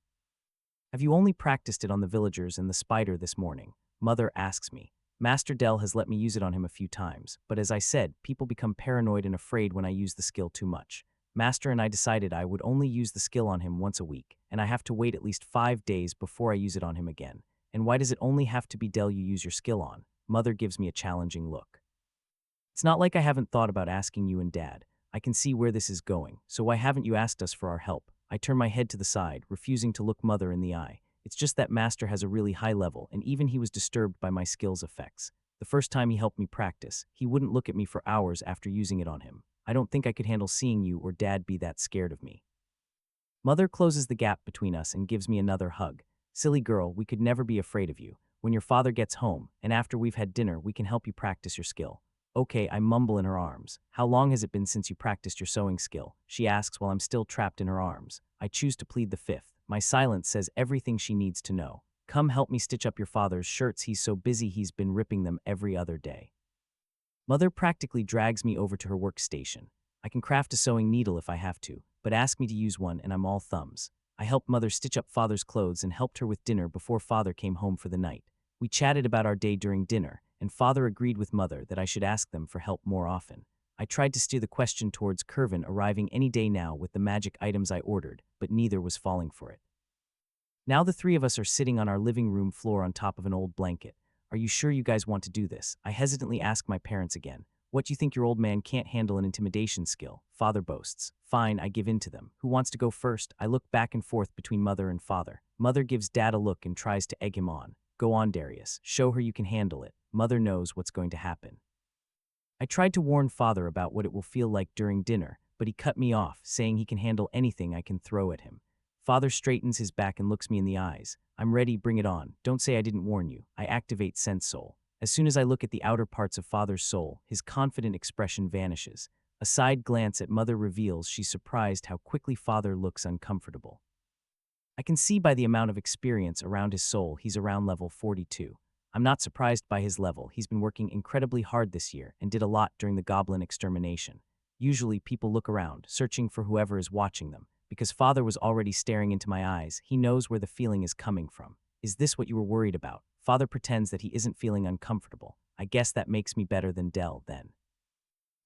Speaker 1: Have you only practiced it on the villagers and the spider this morning? Mother asks me. Master Dell has let me use it on him a few times, but as I said, people become paranoid and afraid when I use the skill too much. Master and I decided I would only use the skill on him once a week, and I have to wait at least 5 days before I use it on him again. And why does it only have to be Dell you use your skill on? Mother gives me a challenging look. It's not like I haven't thought about asking you and Dad. I can see where this is going, so why haven't you asked us for our help? I turn my head to the side, refusing to look Mother in the eye. It's just that Master has a really high level, and even he was disturbed by my skill's effects. The first time he helped me practice, he wouldn't look at me for hours after using it on him. I don't think I could handle seeing you or Dad be that scared of me. Mother closes the gap between us and gives me another hug. Silly girl, we could never be afraid of you. When your father gets home, and after we've had dinner, we can help you practice your skill. Okay, I mumble in her arms. How long has it been since you practiced your sewing skill? She asks while I'm still trapped in her arms. I choose to plead the fifth. My silence says everything she needs to know. Come help me stitch up your father's shirts. He's so busy he's been ripping them every other day. Mother practically drags me over to her workstation. I can craft a sewing needle if I have to, but ask me to use one and I'm all thumbs. I helped Mother stitch up Father's clothes and helped her with dinner before Father came home for the night. We chatted about our day during dinner, and Father agreed with Mother that I should ask them for help more often. I tried to steer the question towards Curvin arriving any day now with the magic items I ordered, but neither was falling for it. Now the three of us are sitting on our living room floor on top of an old blanket. Are you sure you guys want to do this? I hesitantly ask my parents again. What do you think your old man can't handle an intimidation skill? Father boasts. Fine, I give in to them. Who wants to go first? I look back and forth between Mother and Father. Mother gives Dad a look and tries to egg him on. Go on, Darius. Show her you can handle it. Mother knows what's going to happen. I tried to warn Father about what it will feel like during dinner, but he cut me off, saying he can handle anything I can throw at him. Father straightens his back and looks me in the eyes. I'm ready, bring it on. Don't say I didn't warn you. I activate Sense Soul. As soon as I look at the outer parts of Father's soul, his confident expression vanishes. A side glance at Mother reveals she's surprised how quickly Father looks uncomfortable. I can see by the amount of experience around his soul he's around level 42. I'm not surprised by his level. He's been working incredibly hard this year and did a lot during the goblin extermination. Usually people look around, searching for whoever is watching them. Because Father was already staring into my eyes, he knows where the feeling is coming from. Is this what you were worried about? Father pretends that he isn't feeling uncomfortable. I guess that makes me better than Dell, then.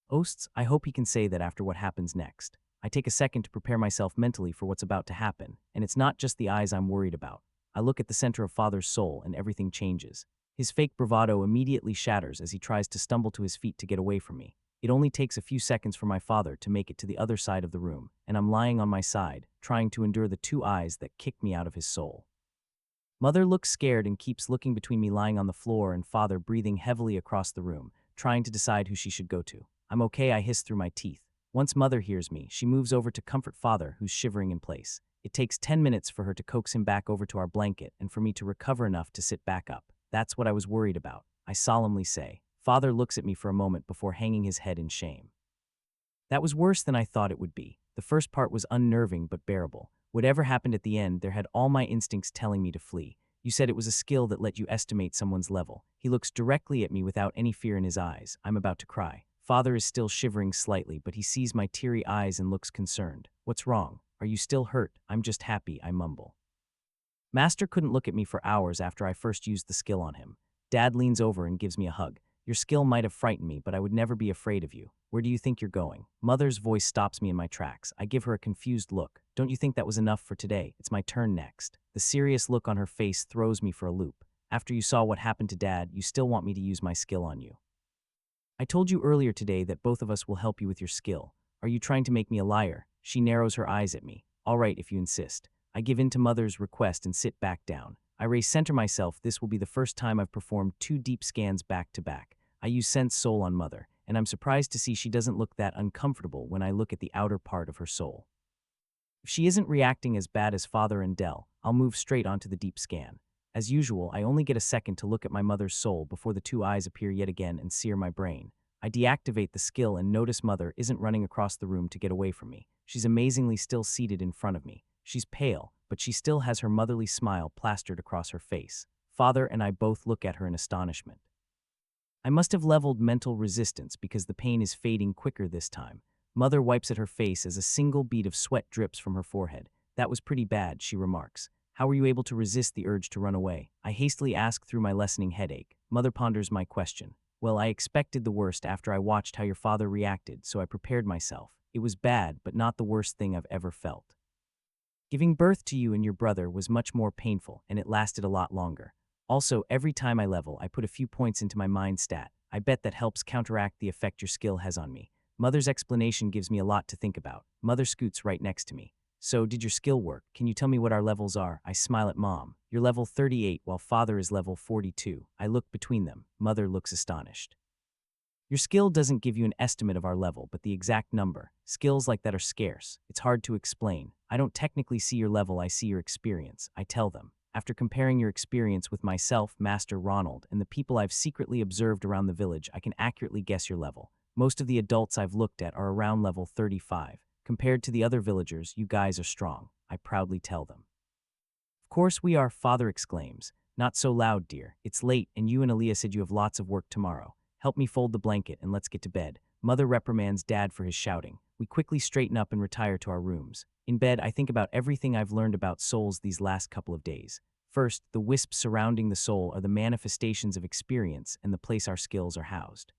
Speaker 1: Osts, I hope he can say that after what happens next. I take a second to prepare myself mentally for what's about to happen, and it's not just the eyes I'm worried about. I look at the center of Father's soul and everything changes. His fake bravado immediately shatters as he tries to stumble to his feet to get away from me. It only takes a few seconds for my father to make it to the other side of the room, and I'm lying on my side, trying to endure the two eyes that kick me out of his soul. Mother looks scared and keeps looking between me lying on the floor and Father breathing heavily across the room, trying to decide who she should go to. I'm okay, I hiss through my teeth. Once Mother hears me, she moves over to comfort Father, who's shivering in place. It takes 10 minutes for her to coax him back over to our blanket and for me to recover enough to sit back up. That's what I was worried about, I solemnly say. Father looks at me for a moment before hanging his head in shame. That was worse than I thought it would be. The first part was unnerving but bearable. Whatever happened at the end, there had all my instincts telling me to flee. You said it was a skill that let you estimate someone's level. He looks directly at me without any fear in his eyes. I'm about to cry. Father is still shivering slightly, but he sees my teary eyes and looks concerned. What's wrong? Are you still hurt? I'm just happy, I mumble. Master couldn't look at me for hours after I first used the skill on him. Dad leans over and gives me a hug. Your skill might have frightened me, but I would never be afraid of you. Where do you think you're going? Mother's voice stops me in my tracks. I give her a confused look. Don't you think that was enough for today? It's my turn next. The serious look on her face throws me for a loop. After you saw what happened to Dad, you still want me to use my skill on you. I told you earlier today that both of us will help you with your skill. Are you trying to make me a liar? She narrows her eyes at me. All right, if you insist. I give in to Mother's request and sit back down. I recenter myself. This will be the first time I've performed 2 deep scans back to back. I use Sense Soul on Mother, and I'm surprised to see she doesn't look that uncomfortable when I look at the outer part of her soul. If she isn't reacting as bad as Father and Dell, I'll move straight onto the deep scan. As usual, I only get a second to look at my mother's soul before the 2 eyes appear yet again and sear my brain. I deactivate the skill and notice Mother isn't running across the room to get away from me. She's amazingly still seated in front of me. She's pale, but she still has her motherly smile plastered across her face. Father and I both look at her in astonishment. I must have leveled mental resistance because the pain is fading quicker this time. Mother wipes at her face as a single bead of sweat drips from her forehead. That was pretty bad, she remarks. How were you able to resist the urge to run away? I hastily ask through my lessening headache. Mother ponders my question. Well, I expected the worst after I watched how your father reacted, so I prepared myself. It was bad, but not the worst thing I've ever felt. Giving birth to you and your brother was much more painful, and it lasted a lot longer. Also, every time I level, I put a few points into my mind stat. I bet that helps counteract the effect your skill has on me. Mother's explanation gives me a lot to think about. Mother scoots right next to me. So, did your skill work? Can you tell me what our levels are? I smile at Mom. You're level 38 while Father is level 42. I look between them. Mother looks astonished. Your skill doesn't give you an estimate of our level, but the exact number. Skills like that are scarce. It's hard to explain. I don't technically see your level, I see your experience. I tell them. After comparing your experience with myself, Master Ronald, and the people I've secretly observed around the village, I can accurately guess your level. Most of the adults I've looked at are around level 35. Compared to the other villagers, you guys are strong. I proudly tell them. Of course we are, Father exclaims. Not so loud, dear. It's late, and you and Aaliyah said you have lots of work tomorrow. Help me fold the blanket and let's get to bed. Mother reprimands Dad for his shouting. We quickly straighten up and retire to our rooms. In bed, I think about everything I've learned about souls these last couple of days. First, the wisps surrounding the soul are the manifestations of experience and the place our skills are housed.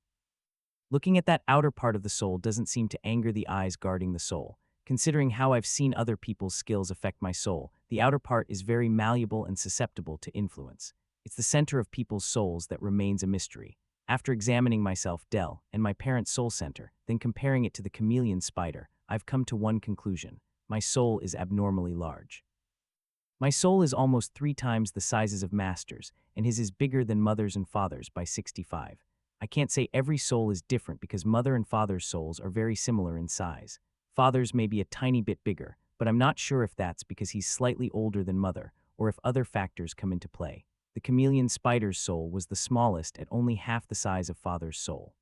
Speaker 1: Looking at that outer part of the soul doesn't seem to anger the eyes guarding the soul. Considering how I've seen other people's skills affect my soul, the outer part is very malleable and susceptible to influence. It's the center of people's souls that remains a mystery. After examining myself, Dell, and my parents' soul center, then comparing it to the chameleon spider, I've come to one conclusion. My soul is abnormally large. My soul is almost 3 times the sizes of Master's, and his is bigger than Mother's and Father's by 65. I can't say every soul is different because Mother and Father's souls are very similar in size. Father's may be a tiny bit bigger, but I'm not sure if that's because he's slightly older than Mother, or if other factors come into play. The chameleon spider's soul was the smallest at only half the size of Father's soul.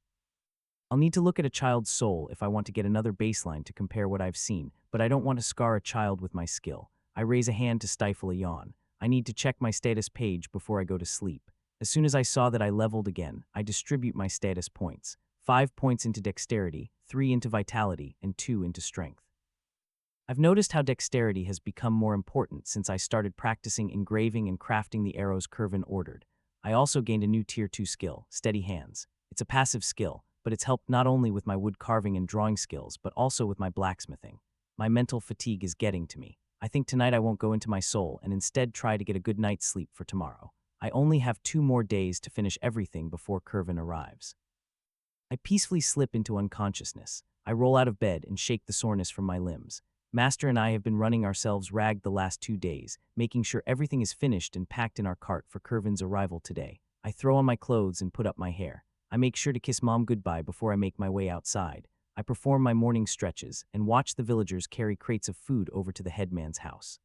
Speaker 1: I'll need to look at a child's soul if I want to get another baseline to compare what I've seen, but I don't want to scar a child with my skill. I raise a hand to stifle a yawn. I need to check my status page before I go to sleep. As soon as I saw that I leveled again, I distribute my status points. 5 points into dexterity, 3 into vitality, and 2 into strength. I've noticed how dexterity has become more important since I started practicing engraving and crafting the arrows Curvin ordered. I also gained a new Tier 2 skill, Steady Hands. It's a passive skill, but it's helped not only with my wood carving and drawing skills, but also with my blacksmithing. My mental fatigue is getting to me. I think tonight I won't go into my soul and instead try to get a good night's sleep for tomorrow. I only have 2 more days to finish everything before Curvin arrives. I peacefully slip into unconsciousness. I roll out of bed and shake the soreness from my limbs. Master and I have been running ourselves ragged the last 2 days, making sure everything is finished and packed in our cart for Curvin's arrival today. I throw on my clothes and put up my hair. I make sure to kiss Mom goodbye before I make my way outside. I perform my morning stretches and watch the villagers carry crates of food over to the headman's house.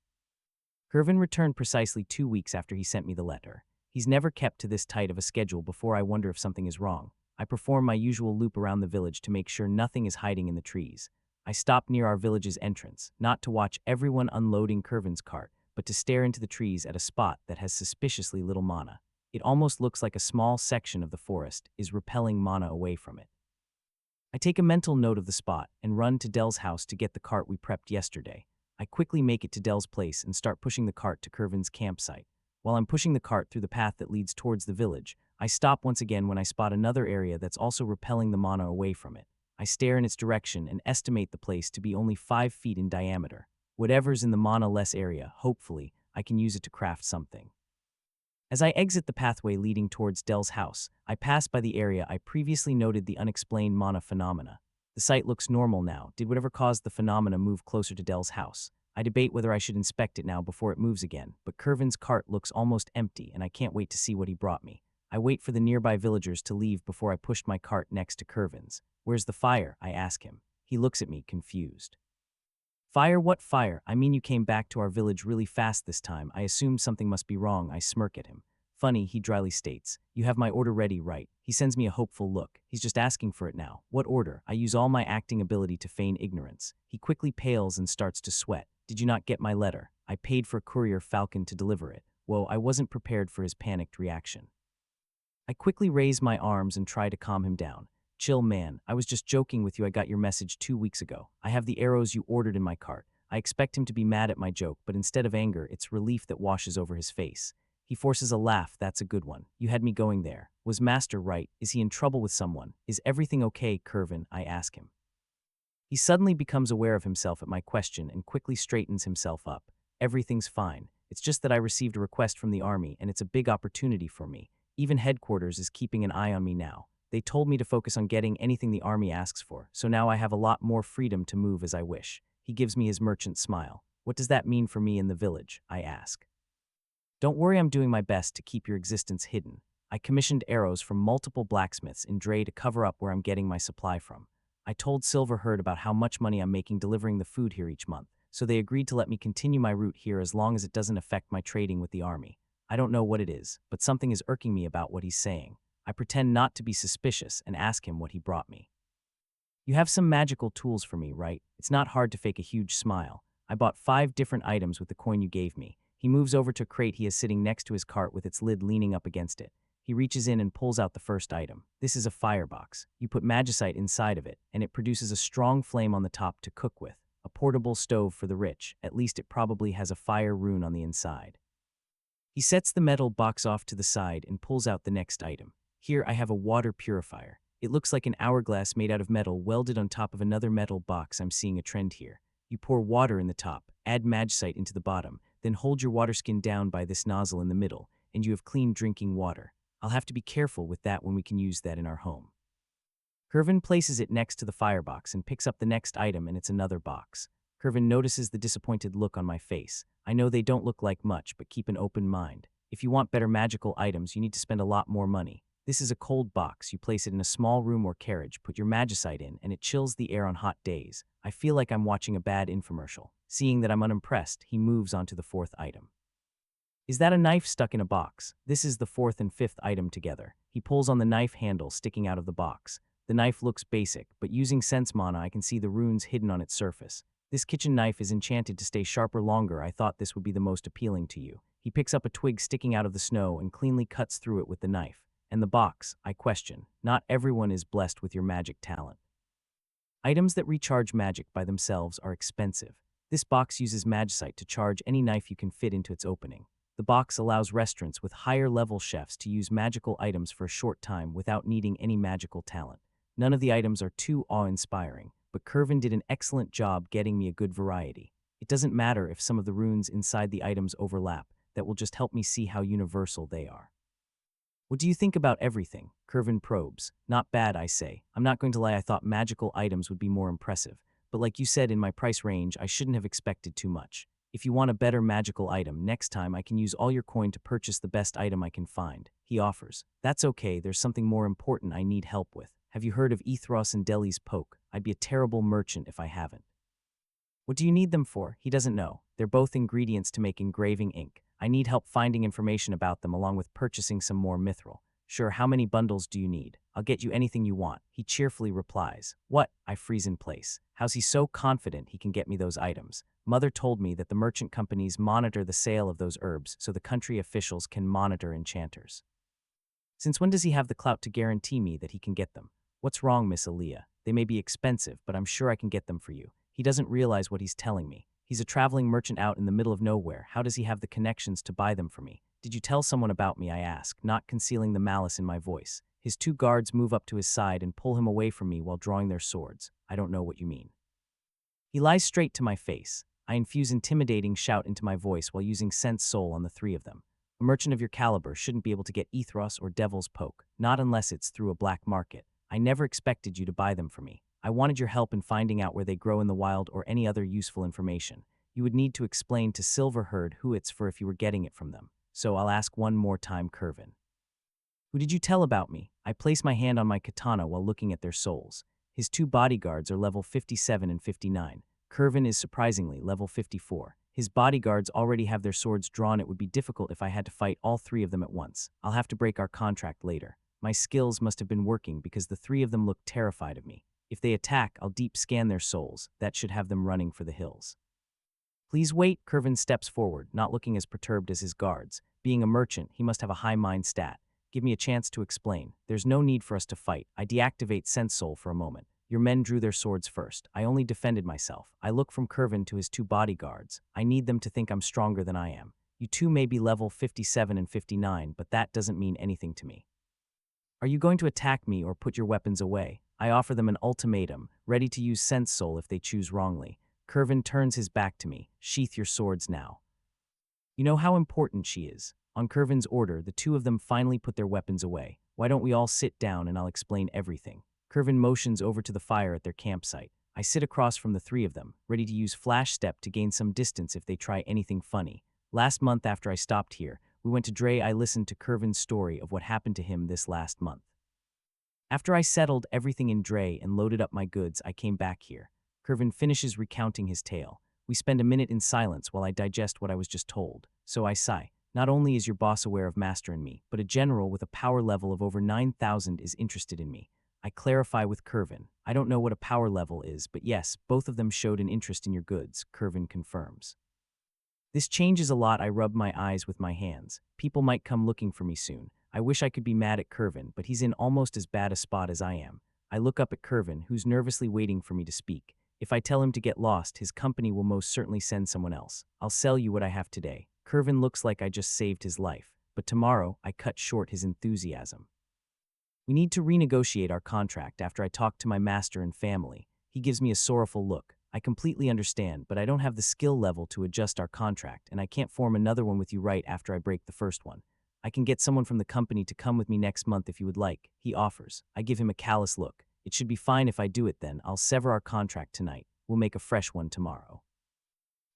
Speaker 1: Curvin returned precisely 2 weeks after he sent me the letter. He's never kept to this tight of a schedule before I wonder if something is wrong. I perform my usual loop around the village to make sure nothing is hiding in the trees. I stop near our village's entrance, not to watch everyone unloading Curvin's cart, but to stare into the trees at a spot that has suspiciously little mana. It almost looks like a small section of the forest is repelling mana away from it. I take a mental note of the spot and run to Dell's house to get the cart we prepped yesterday. I quickly make it to Dell's place and start pushing the cart to Curvin's campsite. While I'm pushing the cart through the path that leads towards the village, I stop once again when I spot another area that's also repelling the mana away from it. I stare in its direction and estimate the place to be only 5 feet in diameter. Whatever's in the mana-less area, hopefully, I can use it to craft something. As I exit the pathway leading towards Dell's house, I pass by the area I previously noted the unexplained mana phenomena. The site looks normal now. Did whatever caused the phenomena move closer to Dell's house? I debate whether I should inspect it now before it moves again, but Curvin's cart looks almost empty and I can't wait to see what he brought me. I wait for the nearby villagers to leave before I push my cart next to Curvin's. Where's the fire? I ask him. He looks at me, confused. Fire? What fire? I mean you came back to our village really fast this time. I assumed something must be wrong. I smirk at him. Funny, he dryly states. You have my order ready, right? He sends me a hopeful look. He's just asking for it now. What order? I use all my acting ability to feign ignorance. He quickly pales and starts to sweat. Did you not get my letter? I paid for a courier Falcon to deliver it. Whoa, I wasn't prepared for his panicked reaction. I quickly raise my arms and try to calm him down. Chill, man. I was just joking with you. I got your message 2 weeks ago. I have the arrows you ordered in my cart. I expect him to be mad at my joke, but instead of anger, it's relief that washes over his face. He forces a laugh. That's a good one. You had me going there. Was Master right? Is he in trouble with someone? Is everything okay, Curvin? I ask him. He suddenly becomes aware of himself at my question and quickly straightens himself up. Everything's fine. It's just that I received a request from the army, and it's a big opportunity for me. Even headquarters is keeping an eye on me now. They told me to focus on getting anything the army asks for, so now I have a lot more freedom to move as I wish. He gives me his merchant smile. What does that mean for me in the village? I ask. Don't worry, I'm doing my best to keep your existence hidden. I commissioned arrows from multiple blacksmiths in Dre to cover up where I'm getting my supply from. I told Silverherd about how much money I'm making delivering the food here each month, so they agreed to let me continue my route here as long as it doesn't affect my trading with the army. I don't know what it is, but something is irking me about what he's saying. I pretend not to be suspicious and ask him what he brought me. You have some magical tools for me, right? It's not hard to fake a huge smile. I bought 5 different items with the coin you gave me. He moves over to a crate he is sitting next to his cart with its lid leaning up against it. He reaches in and pulls out the first item. This is a firebox. You put magicite inside of it, and it produces a strong flame on the top to cook with. A portable stove for the rich. At least it probably has a fire rune on the inside. He sets the metal box off to the side and pulls out the next item. Here I have a water purifier. It looks like an hourglass made out of metal welded on top of another metal box. I'm seeing a trend here. You pour water in the top, add magicite into the bottom, then hold your water skin down by this nozzle in the middle, and you have clean drinking water. I'll have to be careful with that when we can use that in our home. Kervin places it next to the firebox and picks up the next item, and it's another box. Kervin notices the disappointed look on my face. I know they don't look like much, but keep an open mind. If you want better magical items, you need to spend a lot more money. This is a cold box. You place it in a small room or carriage, put your magicite in, and it chills the air on hot days. I feel like I'm watching a bad infomercial. Seeing that I'm unimpressed, he moves on to the 4th item. Is that a knife stuck in a box? This is the 4th and 5th item together. He pulls on the knife handle sticking out of the box. The knife looks basic, but using sense mana I can see the runes hidden on its surface. This kitchen knife is enchanted to stay sharper longer. I thought this would be the most appealing to you. He picks up a twig sticking out of the snow and cleanly cuts through it with the knife. And the box, I question. Not everyone is blessed with your magic talent. Items that recharge magic by themselves are expensive. This box uses magicite to charge any knife you can fit into its opening. The box allows restaurants with higher-level chefs to use magical items for a short time without needing any magical talent. None of the items are too awe-inspiring, but Kervin did an excellent job getting me a good variety. It doesn't matter if some of the runes inside the items overlap. That will just help me see how universal they are. What do you think about everything? Kervin probes. Not bad, I say. I'm not going to lie, I thought magical items would be more impressive. But like you said, in my price range, I shouldn't have expected too much. If you want a better magical item, next time I can use all your coin to purchase the best item I can find, he offers. That's okay, there's something more important I need help with. Have you heard of Ethros and Deli's poke? I'd be a terrible merchant if I haven't. What do you need them for? He doesn't know. They're both ingredients to make engraving ink. I need help finding information about them along with purchasing some more mithril. Sure, how many bundles do you need? I'll get you anything you want. He cheerfully replies. What? I freeze in place. How's he so confident he can get me those items? Mother told me that the merchant companies monitor the sale of those herbs so the country officials can monitor enchanters. Since when does he have the clout to guarantee me that he can get them? What's wrong, Miss Aaliyah? They may be expensive, but I'm sure I can get them for you. He doesn't realize what he's telling me. He's a traveling merchant out in the middle of nowhere. How does he have the connections to buy them for me? Did you tell someone about me, I ask, not concealing the malice in my voice. His 2 guards move up to his side and pull him away from me while drawing their swords. I don't know what you mean. He lies straight to my face. I infuse intimidating shout into my voice while using sense soul on the 3 of them. A merchant of your caliber shouldn't be able to get Ethros or Devil's Poke, not unless it's through a black market. I never expected you to buy them for me. I wanted your help in finding out where they grow in the wild or any other useful information. You would need to explain to Silverherd who it's for if you were getting it from them. So I'll ask one more time, Kervin. Who did you tell about me? I place my hand on my katana while looking at their souls. His 2 bodyguards are level 57 and 59. Kervin is surprisingly level 54. His bodyguards already have their swords drawn. It would be difficult if I had to fight all 3 of them at once. I'll have to break our contract later. My skills must have been working because the 3 of them look terrified of me. If they attack, I'll deep scan their souls. That should have them running for the hills. Please wait, Kervin steps forward, not looking as perturbed as his guards. Being a merchant, he must have a high mind stat. Give me a chance to explain. There's no need for us to fight. I deactivate Sense Soul for a moment. Your men drew their swords first. I only defended myself. I look from Kervin to his 2 bodyguards. I need them to think I'm stronger than I am. You 2 may be level 57 and 59, but that doesn't mean anything to me. Are you going to attack me or put your weapons away? I offer them an ultimatum, ready to use Sense Soul if they choose wrongly. Kervin turns his back to me. Sheath your swords now. You know how important she is. On Kervin's order, the 2 of them finally put their weapons away. Why don't we all sit down and I'll explain everything. Kervin motions over to the fire at their campsite. I sit across from the three of them, ready to use Flash Step to gain some distance if they try anything funny. Last month after I stopped here, we went to Dre. I listened to Kervin's story of what happened to him this last month. After I settled everything in Dre and loaded up my goods, I came back here. Kervin finishes recounting his tale. We spend a minute in silence while I digest what I was just told. So I sigh. Not only is your boss aware of Master and me, but a general with a power level of over 9,000 is interested in me. I clarify with Kervin. I don't know what a power level is, but yes, both of them showed an interest in your goods, Kervin confirms. This changes a lot. I rub my eyes with my hands. People might come looking for me soon. I wish I could be mad at Kervin, but he's in almost as bad a spot as I am. I look up at Kervin, who's nervously waiting for me to speak. If I tell him to get lost, his company will most certainly send someone else. I'll sell you what I have today. Kervin looks like I just saved his life, but tomorrow I cut short his enthusiasm. We need to renegotiate our contract after I talk to my master and family. He gives me a sorrowful look. I completely understand, but I don't have the skill level to adjust our contract, and I can't form another one with you right after I break the first one. I can get someone from the company to come with me next month if you would like, he offers. I give him a callous look. It should be fine if I do it then. I'll sever our contract tonight. We'll make a fresh one tomorrow.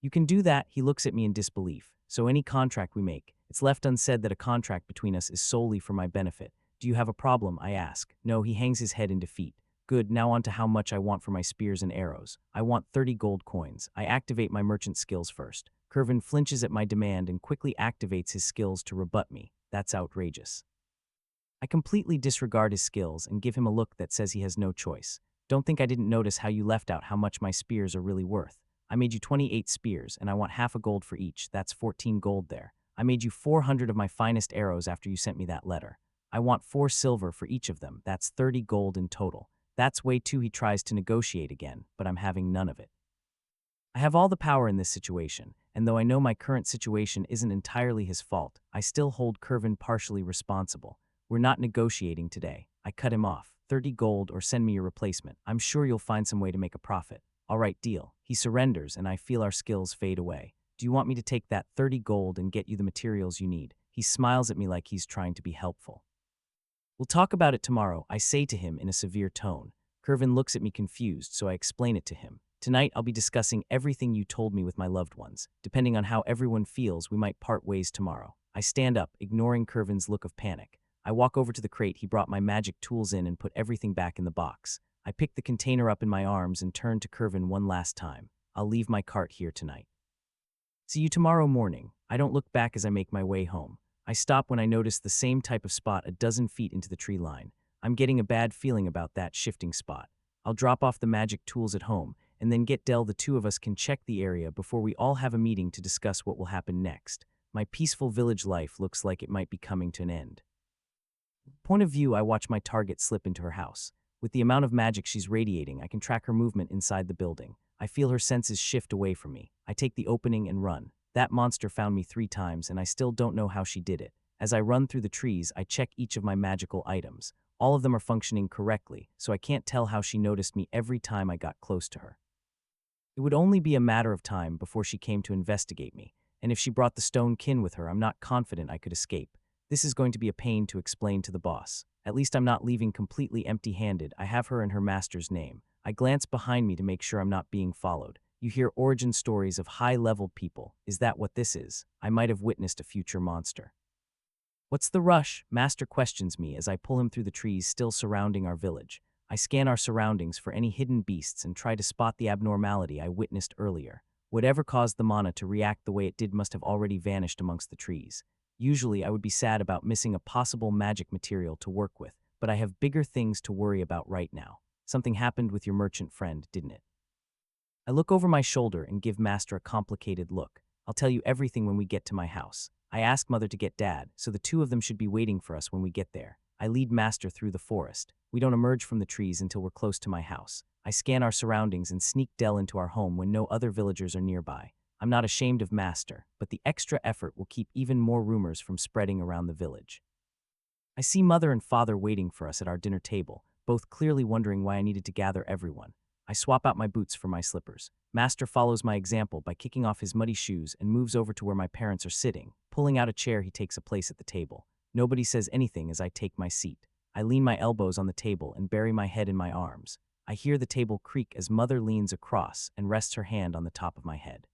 Speaker 1: You can do that, he looks at me in disbelief. So any contract we make, it's left unsaid that a contract between us is solely for my benefit. Do you have a problem? I ask. No, he hangs his head in defeat. Good, now on to how much I want for my spears and arrows. I want 30 gold coins. I activate my merchant skills first. Kervin flinches at my demand and quickly activates his skills to rebut me. That's outrageous. I completely disregard his skills and give him a look that says he has no choice. Don't think I didn't notice how you left out how much my spears are really worth. I made you 28 spears, and I want half a gold for each. That's 14 gold there. I made you 400 of my finest arrows after you sent me that letter. I want 4 silver for each of them. That's 30 gold in total. That's way too. He tries to negotiate again, but I'm having none of it. I have all the power in this situation, and though I know my current situation isn't entirely his fault, I still hold Kervin partially responsible. We're not negotiating today. I cut him off. 30 gold or send me your replacement. I'm sure you'll find some way to make a profit. All right, deal. He surrenders, and I feel our skills fade away. Do you want me to take that 30 gold and get you the materials you need? He smiles at me like he's trying to be helpful. We'll talk about it tomorrow, I say to him in a severe tone. Kervin looks at me confused, so I explain it to him. Tonight, I'll be discussing everything you told me with my loved ones. Depending on how everyone feels, we might part ways tomorrow. I stand up, ignoring Kervin's look of panic. I walk over to the crate he brought my magic tools in and put everything back in the box. I pick the container up in my arms and turn to Kervin one last time. I'll leave my cart here tonight. See you tomorrow morning. I don't look back as I make my way home. I stop when I notice the same type of spot a dozen feet into the tree line. I'm getting a bad feeling about that shifting spot. I'll drop off the magic tools at home, and then get Dell. The two of us can check the area before we all have a meeting to discuss what will happen next. My peaceful village life looks like it might be coming to an end. Point of view, I watch my target slip into her house. With the amount of magic she's radiating, I can track her movement inside the building. I feel her senses shift away from me. I take the opening and run. That monster found me 3 times, and I still don't know how she did it. As I run through the trees, I check each of my magical items. All of them are functioning correctly, so I can't tell how she noticed me every time I got close to her. It would only be a matter of time before she came to investigate me, and if she brought the stone kin with her, I'm not confident I could escape. This is going to be a pain to explain to the boss. At least I'm not leaving completely empty-handed. I have her and her master's name. I glance behind me to make sure I'm not being followed. You hear origin stories of high-level people. Is that what this is? I might have witnessed a future monster. What's the rush? Master questions me as I pull him through the trees still surrounding our village. I scan our surroundings for any hidden beasts and try to spot the abnormality I witnessed earlier. Whatever caused the mana to react the way it did must have already vanished amongst the trees. Usually, I would be sad about missing a possible magic material to work with, but I have bigger things to worry about right now. Something happened with your merchant friend, didn't it? I look over my shoulder and give Master a complicated look. I'll tell you everything when we get to my house. I ask Mother to get Dad, so the two of them should be waiting for us when we get there. I lead Master through the forest. We don't emerge from the trees until we're close to my house. I scan our surroundings and sneak Dell into our home when no other villagers are nearby. I'm not ashamed of Master, but the extra effort will keep even more rumors from spreading around the village. I see Mother and Father waiting for us at our dinner table, both clearly wondering why I needed to gather everyone. I swap out my boots for my slippers. Master follows my example by kicking off his muddy shoes and moves over to where my parents are sitting. Pulling out a chair, he takes a place at the table. Nobody says anything as I take my seat. I lean my elbows on the table and bury my head in my arms. I hear the table creak as Mother leans across and rests her hand on the top of my head.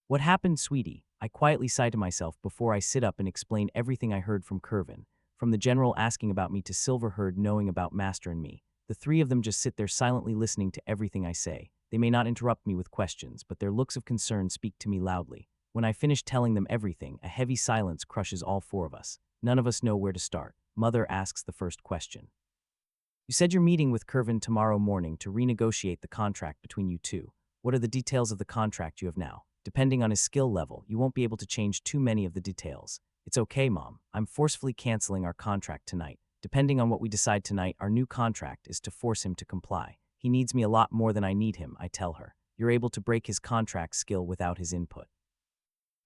Speaker 1: "What happened, sweetie?" I quietly sigh to myself before I sit up and explain everything I heard from Curvin, from the general asking about me to Silverherd knowing about Master and me. The three of them just sit there silently listening to everything I say. They may not interrupt me with questions, but their looks of concern speak to me loudly. When I finish telling them everything, a heavy silence crushes all four of us. None of us know where to start. Mother asks the first question. "You said you're meeting with Curvin tomorrow morning to renegotiate the contract between you two. What are the details of the contract you have now? Depending on his skill level, you won't be able to change too many of the details." "It's okay, Mom. I'm forcefully canceling our contract tonight. Depending on what we decide tonight, our new contract is to force him to comply. He needs me a lot more than I need him," I tell her. "You're able to break his contract skill without his input."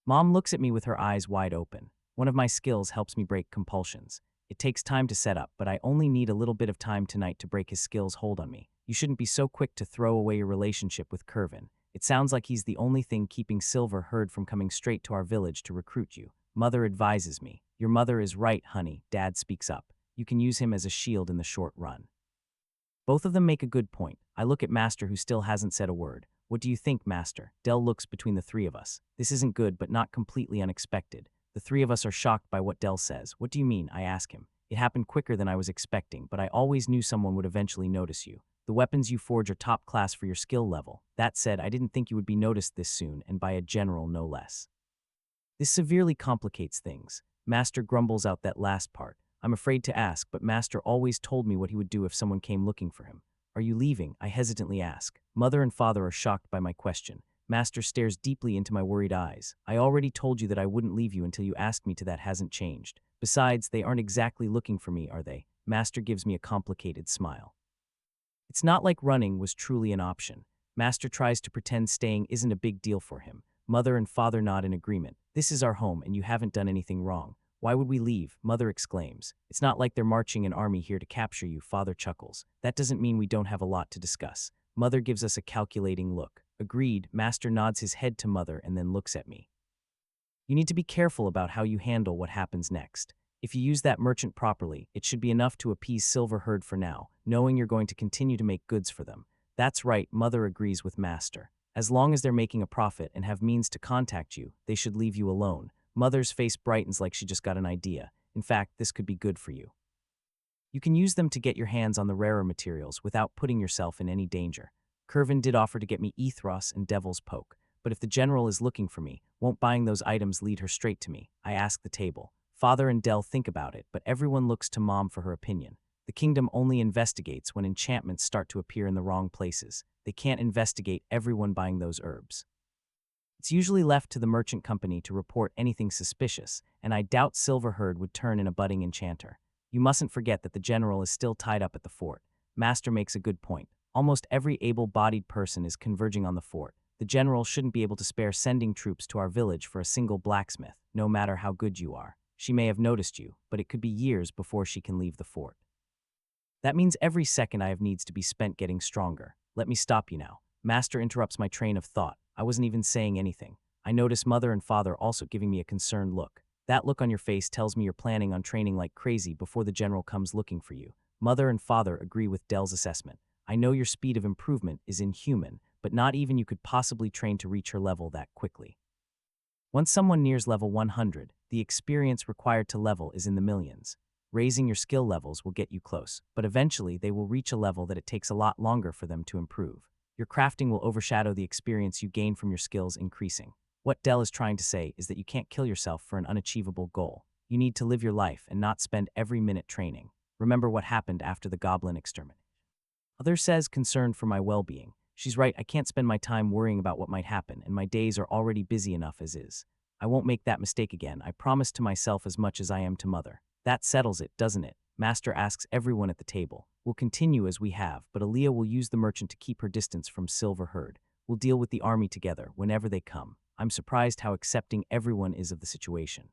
Speaker 1: Mom looks at me with her eyes wide open. One of my skills helps me break compulsions. It takes time to set up, but I only need a little bit of time tonight to break his skill's hold on me. "You shouldn't be so quick to throw away your relationship with Curvin. It sounds like he's the only thing keeping Silverherd from coming straight to our village to recruit you." Mother advises me. "Your mother is right, honey," Dad speaks up. "You can use him as a shield in the short run." Both of them make a good point. I look at Master, who still hasn't said a word. "What do you think, Master?" Dell looks between the three of us. This isn't good, but not completely unexpected. The three of us are shocked by what Dell says. "What do you mean?" I ask him. "It happened quicker than I was expecting, but I always knew someone would eventually notice you. The weapons you forge are top class for your skill level. That said, I didn't think you would be noticed this soon, and by a general no less." This severely complicates things. Master grumbles out that last part. I'm afraid to ask, but Master always told me what he would do if someone came looking for him. "Are you leaving?" I hesitantly ask. Mother and Father are shocked by my question. Master stares deeply into my worried eyes. "I already told you that I wouldn't leave you until you asked me to. That hasn't changed. Besides, they aren't exactly looking for me, are they?" Master gives me a complicated smile. It's not like running was truly an option. Master tries to pretend staying isn't a big deal for him. Mother and Father nod in agreement. "This is our home, and you haven't done anything wrong. Why would we leave?" Mother exclaims. "It's not like they're marching an army here to capture you," Father chuckles. "That doesn't mean we don't have a lot to discuss." Mother gives us a calculating look. "Agreed." Master nods his head to Mother and then looks at me. "You need to be careful about how you handle what happens next. If you use that merchant properly, it should be enough to appease Silverherd for now, knowing you're going to continue to make goods for them." "That's right," Mother agrees with Master. "As long as they're making a profit and have means to contact you, they should leave you alone." Mother's face brightens like she just got an idea. "In fact, this could be good for you. You can use them to get your hands on the rarer materials without putting yourself in any danger." Curvin did offer to get me Ethros and Devil's Poke, but if the general is looking for me, won't buying those items lead her straight to me? I ask the table. Father and Dell think about it, but everyone looks to Mom for her opinion. The kingdom only investigates when enchantments start to appear in the wrong places. They can't investigate everyone buying those herbs. It's usually left to the merchant company to report anything suspicious, and I doubt Silverherd would turn in a budding enchanter. You mustn't forget that the general is still tied up at the fort. Master makes a good point. Almost every able-bodied person is converging on the fort. The general shouldn't be able to spare sending troops to our village for a single blacksmith, no matter how good you are. She may have noticed you, but it could be years before she can leave the fort. That means every second I have needs to be spent getting stronger. Let me stop you now. Master interrupts my train of thought. I wasn't even saying anything. I notice Mother and Father also giving me a concerned look. That look on your face tells me you're planning on training like crazy before the general comes looking for you. Mother and Father agree with Dell's assessment. I know your speed of improvement is inhuman, but not even you could possibly train to reach her level that quickly. Once someone nears level 100, the experience required to level is in the millions. Raising your skill levels will get you close, but eventually they will reach a level that it takes a lot longer for them to improve. Your crafting will overshadow the experience you gain from your skills increasing. What Dell is trying to say is that you can't kill yourself for an unachievable goal. You need to live your life and not spend every minute training. Remember what happened after the goblin extermination. Mother says, concerned for my well-being. She's right, I can't spend my time worrying about what might happen, and my days are already busy enough as is. I won't make that mistake again. I promise to myself as much as I am to Mother. That settles it, doesn't it? Master asks everyone at the table. We'll continue as we have, but Aaliyah will use the merchant to keep her distance from Silverherd. We'll deal with the army together whenever they come. I'm surprised how accepting everyone is of the situation.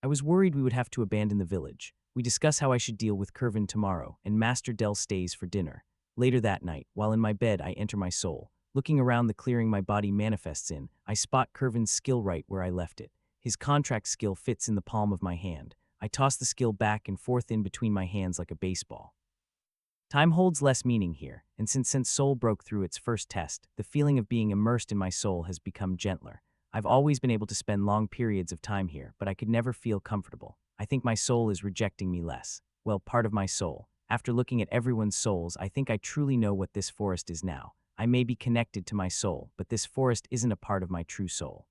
Speaker 1: I was worried we would have to abandon the village. We discuss how I should deal with Curvin tomorrow, and Master Dell stays for dinner. Later that night, while in my bed, I enter my soul. Looking around the clearing my body manifests in, I spot Curvin's skill right where I left it. His contract skill fits in the palm of my hand. I toss the skill back and forth in between my hands like a baseball. Time holds less meaning here, and since soul broke through its first test, the feeling of being immersed in my soul has become gentler. I've always been able to spend long periods of time here, but I could never feel comfortable. I think my soul is rejecting me less. Well, part of my soul. After looking at everyone's souls, I think I truly know what this forest is now. I may be connected to my soul, but this forest isn't a part of my true soul.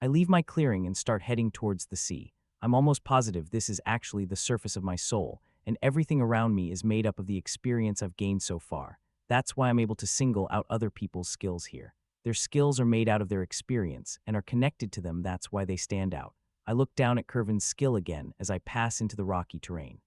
Speaker 1: I leave my clearing and start heading towards the sea. I'm almost positive this is actually the surface of my soul, and everything around me is made up of the experience I've gained so far. That's why I'm able to single out other people's skills here. Their skills are made out of their experience and are connected to them. That's why they stand out. I look down at Kervin's skill again as I pass into the rocky terrain.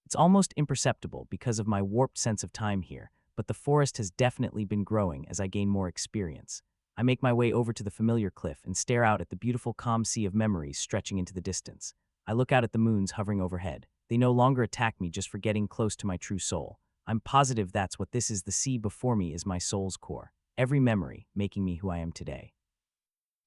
Speaker 1: It's almost imperceptible because of my warped sense of time here, but the forest has definitely been growing as I gain more experience. I make my way over to the familiar cliff and stare out at the beautiful calm sea of memories stretching into the distance. I look out at the moons hovering overhead. They no longer attack me just for getting close to my true soul. I'm positive that's what this is. The sea before me is my soul's core. Every memory making me who I am today.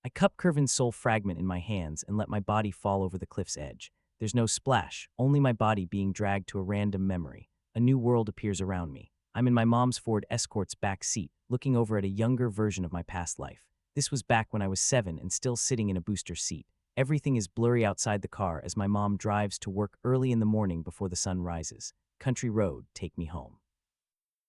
Speaker 1: I cup Kervin's soul fragment in my hands and let my body fall over the cliff's edge. There's no splash, only my body being dragged to a random memory. A new world appears around me. I'm in my mom's Ford Escort's back seat, looking over at a younger version of my past life. This was back when I was 7 and still sitting in a booster seat. Everything is blurry outside the car as my mom drives to work early in the morning before the sun rises. Country road, take me home.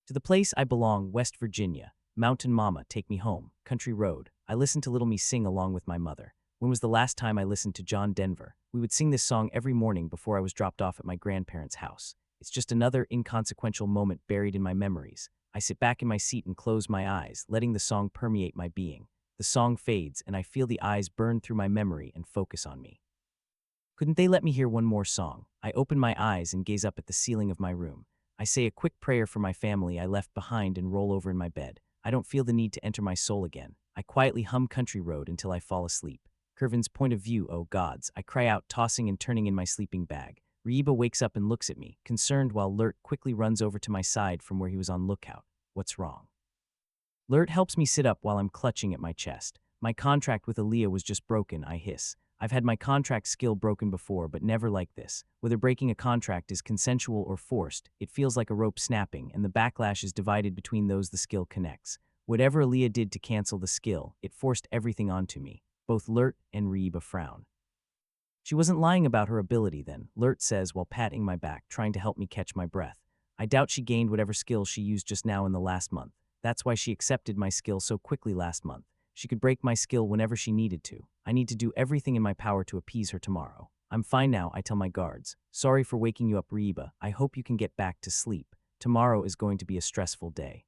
Speaker 1: To the place I belong, West Virginia. Mountain Mama, take me home. Country road. I listen to Little Me sing along with my mother. When was the last time I listened to John Denver? We would sing this song every morning before I was dropped off at my grandparents' house. It's just another inconsequential moment buried in my memories. I sit back in my seat and close my eyes, letting the song permeate my being. The song fades, and I feel the eyes burn through my memory and focus on me. Couldn't they let me hear one more song? I open my eyes and gaze up at the ceiling of my room. I say a quick prayer for my family I left behind and roll over in my bed. I don't feel the need to enter my soul again. I quietly hum Country Road until I fall asleep. Kervin's point of view, oh gods, I cry out, tossing and turning in my sleeping bag. Reba wakes up and looks at me, concerned, while Lurt quickly runs over to my side from where he was on lookout. What's wrong? Lurt helps me sit up while I'm clutching at my chest. My contract with Aaliyah was just broken, I hiss. I've had my contract skill broken before, but never like this. Whether breaking a contract is consensual or forced, it feels like a rope snapping, and the backlash is divided between those the skill connects. Whatever Aaliyah did to cancel the skill, it forced everything onto me. Both Lurt and Reba frown. She wasn't lying about her ability then, Lurt says while patting my back, trying to help me catch my breath. I doubt she gained whatever skill she used just now in the last month. That's why she accepted my skill so quickly last month. She could break my skill whenever she needed to. I need to do everything in my power to appease her tomorrow. I'm fine now, I tell my guards. Sorry for waking you up, Reba. I hope you can get back to sleep. Tomorrow is going to be a stressful day.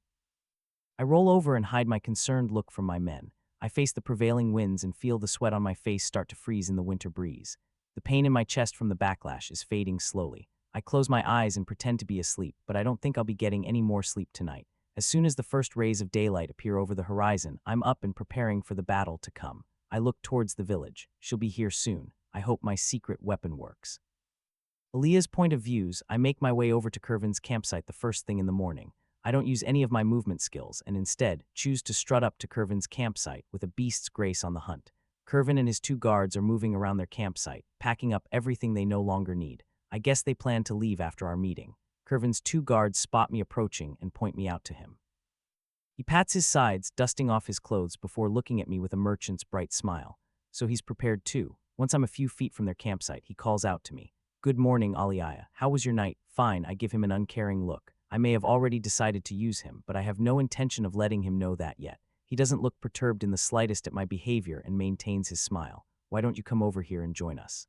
Speaker 1: I roll over and hide my concerned look from my men. I face the prevailing winds and feel the sweat on my face start to freeze in the winter breeze. The pain in my chest from the backlash is fading slowly. I close my eyes and pretend to be asleep, but I don't think I'll be getting any more sleep tonight. As soon as the first rays of daylight appear over the horizon, I'm up and preparing for the battle to come. I look towards the village. She'll be here soon. I hope my secret weapon works. Aaliyah's point of views, I make my way over to Kervin's campsite the first thing in the morning. I don't use any of my movement skills and instead choose to strut up to Kervin's campsite with a beast's grace on the hunt. Kervin and his 2 guards are moving around their campsite, packing up everything they no longer need. I guess they plan to leave after our meeting. Kervin's 2 guards spot me approaching and point me out to him. He pats his sides, dusting off his clothes before looking at me with a merchant's bright smile. So he's prepared too. Once I'm a few feet from their campsite, he calls out to me. Good morning, Aliyah. How was your night? Fine, I give him an uncaring look. I may have already decided to use him, but I have no intention of letting him know that yet. He doesn't look perturbed in the slightest at my behavior and maintains his smile. Why don't you come over here and join us?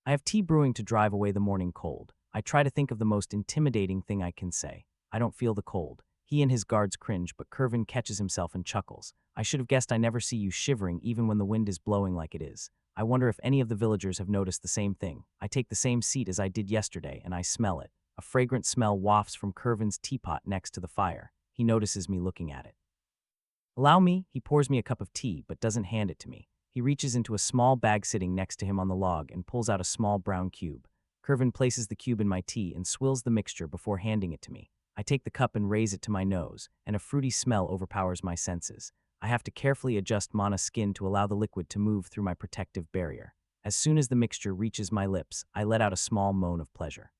Speaker 1: I have tea brewing to drive away the morning cold. I try to think of the most intimidating thing I can say. I don't feel the cold. He and his guards cringe, but Kervin catches himself and chuckles. I should have guessed. I never see you shivering even when the wind is blowing like it is. I wonder if any of the villagers have noticed the same thing. I take the same seat as I did yesterday, and I smell it. A fragrant smell wafts from Kervin's teapot next to the fire. He notices me looking at it. Allow me, he pours me a cup of tea, but doesn't hand it to me. He reaches into a small bag sitting next to him on the log and pulls out a small brown cube. Kervin places the cube in my tea and swills the mixture before handing it to me. I take the cup and raise it to my nose, and a fruity smell overpowers my senses. I have to carefully adjust Mana's skin to allow the liquid to move through my protective barrier. As soon as the mixture reaches my lips, I let out a small moan of pleasure.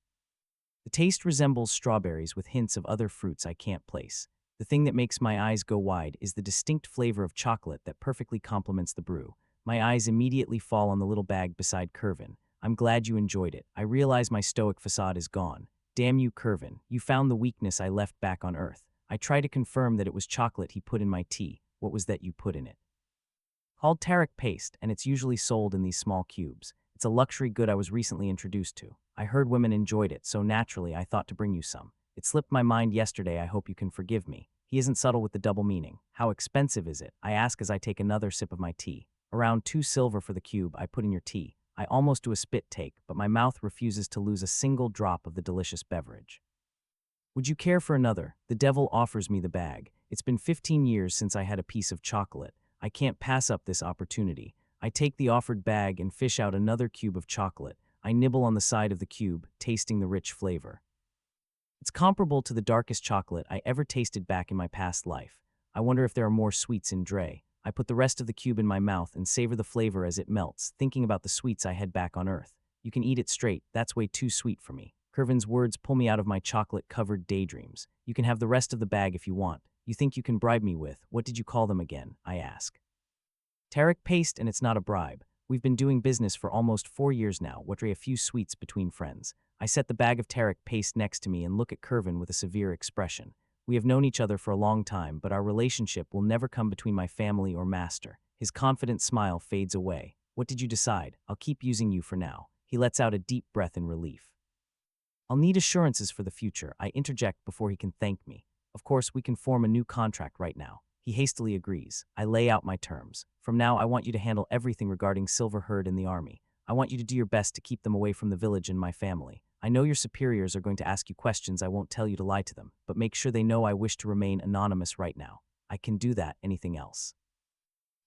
Speaker 1: The taste resembles strawberries with hints of other fruits I can't place. The thing that makes my eyes go wide is the distinct flavor of chocolate that perfectly complements the brew. My eyes immediately fall on the little bag beside Curvin. I'm glad you enjoyed it. I realize my stoic facade is gone. Damn you, Curvin. You found the weakness I left back on Earth. I try to confirm that it was chocolate he put in my tea. What was that you put in it? Called Tarek paste, and it's usually sold in these small cubes. It's a luxury good I was recently introduced to. I heard women enjoyed it, so naturally I thought to bring you some. It slipped my mind yesterday, I hope you can forgive me. He isn't subtle with the double meaning. How expensive is it? I ask as I take another sip of my tea. Around 2 silver for the cube I put in your tea. I almost do a spit take, but my mouth refuses to lose a single drop of the delicious beverage. Would you care for another? The devil offers me the bag. It's been 15 years since I had a piece of chocolate. I can't pass up this opportunity. I take the offered bag and fish out another cube of chocolate. I nibble on the side of the cube, tasting the rich flavor. It's comparable to the darkest chocolate I ever tasted back in my past life. I wonder if there are more sweets in Dre. I put the rest of the cube in my mouth and savor the flavor as it melts, thinking about the sweets I had back on Earth. You can eat it straight, that's way too sweet for me. Curvin's words pull me out of my chocolate-covered daydreams. You can have the rest of the bag if you want. You think you can bribe me with, what did you call them again? I ask. Tarek paste, and it's not a bribe. We've been doing business for almost 4 years now, what a few sweets between friends. I set the bag of Tarek paste next to me and look at Curvin with a severe expression. We have known each other for a long time, but our relationship will never come between my family or master. His confident smile fades away. What did you decide? I'll keep using you for now. He lets out a deep breath in relief. I'll need assurances for the future, I interject before he can thank me. Of course, we can form a new contract right now. He hastily agrees. I lay out my terms. From now, I want you to handle everything regarding Silver Herd and the army. I want you to do your best to keep them away from the village and my family. I know your superiors are going to ask you questions. I won't tell you to lie to them, but make sure they know I wish to remain anonymous right now. I can do that, anything else.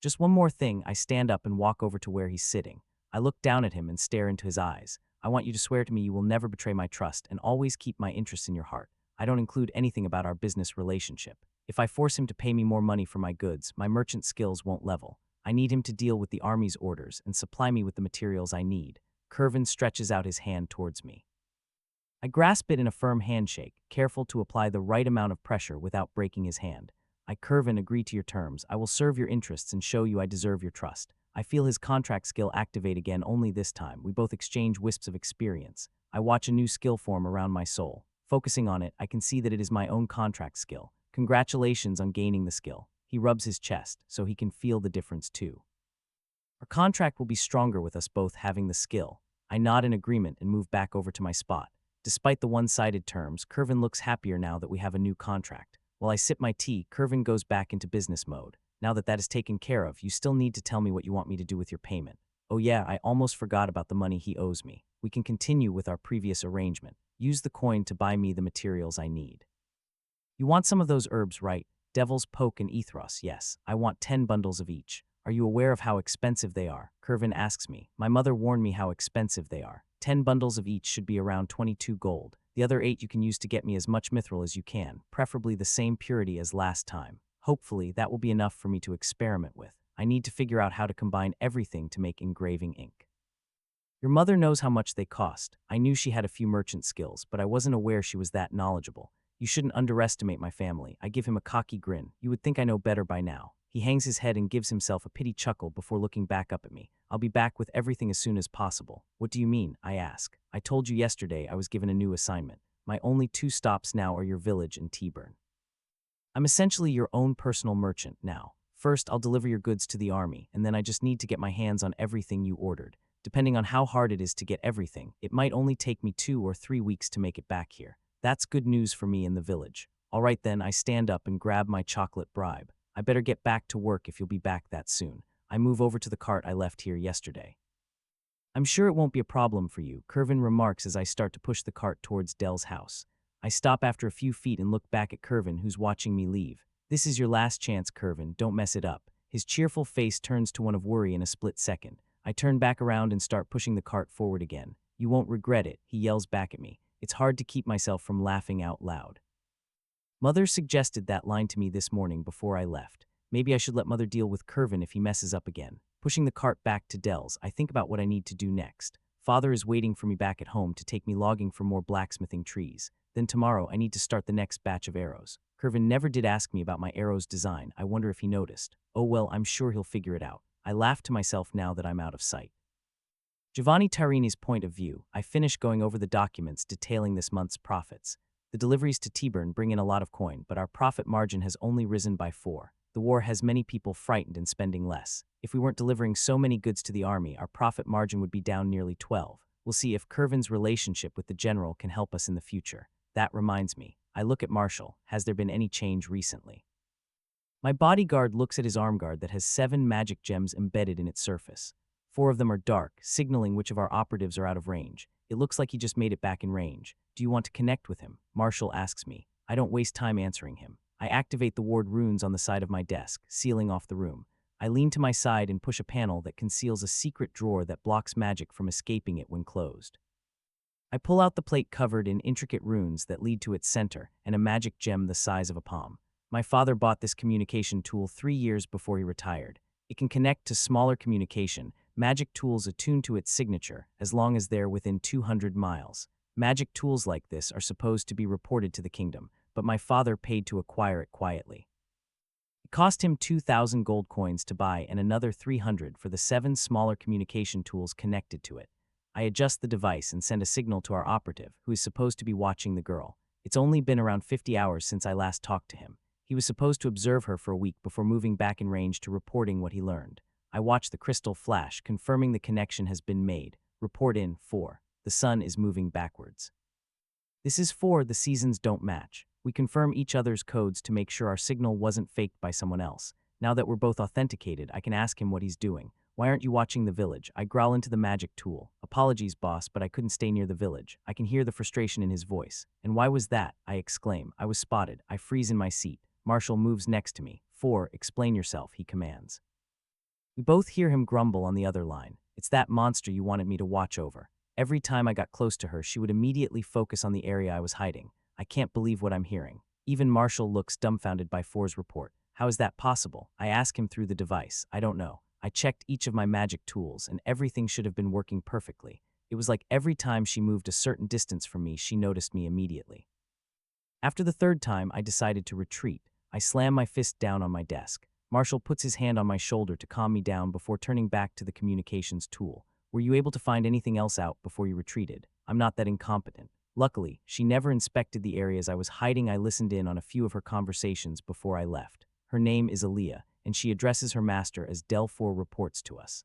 Speaker 1: Just one more thing, I stand up and walk over to where he's sitting. I look down at him and stare into his eyes. I want you to swear to me you will never betray my trust and always keep my interests in your heart. I don't include anything about our business relationship. If I force him to pay me more money for my goods, my merchant skills won't level. I need him to deal with the army's orders and supply me with the materials I need. Curvin stretches out his hand towards me. I grasp it in a firm handshake, careful to apply the right amount of pressure without breaking his hand. I, Curvin, agree to your terms. I will serve your interests and show you I deserve your trust. I feel his contract skill activate again only this time. We both exchange wisps of experience. I watch a new skill form around my soul. Focusing on it, I can see that it is my own contract skill. Congratulations on gaining the skill. He rubs his chest, so he can feel the difference too. Our contract will be stronger with us both having the skill. I nod in agreement and move back over to my spot. Despite the one-sided terms, Curvin looks happier now that we have a new contract. While I sip my tea, Curvin goes back into business mode. Now that that is taken care of, you still need to tell me what you want me to do with your payment. Oh yeah, I almost forgot about the money he owes me. We can continue with our previous arrangement. Use the coin to buy me the materials I need. You want some of those herbs, right? Devil's Poke and Ethros, yes. I want 10 bundles of each. Are you aware of how expensive they are? Curvin asks me. My mother warned me how expensive they are. 10 bundles of each should be around 22 gold. The other 8 you can use to get me as much mithril as you can, preferably the same purity as last time. Hopefully, that will be enough for me to experiment with. I need to figure out how to combine everything to make engraving ink. Your mother knows how much they cost. I knew she had a few merchant skills, but I wasn't aware she was that knowledgeable. You shouldn't underestimate my family. I give him a cocky grin. You would think I know better by now. He hangs his head and gives himself a pity chuckle before looking back up at me. I'll be back with everything as soon as possible. What do you mean? I ask. I told you yesterday I was given a new assignment. My only 2 stops now are your village and T-Burn. I'm essentially your own personal merchant now. First, I'll deliver your goods to the army, and then I just need to get my hands on everything you ordered. Depending on how hard it is to get everything, it might only take me 2 or 3 weeks to make it back here. That's good news for me in the village. All right then, I stand up and grab my chocolate bribe. I better get back to work if you'll be back that soon. I move over to the cart I left here yesterday. I'm sure it won't be a problem for you, Curvin remarks as I start to push the cart towards Dell's house. I stop after a few feet and look back at Curvin, who's watching me leave. This is your last chance, Curvin. Don't mess it up. His cheerful face turns to one of worry in a split second. I turn back around and start pushing the cart forward again. You won't regret it, he yells back at me. It's hard to keep myself from laughing out loud. Mother suggested that line to me this morning before I left. Maybe I should let Mother deal with Curvin if he messes up again. Pushing the cart back to Dell's, I think about what I need to do next. Father is waiting for me back at home to take me logging for more blacksmithing trees. Then tomorrow I need to start the next batch of arrows. Curvin never did ask me about my arrow's design. I wonder if he noticed. Oh well, I'm sure he'll figure it out. I laugh to myself now that I'm out of sight. Giovanni Tarini's point of view. I finish going over the documents detailing this month's profits. The deliveries to T-Burn bring in a lot of coin, but our profit margin has only risen by 4. The war has many people frightened and spending less. If we weren't delivering so many goods to the army, our profit margin would be down nearly 12. We'll see if Curvin's relationship with the general can help us in the future. That reminds me. I look at Marshall. Has there been any change recently? My bodyguard looks at his arm guard that has 7 magic gems embedded in its surface. 4 of them are dark, signaling which of our operatives are out of range. It looks like he just made it back in range. Do you want to connect with him? Marshall asks me. I don't waste time answering him. I activate the ward runes on the side of my desk, sealing off the room. I lean to my side and push a panel that conceals a secret drawer that blocks magic from escaping it when closed. I pull out the plate covered in intricate runes that lead to its center and a magic gem the size of a palm. My father bought this communication tool 3 years before he retired. It can connect to smaller communication, magic tools attuned to its signature, as long as they're within 200 miles. Magic tools like this are supposed to be reported to the kingdom, but my father paid to acquire it quietly. It cost him 2,000 gold coins to buy and another 300 for the 7 smaller communication tools connected to it. I adjust the device and send a signal to our operative, who is supposed to be watching the girl. It's only been around 50 hours since I last talked to him. He was supposed to observe her for a week before moving back in range to reporting what he learned. I watch the crystal flash, confirming the connection has been made. Report in 4. The sun is moving backwards. This is 4. The seasons don't match. We confirm each other's codes to make sure our signal wasn't faked by someone else. Now that we're both authenticated, I can ask him what he's doing. Why aren't you watching the village? I growl into the magic tool. Apologies, boss, but I couldn't stay near the village. I can hear the frustration in his voice. And why was that? I exclaim. I was spotted. I freeze in my seat. Marshall moves next to me. 4. Explain yourself, he commands. We both hear him grumble on the other line. It's that monster you wanted me to watch over. Every time I got close to her, she would immediately focus on the area I was hiding. I can't believe what I'm hearing. Even Marshall looks dumbfounded by 4's report. How is that possible? I ask him through the device. I don't know. I checked each of my magic tools, and everything should have been working perfectly. It was like every time she moved a certain distance from me, she noticed me immediately. After the 3rd time, I decided to retreat. I slam my fist down on my desk. Marshall puts his hand on my shoulder to calm me down before turning back to the communications tool. Were you able to find anything else out before you retreated? I'm not that incompetent. Luckily, she never inspected the areas I was hiding. I listened in on a few of her conversations before I left. Her name is Aaliyah, and she addresses her master as Del4 reports to us.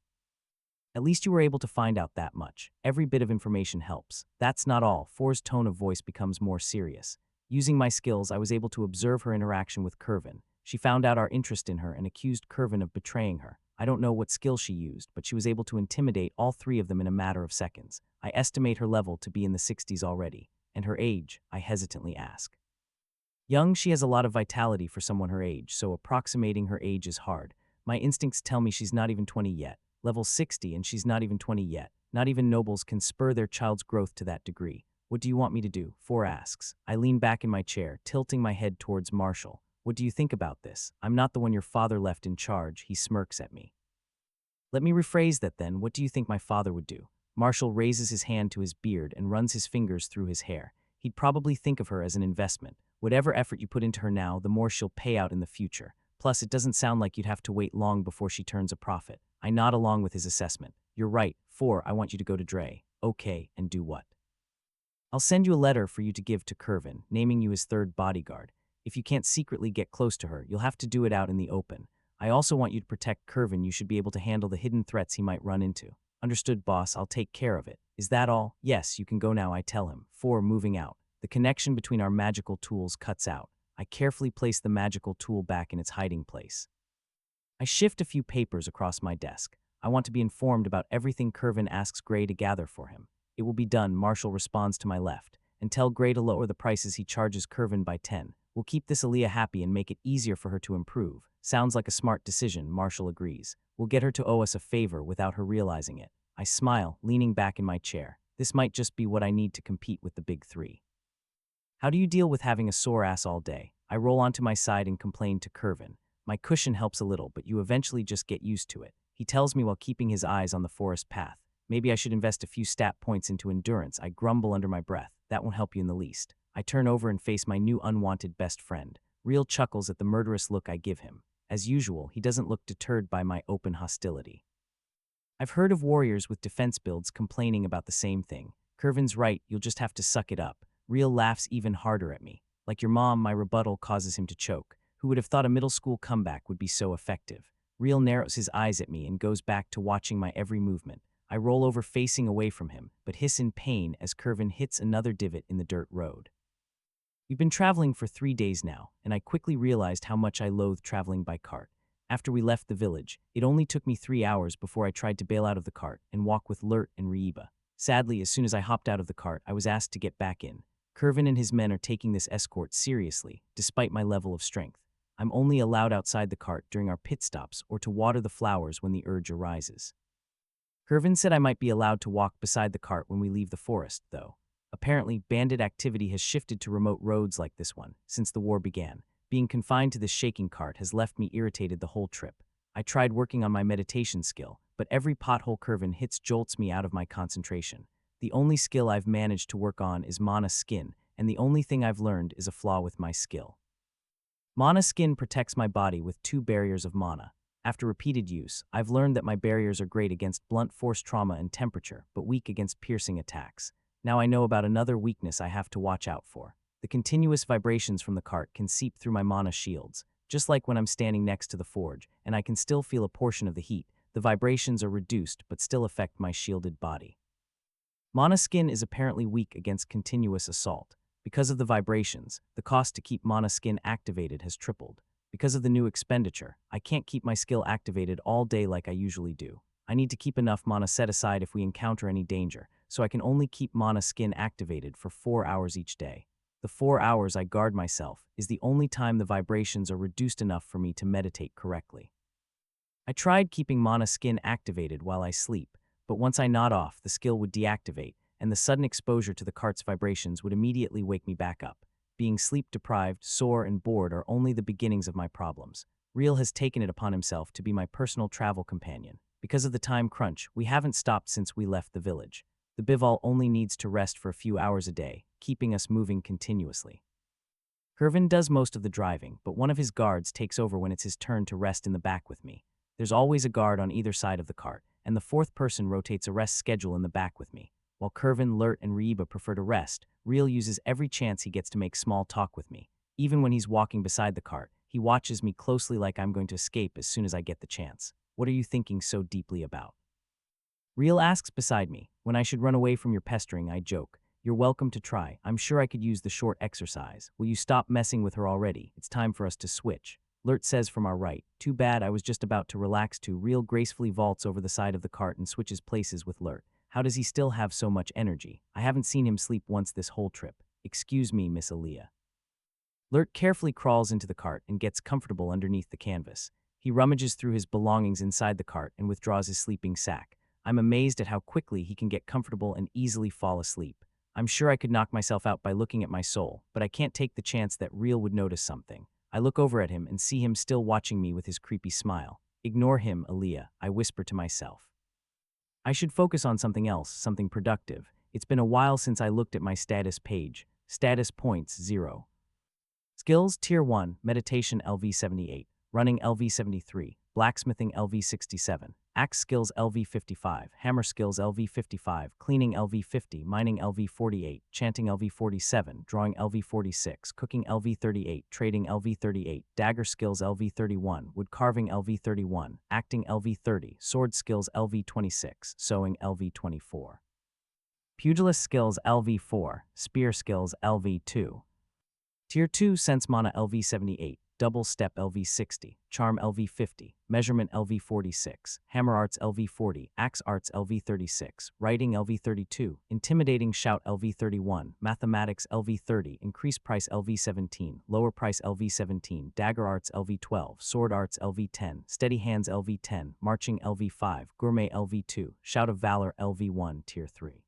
Speaker 1: At least you were able to find out that much. Every bit of information helps. That's not all. 4's tone of voice becomes more serious. Using my skills, I was able to observe her interaction with Curvin. She found out our interest in her and accused Curvin of betraying her. I don't know what skill she used, but she was able to intimidate all 3 of them in a matter of seconds. I estimate her level to be in the 60s already. And her age, I hesitantly ask. Young, she has a lot of vitality for someone her age, so approximating her age is hard. My instincts tell me she's not even 20 yet. Level 60 and she's not even 20 yet. Not even nobles can spur their child's growth to that degree. What do you want me to do? 4 asks. I lean back in my chair, tilting my head towards Marshall. What do you think about this? I'm not the one your father left in charge. He smirks at me. Let me rephrase that then. What do you think my father would do? Marshall raises his hand to his beard and runs his fingers through his hair. He'd probably think of her as an investment. Whatever effort you put into her now, the more she'll pay out in the future. Plus, it doesn't sound like you'd have to wait long before she turns a profit. I nod along with his assessment. You're right. 4, I want you to go to Dre. Okay, and do what? I'll send you a letter for you to give to Curvin, naming you his 3rd bodyguard. If you can't secretly get close to her, you'll have to do it out in the open. I also want you to protect Curvin. You should be able to handle the hidden threats he might run into. Understood, boss. I'll take care of it. Is that all? Yes, you can go now, I tell him. 4, moving out. The connection between our magical tools cuts out. I carefully place the magical tool back in its hiding place. I shift a few papers across my desk. I want to be informed about everything Curvin asks Gray to gather for him. It will be done, Marshall responds to my left. And tell Gray to lower the prices he charges Curvin by 10. We'll keep this Aaliyah happy and make it easier for her to improve. Sounds like a smart decision, Marshall agrees. We'll get her to owe us a favor without her realizing it. I smile, leaning back in my chair. This might just be what I need to compete with the big 3. How do you deal with having a sore ass all day? I roll onto my side and complain to Curvin. My cushion helps a little, but you eventually just get used to it. He tells me while keeping his eyes on the forest path. Maybe I should invest a few stat points into endurance. I grumble under my breath. That won't help you in the least. I turn over and face my new unwanted best friend. Real chuckles at the murderous look I give him. As usual, he doesn't look deterred by my open hostility. I've heard of warriors with defense builds complaining about the same thing. Curvin's right, you'll just have to suck it up. Real laughs even harder at me. Like your mom, my rebuttal causes him to choke. Who would have thought a middle school comeback would be so effective? Real narrows his eyes at me and goes back to watching my every movement. I roll over facing away from him, but hiss in pain as Curvin hits another divot in the dirt road. We've been traveling for 3 days now, and I quickly realized how much I loathe traveling by cart. After we left the village, it only took me 3 hours before I tried to bail out of the cart and walk with Lurt and Reba. Sadly, as soon as I hopped out of the cart, I was asked to get back in. Curvin and his men are taking this escort seriously, despite my level of strength. I'm only allowed outside the cart during our pit stops or to water the flowers when the urge arises. Curvin said I might be allowed to walk beside the cart when we leave the forest, though. Apparently, bandit activity has shifted to remote roads like this one since the war began. Being confined to this shaking cart has left me irritated the whole trip. I tried working on my meditation skill, but every pothole Curvin hits jolts me out of my concentration. The only skill I've managed to work on is Mana Skin, and the only thing I've learned is a flaw with my skill. Mana Skin protects my body with 2 barriers of mana. After repeated use, I've learned that my barriers are great against blunt force trauma and temperature, but weak against piercing attacks. Now I know about another weakness I have to watch out for. The continuous vibrations from the cart can seep through my mana shields. Just like when I'm standing next to the forge, and I can still feel a portion of the heat, the vibrations are reduced but still affect my shielded body. Mana Skin is apparently weak against continuous assault. Because of the vibrations, the cost to keep Mana Skin activated has tripled. Because of the new expenditure, I can't keep my skill activated all day like I usually do. I need to keep enough mana set aside if we encounter any danger, so I can only keep Mana Skin activated for 4 hours each day. The 4 hours I guard myself is the only time the vibrations are reduced enough for me to meditate correctly. I tried keeping Mana Skin activated while I sleep, but once I nod off, the skill would deactivate, and the sudden exposure to the cart's vibrations would immediately wake me back up. Being sleep-deprived, sore, and bored are only the beginnings of my problems. Real has taken it upon himself to be my personal travel companion. Because of the time crunch, we haven't stopped since we left the village. The bivol only needs to rest for a few hours a day, keeping us moving continuously. Curvin does most of the driving, but one of his guards takes over when it's his turn to rest in the back with me. There's always a guard on either side of the cart, and the 4th person rotates a rest schedule in the back with me. While Curvin, Lurt, and Reba prefer to rest, Real uses every chance he gets to make small talk with me. Even when he's walking beside the cart, he watches me closely like I'm going to escape as soon as I get the chance. What are you thinking so deeply about? Real asks beside me. When I should run away from your pestering, I joke. You're welcome to try. I'm sure I could use the short exercise. Will you stop messing with her already? It's time for us to switch. Lurt says from our right. Too bad, I was just about to relax too. Real gracefully vaults over the side of the cart and switches places with Lurt. How does he still have so much energy? I haven't seen him sleep once this whole trip. Excuse me, Miss Aaliyah. Lurt carefully crawls into the cart and gets comfortable underneath the canvas. He rummages through his belongings inside the cart and withdraws his sleeping sack. I'm amazed at how quickly he can get comfortable and easily fall asleep. I'm sure I could knock myself out by looking at my soul, but I can't take the chance that Real would notice something. I look over at him and see him still watching me with his creepy smile. Ignore him, Aaliyah, I whisper to myself. I should focus on something else, something productive. It's been a while since I looked at my status page. Status points 0. Skills Tier 1, Meditation LV 78, Running LV 73, Blacksmithing LV 67, Axe Skills LV 55, Hammer Skills LV 55, Cleaning LV 50, Mining LV 48, Chanting LV 47, Drawing LV 46, Cooking LV 38, Trading LV 38, Dagger Skills LV 31, Wood Carving LV 31, Acting LV 30, Sword Skills LV 26, Sewing LV 24. Pugilist Skills LV 4, Spear Skills LV 2. Tier 2 Sense Mana LV 78, Double Step LV 60, Charm LV 50, Measurement LV 46, Hammer Arts LV 40, Axe Arts LV 36, Writing LV 32, Intimidating Shout LV 31, Mathematics LV 30, Increase Price LV 17, Lower Price LV 17, Dagger Arts LV 12, Sword Arts LV 10, Steady Hands LV 10, Marching LV 5, Gourmet LV 2, Shout of Valor LV 1 Tier 3.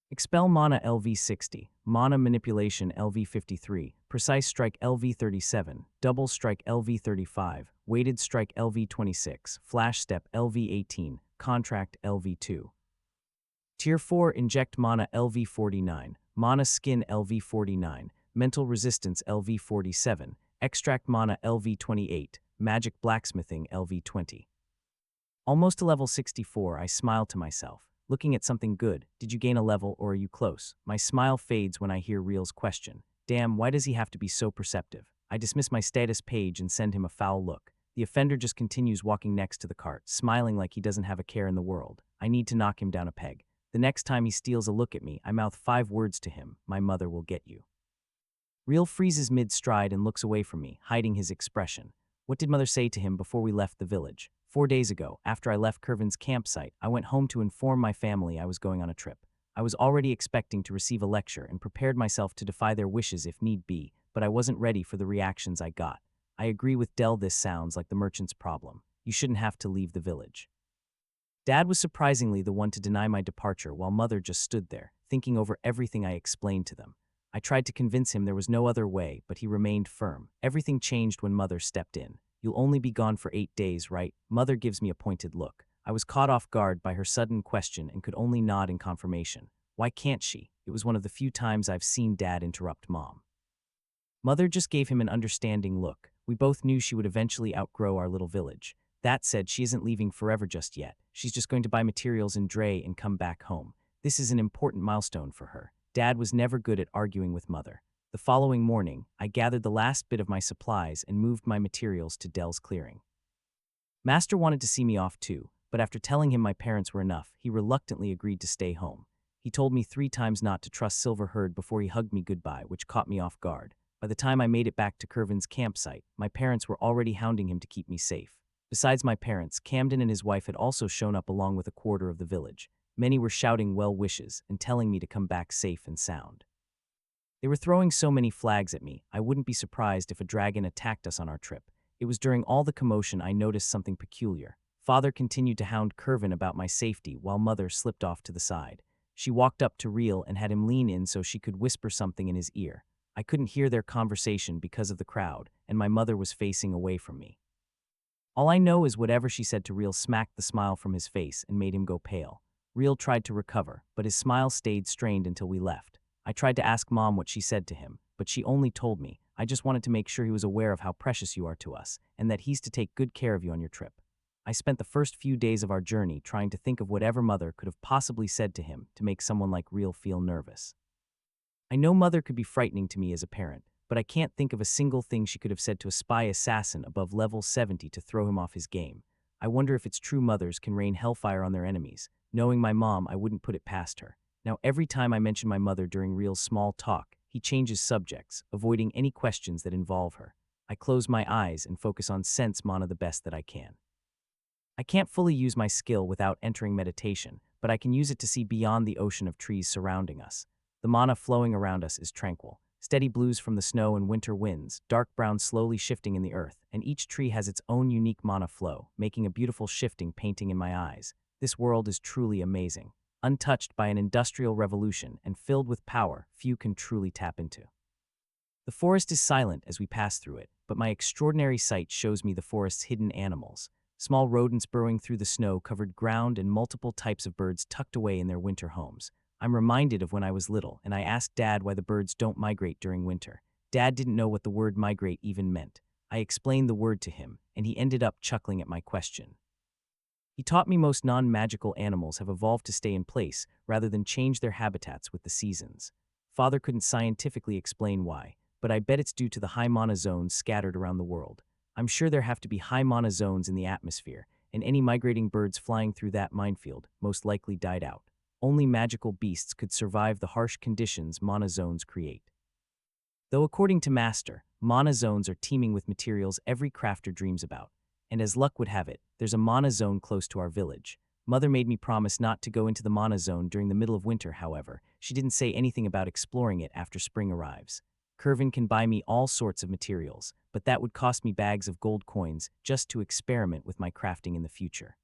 Speaker 1: Expel Mana LV 60, Mana Manipulation LV 53, Precise Strike LV 37, Double Strike LV 35, Weighted Strike LV 26, Flash Step LV 18, Contract LV 2. Tier 4 Inject Mana LV49, Mana Skin LV49, Mental Resistance LV47, Extract Mana LV28, Magic Blacksmithing LV20. Almost to level 64, I smile to myself. Looking at something good. Did you gain a level or are you close? My smile fades when I hear Real's question. Damn, why does he have to be so perceptive? I dismiss my status page and send him a foul look. The offender just continues walking next to the cart, smiling like he doesn't have a care in the world. I need to knock him down a peg. The next time he steals a look at me, I mouth 5 words to him. My mother will get you. Real freezes mid-stride and looks away from me, hiding his expression. What did mother say to him before we left the village? 4 days ago, after I left Kervin's campsite, I went home to inform my family I was going on a trip. I was already expecting to receive a lecture and prepared myself to defy their wishes if need be, but I wasn't ready for the reactions I got. I agree with Dell, this sounds like the merchant's problem. You shouldn't have to leave the village. Dad was surprisingly the one to deny my departure while Mother just stood there, thinking over everything I explained to them. I tried to convince him there was no other way, but he remained firm. Everything changed when Mother stepped in. You'll only be gone for 8 days, right? Mother gives me a pointed look. I was caught off guard by her sudden question and could only nod in confirmation. Why can't she? It was one of the few times I've seen Dad interrupt Mom. Mother just gave him an understanding look. We both knew she would eventually outgrow our little village. That said, she isn't leaving forever just yet. She's just going to buy materials in Dre and come back home. This is an important milestone for her. Dad was never good at arguing with Mother. The following morning, I gathered the last bit of my supplies and moved my materials to Dell's clearing. Master wanted to see me off too, but after telling him my parents were enough, he reluctantly agreed to stay home. He told me 3 times not to trust Silverherd before he hugged me goodbye, which caught me off guard. By the time I made it back to Kervin's campsite, my parents were already hounding him to keep me safe. Besides my parents, Camden and his wife had also shown up along with a quarter of the village. Many were shouting well wishes and telling me to come back safe and sound. They were throwing so many flags at me, I wouldn't be surprised if a dragon attacked us on our trip. It was during all the commotion I noticed something peculiar. Father continued to hound Kervin about my safety while Mother slipped off to the side. She walked up to Real and had him lean in so she could whisper something in his ear. I couldn't hear their conversation because of the crowd, and my mother was facing away from me. All I know is whatever she said to Real smacked the smile from his face and made him go pale. Real tried to recover, but his smile stayed strained until we left. I tried to ask Mom what she said to him, but she only told me, I just wanted to make sure he was aware of how precious you are to us, and that he's to take good care of you on your trip. I spent the first few days of our journey trying to think of whatever Mother could have possibly said to him to make someone like Real feel nervous. I know Mother could be frightening to me as a parent, but I can't think of a single thing she could have said to a spy assassin above level 70 to throw him off his game. I wonder if it's true mothers can rain hellfire on their enemies. Knowing my mom, I wouldn't put it past her. Now every time I mention my mother during Real's small talk, he changes subjects, avoiding any questions that involve her. I close my eyes and focus on sense mana the best that I can. I can't fully use my skill without entering meditation, but I can use it to see beyond the ocean of trees surrounding us. The mana flowing around us is tranquil. Steady blues from the snow and winter winds, dark brown slowly shifting in the earth, and each tree has its own unique mana flow, making a beautiful shifting painting in my eyes. This world is truly amazing. Untouched by an industrial revolution and filled with power few can truly tap into. The forest is silent as we pass through it, but my extraordinary sight shows me the forest's hidden animals. Small rodents burrowing through the snow-covered ground and multiple types of birds tucked away in their winter homes. I'm reminded of when I was little, and I asked Dad why the birds don't migrate during winter. Dad didn't know what the word migrate even meant. I explained the word to him, and he ended up chuckling at my question. He taught me most non-magical animals have evolved to stay in place rather than change their habitats with the seasons. Father couldn't scientifically explain why, but I bet it's due to the high mana zones scattered around the world. I'm sure there have to be high mana zones in the atmosphere, and any migrating birds flying through that minefield most likely died out. Only magical beasts could survive the harsh conditions mana zones create. Though according to Master, mana zones are teeming with materials every crafter dreams about. And as luck would have it, there's a mana zone close to our village. Mother made me promise not to go into the mana zone during the middle of winter, however. She didn't say anything about exploring it after spring arrives. Kervin can buy me all sorts of materials, but that would cost me bags of gold coins just to experiment with my crafting in the future.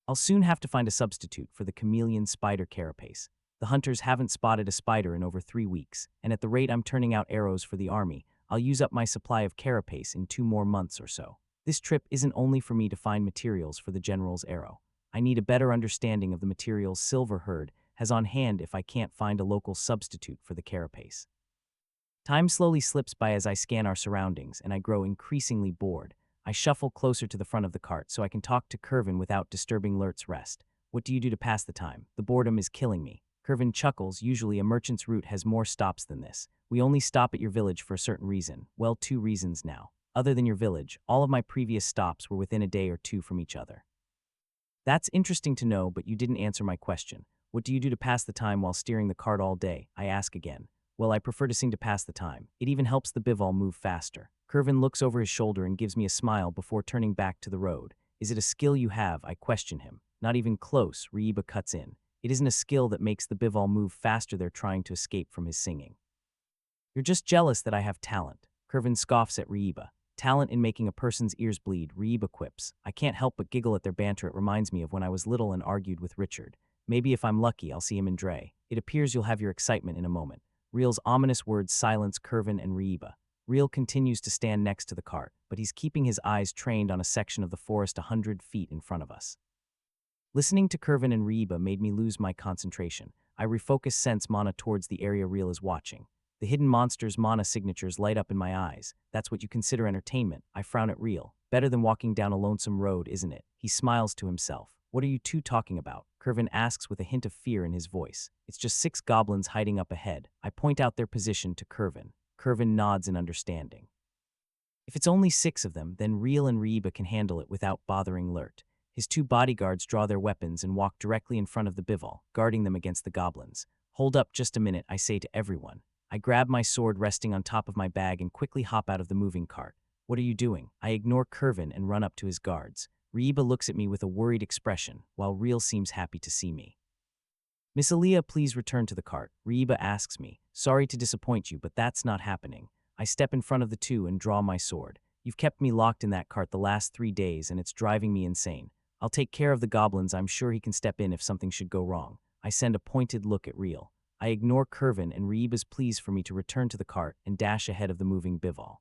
Speaker 1: I'll soon have to find a substitute for the chameleon spider carapace. The hunters haven't spotted a spider in over 3 weeks, and at the rate I'm turning out arrows for the army, I'll use up my supply of carapace in 2 more months or so. This trip isn't only for me to find materials for the general's arrow. I need a better understanding of the materials Silverherd has on hand if I can't find a local substitute for the carapace. Time slowly slips by as I scan our surroundings, and I grow increasingly bored. I shuffle closer to the front of the cart so I can talk to Curvin without disturbing Lert's rest. What do you do to pass the time? The boredom is killing me. Curvin chuckles. Usually a merchant's route has more stops than this. We only stop at your village for a certain reason. Well, 2 reasons now. Other than your village, all of my previous stops were within a day or 2 from each other. That's interesting to know, but you didn't answer my question. What do you do to pass the time while steering the cart all day? I ask again. Well, I prefer to sing to pass the time. It even helps the bivol move faster. Curvin looks over his shoulder and gives me a smile before turning back to the road. Is it a skill you have? I question him. Not even close, Reiba cuts in. It isn't a skill that makes the bivol move faster. They're trying to escape from his singing. You're just jealous that I have talent. Curvin scoffs at Reiba. Talent in making a person's ears bleed, Reiba quips. I can't help but giggle at their banter. It reminds me of when I was little and argued with Richard. Maybe if I'm lucky, I'll see him in Dre. It appears you'll have your excitement in a moment. Real's ominous words silence Curvin and Reiba. Real continues to stand next to the cart, but he's keeping his eyes trained on a section of the forest 100 feet in front of us. Listening to Curvin and Reiba made me lose my concentration. I refocus sense mana towards the area Real is watching. The hidden monster's mana signatures light up in my eyes. That's what you consider entertainment. I frown at Real. Better than walking down a lonesome road, isn't it? He smiles to himself. What are you two talking about? Curvin asks with a hint of fear in his voice. It's just 6 goblins hiding up ahead. I point out their position to Curvin. Curvin nods in understanding. If it's only 6 of them, then Real and Reiba can handle it without bothering Lert. His 2 bodyguards draw their weapons and walk directly in front of the bivol, guarding them against the goblins. Hold up just a minute, I say to everyone. I grab my sword resting on top of my bag and quickly hop out of the moving cart. What are you doing? I ignore Curvin and run up to his guards. Reiba looks at me with a worried expression, while Real seems happy to see me. Miss Aaliyah, please return to the cart. Reiba asks me. Sorry to disappoint you, but that's not happening. I step in front of the 2 and draw my sword. You've kept me locked in that cart the last 3 days, and it's driving me insane. I'll take care of the goblins. I'm sure he can step in if something should go wrong. I send a pointed look at Real. I ignore Curvin and Reiba's pleas for me to return to the cart and dash ahead of the moving bivol.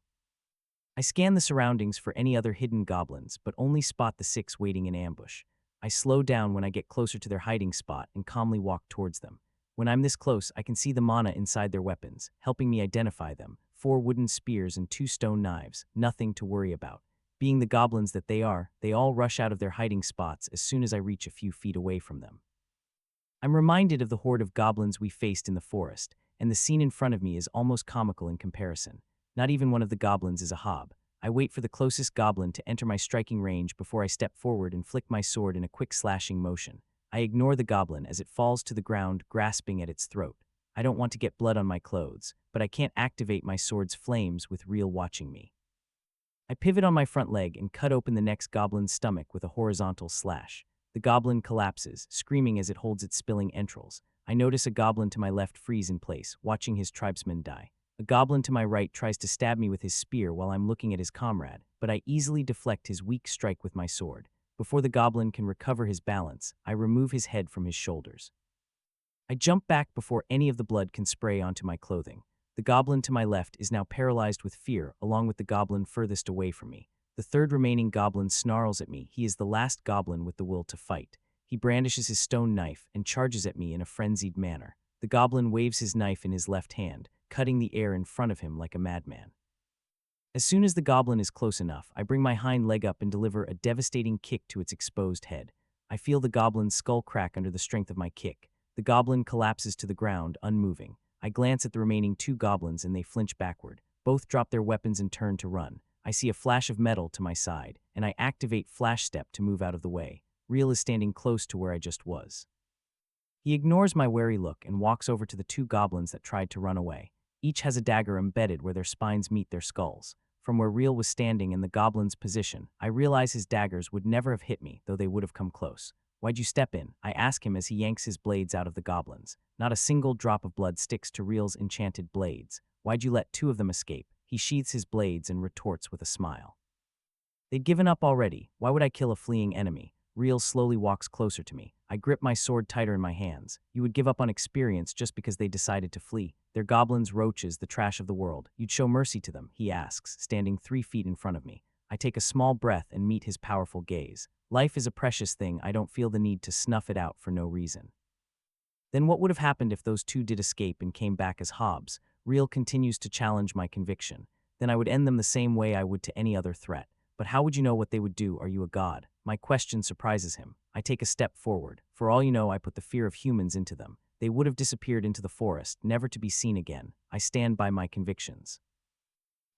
Speaker 1: I scan the surroundings for any other hidden goblins, but only spot the 6 waiting in ambush. I slow down when I get closer to their hiding spot and calmly walk towards them. When I'm this close, I can see the mana inside their weapons, helping me identify them. 4 wooden spears and 2 stone knives, nothing to worry about. Being the goblins that they are, they all rush out of their hiding spots as soon as I reach a few feet away from them. I'm reminded of the horde of goblins we faced in the forest, and the scene in front of me is almost comical in comparison. Not even one of the goblins is a hob. I wait for the closest goblin to enter my striking range before I step forward and flick my sword in a quick slashing motion. I ignore the goblin as it falls to the ground, grasping at its throat. I don't want to get blood on my clothes, but I can't activate my sword's flames with Real watching me. I pivot on my front leg and cut open the next goblin's stomach with a horizontal slash. The goblin collapses, screaming as it holds its spilling entrails. I notice a goblin to my left freeze in place, watching his tribesman die. A goblin to my right tries to stab me with his spear while I'm looking at his comrade, but I easily deflect his weak strike with my sword. Before the goblin can recover his balance, I remove his head from his shoulders. I jump back before any of the blood can spray onto my clothing. The goblin to my left is now paralyzed with fear, along with the goblin furthest away from me. The 3rd remaining goblin snarls at me. He is the last goblin with the will to fight. He brandishes his stone knife and charges at me in a frenzied manner. The goblin waves his knife in his left hand, cutting the air in front of him like a madman. As soon as the goblin is close enough, I bring my hind leg up and deliver a devastating kick to its exposed head. I feel the goblin's skull crack under the strength of my kick. The goblin collapses to the ground, unmoving. I glance at the remaining 2 goblins and they flinch backward. Both drop their weapons and turn to run. I see a flash of metal to my side, and I activate Flash Step to move out of the way. Real is standing close to where I just was. He ignores my wary look and walks over to the 2 goblins that tried to run away. Each has a dagger embedded where their spines meet their skulls. From where Real was standing in the goblin's position, I realize his daggers would never have hit me, though they would have come close. Why'd you step in? I ask him as he yanks his blades out of the goblins. Not a single drop of blood sticks to Real's enchanted blades. Why'd you let 2 of them escape? He sheathes his blades and retorts with a smile. They'd given up already. Why would I kill a fleeing enemy? Real slowly walks closer to me. I grip my sword tighter in my hands. You would give up on experience just because they decided to flee. They're goblins, roaches, the trash of the world. You'd show mercy to them, he asks, standing 3 feet in front of me. I take a small breath and meet his powerful gaze. Life is a precious thing. I don't feel the need to snuff it out for no reason. Then what would have happened if those two did escape and came back as Hobbs? Real continues to challenge my conviction. Then I would end them the same way I would to any other threat. But how would you know what they would do? Are you a god? My question surprises him. I take a step forward. For all you know, I put the fear of humans into them. They would have disappeared into the forest, never to be seen again. I stand by my convictions.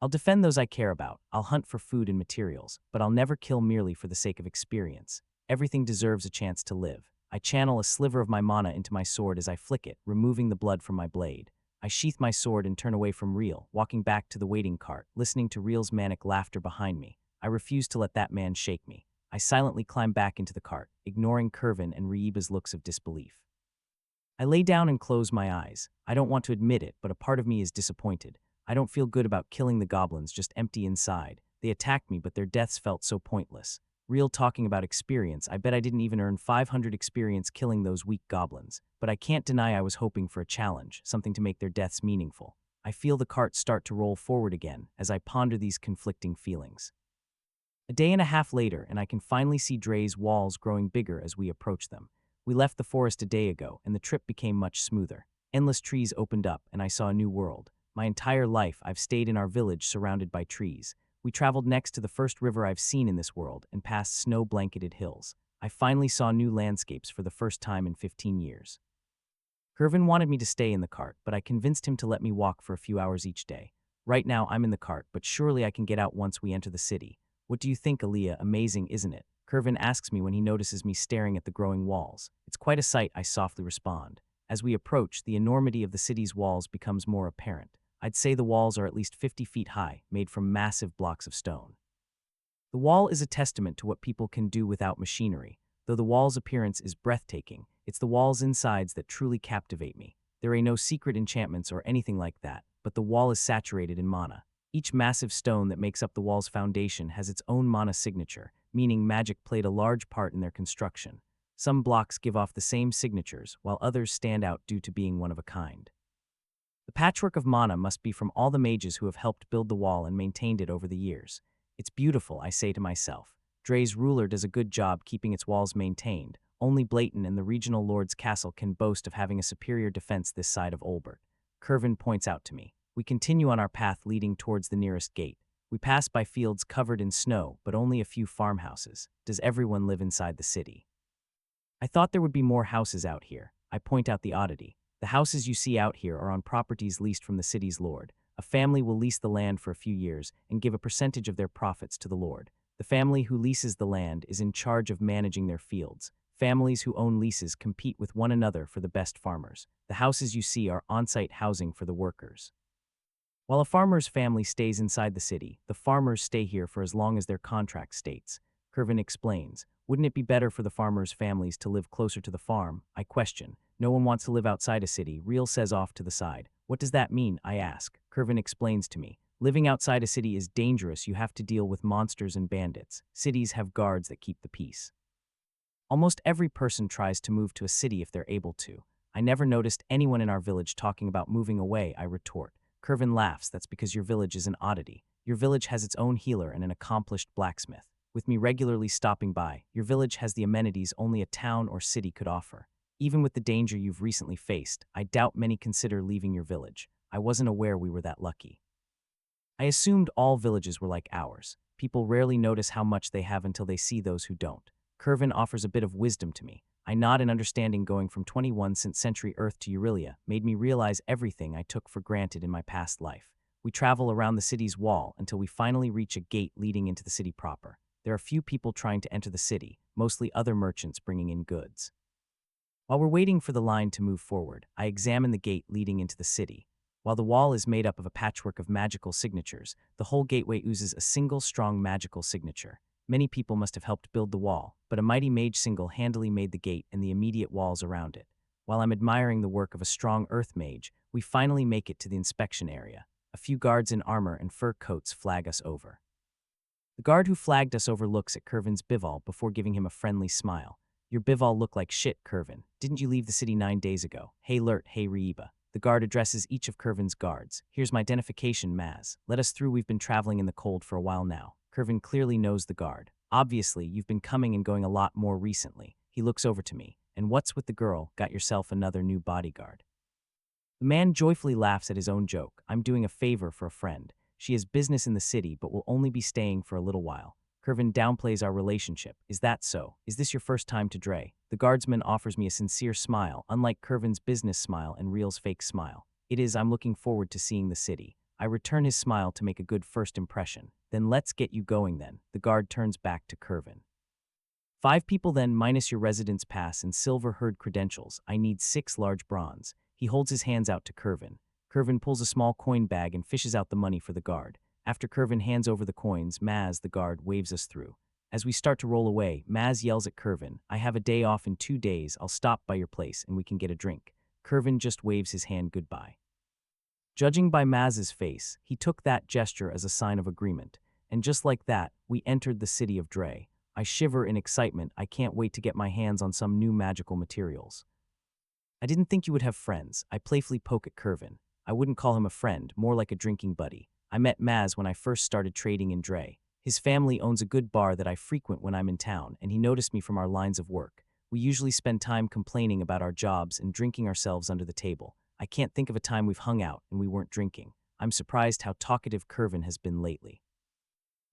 Speaker 1: I'll defend those I care about. I'll hunt for food and materials, but I'll never kill merely for the sake of experience. Everything deserves a chance to live. I channel a sliver of my mana into my sword as I flick it, removing the blood from my blade. I sheath my sword and turn away from Reel, walking back to the waiting cart, listening to Reel's manic laughter behind me. I refuse to let that man shake me. I silently climb back into the cart, ignoring Kervin and Rieba's looks of disbelief. I lay down and close my eyes. I don't want to admit it, but a part of me is disappointed. I don't feel good about killing the goblins, just empty inside. They attacked me, but their deaths felt so pointless. Real talking about experience, I bet I didn't even earn 500 experience killing those weak goblins. But I can't deny I was hoping for a challenge, something to make their deaths meaningful. I feel the cart start to roll forward again as I ponder these conflicting feelings. A day and a half later, and I can finally see Dre's walls growing bigger as we approach them. We left the forest a day ago, and the trip became much smoother. Endless trees opened up, and I saw a new world. My entire life, I've stayed in our village surrounded by trees. We traveled next to the first river I've seen in this world and past snow-blanketed hills. I finally saw new landscapes for the first time in 15 years. Kervin wanted me to stay in the cart, but I convinced him to let me walk for a few hours each day. Right now, I'm in the cart, but surely I can get out once we enter the city. What do you think, Aaliyah? Amazing, isn't it? Kervin asks me when he notices me staring at the growing walls. It's quite a sight, I softly respond. As we approach, the enormity of the city's walls becomes more apparent. I'd say the walls are at least 50 feet high, made from massive blocks of stone. The wall is a testament to what people can do without machinery. Though the wall's appearance is breathtaking, it's the wall's insides that truly captivate me. There ain't no secret enchantments or anything like that, but the wall is saturated in mana. Each massive stone that makes up the wall's foundation has its own mana signature, meaning magic played a large part in their construction. Some blocks give off the same signatures, while others stand out due to being one of a kind. The patchwork of mana must be from all the mages who have helped build the wall and maintained it over the years. It's beautiful, I say to myself. Dre's ruler does a good job keeping its walls maintained. Only Blayton and the regional lord's castle can boast of having a superior defense this side of Olbert. Kervin points out to me. We continue on our path leading towards the nearest gate. We pass by fields covered in snow, but only a few farmhouses. Does everyone live inside the city? I thought there would be more houses out here. I point out the oddity. The houses you see out here are on properties leased from the city's lord. A family will lease the land for a few years and give a percentage of their profits to the lord. The family who leases the land is in charge of managing their fields. Families who own leases compete with one another for the best farmers. The houses you see are on-site housing for the workers. While a farmer's family stays inside the city, the farmers stay here for as long as their contract states. Kervin explains. Wouldn't it be better for the farmers' families to live closer to the farm? I question. No one wants to live outside a city, Reel says off to the side. What does that mean? I ask. Kervin explains to me. Living outside a city is dangerous. You have to deal with monsters and bandits. Cities have guards that keep the peace. Almost every person tries to move to a city if they're able to. I never noticed anyone in our village talking about moving away, I retort. Kervin laughs. That's because your village is an oddity. Your village has its own healer and an accomplished blacksmith. With me regularly stopping by, your village has the amenities only a town or city could offer. Even with the danger you've recently faced, I doubt many consider leaving your village. I wasn't aware we were that lucky. I assumed all villages were like ours. People rarely notice how much they have until they see those who don't. Kervin offers a bit of wisdom to me. I nod in understanding. Going from 21st century Earth to Eurelia made me realize everything I took for granted in my past life. We travel around the city's wall until we finally reach a gate leading into the city proper. There are few people trying to enter the city, mostly other merchants bringing in goods. While we're waiting for the line to move forward, I examine the gate leading into the city. While the wall is made up of a patchwork of magical signatures, the whole gateway oozes a single strong magical signature. Many people must have helped build the wall, but a mighty mage single-handedly made the gate and the immediate walls around it. While I'm admiring the work of a strong earth mage, we finally make it to the inspection area. A few guards in armor and fur coats flag us over. The guard who flagged us over looks at Kervin's bivol before giving him a friendly smile. Your bivol look like shit, Kervin. Didn't you leave the city 9 days ago? Hey Lurt, hey Reiba. The guard addresses each of Kervin's guards. Here's my identification, Maz. Let us through, we've been traveling in the cold for a while now. Kervin clearly knows the guard. Obviously, you've been coming and going a lot more recently. He looks over to me. and what's with the girl? Got yourself another new bodyguard. The man joyfully laughs at his own joke. I'm doing a favor for a friend. She has business in the city, but will only be staying for a little while. Kervin downplays our relationship. Is that so? Is this your first time to Dre? The guardsman offers me a sincere smile, unlike Kervin's business smile and Real's fake smile. It is, I'm looking forward to seeing the city. I return his smile to make a good first impression. Then let's get you going then. The guard turns back to Kervin. 5 people then, minus your residence pass and silver herd credentials. I need 6 large bronze. He holds his hands out to Kervin. Kervin pulls a small coin bag and fishes out the money for the guard. After Kervin hands over the coins, Maz, the guard, waves us through. As we start to roll away, Maz yells at Kervin, I have a day off in 2 days. I'll stop by your place and we can get a drink. Kervin just waves his hand goodbye. Judging by Maz's face, he took that gesture as a sign of agreement. And just like that, we entered the city of Dre. I shiver in excitement. I can't wait to get my hands on some new magical materials. I didn't think you would have friends. I playfully poke at Kervin. I wouldn't call him a friend, more like a drinking buddy. I met Maz when I first started trading in Dre. His family owns a good bar that I frequent when I'm in town, and he noticed me from our lines of work. We usually spend time complaining about our jobs and drinking ourselves under the table. I can't think of a time we've hung out and we weren't drinking. I'm surprised how talkative Kervin has been lately.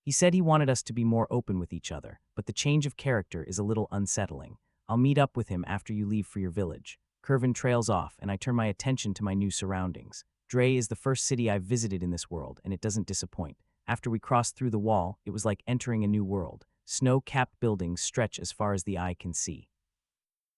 Speaker 1: He said he wanted us to be more open with each other, but the change of character is a little unsettling. I'll meet up with him after you leave for your village. Kervin trails off, and I turn my attention to my new surroundings. Dre is the first city I've visited in this world, and it doesn't disappoint. After we crossed through the wall, it was like entering a new world. Snow-capped buildings stretch as far as the eye can see.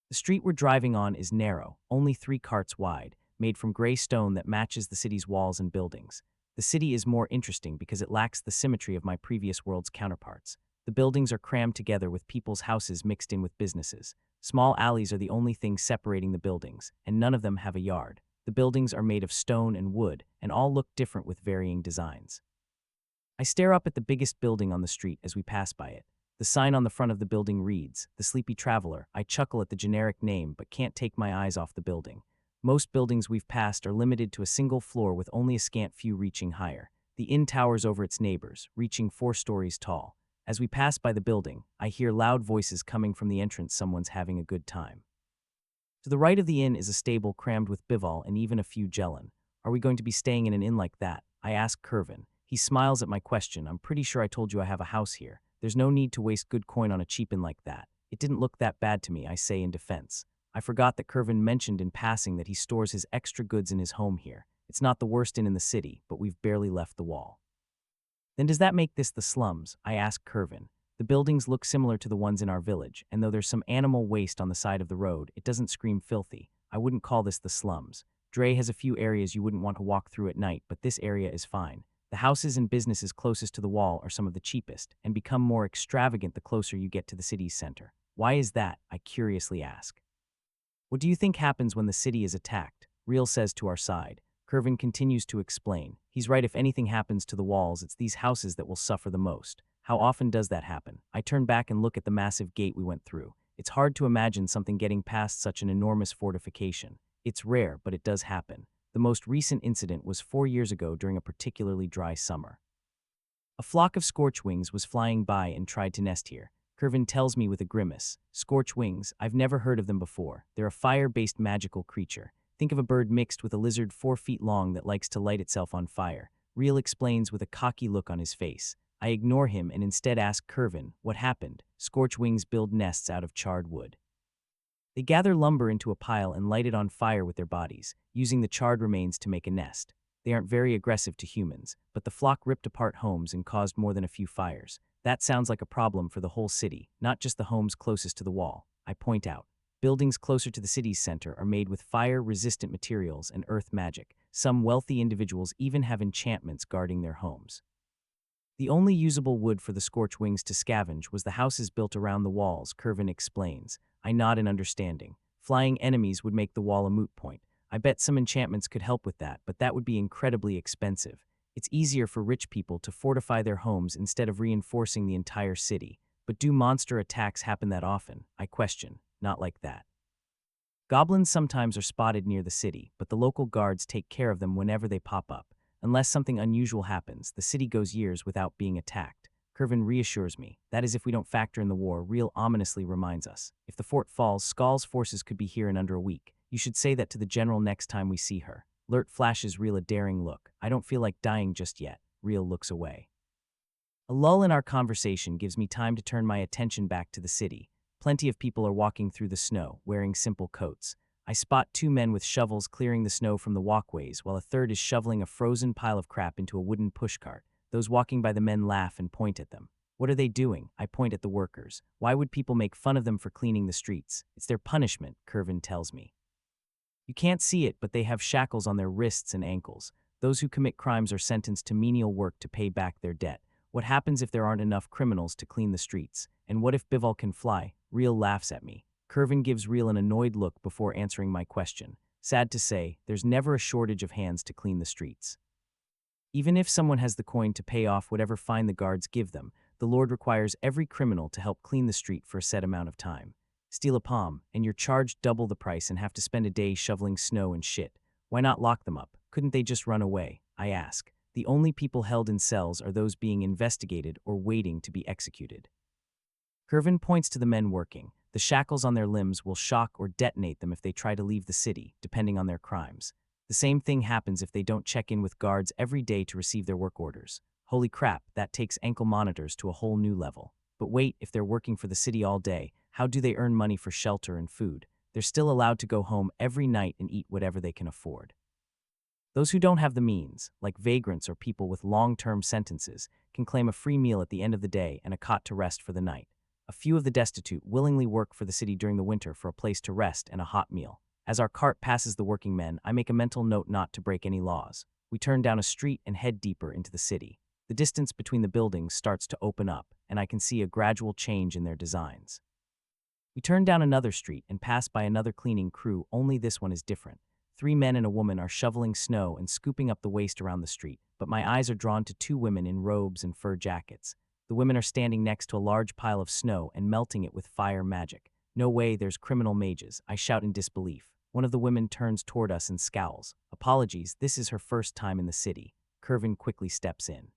Speaker 1: The street we're driving on is narrow, only 3 carts wide, made from gray stone that matches the city's walls and buildings. The city is more interesting because it lacks the symmetry of my previous world's counterparts. The buildings are crammed together with people's houses mixed in with businesses. Small alleys are the only thing separating the buildings, and none of them have a yard. The buildings are made of stone and wood, and all look different with varying designs. I stare up at the biggest building on the street as we pass by it. The sign on the front of the building reads, The Sleepy Traveler. I chuckle at the generic name but can't take my eyes off the building. Most buildings we've passed are limited to a single floor with only a scant few reaching higher. The inn towers over its neighbors, reaching 4 stories tall. As we pass by the building, I hear loud voices coming from the entrance. Someone's having a good time. To the right of the inn is a stable crammed with bivol and even a few gelen. Are we going to be staying in an inn like that? I ask Kervin. He smiles at my question. I'm pretty sure I told you I have a house here. There's no need to waste good coin on a cheap inn like that. It didn't look that bad to me, I say in defense. I forgot that Kervin mentioned in passing that he stores his extra goods in his home here. It's not the worst inn in the city, but we've barely left the wall. Then does that make this the slums? I ask Kervin. The buildings look similar to the ones in our village, and though there's some animal waste on the side of the road, it doesn't scream filthy. I wouldn't call this the slums. Dre has a few areas you wouldn't want to walk through at night, but this area is fine. The houses and businesses closest to the wall are some of the cheapest, and become more extravagant the closer you get to the city's center. Why is that? I curiously ask. What do you think happens when the city is attacked? Real says to our side. Kervin continues to explain. He's right, if anything happens to the walls, it's these houses that will suffer the most. How often does that happen? I turn back and look at the massive gate we went through. It's hard to imagine something getting past such an enormous fortification. It's rare, but it does happen. The most recent incident was 4 years ago during a particularly dry summer. A flock of scorchwings was flying by and tried to nest here. Kervin tells me with a grimace. Scorchwings, I've never heard of them before. They're a fire-based magical creature. Think of a bird mixed with a lizard 4 feet long that likes to light itself on fire. Real explains with a cocky look on his face. I ignore him and instead ask Kervin, what happened? Scorchwings build nests out of charred wood. They gather lumber into a pile and light it on fire with their bodies, using the charred remains to make a nest. They aren't very aggressive to humans, but the flock ripped apart homes and caused more than a few fires. That sounds like a problem for the whole city, not just the homes closest to the wall. I point out. Buildings closer to the city's center are made with fire-resistant materials and earth magic. Some wealthy individuals even have enchantments guarding their homes. The only usable wood for the scorchwings to scavenge was the houses built around the walls, Kervin explains. I nod in understanding. Flying enemies would make the wall a moot point. I bet some enchantments could help with that, but that would be incredibly expensive. It's easier for rich people to fortify their homes instead of reinforcing the entire city. But do monster attacks happen that often? I question. Not like that. Goblins sometimes are spotted near the city, but the local guards take care of them whenever they pop up. Unless something unusual happens, the city goes years without being attacked. Kervin reassures me. That is if we don't factor in the war, Real ominously reminds us. If the fort falls, Skull's forces could be here in under a week. You should say that to the general next time we see her. Lurt flashes Real a daring look. I don't feel like dying just yet. Real looks away. A lull in our conversation gives me time to turn my attention back to the city. Plenty of people are walking through the snow, wearing simple coats. I spot two men with shovels clearing the snow from the walkways, while a third is shoveling a frozen pile of crap into a wooden pushcart. Those walking by the men laugh and point at them. What are they doing? I point at the workers. Why would people make fun of them for cleaning the streets? It's their punishment, Kervin tells me. You can't see it, but they have shackles on their wrists and ankles. Those who commit crimes are sentenced to menial work to pay back their debt. What happens if there aren't enough criminals to clean the streets? And what if Bival can fly? Real laughs at me. Kervin gives Real an annoyed look before answering my question. Sad to say, there's never a shortage of hands to clean the streets. Even if someone has the coin to pay off whatever fine the guards give them, the Lord requires every criminal to help clean the street for a set amount of time. Steal a palm, and you're charged double the price and have to spend a day shoveling snow and shit. Why not lock them up? Couldn't they just run away? I ask. The only people held in cells are those being investigated or waiting to be executed. Kervin points to the men working. The shackles on their limbs will shock or detonate them if they try to leave the city, depending on their crimes. The same thing happens if they don't check in with guards every day to receive their work orders. Holy crap, that takes ankle monitors to a whole new level. But wait, if they're working for the city all day, how do they earn money for shelter and food? They're still allowed to go home every night and eat whatever they can afford. Those who don't have the means, like vagrants or people with long-term sentences, can claim a free meal at the end of the day and a cot to rest for the night. A few of the destitute willingly work for the city during the winter for a place to rest and a hot meal. As our cart passes the working men, I make a mental note not to break any laws. We turn down a street and head deeper into the city. The distance between the buildings starts to open up, and I can see a gradual change in their designs. We turn down another street and pass by another cleaning crew, only this one is different. 3 men and a woman are shoveling snow and scooping up the waste around the street, but my eyes are drawn to 2 women in robes and fur jackets. The women are standing next to a large pile of snow and melting it with fire magic. No way, there's criminal mages, I shout in disbelief. One of the women turns toward us and scowls. Apologies, this is her first time in the city. Kervin quickly steps in.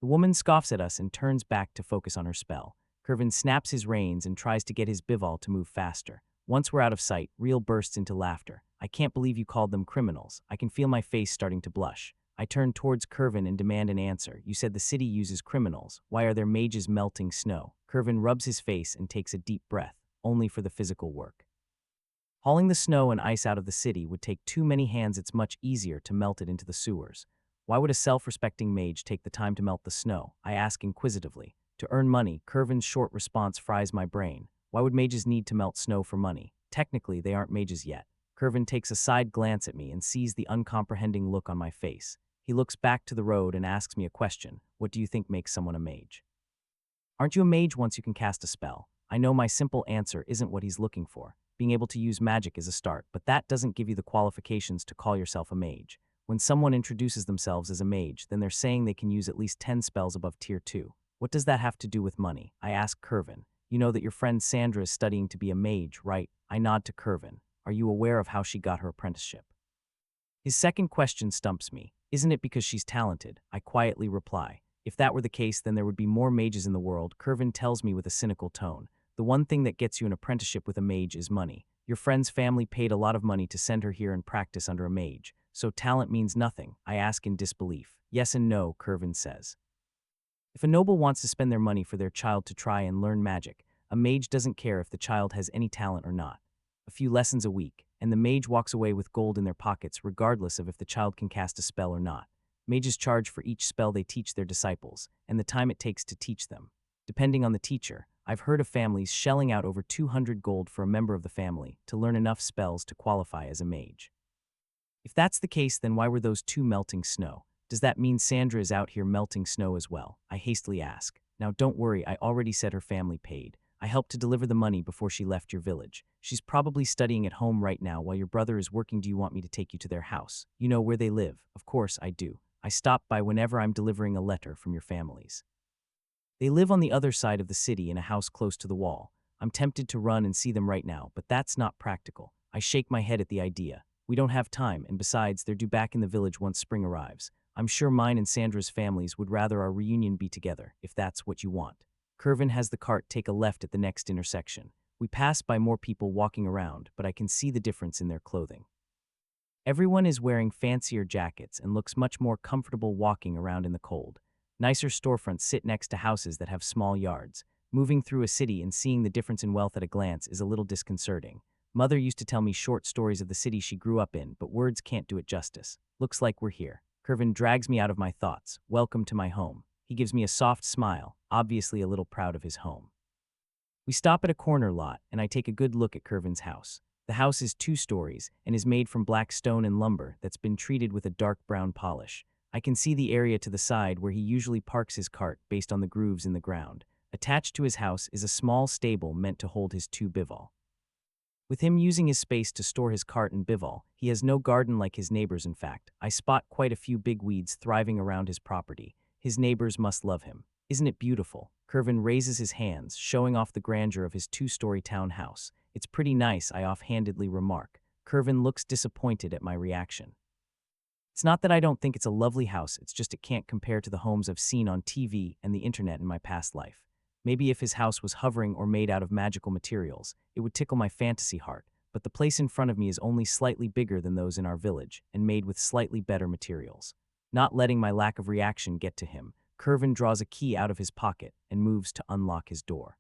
Speaker 1: The woman scoffs at us and turns back to focus on her spell. Kervin snaps his reins and tries to get his Bival to move faster. Once we're out of sight, Real bursts into laughter. I can't believe you called them criminals. I can feel my face starting to blush. I turn towards Kervin and demand an answer. You said the city uses criminals. Why are there mages melting snow? Kervin rubs his face and takes a deep breath, only for the physical work. Hauling the snow and ice out of the city would take too many hands. It's much easier to melt it into the sewers. Why would a self-respecting mage take the time to melt the snow? I ask inquisitively. To earn money. Kervin's short response fries my brain. Why would mages need to melt snow for money? Technically, they aren't mages yet. Kervin takes a side glance at me and sees the uncomprehending look on my face. He looks back to the road and asks me a question. What do you think makes someone a mage? Aren't you a mage once you can cast a spell? I know my simple answer isn't what he's looking for. Being able to use magic is a start, but that doesn't give you the qualifications to call yourself a mage. When someone introduces themselves as a mage, then they're saying they can use at least 10 spells above tier 2. What does that have to do with money? I ask Kervin. You know that your friend Sandra is studying to be a mage, right? I nod to Kervin. Are you aware of how she got her apprenticeship? His second question stumps me. Isn't it because she's talented? I quietly reply. If that were the case, then there would be more mages in the world. Kervin tells me with a cynical tone. The one thing that gets you an apprenticeship with a mage is money. Your friend's family paid a lot of money to send her here and practice under a mage. So talent means nothing. I ask in disbelief. Yes and no, Kervin says. If a noble wants to spend their money for their child to try and learn magic, a mage doesn't care if the child has any talent or not. A few lessons a week, and the mage walks away with gold in their pockets regardless of if the child can cast a spell or not. Mages charge for each spell they teach their disciples, and the time it takes to teach them. Depending on the teacher, I've heard of families shelling out over 200 gold for a member of the family to learn enough spells to qualify as a mage. If that's the case, then why were those 2 melting snow? Does that mean Sandra is out here melting snow as well? I hastily ask. Now don't worry, I already said her family paid. I helped to deliver the money before she left your village. She's probably studying at home right now while your brother is working. Do you want me to take you to their house? You know where they live. Of course I do. I stop by whenever I'm delivering a letter from your families. They live on the other side of the city in a house close to the wall. I'm tempted to run and see them right now, but that's not practical. I shake my head at the idea. We don't have time, and besides, they're due back in the village once spring arrives. I'm sure mine and Sandra's families would rather our reunion be together, if that's what you want. Curvin has the cart take a left at the next intersection. We pass by more people walking around, but I can see the difference in their clothing. Everyone is wearing fancier jackets and looks much more comfortable walking around in the cold. Nicer storefronts sit next to houses that have small yards. Moving through a city and seeing the difference in wealth at a glance is a little disconcerting. Mother used to tell me short stories of the city she grew up in, but words can't do it justice. Looks like we're here. Curvin drags me out of my thoughts. Welcome to my home. He gives me a soft smile, obviously a little proud of his home. We stop at a corner lot, and I take a good look at Curvin's house. The house is 2 stories and is made from black stone and lumber that's been treated with a dark brown polish. I can see the area to the side where he usually parks his cart based on the grooves in the ground. Attached to his house is a small stable meant to hold his 2 bivol. With him using his space to store his cart and bivol, he has no garden like his neighbors. In fact, I spot quite a few big weeds thriving around his property. His neighbors must love him. Isn't it beautiful? Curvin raises his hands, showing off the grandeur of his 2-story townhouse. It's pretty nice, I offhandedly remark. Curvin looks disappointed at my reaction. It's not that I don't think it's a lovely house, it's just it can't compare to the homes I've seen on TV and the internet in my past life. Maybe if his house was hovering or made out of magical materials, it would tickle my fantasy heart, but the place in front of me is only slightly bigger than those in our village and made with slightly better materials. Not letting my lack of reaction get to him, Curvin draws a key out of his pocket and moves to unlock his door.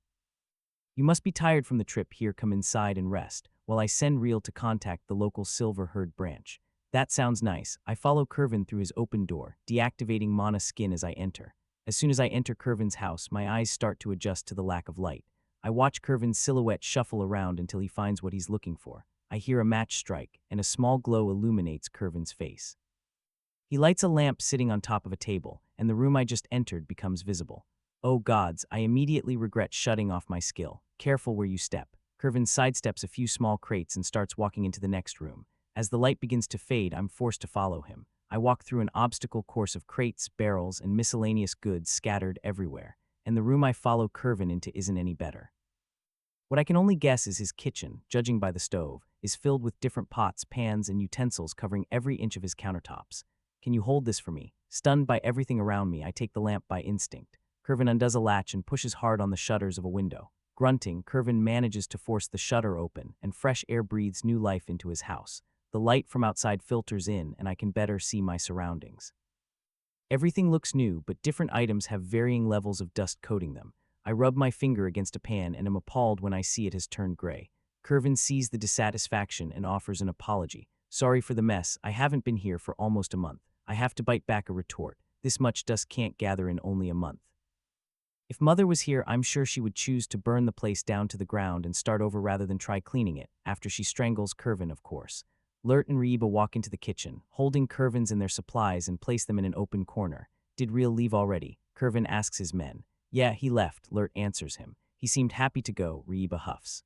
Speaker 1: You must be tired from the trip here, come inside and rest, while I send Reel to contact the local silver herd branch. That sounds nice. I follow Curvin through his open door, deactivating Mana skin as I enter. As soon as I enter Curvin's house, my eyes start to adjust to the lack of light. I watch Curvin's silhouette shuffle around until he finds what he's looking for. I hear a match strike, and a small glow illuminates Curvin's face. He lights a lamp sitting on top of a table, and the room I just entered becomes visible. Oh gods, I immediately regret shutting off my skill. Careful where you step. Curvin sidesteps a few small crates and starts walking into the next room. As the light begins to fade, I'm forced to follow him. I walk through an obstacle course of crates, barrels, and miscellaneous goods scattered everywhere, and the room I follow Curvin into isn't any better. What I can only guess is his kitchen, judging by the stove, is filled with different pots, pans, and utensils covering every inch of his countertops. Can you hold this for me? Stunned by everything around me, I take the lamp by instinct. Curvin undoes a latch and pushes hard on the shutters of a window. Grunting, Curvin manages to force the shutter open, and fresh air breathes new life into his house. The light from outside filters in, and I can better see my surroundings. Everything looks new, but different items have varying levels of dust coating them. I rub my finger against a pan and am appalled when I see it has turned gray. Curvin sees the dissatisfaction and offers an apology. Sorry for the mess, I haven't been here for almost a month. I have to bite back a retort. This much dust can't gather in only a month. If Mother was here, I'm sure she would choose to burn the place down to the ground and start over rather than try cleaning it, after she strangles Curvin, of course. Lert and Reba walk into the kitchen, holding Curvins and their supplies, and place them in an open corner. Did Reel leave already? Curvin asks his men. Yeah, he left, Lert answers him. He seemed happy to go, Reba huffs.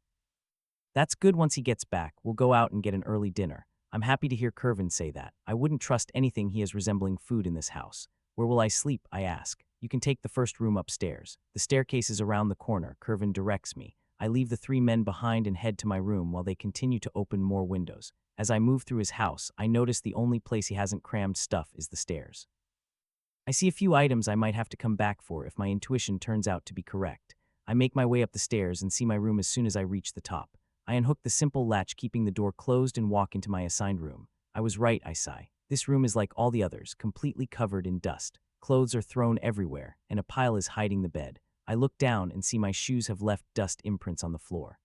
Speaker 1: That's good, once he gets back, we'll go out and get an early dinner. I'm happy to hear Curvin say that. I wouldn't trust anything he has resembling food in this house. Where will I sleep? I ask. You can take the first room upstairs. The staircase is around the corner, Curvin directs me. I leave the 3 men behind and head to my room while they continue to open more windows. As I move through his house, I notice the only place he hasn't crammed stuff is the stairs. I see a few items I might have to come back for if my intuition turns out to be correct. I make my way up the stairs and see my room as soon as I reach the top. I unhook the simple latch keeping the door closed and walk into my assigned room. I was right, I sigh. This room is like all the others, completely covered in dust. Clothes are thrown everywhere, and a pile is hiding the bed. I look down and see my shoes have left dust imprints on the floor.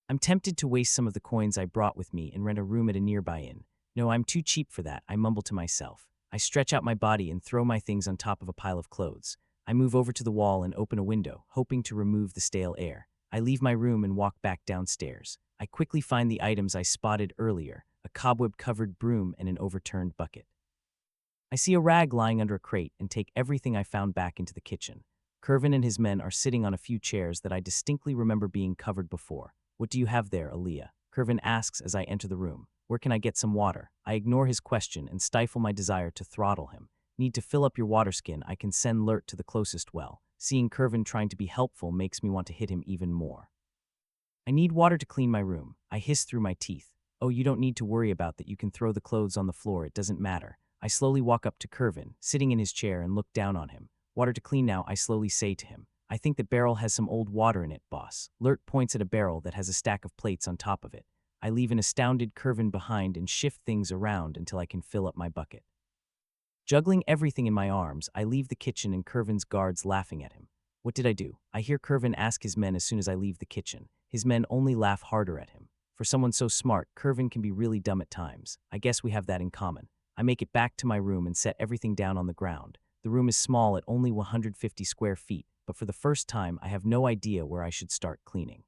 Speaker 1: I'm tempted to waste some of the coins I brought with me and rent a room at a nearby inn. No, I'm too cheap for that, I mumble to myself. I stretch out my body and throw my things on top of a pile of clothes. I move over to the wall and open a window, hoping to remove the stale air. I leave my room and walk back downstairs. I quickly find the items I spotted earlier, a cobweb-covered broom and an overturned bucket. I see a rag lying under a crate and take everything I found back into the kitchen. Curvin and his men are sitting on a few chairs that I distinctly remember being covered before. What do you have there, Aaliyah? Curvin asks as I enter the room. Where can I get some water? I ignore his question and stifle my desire to throttle him. Need to fill up your water skin, I can send Lert to the closest well. Seeing Curvin trying to be helpful makes me want to hit him even more. I need water to clean my room. I hiss through my teeth. Oh, you don't need to worry about that, you can throw the clothes on the floor, it doesn't matter. I slowly walk up to Kervin, sitting in his chair, and look down on him. Water to clean now, I slowly say to him. I think that barrel has some old water in it, boss. Lurt points at a barrel that has a stack of plates on top of it. I leave an astounded Kervin behind and shift things around until I can fill up my bucket. Juggling everything in my arms, I leave the kitchen and Kervin's guards laughing at him. What did I do? I hear Kervin ask his men as soon as I leave the kitchen. His men only laugh harder at him. For someone so smart, Kervin can be really dumb at times. I guess we have that in common. I make it back to my room and set everything down on the ground. The room is small at only 150 square feet, but for the first time, I have no idea where I should start cleaning.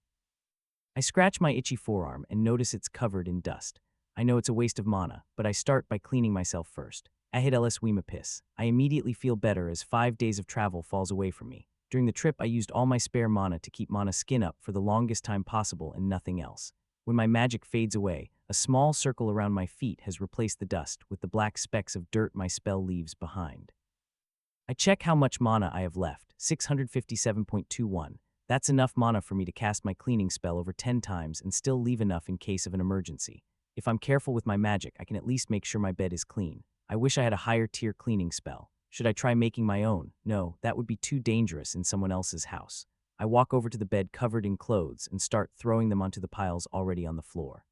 Speaker 1: I scratch my itchy forearm and notice it's covered in dust. I know it's a waste of mana, but I start by cleaning myself first. I hit LS Weema-piss. I immediately feel better as 5 days of travel falls away from me. During the trip, I used all my spare mana to keep mana skin up for the longest time possible and nothing else. When my magic fades away, a small circle around my feet has replaced the dust with the black specks of dirt my spell leaves behind. I check how much mana I have left, 657.21. That's enough mana for me to cast my cleaning spell over 10 times and still leave enough in case of an emergency. If I'm careful with my magic, I can at least make sure my bed is clean. I wish I had a higher tier cleaning spell. Should I try making my own? No, that would be too dangerous in someone else's house. I walk over to the bed covered in clothes and start throwing them onto the piles already on the floor.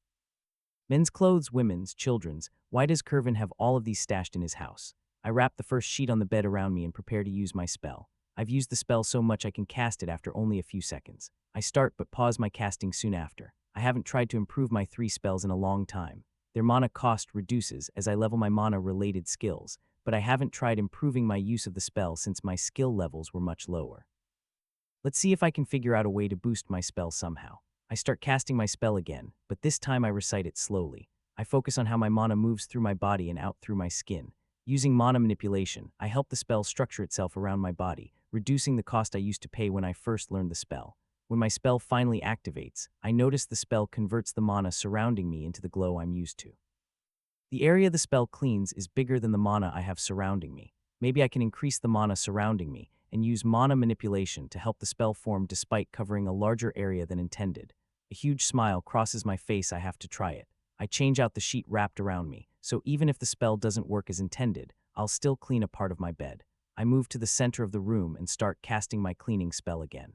Speaker 1: Men's clothes, women's, children's. Why does Kervin have all of these stashed in his house? I wrap the first sheet on the bed around me and prepare to use my spell. I've used the spell so much I can cast it after only a few seconds. I start but pause my casting soon after. I haven't tried to improve my 3 spells in a long time. Their mana cost reduces as I level my mana-related skills, but I haven't tried improving my use of the spell since my skill levels were much lower. Let's see if I can figure out a way to boost my spell somehow. I start casting my spell again, but this time I recite it slowly. I focus on how my mana moves through my body and out through my skin. Using mana manipulation, I help the spell structure itself around my body, reducing the cost I used to pay when I first learned the spell. When my spell finally activates, I notice the spell converts the mana surrounding me into the glow I'm used to. The area the spell cleans is bigger than the mana I have surrounding me. Maybe I can increase the mana surrounding me and use mana manipulation to help the spell form despite covering a larger area than intended. A huge smile crosses my face. I have to try it. I change out the sheet wrapped around me, so even if the spell doesn't work as intended, I'll still clean a part of my bed. I move to the center of the room and start casting my cleaning spell again.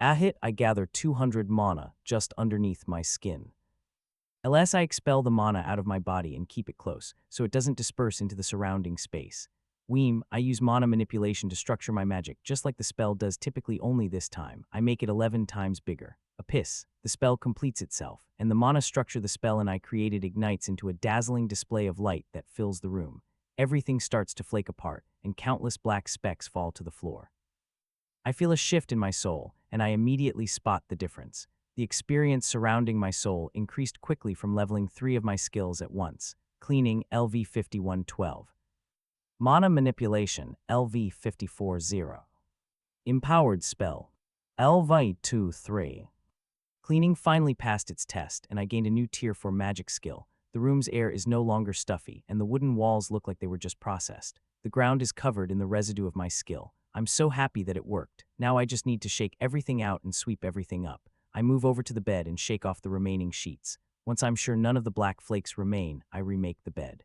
Speaker 1: I gather 200 mana just underneath my skin. Unless I expel the mana out of my body and keep it close, so it doesn't disperse into the surrounding space. I use mana manipulation to structure my magic, just like the spell does, typically only this time. I make it 11 times bigger. The spell completes itself, and the mana structure the spell and I created ignites into a dazzling display of light that fills the room. Everything starts to flake apart, and countless black specks fall to the floor. I feel a shift in my soul, and I immediately spot the difference. The experience surrounding my soul increased quickly from leveling 3 of my skills at once. Cleaning, LV 5112. Mana manipulation, LV 540. Empowered spell, LV 23. Cleaning finally passed its test, and I gained a new tier 4 magic skill. The room's air is no longer stuffy, and the wooden walls look like they were just processed. The ground is covered in the residue of my skill. I'm so happy that it worked. Now I just need to shake everything out and sweep everything up. I move over to the bed and shake off the remaining sheets. Once I'm sure none of the black flakes remain, I remake the bed.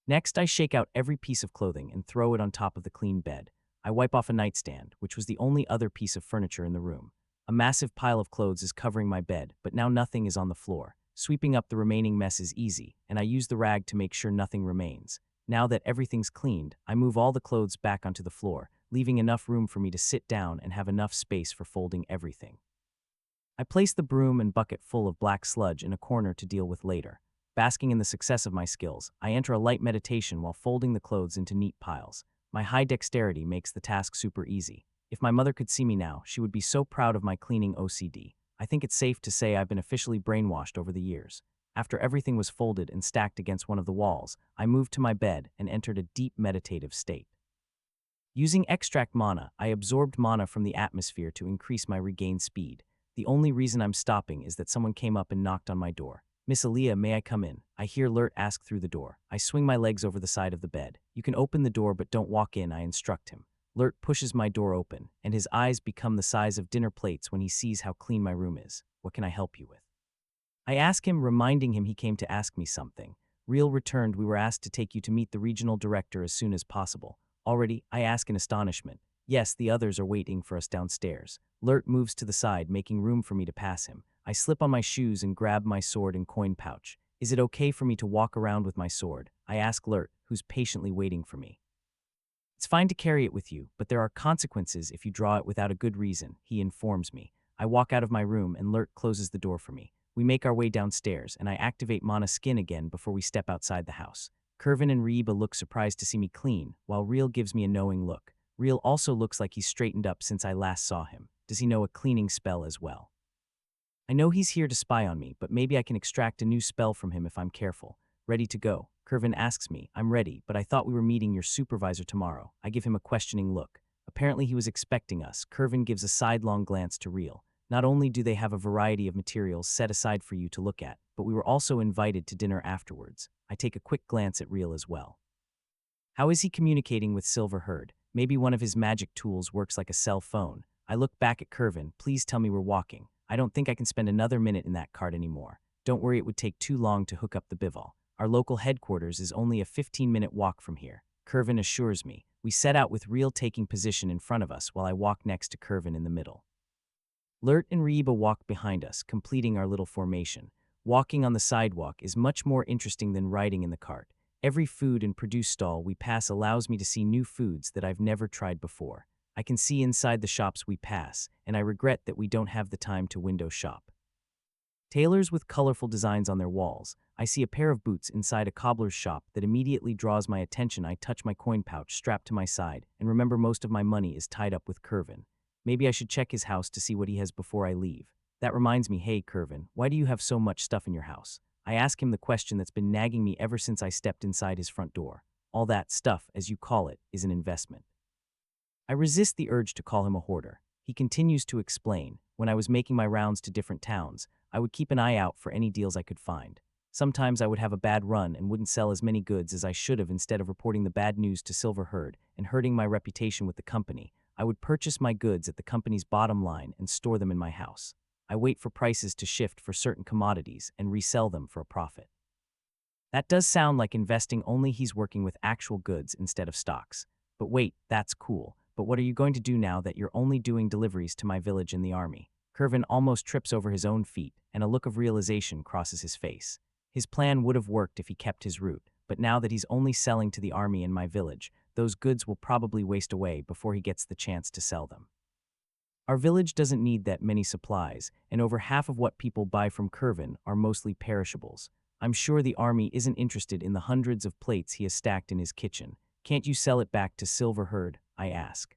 Speaker 1: Next, I shake out every piece of clothing and throw it on top of the clean bed. I wipe off a nightstand, which was the only other piece of furniture in the room. A massive pile of clothes is covering my bed, but now nothing is on the floor. Sweeping up the remaining mess is easy, and I use the rag to make sure nothing remains. Now that everything's cleaned, I move all the clothes back onto the floor, leaving enough room for me to sit down and have enough space for folding everything. I place the broom and bucket full of black sludge in a corner to deal with later. Basking in the success of my skills, I enter a light meditation while folding the clothes into neat piles. My high dexterity makes the task super easy. If my mother could see me now, she would be so proud of my cleaning OCD. I think it's safe to say I've been officially brainwashed over the years. After everything was folded and stacked against one of the walls, I moved to my bed and entered a deep meditative state. Using extract mana, I absorbed mana from the atmosphere to increase my regain speed. The only reason I'm stopping is that someone came up and knocked on my door. "Miss Aaliyah, may I come in?" I hear Lurt ask through the door. I swing my legs over the side of the bed. "You can open the door, but don't walk in," I instruct him. Lurt pushes my door open, and his eyes become the size of dinner plates when he sees how clean my room is. "What can I help you with?" I ask him, reminding him he came to ask me something. Real returned. We were asked to take you to meet the regional director as soon as possible. Already, I ask in astonishment. Yes, the others are waiting for us downstairs. Lert moves to the side, making room for me to pass him. I slip on my shoes and grab my sword and coin pouch. Is it okay for me to walk around with my sword? I ask Lert, who's patiently waiting for me. It's fine to carry it with you, but there are consequences if you draw it without a good reason, he informs me. I walk out of my room and Lert closes the door for me. We make our way downstairs, and I activate Mana skin again before we step outside the house. Kervin and Reba look surprised to see me clean, while Real gives me a knowing look. Real also looks like he's straightened up since I last saw him. Does he know a cleaning spell as well? I know he's here to spy on me, but maybe I can extract a new spell from him if I'm careful. Ready to go. Kervin asks me. I'm ready, but I thought we were meeting your supervisor tomorrow. I give him a questioning look. Apparently he was expecting us. Kervin gives a sidelong glance to Real. Not only do they have a variety of materials set aside for you to look at, but we were also invited to dinner afterwards. I take a quick glance at Real as well. How is he communicating with Silverherd? Maybe one of his magic tools works like a cell phone. I look back at Kervin. Please tell me we're walking. I don't think I can spend another minute in that cart anymore. Don't worry, it would take too long to hook up the bivol. Our local headquarters is only a 15-minute walk from here. Kervin assures me. We set out with Real taking position in front of us while I walk next to Kervin in the middle. Lert and Reba walk behind us, completing our little formation. Walking on the sidewalk is much more interesting than riding in the cart. Every food and produce stall we pass allows me to see new foods that I've never tried before. I can see inside the shops we pass, and I regret that we don't have the time to window shop. Tailors with colorful designs on their walls. I see a pair of boots inside a cobbler's shop that immediately draws my attention. I touch my coin pouch strapped to my side, and remember most of my money is tied up with Kervin. Maybe I should check his house to see what he has before I leave. That reminds me, hey Kervin, why do you have so much stuff in your house? I ask him the question that's been nagging me ever since I stepped inside his front door. All that stuff, as you call it, is an investment. I resist the urge to call him a hoarder. He continues to explain. When I was making my rounds to different towns, I would keep an eye out for any deals I could find. Sometimes I would have a bad run and wouldn't sell as many goods as I should have. Instead of reporting the bad news to Silverherd and hurting my reputation with the company, I would purchase my goods at the company's bottom line and store them in my house. I wait for prices to shift for certain commodities and resell them for a profit. That does sound like investing, only he's working with actual goods instead of stocks. But wait, that's cool. But what are you going to do now that you're only doing deliveries to my village in the army? Kervin almost trips over his own feet, and a look of realization crosses his face. His plan would have worked if he kept his route, but now that he's only selling to the army in my village, those goods will probably waste away before he gets the chance to sell them. Our village doesn't need that many supplies, and over half of what people buy from Kervin are mostly perishables. I'm sure the army isn't interested in the hundreds of plates he has stacked in his kitchen. Can't you sell it back to Silverherd? I ask.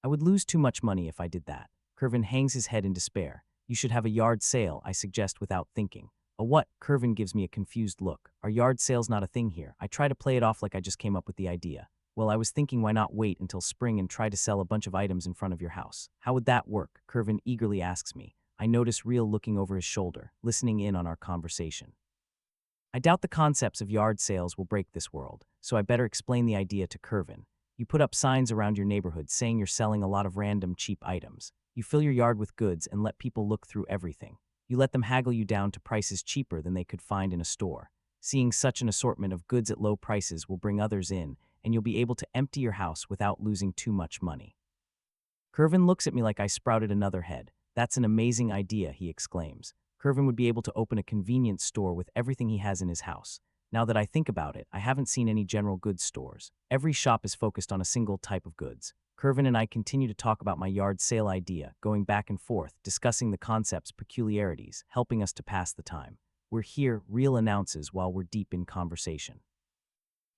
Speaker 1: I would lose too much money if I did that. Kervin hangs his head in despair. You should have a yard sale, I suggest without thinking. A what? Kervin gives me a confused look. Are yard sales not a thing here? I try to play it off like I just came up with the idea. Well, I was thinking, why not wait until spring and try to sell a bunch of items in front of your house? How would that work? Kervin eagerly asks me. I notice Real looking over his shoulder, listening in on our conversation. I doubt the concepts of yard sales will break this world, so I better explain the idea to Kervin. You put up signs around your neighborhood saying you're selling a lot of random cheap items. You fill your yard with goods and let people look through everything. You let them haggle you down to prices cheaper than they could find in a store. Seeing such an assortment of goods at low prices will bring others in, and you'll be able to empty your house without losing too much money. Kervin looks at me like I sprouted another head. That's an amazing idea, he exclaims. Kervin would be able to open a convenience store with everything he has in his house. Now that I think about it, I haven't seen any general goods stores. Every shop is focused on a single type of goods. Kervin and I continue to talk about my yard sale idea, going back and forth, discussing the concept's peculiarities, helping us to pass the time. We're here, Real announces while we're deep in conversation.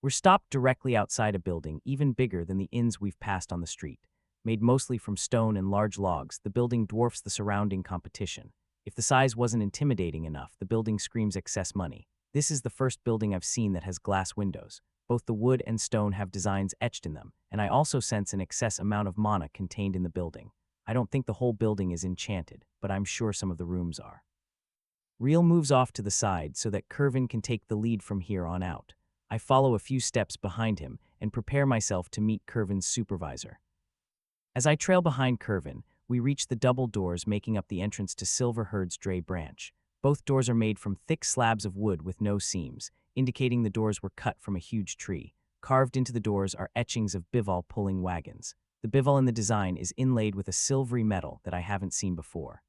Speaker 1: We're stopped directly outside a building even bigger than the inns we've passed on the street. Made mostly from stone and large logs, the building dwarfs the surrounding competition. If the size wasn't intimidating enough, the building screams excess money. This is the first building I've seen that has glass windows. Both the wood and stone have designs etched in them, and I also sense an excess amount of mana contained in the building. I don't think the whole building is enchanted, but I'm sure some of the rooms are. Real moves off to the side so that Kervin can take the lead from here on out. I follow a few steps behind him and prepare myself to meet Kervin's supervisor. As I trail behind Kervin, we reach the double doors making up the entrance to Silverherd's dray branch. Both doors are made from thick slabs of wood with no seams. indicating the doors were cut from a huge tree. Carved into the doors are etchings of bival pulling wagons. The bival in the design is inlaid with a silvery metal that I haven't seen before.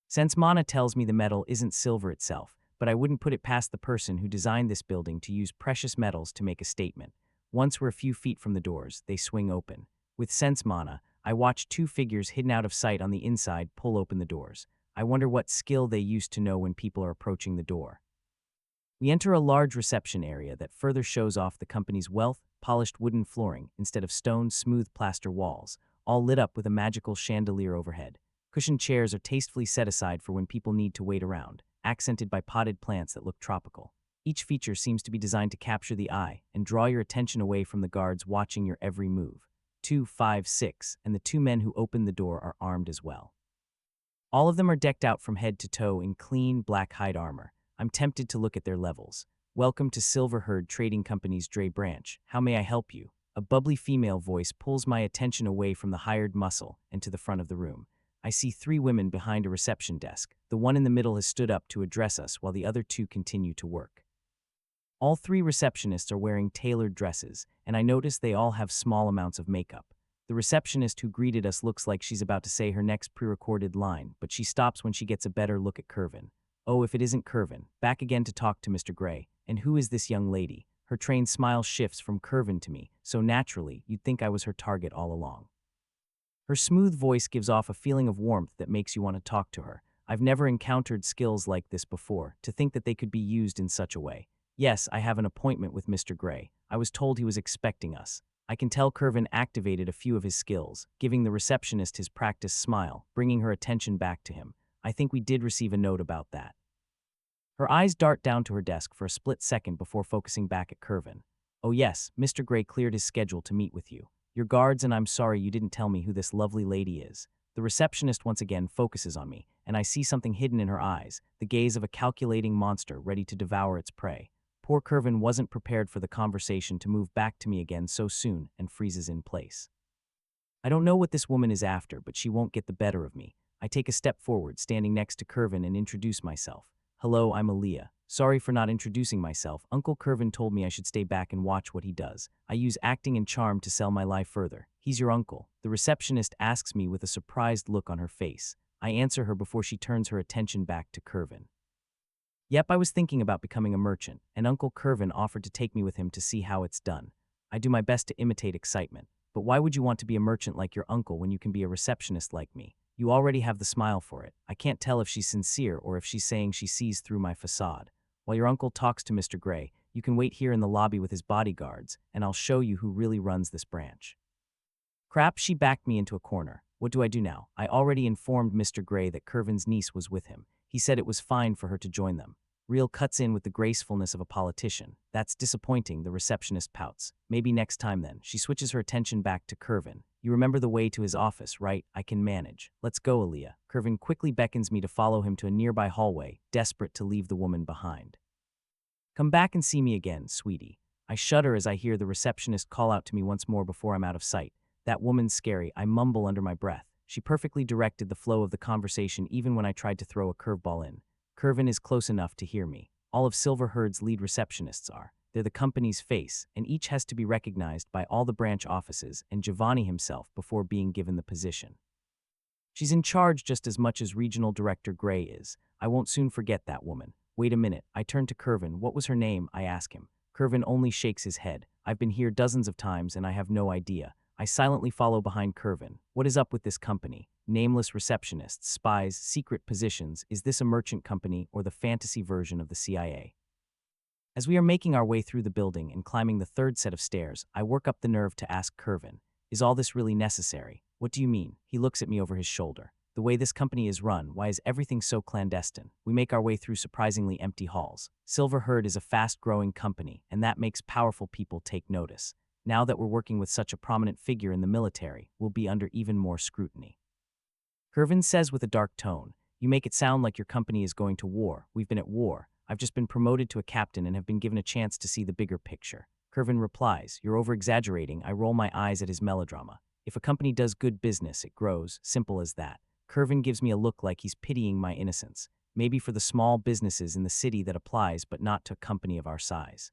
Speaker 1: Since Mana tells me the metal isn't silver itself, but I wouldn't put it past the person who designed this building to use precious metals to make a statement. Once we're a few feet from the doors, they swing open. With Sense Mana, I watch two figures hidden out of sight on the inside pull open the doors. I wonder what skill they used to know when people are approaching the door. We enter a large reception area that further shows off the company's wealth, polished wooden flooring instead of stone, smooth plaster walls, all lit up with a magical chandelier overhead. Cushioned chairs are tastefully set aside for when people need to wait around, accented by potted plants that look tropical. Each feature seems to be designed to capture the eye and draw your attention away from the guards watching your every move. 2, 5, 6, and the two men who open the door are armed as well. All of them are decked out from head to toe in clean, black hide armor. I'm tempted to look at their levels. Welcome to Silverherd Trading Company's Dre branch. How may I help you? A bubbly female voice pulls my attention away from the hired muscle and to the front of the room. I see three women behind a reception desk. The one in the middle has stood up to address us while the other two continue to work. All three receptionists are wearing tailored dresses, and I notice they all have small amounts of makeup. The receptionist who greeted us looks like she's about to say her next pre-recorded line, but she stops when she gets a better look at Curvin. Oh, if it isn't Curvin, back again to talk to Mr. Gray. And who is this young lady? Her trained smile shifts from Curvin to me, so naturally, you'd think I was her target all along. Her smooth voice gives off a feeling of warmth that makes you want to talk to her. I've never encountered skills like this before, to think that they could be used in such a way. Yes, I have an appointment with Mr. Gray. I was told he was expecting us. I can tell Curvin activated a few of his skills, giving the receptionist his practiced smile, bringing her attention back to him. I think we did receive a note about that. Her eyes dart down to her desk for a split second before focusing back at Curvin. Oh yes, Mr. Gray cleared his schedule to meet with you. Your guards, and I'm sorry you didn't tell me who this lovely lady is. The receptionist once again focuses on me, and I see something hidden in her eyes, the gaze of a calculating monster ready to devour its prey. Poor Curvin wasn't prepared for the conversation to move back to me again so soon and freezes in place. I don't know what this woman is after, but she won't get the better of me. I take a step forward, standing next to Curvin, and introduce myself. Hello, I'm Aaliyah. Sorry for not introducing myself. Uncle Curvin told me I should stay back and watch what he does. I use acting and charm to sell my life further. He's your uncle. The receptionist asks me with a surprised look on her face. I answer her before she turns her attention back to Curvin. Yep, I was thinking about becoming a merchant, and Uncle Curvin offered to take me with him to see how it's done. I do my best to imitate excitement. But why would you want to be a merchant like your uncle when you can be a receptionist like me? You already have the smile for it. I can't tell if she's sincere or if she's saying she sees through my facade. While your uncle talks to Mr. Gray, you can wait here in the lobby with his bodyguards, and I'll show you who really runs this branch. Crap, she backed me into a corner. What do I do now? I already informed Mr. Gray that Curvin's niece was with him. He said it was fine for her to join them. Real cuts in with the gracefulness of a politician. That's disappointing, the receptionist pouts. Maybe next time then. She switches her attention back to Curvin. You remember the way to his office, right? I can manage. Let's go, Aaliyah. Curvin quickly beckons me to follow him to a nearby hallway, desperate to leave the woman behind. Come back and see me again, sweetie. I shudder as I hear the receptionist call out to me once more before I'm out of sight. That woman's scary, I mumble under my breath. She perfectly directed the flow of the conversation even when I tried to throw a curveball in. Curvin is close enough to hear me. All of Silverherd's lead receptionists are. They're the company's face, and each has to be recognized by all the branch offices and Giovanni himself before being given the position. She's in charge just as much as Regional Director Gray is. I won't soon forget that woman. Wait a minute, I turn to Curvin. What was her name? I ask him. Curvin only shakes his head. I've been here dozens of times and I have no idea. I silently follow behind Curvin. What is up with this company? Nameless receptionists, spies, secret positions. Is this a merchant company or the fantasy version of the CIA? As we are making our way through the building and climbing the third set of stairs, I work up the nerve to ask Curvin, is all this really necessary? What do you mean? He looks at me over his shoulder. The way this company is run, why is everything so clandestine? We make our way through surprisingly empty halls. Silverherd is a fast-growing company, and that makes powerful people take notice. Now that we're working with such a prominent figure in the military, we'll be under even more scrutiny. Curvin says with a dark tone, you make it sound like your company is going to war. We've been at war. I've just been promoted to a captain and have been given a chance to see the bigger picture. Curvin replies, you're over-exaggerating. I roll my eyes at his melodrama. If a company does good business, it grows. Simple as that. Curvin gives me a look like he's pitying my innocence. Maybe for the small businesses in the city that applies, but not to a company of our size.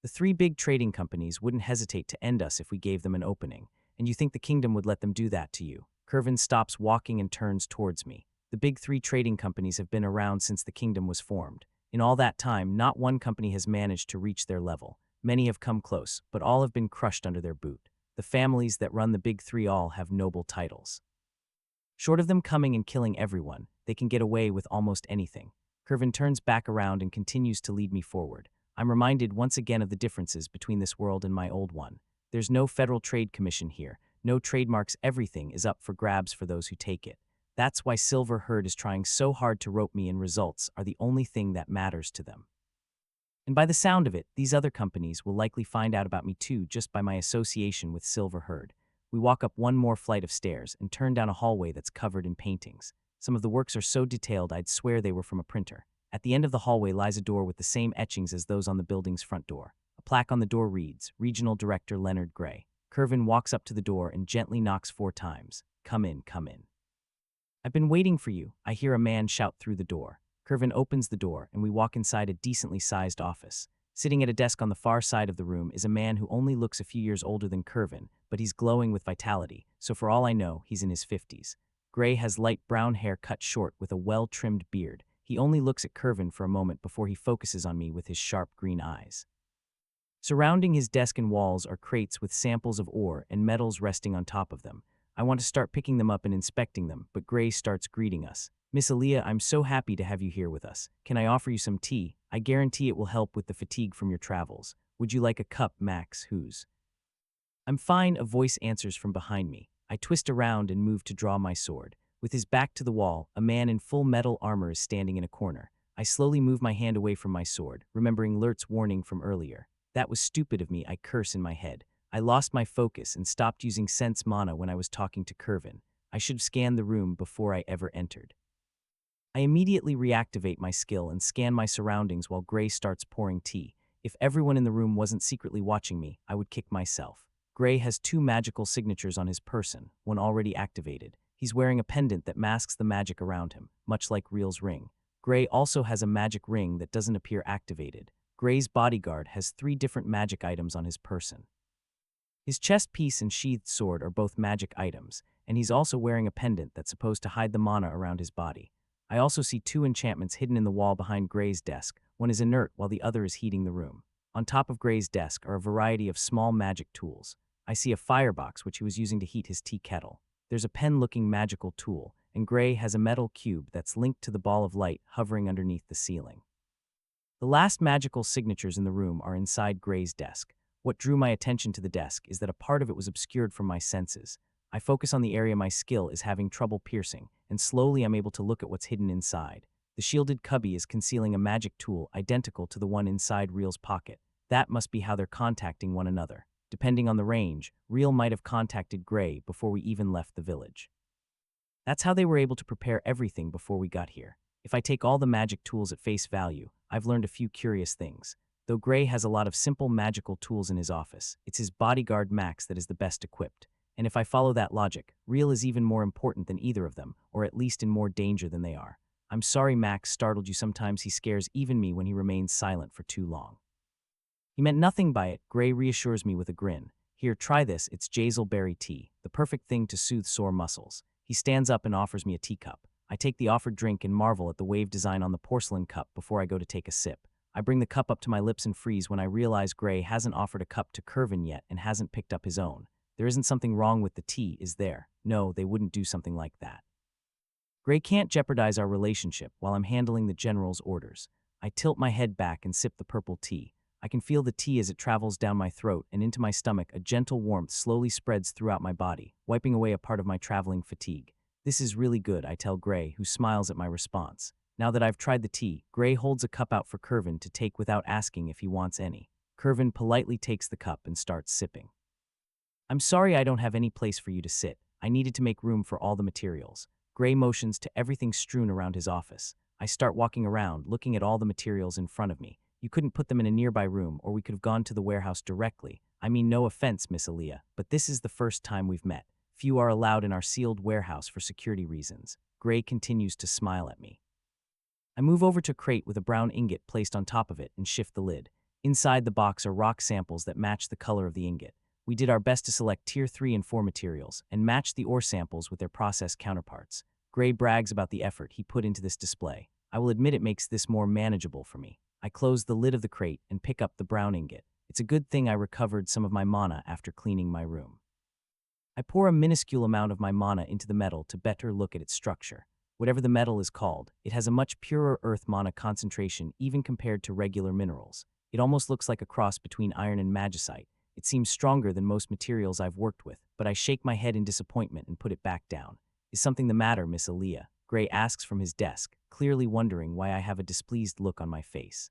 Speaker 1: The three big trading companies wouldn't hesitate to end us if we gave them an opening, and you think the kingdom would let them do that to you. Curvin stops walking and turns towards me. The big three trading companies have been around since the kingdom was formed. In all that time, not one company has managed to reach their level. Many have come close, but all have been crushed under their boot. The families that run the big three all have noble titles. Short of them coming and killing everyone, they can get away with almost anything. Curvin turns back around and continues to lead me forward. I'm reminded once again of the differences between this world and my old one. There's no Federal Trade Commission here, no trademarks, everything is up for grabs for those who take it. That's why Silver Herd is trying so hard to rope me, and results are the only thing that matters to them. And by the sound of it, these other companies will likely find out about me too just by my association with Silver Herd. We walk up one more flight of stairs and turn down a hallway that's covered in paintings. Some of the works are so detailed I'd swear they were from a printer. At the end of the hallway lies a door with the same etchings as those on the building's front door. A plaque on the door reads, Regional Director Leonard Gray. Curvin walks up to the door and gently knocks 4 times. Come in, come in. I've been waiting for you, I hear a man shout through the door. Curvin opens the door and we walk inside a decently sized office. Sitting at a desk on the far side of the room is a man who only looks a few years older than Curvin, but he's glowing with vitality, so for all I know, he's in his 50s. Gray has light brown hair cut short with a well-trimmed beard. He only looks at Curvin for a moment before he focuses on me with his sharp green eyes. Surrounding his desk and walls are crates with samples of ore and metals resting on top of them. I want to start picking them up and inspecting them, but Gray starts greeting us. Miss Aaliyah, I'm so happy to have you here with us. Can I offer you some tea? I guarantee it will help with the fatigue from your travels. Would you like a cup, Max? Who's? I'm fine, a voice answers from behind me. I twist around and move to draw my sword. With his back to the wall, a man in full metal armor is standing in a corner. I slowly move my hand away from my sword, remembering Lert's warning from earlier. That was stupid of me, I curse in my head. I lost my focus and stopped using sense mana when I was talking to Curvin. I should have scanned the room before I ever entered. I immediately reactivate my skill and scan my surroundings while Gray starts pouring tea. If everyone in the room wasn't secretly watching me, I would kick myself. Gray has 2 magical signatures on his person, one already activated. He's wearing a pendant that masks the magic around him, much like Real's ring. Gray also has a magic ring that doesn't appear activated. Gray's bodyguard has 3 different magic items on his person. His chest piece and sheathed sword are both magic items, and he's also wearing a pendant that's supposed to hide the mana around his body. I also see 2 enchantments hidden in the wall behind Gray's desk. One is inert while the other is heating the room. On top of Gray's desk are a variety of small magic tools. I see a firebox which he was using to heat his tea kettle. There's a pen-looking magical tool, and Gray has a metal cube that's linked to the ball of light hovering underneath the ceiling. The last magical signatures in the room are inside Gray's desk. What drew my attention to the desk is that a part of it was obscured from my senses. I focus on the area my skill is having trouble piercing, and slowly I'm able to look at what's hidden inside. The shielded cubby is concealing a magic tool identical to the one inside Real's pocket. That must be how they're contacting one another. Depending on the range, Real might have contacted Gray before we even left the village. That's how they were able to prepare everything before we got here. If I take all the magic tools at face value, I've learned a few curious things. Though Gray has a lot of simple magical tools in his office, it's his bodyguard Max that is the best equipped. And if I follow that logic, Real is even more important than either of them, or at least in more danger than they are. I'm sorry Max startled you. Sometimes he scares even me when he remains silent for too long. He meant nothing by it, Gray reassures me with a grin. Here, try this, it's jazelberry tea, the perfect thing to soothe sore muscles. He stands up and offers me a teacup. I take the offered drink and marvel at the wave design on the porcelain cup before I go to take a sip. I bring the cup up to my lips and freeze when I realize Gray hasn't offered a cup to Curvin yet and hasn't picked up his own. There isn't something wrong with the tea, is there? No, they wouldn't do something like that. Gray can't jeopardize our relationship while I'm handling the general's orders. I tilt my head back and sip the purple tea. I can feel the tea as it travels down my throat and into my stomach. A gentle warmth slowly spreads throughout my body, wiping away a part of my traveling fatigue. This is really good, I tell Gray, who smiles at my response. Now that I've tried the tea, Gray holds a cup out for Curvin to take without asking if he wants any. Curvin politely takes the cup and starts sipping. I'm sorry I don't have any place for you to sit. I needed to make room for all the materials. Gray motions to everything strewn around his office. I start walking around, looking at all the materials in front of me. You couldn't put them in a nearby room, or we could have gone to the warehouse directly. I mean, no offense, Miss Aaliyah, but this is the first time we've met. Few are allowed in our sealed warehouse for security reasons. Gray continues to smile at me. I move over to a crate with a brown ingot placed on top of it and shift the lid. Inside the box are rock samples that match the color of the ingot. We did our best to select Tier 3 and 4 materials and match the ore samples with their processed counterparts. Gray brags about the effort he put into this display. I will admit it makes this more manageable for me. I close the lid of the crate and pick up the brown ingot. It's a good thing I recovered some of my mana after cleaning my room. I pour a minuscule amount of my mana into the metal to better look at its structure. Whatever the metal is called, it has a much purer earth mana concentration even compared to regular minerals. It almost looks like a cross between iron and magnesite. It seems stronger than most materials I've worked with, but I shake my head in disappointment and put it back down. Is something the matter, Miss Aaliyah? Gray asks from his desk, clearly wondering why I have a displeased look on my face.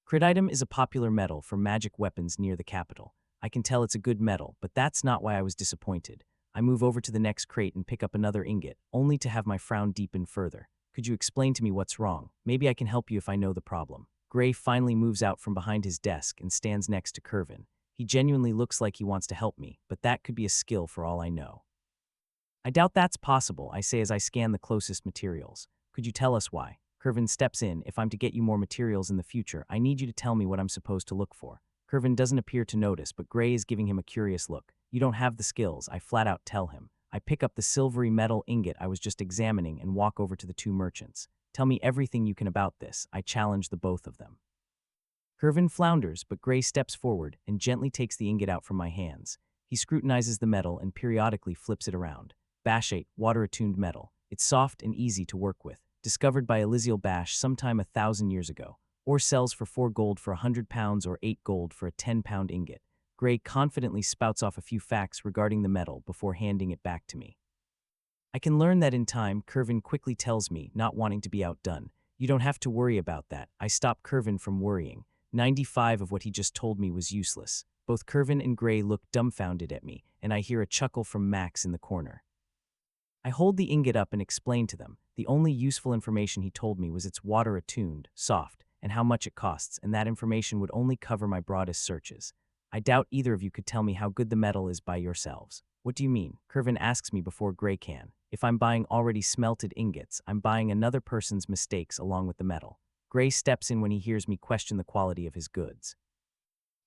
Speaker 1: Crititum is a popular metal for magic weapons near the capital. I can tell it's a good metal, but that's not why I was disappointed. I move over to the next crate and pick up another ingot, only to have my frown deepen further. Could you explain to me what's wrong? Maybe I can help you if I know the problem. Gray finally moves out from behind his desk and stands next to Curvin. He genuinely looks like he wants to help me, but that could be a skill for all I know. I doubt that's possible, I say as I scan the closest materials. Could you tell us why? Curvin steps in. If I'm to get you more materials in the future, I need you to tell me what I'm supposed to look for. Curvin doesn't appear to notice, but Gray is giving him a curious look. You don't have the skills, I flat out tell him. I pick up the silvery metal ingot I was just examining and walk over to the two merchants. Tell me everything you can about this, I challenge the both of them. Curvin flounders, but Gray steps forward and gently takes the ingot out from my hands. He scrutinizes the metal and periodically flips it around. Bashate, water-attuned metal. It's soft and easy to work with. Discovered by Elysial Bash sometime 1,000 years ago. Ore sells for 4 gold for 100 pounds or 8 gold for a 10-pound ingot. Gray confidently spouts off a few facts regarding the metal before handing it back to me. I can learn that in time, Curvin quickly tells me, not wanting to be outdone. You don't have to worry about that. I stop Curvin from worrying. 95 of what he just told me was useless. Both Curvin and Gray look dumbfounded at me, and I hear a chuckle from Max in the corner. I hold the ingot up and explain to them. The only useful information he told me was it's water-attuned, soft, and how much it costs, and that information would only cover my broadest searches. I doubt either of you could tell me how good the metal is by yourselves. What do you mean? Curvin asks me before Gray can. If I'm buying already smelted ingots, I'm buying another person's mistakes along with the metal. Gray steps in when he hears me question the quality of his goods.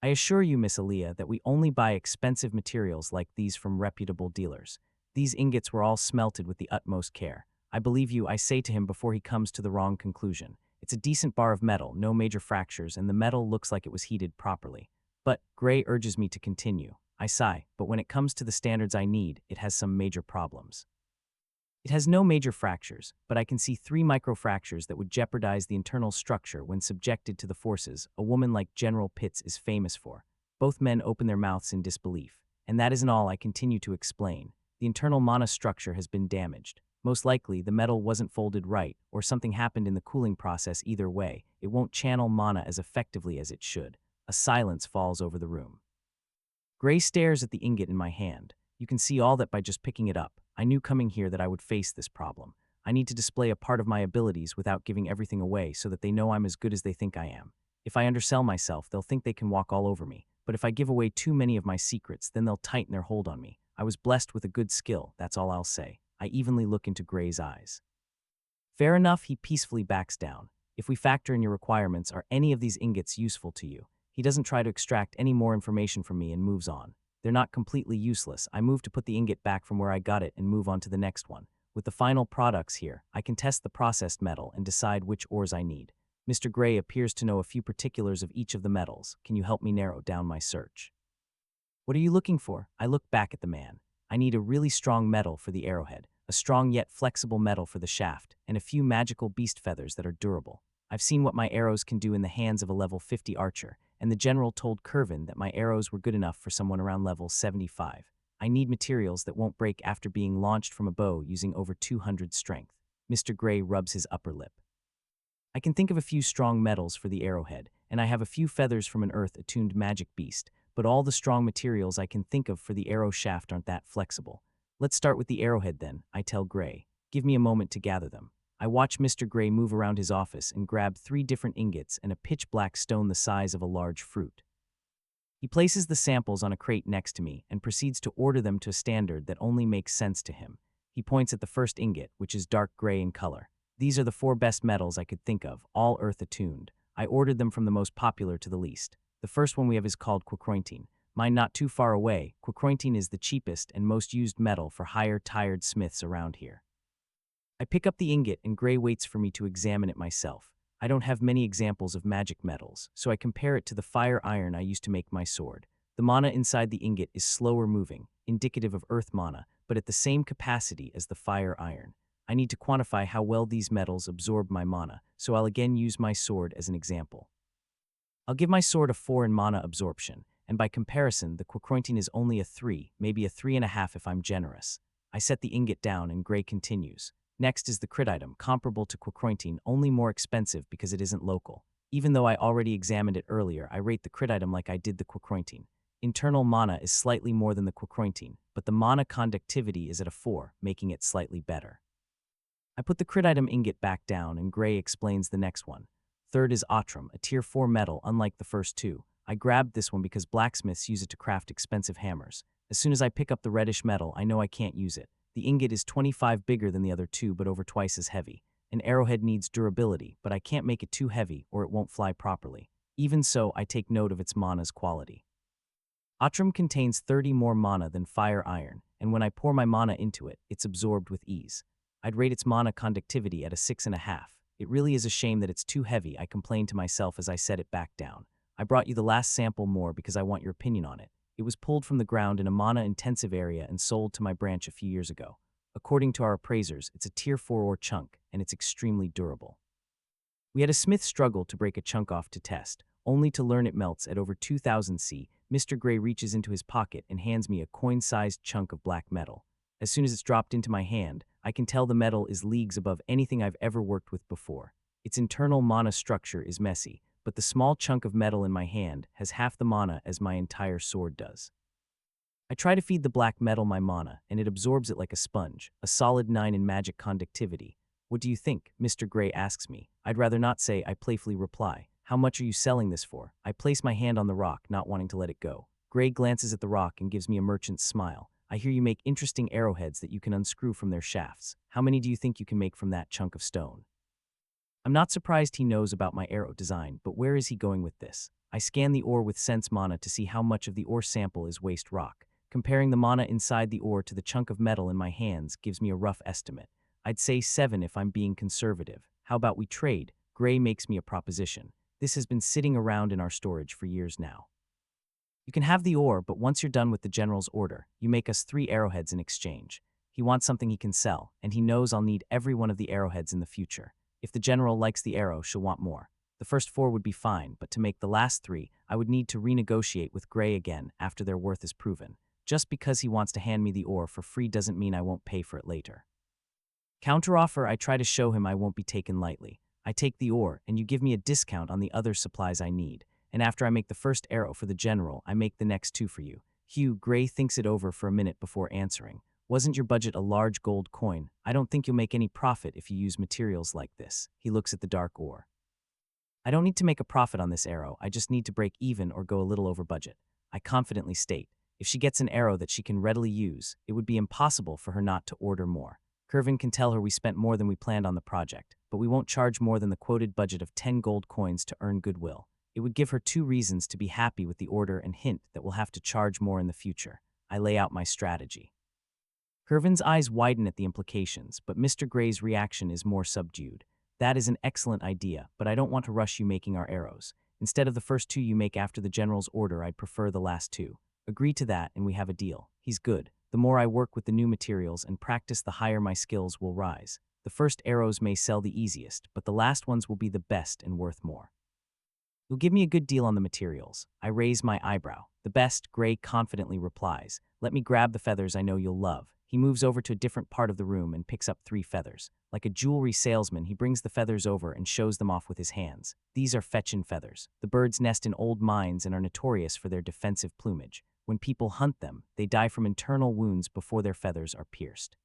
Speaker 1: I assure you, Miss Aaliyah, that we only buy expensive materials like these from reputable dealers. These ingots were all smelted with the utmost care. I believe you, I say to him before he comes to the wrong conclusion. It's a decent bar of metal, no major fractures, and the metal looks like it was heated properly. But Gray urges me to continue. I sigh, but when it comes to the standards I need, it has some major problems. It has no major fractures, but I can see 3 microfractures that would jeopardize the internal structure when subjected to the forces a woman like General Pitts is famous for. Both men open their mouths in disbelief. And that isn't all, I continue to explain. The internal mana structure has been damaged. Most likely, the metal wasn't folded right, or something happened in the cooling process. Either way, it won't channel mana as effectively as it should. A silence falls over the room. Gray stares at the ingot in my hand. You can see all that by just picking it up. I knew coming here that I would face this problem. I need to display a part of my abilities without giving everything away so that they know I'm as good as they think I am. If I undersell myself, they'll think they can walk all over me. But if I give away too many of my secrets, then they'll tighten their hold on me. I was blessed with a good skill, that's all I'll say. I evenly look into Gray's eyes. Fair enough, he peacefully backs down. If we factor in your requirements, are any of these ingots useful to you? He doesn't try to extract any more information from me and moves on. They're not completely useless. I move to put the ingot back from where I got it and move on to the next one. With the final products here, I can test the processed metal and decide which ores I need. Mr. Gray appears to know a few particulars of each of the metals. Can you help me narrow down my search? What are you looking for? I look back at the man. I need a really strong metal for the arrowhead, a strong yet flexible metal for the shaft, and a few magical beast feathers that are durable. I've seen what my arrows can do in the hands of a level 50 archer, and the general told Curvin that my arrows were good enough for someone around level 75. I need materials that won't break after being launched from a bow using over 200 strength. Mr. Gray rubs his upper lip. I can think of a few strong metals for the arrowhead, and I have a few feathers from an earth-attuned magic beast, but all the strong materials I can think of for the arrow shaft aren't that flexible. Let's start with the arrowhead then, I tell Gray. Give me a moment to gather them. I watch Mr. Gray move around his office and grab 3 different ingots and a pitch-black stone the size of a large fruit. He places the samples on a crate next to me and proceeds to order them to a standard that only makes sense to him. He points at the first ingot, which is dark gray in color. These are the 4 best metals I could think of, all earth attuned. I ordered them from the most popular to the least. The first one we have is called quicquointine. Mine not too far away, quicquointine is the cheapest and most used metal for higher tired smiths around here. I pick up the ingot and Gray waits for me to examine it myself. I don't have many examples of magic metals, so I compare it to the fire iron I used to make my sword. The mana inside the ingot is slower moving, indicative of earth mana, but at the same capacity as the fire iron. I need to quantify how well these metals absorb my mana, so I'll again use my sword as an example. I'll give my sword a 4 in mana absorption, and by comparison, the quicquointine is only a 3, maybe a 3.5 if I'm generous. I set the ingot down and Gray continues. Next is the crit item, comparable to quicquointine, only more expensive because it isn't local. Even though I already examined it earlier, I rate the crit item like I did the quicquointine. Internal mana is slightly more than the quicquointine, but the mana conductivity is at a 4, making it slightly better. I put the crit item ingot back down and Gray explains the next one. Third is Otram, a tier 4 metal unlike the first two. I grabbed this one because blacksmiths use it to craft expensive hammers. As soon as I pick up the reddish metal, I know I can't use it. The ingot is 25 bigger than the other two but over twice as heavy. An arrowhead needs durability, but I can't make it too heavy or it won't fly properly. Even so, I take note of its mana's quality. Otram contains 30 more mana than fire iron, and when I pour my mana into it, it's absorbed with ease. I'd rate its mana conductivity at a 6.5. It really is a shame that it's too heavy, I complained to myself as I set it back down. I brought you the last sample more because I want your opinion on it. It was pulled from the ground in a mana-intensive area and sold to my branch a few years ago. According to our appraisers, it's a tier 4 ore chunk, and it's extremely durable. We had a smith struggle to break a chunk off to test, only to learn it melts at over 2000 C. Mr. Gray reaches into his pocket and hands me a coin-sized chunk of black metal. As soon as it's dropped into my hand, I can tell the metal is leagues above anything I've ever worked with before. Its internal mana structure is messy, but the small chunk of metal in my hand has half the mana as my entire sword does. I try to feed the black metal my mana, and it absorbs it like a sponge, a solid 9 in magic conductivity. What do you think? Mr. Gray asks me. I'd rather not say, I playfully reply. How much are you selling this for? I place my hand on the rock, not wanting to let it go. Gray glances at the rock and gives me a merchant's smile. I hear you make interesting arrowheads that you can unscrew from their shafts. How many do you think you can make from that chunk of stone? I'm not surprised he knows about my arrow design, but where is he going with this? I scan the ore with sense mana to see how much of the ore sample is waste rock. Comparing the mana inside the ore to the chunk of metal in my hands gives me a rough estimate. I'd say 7 if I'm being conservative. How about we trade? Gray makes me a proposition. This has been sitting around in our storage for years now. You can have the ore, but once you're done with the general's order, you make us 3 arrowheads in exchange. He wants something he can sell, and he knows I'll need every one of the arrowheads in the future. If the general likes the arrow, she'll want more. The first 4 would be fine, but to make the last 3, I would need to renegotiate with Gray again after their worth is proven. Just because he wants to hand me the ore for free doesn't mean I won't pay for it later. Counteroffer, I try to show him I won't be taken lightly. I take the ore, and you give me a discount on the other supplies I need. And after I make the first arrow for the general, I make the next 2 for you. Hugh. Gray thinks it over for a minute before answering. Wasn't your budget a large gold coin? I don't think you'll make any profit if you use materials like this. He looks at the dark ore. I don't need to make a profit on this arrow, I just need to break even or go a little over budget. I confidently state, if she gets an arrow that she can readily use, it would be impossible for her not to order more. Curvin can tell her we spent more than we planned on the project, but we won't charge more than the quoted budget of 10 gold coins to earn goodwill. It would give her 2 reasons to be happy with the order and hint that we'll have to charge more in the future. I lay out my strategy. Curvin's eyes widen at the implications, but Mr. Gray's reaction is more subdued. That is an excellent idea, but I don't want to rush you making our arrows. Instead of the first 2 you make after the general's order, I'd prefer the last 2. Agree to that and we have a deal. He's good. The more I work with the new materials and practice, the higher my skills will rise. The first arrows may sell the easiest, but the last ones will be the best and worth more. You'll give me a good deal on the materials. I raise my eyebrow. The best, Gray confidently replies. Let me grab the feathers I know you'll love. He moves over to a different part of the room and picks up 3 feathers. Like a jewelry salesman, he brings the feathers over and shows them off with his hands. These are fetchin' feathers. The birds nest in old mines and are notorious for their defensive plumage. When people hunt them, they die from internal wounds before their feathers are pierced.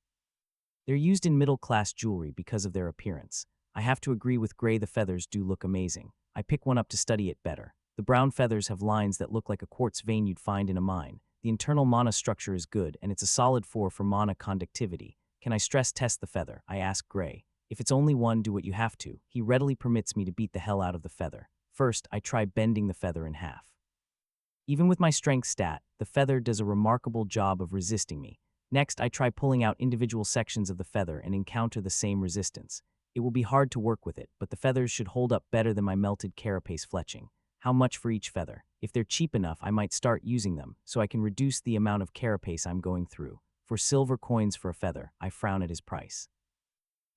Speaker 1: They're used in middle-class jewelry because of their appearance. I have to agree with Gray, the feathers do look amazing. I pick one up to study it better. The brown feathers have lines that look like a quartz vein you'd find in a mine. The internal mana structure is good, and it's a solid 4 for mana conductivity. Can I stress test the feather? I ask Gray. If it's only one, do what you have to. He readily permits me to beat the hell out of the feather. First, I try bending the feather in half. Even with my strength stat, the feather does a remarkable job of resisting me. Next, I try pulling out individual sections of the feather and encounter the same resistance. It will be hard to work with it, but the feathers should hold up better than my melted carapace fletching. How much for each feather? If they're cheap enough, I might start using them, so I can reduce the amount of carapace I'm going through. For silver coins for a feather, I frown at his price.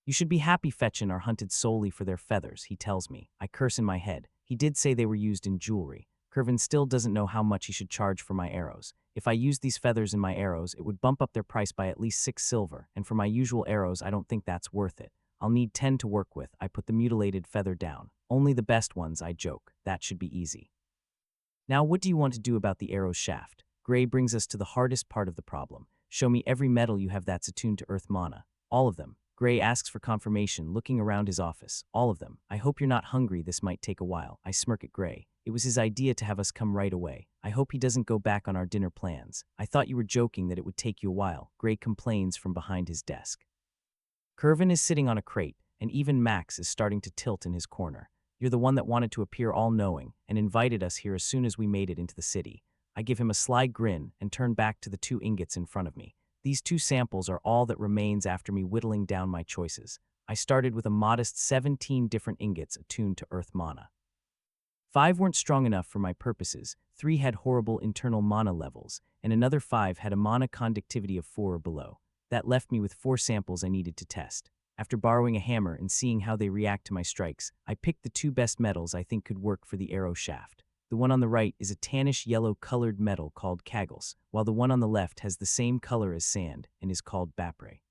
Speaker 1: You should be happy fetchin' are hunted solely for their feathers, he tells me. I curse in my head. He did say they were used in jewelry. Curvin still doesn't know how much he should charge for my arrows. If I used these feathers in my arrows, it would bump up their price by at least 6 silver, and for my usual arrows, I don't think that's worth it. I'll need 10 to work with. I put the mutilated feather down. Only the best ones, I joke. That should be easy. Now, what do you want to do about the arrow's shaft? Gray brings us to the hardest part of the problem. Show me every metal you have that's attuned to Earth mana. All of them. Gray asks for confirmation, looking around his office. All of them. I hope you're not hungry, this might take a while. I smirk at Gray. It was his idea to have us come right away. I hope he doesn't go back on our dinner plans. I thought you were joking that it would take you a while. Gray complains from behind his desk. Curvin is sitting on a crate, and even Max is starting to tilt in his corner. You're the one that wanted to appear all-knowing and invited us here as soon as we made it into the city. I give him a sly grin and turn back to the 2 ingots in front of me. These 2 samples are all that remains after me whittling down my choices. I started with a modest 17 different ingots attuned to Earth mana. 5 weren't strong enough for my purposes, 3 had horrible internal mana levels, and another 5 had a mana conductivity of 4 or below. That left me with 4 samples I needed to test. After borrowing a hammer and seeing how they react to my strikes, I picked the 2 best metals I think could work for the arrow shaft. The one on the right is a tannish yellow-colored metal called kagels, while the one on the left has the same color as sand and is called bapre.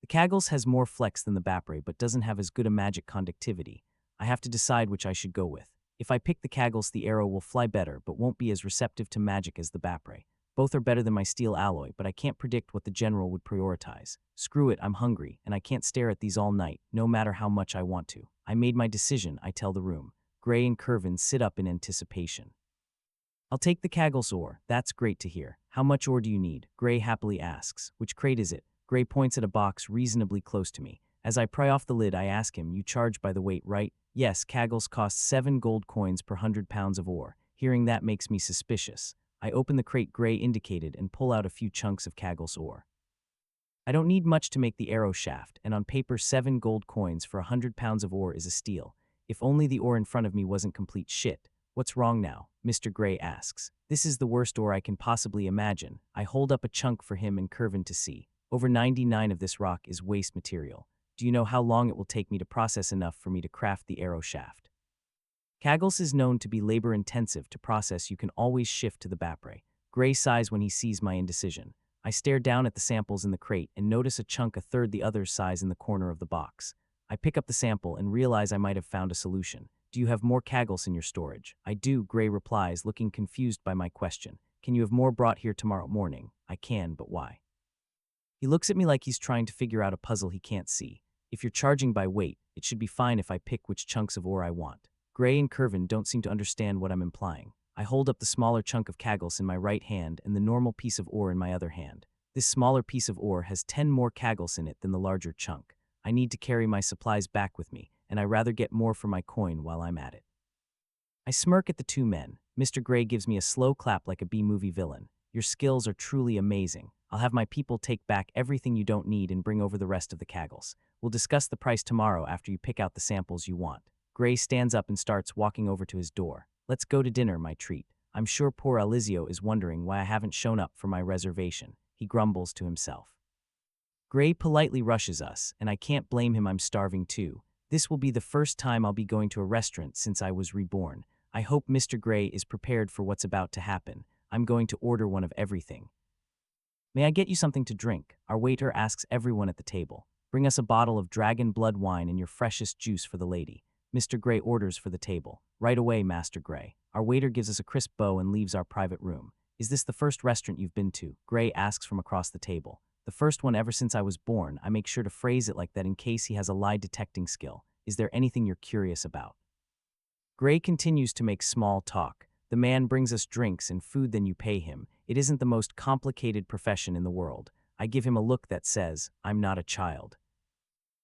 Speaker 1: The kagels has more flex than the bapre but doesn't have as good a magic conductivity. I have to decide which I should go with. If I pick the kagels, the arrow will fly better but won't be as receptive to magic as the bapre. Both are better than my steel alloy, but I can't predict what the general would prioritize. Screw it, I'm hungry, and I can't stare at these all night, no matter how much I want to. I made my decision, I tell the room. Gray and Curvin sit up in anticipation. I'll take the kagels ore. That's great to hear. How much ore do you need? Gray happily asks. Which crate is it? Gray points at a box reasonably close to me. As I pry off the lid, I ask him, you charge by the weight, right? Yes, kagels cost 7 gold coins per 100 pounds of ore. Hearing that makes me suspicious. I open the crate Gray indicated and pull out a few chunks of kagels ore. I don't need much to make the arrow shaft, and on paper 7 gold coins for 100 pounds of ore is a steal. If only the ore in front of me wasn't complete shit. What's wrong now? Mr. Gray asks. This is the worst ore I can possibly imagine. I hold up a chunk for him and Curvin to see. Over 99 of this rock is waste material. Do you know how long it will take me to process enough for me to craft the arrow shaft? Kagels is known to be labor-intensive to process. You can always shift to the bapre. Gray sighs when he sees my indecision. I stare down at the samples in the crate and notice a chunk a third the other's size in the corner of the box. I pick up the sample and realize I might have found a solution. Do you have more kagels in your storage? I do, Gray replies, looking confused by my question. Can you have more brought here tomorrow morning? I can, but why? He looks at me like he's trying to figure out a puzzle he can't see. If you're charging by weight, it should be fine if I pick which chunks of ore I want. Gray and Curvin don't seem to understand what I'm implying. I hold up the smaller chunk of kagels in my right hand and the normal piece of ore in my other hand. This smaller piece of ore has 10 more kagels in it than the larger chunk. I need to carry my supplies back with me, and I rather get more for my coin while I'm at it. I smirk at the 2 men. Mr. Gray gives me a slow clap like a B-movie villain. Your skills are truly amazing. I'll have my people take back everything you don't need and bring over the rest of the kagels. We'll discuss the price tomorrow after you pick out the samples you want. Gray stands up and starts walking over to his door. Let's go to dinner, my treat. I'm sure poor Alizio is wondering why I haven't shown up for my reservation. He grumbles to himself. Gray politely rushes us, and I can't blame him. I'm starving too. This will be the first time I'll be going to a restaurant since I was reborn. I hope Mr. Gray is prepared for what's about to happen. I'm going to order one of everything. May I get you something to drink? Our waiter asks everyone at the table. Bring us a bottle of dragon blood wine and your freshest juice for the lady. Mr. Gray orders for the table. Right away, Master Gray. Our waiter gives us a crisp bow and leaves our private room. Is this the first restaurant you've been to? Gray asks from across the table. The first one ever since I was born. I make sure to phrase it like that in case he has a lie-detecting skill. Is there anything you're curious about? Gray continues to make small talk. The man brings us drinks and food, then you pay him. It isn't the most complicated profession in the world. I give him a look that says, I'm not a child.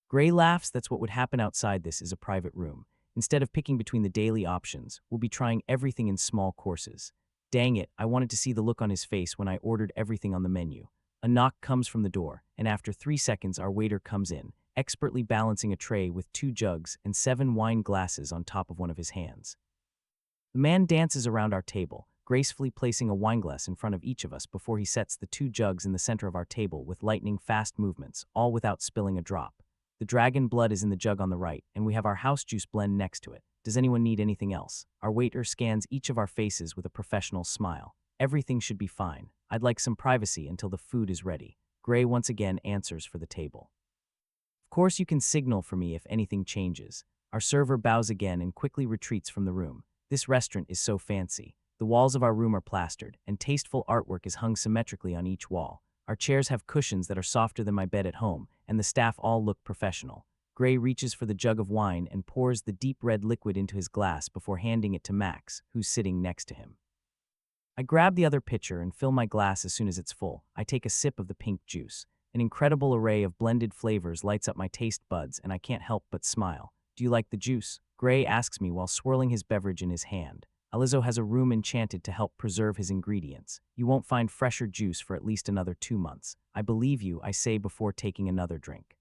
Speaker 1: Gray laughs. That's what would happen outside. This is a private room. Instead of picking between the daily options, we'll be trying everything in small courses. Dang it, I wanted to see the look on his face when I ordered everything on the menu. A knock comes from the door, and after 3 seconds our waiter comes in, expertly balancing a tray with 2 jugs and 7 wine glasses on top of one of his hands. The man dances around our table, gracefully placing a wineglass in front of each of us before he sets the 2 jugs in the center of our table with lightning-fast movements, all without spilling a drop. The dragon blood is in the jug on the right, and we have our house juice blend next to it. Does anyone need anything else? Our waiter scans each of our faces with a professional smile. Everything should be fine. I'd like some privacy until the food is ready. Gray once again answers for the table. Of course you can signal for me if anything changes. Our server bows again and quickly retreats from the room. This restaurant is so fancy. The walls of our room are plastered, and tasteful artwork is hung symmetrically on each wall. Our chairs have cushions that are softer than my bed at home, and the staff all look professional. Gray reaches for the jug of wine and pours the deep red liquid into his glass before handing it to Max, who's sitting next to him. I grab the other pitcher and fill my glass as soon as it's full. I take a sip of the pink juice. An incredible array of blended flavors lights up my taste buds, and I can't help but smile. Do you like the juice? Gray asks me while swirling his beverage in his hand. Alizo has a room enchanted to help preserve his ingredients. You won't find fresher juice for at least another 2 months. I believe you, I say before taking another drink.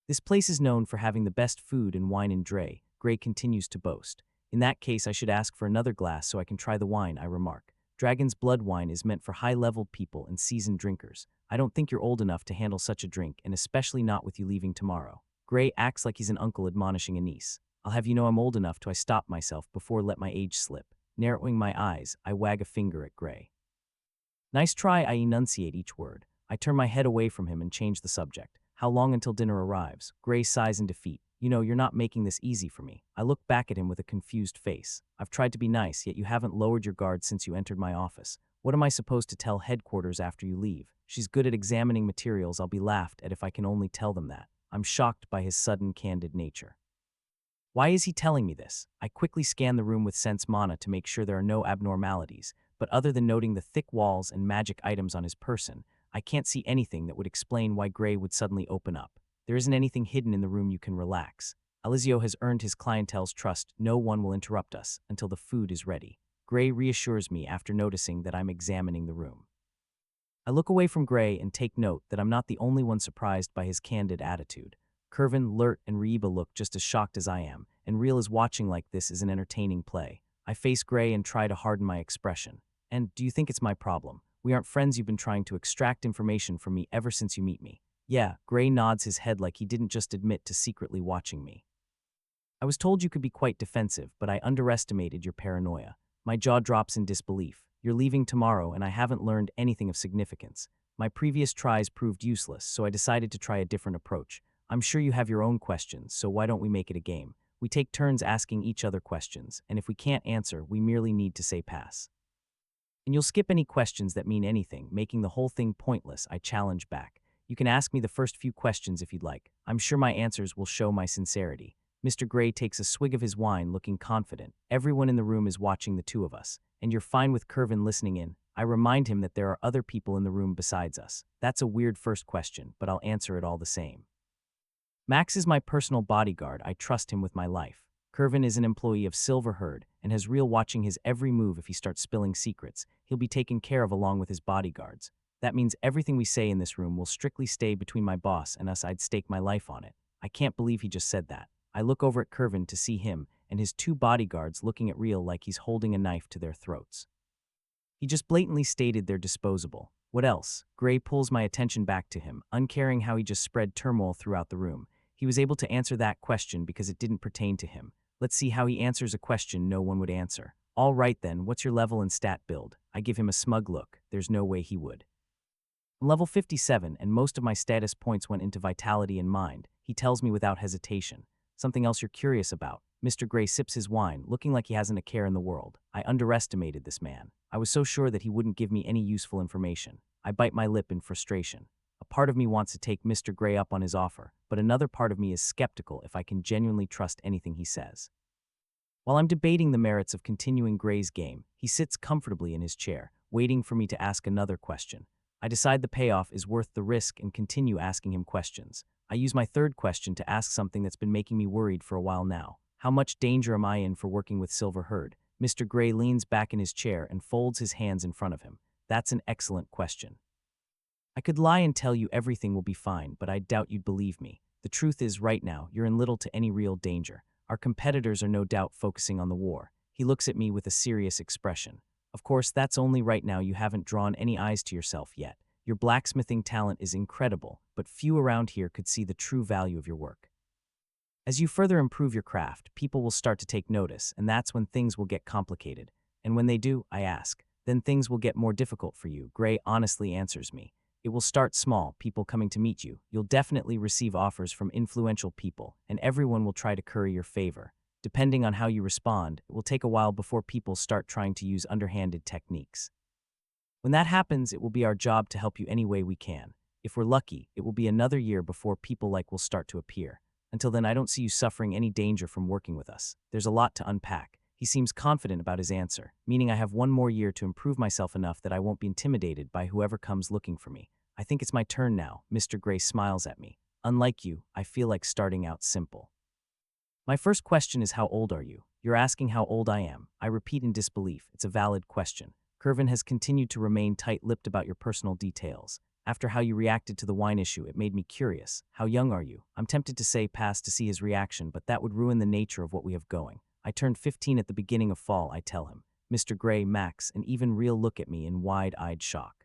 Speaker 1: This place is known for having the best food and wine in Dre, Gray continues to boast. In that case, I should ask for another glass so I can try the wine, I remark. Dragon's blood wine is meant for high-level people and seasoned drinkers. I don't think you're old enough to handle such a drink, and especially not with you leaving tomorrow. Gray acts like he's an uncle admonishing a niece. I'll have you know I'm old enough to I stop myself before let my age slip. Narrowing my eyes, I wag a finger at Gray. Nice try, I enunciate each word. I turn my head away from him and change the subject. How long until dinner arrives? Gray sighs in defeat. You know, you're not making this easy for me. I look back at him with a confused face. I've tried to be nice, yet you haven't lowered your guard since you entered my office. What am I supposed to tell headquarters after you leave? She's good at examining materials. I'll be laughed at if I can only tell them that. I'm shocked by his sudden candid nature. Why is he telling me this? I quickly scan the room with Sense Mana to make sure there are no abnormalities, but other than noting the thick walls and magic items on his person, I can't see anything that would explain why Gray would suddenly open up. There isn't anything hidden in the room. You can relax. Alizio has earned his clientele's trust. No one will interrupt us until the food is ready. Gray reassures me after noticing that I'm examining the room. I look away from Gray and take note that I'm not the only one surprised by his candid attitude. Curvin, Lurt, and Reba look just as shocked as I am, and Real is watching like this is an entertaining play. I face Gray and try to harden my expression. And do you think it's my problem? We aren't friends. You've been trying to extract information from me ever since you meet me. Yeah, Gray nods his head like he didn't just admit to secretly watching me. I was told you could be quite defensive, but I underestimated your paranoia. My jaw drops in disbelief. You're leaving tomorrow, and I haven't learned anything of significance. My previous tries proved useless, so I decided to try a different approach. I'm sure you have your own questions, so why don't we make it a game? We take turns asking each other questions, and if we can't answer, we merely need to say pass. And you'll skip any questions that mean anything, making the whole thing pointless, I challenge back. You can ask me the first few questions if you'd like. I'm sure my answers will show my sincerity. Mr. Gray takes a swig of his wine, looking confident. Everyone in the room is watching the two of us. And you're fine with Curvin listening in? I remind him that there are other people in the room besides us. That's a weird first question, but I'll answer it all the same. Max is my personal bodyguard. I trust him with my life. Curvin is an employee of Silver Herd and has Real watching his every move. If he starts spilling secrets, he'll be taken care of along with his bodyguards. That means everything we say in this room will strictly stay between my boss and us. I'd stake my life on it. I can't believe he just said that. I look over at Curvin to see him and his 2 bodyguards looking at Real like he's holding a knife to their throats. He just blatantly stated they're disposable. What else? Gray pulls my attention back to him, uncaring how he just spread turmoil throughout the room. He was able to answer that question because it didn't pertain to him. Let's see how he answers a question no one would answer. All right then, what's your level and stat build? I give him a smug look. There's no way he would. I'm level 57, and most of my status points went into vitality and mind. He tells me without hesitation. Something else you're curious about. Mr. Gray sips his wine, looking like he hasn't a care in the world. I underestimated this man. I was so sure that he wouldn't give me any useful information. I bite my lip in frustration. A part of me wants to take Mr. Gray up on his offer, but another part of me is skeptical if I can genuinely trust anything he says. While I'm debating the merits of continuing Gray's game, he sits comfortably in his chair, waiting for me to ask another question. I decide the payoff is worth the risk and continue asking him questions. I use my third question to ask something that's been making me worried for a while now. How much danger am I in for working with Silver Herd? Mr. Gray leans back in his chair and folds his hands in front of him. That's an excellent question. I could lie and tell you everything will be fine, but I doubt you'd believe me. The truth is, right now, you're in little to any real danger. Our competitors are no doubt focusing on the war. He looks at me with a serious expression. Of course, that's only right now. You haven't drawn any eyes to yourself yet. Your blacksmithing talent is incredible, but few around here could see the true value of your work. As you further improve your craft, people will start to take notice, and that's when things will get complicated. And when they do, I ask, then things will get more difficult for you. Gray honestly answers me. It will start small, people coming to meet you. You'll definitely receive offers from influential people, and everyone will try to curry your favor. Depending on how you respond, it will take a while before people start trying to use underhanded techniques. When that happens, it will be our job to help you any way we can. If we're lucky, it will be another year before people like will start to appear. Until then, I don't see you suffering any danger from working with us. There's a lot to unpack. He seems confident about his answer, meaning I have one more year to improve myself enough that I won't be intimidated by whoever comes looking for me. I think it's my turn now. Mr. Gray smiles at me. Unlike you, I feel like starting out simple. My first question is, how old are you? You're asking how old I am. I repeat in disbelief. It's a valid question. Curvin has continued to remain tight-lipped about your personal details. After how you reacted to the wine issue, it made me curious. How young are you? I'm tempted to say pass to see his reaction, but that would ruin the nature of what we have going. I turned 15 at the beginning of fall, I tell him. Mr. Gray, Max, and even Real look at me in wide-eyed shock.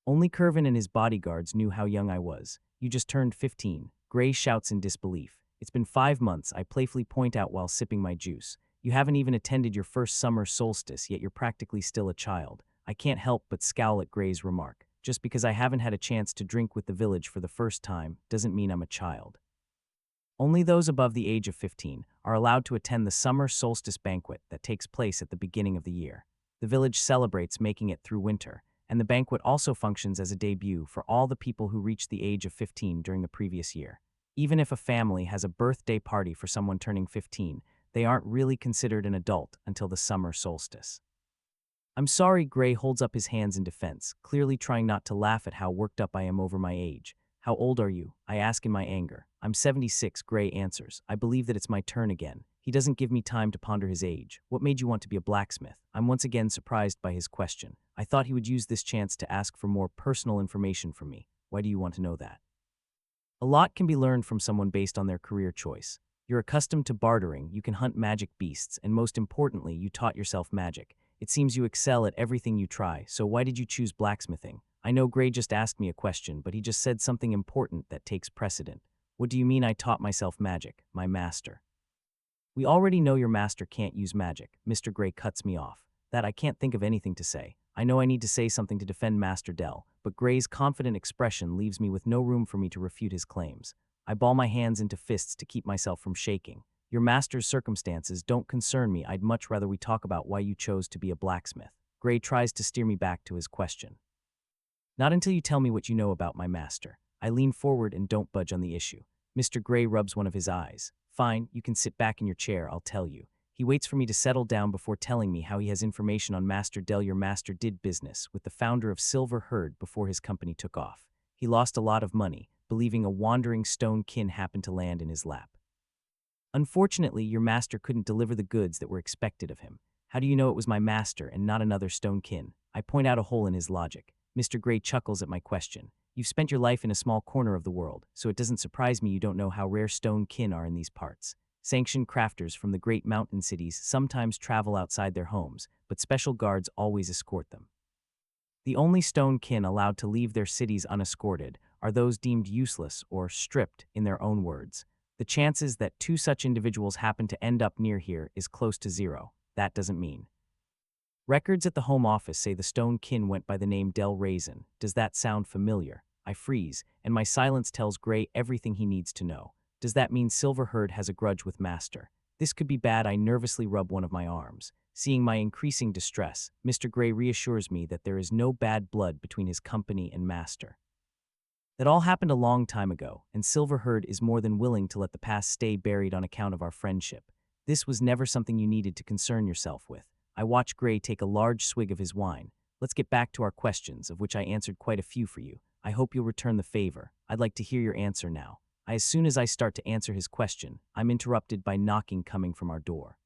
Speaker 1: Only Curvin and his bodyguards knew how young I was. You just turned 15. Gray shouts in disbelief. It's been 5 months, I playfully point out while sipping my juice. You haven't even attended your first summer solstice, yet you're practically still a child. I can't help but scowl at Gray's remark. Just because I haven't had a chance to drink with the village for the first time doesn't mean I'm a child. Only those above the age of 15 are allowed to attend the summer solstice banquet that takes place at the beginning of the year. The village celebrates making it through winter, and the banquet also functions as a debut for all the people who reached the age of 15 during the previous year. Even if a family has a birthday party for someone turning 15, they aren't really considered an adult until the summer solstice. I'm sorry, Gray holds up his hands in defense, clearly trying not to laugh at how worked up I am over my age. How old are you? I ask in my anger. I'm 76, Gray answers. I believe that it's my turn again. He doesn't give me time to ponder his age. What made you want to be a blacksmith? I'm once again surprised by his question. I thought he would use this chance to ask for more personal information from me. Why do you want to know that? A lot can be learned from someone based on their career choice. You're accustomed to bartering, you can hunt magic beasts, and most importantly, you taught yourself magic. It seems you excel at everything you try, so why did you choose blacksmithing? I know Gray just asked me a question, but he just said something important that takes precedent. What do you mean I taught myself magic, my master? We already know your master can't use magic. Mr. Gray cuts me off. That I can't think of anything to say. I know I need to say something to defend Master Dell, but Gray's confident expression leaves me with no room for me to refute his claims. I ball my hands into fists to keep myself from shaking. Your master's circumstances don't concern me. I'd much rather we talk about why you chose to be a blacksmith. Gray tries to steer me back to his question. Not until you tell me what you know about my master. I lean forward and don't budge on the issue. Mr. Gray rubs one of his eyes. Fine, you can sit back in your chair, I'll tell you. He waits for me to settle down before telling me how he has information on Master Dell. Your master did business with the founder of Silver Herd before his company took off. He lost a lot of money, believing a wandering stone kin happened to land in his lap. Unfortunately, your master couldn't deliver the goods that were expected of him. How do you know it was my master and not another stone kin? I point out a hole in his logic. Mr. Gray chuckles at my question. You've spent your life in a small corner of the world, so it doesn't surprise me you don't know how rare stone kin are in these parts. Sanctioned crafters from the great mountain cities sometimes travel outside their homes, but special guards always escort them. The only stone kin allowed to leave their cities unescorted are those deemed useless or stripped, in their own words. The chances that 2 such individuals happen to end up near here is close to 0. That doesn't mean. Records at the home office say the stone kin went by the name Del Raisin. Does that sound familiar? I freeze, and my silence tells Gray everything he needs to know. Does that mean Silver Herd has a grudge with Master? This could be bad. I nervously rub one of my arms. Seeing my increasing distress, Mr. Gray reassures me that there is no bad blood between his company and Master. That all happened a long time ago, and Silver Herd is more than willing to let the past stay buried on account of our friendship. This was never something you needed to concern yourself with. I watch Gray take a large swig of his wine. Let's get back to our questions, of which I answered quite a few for you. I hope you'll return the favor. I'd like to hear your answer now. As soon as I start to answer his question, I'm interrupted by knocking coming from our door.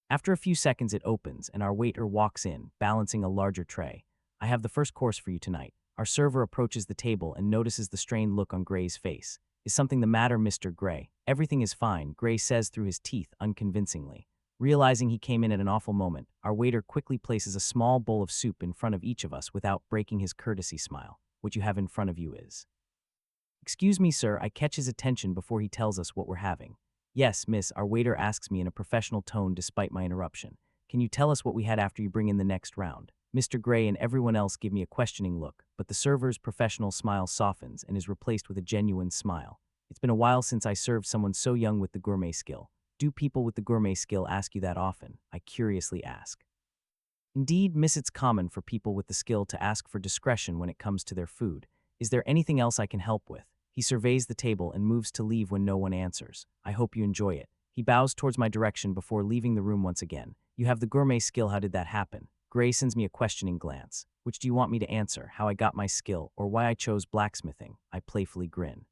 Speaker 1: After a few seconds, it opens, and our waiter walks in, balancing a larger tray. I have the first course for you tonight. Our server approaches the table and notices the strained look on Gray's face. Is something the matter, Mr. Gray? Everything is fine, Gray says through his teeth unconvincingly. Realizing he came in at an awful moment, our waiter quickly places a small bowl of soup in front of each of us without breaking his courtesy smile. What you have in front of you is... Excuse me, sir, I catch his attention before he tells us what we're having. Yes, miss, our waiter asks me in a professional tone despite my interruption. Can you tell us what we had after you bring in the next round? Mr. Gray and everyone else give me a questioning look, but the server's professional smile softens and is replaced with a genuine smile. It's been a while since I served someone so young with the gourmet skill. Do people with the gourmet skill ask you that often? I curiously ask. Indeed, miss, it's common for people with the skill to ask for discretion when it comes to their food. Is there anything else I can help with? He surveys the table and moves to leave when no one answers. I hope you enjoy it. He bows towards my direction before leaving the room once again. You have the gourmet skill, how did that happen? Gray sends me a questioning glance. Which do you want me to answer, how I got my skill, or why I chose blacksmithing? I playfully grin.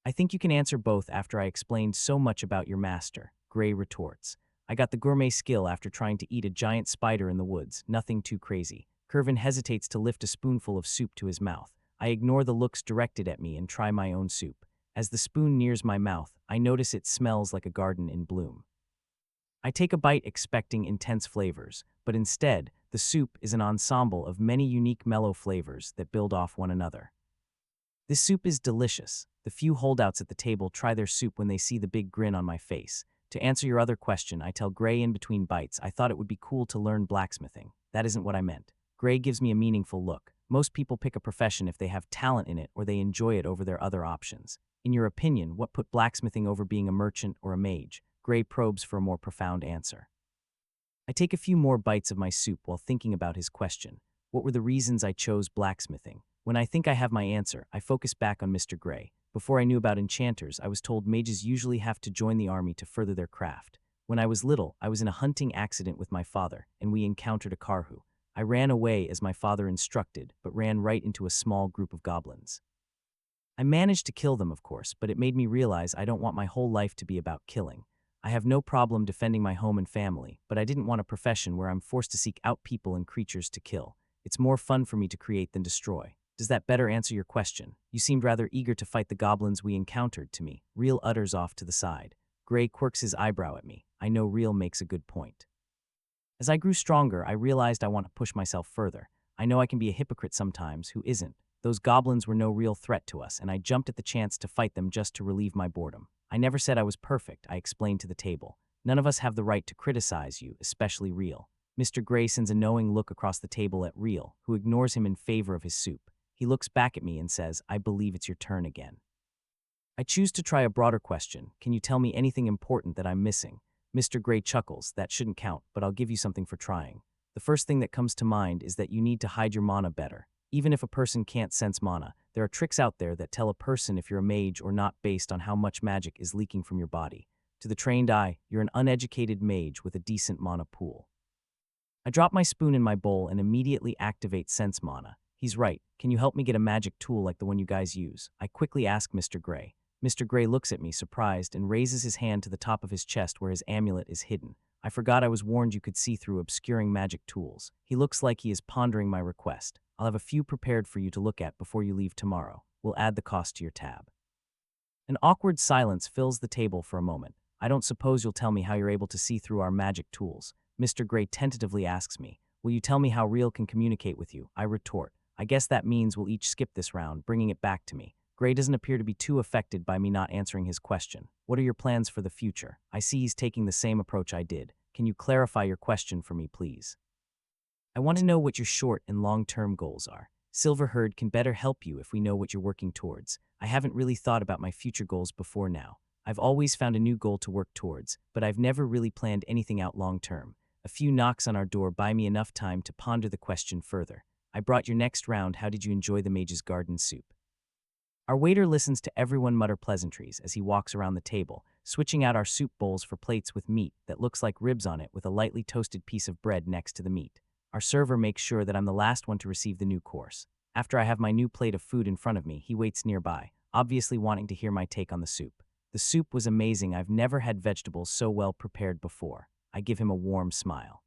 Speaker 1: I think you can answer both after I explained so much about your master, Gray retorts. I got the gourmet skill after trying to eat a giant spider in the woods, nothing too crazy. Kervin hesitates to lift a spoonful of soup to his mouth. I ignore the looks directed at me and try my own soup. As the spoon nears my mouth, I notice it smells like a garden in bloom. I take a bite expecting intense flavors, but instead, the soup is an ensemble of many unique mellow flavors that build off one another. This soup is delicious. The few holdouts at the table try their soup when they see the big grin on my face. To answer your other question, I tell Gray in between bites I thought it would be cool to learn blacksmithing. That isn't what I meant. Gray gives me a meaningful look. Most people pick a profession if they have talent in it or they enjoy it over their other options. In your opinion, what put blacksmithing over being a merchant or a mage? Gray probes for a more profound answer. I take a few more bites of my soup while thinking about his question. What were the reasons I chose blacksmithing? When I think I have my answer, I focus back on Mr. Gray. Before I knew about enchanters, I was told mages usually have to join the army to further their craft. When I was little, I was in a hunting accident with my father, and we encountered a karhu. I ran away as my father instructed, but ran right into a small group of goblins. I managed to kill them, of course, but it made me realize I don't want my whole life to be about killing. I have no problem defending my home and family, but I didn't want a profession where I'm forced to seek out people and creatures to kill. It's more fun for me to create than destroy. Does that better answer your question? You seemed rather eager to fight the goblins we encountered to me. Real utters off to the side. Gray quirks his eyebrow at me. I know Real makes a good point. As I grew stronger, I realized I want to push myself further. I know I can be a hypocrite sometimes, who isn't? Those goblins were no real threat to us, and I jumped at the chance to fight them just to relieve my boredom. I never said I was perfect, I explained to the table. None of us have the right to criticize you, especially Real. Mr. Gray sends a knowing look across the table at Real, who ignores him in favor of his soup. He looks back at me and says, I believe it's your turn again. I choose to try a broader question. Can you tell me anything important that I'm missing? Mr. Gray chuckles. That shouldn't count, but I'll give you something for trying. The first thing that comes to mind is that you need to hide your mana better. Even if a person can't sense mana, there are tricks out there that tell a person if you're a mage or not based on how much magic is leaking from your body. To the trained eye, you're an uneducated mage with a decent mana pool. I drop my spoon in my bowl and immediately activate sense mana. He's right. Can you help me get a magic tool like the one you guys use? I quickly ask Mr. Gray. Mr. Gray looks at me, surprised, and raises his hand to the top of his chest where his amulet is hidden. I forgot I was warned you could see through obscuring magic tools. He looks like he is pondering my request. I'll have a few prepared for you to look at before you leave tomorrow. We'll add the cost to your tab. An awkward silence fills the table for a moment. I don't suppose you'll tell me how you're able to see through our magic tools. Mr. Gray tentatively asks me. Will you tell me how Real can communicate with you? I retort. I guess that means we'll each skip this round, bringing it back to me. Gray doesn't appear to be too affected by me not answering his question. What are your plans for the future? I see he's taking the same approach I did. Can you clarify your question for me, please? I want to know what your short and long-term goals are. Silverherd can better help you if we know what you're working towards. I haven't really thought about my future goals before now. I've always found a new goal to work towards, but I've never really planned anything out long-term. A few knocks on our door buy me enough time to ponder the question further. I brought your next round. How did you enjoy the Mage's Garden soup? Our waiter listens to everyone mutter pleasantries as he walks around the table, switching out our soup bowls for plates with meat that looks like ribs on it with a lightly toasted piece of bread next to the meat. Our server makes sure that I'm the last one to receive the new course. After I have my new plate of food in front of me, he waits nearby, obviously wanting to hear my take on the soup. The soup was amazing. I've never had vegetables so well prepared before. I give him a warm smile.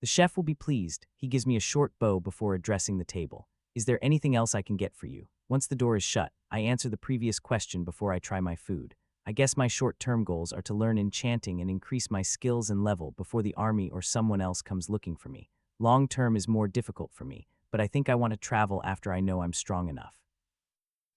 Speaker 1: The chef will be pleased. He gives me a short bow before addressing the table. Is there anything else I can get for you? Once the door is shut, I answer the previous question before I try my food. I guess my short-term goals are to learn enchanting and increase my skills and level before the army or someone else comes looking for me. Long-term is more difficult for me, but I think I want to travel after I know I'm strong enough.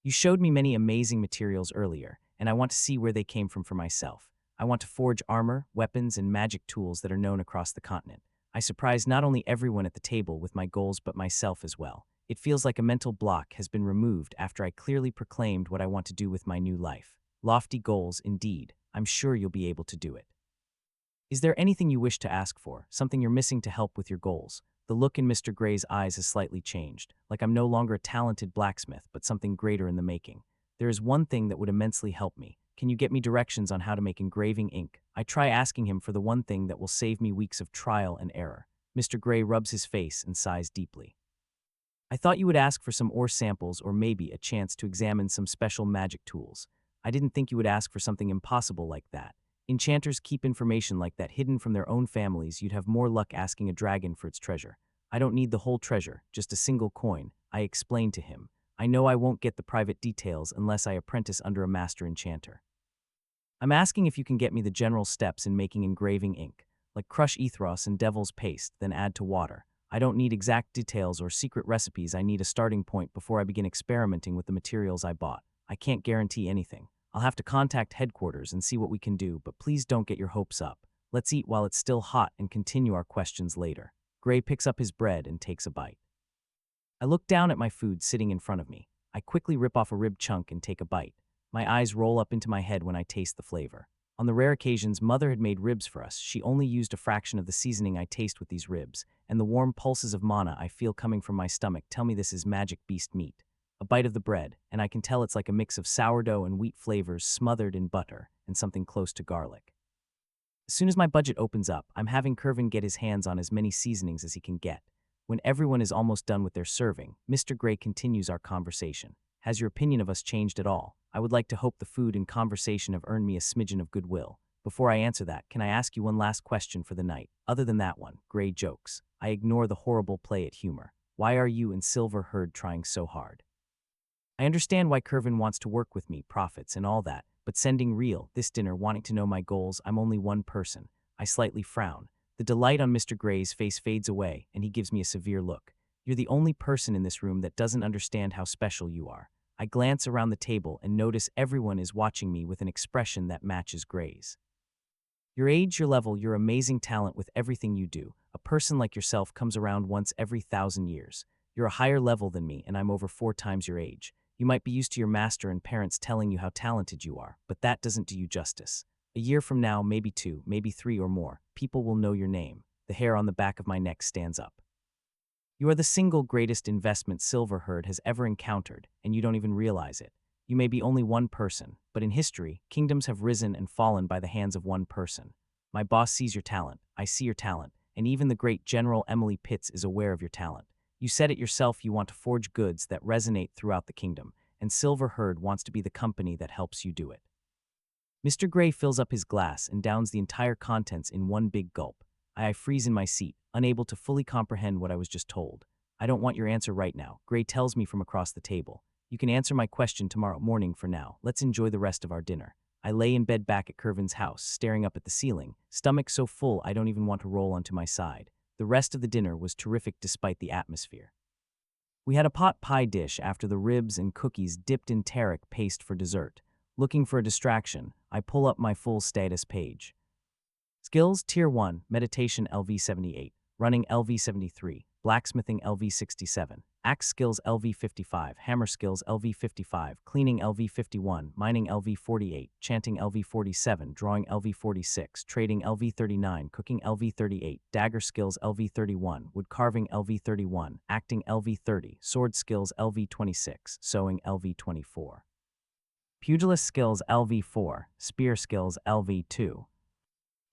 Speaker 1: You showed me many amazing materials earlier, and I want to see where they came from for myself. I want to forge armor, weapons, and magic tools that are known across the continent. I surprised not only everyone at the table with my goals but myself as well. It feels like a mental block has been removed after I clearly proclaimed what I want to do with my new life. Lofty goals, indeed. I'm sure you'll be able to do it. Is there anything you wish to ask for, something you're missing to help with your goals? The look in Mr. Gray's eyes has slightly changed, like I'm no longer a talented blacksmith, but something greater in the making. There is one thing that would immensely help me. Can you get me directions on how to make engraving ink? I try asking him for the one thing that will save me weeks of trial and error. Mr. Gray rubs his face and sighs deeply. I thought you would ask for some ore samples or maybe a chance to examine some special magic tools. I didn't think you would ask for something impossible like that. Enchanters keep information like that hidden from their own families. You'd have more luck asking a dragon for its treasure. I don't need the whole treasure, just a single coin, I explained to him. I know I won't get the private details unless I apprentice under a master enchanter. I'm asking if you can get me the general steps in making engraving ink, like crush ethros and devil's paste, then add to water. I don't need exact details or secret recipes. I need a starting point before I begin experimenting with the materials I bought. I can't guarantee anything. I'll have to contact headquarters and see what we can do, but please don't get your hopes up. Let's eat while it's still hot and continue our questions later. Gray picks up his bread and takes a bite. I look down at my food sitting in front of me. I quickly rip off a rib chunk and take a bite. My eyes roll up into my head when I taste the flavor. On the rare occasions Mother had made ribs for us, she only used a fraction of the seasoning I taste with these ribs, and the warm pulses of mana I feel coming from my stomach tell me this is magic beast meat. A bite of the bread, and I can tell it's like a mix of sourdough and wheat flavors smothered in butter and something close to garlic. As soon as my budget opens up, I'm having Kervin get his hands on as many seasonings as he can get. When everyone is almost done with their serving, Mr. Gray continues our conversation. Has your opinion of us changed at all? I would like to hope the food and conversation have earned me a smidgen of goodwill. Before I answer that, can I ask you one last question for the night? Other than that one, Gray jokes. I ignore the horrible play at humor. Why are you and Silver Herd trying so hard? I understand why Kervin wants to work with me, profits and all that, but sending real, this dinner, wanting to know my goals, I'm only one person. I slightly frown. The delight on Mr. Gray's face fades away, and he gives me a severe look. You're the only person in this room that doesn't understand how special you are. I glance around the table and notice everyone is watching me with an expression that matches Gray's. Your age, your level, your amazing talent with everything you do. A person like yourself comes around once every 1,000 years. You're a higher level than me, and I'm over 4 times your age. You might be used to your master and parents telling you how talented you are, but that doesn't do you justice. A year from now, maybe 2, maybe 3 or more, people will know your name. The hair on the back of my neck stands up. You are the single greatest investment Silverherd has ever encountered, and you don't even realize it. You may be only one person, but in history, kingdoms have risen and fallen by the hands of one person. My boss sees your talent, I see your talent, and even the great General Emily Pitts is aware of your talent. You said it yourself, you want to forge goods that resonate throughout the kingdom, and Silverherd wants to be the company that helps you do it. Mr. Gray fills up his glass and downs the entire contents in one big gulp. I freeze in my seat, unable to fully comprehend what I was just told. I don't want your answer right now, Gray tells me from across the table. You can answer my question tomorrow morning. For now, let's enjoy the rest of our dinner. I lay in bed back at Kervin's house, staring up at the ceiling, stomach so full I don't even want to roll onto my side. The rest of the dinner was terrific despite the atmosphere. We had a pot pie dish after the ribs and cookies dipped in taric paste for dessert. Looking for a distraction, I pull up my full status page. Skills Tier 1, Meditation LV 78, Running LV 73, Blacksmithing LV 67, Axe Skills LV 55, Hammer Skills LV 55, Cleaning LV 51, Mining LV 48, Chanting LV 47, Drawing LV 46, Trading LV 39, Cooking LV 38, Dagger Skills LV 31, Wood Carving LV 31, Acting LV 30, Sword Skills LV 26, Sewing LV 24. Pugilist Skills LV 4, Spear Skills LV 2.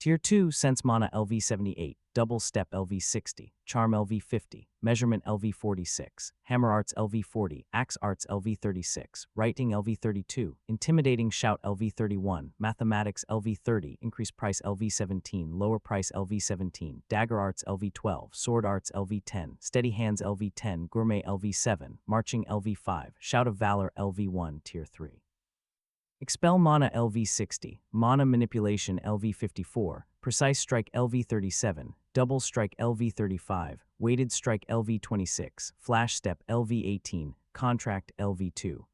Speaker 1: Tier 2, Sense Mana LV78, Double Step LV60, Charm LV50, Measurement LV46, Hammer Arts LV40, Axe Arts LV36, Writing LV32, Intimidating Shout LV31, Mathematics LV30, Increase Price LV17, Lower Price LV17, Dagger Arts LV12, Sword Arts LV10, Steady Hands LV10, Gourmet LV7, Marching LV5, Shout of Valor LV1, Tier 3. Expel Mana LV60, Mana Manipulation LV54, Precise Strike LV37, Double Strike LV35, Weighted Strike LV26, Flash Step LV18, Contract LV2.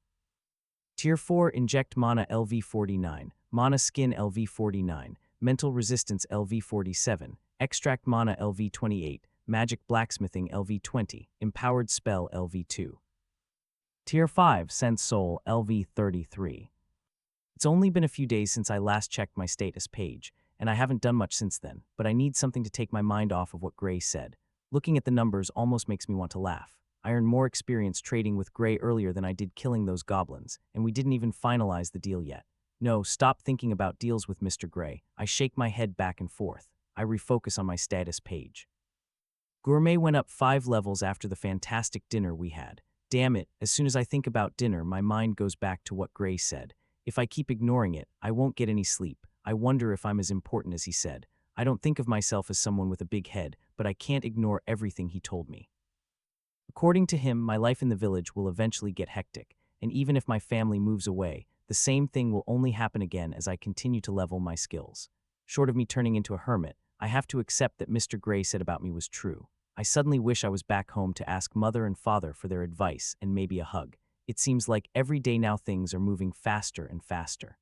Speaker 1: Tier 4 Inject Mana LV49, Mana Skin LV49, Mental Resistance LV47, Extract Mana LV28, Magic Blacksmithing LV20, Empowered Spell LV2. Tier 5 Sense Soul LV33. It's only been a few days since I last checked my status page, and I haven't done much since then, but I need something to take my mind off of what Gray said. Looking at the numbers almost makes me want to laugh. I earned more experience trading with Gray earlier than I did killing those goblins, and we didn't even finalize the deal yet. No, stop thinking about deals with Mr. Gray. I shake my head back and forth. I refocus on my status page. Gourmet went up 5 levels after the fantastic dinner we had. Damn it, as soon as I think about dinner, my mind goes back to what Gray said. If I keep ignoring it, I won't get any sleep. I wonder if I'm as important as he said. I don't think of myself as someone with a big head, but I can't ignore everything he told me. According to him, my life in the village will eventually get hectic, and even if my family moves away, the same thing will only happen again as I continue to level my skills. Short of me turning into a hermit, I have to accept that Mr. Gray said about me was true. I suddenly wish I was back home to ask mother and father for their advice and maybe a hug. It seems like every day now things are moving faster and faster.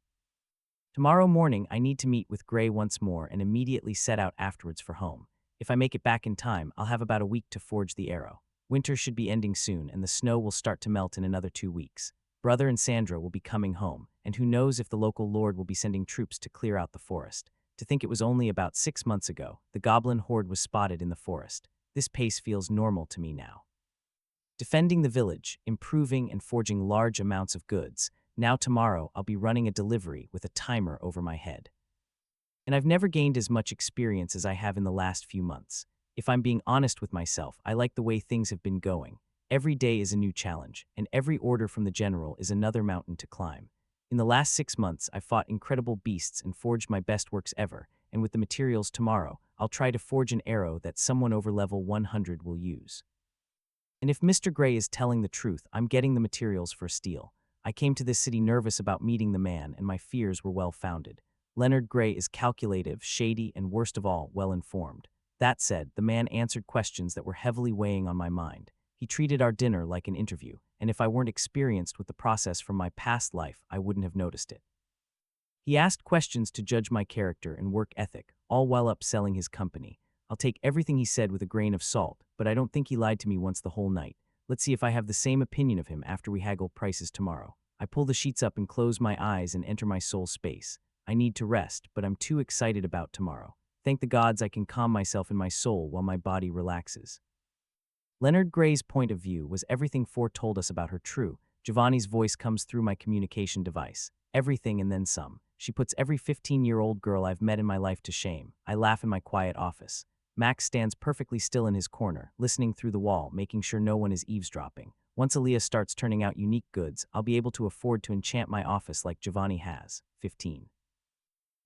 Speaker 1: Tomorrow morning, I need to meet with Gray once more and immediately set out afterwards for home. If I make it back in time, I'll have about a week to forge the arrow. Winter should be ending soon, and the snow will start to melt in another 2 weeks. Brother and Sandra will be coming home, and who knows if the local lord will be sending troops to clear out the forest. To think it was only about 6 months ago, the goblin horde was spotted in the forest. This pace feels normal to me now. Defending the village, improving and forging large amounts of goods. Now tomorrow, I'll be running a delivery with a timer over my head. And I've never gained as much experience as I have in the last few months. If I'm being honest with myself, I like the way things have been going. Every day is a new challenge, and every order from the general is another mountain to climb. In the last 6 months, I fought incredible beasts and forged my best works ever, and with the materials tomorrow, I'll try to forge an arrow that someone over level 100 will use. And if Mr. Gray is telling the truth, I'm getting the materials for steel. I came to this city nervous about meeting the man, and my fears were well-founded. Leonard Gray is calculative, shady, and worst of all, well-informed. That said, the man answered questions that were heavily weighing on my mind. He treated our dinner like an interview, and if I weren't experienced with the process from my past life, I wouldn't have noticed it. He asked questions to judge my character and work ethic, all while upselling his company. I'll take everything he said with a grain of salt, but I don't think he lied to me once the whole night. Let's see if I have the same opinion of him after we haggle prices tomorrow. I pull the sheets up and close my eyes and enter my soul space. I need to rest, but I'm too excited about tomorrow. Thank the gods I can calm myself in my soul while my body relaxes. Leonard Gray's point of view was everything foretold us about her true. Giovanni's voice comes through my communication device. Everything and then some. She puts every 15-year-old girl I've met in my life to shame. I laugh in my quiet office. Max stands perfectly still in his corner, listening through the wall, making sure no one is eavesdropping. Once Aaliyah starts turning out unique goods, I'll be able to afford to enchant my office like Giovanni has. 15.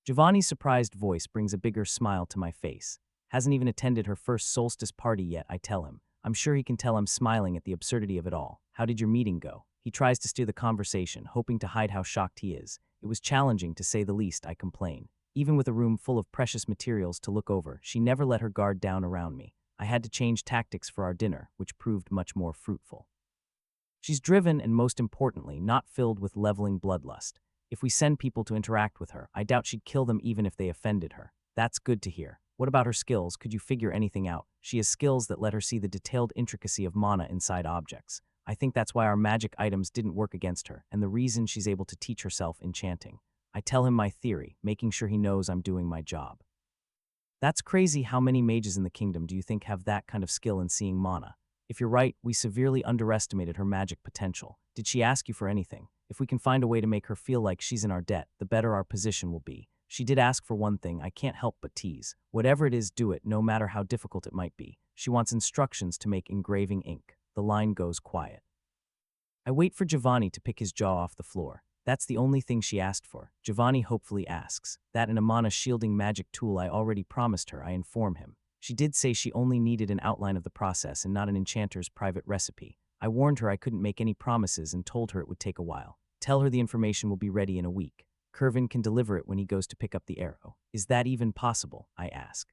Speaker 1: Giovanni's surprised voice brings a bigger smile to my face. Hasn't even attended her first solstice party yet, I tell him. I'm sure he can tell I'm smiling at the absurdity of it all. How did your meeting go? He tries to steer the conversation, hoping to hide how shocked he is. It was challenging, to say the least, I complain. Even with a room full of precious materials to look over, she never let her guard down around me. I had to change tactics for our dinner, which proved much more fruitful. She's driven and, most importantly, not filled with leveling bloodlust. If we send people to interact with her, I doubt she'd kill them even if they offended her. That's good to hear. What about her skills? Could you figure anything out? She has skills that let her see the detailed intricacy of mana inside objects. I think that's why our magic items didn't work against her, and the reason she's able to teach herself enchanting. I tell him my theory, making sure he knows I'm doing my job. That's crazy. How many mages in the kingdom do you think have that kind of skill in seeing mana? If you're right, we severely underestimated her magic potential. Did she ask you for anything? If we can find a way to make her feel like she's in our debt, the better our position will be. She did ask for one thing I can't help but tease. Whatever it is, do it, no matter how difficult it might be. She wants instructions to make engraving ink. The line goes quiet. I wait for Giovanni to pick his jaw off the floor. That's the only thing she asked for. Giovanni hopefully asks. That and a mana shielding magic tool I already promised her, I inform him. She did say she only needed an outline of the process and not an enchanter's private recipe. I warned her I couldn't make any promises and told her it would take a while. Tell her the information will be ready in a week. Kervin can deliver it when he goes to pick up the arrow. Is that even possible? I ask.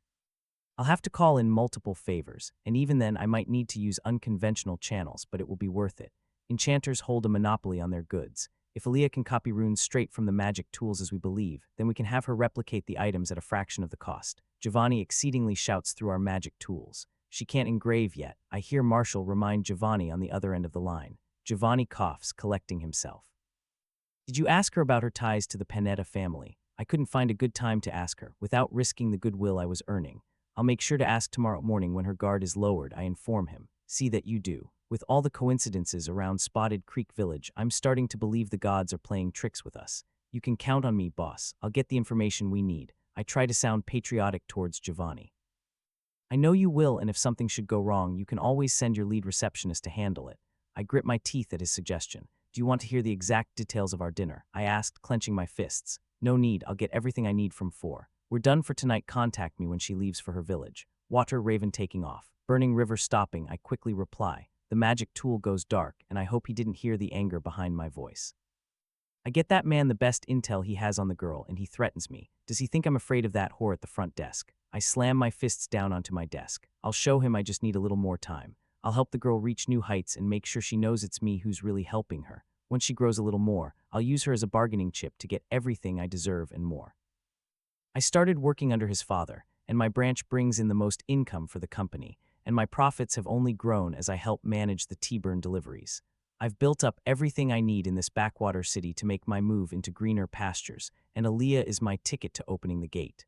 Speaker 1: I'll have to call in multiple favors, and even then I might need to use unconventional channels, but it will be worth it. Enchanters hold a monopoly on their goods. If Aaliyah can copy runes straight from the magic tools as we believe, then we can have her replicate the items at a fraction of the cost. Giovanni exceedingly shouts through our magic tools. She can't engrave yet. I hear Marshall remind Giovanni on the other end of the line. Giovanni coughs, collecting himself. Did you ask her about her ties to the Panetta family? I couldn't find a good time to ask her, without risking the goodwill I was earning. I'll make sure to ask tomorrow morning when her guard is lowered, I inform him. See that you do. With all the coincidences around Spotted Creek Village, I'm starting to believe the gods are playing tricks with us. You can count on me, boss. I'll get the information we need. I try to sound patriotic towards Giovanni. I know you will, and if something should go wrong, you can always send your lead receptionist to handle it. I grit my teeth at his suggestion. Do you want to hear the exact details of our dinner? I asked, clenching my fists. No need, I'll get everything I need from 4. We're done for tonight, contact me when she leaves for her village. Water Raven taking off. Burning River stopping, I quickly reply. The magic tool goes dark, and I hope he didn't hear the anger behind my voice. I get that man the best intel he has on the girl, and he threatens me. Does he think I'm afraid of that whore at the front desk? I slam my fists down onto my desk. I'll show him I just need a little more time. I'll help the girl reach new heights and make sure she knows it's me who's really helping her. Once she grows a little more, I'll use her as a bargaining chip to get everything I deserve and more. I started working under his father, and my branch brings in the most income for the company, and my profits have only grown as I help manage the T-Burn deliveries. I've built up everything I need in this backwater city to make my move into greener pastures, and Aaliyah is my ticket to opening the gate.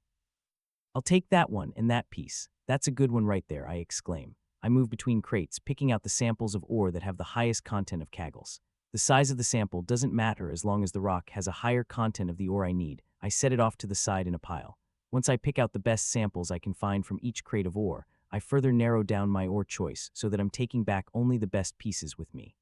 Speaker 1: I'll take that one and that piece. That's a good one right there, I exclaim. I move between crates, picking out the samples of ore that have the highest content of Kagels. The size of the sample doesn't matter as long as the rock has a higher content of the ore I need. I set it off to the side in a pile. Once I pick out the best samples I can find from each crate of ore, I further narrow down my ore choice so that I'm taking back only the best pieces with me.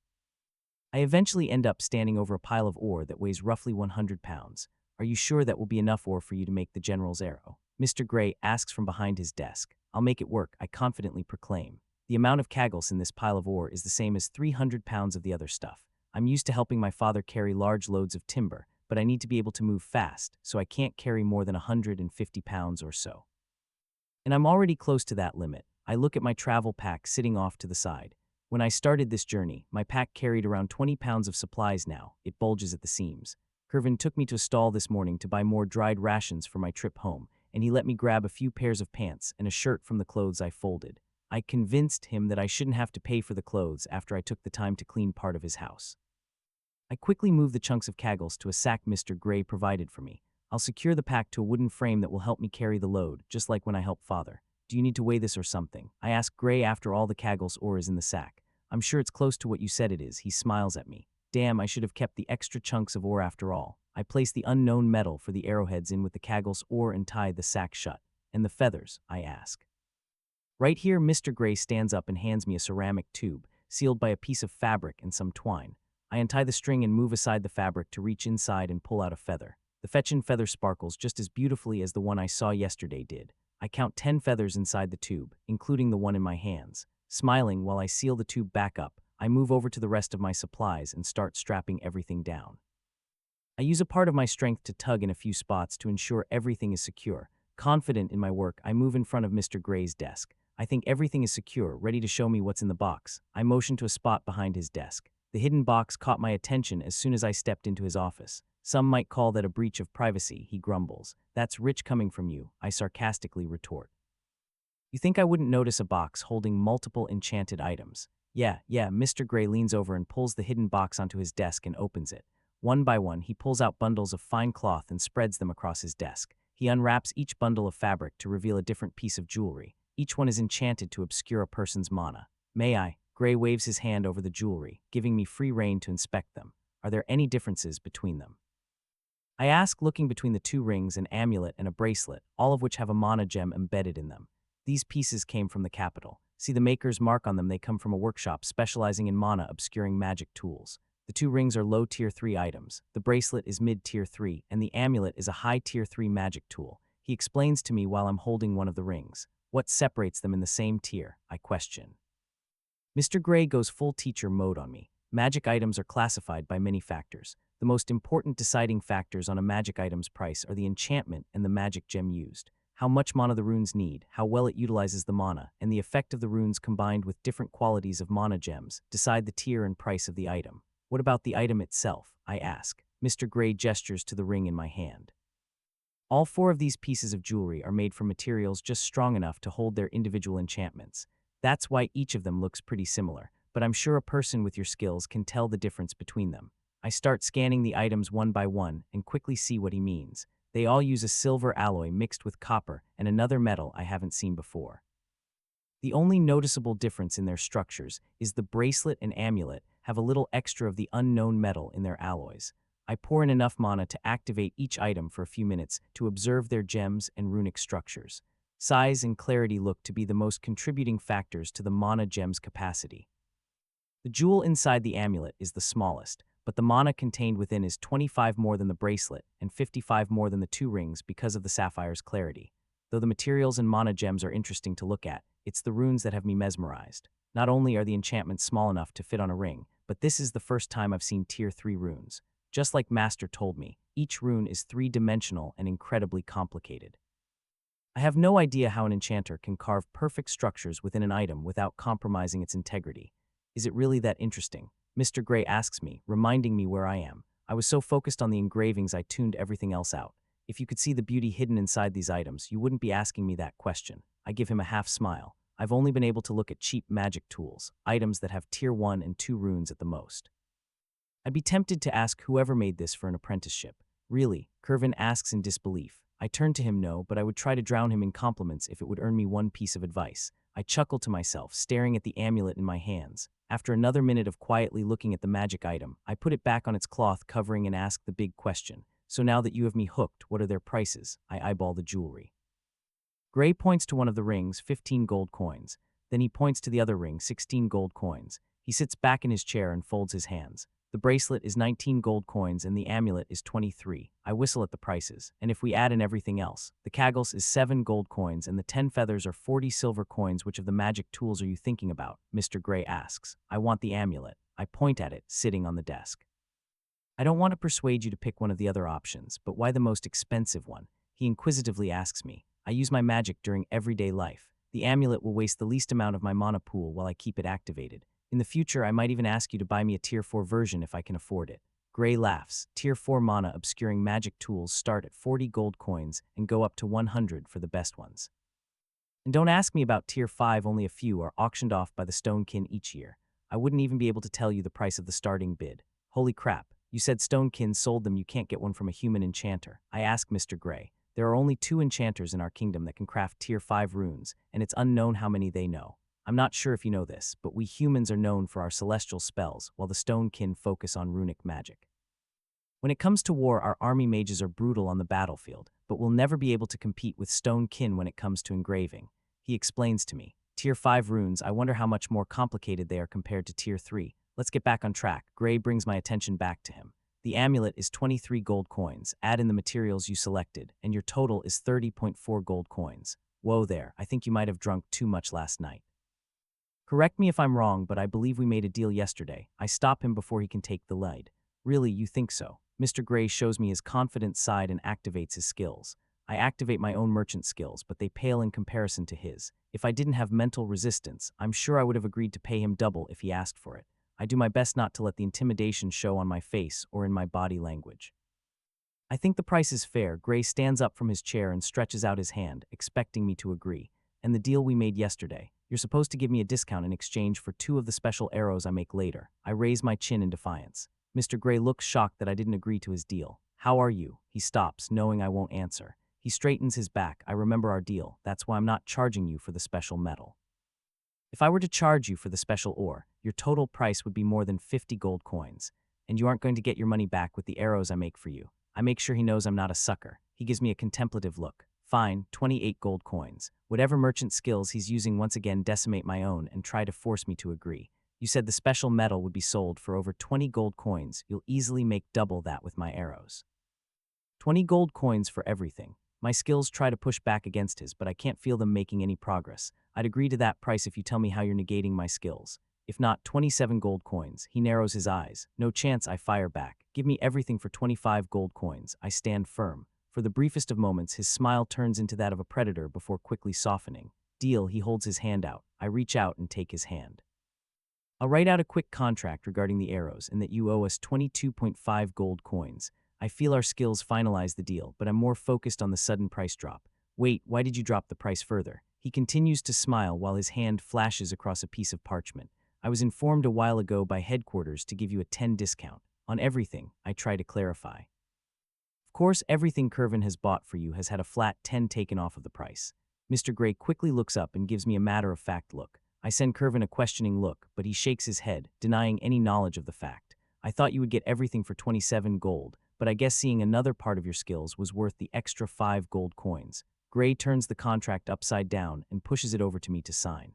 Speaker 1: I eventually end up standing over a pile of ore that weighs roughly 100 pounds. Are you sure that will be enough ore for you to make the general's arrow? Mr. Gray asks from behind his desk. I'll make it work, I confidently proclaim. The amount of Kagels in this pile of ore is the same as 300 pounds of the other stuff. I'm used to helping my father carry large loads of timber, but I need to be able to move fast, so I can't carry more than 150 pounds or so. And I'm already close to that limit. I look at my travel pack sitting off to the side. When I started this journey, my pack carried around 20 pounds of supplies now. It bulges at the seams. Kervin took me to a stall this morning to buy more dried rations for my trip home, and he let me grab a few pairs of pants and a shirt from the clothes I folded. I convinced him that I shouldn't have to pay for the clothes after I took the time to clean part of his house. I quickly move the chunks of Kagels to a sack Mr. Gray provided for me. I'll secure the pack to a wooden frame that will help me carry the load, just like when I help Father. Do you need to weigh this or something? I ask Gray after all the Kagels ore is in the sack. I'm sure it's close to what you said it is. He smiles at me. Damn, I should have kept the extra chunks of ore after all. I place the unknown metal for the arrowheads in with the Kagels ore and tie the sack shut. And the feathers? I ask. Right here, Mr. Gray stands up and hands me a ceramic tube, sealed by a piece of fabric and some twine. I untie the string and move aside the fabric to reach inside and pull out a feather. The fetchin' feather sparkles just as beautifully as the one I saw yesterday did. I count 10 feathers inside the tube, including the one in my hands. Smiling while I seal the tube back up, I move over to the rest of my supplies and start strapping everything down. I use a part of my strength to tug in a few spots to ensure everything is secure. Confident in my work, I move in front of Mr. Gray's desk. I think everything is secure, ready to show me what's in the box. I motion to a spot behind his desk. The hidden box caught my attention as soon as I stepped into his office. Some might call that a breach of privacy, he grumbles. That's rich coming from you, I sarcastically retort. You think I wouldn't notice a box holding multiple enchanted items? Yeah, Mr. Gray leans over and pulls the hidden box onto his desk and opens it. One by one, he pulls out bundles of fine cloth and spreads them across his desk. He unwraps each bundle of fabric to reveal a different piece of jewelry. Each one is enchanted to obscure a person's mana. May I? Gray waves his hand over the jewelry, giving me free rein to inspect them. Are there any differences between them? I ask, looking between the two rings, an amulet, and a bracelet, all of which have a mana gem embedded in them. These pieces came from the capital. See the maker's mark on them, they come from a workshop specializing in mana obscuring magic tools. The two rings are low tier 3 items, the bracelet is mid tier 3, and the amulet is a high tier 3 magic tool. He explains to me while I'm holding one of the rings. What separates them in the same tier? I question. Mr. Gray goes full teacher mode on me. Magic items are classified by many factors. The most important deciding factors on a magic item's price are the enchantment and the magic gem used, how much mana the runes need, how well it utilizes the mana, and the effect of the runes combined with different qualities of mana gems decide the tier and price of the item. What about the item itself? I ask. Mr. Gray gestures to the ring in my hand. All four of these pieces of jewelry are made from materials just strong enough to hold their individual enchantments. That's why each of them looks pretty similar, but I'm sure a person with your skills can tell the difference between them. I start scanning the items one by one and quickly see what he means. They all use a silver alloy mixed with copper and another metal I haven't seen before. The only noticeable difference in their structures is the bracelet and amulet have a little extra of the unknown metal in their alloys. I pour in enough mana to activate each item for a few minutes to observe their gems and runic structures. Size and clarity look to be the most contributing factors to the mana gem's capacity. The jewel inside the amulet is the smallest, but the mana contained within is 25 more than the bracelet and 55 more than the two rings because of the sapphire's clarity. Though the materials and mana gems are interesting to look at, it's the runes that have me mesmerized. Not only are the enchantments small enough to fit on a ring, but this is the first time I've seen tier 3 runes. Just like Master told me, each rune is 3-dimensional and incredibly complicated. I have no idea how an enchanter can carve perfect structures within an item without compromising its integrity. Is it really that interesting? Mr. Gray asks me, reminding me where I am. I was so focused on the engravings I tuned everything else out. If you could see the beauty hidden inside these items, you wouldn't be asking me that question. I give him a half smile. I've only been able to look at cheap magic tools, items that have tier 1 and 2 runes at the most. I'd be tempted to ask whoever made this for an apprenticeship. Really? Kervin asks in disbelief. I turn to him no, but I would try to drown him in compliments if it would earn me one piece of advice. I chuckle to myself, staring at the amulet in my hands. After another minute of quietly looking at the magic item, I put it back on its cloth covering and ask the big question. So now that you have me hooked, what are their prices? I eyeball the jewelry. Gray points to one of the rings, 15 gold coins. Then he points to the other ring, 16 gold coins. He sits back in his chair and folds his hands. The bracelet is 19 gold coins and the amulet is 23. I whistle at the prices, and if we add in everything else, the kagels is 7 gold coins and the 10 feathers are 40 silver coins. Which of the magic tools are you thinking about? Mr. Gray asks. I want the amulet. I point at it, sitting on the desk. I don't want to persuade you to pick one of the other options, but why the most expensive one? He inquisitively asks me. I use my magic during everyday life. The amulet will waste the least amount of my mana pool while I keep it activated. In the future, I might even ask you to buy me a tier 4 version if I can afford it. Gray laughs. Tier 4 mana obscuring magic tools start at 40 gold coins and go up to 100 for the best ones. And don't ask me about tier 5, only a few are auctioned off by the Stonekin each year. I wouldn't even be able to tell you the price of the starting bid. Holy crap, you said Stonekin sold them, you can't get one from a human enchanter. I ask Mr. Gray. There are only 2 enchanters in our kingdom that can craft tier 5 runes, and it's unknown how many they know. I'm not sure if you know this, but we humans are known for our celestial spells, while the Stonekin focus on runic magic. When it comes to war, our army mages are brutal on the battlefield, but we'll never be able to compete with Stonekin when it comes to engraving. He explains to me. Tier 5 runes, I wonder how much more complicated they are compared to tier 3. Let's get back on track. Gray brings my attention back to him. The amulet is 23 gold coins. Add in the materials you selected, and your total is 30.4 gold coins. Whoa there, I think you might have drunk too much last night. Correct me if I'm wrong, but I believe we made a deal yesterday. I stop him before he can take the lead. Really, you think so? Mr. Gray shows me his confident side and activates his skills. I activate my own merchant skills, but they pale in comparison to his. If I didn't have mental resistance, I'm sure I would have agreed to pay him double if he asked for it. I do my best not to let the intimidation show on my face or in my body language. I think the price is fair. Gray stands up from his chair and stretches out his hand, expecting me to agree. And the deal we made yesterday. You're supposed to give me a discount in exchange for 2 of the special arrows I make later. I raise my chin in defiance. Mr. Gray looks shocked that I didn't agree to his deal. How are you? He stops, knowing I won't answer. He straightens his back. I remember our deal. That's why I'm not charging you for the special metal. If I were to charge you for the special ore, your total price would be more than 50 gold coins, and you aren't going to get your money back with the arrows I make for you. I make sure he knows I'm not a sucker. He gives me a contemplative look. Fine, 28 gold coins. Whatever merchant skills he's using once again decimate my own and try to force me to agree. You said the special metal would be sold for over 20 gold coins. You'll easily make double that with my arrows. 20 gold coins for everything. My skills try to push back against his, but I can't feel them making any progress. I'd agree to that price if you tell me how you're negating my skills. If not, 27 gold coins. He narrows his eyes. No chance, I fire back. Give me everything for 25 gold coins. I stand firm. For the briefest of moments, his smile turns into that of a predator before quickly softening. Deal, he holds his hand out. I reach out and take his hand. I'll write out a quick contract regarding the arrows and that you owe us 22.5 gold coins. I feel our skills finalize the deal, but I'm more focused on the sudden price drop. Wait, why did you drop the price further? He continues to smile while his hand flashes across a piece of parchment. I was informed a while ago by headquarters to give you a 10 discount. On everything, I try to clarify. Of course, everything Curvin has bought for you has had a flat 10 taken off of the price. Mr. Gray quickly looks up and gives me a matter-of-fact look. I send Curvin a questioning look, but he shakes his head, denying any knowledge of the fact. I thought you would get everything for 27 gold, but I guess seeing another part of your skills was worth the extra 5 gold coins. Gray turns the contract upside down and pushes it over to me to sign.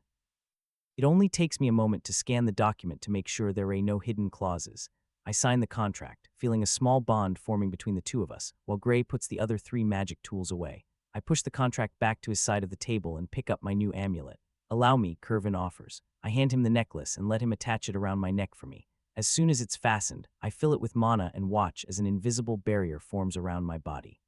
Speaker 1: It only takes me a moment to scan the document to make sure there are no hidden clauses. I sign the contract, feeling a small bond forming between the two of us, while Gray puts the other 3 magic tools away. I push the contract back to his side of the table and pick up my new amulet. Allow me, Curvin offers. I hand him the necklace and let him attach it around my neck for me. As soon as it's fastened, I fill it with mana and watch as an invisible barrier forms around my body.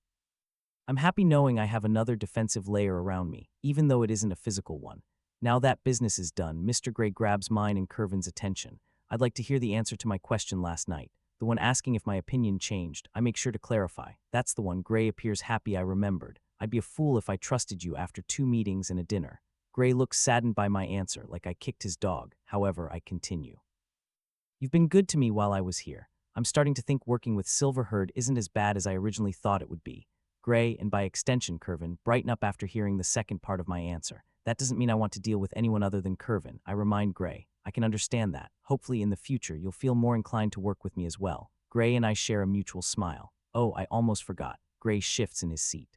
Speaker 1: I'm happy knowing I have another defensive layer around me, even though it isn't a physical one. Now that business is done, Mr. Gray grabs mine and Curvin's attention. I'd like to hear the answer to my question last night, the one asking if my opinion changed. I make sure to clarify. That's the one. Gray appears happy I remembered. I'd be a fool if I trusted you after 2 meetings and a dinner. Gray looks saddened by my answer, like I kicked his dog. However, I continue. You've been good to me while I was here. I'm starting to think working with Silverherd isn't as bad as I originally thought it would be. Gray, and by extension Curvin, brighten up after hearing the second part of my answer. That doesn't mean I want to deal with anyone other than Curvin. I remind Gray. I can understand that. Hopefully in the future you'll feel more inclined to work with me as well. Gray and I share a mutual smile. Oh, I almost forgot. Gray shifts in his seat.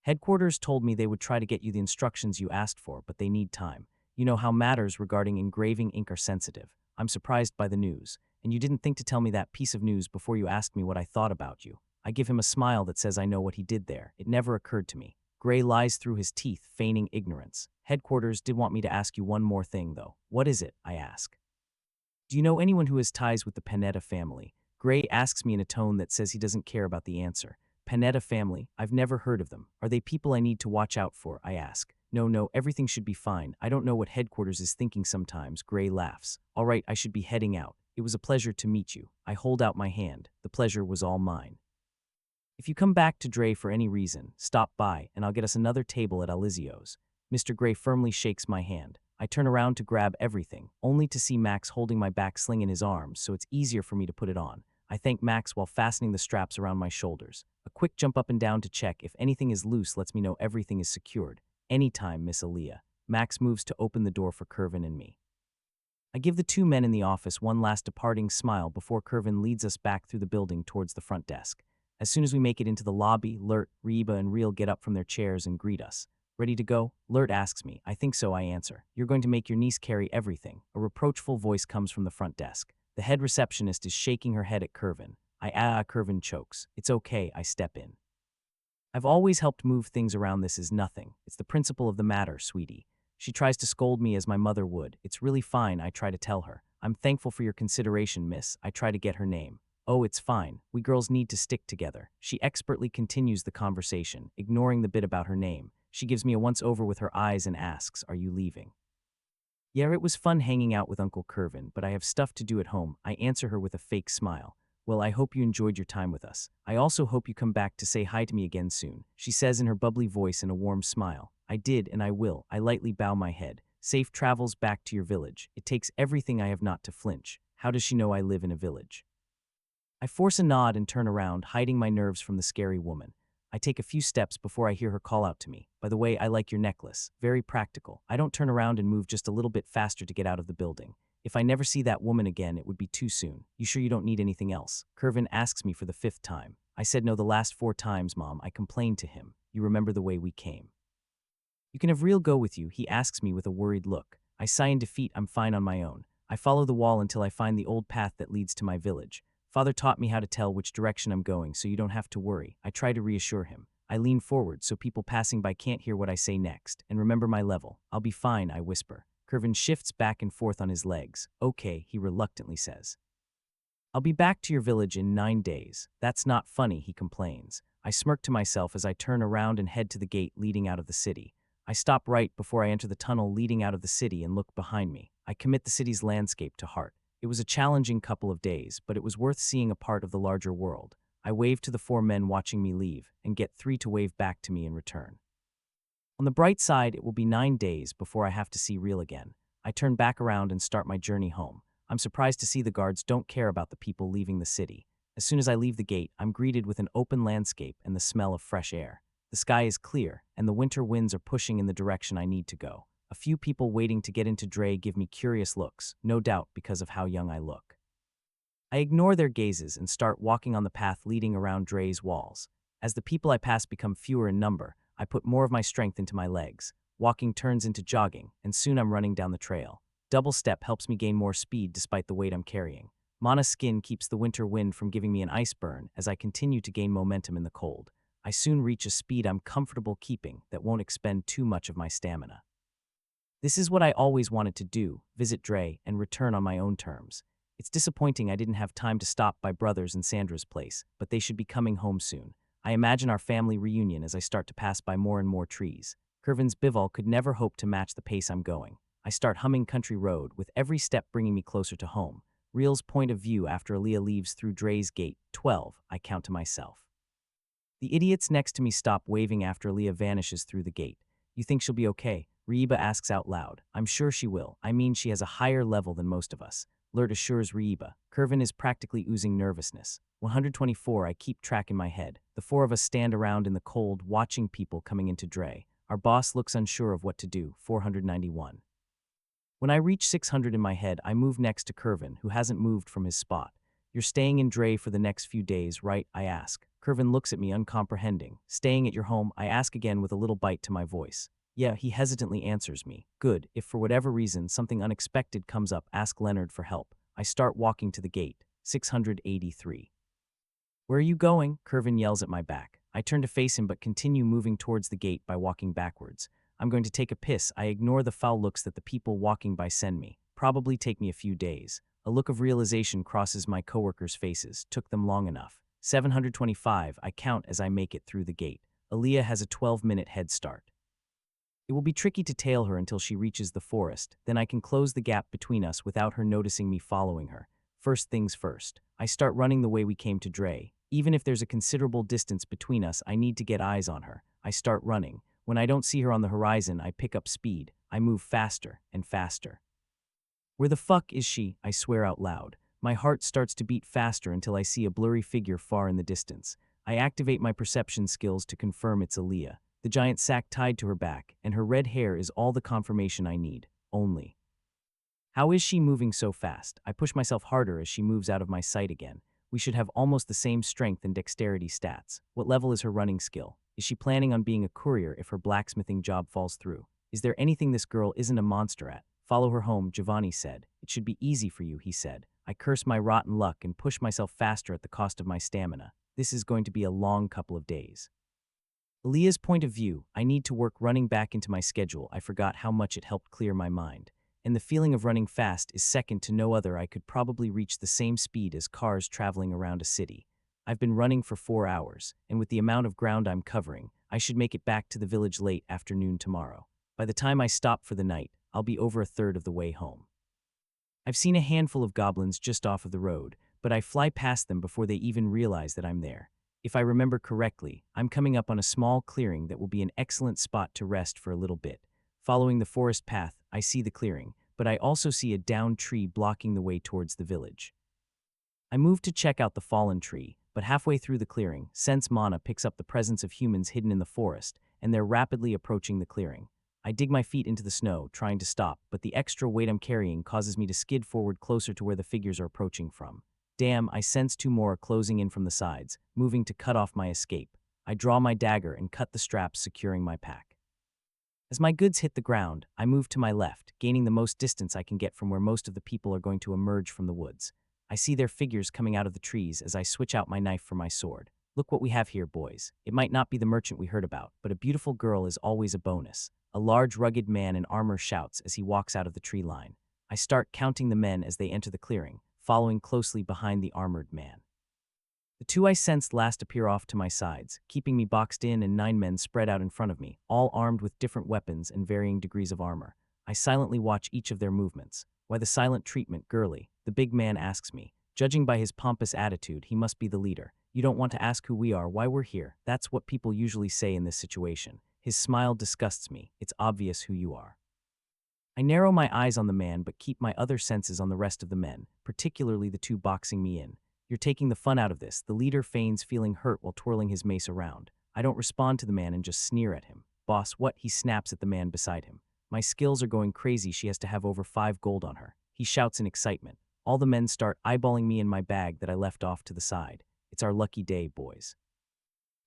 Speaker 1: Headquarters told me they would try to get you the instructions you asked for, but they need time. You know how matters regarding engraving ink are sensitive. I'm surprised by the news, and you didn't think to tell me that piece of news before you asked me what I thought about you. I give him a smile that says I know what he did there. It never occurred to me. Gray lies through his teeth, feigning ignorance. Headquarters did want me to ask you one more thing, though. What is it? I ask. Do you know anyone who has ties with the Panetta family? Gray asks me in a tone that says he doesn't care about the answer. Panetta family? I've never heard of them. Are they people I need to watch out for? I ask. No, everything should be fine. I don't know what headquarters is thinking sometimes. Gray laughs. All right, I should be heading out. It was a pleasure to meet you. I hold out my hand. The pleasure was all mine. If you come back to Dre for any reason, stop by, and I'll get us another table at Alizio's. Mr. Gray firmly shakes my hand. I turn around to grab everything, only to see Max holding my back sling in his arms, so it's easier for me to put it on. I thank Max while fastening the straps around my shoulders. A quick jump up and down to check if anything is loose lets me know everything is secured. Anytime, Miss Aaliyah. Max moves to open the door for Curvin and me. I give the 2 men in the office one last departing smile before Curvin leads us back through the building towards the front desk. As soon as we make it into the lobby, Lert, Reba, and Reel get up from their chairs and greet us. Ready to go? Lert asks me. I think so, I answer. You're going to make your niece carry everything. A reproachful voice comes from the front desk. The head receptionist is shaking her head at Curvin. Curvin chokes. It's okay, I step in. I've always helped move things around. This is nothing. It's the principle of the matter, sweetie. She tries to scold me as my mother would. It's really fine, I try to tell her. I'm thankful for your consideration, miss. I try to get her name. Oh, it's fine. We girls need to stick together. She expertly continues the conversation, ignoring the bit about her name. She gives me a once-over with her eyes and asks, are you leaving? Yeah, it was fun hanging out with Uncle Curvin, but I have stuff to do at home. I answer her with a fake smile. Well, I hope you enjoyed your time with us. I also hope you come back to say hi to me again soon, she says in her bubbly voice and a warm smile. I did, and I will. I lightly bow my head. Safe travels back to your village. It takes everything I have not to flinch. How does she know I live in a village? I force a nod and turn around, hiding my nerves from the scary woman. I take a few steps before I hear her call out to me. By the way, I like your necklace. Very practical. I don't turn around and move just a little bit faster to get out of the building. If I never see that woman again, it would be too soon. You sure you don't need anything else? Curvin asks me for the 5th time. I said no the last 4 times, Mom. I complained to him. You remember the way we came. You can have real go with you, he asks me with a worried look. I sigh in defeat. I'm fine on my own. I follow the wall until I find the old path that leads to my village. Father taught me how to tell which direction I'm going, so you don't have to worry. I try to reassure him. I lean forward so people passing by can't hear what I say next. And remember my level. I'll be fine, I whisper. Kervin shifts back and forth on his legs. Okay, he reluctantly says. I'll be back to your village in 9 days. That's not funny, he complains. I smirk to myself as I turn around and head to the gate leading out of the city. I stop right before I enter the tunnel leading out of the city and look behind me. I commit the city's landscape to heart. It was a challenging couple of days, but it was worth seeing a part of the larger world. I wave to the 4 men watching me leave and get 3 to wave back to me in return. On the bright side, it will be 9 days before I have to see Real again. I turn back around and start my journey home. I'm surprised to see the guards don't care about the people leaving the city. As soon as I leave the gate, I'm greeted with an open landscape and the smell of fresh air. The sky is clear, and the winter winds are pushing in the direction I need to go. A few people waiting to get into Dre give me curious looks, no doubt because of how young I look. I ignore their gazes and start walking on the path leading around Dre's walls. As the people I pass become fewer in number, I put more of my strength into my legs. Walking turns into jogging, and soon I'm running down the trail. Double step helps me gain more speed despite the weight I'm carrying. Mana skin keeps the winter wind from giving me an ice burn as I continue to gain momentum in the cold. I soon reach a speed I'm comfortable keeping that won't expend too much of my stamina. This is what I always wanted to do, visit Dre and return on my own terms. It's disappointing I didn't have time to stop by Brothers and Sandra's place, but they should be coming home soon. I imagine our family reunion as I start to pass by more and more trees. Kervin's bivol could never hope to match the pace I'm going. I start humming Country Road, with every step bringing me closer to home. Real's point of view after Aaliyah leaves through Dre's gate, 12, I count to myself. The idiots next to me stop waving after Aaliyah vanishes through the gate. You think she'll be okay? Reiba asks out loud. I'm sure she will. I mean, she has a higher level than most of us. Lurt assures Reiba. Kervin is practically oozing nervousness. 124, I keep track in my head. The 4 of us stand around in the cold, watching people coming into Dre. Our boss looks unsure of what to do. 491. When I reach 600 in my head, I move next to Kervin, who hasn't moved from his spot. You're staying in Dre for the next few days, right? I ask. Kervin looks at me uncomprehending. Staying at your home? I ask again with a little bite to my voice. Yeah, he hesitantly answers me. Good. If for whatever reason something unexpected comes up, ask Leonard for help. I start walking to the gate. 683. Where are you going? Kervin yells at my back. I turn to face him but continue moving towards the gate by walking backwards. I'm going to take a piss. I ignore the foul looks that the people walking by send me. Probably take me a few days. A look of realization crosses my coworkers' faces. Took them long enough. 725, I count as I make it through the gate. Aaliyah has a 12-minute head start. It will be tricky to tail her until she reaches the forest, then I can close the gap between us without her noticing me following her. First things first, I start running the way we came to Dre. Even if there's a considerable distance between us, I need to get eyes on her. I start running. When I don't see her on the horizon, I pick up speed. I move faster and faster. Where the fuck is she? I swear out loud. My heart starts to beat faster until I see a blurry figure far in the distance. I activate my perception skills to confirm it's Aaliyah. The giant sack tied to her back, and her red hair is all the confirmation I need. Only. How is she moving so fast? I push myself harder as she moves out of my sight again. We should have almost the same strength and dexterity stats. What level is her running skill? Is she planning on being a courier if her blacksmithing job falls through? Is there anything this girl isn't a monster at? Follow her home, Giovanni said. It should be easy for you, he said. I curse my rotten luck and push myself faster at the cost of my stamina. This is going to be a long couple of days. Aaliyah's point of view, I need to work running back into my schedule. I forgot how much it helped clear my mind. And the feeling of running fast is second to no other. I could probably reach the same speed as cars traveling around a city. I've been running for 4 hours, and with the amount of ground I'm covering, I should make it back to the village late afternoon tomorrow. By the time I stop for the night, I'll be over a third of the way home. I've seen a handful of goblins just off of the road, but I fly past them before they even realize that I'm there. If I remember correctly, I'm coming up on a small clearing that will be an excellent spot to rest for a little bit. Following the forest path, I see the clearing, but I also see a downed tree blocking the way towards the village. I move to check out the fallen tree, but halfway through the clearing, Sense Mana picks up the presence of humans hidden in the forest, and they're rapidly approaching the clearing. I dig my feet into the snow, trying to stop, but the extra weight I'm carrying causes me to skid forward closer to where the figures are approaching from. Damn, I sense two more closing in from the sides, moving to cut off my escape. I draw my dagger and cut the straps securing my pack. As my goods hit the ground, I move to my left, gaining the most distance I can get from where most of the people are going to emerge from the woods. I see their figures coming out of the trees as I switch out my knife for my sword. Look what we have here, boys. It might not be the merchant we heard about, but a beautiful girl is always a bonus. A large, rugged man in armor shouts as he walks out of the tree line. I start counting the men as they enter the clearing, following closely behind the armored man. The two I sensed last appear off to my sides, keeping me boxed in, and 9 men spread out in front of me, all armed with different weapons and varying degrees of armor. I silently watch each of their movements. Why the silent treatment, girly? The big man asks me. Judging by his pompous attitude, he must be the leader. You don't want to ask who we are, why we're here. That's what people usually say in this situation. His smile disgusts me. It's obvious who you are. I narrow my eyes on the man but keep my other senses on the rest of the men, particularly the two boxing me in. You're taking the fun out of this. The leader feigns feeling hurt while twirling his mace around. I don't respond to the man and just sneer at him. Boss, what? He snaps at the man beside him. My skills are going crazy. She has to have over 5 gold on her. He shouts in excitement. All the men start eyeballing me and my bag that I left off to the side. It's our lucky day, boys.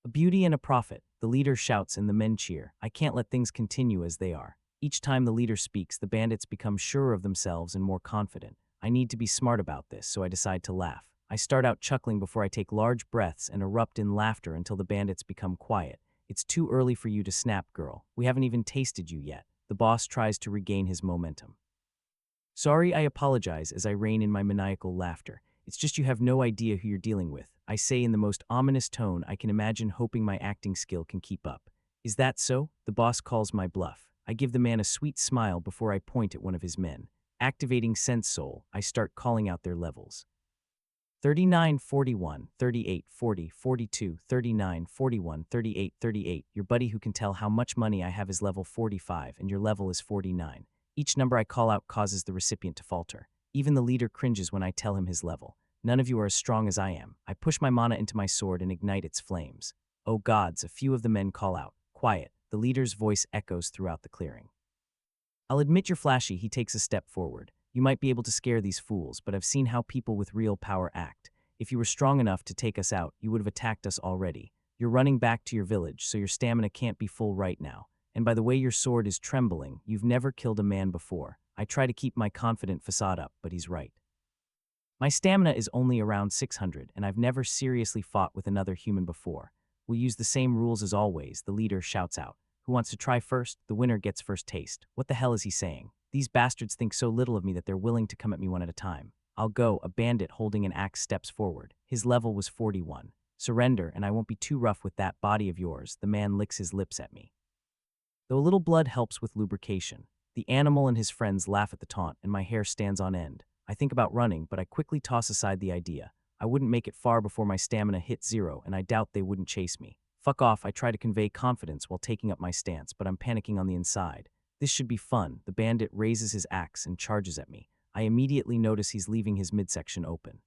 Speaker 1: A beauty and a prophet, the leader shouts and the men cheer. I can't let things continue as they are. Each time the leader speaks, the bandits become surer of themselves and more confident. I need to be smart about this, so I decide to laugh. I start out chuckling before I take large breaths and erupt in laughter until the bandits become quiet. It's too early for you to snap, girl. We haven't even tasted you yet. The boss tries to regain his momentum. Sorry, I apologize as I rein in my maniacal laughter. It's just you have no idea who you're dealing with. I say in the most ominous tone I can imagine, hoping my acting skill can keep up. Is that so? The boss calls my bluff. I give the man a sweet smile before I point at one of his men. Activating Sense Soul, I start calling out their levels. 39, 41, 38, 40, 42, 39, 41, 38, 38. Your buddy who can tell how much money I have is level 45 and your level is 49. Each number I call out causes the recipient to falter. Even the leader cringes when I tell him his level. None of you are as strong as I am. I push my mana into my sword and ignite its flames. Oh gods, a few of the men call out. Quiet. The leader's voice echoes throughout the clearing. I'll admit you're flashy. He takes a step forward. You might be able to scare these fools, but I've seen how people with real power act. If you were strong enough to take us out, you would have attacked us already. You're running back to your village, so your stamina can't be full right now. And by the way your sword is trembling, you've never killed a man before. I try to keep my confident facade up, but he's right. My stamina is only around 600, and I've never seriously fought with another human before. We'll use the same rules as always, the leader shouts out. Who wants to try first? The winner gets first taste. What the hell is he saying? These bastards think so little of me that they're willing to come at me one at a time. I'll go. A bandit holding an axe steps forward. His level was 41. Surrender, and I won't be too rough with that body of yours. The man licks his lips at me. Though a little blood helps with lubrication. The animal and his friends laugh at the taunt, and my hair stands on end. I think about running, but I quickly toss aside the idea. I wouldn't make it far before my stamina hit 0, and I doubt they wouldn't chase me. Fuck off, I try to convey confidence while taking up my stance, but I'm panicking on the inside. This should be fun. The bandit raises his axe and charges at me. I immediately notice he's leaving his midsection open.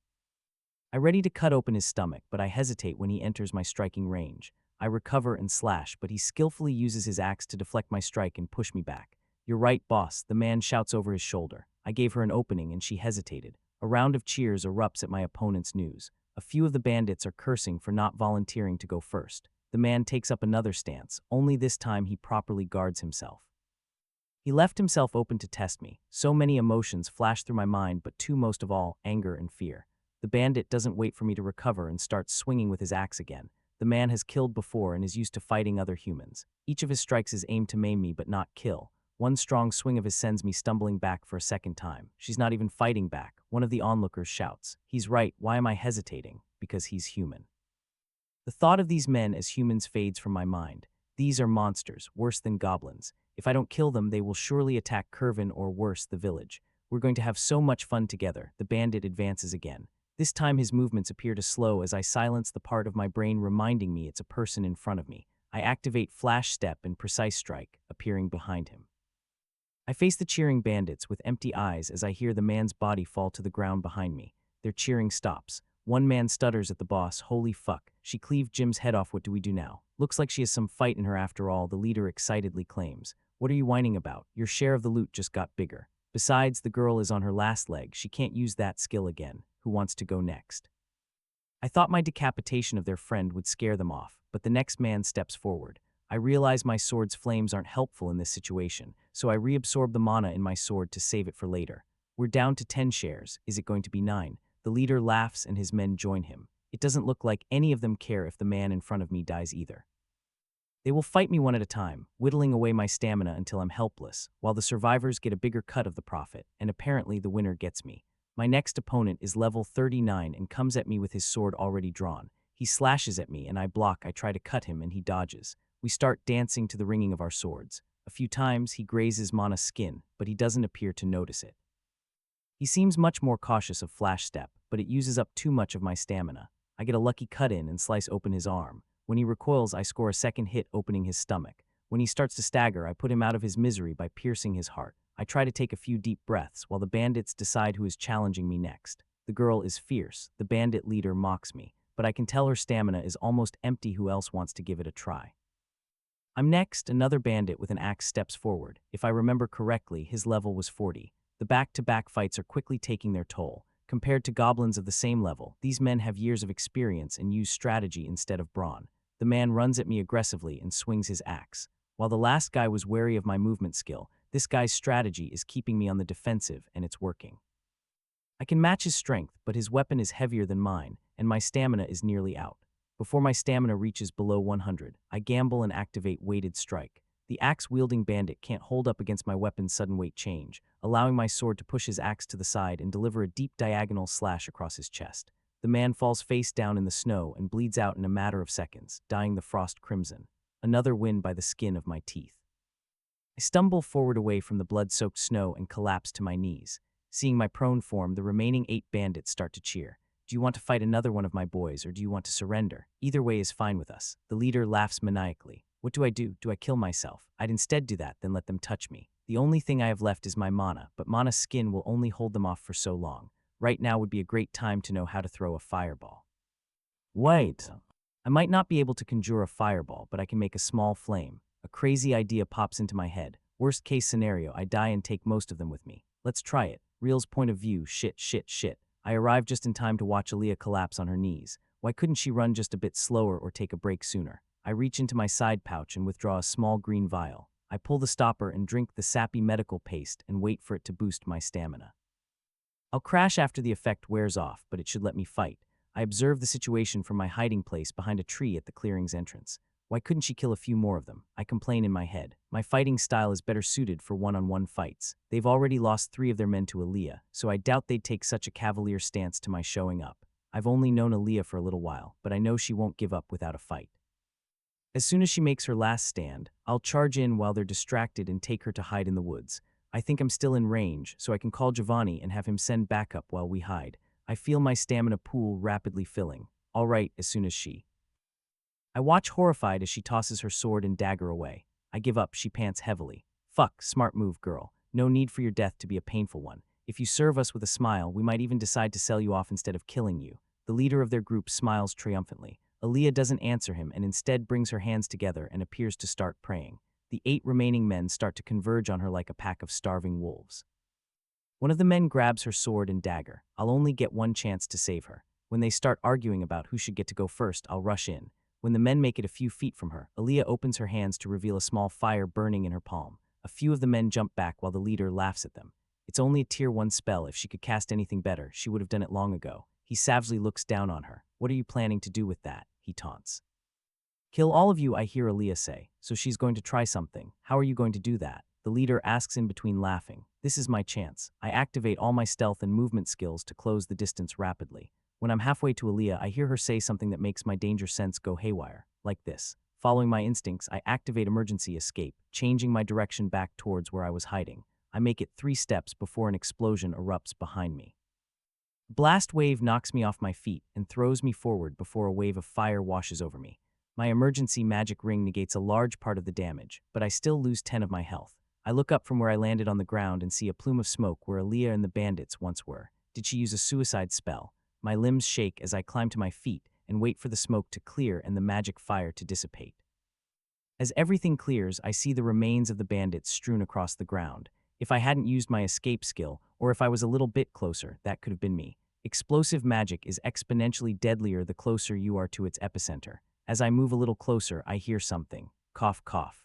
Speaker 1: I'm ready to cut open his stomach, but I hesitate when he enters my striking range. I recover and slash, but he skillfully uses his axe to deflect my strike and push me back. You're right, boss, the man shouts over his shoulder. I gave her an opening and she hesitated. A round of cheers erupts at my opponent's news. A few of the bandits are cursing for not volunteering to go first. The man takes up another stance, only this time he properly guards himself. He left himself open to test me. So many emotions flash through my mind, but two most of all, anger and fear. The bandit doesn't wait for me to recover and starts swinging with his axe again. The man has killed before and is used to fighting other humans. Each of his strikes is aimed to maim me but not kill. One strong swing of his sends me stumbling back for a second time. She's not even fighting back. One of the onlookers shouts, "He's right, why am I hesitating? Because he's human." The thought of these men as humans fades from my mind. These are monsters, worse than goblins. If I don't kill them, they will surely attack Curvin or worse, the village. We're going to have so much fun together. The bandit advances again. This time his movements appear to slow as I silence the part of my brain reminding me it's a person in front of me. I activate Flash Step and Precise Strike, appearing behind him. I face the cheering bandits with empty eyes as I hear the man's body fall to the ground behind me. Their cheering stops. One man stutters at the boss. Holy fuck. She cleaved Jim's head off. What do we do now? Looks like she has some fight in her after all, the leader excitedly claims. What are you whining about? Your share of the loot just got bigger. Besides, the girl is on her last leg. She can't use that skill again. who wants to go next? I thought my decapitation of their friend would scare them off, but the next man steps forward. I realize my sword's flames aren't helpful in this situation, so I reabsorb the mana in my sword to save it for later. We're down to 10 shares. Is it going to be 9? The leader laughs and his men join him. It doesn't look like any of them care if the man in front of me dies either. They will fight me one at a time, whittling away my stamina until I'm helpless, while the survivors get a bigger cut of the profit, and apparently the winner gets me. My next opponent is level 39 and comes at me with his sword already drawn. He slashes at me and I block. I try to cut him and he dodges. We start dancing to the ringing of our swords. A few times he grazes Mana's skin, but he doesn't appear to notice it. He seems much more cautious of Flash Step, but it uses up too much of my stamina. I get a lucky cut in and slice open his arm. When he recoils, I score a second hit opening his stomach. When he starts to stagger, I put him out of his misery by piercing his heart. I try to take a few deep breaths while the bandits decide who is challenging me next. The girl is fierce. The bandit leader mocks me, but I can tell her stamina is almost empty. Who else wants to give it a try? I'm next. Another bandit with an axe steps forward. If I remember correctly, his level was 40. The back-to-back fights are quickly taking their toll. Compared to goblins of the same level, these men have years of experience and use strategy instead of brawn. The man runs at me aggressively and swings his axe. While the last guy was wary of my movement skill, this guy's strategy is keeping me on the defensive, and it's working. I can match his strength, but his weapon is heavier than mine, and my stamina is nearly out. Before my stamina reaches below 100, I gamble and activate weighted strike. The axe-wielding bandit can't hold up against my weapon's sudden weight change, allowing my sword to push his axe to the side and deliver a deep diagonal slash across his chest. The man falls face down in the snow and bleeds out in a matter of seconds, dyeing the frost crimson. Another win by the skin of my teeth. I stumble forward away from the blood-soaked snow and collapse to my knees. Seeing my prone form, the remaining 8 bandits start to cheer. Do you want to fight another one of my boys, or do you want to surrender? Either way is fine with us. The leader laughs maniacally. What do? Do I kill myself? I'd instead do that than let them touch me. The only thing I have left is my mana, but Mana's skin will only hold them off for so long. Right now would be a great time to know how to throw a fireball. Wait. I might not be able to conjure a fireball, but I can make a small flame. A crazy idea pops into my head. Worst case scenario, I die and take most of them with me. Let's try it. Real's point of view, shit. I arrived just in time to watch Aaliyah collapse on her knees. Why couldn't she run just a bit slower or take a break sooner? I reach into my side pouch and withdraw a small green vial. I pull the stopper and drink the sappy medical paste and wait for it to boost my stamina. I'll crash after the effect wears off, but it should let me fight. I observe the situation from my hiding place behind a tree at the clearing's entrance. Why couldn't she kill a few more of them? I complain in my head. My fighting style is better suited for one-on-one fights. They've already lost 3 of their men to Aaliyah, so I doubt they'd take such a cavalier stance to my showing up. I've only known Aaliyah for a little while, but I know she won't give up without a fight. As soon as she makes her last stand, I'll charge in while they're distracted and take her to hide in the woods. I think I'm still in range, so I can call Giovanni and have him send backup while we hide. I feel my stamina pool rapidly filling. All right, as soon as she... I watch horrified as she tosses her sword and dagger away. I give up. She pants heavily. Fuck, smart move, girl. No need for your death to be a painful one. If you serve us with a smile, we might even decide to sell you off instead of killing you. The leader of their group smiles triumphantly. Aaliyah doesn't answer him and instead brings her hands together and appears to start praying. The 8 remaining men start to converge on her like a pack of starving wolves. One of the men grabs her sword and dagger. I'll only get one chance to save her. When they start arguing about who should get to go first, I'll rush in. When the men make it a few feet from her, Aaliyah opens her hands to reveal a small fire burning in her palm. A few of the men jump back while the leader laughs at them. It's only a tier 1 spell. If she could cast anything better, she would have done it long ago. He savagely looks down on her. What are you planning to do with that? He taunts. Kill all of you, I hear Aaliyah say. So she's going to try something. How are you going to do that? The leader asks in between laughing. This is my chance. I activate all my stealth and movement skills to close the distance rapidly. When I'm halfway to Aaliyah, I hear her say something that makes my danger sense go haywire, like this. Following my instincts, I activate emergency escape, changing my direction back towards where I was hiding. I make it 3 steps before an explosion erupts behind me. A blast wave knocks me off my feet and throws me forward before a wave of fire washes over me. My emergency magic ring negates a large part of the damage, but I still lose 10 of my health. I look up from where I landed on the ground and see a plume of smoke where Aaliyah and the bandits once were. Did she use a suicide spell? My limbs shake as I climb to my feet and wait for the smoke to clear and the magic fire to dissipate. As everything clears, I see the remains of the bandits strewn across the ground. If I hadn't used my escape skill, or if I was a little bit closer, that could have been me. Explosive magic is exponentially deadlier the closer you are to its epicenter. As I move a little closer, I hear something. Cough, cough.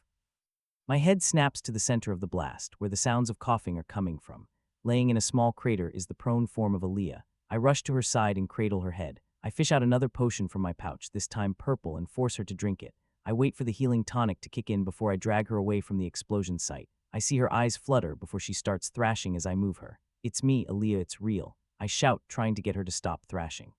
Speaker 1: My head snaps to the center of the blast, where the sounds of coughing are coming from. Laying in a small crater is the prone form of Aaliyah. I rush to her side and cradle her head. I fish out another potion from my pouch, this time purple, and force her to drink it. I wait for the healing tonic to kick in before I drag her away from the explosion site. I see her eyes flutter before she starts thrashing as I move her. It's me, Aaliyah, it's real. I shout, trying to get her to stop thrashing.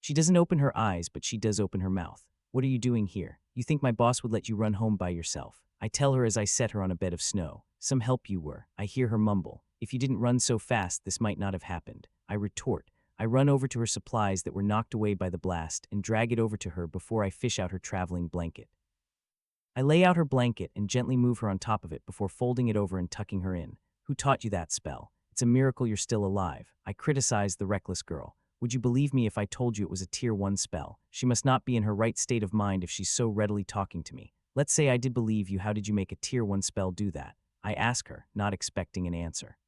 Speaker 1: She doesn't open her eyes, but she does open her mouth. What are you doing here? You think my boss would let you run home by yourself? I tell her as I set her on a bed of snow. Some help you were. I hear her mumble. If you didn't run so fast, this might not have happened. I retort. I run over to her supplies that were knocked away by the blast and drag it over to her before I fish out her traveling blanket. I lay out her blanket and gently move her on top of it before folding it over and tucking her in. Who taught you that spell? It's a miracle you're still alive. I criticized the reckless girl. Would you believe me if I told you it was a Tier 1 spell? She must not be in her right state of mind if she's so readily talking to me. Let's say I did believe you, how did you make a Tier 1 spell do that? I ask her, not expecting an answer.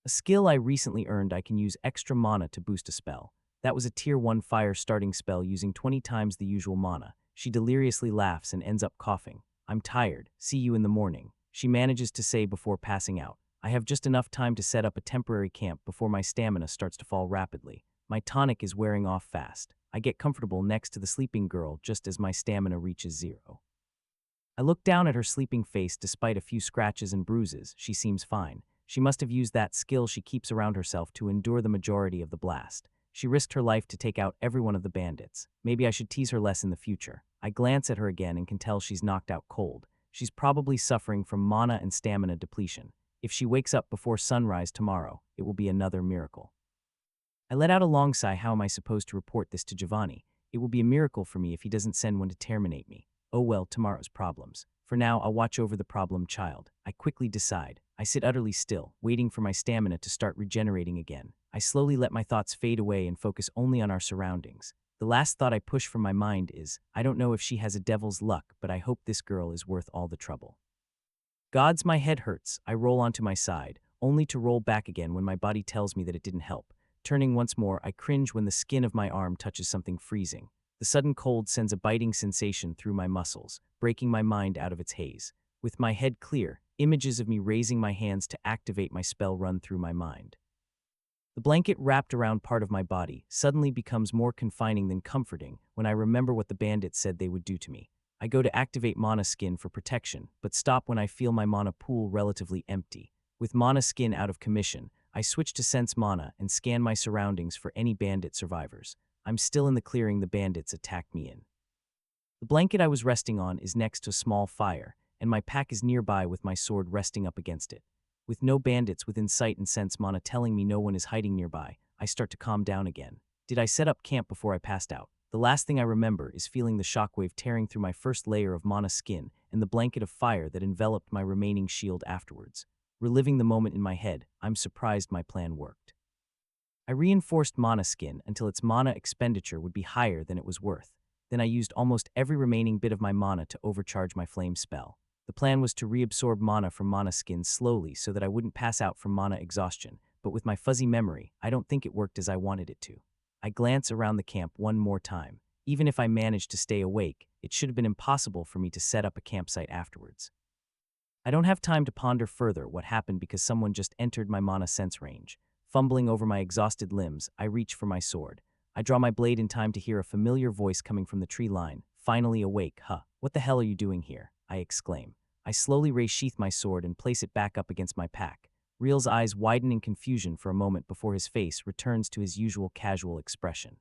Speaker 1: A skill I recently earned, I can use extra mana to boost a spell. That was a Tier 1 fire starting spell using 20 times the usual mana. She deliriously laughs and ends up coughing. I'm tired. See you in the morning. She manages to say before passing out. I have just enough time to set up a temporary camp before my stamina starts to fall rapidly. My tonic is wearing off fast. I get comfortable next to the sleeping girl just as my stamina reaches 0. I look down at her sleeping face. Despite a few scratches and bruises, she seems fine. She must have used that skill she keeps around herself to endure the majority of the blast. She risked her life to take out every one of the bandits. Maybe I should tease her less in the future. I glance at her again and can tell she's knocked out cold. She's probably suffering from mana and stamina depletion. If she wakes up before sunrise tomorrow, it will be another miracle. I let out a long sigh. How am I supposed to report this to Giovanni? It will be a miracle for me if he doesn't send one to terminate me. Oh well, tomorrow's problems. For now, I'll watch over the problem child. I quickly decide. I sit utterly still, waiting for my stamina to start regenerating again. I slowly let my thoughts fade away and focus only on our surroundings. The last thought I push from my mind is, I don't know if she has a devil's luck, but I hope this girl is worth all the trouble. Gods, my head hurts. I roll onto my side, only to roll back again when my body tells me that it didn't help. Turning once more, I cringe when the skin of my arm touches something freezing. The sudden cold sends a biting sensation through my muscles, breaking my mind out of its haze. With my head clear, images of me raising my hands to activate my spell run through my mind. The blanket wrapped around part of my body suddenly becomes more confining than comforting when I remember what the bandits said they would do to me. I go to activate Mana Skin for protection, but stop when I feel my mana pool relatively empty. With Mana Skin out of commission, I switch to Sense Mana and scan my surroundings for any bandit survivors. I'm still in the clearing the bandits attacked me in. The blanket I was resting on is next to a small fire, and my pack is nearby with my sword resting up against it. With no bandits within sight and Sense Mana telling me no one is hiding nearby, I start to calm down again. Did I set up camp before I passed out? The last thing I remember is feeling the shockwave tearing through my first layer of Mana Skin and the blanket of fire that enveloped my remaining shield afterwards. Reliving the moment in my head, I'm surprised my plan worked. I reinforced Mana Skin until its mana expenditure would be higher than it was worth. Then I used almost every remaining bit of my mana to overcharge my flame spell. The plan was to reabsorb mana from Mana Skin slowly so that I wouldn't pass out from mana exhaustion, but with my fuzzy memory, I don't think it worked as I wanted it to. I glance around the camp one more time. Even if I managed to stay awake, it should have been impossible for me to set up a campsite afterwards. I don't have time to ponder further what happened because someone just entered my mana sense range. Fumbling over my exhausted limbs, I reach for my sword. I draw my blade in time to hear a familiar voice coming from the tree line. Finally awake, huh? What the hell are you doing here? I exclaim. I slowly resheath my sword and place it back up against my pack. Real's eyes widen in confusion for a moment before his face returns to his usual casual expression.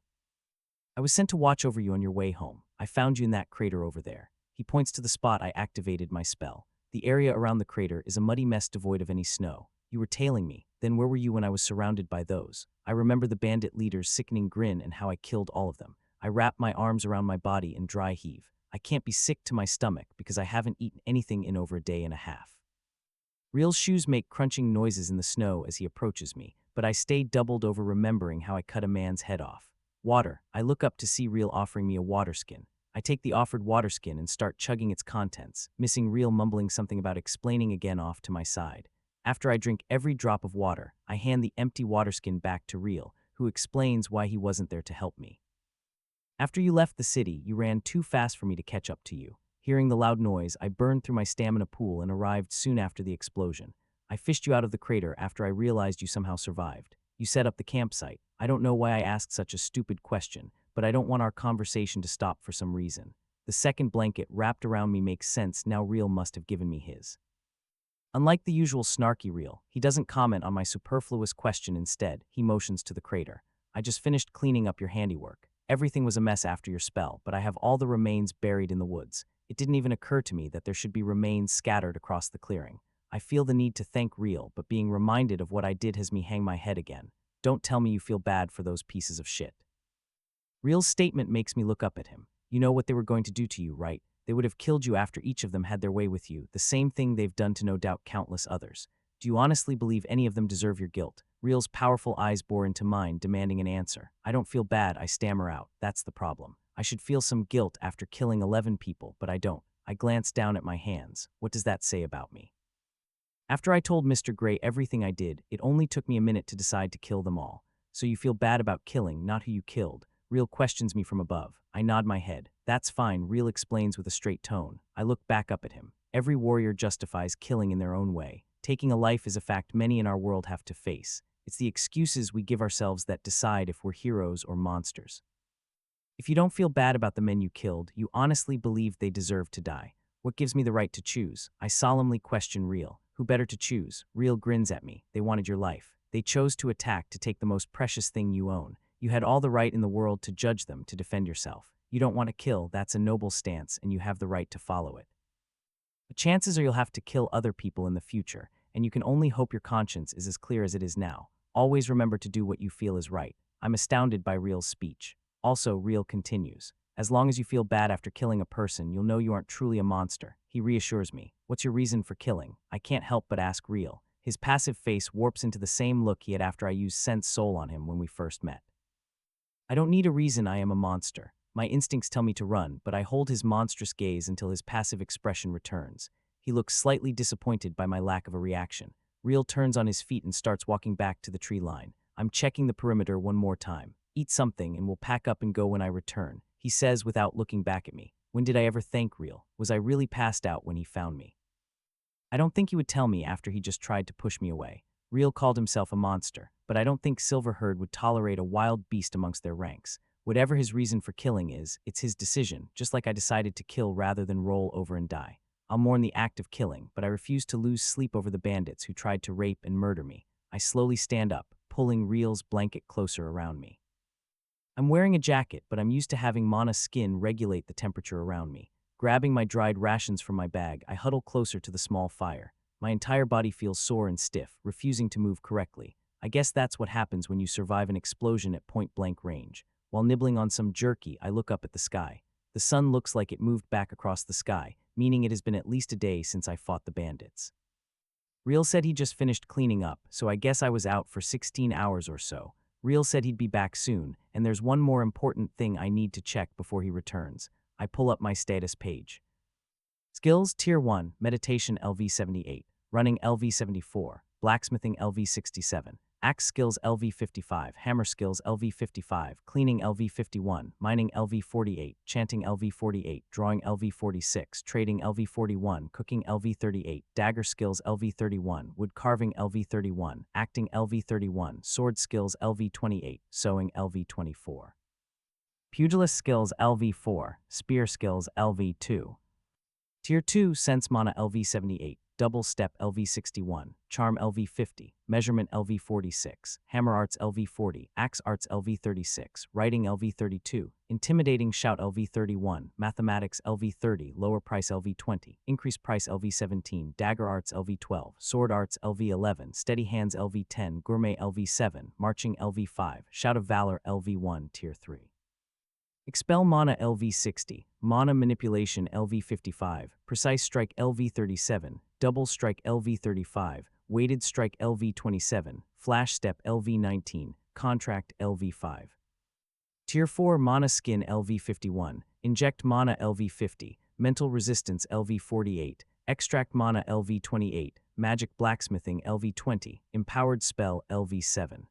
Speaker 1: I was sent to watch over you on your way home. I found you in that crater over there. He points to the spot I activated my spell. The area around the crater is a muddy mess devoid of any snow. You were tailing me. Then where were you when I was surrounded by those? I remember the bandit leader's sickening grin and how I killed all of them. I wrap my arms around my body and dry heave. I can't be sick to my stomach because I haven't eaten anything in over a day and a half. Real's shoes make crunching noises in the snow as he approaches me, but I stay doubled over remembering how I cut a man's head off. Water. I look up to see Real offering me a water skin. I take the offered water skin and start chugging its contents, missing Real mumbling something about explaining again off to my side. After I drink every drop of water, I hand the empty water skin back to Real, who explains why he wasn't there to help me. After you left the city, you ran too fast for me to catch up to you. Hearing the loud noise, I burned through my stamina pool and arrived soon after the explosion. I fished you out of the crater after I realized you somehow survived. You set up the campsite. I don't know why I asked such a stupid question, but I don't want our conversation to stop for some reason. The second blanket wrapped around me makes sense. Now Real must have given me his. Unlike the usual snarky Real, he doesn't comment on my superfluous question. Instead, he motions to the crater. I just finished cleaning up your handiwork. Everything was a mess after your spell, but I have all the remains buried in the woods. It didn't even occur to me that there should be remains scattered across the clearing. I feel the need to thank Real, but being reminded of what I did has me hang my head again. Don't tell me you feel bad for those pieces of shit. Real's statement makes me look up at him. You know what they were going to do to you, right? They would have killed you after each of them had their way with you, the same thing they've done to no doubt countless others. Do you honestly believe any of them deserve your guilt? Real's powerful eyes bore into mine, demanding an answer. I don't feel bad, I stammer out. That's the problem. I should feel some guilt after killing 11 people, but I don't. I glance down at my hands. What does that say about me? After I told Mr. Gray everything I did, it only took me a minute to decide to kill them all. So you feel bad about killing, not who you killed. Real questions me from above. I nod my head. That's fine, Real explains with a straight tone. I look back up at him. Every warrior justifies killing in their own way. Taking a life is a fact many in our world have to face. It's the excuses we give ourselves that decide if we're heroes or monsters. If you don't feel bad about the men you killed, you honestly believe they deserve to die. What gives me the right to choose? I solemnly question Real. Who better to choose? Real grins at me. They wanted your life. They chose to attack to take the most precious thing you own. You had all the right in the world to judge them, to defend yourself. You don't want to kill, that's a noble stance, and you have the right to follow it. The chances are you'll have to kill other people in the future, and you can only hope your conscience is as clear as it is now. Always remember to do what you feel is right. I'm astounded by Real's speech. Also, Real continues. As long as you feel bad after killing a person, you'll know you aren't truly a monster. He reassures me. What's your reason for killing? I can't help but ask Real. His passive face warps into the same look he had after I used Sense Soul on him when we first met. I don't need a reason. I am a monster. My instincts tell me to run, but I hold his monstrous gaze until his passive expression returns. He looks slightly disappointed by my lack of a reaction. Real turns on his feet and starts walking back to the tree line. I'm checking the perimeter one more time. Eat something and we'll pack up and go when I return, he says without looking back at me. When did I ever thank Real? Was I really passed out when he found me? I don't think he would tell me after he just tried to push me away. Real called himself a monster, but I don't think Silverherd would tolerate a wild beast amongst their ranks. Whatever his reason for killing is, it's his decision, just like I decided to kill rather than roll over and die. I'll mourn the act of killing, but I refuse to lose sleep over the bandits who tried to rape and murder me. I slowly stand up, pulling Real's blanket closer around me. I'm wearing a jacket, but I'm used to having Mana's skin regulate the temperature around me. Grabbing my dried rations from my bag, I huddle closer to the small fire. My entire body feels sore and stiff, refusing to move correctly. I guess that's what happens when you survive an explosion at point-blank range. While nibbling on some jerky, I look up at the sky. The sun looks like it moved back across the sky, meaning it has been at least a day since I fought the bandits. Real said he just finished cleaning up, so I guess I was out for 16 hours or so. Real said he'd be back soon, and there's one more important thing I need to check before he returns. I pull up my status page. Skills Tier 1, Meditation LV 78, Running LV 74, Blacksmithing LV 67, Axe Skills LV 55, Hammer Skills LV 55, Cleaning LV 51, Mining LV 48, Chanting LV 48, Drawing LV 46, Trading LV 41, Cooking LV 38, Dagger Skills LV 31, Wood Carving LV 31, Acting LV 31, Sword Skills LV 28, Sewing LV 24. Pugilist Skills LV 4, Spear Skills LV 2. Tier 2 Sense Mana LV 78, Double Step LV 61, Charm LV 50, Measurement LV 46, Hammer Arts LV 40, Axe Arts LV 36, Writing LV 32, Intimidating Shout LV 31, Mathematics LV 30, Lower Price LV 20, Increased Price LV 17, Dagger Arts LV 12, Sword Arts LV 11, Steady Hands LV 10, Gourmet LV 7, Marching LV 5, Shout of Valor LV 1 Tier 3. Expel Mana LV 60, Mana Manipulation LV 55, Precise Strike LV 37, Double Strike LV 35, Weighted Strike LV 27, Flash Step LV 19, Contract LV 5. Tier 4 Mana Skin LV 51, Inject Mana LV 50, Mental Resistance LV 48, Extract Mana LV 28, Magic Blacksmithing LV 20, Empowered Spell LV 7.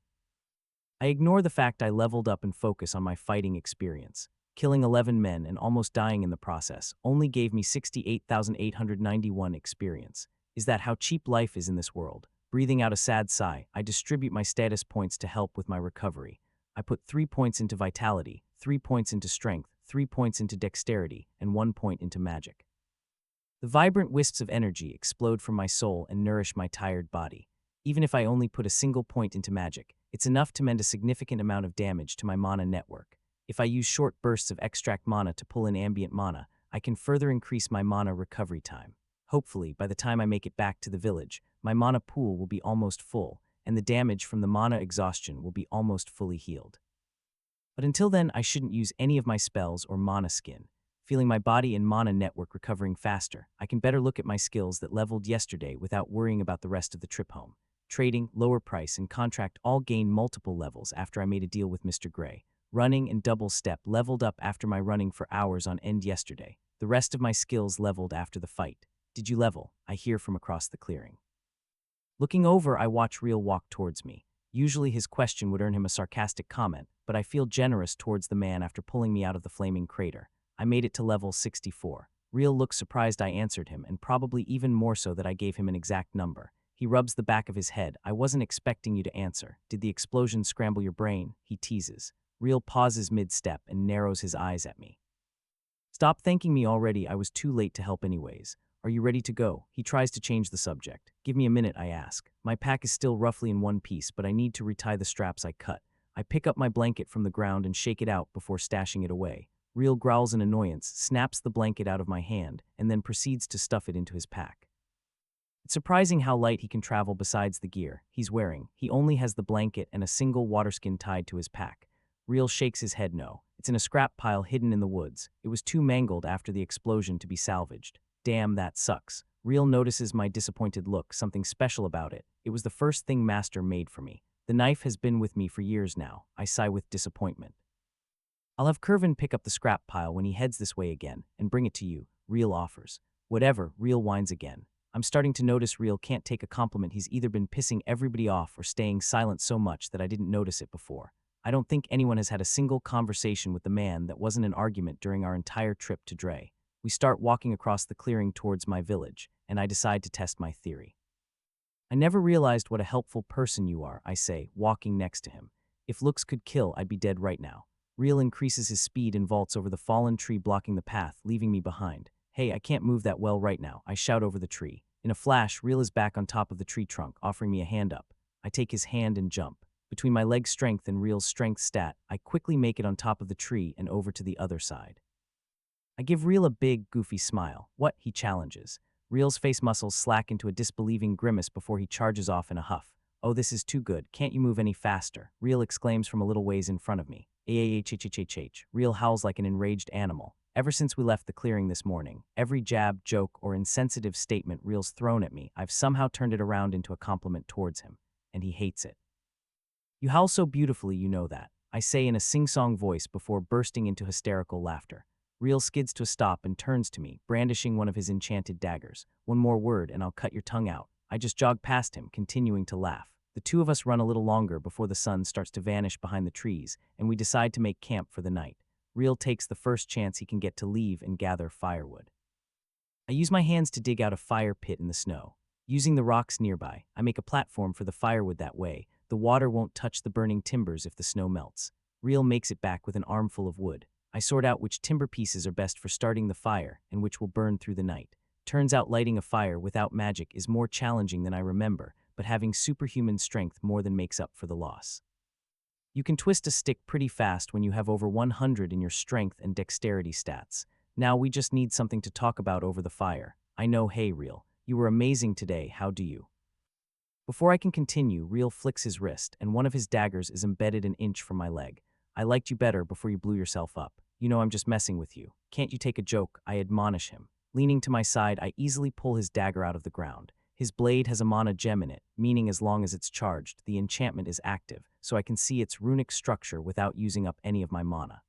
Speaker 1: I ignore the fact I leveled up and focus on my fighting experience. Killing 11 men and almost dying in the process only gave me 68,891 experience. Is that how cheap life is in this world? Breathing out a sad sigh, I distribute my status points to help with my recovery. I put 3 points into vitality, 3 points into strength, 3 points into dexterity, and 1 point into magic. The vibrant wisps of energy explode from my soul and nourish my tired body. Even if I only put a single point into magic, it's enough to mend a significant amount of damage to my mana network. If I use short bursts of extract mana to pull in ambient mana, I can further increase my mana recovery time. Hopefully, by the time I make it back to the village, my mana pool will be almost full, and the damage from the mana exhaustion will be almost fully healed. But until then, I shouldn't use any of my spells or mana skin. Feeling my body and mana network recovering faster, I can better look at my skills that leveled yesterday without worrying about the rest of the trip home. Trading, lower price, and contract all gained multiple levels after I made a deal with Mr. Gray. Running and double step leveled up after my running for hours on end yesterday. The rest of my skills leveled after the fight. Did you level? I hear from across the clearing. Looking over, I watch Real walk towards me. Usually his question would earn him a sarcastic comment, but I feel generous towards the man after pulling me out of the flaming crater. I made it to level 64. Real looks surprised I answered him, and probably even more so that I gave him an exact number. He rubs the back of his head. I wasn't expecting you to answer. Did the explosion scramble your brain? He teases. Real pauses mid-step and narrows his eyes at me. Stop thanking me already. I was too late to help anyways. Are you ready to go? He tries to change the subject. Give me a minute, I ask. My pack is still roughly in one piece, but I need to retie the straps I cut. I pick up my blanket from the ground and shake it out before stashing it away. Real growls in annoyance, snaps the blanket out of my hand, and then proceeds to stuff it into his pack. It's surprising how light he can travel besides the gear he's wearing. He only has the blanket and a single waterskin tied to his pack. Real shakes his head no. It's in a scrap pile hidden in the woods. It was too mangled after the explosion to be salvaged. Damn, that sucks. Real notices my disappointed look, something special about it. It was the first thing Master made for me. The knife has been with me for years now. I sigh with disappointment. I'll have Curvin pick up the scrap pile when he heads this way again, and bring it to you, Real offers. Whatever, Real whines again. I'm starting to notice Real can't take a compliment. He's either been pissing everybody off or staying silent so much that I didn't notice it before. I don't think anyone has had a single conversation with the man that wasn't an argument during our entire trip to Dre. We start walking across the clearing towards my village, and I decide to test my theory. I never realized what a helpful person you are, I say, walking next to him. If looks could kill, I'd be dead right now. Real increases his speed and vaults over the fallen tree blocking the path, leaving me behind. Hey, I can't move that well right now, I shout over the tree. In a flash, Real is back on top of the tree trunk, offering me a hand up. I take his hand and jump. Between my leg strength and Real's strength stat, I quickly make it on top of the tree and over to the other side. I give Real a big, goofy smile. What? He challenges. Real's face muscles slack into a disbelieving grimace before he charges off in a huff. Oh, this is too good. Can't you move any faster? Real exclaims from a little ways in front of me. Ahhhhhh. Real howls like an enraged animal. Ever since we left the clearing this morning, every jab, joke, or insensitive statement Real's thrown at me, I've somehow turned it around into a compliment towards him, and he hates it. You howl so beautifully, you know that, I say in a sing-song voice before bursting into hysterical laughter. Real skids to a stop and turns to me, brandishing one of his enchanted daggers. One more word and I'll cut your tongue out. I just jog past him, continuing to laugh. The two of us run a little longer before the sun starts to vanish behind the trees, and we decide to make camp for the night. Real takes the first chance he can get to leave and gather firewood. I use my hands to dig out a fire pit in the snow. Using the rocks nearby, I make a platform for the firewood that way. The water won't touch the burning timbers if the snow melts. Real makes it back with an armful of wood. I sort out which timber pieces are best for starting the fire and which will burn through the night. Turns out lighting a fire without magic is more challenging than I remember, but having superhuman strength more than makes up for the loss. You can twist a stick pretty fast when you have over 100 in your strength and dexterity stats. Now we just need something to talk about over the fire. I know, hey Real, you were amazing today, how do you? Before I can continue, Real flicks his wrist, and one of his daggers is embedded an inch from my leg. I liked you better before you blew yourself up. You know I'm just messing with you. Can't you take a joke? I admonish him. Leaning to my side, I easily pull his dagger out of the ground. His blade has a mana gem in it, meaning as long as it's charged, the enchantment is active, so I can see its runic structure without using up any of my mana.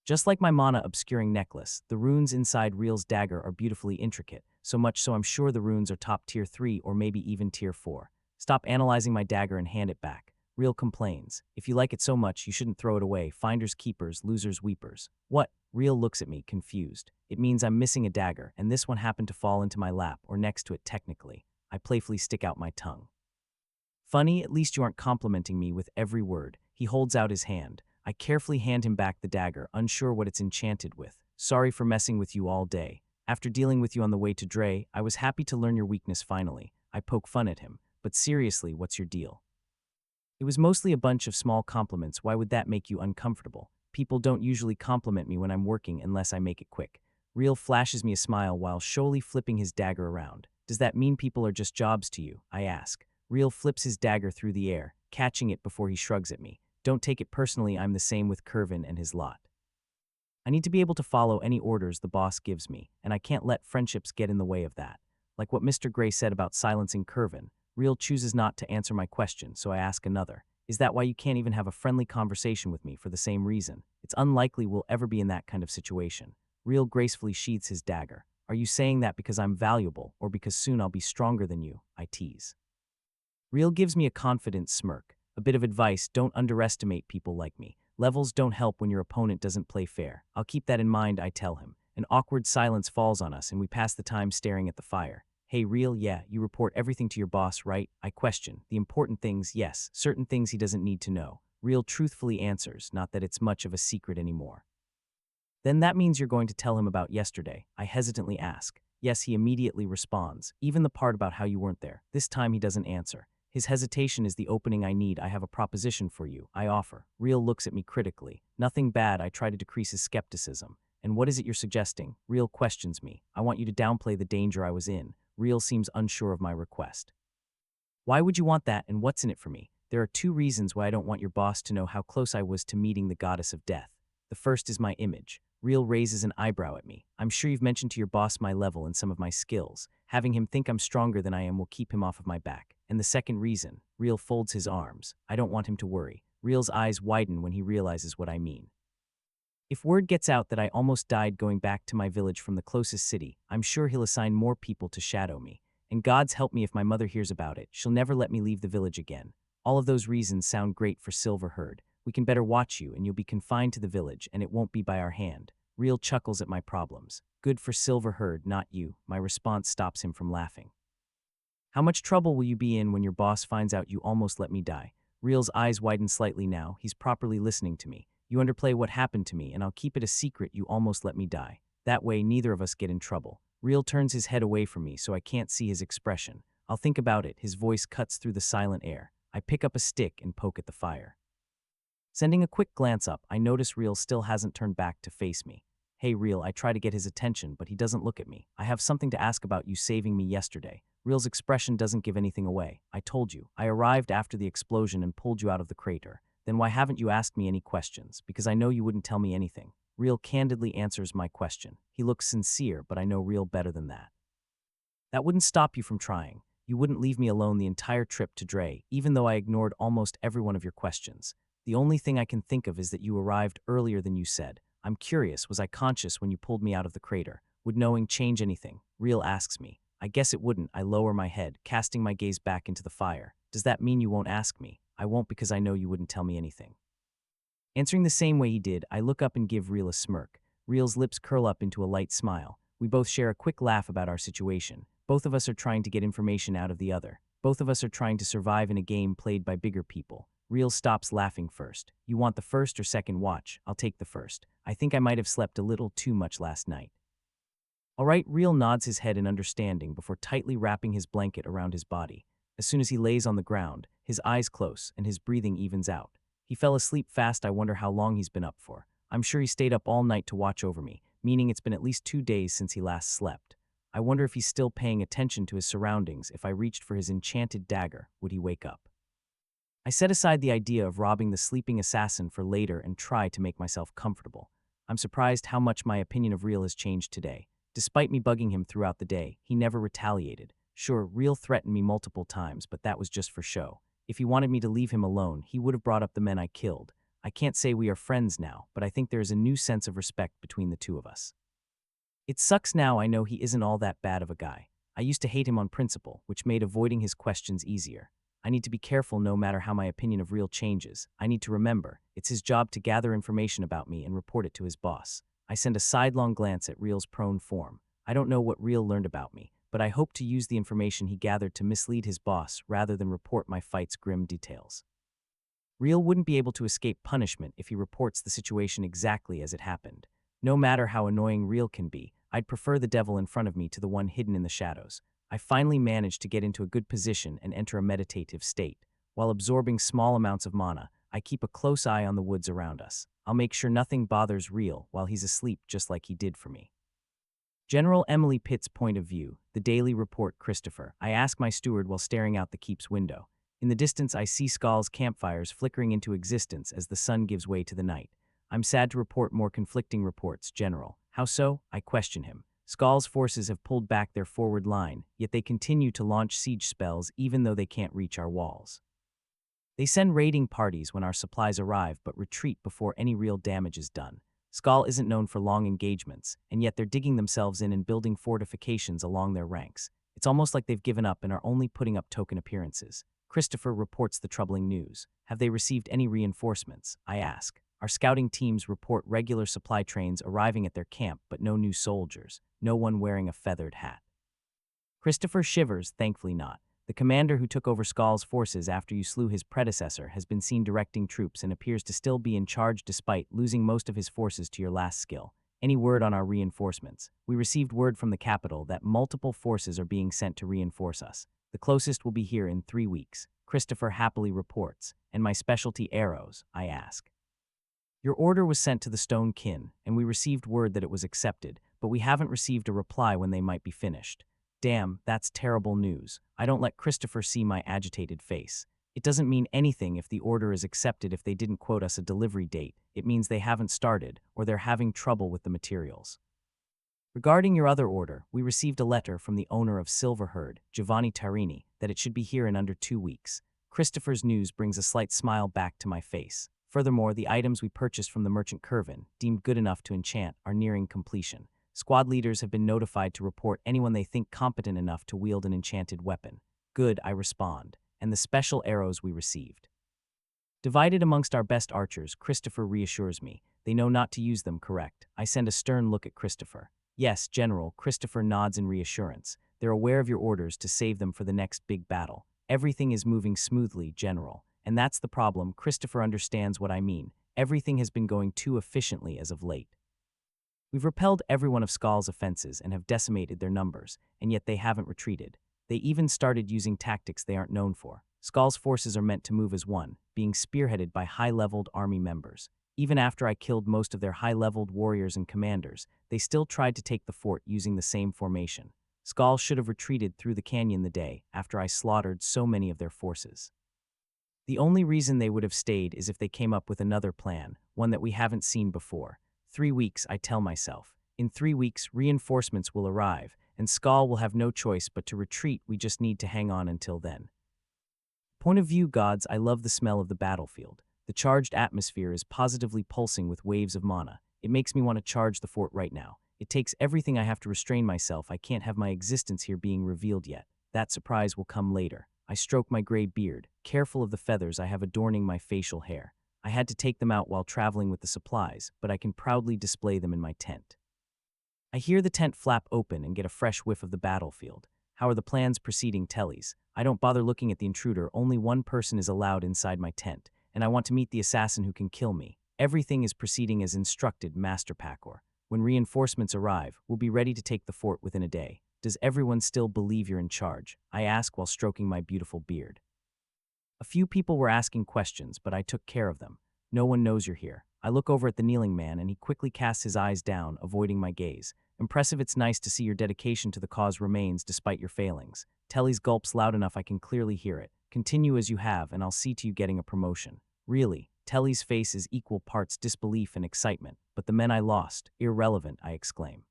Speaker 1: Just like my mana obscuring necklace, the runes inside Real's dagger are beautifully intricate, so much so I'm sure the runes are top tier 3 or maybe even tier 4. Stop analyzing my dagger and hand it back. Real complains. If you like it so much, you shouldn't throw it away. Finders keepers, losers weepers. What? Real looks at me, confused. It means I'm missing a dagger, and this one happened to fall into my lap, or next to it technically. I playfully stick out my tongue. Funny, at least you aren't complimenting me with every word. He holds out his hand. I carefully hand him back the dagger, unsure what it's enchanted with. Sorry for messing with you all day. After dealing with you on the way to Dre, I was happy to learn your weakness finally. I poke fun at him. But seriously, what's your deal? It was mostly a bunch of small compliments. Why would that make you uncomfortable? People don't usually compliment me when I'm working unless I make it quick. Real flashes me a smile while showily flipping his dagger around. Does that mean people are just jobs to you? I ask. Real flips his dagger through the air, catching it before he shrugs at me. Don't take it personally, I'm the same with Curvin and his lot. I need to be able to follow any orders the boss gives me, and I can't let friendships get in the way of that. Like what Mr. Gray said about silencing Curvin, Real chooses not to answer my question, so I ask another. Is that why you can't even have a friendly conversation with me for the same reason? It's unlikely we'll ever be in that kind of situation. Real gracefully sheathes his dagger. Are you saying that because I'm valuable, or because soon I'll be stronger than you? I tease. Real gives me a confident smirk. A bit of advice, don't underestimate people like me. Levels don't help when your opponent doesn't play fair. I'll keep that in mind, I tell him. An awkward silence falls on us and we pass the time staring at the fire. Hey, Real, yeah, you report everything to your boss, right? I question. The important things, yes. Certain things he doesn't need to know. Real truthfully answers, not that it's much of a secret anymore. Then that means you're going to tell him about yesterday, I hesitantly ask. Yes, he immediately responds, even the part about how you weren't there. This time he doesn't answer. His hesitation is the opening I need. I have a proposition for you, I offer. Real looks at me critically. Nothing bad, I try to decrease his skepticism. And what is it you're suggesting? Real questions me. I want you to downplay the danger I was in. Real seems unsure of my request. Why would you want that, and what's in it for me? There are two reasons why I don't want your boss to know how close I was to meeting the goddess of death. The first is my image. Real raises an eyebrow at me. I'm sure you've mentioned to your boss my level and some of my skills. Having him think I'm stronger than I am will keep him off of my back. And the second reason, Real folds his arms. I don't want him to worry. Real's eyes widen when he realizes what I mean. If word gets out that I almost died going back to my village from the closest city, I'm sure he'll assign more people to shadow me. And God's help me if my mother hears about it. She'll never let me leave the village again. All of those reasons sound great for Silverherd. We can better watch you, and you'll be confined to the village, and it won't be by our hand. Real chuckles at my problems. Good for Silverherd, not you. My response stops him from laughing. How much trouble will you be in when your boss finds out you almost let me die? Real's eyes widen slightly now. He's properly listening to me. You underplay what happened to me, and I'll keep it a secret you almost let me die. That way, neither of us get in trouble. Real turns his head away from me so I can't see his expression. I'll think about it. His voice cuts through the silent air. I pick up a stick and poke at the fire. Sending a quick glance up, I notice Real still hasn't turned back to face me. Hey, Real, I try to get his attention, but he doesn't look at me. I have something to ask about you saving me yesterday. Real's expression doesn't give anything away. I told you. I arrived after the explosion and pulled you out of the crater. Then why haven't you asked me any questions? Because I know you wouldn't tell me anything. Real candidly answers my question. He looks sincere, but I know Real better than that. That wouldn't stop you from trying. You wouldn't leave me alone the entire trip to Dre, even though I ignored almost every one of your questions. The only thing I can think of is that you arrived earlier than you said. I'm curious, was I conscious when you pulled me out of the crater? Would knowing change anything? Real asks me. I guess it wouldn't. I lower my head, casting my gaze back into the fire. Does that mean you won't ask me? I won't because I know you wouldn't tell me anything. Answering the same way he did, I look up and give Real a smirk. Real's lips curl up into a light smile. We both share a quick laugh about our situation. Both of us are trying to get information out of the other. Both of us are trying to survive in a game played by bigger people. Real stops laughing first. You want the first or second watch? I'll take the first. I think I might have slept a little too much last night. All right, Real nods his head in understanding before tightly wrapping his blanket around his body. As soon as he lays on the ground, his eyes close and his breathing evens out. He fell asleep fast. I wonder how long he's been up for. I'm sure he stayed up all night to watch over me, meaning it's been at least 2 days since he last slept. I wonder if he's still paying attention to his surroundings. If I reached for his enchanted dagger, would he wake up? I set aside the idea of robbing the sleeping assassin for later and try to make myself comfortable. I'm surprised how much my opinion of Real has changed today. Despite me bugging him throughout the day, he never retaliated. Sure, Real threatened me multiple times, but that was just for show. If he wanted me to leave him alone, he would have brought up the men I killed. I can't say we are friends now, but I think there is a new sense of respect between the two of us. It sucks now I know he isn't all that bad of a guy. I used to hate him on principle, which made avoiding his questions easier. I need to be careful no matter how my opinion of Real changes. I need to remember, it's his job to gather information about me and report it to his boss. I send a sidelong glance at Real's prone form. I don't know what Real learned about me, but I hope to use the information he gathered to mislead his boss rather than report my fight's grim details. Real wouldn't be able to escape punishment if he reports the situation exactly as it happened. No matter how annoying Real can be, I'd prefer the devil in front of me to the one hidden in the shadows. I finally managed to get into a good position and enter a meditative state. While absorbing small amounts of mana, I keep a close eye on the woods around us. I'll make sure nothing bothers Real while he's asleep just like he did for me. General Emily Pitt's point of view, the daily report Christopher. I ask my steward while staring out the keep's window. In the distance, I see Skull's campfires flickering into existence as the sun gives way to the night. I'm sad to report more conflicting reports, General. How so? I question him. Skull's forces have pulled back their forward line, yet they continue to launch siege spells even though they can't reach our walls. They send raiding parties when our supplies arrive but retreat before any real damage is done. Skull isn't known for long engagements, and yet they're digging themselves in and building fortifications along their ranks. It's almost like they've given up and are only putting up token appearances. Christopher reports the troubling news. Have they received any reinforcements? I ask. Our scouting teams report regular supply trains arriving at their camp, but no new soldiers, no one wearing a feathered hat. Christopher shivers, thankfully not. The commander who took over Skull's forces after you slew his predecessor has been seen directing troops and appears to still be in charge despite losing most of his forces to your last skill. Any word on our reinforcements? We received word from the capital that multiple forces are being sent to reinforce us. The closest will be here in 3 weeks. Christopher happily reports. And my specialty arrows, I ask. Your order was sent to the Stone Kin, and we received word that it was accepted, but we haven't received a reply when they might be finished. Damn, that's terrible news. I don't let Christopher see my agitated face. It doesn't mean anything if the order is accepted if they didn't quote us a delivery date. It means they haven't started, or they're having trouble with the materials. Regarding your other order, we received a letter from the owner of Silverherd, Giovanni Tarini, that it should be here in under 2 weeks. Christopher's news brings a slight smile back to my face. Furthermore, the items we purchased from the merchant Curvin, deemed good enough to enchant, are nearing completion. Squad leaders have been notified to report anyone they think competent enough to wield an enchanted weapon. Good, I respond. And the special arrows we received. Divided amongst our best archers, Christopher reassures me. They know not to use them, correct? I send a stern look at Christopher. Yes, General, Christopher nods in reassurance. They're aware of your orders to save them for the next big battle. Everything is moving smoothly, General. And that's the problem. Christopher understands what I mean. Everything has been going too efficiently as of late. We've repelled every one of Skull's offenses and have decimated their numbers, and yet they haven't retreated. They even started using tactics they aren't known for. Skull's forces are meant to move as one, being spearheaded by high-leveled army members. Even after I killed most of their high-leveled warriors and commanders, they still tried to take the fort using the same formation. Skull should have retreated through the canyon the day after I slaughtered so many of their forces. The only reason they would have stayed is if they came up with another plan, one that we haven't seen before. 3 weeks, I tell myself. In 3 weeks, reinforcements will arrive, and Skull will have no choice but to retreat. We just need to hang on until then. Point of view, gods, I love the smell of the battlefield. The charged atmosphere is positively pulsing with waves of mana. It makes me want to charge the fort right now. It takes everything I have to restrain myself. I can't have my existence here being revealed yet. That surprise will come later. I stroke my gray beard, careful of the feathers I have adorning my facial hair. I had to take them out while traveling with the supplies, but I can proudly display them in my tent. I hear the tent flap open and get a fresh whiff of the battlefield. How are the plans proceeding, Tellies? I don't bother looking at the intruder. Only one person is allowed inside my tent, and I want to meet the assassin who can kill me. Everything is proceeding as instructed, Master Pakor. When reinforcements arrive, we'll be ready to take the fort within a day. Does everyone still believe you're in charge? I ask while stroking my beautiful beard. A few people were asking questions, but I took care of them. No one knows you're here. I look over at the kneeling man, and he quickly casts his eyes down, avoiding my gaze. Impressive. It's nice to see your dedication to the cause remains despite your failings. Telly's gulps loud enough I can clearly hear it. Continue as you have, and I'll see to you getting a promotion. Really? Telly's face is equal parts disbelief and excitement. But the men I lost, irrelevant, I exclaim.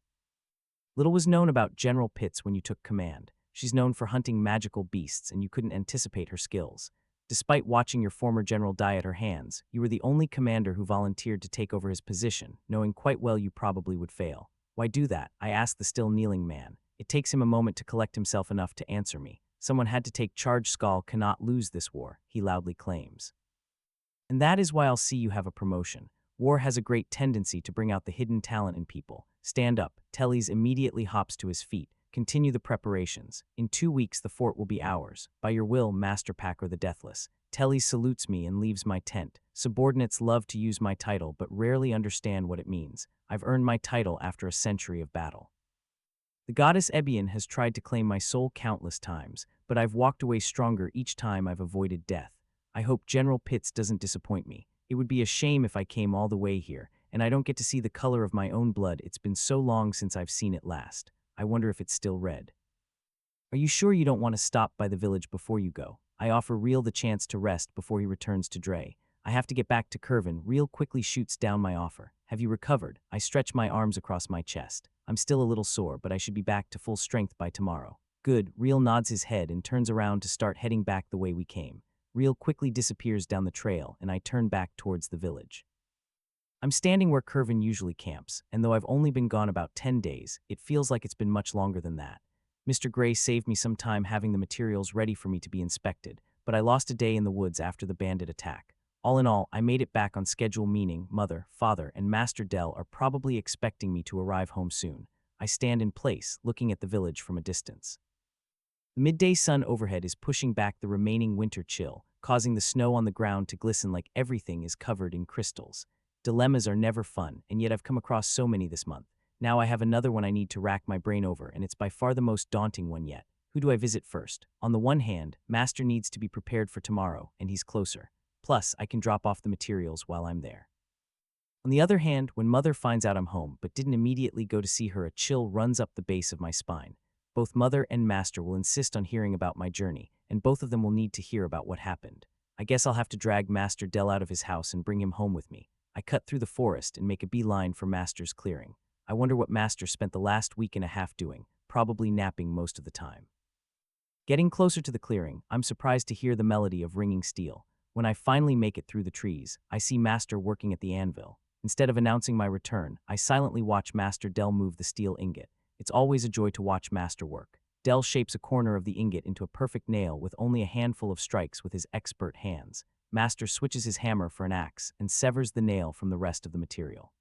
Speaker 1: Little was known about General Pitts when you took command. She's known for hunting magical beasts, and you couldn't anticipate her skills. Despite watching your former general die at her hands, you were the only commander who volunteered to take over his position, knowing quite well you probably would fail. Why do that? I asked the still kneeling man. It takes him a moment to collect himself enough to answer me. Someone had to take charge. Skull cannot lose this war, he loudly claims. And that is why I'll see you have a promotion. War has a great tendency to bring out the hidden talent in people. Stand up. Tellys immediately hops to his feet. Continue the preparations. In 2 weeks the fort will be ours. By your will, Master Packer the Deathless. Telly salutes me and leaves my tent. Subordinates love to use my title but rarely understand what it means. I've earned my title after a century of battle. The goddess Ebion has tried to claim my soul countless times, but I've walked away stronger each time I've avoided death. I hope General Pitts doesn't disappoint me. It would be a shame if I came all the way here, and I don't get to see the color of my own blood. It's been so long since I've seen it last. I wonder if it's still red. Are you sure you don't want to stop by the village before you go? I offer Reel the chance to rest before he returns to Dre. I have to get back to Curvin. Reel quickly shoots down my offer. Have you recovered? I stretch my arms across my chest. I'm still a little sore, but I should be back to full strength by tomorrow. Good. Reel nods his head and turns around to start heading back the way we came. Reel quickly disappears down the trail, and I turn back towards the village. I'm standing where Curvin usually camps, and though I've only been gone about 10 days, it feels like it's been much longer than that. Mr. Gray saved me some time having the materials ready for me to be inspected, but I lost a day in the woods after the bandit attack. All in all, I made it back on schedule, meaning Mother, Father, and Master Dell are probably expecting me to arrive home soon. I stand in place, looking at the village from a distance. The midday sun overhead is pushing back the remaining winter chill, causing the snow on the ground to glisten like everything is covered in crystals. Dilemmas are never fun, and yet I've come across so many this month. Now I have another one I need to rack my brain over, and it's by far the most daunting one yet. Who do I visit first? On the one hand, Master needs to be prepared for tomorrow, and he's closer. Plus, I can drop off the materials while I'm there. On the other hand, when Mother finds out I'm home but didn't immediately go to see her, a chill runs up the base of my spine. Both Mother and Master will insist on hearing about my journey, and both of them will need to hear about what happened. I guess I'll have to drag Master Dell out of his house and bring him home with me. I cut through the forest and make a beeline for Master's clearing. I wonder what Master spent the last week and a half doing, probably napping most of the time. Getting closer to the clearing, I'm surprised to hear the melody of ringing steel. When I finally make it through the trees, I see Master working at the anvil. Instead of announcing my return, I silently watch Master Dell move the steel ingot. It's always a joy to watch Master work. Dell shapes a corner of the ingot into a perfect nail with only a handful of strikes with his expert hands. Master switches his hammer for an axe and severs the nail from the rest of the material.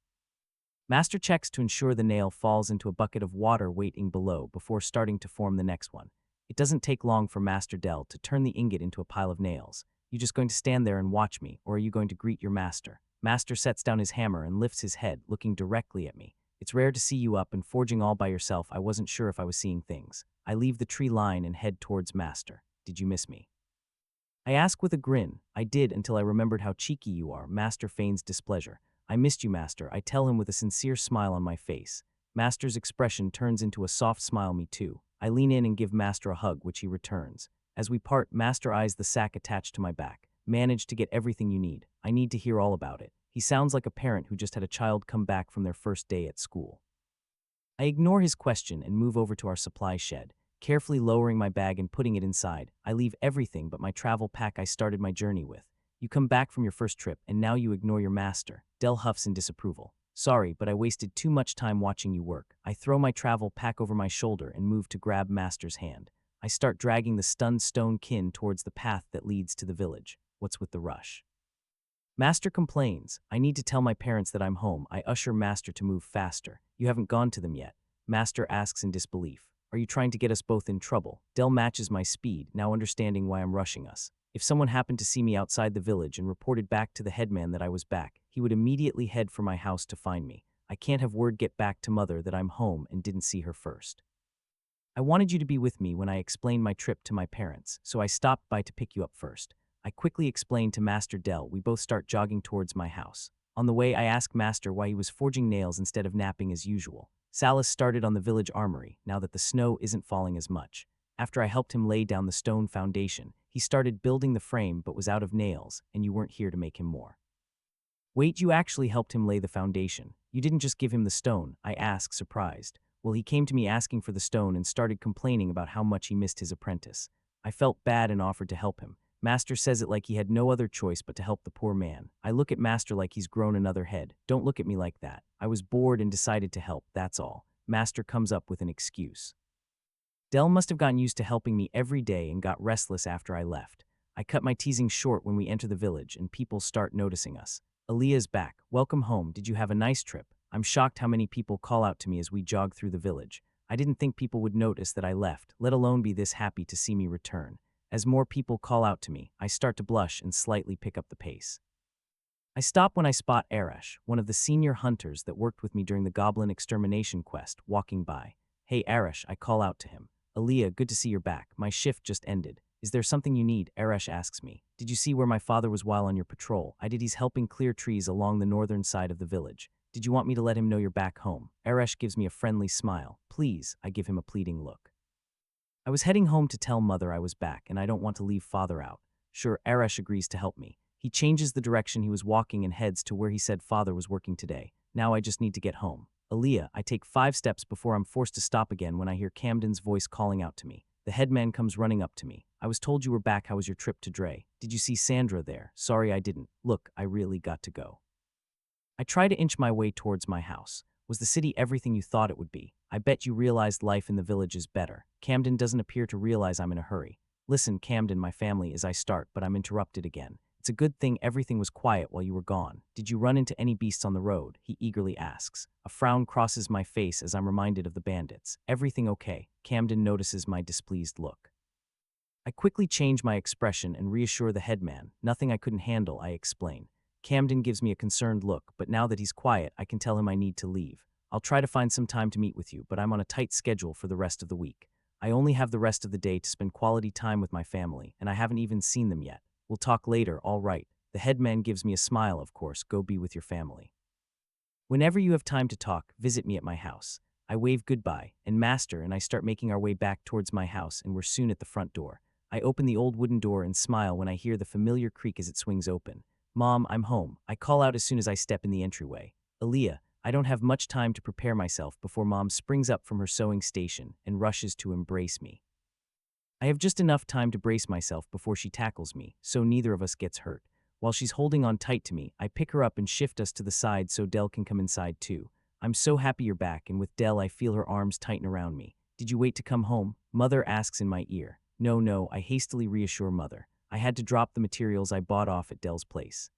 Speaker 1: Master checks to ensure the nail falls into a bucket of water waiting below before starting to form the next one. It doesn't take long for Master Dell to turn the ingot into a pile of nails. You just going to stand there and watch me, or are you going to greet your master? Master sets down his hammer and lifts his head, looking directly at me. It's rare to see you up and forging all by yourself. I wasn't sure if I was seeing things. I leave the tree line and head towards Master. Did you miss me? I ask with a grin. I did, until I remembered how cheeky you are. Master feigns displeasure. I missed you, Master. I tell him with a sincere smile on my face. Master's expression turns into a soft smile. Me too. I lean in and give Master a hug, which he returns. As we part, Master eyes the sack attached to my back. Managed to get everything you need. I need to hear all about it. He sounds like a parent who just had a child come back from their first day at school. I ignore his question and move over to our supply shed. Carefully lowering my bag and putting it inside, I leave everything but my travel pack I started my journey with. You come back from your first trip, and now you ignore your master. Dell huffs in disapproval. Sorry, but I wasted too much time watching you work. I throw my travel pack over my shoulder and move to grab Master's hand. I start dragging the stunned stone kin towards the path that leads to the village. What's with the rush? Master complains. I need to tell my parents that I'm home. I usher Master to move faster. You haven't gone to them yet. Master asks in disbelief. Are you trying to get us both in trouble? Dell matches my speed, now understanding why I'm rushing us. If someone happened to see me outside the village and reported back to the headman that I was back, he would immediately head for my house to find me. I can't have word get back to Mother that I'm home and didn't see her first. I wanted you to be with me when I explained my trip to my parents, so I stopped by to pick you up first. I quickly explained to Master Dell. We both start jogging towards my house. On the way, I ask Master why he was forging nails instead of napping as usual. Salas started on the village armory, now that the snow isn't falling as much. After I helped him lay down the stone foundation, he started building the frame but was out of nails, and you weren't here to make him more. Wait, you actually helped him lay the foundation. You didn't just give him the stone, I asked, surprised. Well, he came to me asking for the stone and started complaining about how much he missed his apprentice. I felt bad and offered to help him. Master says it like he had no other choice but to help the poor man. I look at Master like he's grown another head. Don't look at me like that. I was bored and decided to help, that's all. Master comes up with an excuse. Dell must have gotten used to helping me every day and got restless after I left. I cut my teasing short when we enter the village and people start noticing us. Aaliyah's back. Welcome home. Did you have a nice trip? I'm shocked how many people call out to me as we jog through the village. I didn't think people would notice that I left, let alone be this happy to see me return. As more people call out to me, I start to blush and slightly pick up the pace. I stop when I spot Arash, one of the senior hunters that worked with me during the goblin extermination quest, walking by. Hey Arash, I call out to him. Aaliyah, good to see you're back. My shift just ended. Is there something you need? Arash asks me. Did you see where my father was while on your patrol? I did. He's helping clear trees along the northern side of the village. Did you want me to let him know you're back home? Arash gives me a friendly smile. Please, I give him a pleading look. I was heading home to tell mother I was back and I don't want to leave father out. Sure, Arash agrees to help me. He changes the direction he was walking and heads to where he said father was working today. Now I just need to get home. Aaliyah, I take 5 steps before I'm forced to stop again when I hear Camden's voice calling out to me. The headman comes running up to me. I was told you were back. How was your trip to Dre? Did you see Sandra there? Sorry I didn't. Look, I really got to go. I try to inch my way towards my house. Was the city everything you thought it would be? I bet you realized life in the village is better. Camden doesn't appear to realize I'm in a hurry. Listen, Camden, my family, as I start, but I'm interrupted again. It's a good thing everything was quiet while you were gone. Did you run into any beasts on the road? He eagerly asks. A frown crosses my face as I'm reminded of the bandits. Everything okay? Camden notices my displeased look. I quickly change my expression and reassure the headman. Nothing I couldn't handle, I explain. Camden gives me a concerned look, but now that he's quiet, I can tell him I need to leave. I'll try to find some time to meet with you, but I'm on a tight schedule for the rest of the week. I only have the rest of the day to spend quality time with my family, and I haven't even seen them yet. We'll talk later, all right. The headman gives me a smile, of course. Go be with your family. Whenever you have time to talk, visit me at my house. I wave goodbye, and Master and I start making our way back towards my house, and we're soon at the front door. I open the old wooden door and smile when I hear the familiar creak as it swings open. Mom, I'm home. I call out as soon as I step in the entryway. Aaliyah, I don't have much time to prepare myself before Mom springs up from her sewing station and rushes to embrace me. I have just enough time to brace myself before she tackles me, so neither of us gets hurt. While she's holding on tight to me, I pick her up and shift us to the side so Dell can come inside too. I'm so happy you're back, and with Dell I feel her arms tighten around me. Did you wait to come home? Mother asks in my ear. No, I hastily reassure Mother. I had to drop the materials I bought off at Dell's place.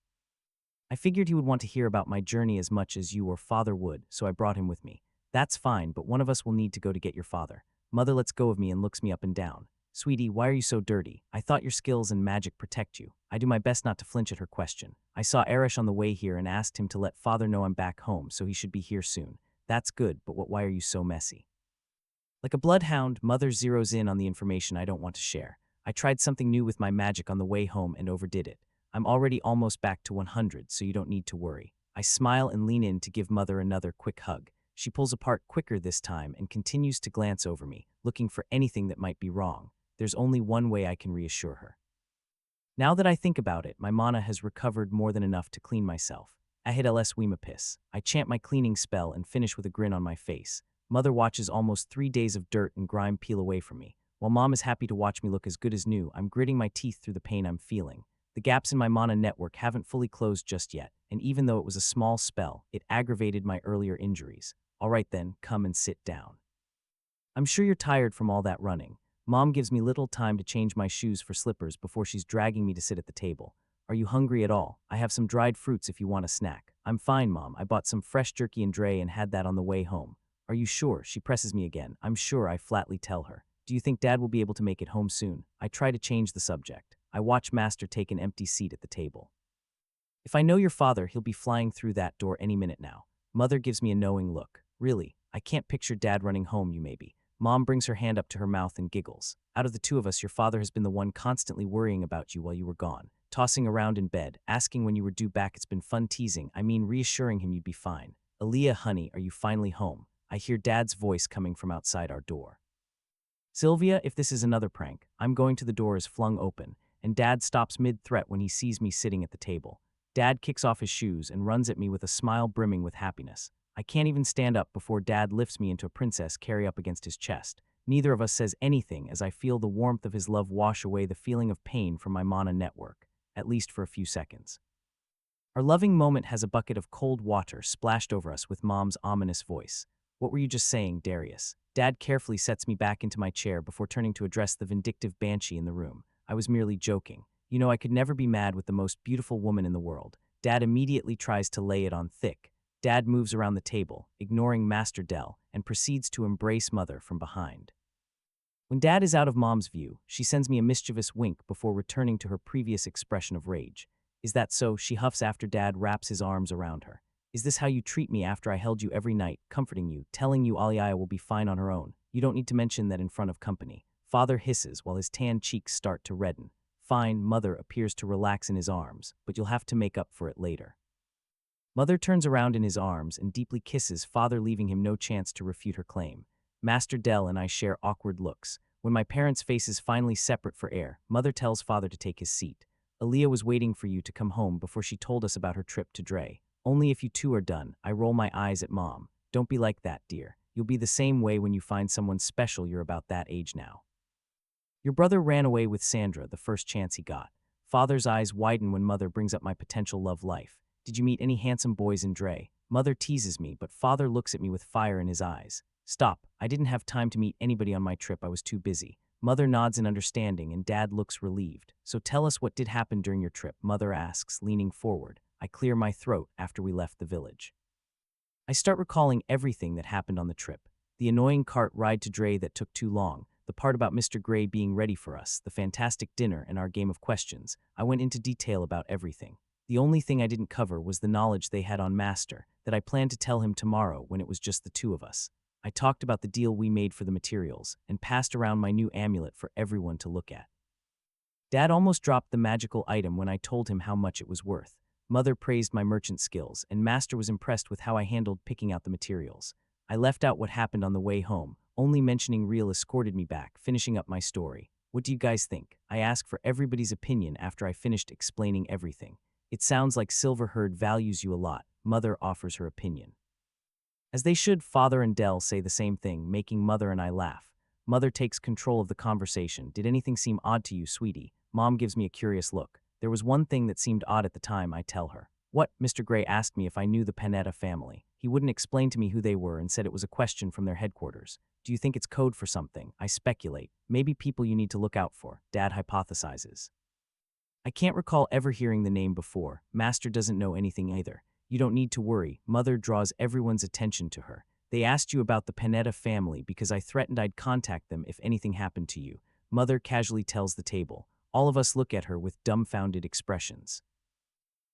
Speaker 1: I figured he would want to hear about my journey as much as you or Father would, so I brought him with me. That's fine, but one of us will need to go to get your father. Mother lets go of me and looks me up and down. Sweetie, why are you so dirty? I thought your skills and magic protect you. I do my best not to flinch at her question. I saw Arash on the way here and asked him to let Father know I'm back home, so he should be here soon. That's good, but why are you so messy? Like a bloodhound, Mother zeroes in on the information I don't want to share. I tried something new with my magic on the way home and overdid it. I'm already almost back to 100, so you don't need to worry. I smile and lean in to give Mother another quick hug. She pulls apart quicker this time and continues to glance over me, looking for anything that might be wrong. There's only one way I can reassure her. Now that I think about it, my mana has recovered more than enough to clean myself. Ahid ls Wimapis. I chant my cleaning spell and finish with a grin on my face. Mother watches almost 3 days of dirt and grime peel away from me. While Mom is happy to watch me look as good as new, I'm gritting my teeth through the pain I'm feeling. The gaps in my mana network haven't fully closed just yet, and even though it was a small spell, it aggravated my earlier injuries. All right then, come and sit down. I'm sure you're tired from all that running. Mom gives me little time to change my shoes for slippers before she's dragging me to sit at the table. Are you hungry at all? I have some dried fruits if you want a snack. I'm fine, Mom. I bought some fresh jerky and Dre and had that on the way home. Are you sure? She presses me again. I'm sure, I flatly tell her. Do you think Dad will be able to make it home soon? I try to change the subject. I watch Master take an empty seat at the table. If I know your father, he'll be flying through that door any minute now. Mother gives me a knowing look. Really? I can't picture Dad running home, you maybe. Mom brings her hand up to her mouth and giggles. Out of the two of us, your father has been the one constantly worrying about you while you were gone, tossing around in bed, asking when you were due back. It's been fun teasing, reassuring him you'd be fine. Aaliyah, honey, are you finally home? I hear Dad's voice coming from outside our door. Sylvia, if this is another prank, I'm going to. The door is flung open, and Dad stops mid-threat when he sees me sitting at the table. Dad kicks off his shoes and runs at me with a smile brimming with happiness. I can't even stand up before Dad lifts me into a princess carry up against his chest. Neither of us says anything as I feel the warmth of his love wash away the feeling of pain from my mana network, at least for a few seconds. Our loving moment has a bucket of cold water splashed over us with Mom's ominous voice. What were you just saying, Darius? Dad carefully sets me back into my chair before turning to address the vindictive banshee in the room. I was merely joking. You know, I could never be mad with the most beautiful woman in the world. Dad immediately tries to lay it on thick. Dad moves around the table, ignoring Master Dell, and proceeds to embrace Mother from behind. When Dad is out of Mom's view, she sends me a mischievous wink before returning to her previous expression of rage. Is that so? She huffs after Dad wraps his arms around her. Is this how you treat me after I held you every night, comforting you, telling you Aliaya will be fine on her own? You don't need to mention that in front of company. Father hisses while his tan cheeks start to redden. Fine, Mother appears to relax in his arms, but you'll have to make up for it later. Mother turns around in his arms and deeply kisses Father, leaving him no chance to refute her claim. Master Dell and I share awkward looks. When my parents' faces finally separate for air, Mother tells Father to take his seat. Aaliyah was waiting for you to come home before she told us about her trip to Dre. Only if you two are done. I roll my eyes at Mom. Don't be like that, dear. You'll be the same way when you find someone special. You're about that age now. Your brother ran away with Sandra the first chance he got. Father's eyes widen when Mother brings up my potential love life. Did you meet any handsome boys in Dre? Mother teases me, but Father looks at me with fire in his eyes. Stop. I didn't have time to meet anybody on my trip. I was too busy. Mother nods in understanding and Dad looks relieved. So tell us what did happen during your trip, Mother asks, leaning forward. I clear my throat after we left the village. I start recalling everything that happened on the trip. The annoying cart ride to Dre that took too long, the part about Mr. Gray being ready for us, the fantastic dinner, and our game of questions. I went into detail about everything. The only thing I didn't cover was the knowledge they had on Master, that I planned to tell him tomorrow when it was just the two of us. I talked about the deal we made for the materials, and passed around my new amulet for everyone to look at. Dad almost dropped the magical item when I told him how much it was worth. Mother praised my merchant skills, and Master was impressed with how I handled picking out the materials. I left out what happened on the way home, only mentioning Real escorted me back, finishing up my story. What do you guys think? I asked for everybody's opinion after I finished explaining everything. It sounds like Silverherd values you a lot. Mother offers her opinion. As they should, Father and Dell say the same thing, making Mother and I laugh. Mother takes control of the conversation. Did anything seem odd to you, sweetie? Mom gives me a curious look. There was one thing that seemed odd at the time, I tell her. What? Mr. Gray asked me if I knew the Panetta family. He wouldn't explain to me who they were and said it was a question from their headquarters. Do you think it's code for something? I speculate. Maybe people you need to look out for, Dad hypothesizes. I can't recall ever hearing the name before. Master doesn't know anything either. You don't need to worry. Mother draws everyone's attention to her. They asked you about the Panetta family because I threatened I'd contact them if anything happened to you. Mother casually tells the table. All of us look at her with dumbfounded expressions.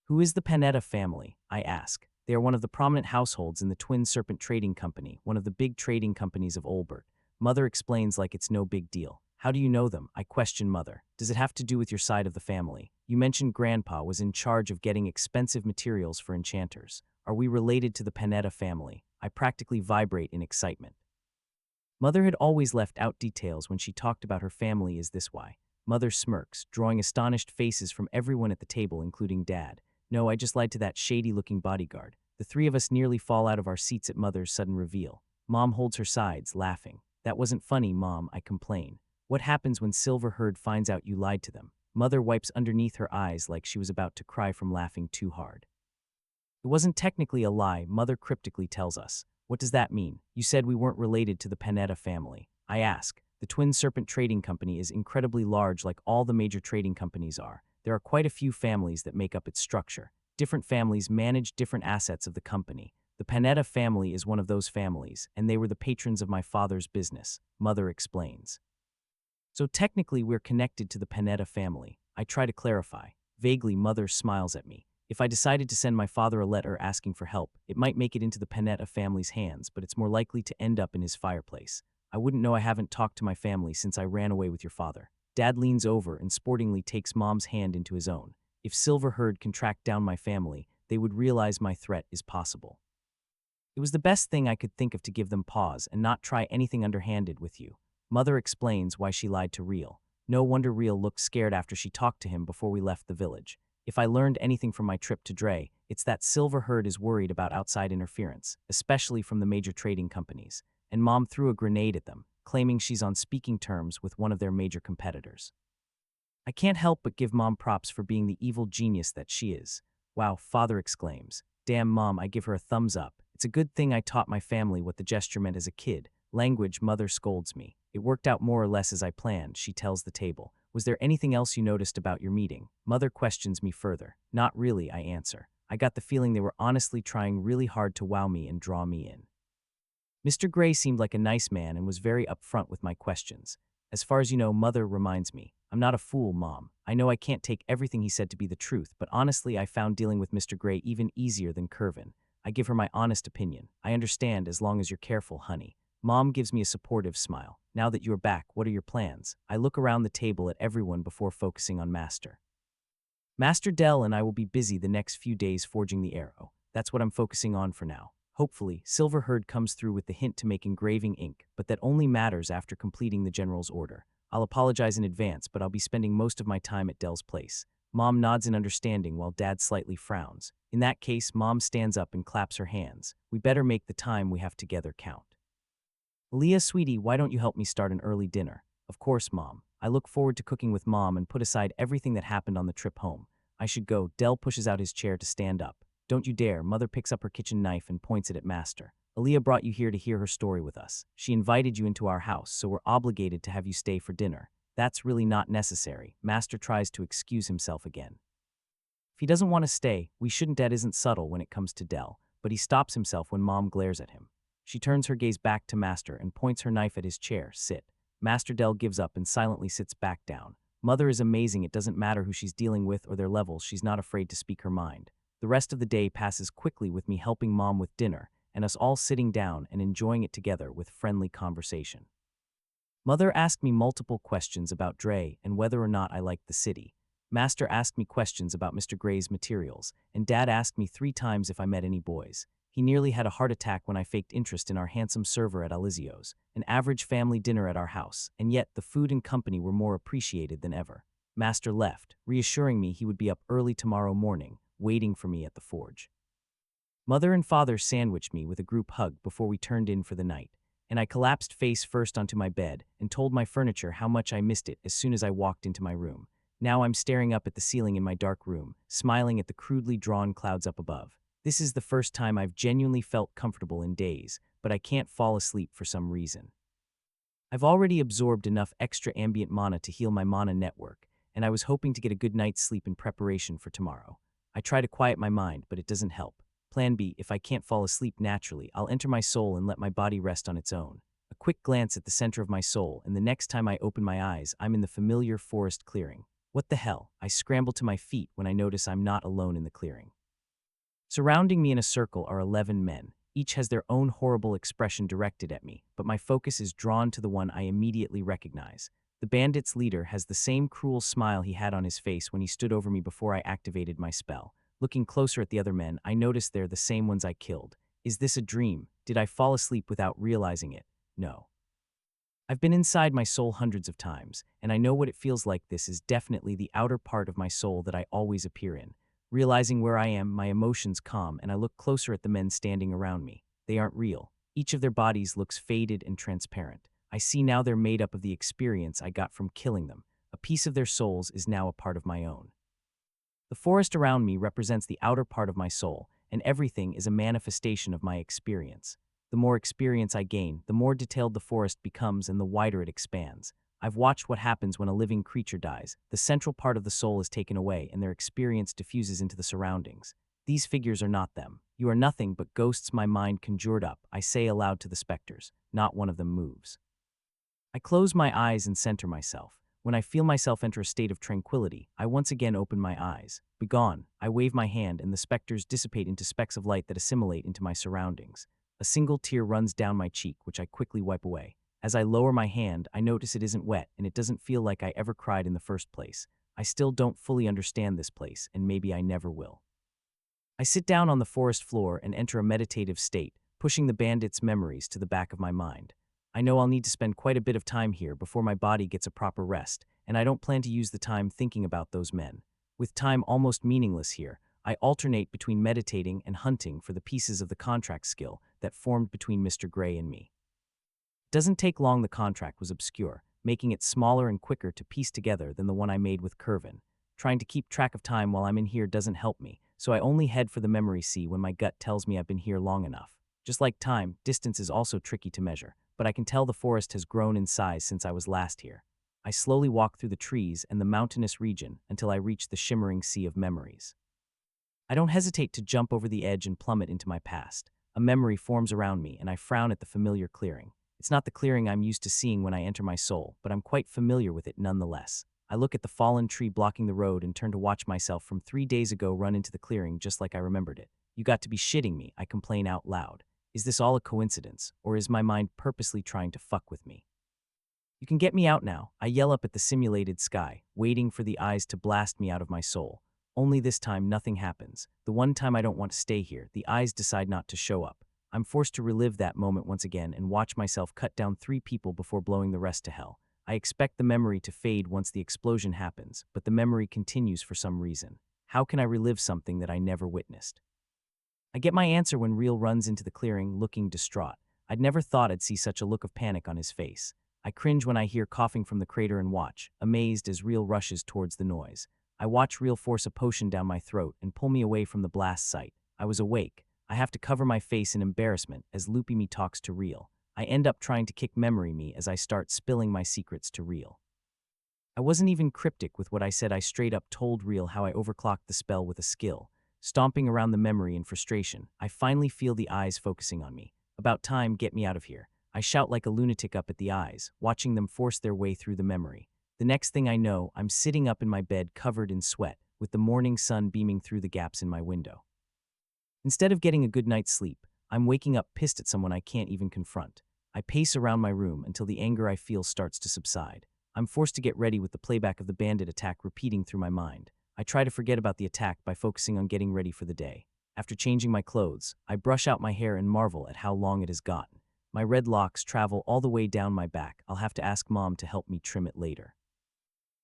Speaker 1: Who is the Panetta family? I ask. They are one of the prominent households in the Twin Serpent Trading Company, one of the big trading companies of Olbert. Mother explains like it's no big deal. How do you know them? I question Mother. Does it have to do with your side of the family? You mentioned Grandpa was in charge of getting expensive materials for enchanters. Are we related to the Panetta family? I practically vibrate in excitement. Mother had always left out details when she talked about her family. Is this why? Mother smirks, drawing astonished faces from everyone at the table, including Dad. No, I just lied to that shady-looking bodyguard. The three of us nearly fall out of our seats at Mother's sudden reveal. Mom holds her sides, laughing. That wasn't funny, Mom, I complain. What happens when Silverherd finds out you lied to them? Mother wipes underneath her eyes like she was about to cry from laughing too hard. It wasn't technically a lie, Mother cryptically tells us. What does that mean? You said we weren't related to the Panetta family. I ask. The Twin Serpent Trading Company is incredibly large, like all the major trading companies are. There are quite a few families that make up its structure. Different families manage different assets of the company. The Panetta family is one of those families, and they were the patrons of my father's business, Mother explains. So technically we're connected to the Panetta family. I try to clarify. Vaguely, Mother smiles at me. If I decided to send my father a letter asking for help, it might make it into the Panetta family's hands, but it's more likely to end up in his fireplace. I wouldn't know. I haven't talked to my family since I ran away with your father. Dad leans over and sportingly takes Mom's hand into his own. If Silverherd can track down my family, they would realize my threat is possible. It was the best thing I could think of to give them pause and not try anything underhanded with you. Mother explains why she lied to Real. No wonder Real looked scared after she talked to him before we left the village. If I learned anything from my trip to Dre, it's that Silverherd is worried about outside interference, especially from the major trading companies. And Mom threw a grenade at them, claiming she's on speaking terms with one of their major competitors. I can't help but give Mom props for being the evil genius that she is. Wow, Father exclaims. Damn, Mom, I give her a thumbs up. It's a good thing I taught my family what the gesture meant as a kid. Language, Mother scolds me. It worked out more or less as I planned, she tells the table. Was there anything else you noticed about your meeting? Mother questions me further. Not really, I answer. I got the feeling they were honestly trying really hard to wow me and draw me in. Mr. Gray seemed like a nice man and was very upfront with my questions. As far as you know, Mother reminds me. I'm not a fool, Mom. I know I can't take everything he said to be the truth, but honestly, I found dealing with Mr. Gray even easier than Curvin. I give her my honest opinion. I understand as long as you're careful, honey. Mom gives me a supportive smile. Now that you're back, what are your plans? I look around the table at everyone before focusing on Master. Master Dell and I will be busy the next few days forging the arrow. That's what I'm focusing on for now. Hopefully, Silverherd comes through with the hint to make engraving ink, but that only matters after completing the general's order. I'll apologize in advance, but I'll be spending most of my time at Dell's place. Mom nods in understanding while Dad slightly frowns. In that case, Mom stands up and claps her hands. We better make the time we have together count. Leah, sweetie, why don't you help me start an early dinner? Of course, Mom. I look forward to cooking with Mom and put aside everything that happened on the trip home. I should go. Dell pushes out his chair to stand up. Don't you dare. Mother picks up her kitchen knife and points it at Master. Aaliyah brought you here to hear her story with us. She invited you into our house, so we're obligated to have you stay for dinner. That's really not necessary. Master tries to excuse himself again. If he doesn't want to stay, we shouldn't. Dad isn't subtle when it comes to Dell, but he stops himself when Mom glares at him. She turns her gaze back to Master and points her knife at his chair. Sit. Master Dell gives up and silently sits back down. Mother is amazing. It doesn't matter who she's dealing with or their levels. She's not afraid to speak her mind. The rest of the day passes quickly with me helping Mom with dinner and us all sitting down and enjoying it together with friendly conversation. Mother asked me multiple questions about Dre and whether or not I liked the city. Master asked me questions about Mr. Gray's materials, and Dad asked me 3 times if I met any boys. He nearly had a heart attack when I faked interest in our handsome server at Alizio's, an average family dinner at our house, and yet the food and company were more appreciated than ever. Master left, reassuring me he would be up early tomorrow morning, waiting for me at the forge. Mother and Father sandwiched me with a group hug before we turned in for the night, and I collapsed face first onto my bed and told my furniture how much I missed it as soon as I walked into my room. Now I'm staring up at the ceiling in my dark room, smiling at the crudely drawn clouds up above. This is the first time I've genuinely felt comfortable in days, but I can't fall asleep for some reason. I've already absorbed enough extra ambient mana to heal my mana network, and I was hoping to get a good night's sleep in preparation for tomorrow. I try to quiet my mind, but it doesn't help. Plan B, if I can't fall asleep naturally, I'll enter my soul and let my body rest on its own. A quick glance at the center of my soul, and the next time I open my eyes, I'm in the familiar forest clearing. What the hell? I scramble to my feet when I notice I'm not alone in the clearing. Surrounding me in a circle are 11 men. Each has their own horrible expression directed at me, but my focus is drawn to the one I immediately recognize. The bandit's leader has the same cruel smile he had on his face when he stood over me before I activated my spell. Looking closer at the other men, I notice they're the same ones I killed. Is this a dream? Did I fall asleep without realizing it? No. I've been inside my soul hundreds of times, and I know what it feels like. This is definitely the outer part of my soul that I always appear in. Realizing where I am, my emotions calm, and I look closer at the men standing around me. They aren't real. Each of their bodies looks faded and transparent. I see now they're made up of the experience I got from killing them. A piece of their souls is now a part of my own. The forest around me represents the outer part of my soul, and everything is a manifestation of my experience. The more experience I gain, the more detailed the forest becomes and the wider it expands. I've watched what happens when a living creature dies. The central part of the soul is taken away and their experience diffuses into the surroundings. These figures are not them. You are nothing but ghosts my mind conjured up, I say aloud to the specters. Not one of them moves. I close my eyes and center myself. When I feel myself enter a state of tranquility, I once again open my eyes. Begone, I wave my hand and the specters dissipate into specks of light that assimilate into my surroundings. A single tear runs down my cheek, which I quickly wipe away. As I lower my hand, I notice it isn't wet, and it doesn't feel like I ever cried in the first place. I still don't fully understand this place, and maybe I never will. I sit down on the forest floor and enter a meditative state, pushing the bandits' memories to the back of my mind. I know I'll need to spend quite a bit of time here before my body gets a proper rest, and I don't plan to use the time thinking about those men. With time almost meaningless here, I alternate between meditating and hunting for the pieces of the contract skill that formed between Mr. Gray and me. It doesn't take long. The contract was obscure, making it smaller and quicker to piece together than the one I made with Curvin. Trying to keep track of time while I'm in here doesn't help me, so I only head for the memory sea when my gut tells me I've been here long enough. Just like time, distance is also tricky to measure, but I can tell the forest has grown in size since I was last here. I slowly walk through the trees and the mountainous region until I reach the shimmering sea of memories. I don't hesitate to jump over the edge and plummet into my past. A memory forms around me, and I frown at the familiar clearing. It's not the clearing I'm used to seeing when I enter my soul, but I'm quite familiar with it nonetheless. I look at the fallen tree blocking the road and turn to watch myself from 3 days ago run into the clearing just like I remembered it. You got to be shitting me, I complain out loud. Is this all a coincidence, or is my mind purposely trying to fuck with me? You can get me out now, I yell up at the simulated sky, waiting for the eyes to blast me out of my soul. Only this time nothing happens. The one time I don't want to stay here, the eyes decide not to show up. I'm forced to relive that moment once again and watch myself cut down 3 people before blowing the rest to hell. I expect the memory to fade once the explosion happens, but the memory continues for some reason. How can I relive something that I never witnessed? I get my answer when Reel runs into the clearing looking distraught. I'd never thought I'd see such a look of panic on his face. I cringe when I hear coughing from the crater and watch, amazed as Reel rushes towards the noise. I watch Reel force a potion down my throat and pull me away from the blast site. I was awake. I have to cover my face in embarrassment as Loopy Me talks to Reel. I end up trying to kick Memory Me as I start spilling my secrets to Reel. I wasn't even cryptic with what I said. I straight up told Reel how I overclocked the spell with a skill. Stomping around the memory in frustration, I finally feel the eyes focusing on me. About time, get me out of here. I shout like a lunatic up at the eyes, watching them force their way through the memory. The next thing I know, I'm sitting up in my bed covered in sweat, with the morning sun beaming through the gaps in my window. Instead of getting a good night's sleep, I'm waking up pissed at someone I can't even confront. I pace around my room until the anger I feel starts to subside. I'm forced to get ready with the playback of the bandit attack repeating through my mind. I try to forget about the attack by focusing on getting ready for the day. After changing my clothes, I brush out my hair and marvel at how long it has gotten. My red locks travel all the way down my back. I'll have to ask Mom to help me trim it later.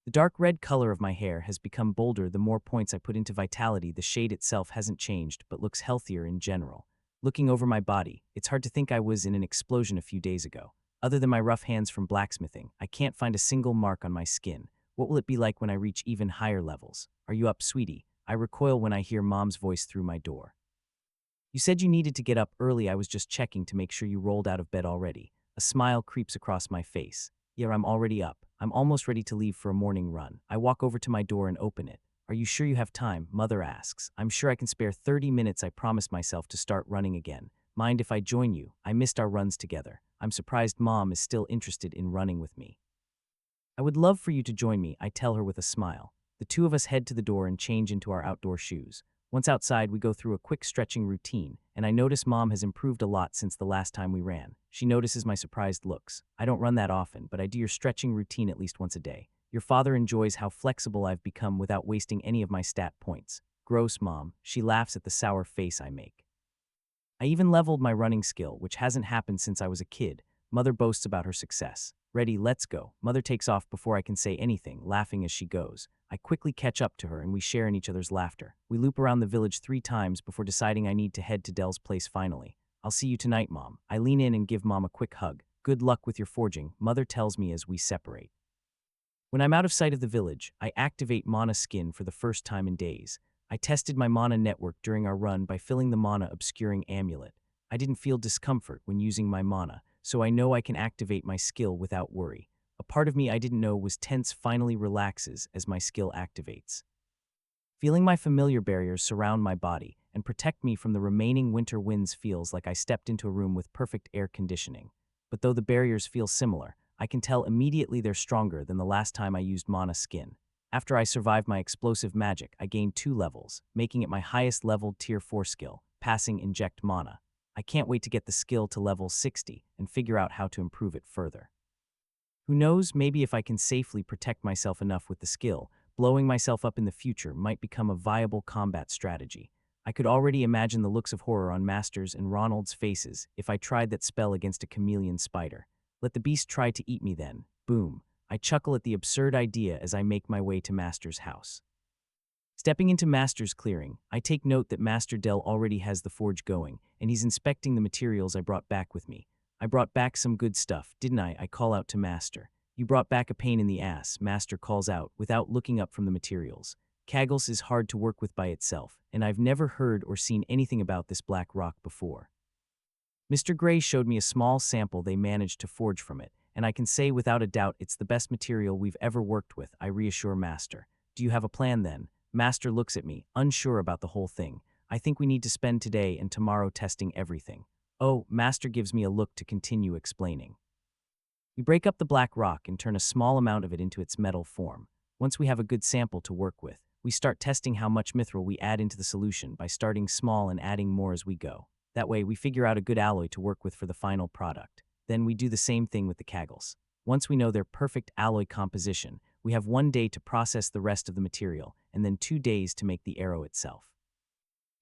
Speaker 1: The dark red color of my hair has become bolder the more points I put into Vitality. The shade itself hasn't changed, but looks healthier in general. Looking over my body, it's hard to think I was in an explosion a few days ago. Other than my rough hands from blacksmithing, I can't find a single mark on my skin. What will it be like when I reach even higher levels? Are you up, sweetie? I recoil when I hear Mom's voice through my door. You said you needed to get up early. I was just checking to make sure you rolled out of bed already. A smile creeps across my face. Yeah, I'm already up. I'm almost ready to leave for a morning run. I walk over to my door and open it. Are you sure you have time? Mother asks. I'm sure I can spare 30 minutes. I promised myself to start running again. Mind if I join you? I missed our runs together. I'm surprised Mom is still interested in running with me. I would love for you to join me, I tell her with a smile. The two of us head to the door and change into our outdoor shoes. Once outside, we go through a quick stretching routine, and I notice Mom has improved a lot since the last time we ran. She notices my surprised looks. I don't run that often, but I do your stretching routine at least once a day. Your father enjoys how flexible I've become without wasting any of my stat points. Gross, Mom. She laughs at the sour face I make. I even leveled my running skill, which hasn't happened since I was a kid. Mother boasts about her success. Ready, let's go. Mother takes off before I can say anything, laughing as she goes. I quickly catch up to her and we share in each other's laughter. We loop around the village 3 times before deciding I need to head to Dell's place finally. I'll see you tonight, Mom. I lean in and give Mom a quick hug. Good luck with your forging, Mother tells me as we separate. When I'm out of sight of the village, I activate Mana Skin for the first time in days. I tested my mana network during our run by filling the mana obscuring amulet. I didn't feel discomfort when using my mana, so I know I can activate my skill without worry. A part of me I didn't know was tense finally relaxes as my skill activates. Feeling my familiar barriers surround my body and protect me from the remaining winter winds feels like I stepped into a room with perfect air conditioning. But though the barriers feel similar, I can tell immediately they're stronger than the last time I used Mana Skin. After I survived my explosive magic, I gained 2 levels, making it my highest leveled tier 4 skill, passing Inject Mana. I can't wait to get the skill to level 60 and figure out how to improve it further. Who knows, maybe if I can safely protect myself enough with the skill, blowing myself up in the future might become a viable combat strategy. I could already imagine the looks of horror on Master's and Ronald's faces if I tried that spell against a chameleon spider. Let the beast try to eat me then. Boom. I chuckle at the absurd idea as I make my way to Master's house. Stepping into Master's clearing, I take note that Master Dell already has the forge going, and he's inspecting the materials I brought back with me. I brought back some good stuff, didn't I? I call out to Master. You brought back a pain in the ass, Master calls out, without looking up from the materials. Kagels is hard to work with by itself, and I've never heard or seen anything about this black rock before. Mr. Gray showed me a small sample they managed to forge from it, and I can say without a doubt it's the best material we've ever worked with, I reassure Master. Do you have a plan then? Master looks at me, unsure about the whole thing. I think we need to spend today and tomorrow testing everything. Oh, Master gives me a look to continue explaining. We break up the black rock and turn a small amount of it into its metal form. Once we have a good sample to work with, we start testing how much mithril we add into the solution by starting small and adding more as we go. That way, we figure out a good alloy to work with for the final product. Then we do the same thing with the kagels. Once we know their perfect alloy composition, we have 1 day to process the rest of the material, and then 2 days to make the arrow itself.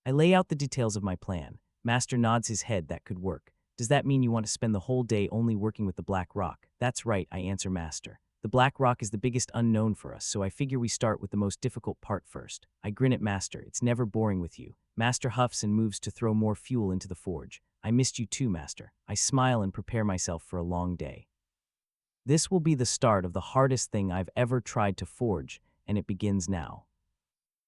Speaker 1: I lay out the details of my plan. Master nods his head. That could work. Does that mean you want to spend the whole day only working with the black rock? That's right, I answer Master. The black rock is the biggest unknown for us, so I figure we start with the most difficult part first. I grin at Master. It's never boring with you. Master huffs and moves to throw more fuel into the forge. I missed you too, Master. I smile and prepare myself for a long day. This will be the start of the hardest thing I've ever tried to forge, and it begins now.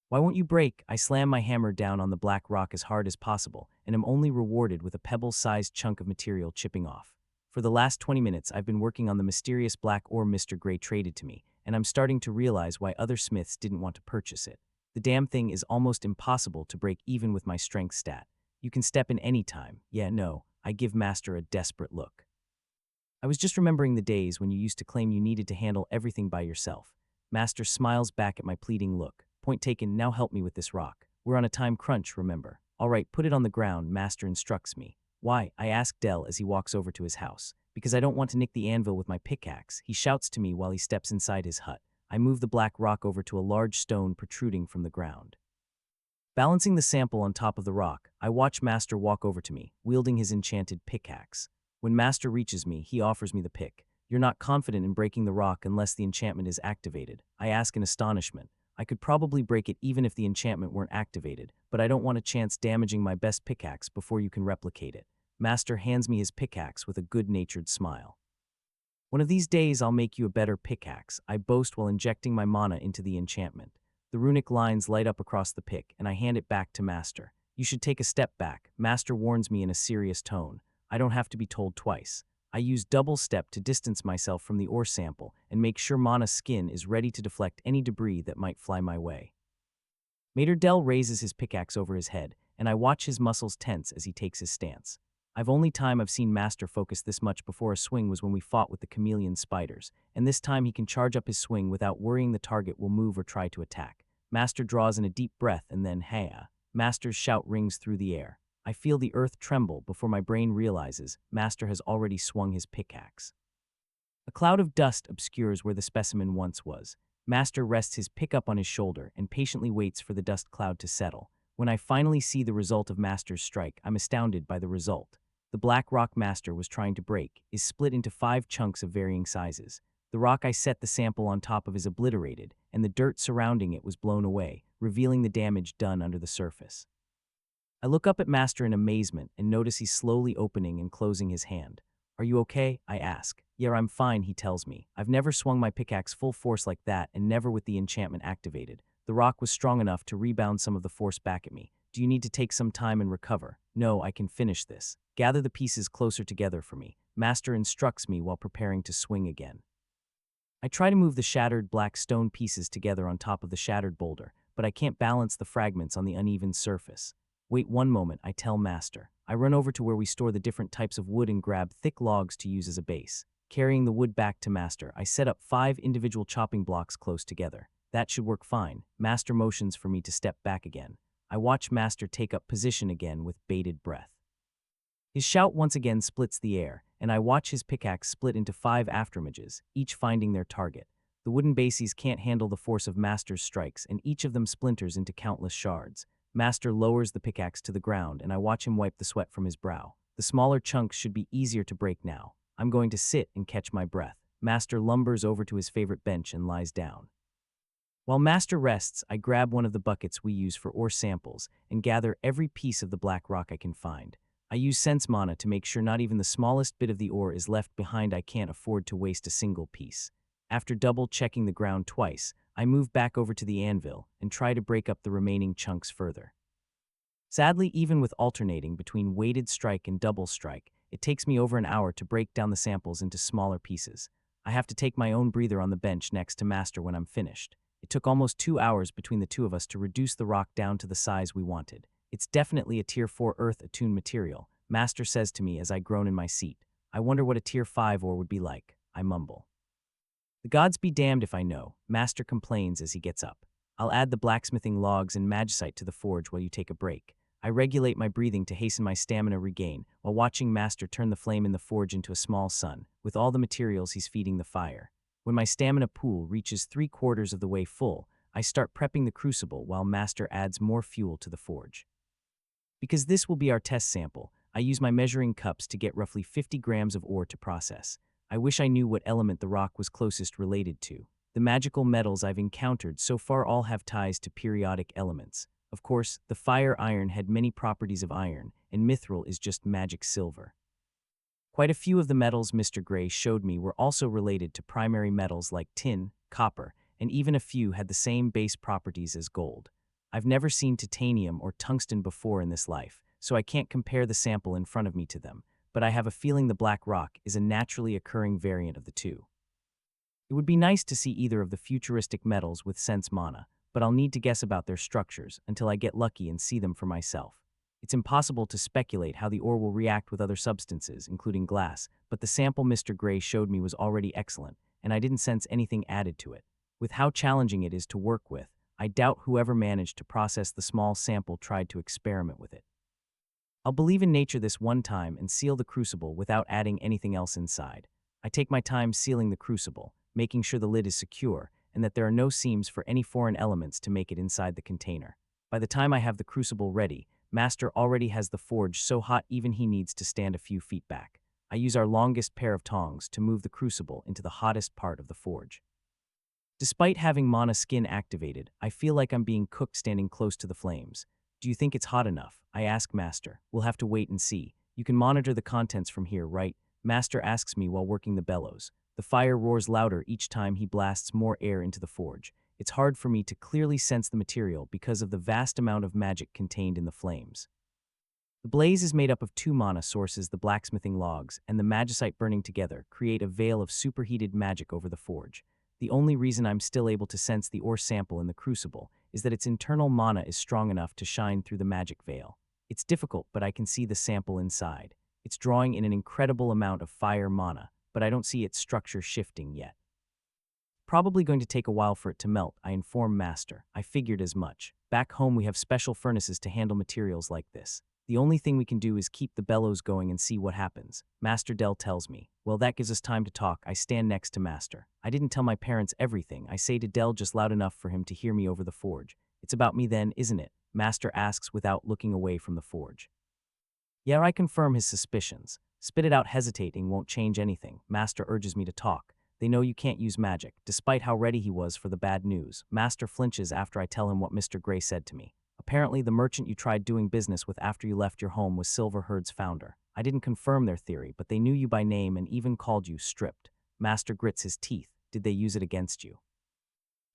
Speaker 1: Why won't you break? I slam my hammer down on the black rock as hard as possible, and am only rewarded with a pebble-sized chunk of material chipping off. For the last 20 minutes, I've been working on the mysterious black ore Mr. Gray traded to me, and I'm starting to realize why other smiths didn't want to purchase it. The damn thing is almost impossible to break even with my strength stat. You can step in any time. Yeah, no, I give Master a desperate look. I was just remembering the days when you used to claim you needed to handle everything by yourself. Master smiles back at my pleading look. Point taken, now help me with this rock. We're on a time crunch, remember. All right, put it on the ground, Master instructs me. Why? I ask Dell as he walks over to his house. Because I don't want to nick the anvil with my pickaxe, he shouts to me while he steps inside his hut. I move the black rock over to a large stone protruding from the ground. Balancing the sample on top of the rock, I watch Master walk over to me, wielding his enchanted pickaxe. When Master reaches me, he offers me the pick. You're not confident in breaking the rock unless the enchantment is activated. I ask in astonishment. I could probably break it even if the enchantment weren't activated, but I don't want a chance damaging my best pickaxe before you can replicate it. Master hands me his pickaxe with a good-natured smile. One of these days I'll make you a better pickaxe, I boast while injecting my mana into the enchantment. The runic lines light up across the pick, and I hand it back to Master. You should take a step back, Master warns me in a serious tone. I don't have to be told twice. I use double step to distance myself from the ore sample and make sure Mana's skin is ready to deflect any debris that might fly my way. Mater Dell raises his pickaxe over his head, and I watch his muscles tense as he takes his stance. Only time I've seen Master focus this much before a swing was when we fought with the chameleon spiders, and this time he can charge up his swing without worrying the target will move or try to attack. Master draws in a deep breath and then, "Hey!" Master's shout rings through the air. I feel the earth tremble before my brain realizes Master has already swung his pickaxe. A cloud of dust obscures where the specimen once was. Master rests his pick up on his shoulder and patiently waits for the dust cloud to settle. When I finally see the result of Master's strike, I'm astounded by the result. The black rock Master was trying to break is split into 5 chunks of varying sizes. The rock I set the sample on top of is obliterated, and the dirt surrounding it was blown away, revealing the damage done under the surface. I look up at Master in amazement and notice he's slowly opening and closing his hand. Are you okay? I ask. Yeah, I'm fine, he tells me. I've never swung my pickaxe full force like that and never with the enchantment activated. The rock was strong enough to rebound some of the force back at me. Do you need to take some time and recover? No, I can finish this. Gather the pieces closer together for me. Master instructs me while preparing to swing again. I try to move the shattered black stone pieces together on top of the shattered boulder, but I can't balance the fragments on the uneven surface. Wait one moment, I tell Master. I run over to where we store the different types of wood and grab thick logs to use as a base. Carrying the wood back to Master, I set up 5 individual chopping blocks close together. That should work fine. Master motions for me to step back again. I watch Master take up position again with bated breath. His shout once again splits the air, and I watch his pickaxe split into 5 afterimages, each finding their target. The wooden bases can't handle the force of Master's strikes, and each of them splinters into countless shards. Master lowers the pickaxe to the ground, and I watch him wipe the sweat from his brow. The smaller chunks should be easier to break now. I'm going to sit and catch my breath. Master lumbers over to his favorite bench and lies down. While Master rests, I grab one of the buckets we use for ore samples and gather every piece of the black rock I can find. I use sense mana to make sure not even the smallest bit of the ore is left behind. I can't afford to waste a single piece. After double-checking the ground twice, I move back over to the anvil and try to break up the remaining chunks further. Sadly, even with alternating between weighted strike and double strike, it takes me over an hour to break down the samples into smaller pieces. I have to take my own breather on the bench next to Master when I'm finished. It took almost 2 hours between the two of us to reduce the rock down to the size we wanted. It's definitely a Tier 4 Earth attuned material, Master says to me as I groan in my seat. I wonder what a Tier 5 ore would be like, I mumble. The gods be damned if I know, Master complains as he gets up. I'll add the blacksmithing logs and magicite to the forge while you take a break. I regulate my breathing to hasten my stamina regain while watching Master turn the flame in the forge into a small sun, with all the materials he's feeding the fire. When my stamina pool reaches 3/4 of the way full, I start prepping the crucible while Master adds more fuel to the forge. Because this will be our test sample, I use my measuring cups to get roughly 50 grams of ore to process. I wish I knew what element the rock was closest related to. The magical metals I've encountered so far all have ties to periodic elements. Of course, the fire iron had many properties of iron, and mithril is just magic silver. Quite a few of the metals Mr. Gray showed me were also related to primary metals like tin, copper, and even a few had the same base properties as gold. I've never seen titanium or tungsten before in this life, so I can't compare the sample in front of me to them, but I have a feeling the black rock is a naturally occurring variant of the two. It would be nice to see either of the futuristic metals with sense mana, but I'll need to guess about their structures until I get lucky and see them for myself. It's impossible to speculate how the ore will react with other substances, including glass, but the sample Mr. Gray showed me was already excellent, and I didn't sense anything added to it. With how challenging it is to work with, I doubt whoever managed to process the small sample tried to experiment with it. I'll believe in nature this one time and seal the crucible without adding anything else inside. I take my time sealing the crucible, making sure the lid is secure and that there are no seams for any foreign elements to make it inside the container. By the time I have the crucible ready, Master already has the forge so hot even he needs to stand a few feet back. I use our longest pair of tongs to move the crucible into the hottest part of the forge. Despite having mana skin activated, I feel like I'm being cooked standing close to the flames. Do you think it's hot enough? I ask Master. We'll have to wait and see. You can monitor the contents from here, right? Master asks me while working the bellows. The fire roars louder each time he blasts more air into the forge. It's hard for me to clearly sense the material because of the vast amount of magic contained in the flames. The blaze is made up of 2 mana sources, the blacksmithing logs, and the magicite burning together create a veil of superheated magic over the forge. The only reason I'm still able to sense the ore sample in the crucible is that its internal mana is strong enough to shine through the magic veil. It's difficult, but I can see the sample inside. It's drawing in an incredible amount of fire mana, but I don't see its structure shifting yet. Probably going to take a while for it to melt, I inform Master. I figured as much. Back home we have special furnaces to handle materials like this. The only thing we can do is keep the bellows going and see what happens. Master Dell tells me. Well, that gives us time to talk. I stand next to Master. I didn't tell my parents everything. I say to Dell just loud enough for him to hear me over the forge. It's about me then, isn't it? Master asks without looking away from the forge. Yeah, I confirm his suspicions. Spit it out hesitating won't change anything. Master urges me to talk. They know you can't use magic, despite how ready he was for the bad news. Master flinches after I tell him what Mr. Gray said to me. Apparently, the merchant you tried doing business with after you left your home was Silver Herd's founder. I didn't confirm their theory, but they knew you by name and even called you stripped. Master grits his teeth. Did they use it against you?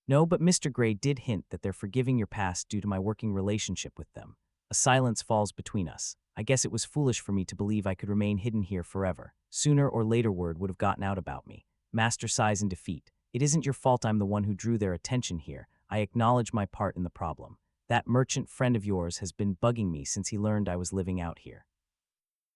Speaker 1: No, but Mr. Gray did hint that they're forgiving your past due to my working relationship with them. A silence falls between us. I guess it was foolish for me to believe I could remain hidden here forever. Sooner or later word would have gotten out about me. Master sighs in defeat. It isn't your fault I'm the one who drew their attention here. I acknowledge my part in the problem. That merchant friend of yours has been bugging me since he learned I was living out here.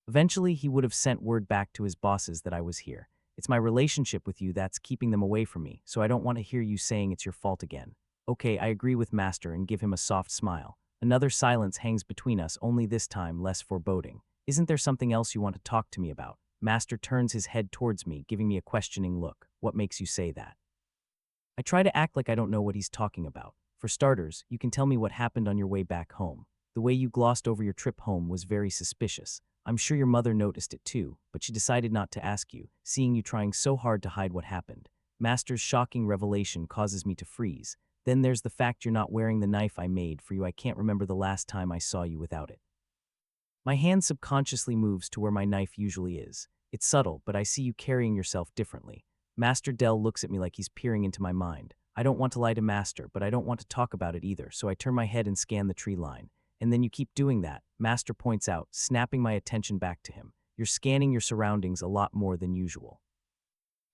Speaker 1: Eventually, he would have sent word back to his bosses that I was here. It's my relationship with you that's keeping them away from me, so I don't want to hear you saying it's your fault again. Okay, I agree with Master and give him a soft smile. Another silence hangs between us, only this time less foreboding. Isn't there something else you want to talk to me about? Master turns his head towards me, giving me a questioning look. What makes you say that? I try to act like I don't know what he's talking about. For starters, you can tell me what happened on your way back home. The way you glossed over your trip home was very suspicious. I'm sure your mother noticed it too, but she decided not to ask you, seeing you trying so hard to hide what happened. Master's shocking revelation causes me to freeze. Then there's the fact you're not wearing the knife I made for you. I can't remember the last time I saw you without it. My hand subconsciously moves to where my knife usually is. It's subtle, but I see you carrying yourself differently. Master Dell looks at me like he's peering into my mind. I don't want to lie to Master, but I don't want to talk about it either, so I turn my head and scan the tree line. And then you keep doing that, Master points out, snapping my attention back to him. You're scanning your surroundings a lot more than usual.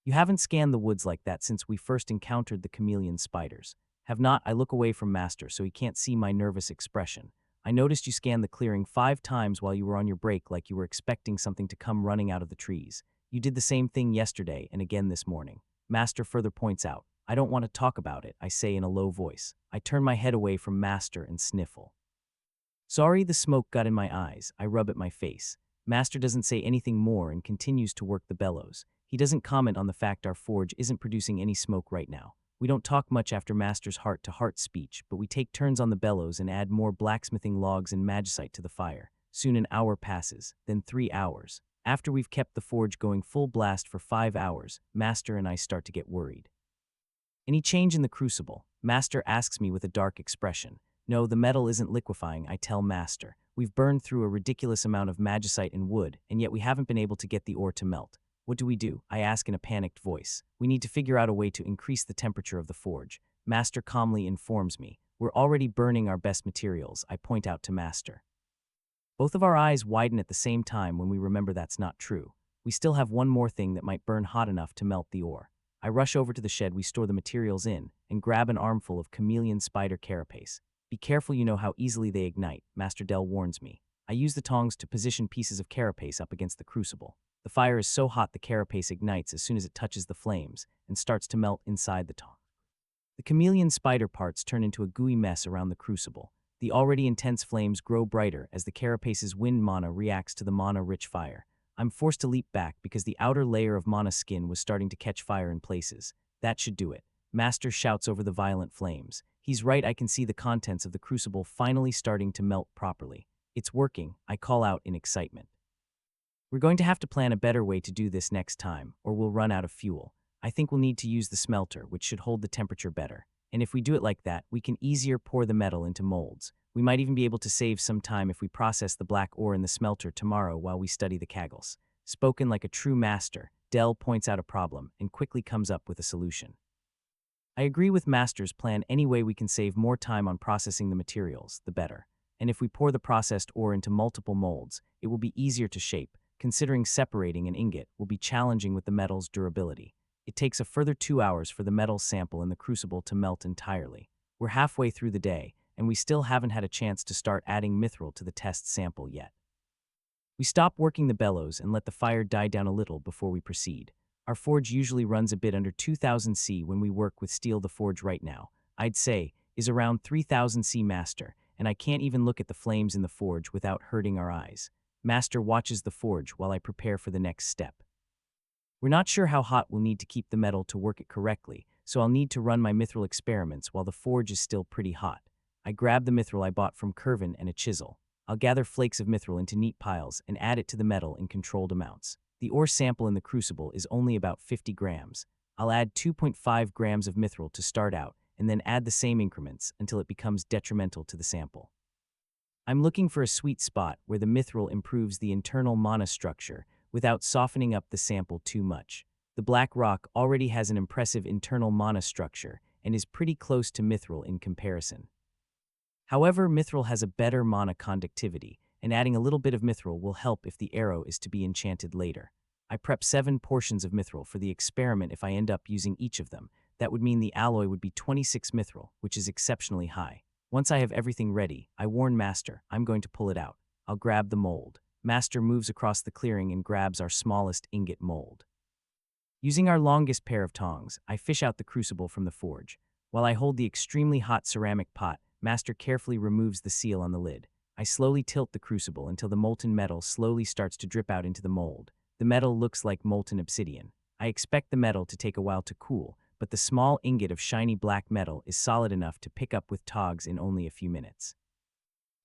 Speaker 1: You haven't scanned the woods like that since we first encountered the chameleon spiders. Have not. I look away from Master so he can't see my nervous expression. I noticed you scanned the clearing 5 times while you were on your break, like you were expecting something to come running out of the trees. You did the same thing yesterday and again this morning. Master further points out. I don't want to talk about it, I say in a low voice. I turn my head away from Master and sniffle. Sorry, the smoke got in my eyes. I rub at my face. Master doesn't say anything more and continues to work the bellows. He doesn't comment on the fact our forge isn't producing any smoke right now. We don't talk much after Master's heart-to-heart speech, but we take turns on the bellows and add more blacksmithing logs and magicite to the fire. Soon an hour passes, then 3 hours. After we've kept the forge going full blast for 5 hours, Master and I start to get worried. Any change in the crucible? Master asks me with a dark expression. No, the metal isn't liquefying, I tell Master. We've burned through a ridiculous amount of magicite and wood, and yet we haven't been able to get the ore to melt. What do? I ask in a panicked voice. We need to figure out a way to increase the temperature of the forge. Master calmly informs me. We're already burning our best materials, I point out to Master. Both of our eyes widen at the same time when we remember that's not true. We still have one more thing that might burn hot enough to melt the ore. I rush over to the shed we store the materials in and grab an armful of chameleon spider carapace. Be careful, you know how easily they ignite, Master Dell warns me. I use the tongs to position pieces of carapace up against the crucible. The fire is so hot the carapace ignites as soon as it touches the flames and starts to melt inside the tong. The chameleon spider parts turn into a gooey mess around the crucible. The already intense flames grow brighter as the carapace's wind mana reacts to the mana-rich fire. I'm forced to leap back because the outer layer of mana skin was starting to catch fire in places. That should do it. Master shouts over the violent flames. He's right, I can see the contents of the crucible finally starting to melt properly. It's working, I call out in excitement. We're going to have to plan a better way to do this next time, or we'll run out of fuel. I think we'll need to use the smelter, which should hold the temperature better. And if we do it like that, we can easier pour the metal into molds. We might even be able to save some time if we process the black ore in the smelter tomorrow while we study the kagels. Spoken like a true master, Dell points out a problem and quickly comes up with a solution. I agree with Master's plan. Any way we can save more time on processing the materials, the better. And if we pour the processed ore into multiple molds, it will be easier to shape, considering separating an ingot will be challenging with the metal's durability. It takes a further 2 hours for the metal sample in the crucible to melt entirely. We're halfway through the day, and we still haven't had a chance to start adding mithril to the test sample yet. We stop working the bellows and let the fire die down a little before we proceed. Our forge usually runs a bit under 2000 C when we work with steel. The forge right now, I'd say, is around 3000 C. Master, and I can't even look at the flames in the forge without hurting our eyes. Master watches the forge while I prepare for the next step. We're not sure how hot we'll need to keep the metal to work it correctly, so I'll need to run my mithril experiments while the forge is still pretty hot. I grab the mithril I bought from Curvin and a chisel. I'll gather flakes of mithril into neat piles and add it to the metal in controlled amounts. The ore sample in the crucible is only about 50 grams. I'll add 2.5 grams of mithril to start out, and then add the same increments until it becomes detrimental to the sample. I'm looking for a sweet spot where the mithril improves the internal mana structure without softening up the sample too much. The black rock already has an impressive internal mana structure and is pretty close to mithril in comparison. However, mithril has a better mana conductivity, and adding a little bit of mithril will help if the arrow is to be enchanted later. I prep 7 portions of mithril for the experiment. If I end up using each of them, that would mean the alloy would be 26 mithril, which is exceptionally high. Once I have everything ready, I warn Master I'm going to pull it out. I'll grab the mold. Master moves across the clearing and grabs our smallest ingot mold. Using our longest pair of tongs, I fish out the crucible from the forge. While I hold the extremely hot ceramic pot, Master carefully removes the seal on the lid. I slowly tilt the crucible until the molten metal slowly starts to drip out into the mold. The metal looks like molten obsidian. I expect the metal to take a while to cool, but the small ingot of shiny black metal is solid enough to pick up with tongs in only a few minutes.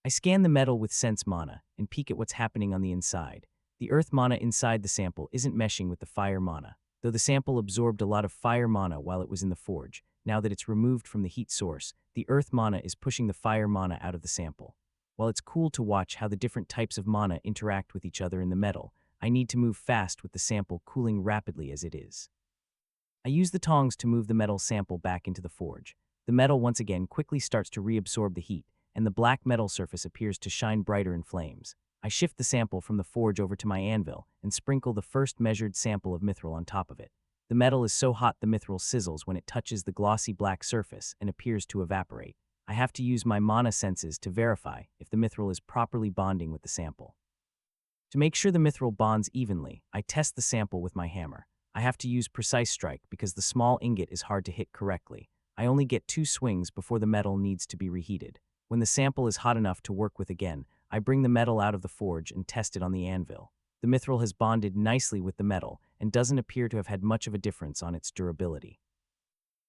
Speaker 1: I scan the metal with sense mana and peek at what's happening on the inside. The earth mana inside the sample isn't meshing with the fire mana, though the sample absorbed a lot of fire mana while it was in the forge. Now that it's removed from the heat source, the earth mana is pushing the fire mana out of the sample. While it's cool to watch how the different types of mana interact with each other in the metal, I need to move fast with the sample cooling rapidly as it is. I use the tongs to move the metal sample back into the forge. The metal once again quickly starts to reabsorb the heat, and the black metal surface appears to shine brighter in flames. I shift the sample from the forge over to my anvil and sprinkle the first measured sample of mithril on top of it. The metal is so hot the mithril sizzles when it touches the glossy black surface and appears to evaporate. I have to use my mana senses to verify if the mithril is properly bonding with the sample. To make sure the mithril bonds evenly, I test the sample with my hammer. I have to use precise strike because the small ingot is hard to hit correctly. I only get 2 swings before the metal needs to be reheated. When the sample is hot enough to work with again, I bring the metal out of the forge and test it on the anvil. The mithril has bonded nicely with the metal and doesn't appear to have had much of a difference on its durability.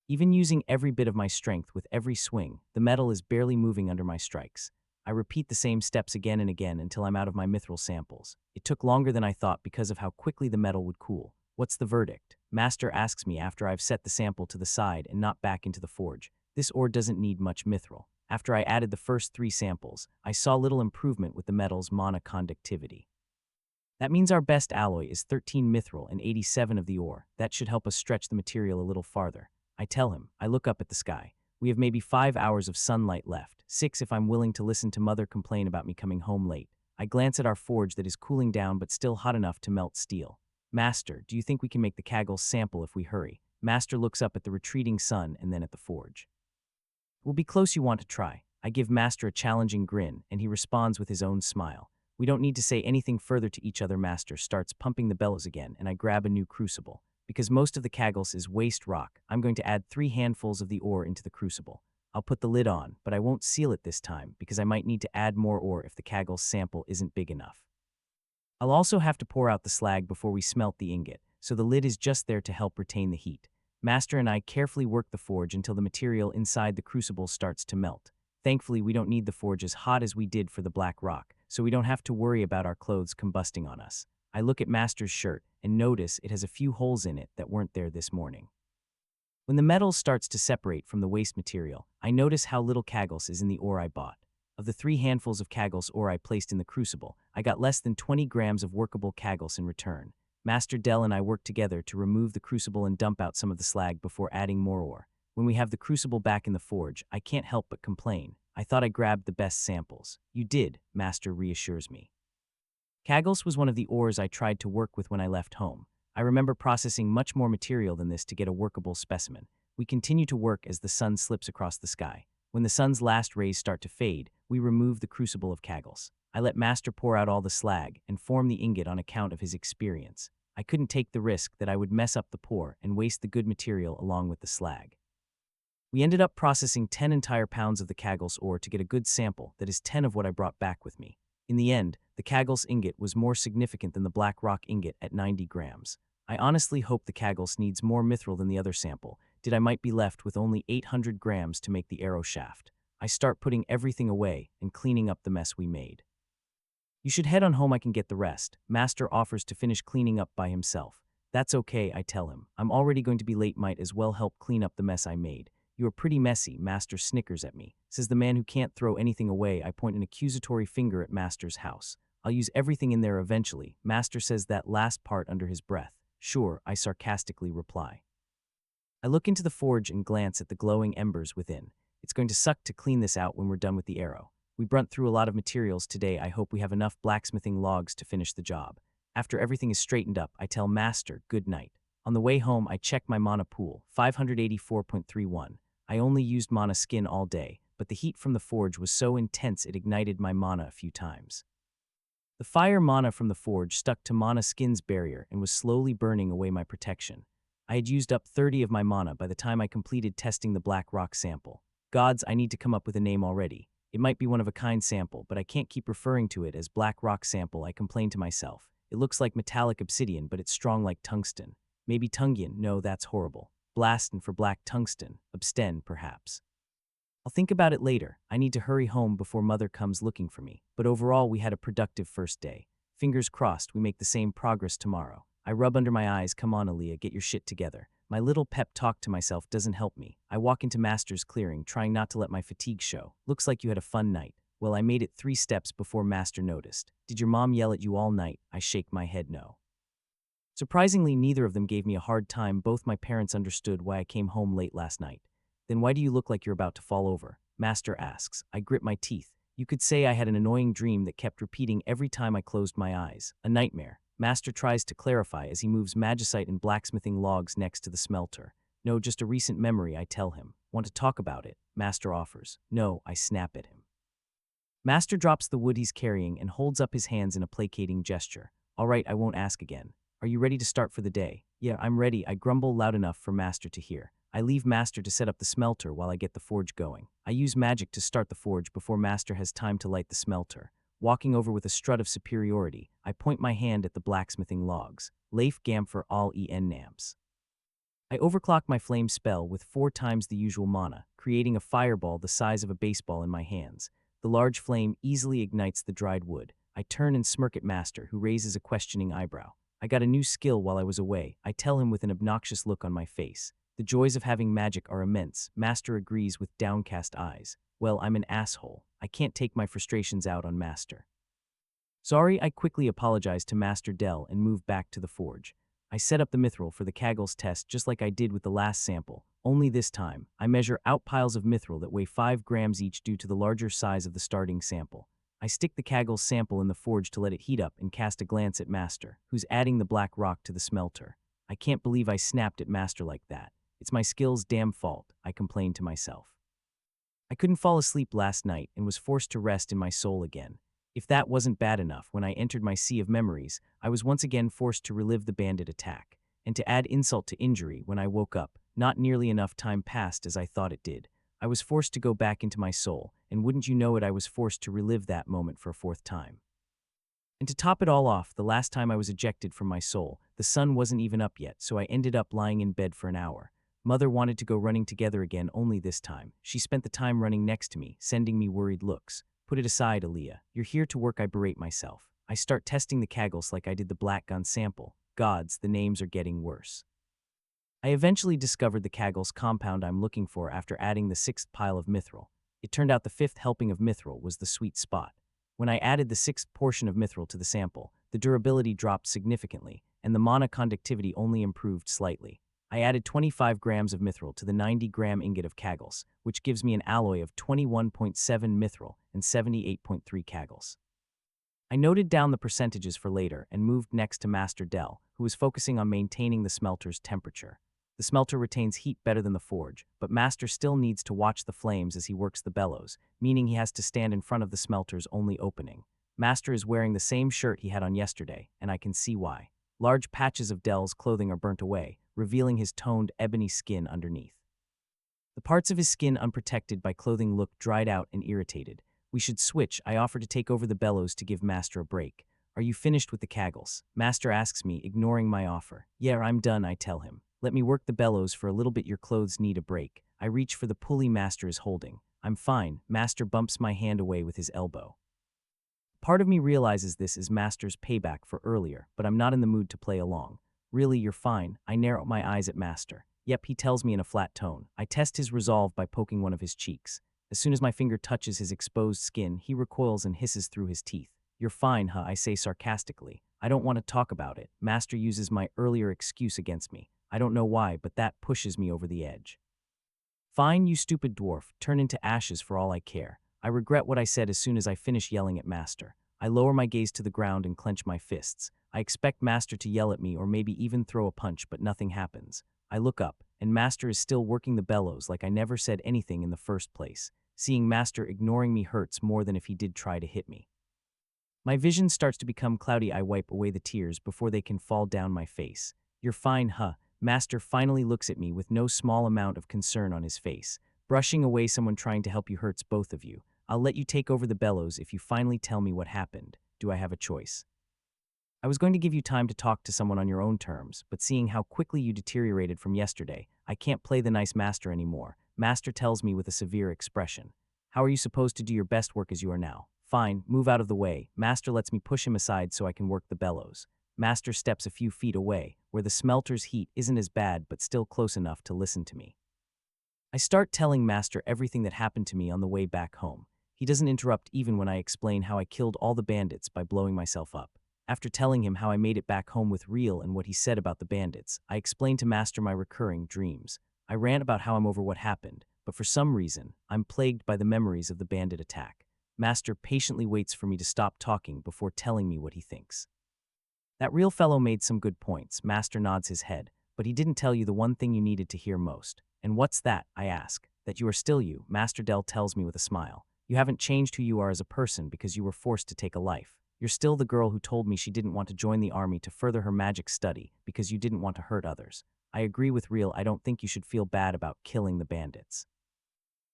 Speaker 1: Even using every bit of my strength with every swing, the metal is barely moving under my strikes. I repeat the same steps again and again until I'm out of my mithril samples. It took longer than I thought because of how quickly the metal would cool. What's the verdict? Master asks me after I've set the sample to the side and not back into the forge. This ore doesn't need much mithril. After I added the first 3 samples, I saw little improvement with the metal's mana conductivity. That means our best alloy is 13 mithril and 87 of the ore. That should help us stretch the material a little farther. I tell him. I look up at the sky. We have maybe 5 hours of sunlight left, 6 if I'm willing to listen to Mother complain about me coming home late. I glance at our forge that is cooling down but still hot enough to melt steel. Master, do you think we can make the Kaggle's sample if we hurry? Master looks up at the retreating sun and then at the forge. We'll be close, you want to try. I give Master a challenging grin, and he responds with his own smile. We don't need to say anything further to each other. Master starts pumping the bellows again, and I grab a new crucible. Because most of the Kaggles is waste rock, I'm going to add 3 handfuls of the ore into the crucible. I'll put the lid on, but I won't seal it this time because I might need to add more ore if the Kaggle's sample isn't big enough. I'll also have to pour out the slag before we smelt the ingot, so the lid is just there to help retain the heat. Master and I carefully work the forge until the material inside the crucible starts to melt. Thankfully, we don't need the forge as hot as we did for the black rock, so we don't have to worry about our clothes combusting on us. I look at Master's shirt and notice it has a few holes in it that weren't there this morning. When the metal starts to separate from the waste material, I notice how little Kaggles is in the ore I bought. Of the 3 handfuls of Kaggles ore I placed in the crucible, I got less than 20 grams of workable Kaggles in return. Master Dell and I work together to remove the crucible and dump out some of the slag before adding more ore. When we have the crucible back in the forge, I can't help but complain. I thought I grabbed the best samples. You did, Master reassures me. Kaggles was one of the ores I tried to work with when I left home. I remember processing much more material than this to get a workable specimen. We continue to work as the sun slips across the sky. When the sun's last rays start to fade, we remove the crucible of Kaggles. I let Master pour out all the slag and form the ingot on account of his experience. I couldn't take the risk that I would mess up the pour and waste the good material along with the slag. We ended up processing 10 entire pounds of the Kaggles ore to get a good sample that is 10 of what I brought back with me. In the end, the Kaggles ingot was more significant than the black rock ingot at 90 grams. I honestly hope the Kaggles needs more mithril than the other sample. I might be left with only 800 grams to make the arrow shaft. I start putting everything away and cleaning up the mess we made. You should head on home, I can get the rest. Master offers to finish cleaning up by himself. That's okay, I tell him. I'm already going to be late, might as well help clean up the mess I made. You are pretty messy, Master snickers at me. Says the man who can't throw anything away. I point an accusatory finger at Master's house. I'll use everything in there eventually. Master says that last part under his breath. Sure, I sarcastically reply. I look into the forge and glance at the glowing embers within. It's going to suck to clean this out when we're done with the arrow. We burnt through a lot of materials today. I hope we have enough blacksmithing logs to finish the job. After everything is straightened up, I tell Master good night. On the way home, I check my mana pool, 584.31. I only used mana skin all day, but the heat from the forge was so intense it ignited my mana a few times. The fire mana from the forge stuck to mana skin's barrier and was slowly burning away my protection. I had used up 30 of my mana by the time I completed testing the black rock sample. Gods, I need to come up with a name already. It might be one-of-a-kind sample, but I can't keep referring to it as black rock sample, I complain to myself. It looks like metallic obsidian, but it's strong like tungsten. Maybe Tungian, no, that's horrible. Blastin for black tungsten, Absten, perhaps. I'll think about it later. I need to hurry home before Mother comes looking for me. But overall, we had a productive first day. Fingers crossed we make the same progress tomorrow. I rub under my eyes. Come on, Aaliyah, get your shit together. My little pep talk to myself doesn't help me. I walk into Master's clearing, trying not to let my fatigue show. Looks like you had a fun night. Well, I made it 3 steps before Master noticed. Did your mom yell at you all night? I shake my head no. Surprisingly, neither of them gave me a hard time. Both my parents understood why I came home late last night. Then why do you look like you're about to fall over? Master asks. I grit my teeth. You could say I had an annoying dream that kept repeating every time I closed my eyes. A nightmare. Master tries to clarify as he moves magicite and blacksmithing logs next to the smelter. No, just a recent memory, I tell him. Want to talk about it? Master offers. No, I snap at him. Master drops the wood he's carrying and holds up his hands in a placating gesture. All right, I won't ask again. Are you ready to start for the day? Yeah, I'm ready, I grumble loud enough for Master to hear. I leave Master to set up the smelter while I get the forge going. I use magic to start the forge before Master has time to light the smelter. Walking over with a strut of superiority, I point my hand at the blacksmithing logs. Leif Gamfer all en namps. I overclock my flame spell with 4 times the usual mana, creating a fireball the size of a baseball in my hands. The large flame easily ignites the dried wood. I turn and smirk at Master, who raises a questioning eyebrow. I got a new skill while I was away, I tell him with an obnoxious look on my face. The joys of having magic are immense, Master agrees with downcast eyes. Well, I'm an asshole. I can't take my frustrations out on Master. Sorry, I quickly apologize to Master Dell and move back to the forge. I set up the mithril for the Kaggles test just like I did with the last sample. Only this time, I measure out piles of mithril that weigh 5 grams each due to the larger size of the starting sample. I stick the Kaggles sample in the forge to let it heat up and cast a glance at Master, who's adding the black rock to the smelter. I can't believe I snapped at Master like that. It's my skill's damn fault, I complain to myself. I couldn't fall asleep last night and was forced to rest in my soul again. If that wasn't bad enough, when I entered my sea of memories, I was once again forced to relive the bandit attack. And to add insult to injury, when I woke up, not nearly enough time passed as I thought it did. I was forced to go back into my soul, and wouldn't you know it, I was forced to relive that moment for a 4th time. And to top it all off, the last time I was ejected from my soul, the sun wasn't even up yet, so I ended up lying in bed for an hour. Mother wanted to go running together again, only this time. She spent the time running next to me, sending me worried looks. Put it aside, Aaliyah. You're here to work, I berate myself. I start testing the Kaggles like I did the black gun sample. Gods, the names are getting worse. I eventually discovered the Kaggles compound I'm looking for after adding the 6th pile of mithril. It turned out the 5th helping of mithril was the sweet spot. When I added the 6th portion of mithril to the sample, the durability dropped significantly, and the mana conductivity only improved slightly. I added 25 grams of mithril to the 90-gram ingot of Kaggles, which gives me an alloy of 21.7 mithril and 78.3 Kaggles. I noted down the percentages for later and moved next to Master Dell, who was focusing on maintaining the smelter's temperature. The smelter retains heat better than the forge, but Master still needs to watch the flames as he works the bellows, meaning he has to stand in front of the smelter's only opening. Master is wearing the same shirt he had on yesterday, and I can see why. Large patches of Dell's clothing are burnt away, revealing his toned, ebony skin underneath. The parts of his skin unprotected by clothing look dried out and irritated. We should switch. I offer to take over the bellows to give Master a break. Are you finished with the Kaggles? Master asks me, ignoring my offer. Yeah, I'm done, I tell him. Let me work the bellows for a little bit, your clothes need a break. I reach for the pulley Master is holding. I'm fine. Master bumps my hand away with his elbow. Part of me realizes this is Master's payback for earlier, but I'm not in the mood to play along. Really, you're fine. I narrow my eyes at Master. Yep, he tells me in a flat tone. I test his resolve by poking one of his cheeks. As soon as my finger touches his exposed skin, he recoils and hisses through his teeth. You're fine, huh? I say sarcastically. I don't want to talk about it. Master uses my earlier excuse against me. I don't know why, but that pushes me over the edge. Fine, you stupid dwarf. Turn into ashes for all I care. I regret what I said as soon as I finish yelling at Master. I lower my gaze to the ground and clench my fists. I expect Master to yell at me or maybe even throw a punch, but nothing happens. I look up, and Master is still working the bellows like I never said anything in the first place. Seeing Master ignoring me hurts more than if he did try to hit me. My vision starts to become cloudy. I wipe away the tears before they can fall down my face. You're fine, huh? Master finally looks at me with no small amount of concern on his face. Brushing away someone trying to help you hurts both of you. I'll let you take over the bellows if you finally tell me what happened. Do I have a choice? I was going to give you time to talk to someone on your own terms, but seeing how quickly you deteriorated from yesterday, I can't play the nice Master anymore. Master tells me with a severe expression. How are you supposed to do your best work as you are now? Fine, move out of the way. Master lets me push him aside so I can work the bellows. Master steps a few feet away, where the smelter's heat isn't as bad but still close enough to listen to me. I start telling Master everything that happened to me on the way back home. He doesn't interrupt even when I explain how I killed all the bandits by blowing myself up. After telling him how I made it back home with Real and what he said about the bandits, I explained to Master my recurring dreams. I rant about how I'm over what happened, but for some reason, I'm plagued by the memories of the bandit attack. Master patiently waits for me to stop talking before telling me what he thinks. That real fellow made some good points, Master nods his head, but he didn't tell you the one thing you needed to hear most. And what's that, I ask? That you are still you, Master Dell tells me with a smile. You haven't changed who you are as a person because you were forced to take a life. You're still the girl who told me she didn't want to join the army to further her magic study because you didn't want to hurt others. I agree with Real, I don't think you should feel bad about killing the bandits.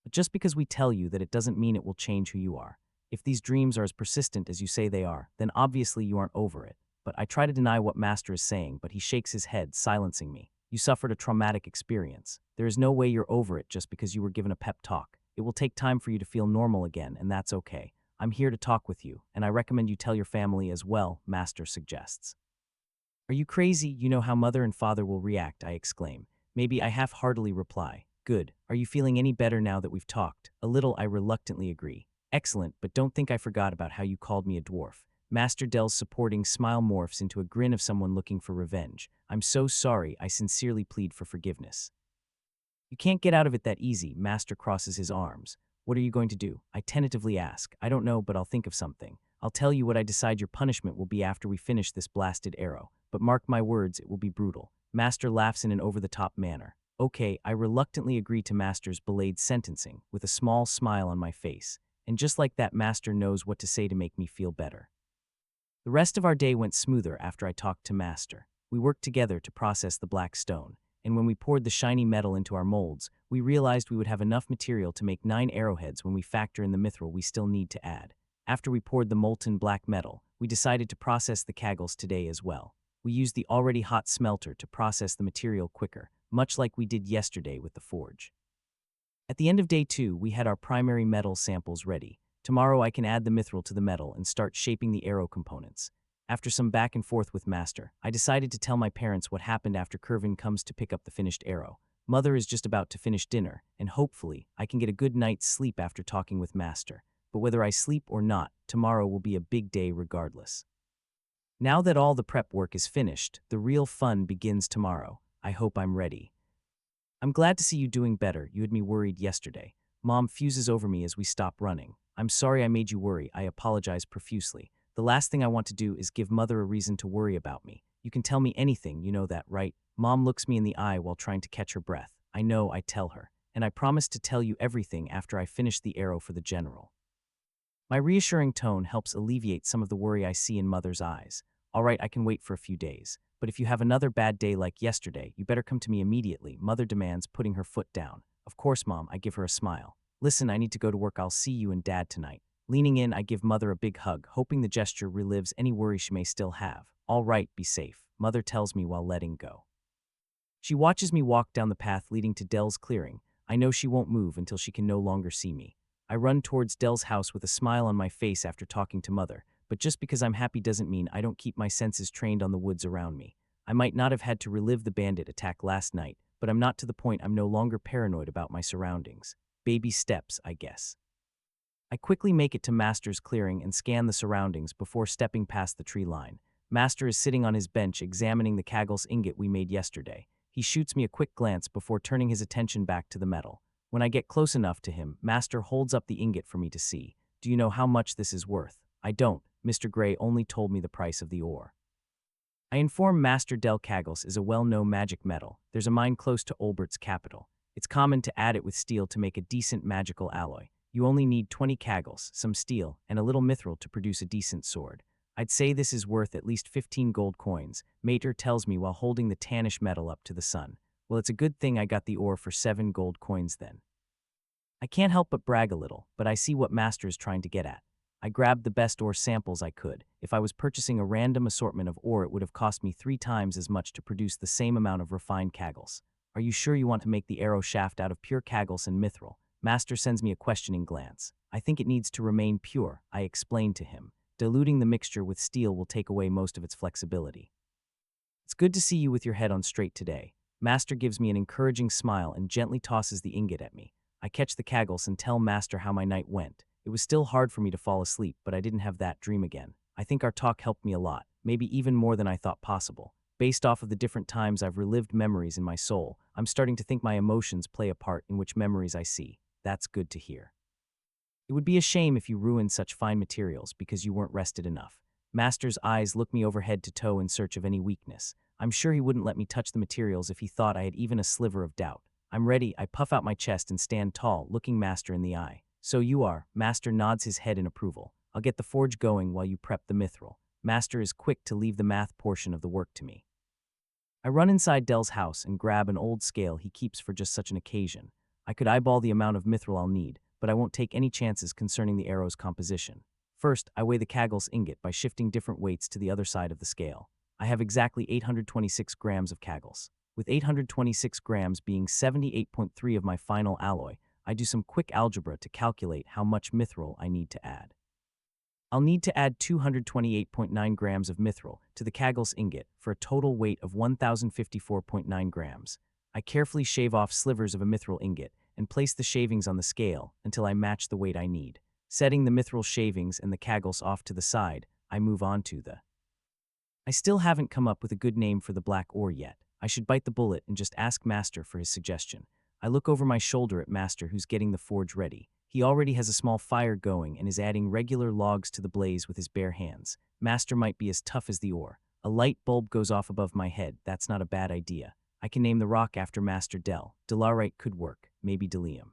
Speaker 1: But just because we tell you that it doesn't mean it will change who you are. If these dreams are as persistent as you say they are, then obviously you aren't over it. But I try to deny what Master is saying, but he shakes his head, silencing me. You suffered a traumatic experience. There is no way you're over it just because you were given a pep talk. It will take time for you to feel normal again, and that's okay. I'm here to talk with you, and I recommend you tell your family as well, Master suggests. Are you crazy? You know how mother and father will react, I exclaim. Maybe I half-heartedly reply. Good. Are you feeling any better now that we've talked? A little, I reluctantly agree. Excellent, but don't think I forgot about how you called me a dwarf. Master Dell's supporting smile morphs into a grin of someone looking for revenge. I'm so sorry, I sincerely plead for forgiveness. You can't get out of it that easy, Master crosses his arms. What are you going to do? I tentatively ask. I don't know, but I'll think of something. I'll tell you what I decide your punishment will be after we finish this blasted arrow. But mark my words, it will be brutal. Master laughs in an over-the-top manner. Okay, I reluctantly agree to Master's belayed sentencing, with a small smile on my face. And just like that, Master knows what to say to make me feel better. The rest of our day went smoother after I talked to Master. We worked together to process the black stone, and when we poured the shiny metal into our molds, we realized we would have enough material to make 9 arrowheads when we factor in the mithril we still need to add. After we poured the molten black metal, we decided to process the kagels today as well. We used the already hot smelter to process the material quicker, much like we did yesterday with the forge. At the end of day 2, we had our primary metal samples ready. Tomorrow I can add the mithril to the metal and start shaping the arrow components. After some back and forth with Master, I decided to tell my parents what happened after Kervin comes to pick up the finished arrow. Mother is just about to finish dinner, and hopefully, I can get a good night's sleep after talking with Master. But whether I sleep or not, tomorrow will be a big day regardless. Now that all the prep work is finished, the real fun begins tomorrow. I hope I'm ready. I'm glad to see you doing better. You had me worried yesterday. Mom fuses over me as we stop running. I'm sorry I made you worry. I apologize profusely. The last thing I want to do is give Mother a reason to worry about me. You can tell me anything, you know that, right? Mom looks me in the eye while trying to catch her breath. I know, I tell her. And I promise to tell you everything after I finish the arrow for the general. My reassuring tone helps alleviate some of the worry I see in Mother's eyes. All right, I can wait for a few days. But if you have another bad day like yesterday, you better come to me immediately, Mother demands, putting her foot down. Of course, Mom, I give her a smile. Listen, I need to go to work. I'll see you and Dad tonight. Leaning in, I give Mother a big hug, hoping the gesture relives any worry she may still have. All right, be safe, Mother tells me while letting go. She watches me walk down the path leading to Dell's clearing. I know she won't move until she can no longer see me. I run towards Dell's house with a smile on my face after talking to Mother, but just because I'm happy doesn't mean I don't keep my senses trained on the woods around me. I might not have had to relive the bandit attack last night, but I'm not to the point I'm no longer paranoid about my surroundings. Baby steps, I guess. I quickly make it to Master's clearing and scan the surroundings before stepping past the tree line. Master is sitting on his bench examining the Kagels ingot we made yesterday. He shoots me a quick glance before turning his attention back to the metal. When I get close enough to him, Master holds up the ingot for me to see. Do you know how much this is worth? I don't. Mr. Gray only told me the price of the ore. I inform Master Del Kagels is a well-known magic metal. There's a mine close to Olbert's capital. It's common to add it with steel to make a decent magical alloy. You only need 20 kagels, some steel, and a little mithril to produce a decent sword. I'd say this is worth at least 15 gold coins, Mater tells me while holding the tannish metal up to the sun. Well, it's a good thing I got the ore for 7 gold coins then. I can't help but brag a little, but I see what Master is trying to get at. I grabbed the best ore samples I could. If I was purchasing a random assortment of ore, it would have cost me 3 times as much to produce the same amount of refined kagels. Are you sure you want to make the arrow shaft out of pure kagels and mithril? Master sends me a questioning glance. I think it needs to remain pure, I explain to him. Diluting the mixture with steel will take away most of its flexibility. It's good to see you with your head on straight today. Master gives me an encouraging smile and gently tosses the ingot at me. I catch the kagels and tell Master how my night went. It was still hard for me to fall asleep, but I didn't have that dream again. I think our talk helped me a lot, maybe even more than I thought possible. Based off of the different times I've relived memories in my soul, I'm starting to think my emotions play a part in which memories I see. That's good to hear. It would be a shame if you ruined such fine materials because you weren't rested enough. Master's eyes look me over head to toe in search of any weakness. I'm sure he wouldn't let me touch the materials if he thought I had even a sliver of doubt. I'm ready. I puff out my chest and stand tall, looking Master in the eye. So you are. Master nods his head in approval. I'll get the forge going while you prep the mithril. Master is quick to leave the math portion of the work to me. I run inside Dell's house and grab an old scale he keeps for just such an occasion. I could eyeball the amount of mithril I'll need, but I won't take any chances concerning the arrow's composition. First, I weigh the Kaggl's ingot by shifting different weights to the other side of the scale. I have exactly 826 grams of Kaggl's. With 826 grams being 78.3 of my final alloy, I do some quick algebra to calculate how much mithril I need to add. I'll need to add 228.9 grams of mithril to the Kaggl's ingot for a total weight of 1,054.9 grams. I carefully shave off slivers of a mithril ingot and place the shavings on the scale until I match the weight I need. Setting the mithril shavings and the Kaggl's off to the side, I move on to the... I still haven't come up with a good name for the black ore yet. I should bite the bullet and just ask Master for his suggestion. I look over my shoulder at Master, who's getting the forge ready. He already has a small fire going and is adding regular logs to the blaze with his bare hands. Master might be as tough as the ore. A light bulb goes off above my head. That's not a bad idea. I can name the rock after Master Dell. Delarite could work. Maybe Delinium.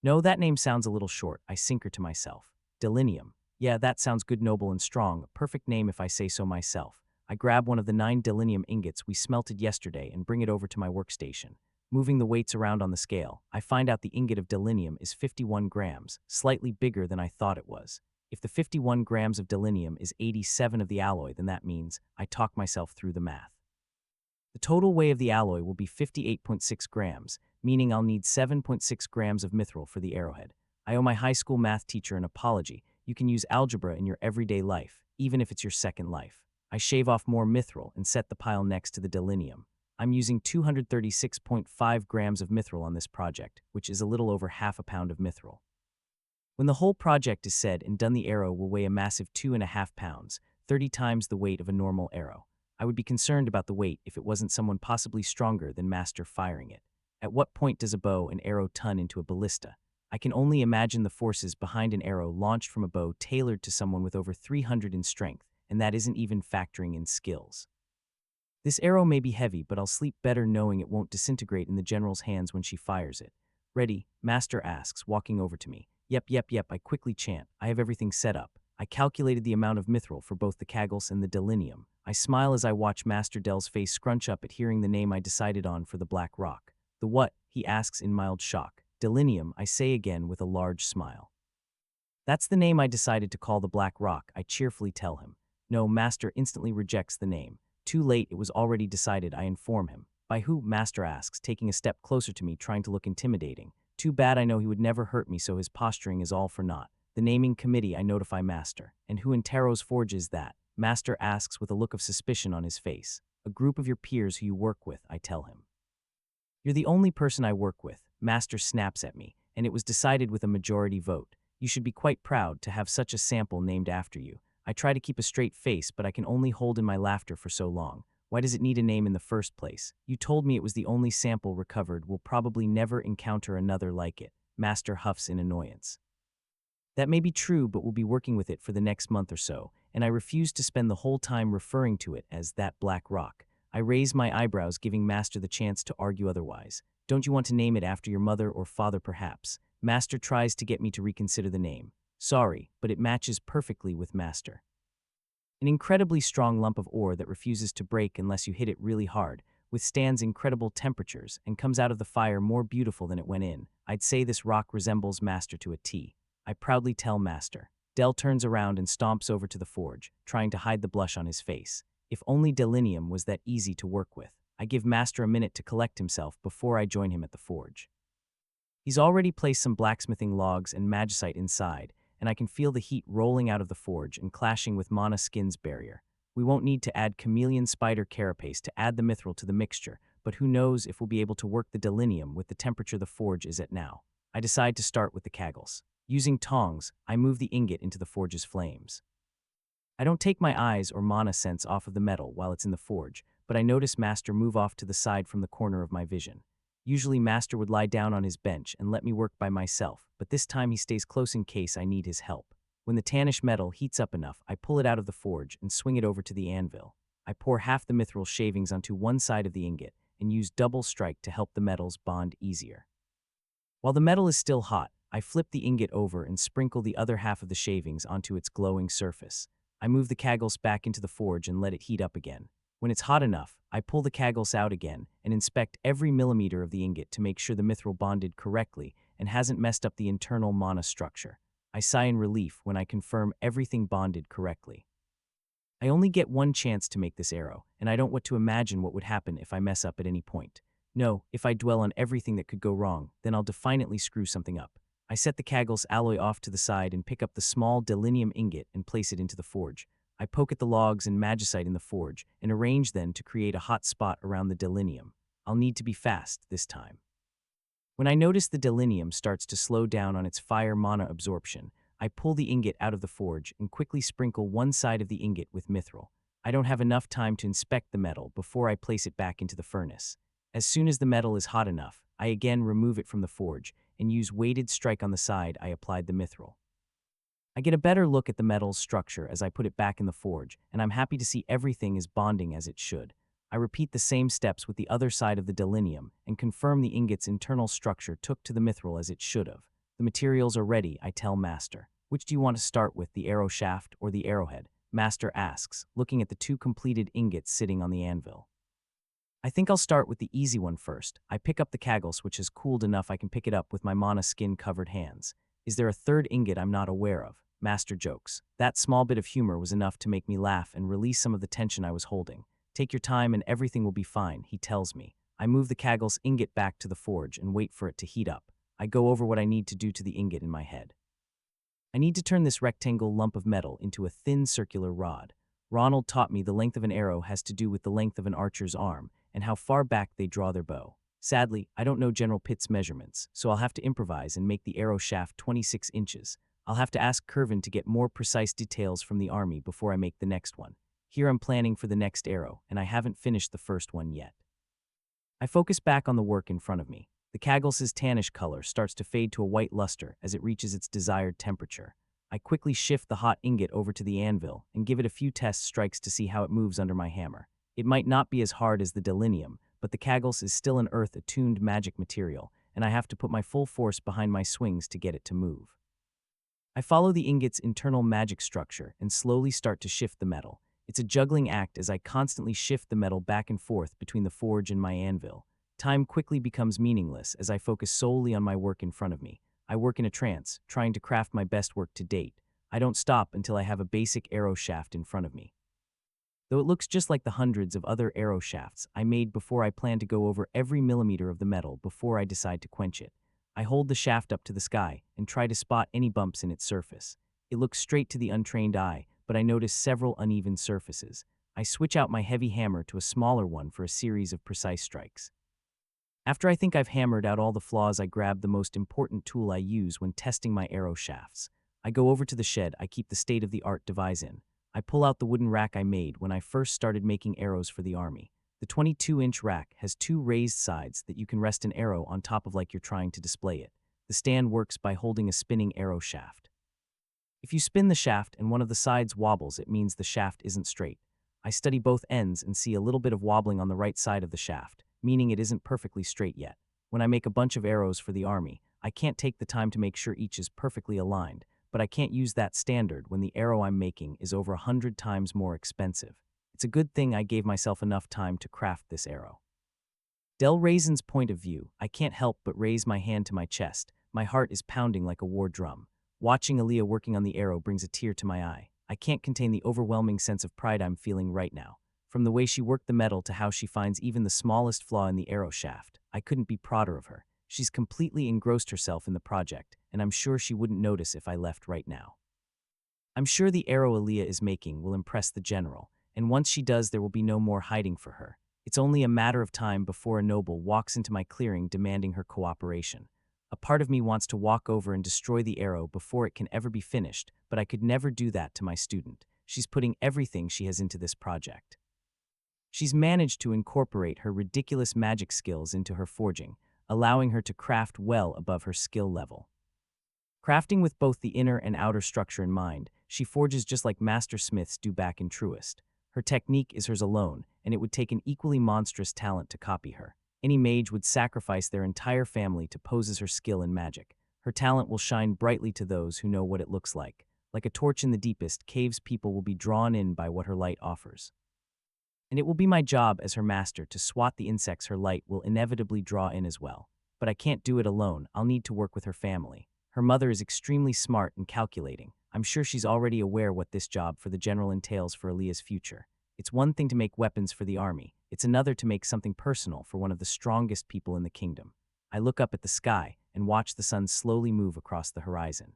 Speaker 1: No, that name sounds a little short. I sinker to myself. Delinium. Yeah, that sounds good, noble and strong. A perfect name if I say so myself. I grab one of the 9 delinium ingots we smelted yesterday and bring it over to my workstation. Moving the weights around on the scale, I find out the ingot of delinium is 51 grams, slightly bigger than I thought it was. If the 51 grams of delinium is 87 of the alloy, then that means I talk myself through the math. The total weight of the alloy will be 58.6 grams, meaning I'll need 7.6 grams of mithril for the arrowhead. I owe my high school math teacher an apology. You can use algebra in your everyday life, even if it's your second life. I shave off more mithril and set the pile next to the delinium. I'm using 236.5 grams of mithril on this project, which is a little over half a pound of mithril. When the whole project is said and done, the arrow will weigh a massive 2.5 pounds, 30 times the weight of a normal arrow. I would be concerned about the weight if it wasn't someone possibly stronger than Master firing it. At what point does a bow and arrow turn into a ballista? I can only imagine the forces behind an arrow launched from a bow tailored to someone with over 300 in strength, and that isn't even factoring in skills. This arrow may be heavy, but I'll sleep better knowing it won't disintegrate in the general's hands when she fires it. Ready? Master asks, walking over to me. Yep, I quickly chant. I have everything set up. I calculated the amount of mithril for both the Kaggl's and the delinium. I smile as I watch Master Dell's face scrunch up at hearing the name I decided on for the black rock. The what? He asks in mild shock. Delinium, I say again with a large smile. That's the name I decided to call the black rock, I cheerfully tell him. No, Master instantly rejects the name. Too late, it was already decided, I inform him. By who? Master asks, taking a step closer to me, trying to look intimidating. Too bad, I know he would never hurt me, so his posturing is all for naught. The naming committee, I notify Master. And who in Taro's forge is that? Master asks with a look of suspicion on his face. A group of your peers who you work with, I tell him. You're the only person I work with, Master snaps at me, and it was decided with a majority vote. You should be quite proud to have such a sample named after you. I try to keep a straight face, but I can only hold in my laughter for so long. Why does it need a name in the first place? You told me it was the only sample recovered. We'll probably never encounter another like it. Master huffs in annoyance. That may be true, but we'll be working with it for the next month or so, and I refuse to spend the whole time referring to it as that black rock. I raise my eyebrows, giving Master the chance to argue otherwise. Don't you want to name it after your mother or father, perhaps? Master tries to get me to reconsider the name. Sorry, but it matches perfectly with Master. An incredibly strong lump of ore that refuses to break unless you hit it really hard, withstands incredible temperatures, and comes out of the fire more beautiful than it went in. I'd say this rock resembles Master to a T. I proudly tell Master. Dell turns around and stomps over to the forge, trying to hide the blush on his face. If only delinium was that easy to work with. I give Master a minute to collect himself before I join him at the forge. He's already placed some blacksmithing logs and magicite inside, and I can feel the heat rolling out of the forge and clashing with Mana Skin's barrier. We won't need to add chameleon spider carapace to add the mithril to the mixture, but who knows if we'll be able to work the delinium with the temperature the forge is at now. I decide to start with the Kaggl's. Using tongs, I move the ingot into the forge's flames. I don't take my eyes or mana sense off of the metal while it's in the forge, but I notice Master move off to the side from the corner of my vision. Usually Master would lie down on his bench and let me work by myself, but this time he stays close in case I need his help. When the tannish metal heats up enough, I pull it out of the forge and swing it over to the anvil. I pour half the mithril shavings onto one side of the ingot and use double strike to help the metals bond easier. While the metal is still hot, I flip the ingot over and sprinkle the other half of the shavings onto its glowing surface. I move the kagels back into the forge and let it heat up again. When it's hot enough, I pull the kagels out again and inspect every millimeter of the ingot to make sure the mithril bonded correctly and hasn't messed up the internal mana structure. I sigh in relief when I confirm everything bonded correctly. I only get one chance to make this arrow, and I don't want to imagine what would happen if I mess up at any point. No, if I dwell on everything that could go wrong, then I'll defiantly screw something up. I set the kagels alloy off to the side and pick up the small delinium ingot and place it into the forge. I poke at the logs and magicite in the forge and arrange then to create a hot spot around the delinium. I'll need to be fast this time. When I notice the delinium starts to slow down on its fire mana absorption, I pull the ingot out of the forge and quickly sprinkle one side of the ingot with mithril. I don't have enough time to inspect the metal before I place it back into the furnace. As soon as the metal is hot enough, I again remove it from the forge and use weighted strike on the side I applied the mithril. I get a better look at the metal's structure as I put it back in the forge, and I'm happy to see everything is bonding as it should. I repeat the same steps with the other side of the delinium and confirm the ingot's internal structure took to the mithril as it should have. The materials are ready, I tell Master. Which do you want to start with, the arrow shaft or the arrowhead? Master asks, looking at the two completed ingots sitting on the anvil. I think I'll start with the easy one first. I pick up the kagels, which is cooled enough I can pick it up with my mana skin-covered hands. Is there a third ingot I'm not aware of? Master jokes. That small bit of humor was enough to make me laugh and release some of the tension I was holding. Take your time and everything will be fine, he tells me. I move the kagels ingot back to the forge and wait for it to heat up. I go over what I need to do to the ingot in my head. I need to turn this rectangle lump of metal into a thin circular rod. Ronald taught me the length of an arrow has to do with the length of an archer's arm and how far back they draw their bow. Sadly, I don't know General Pitt's measurements, so I'll have to improvise and make the arrow shaft 26 inches. I'll have to ask Kervin to get more precise details from the army before I make the next one. Here I'm planning for the next arrow, and I haven't finished the first one yet. I focus back on the work in front of me. The kagels' tannish color starts to fade to a white luster as it reaches its desired temperature. I quickly shift the hot ingot over to the anvil and give it a few test strikes to see how it moves under my hammer. It might not be as hard as the delinium, but the kagels is still an earth-attuned magic material, and I have to put my full force behind my swings to get it to move. I follow the ingot's internal magic structure and slowly start to shift the metal. It's a juggling act as I constantly shift the metal back and forth between the forge and my anvil. Time quickly becomes meaningless as I focus solely on my work in front of me. I work in a trance, trying to craft my best work to date. I don't stop until I have a basic arrow shaft in front of me. Though it looks just like the hundreds of other arrow shafts I made before, I plan to go over every millimeter of the metal before I decide to quench it. I hold the shaft up to the sky and try to spot any bumps in its surface. It looks straight to the untrained eye, but I notice several uneven surfaces. I switch out my heavy hammer to a smaller one for a series of precise strikes. After I think I've hammered out all the flaws, I grab the most important tool I use when testing my arrow shafts. I go over to the shed I keep the state-of-the-art device in. I pull out the wooden rack I made when I first started making arrows for the army. The 22-inch rack has two raised sides that you can rest an arrow on top of like you're trying to display it. The stand works by holding a spinning arrow shaft. If you spin the shaft and one of the sides wobbles, it means the shaft isn't straight. I study both ends and see a little bit of wobbling on the right side of the shaft, meaning it isn't perfectly straight yet. When I make a bunch of arrows for the army, I can't take the time to make sure each is perfectly aligned, but I can't use that standard when the arrow I'm making is over 100 times more expensive. It's a good thing I gave myself enough time to craft this arrow. Del Raisin's point of view, I can't help but raise my hand to my chest. My heart is pounding like a war drum. Watching Aaliyah working on the arrow brings a tear to my eye. I can't contain the overwhelming sense of pride I'm feeling right now. From the way she worked the metal to how she finds even the smallest flaw in the arrow shaft, I couldn't be prouder of her. She's completely engrossed herself in the project, and I'm sure she wouldn't notice if I left right now. I'm sure the arrow Aaliyah is making will impress the general, and once she does, there will be no more hiding for her. It's only a matter of time before a noble walks into my clearing demanding her cooperation. A part of me wants to walk over and destroy the arrow before it can ever be finished, but I could never do that to my student. She's putting everything she has into this project. She's managed to incorporate her ridiculous magic skills into her forging, allowing her to craft well above her skill level. Crafting with both the inner and outer structure in mind, she forges just like master smiths do back in Truest. Her technique is hers alone, and it would take an equally monstrous talent to copy her. Any mage would sacrifice their entire family to pose as her skill in magic. Her talent will shine brightly to those who know what it looks like. Like a torch in the deepest caves, people will be drawn in by what her light offers. And it will be my job as her master to swat the insects her light will inevitably draw in as well. But I can't do it alone. I'll need to work with her family. Her mother is extremely smart and calculating. I'm sure she's already aware what this job for the general entails for Aaliyah's future. It's one thing to make weapons for the army. It's another to make something personal for one of the strongest people in the kingdom. I look up at the sky and watch the sun slowly move across the horizon.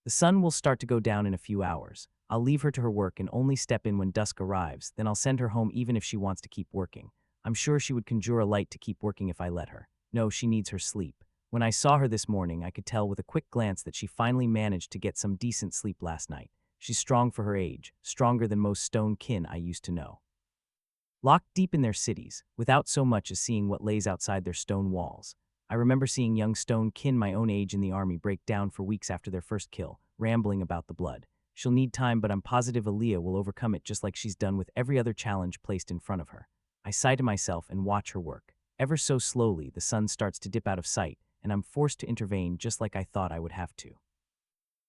Speaker 1: The sun will start to go down in a few hours. I'll leave her to her work and only step in when dusk arrives, then I'll send her home even if she wants to keep working. I'm sure she would conjure a light to keep working if I let her. No, she needs her sleep. When I saw her this morning, I could tell with a quick glance that she finally managed to get some decent sleep last night. She's strong for her age, stronger than most stone kin I used to know. Locked deep in their cities, without so much as seeing what lays outside their stone walls. I remember seeing young stone kin my own age in the army break down for weeks after their first kill, rambling about the blood. She'll need time, but I'm positive Aaliyah will overcome it just like she's done with every other challenge placed in front of her. I sigh to myself and watch her work. Ever so slowly, the sun starts to dip out of sight, and I'm forced to intervene just like I thought I would have to.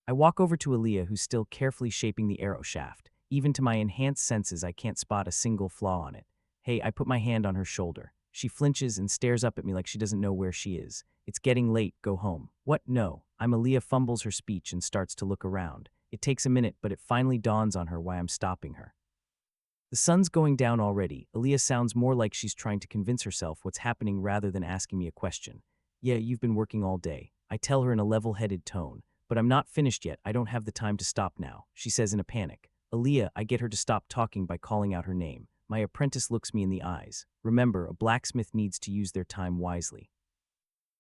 Speaker 1: I walk over to Aaliyah, who's still carefully shaping the arrow shaft. Even to my enhanced senses, I can't spot a single flaw on it. Hey, I put my hand on her shoulder. She flinches and stares up at me like she doesn't know where she is. It's getting late, go home. What? No. Aaliyah fumbles her speech and starts to look around. It takes a minute, but it finally dawns on her why I'm stopping her. The sun's going down already. Aaliyah sounds more like she's trying to convince herself what's happening rather than asking me a question. Yeah, you've been working all day. I tell her in a level-headed tone. But I'm not finished yet. I don't have the time to stop now, she says in a panic. Aaliyah, I get her to stop talking by calling out her name. My apprentice looks me in the eyes. Remember, a blacksmith needs to use their time wisely.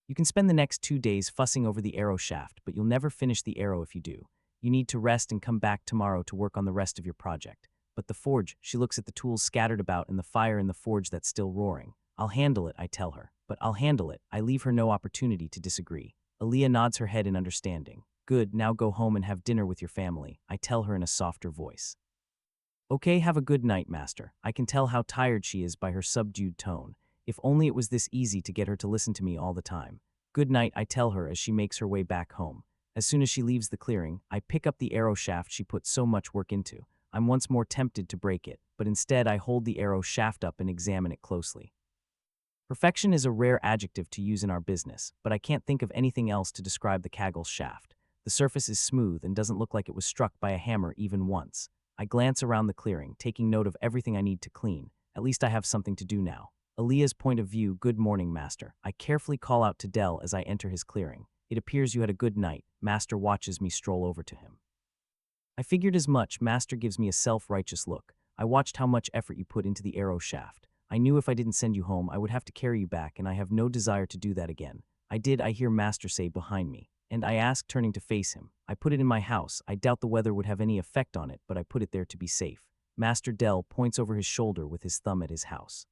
Speaker 1: You can spend the next 2 days fussing over the arrow shaft, but you'll never finish the arrow if you do. You need to rest and come back tomorrow to work on the rest of your project. But the forge, she looks at the tools scattered about and the fire in the forge that's still roaring. I'll handle it, I tell her. But I'll handle it. I leave her no opportunity to disagree. Aaliyah nods her head in understanding. Good, now go home and have dinner with your family, I tell her in a softer voice. Okay, have a good night, master. I can tell how tired she is by her subdued tone. If only it was this easy to get her to listen to me all the time. Good night, I tell her as she makes her way back home. As soon as she leaves the clearing, I pick up the arrow shaft she put so much work into. I'm once more tempted to break it, but instead I hold the arrow shaft up and examine it closely. Perfection is a rare adjective to use in our business, but I can't think of anything else to describe the Kaggle's shaft. The surface is smooth and doesn't look like it was struck by a hammer even once. I glance around the clearing, taking note of everything I need to clean. At least I have something to do now. Aaliyah's point of view, good morning, master. I carefully call out to Dell as I enter his clearing. It appears you had a good night. Master watches me stroll over to him. I figured as much. Master gives me a self-righteous look. I watched how much effort you put into the arrow shaft. I knew if I didn't send you home, I would have to carry you back, and I have no desire to do that again. I did, I hear Master say behind me. And I asked, turning to face him. I put it in my house. I doubt the weather would have any effect on it, but I put it there to be safe. Master Dell points over his shoulder with his thumb at his house.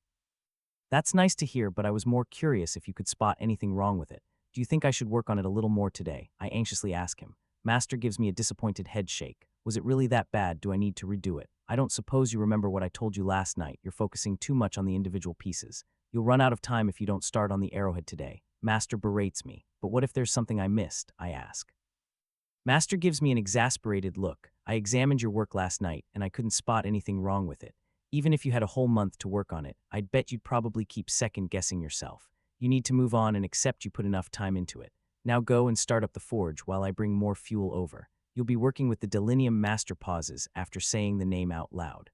Speaker 1: That's nice to hear, but I was more curious if you could spot anything wrong with it. Do you think I should work on it a little more today? I anxiously ask him. Master gives me a disappointed head shake. Was it really that bad? Do I need to redo it? I don't suppose you remember what I told you last night. You're focusing too much on the individual pieces. You'll run out of time if you don't start on the arrowhead today. Master berates me. But what if there's something I missed? I ask. Master gives me an exasperated look. I examined your work last night, and I couldn't spot anything wrong with it. Even if you had a whole month to work on it, I'd bet you'd probably keep second-guessing yourself. You need to move on and accept you put enough time into it. Now go and start up the forge while I bring more fuel over. You'll be working with the Delinium Master pauses after saying the name out loud.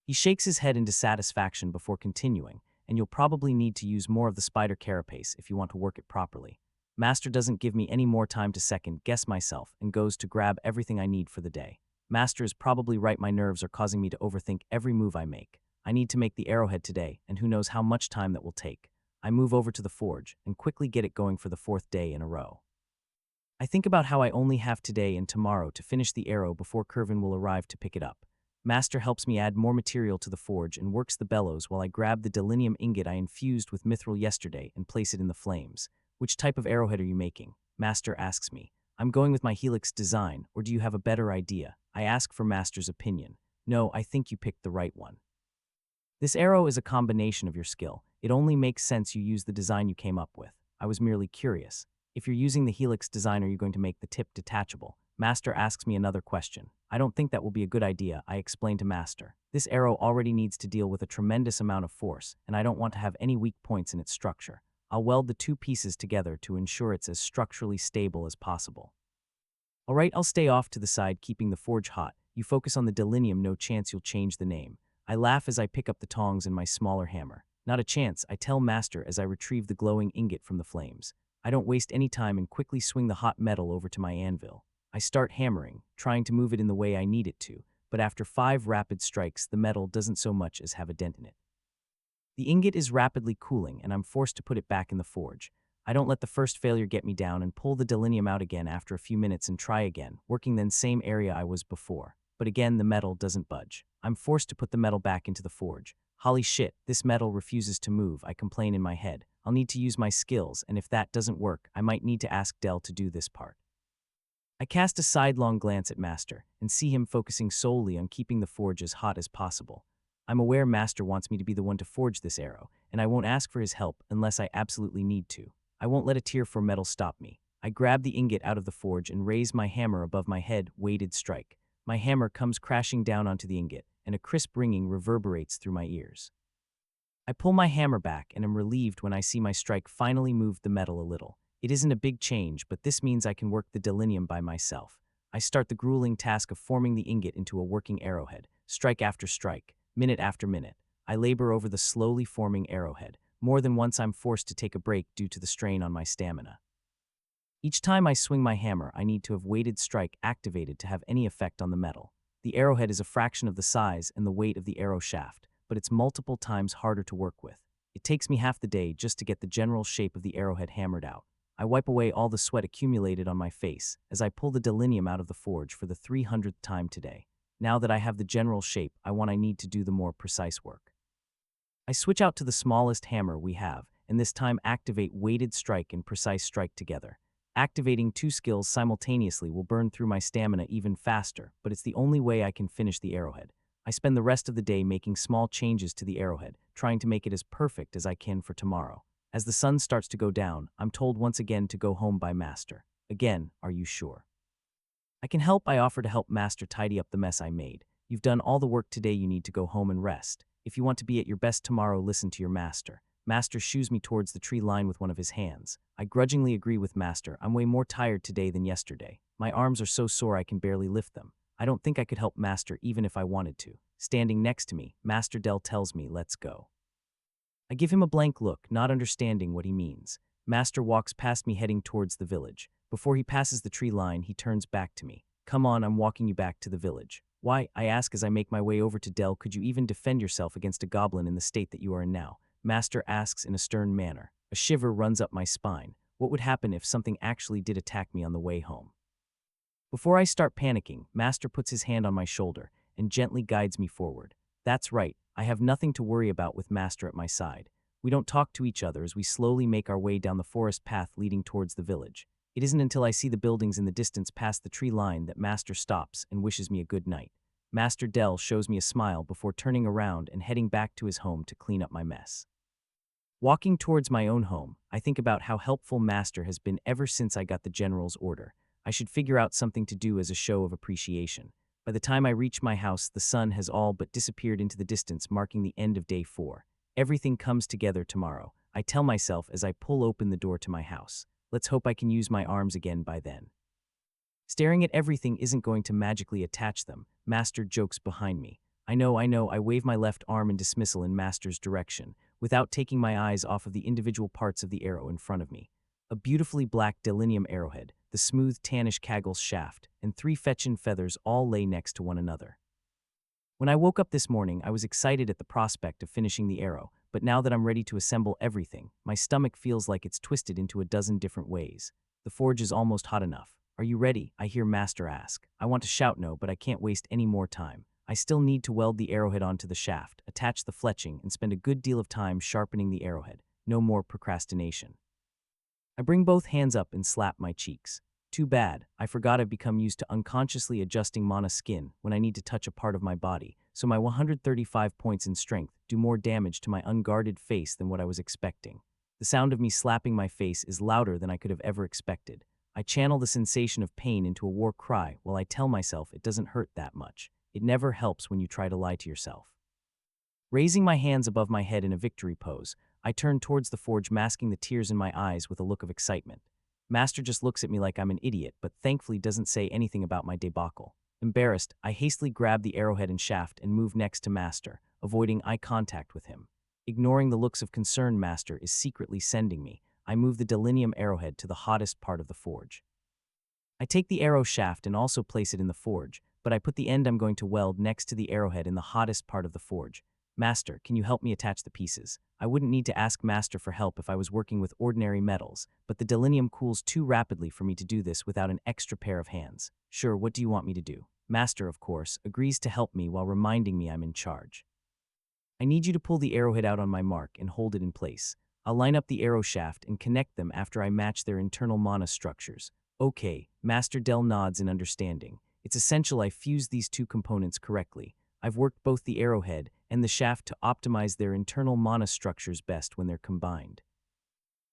Speaker 1: He shakes his head in dissatisfaction before continuing, and you'll probably need to use more of the spider carapace if you want to work it properly. Master doesn't give me any more time to second-guess myself and goes to grab everything I need for the day. Master is probably right, my nerves are causing me to overthink every move I make. I need to make the arrowhead today, and who knows how much time that will take. I move over to the forge and quickly get it going for the 4th day in a row. I think about how I only have today and tomorrow to finish the arrow before Kervin will arrive to pick it up. Master helps me add more material to the forge and works the bellows while I grab the delinium ingot I infused with mithril yesterday and place it in the flames. Which type of arrowhead are you making? Master asks me. I'm going with my helix design, or do you have a better idea? I ask for Master's opinion. No, I think you picked the right one. This arrow is a combination of your skill. It only makes sense you use the design you came up with. I was merely curious. If you're using the helix design, are you going to make the tip detachable? Master asks me another question. I don't think that will be a good idea, I explain to Master. This arrow already needs to deal with a tremendous amount of force, and I don't want to have any weak points in its structure. I'll weld the two pieces together to ensure it's as structurally stable as possible. Alright, I'll stay off to the side, keeping the forge hot. You focus on the delinium, no chance you'll change the name. I laugh as I pick up the tongs and my smaller hammer. Not a chance, I tell Master as I retrieve the glowing ingot from the flames. I don't waste any time and quickly swing the hot metal over to my anvil. I start hammering, trying to move it in the way I need it to, but after 5 rapid strikes, the metal doesn't so much as have a dent in it. The ingot is rapidly cooling, and I'm forced to put it back in the forge. I don't let the first failure get me down and pull the delinium out again after a few minutes and try again, working the same area I was before. But again, the metal doesn't budge. I'm forced to put the metal back into the forge. Holy shit, this metal refuses to move, I complain in my head. I'll need to use my skills, and if that doesn't work, I might need to ask Del to do this part. I cast a sidelong glance at Master and see him focusing solely on keeping the forge as hot as possible. I'm aware Master wants me to be the one to forge this arrow, and I won't ask for his help unless I absolutely need to. I won't let a tear for metal stop me. I grab the ingot out of the forge and raise my hammer above my head, weighted strike. My hammer comes crashing down onto the ingot, and a crisp ringing reverberates through my ears. I pull my hammer back and am relieved when I see my strike finally moved the metal a little. It isn't a big change, but this means I can work the delinium by myself. I start the grueling task of forming the ingot into a working arrowhead, strike after strike, minute after minute. I labor over the slowly forming arrowhead. More than once I'm forced to take a break due to the strain on my stamina. Each time I swing my hammer, I need to have weighted strike activated to have any effect on the metal. The arrowhead is a fraction of the size and the weight of the arrow shaft, but it's multiple times harder to work with. It takes me half the day just to get the general shape of the arrowhead hammered out. I wipe away all the sweat accumulated on my face as I pull the delinium out of the forge for the 300th time today. Now that I have the general shape I need to do the more precise work. I switch out to the smallest hammer we have, and this time activate weighted strike and precise strike together. Activating 2 skills simultaneously will burn through my stamina even faster, but it's the only way I can finish the arrowhead. I spend the rest of the day making small changes to the arrowhead, trying to make it as perfect as I can for tomorrow. As the sun starts to go down, I'm told once again to go home by Master. Again, are you sure? I can help. I offer to help Master tidy up the mess I made. You've done all the work today, you need to go home and rest. If you want to be at your best tomorrow, listen to your Master. Master shoos me towards the tree line with one of his hands. I grudgingly agree with Master. I'm way more tired today than yesterday. My arms are so sore I can barely lift them. I don't think I could help Master even if I wanted to. Standing next to me, Master Del tells me, let's go. I give him a blank look, not understanding what he means. Master walks past me heading towards the village. Before he passes the tree line, he turns back to me. Come on, I'm walking you back to the village. Why? I ask as I make my way over to Del. Could you even defend yourself against a goblin in the state that you are in now? Master asks in a stern manner. A shiver runs up my spine. What would happen if something actually did attack me on the way home? Before I start panicking, Master puts his hand on my shoulder and gently guides me forward. That's right, I have nothing to worry about with Master at my side. We don't talk to each other as we slowly make our way down the forest path leading towards the village. It isn't until I see the buildings in the distance past the tree line that Master stops and wishes me a good night. Master Del shows me a smile before turning around and heading back to his home to clean up my mess. Walking towards my own home, I think about how helpful Master has been ever since I got the General's order. I should figure out something to do as a show of appreciation. By the time I reach my house, the sun has all but disappeared into the distance, marking the end of day 4. Everything comes together tomorrow, I tell myself as I pull open the door to my house. Let's hope I can use my arms again by then. Staring at everything isn't going to magically attach them, Master jokes behind me. I know, I wave my left arm in dismissal in Master's direction, without taking my eyes off of the individual parts of the arrow in front of me. A beautifully black delinium arrowhead, the smooth tannish Kaggle's shaft, and 3 fetchin' feathers all lay next to one another. When I woke up this morning, I was excited at the prospect of finishing the arrow, but now that I'm ready to assemble everything, my stomach feels like it's twisted into a dozen different ways. The forge is almost hot enough. Are you ready? I hear Master ask. I want to shout no, but I can't waste any more time. I still need to weld the arrowhead onto the shaft, attach the fletching, and spend a good deal of time sharpening the arrowhead. No more procrastination. I bring both hands up and slap my cheeks. Too bad, I forgot I've become used to unconsciously adjusting Mana's skin when I need to touch a part of my body, so my 135 points in strength do more damage to my unguarded face than what I was expecting. The sound of me slapping my face is louder than I could have ever expected. I channel the sensation of pain into a war cry while I tell myself it doesn't hurt that much. It never helps when you try to lie to yourself. Raising my hands above my head in a victory pose, I turn towards the forge, masking the tears in my eyes with a look of excitement. Master just looks at me like I'm an idiot, but thankfully doesn't say anything about my debacle. Embarrassed, I hastily grab the arrowhead and shaft and move next to Master, avoiding eye contact with him. Ignoring the looks of concern Master is secretly sending me, I move the delinium arrowhead to the hottest part of the forge. I take the arrow shaft and also place it in the forge, but I put the end I'm going to weld next to the arrowhead in the hottest part of the forge. Master, can you help me attach the pieces? I wouldn't need to ask Master for help if I was working with ordinary metals, but the delinium cools too rapidly for me to do this without an extra pair of hands. Sure, what do you want me to do? Master, of course, agrees to help me while reminding me I'm in charge. I need you to pull the arrowhead out on my mark and hold it in place. I'll line up the arrow shaft and connect them after I match their internal mana structures. Okay, Master Del nods in understanding. It's essential I fuse these two components correctly. I've worked both the arrowhead and the shaft to optimize their internal mana structures best when they're combined.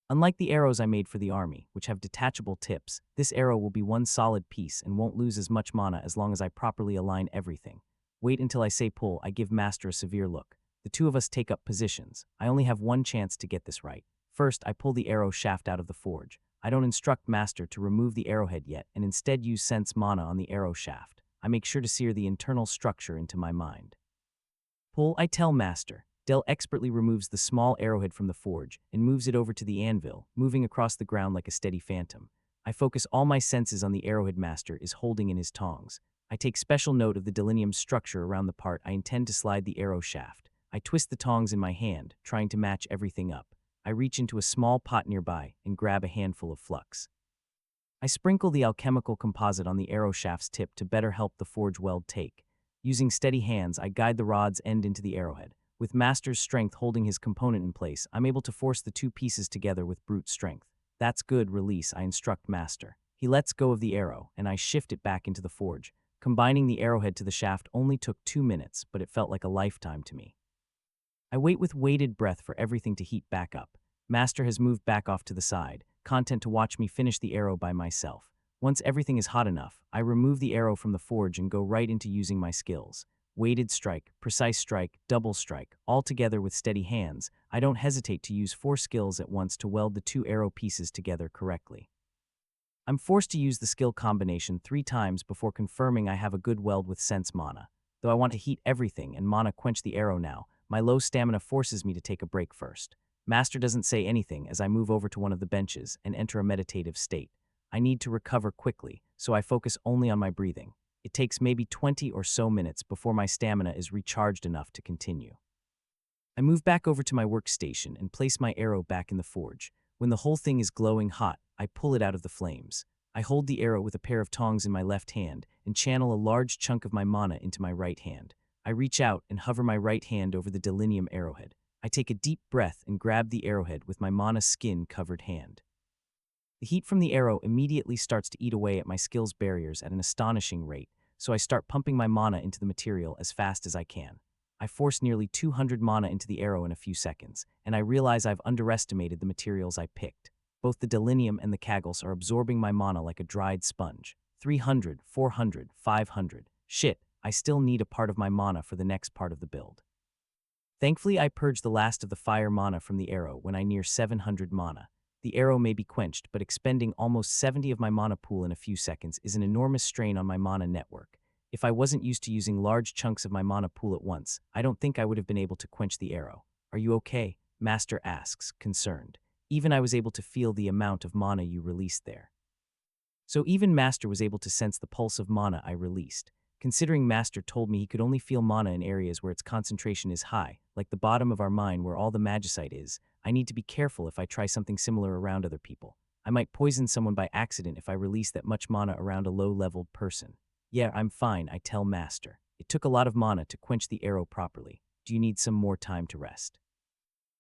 Speaker 1: Unlike the arrows I made for the army, which have detachable tips, this arrow will be one solid piece and won't lose as much mana as long as I properly align everything. Wait until I say pull. I give Master a severe look. The two of us take up positions. I only have one chance to get this right. First, I pull the arrow shaft out of the forge. I don't instruct Master to remove the arrowhead yet and instead use sense mana on the arrow shaft. I make sure to sear the internal structure into my mind. Pull, I tell Master. Del expertly removes the small arrowhead from the forge and moves it over to the anvil, moving across the ground like a steady phantom. I focus all my senses on the arrowhead Master is holding in his tongs. I take special note of the delinium structure around the part I intend to slide the arrow shaft. I twist the tongs in my hand, trying to match everything up. I reach into a small pot nearby and grab a handful of flux. I sprinkle the alchemical composite on the arrow shaft's tip to better help the forge weld take. Using steady hands, I guide the rod's end into the arrowhead. With Master's strength holding his component in place, I'm able to force the two pieces together with brute strength. That's good, release, I instruct Master. He lets go of the arrow, and I shift it back into the forge. Combining the arrowhead to the shaft only took 2 minutes, but it felt like a lifetime to me. I wait with weighted breath for everything to heat back up. Master has moved back off to the side, content to watch me finish the arrow by myself. Once everything is hot enough, I remove the arrow from the forge and go right into using my skills. Weighted strike, precise strike, double strike, all together with steady hands. I don't hesitate to use 4 skills at once to weld the 2 arrow pieces together correctly. I'm forced to use the skill combination 3 times before confirming I have a good weld with sense mana. Though I want to heat everything and mana quench the arrow now, my low stamina forces me to take a break first. Master doesn't say anything as I move over to one of the benches and enter a meditative state. I need to recover quickly, so I focus only on my breathing. It takes maybe 20 or so minutes before my stamina is recharged enough to continue. I move back over to my workstation and place my arrow back in the forge. When the whole thing is glowing hot, I pull it out of the flames. I hold the arrow with a pair of tongs in my left hand and channel a large chunk of my mana into my right hand. I reach out and hover my right hand over the delinium arrowhead. I take a deep breath and grab the arrowhead with my mana skin-covered hand. The heat from the arrow immediately starts to eat away at my skills barriers at an astonishing rate, so I start pumping my mana into the material as fast as I can. I force nearly 200 mana into the arrow in a few seconds, and I realize I've underestimated the materials I picked. Both the delinium and the kagels are absorbing my mana like a dried sponge. 300, 400, 500. Shit, I still need a part of my mana for the next part of the build. Thankfully, I purge the last of the fire mana from the arrow when I near 700 mana. The arrow may be quenched, but expending almost 70 of my mana pool in a few seconds is an enormous strain on my mana network. If I wasn't used to using large chunks of my mana pool at once, I don't think I would have been able to quench the arrow. Are you okay? Master asks, concerned. Even I was able to feel the amount of mana you released there. So even Master was able to sense the pulse of mana I released. Considering Master told me he could only feel mana in areas where its concentration is high, like the bottom of our mine where all the magicite is, I need to be careful if I try something similar around other people. I might poison someone by accident if I release that much mana around a low-leveled person. Yeah, I'm fine, I tell Master. It took a lot of mana to quench the arrow properly. Do you need some more time to rest?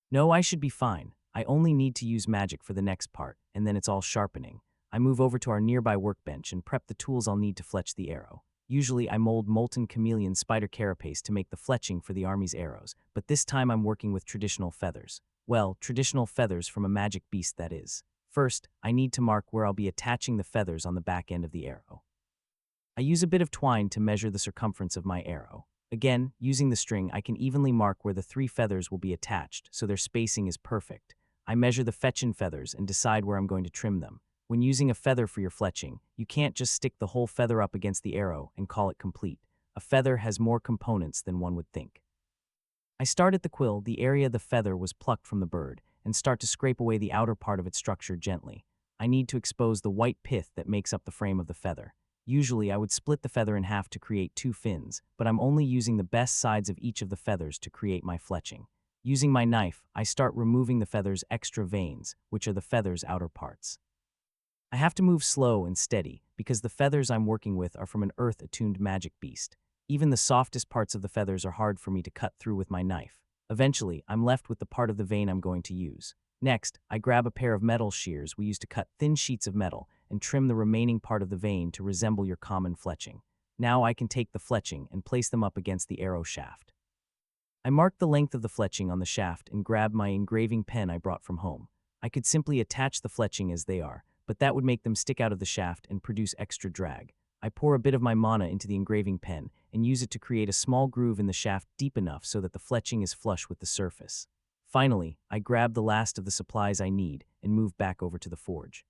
Speaker 1: No, I should be fine. I only need to use magic for the next part, and then it's all sharpening. I move over to our nearby workbench and prep the tools I'll need to fletch the arrow. Usually I mold molten chameleon spider carapace to make the fletching for the army's arrows, but this time I'm working with traditional feathers. Well, traditional feathers from a magic beast, that is. First, I need to mark where I'll be attaching the feathers on the back end of the arrow. I use a bit of twine to measure the circumference of my arrow. Again, using the string, I can evenly mark where the 3 feathers will be attached, so their spacing is perfect. I measure the fetchin' feathers and decide where I'm going to trim them. When using a feather for your fletching, you can't just stick the whole feather up against the arrow and call it complete. A feather has more components than one would think. I start at the quill, the area the feather was plucked from the bird, and start to scrape away the outer part of its structure gently. I need to expose the white pith that makes up the frame of the feather. Usually I would split the feather in half to create 2 fins, but I'm only using the best sides of each of the feathers to create my fletching. Using my knife, I start removing the feather's extra veins, which are the feather's outer parts. I have to move slow and steady, because the feathers I'm working with are from an earth-attuned magic beast. Even the softest parts of the feathers are hard for me to cut through with my knife. Eventually, I'm left with the part of the vein I'm going to use. Next, I grab a pair of metal shears we use to cut thin sheets of metal and trim the remaining part of the vein to resemble your common fletching. Now I can take the fletching and place them up against the arrow shaft. I mark the length of the fletching on the shaft and grab my engraving pen I brought from home. I could simply attach the fletching as they are, but that would make them stick out of the shaft and produce extra drag. I pour a bit of my mana into the engraving pen and use it to create a small groove in the shaft deep enough so that the fletching is flush with the surface. Finally, I grab the last of the supplies I need and move back over to the forge.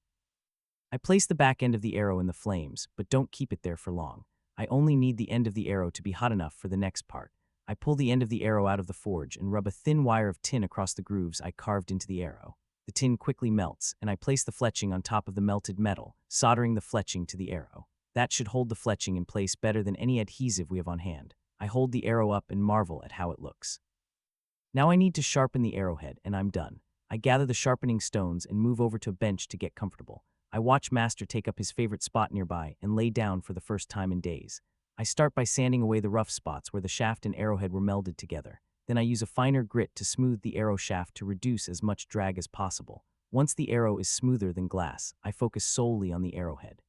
Speaker 1: I place the back end of the arrow in the flames, but don't keep it there for long. I only need the end of the arrow to be hot enough for the next part. I pull the end of the arrow out of the forge and rub a thin wire of tin across the grooves I carved into the arrow. The tin quickly melts, and I place the fletching on top of the melted metal, soldering the fletching to the arrow. That should hold the fletching in place better than any adhesive we have on hand. I hold the arrow up and marvel at how it looks. Now I need to sharpen the arrowhead, and I'm done. I gather the sharpening stones and move over to a bench to get comfortable. I watch Master take up his favorite spot nearby and lay down for the first time in days. I start by sanding away the rough spots where the shaft and arrowhead were melded together. Then I use a finer grit to smooth the arrow shaft to reduce as much drag as possible. Once the arrow is smoother than glass, I focus solely on the arrowhead.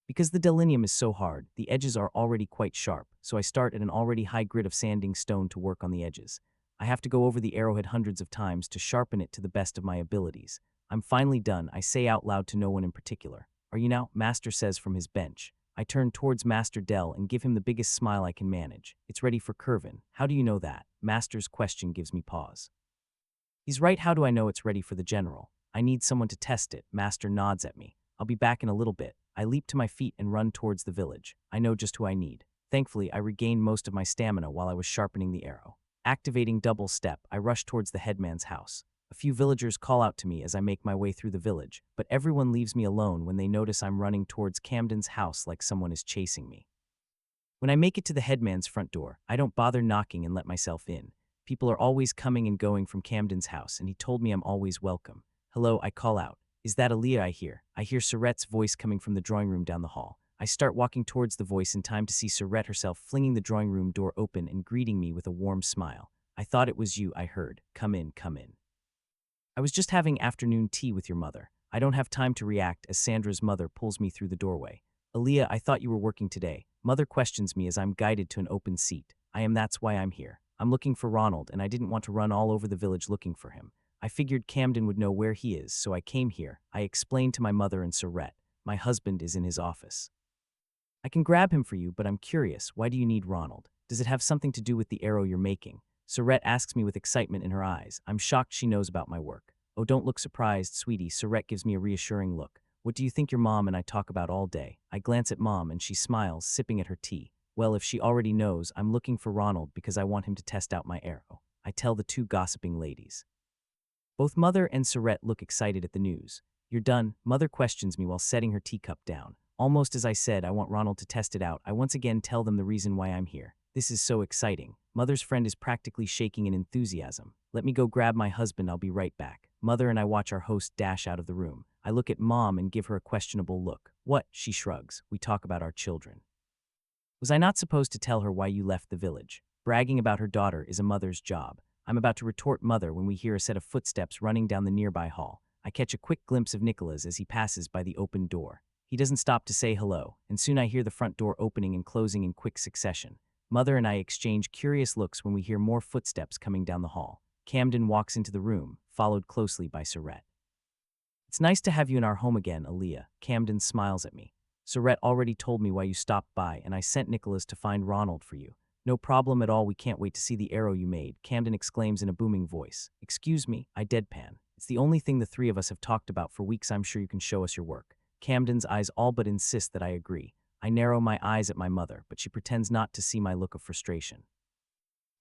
Speaker 1: Because the delinium is so hard, the edges are already quite sharp, so I start at an already high grit of sanding stone to work on the edges. I have to go over the arrowhead hundreds of times to sharpen it to the best of my abilities. I'm finally done. I say out loud to no one in particular. "Are you now?" Master says from his bench. I turn towards Master Dell and give him the biggest smile I can manage. "It's ready for Curvin." "How do you know that?" Master's question gives me pause. "He's right. How do I know it's ready for the general?" "I need someone to test it." Master nods at me. "I'll be back in a little bit." I leap to my feet and run towards the village. I know just who I need. Thankfully, I regained most of my stamina while I was sharpening the arrow. Activating double step, I rush towards the headman's house. A few villagers call out to me as I make my way through the village, but everyone leaves me alone when they notice I'm running towards Camden's house like someone is chasing me. When I make it to the headman's front door, I don't bother knocking and let myself in. People are always coming and going from Camden's house, and he told me I'm always welcome. "Hello," I call out. "Is that Aaliyah I hear?" I hear Surette's voice coming from the drawing room down the hall. I start walking towards the voice in time to see Surette herself flinging the drawing room door open and greeting me with a warm smile. "I thought it was you," I heard. "Come in, come in. I was just having afternoon tea with your mother." I don't have time to react as Sandra's mother pulls me through the doorway. "Aaliyah, I thought you were working today." Mother questions me as I'm guided to an open seat. "I am. That's why I'm here. I'm looking for Ronald, and I didn't want to run all over the village looking for him. I figured Camden would know where he is, so I came here." I explained to my mother and Surette. "My husband is in his office. I can grab him for you, but I'm curious. Why do you need Ronald? Does it have something to do with the arrow you're making?" Surette asks me with excitement in her eyes. I'm shocked she knows about my work. "Oh, don't look surprised, sweetie." Surette gives me a reassuring look. "What do you think your mom and I talk about all day?" I glance at Mom and she smiles, sipping at her tea. Well, if she already knows, I'm looking for Ronald because I want him to test out my arrow. I tell the two gossiping ladies. Both Mother and Surette look excited at the news. "You're done?" Mother questions me while setting her teacup down. Almost as I said I want Ronald to test it out, I once again tell them the reason why I'm here. This is so exciting. Mother's friend is practically shaking in enthusiasm. "Let me go grab my husband. I'll be right back." Mother and I watch our host dash out of the room. I look at Mom and give her a questionable look. "What?" She shrugs. "We talk about our children." Was I not supposed to tell her why you left the village? Bragging about her daughter is a mother's job. I'm about to retort mother when we hear a set of footsteps running down the nearby hall. I catch a quick glimpse of Nicholas as he passes by the open door. He doesn't stop to say hello, and soon I hear the front door opening and closing in quick succession. Mother and I exchange curious looks when we hear more footsteps coming down the hall. Camden walks into the room, followed closely by Surette. It's nice to have you in our home again, Aaliyah. Camden smiles at me. Surette already told me why you stopped by, and I sent Nicholas to find Ronald for you. No problem at all, we can't wait to see the arrow you made, Camden exclaims in a booming voice. Excuse me, I deadpan. It's the only thing the three of us have talked about for weeks. I'm sure you can show us your work. Camden's eyes all but insist that I agree. I narrow my eyes at my mother, but she pretends not to see my look of frustration.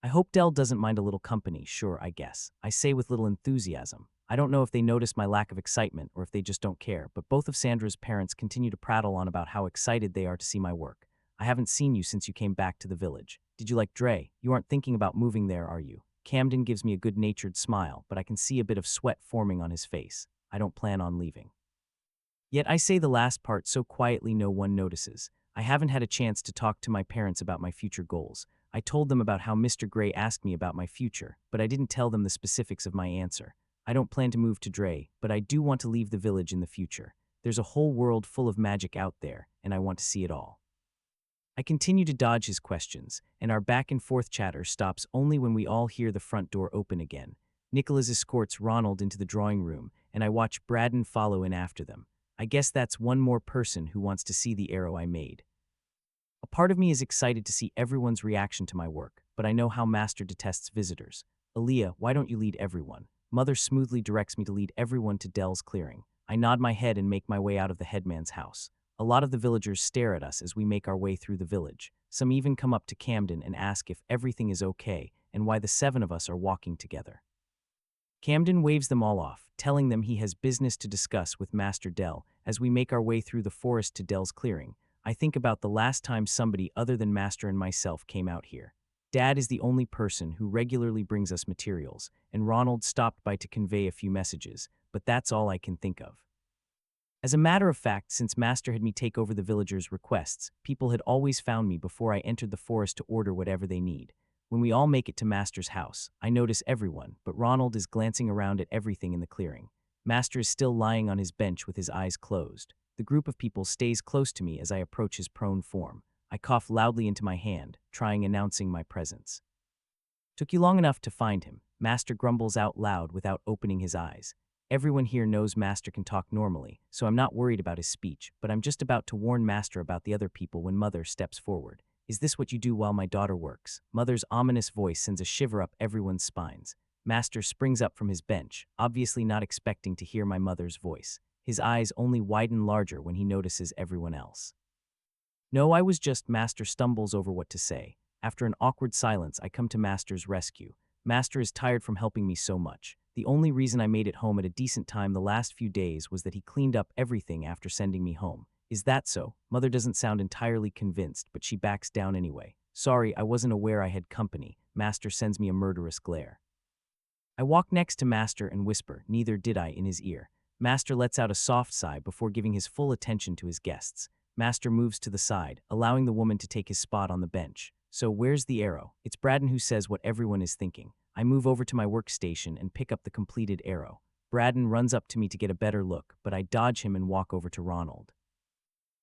Speaker 1: I hope Dell doesn't mind a little company, sure, I guess. I say with little enthusiasm. I don't know if they notice my lack of excitement or if they just don't care, but both of Sandra's parents continue to prattle on about how excited they are to see my work. I haven't seen you since you came back to the village. Did you like Dre? You aren't thinking about moving there, are you? Camden gives me a good-natured smile, but I can see a bit of sweat forming on his face. I don't plan on leaving. Yet I say the last part so quietly no one notices. I haven't had a chance to talk to my parents about my future goals. I told them about how Mr. Gray asked me about my future, but I didn't tell them the specifics of my answer. I don't plan to move to Dre, but I do want to leave the village in the future. There's a whole world full of magic out there, and I want to see it all. I continue to dodge his questions, and our back-and-forth chatter stops only when we all hear the front door open again. Nicholas escorts Ronald into the drawing room, and I watch Braden follow in after them. I guess that's one more person who wants to see the arrow I made. A part of me is excited to see everyone's reaction to my work, but I know how Master detests visitors. Aaliyah, why don't you lead everyone? Mother smoothly directs me to lead everyone to Dell's clearing. I nod my head and make my way out of the headman's house. A lot of the villagers stare at us as we make our way through the village. Some even come up to Camden and ask if everything is okay and why the seven of us are walking together. Camden waves them all off, telling them he has business to discuss with Master Dell. As we make our way through the forest to Dell's clearing, I think about the last time somebody other than Master and myself came out here. Dad is the only person who regularly brings us materials, and Ronald stopped by to convey a few messages, but that's all I can think of. As a matter of fact, since Master had me take over the villagers' requests, people had always found me before I entered the forest to order whatever they need. When we all make it to Master's house, I notice everyone, but Ronald is glancing around at everything in the clearing. Master is still lying on his bench with his eyes closed. The group of people stays close to me as I approach his prone form. I cough loudly into my hand, announcing my presence. Took you long enough to find him, Master grumbles out loud without opening his eyes. Everyone here knows Master can talk normally, so I'm not worried about his speech, but I'm just about to warn Master about the other people when Mother steps forward. Is this what you do while my daughter works? Mother's ominous voice sends a shiver up everyone's spines. Master springs up from his bench, obviously not expecting to hear my mother's voice. His eyes only widen larger when he notices everyone else. No, I was just. Master stumbles over what to say. After an awkward silence, I come to Master's rescue. Master is tired from helping me so much. The only reason I made it home at a decent time the last few days was that he cleaned up everything after sending me home. Is that so? Mother doesn't sound entirely convinced, but she backs down anyway. Sorry, I wasn't aware I had company. Master sends me a murderous glare. I walk next to Master and whisper, neither did I, in his ear. Master lets out a soft sigh before giving his full attention to his guests. Master moves to the side, allowing the woman to take his spot on the bench. So where's the arrow? It's Braden who says what everyone is thinking. I move over to my workstation and pick up the completed arrow. Braden runs up to me to get a better look, but I dodge him and walk over to Ronald.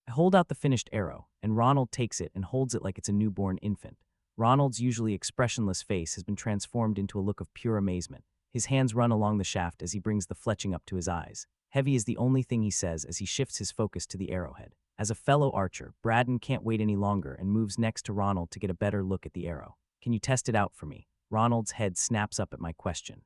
Speaker 1: I hold out the finished arrow, and Ronald takes it and holds it like it's a newborn infant. Ronald's usually expressionless face has been transformed into a look of pure amazement. His hands run along the shaft as he brings the fletching up to his eyes. Heavy is the only thing he says as he shifts his focus to the arrowhead. As a fellow archer, Braden can't wait any longer and moves next to Ronald to get a better look at the arrow. Can you test it out for me? Ronald's head snaps up at my question.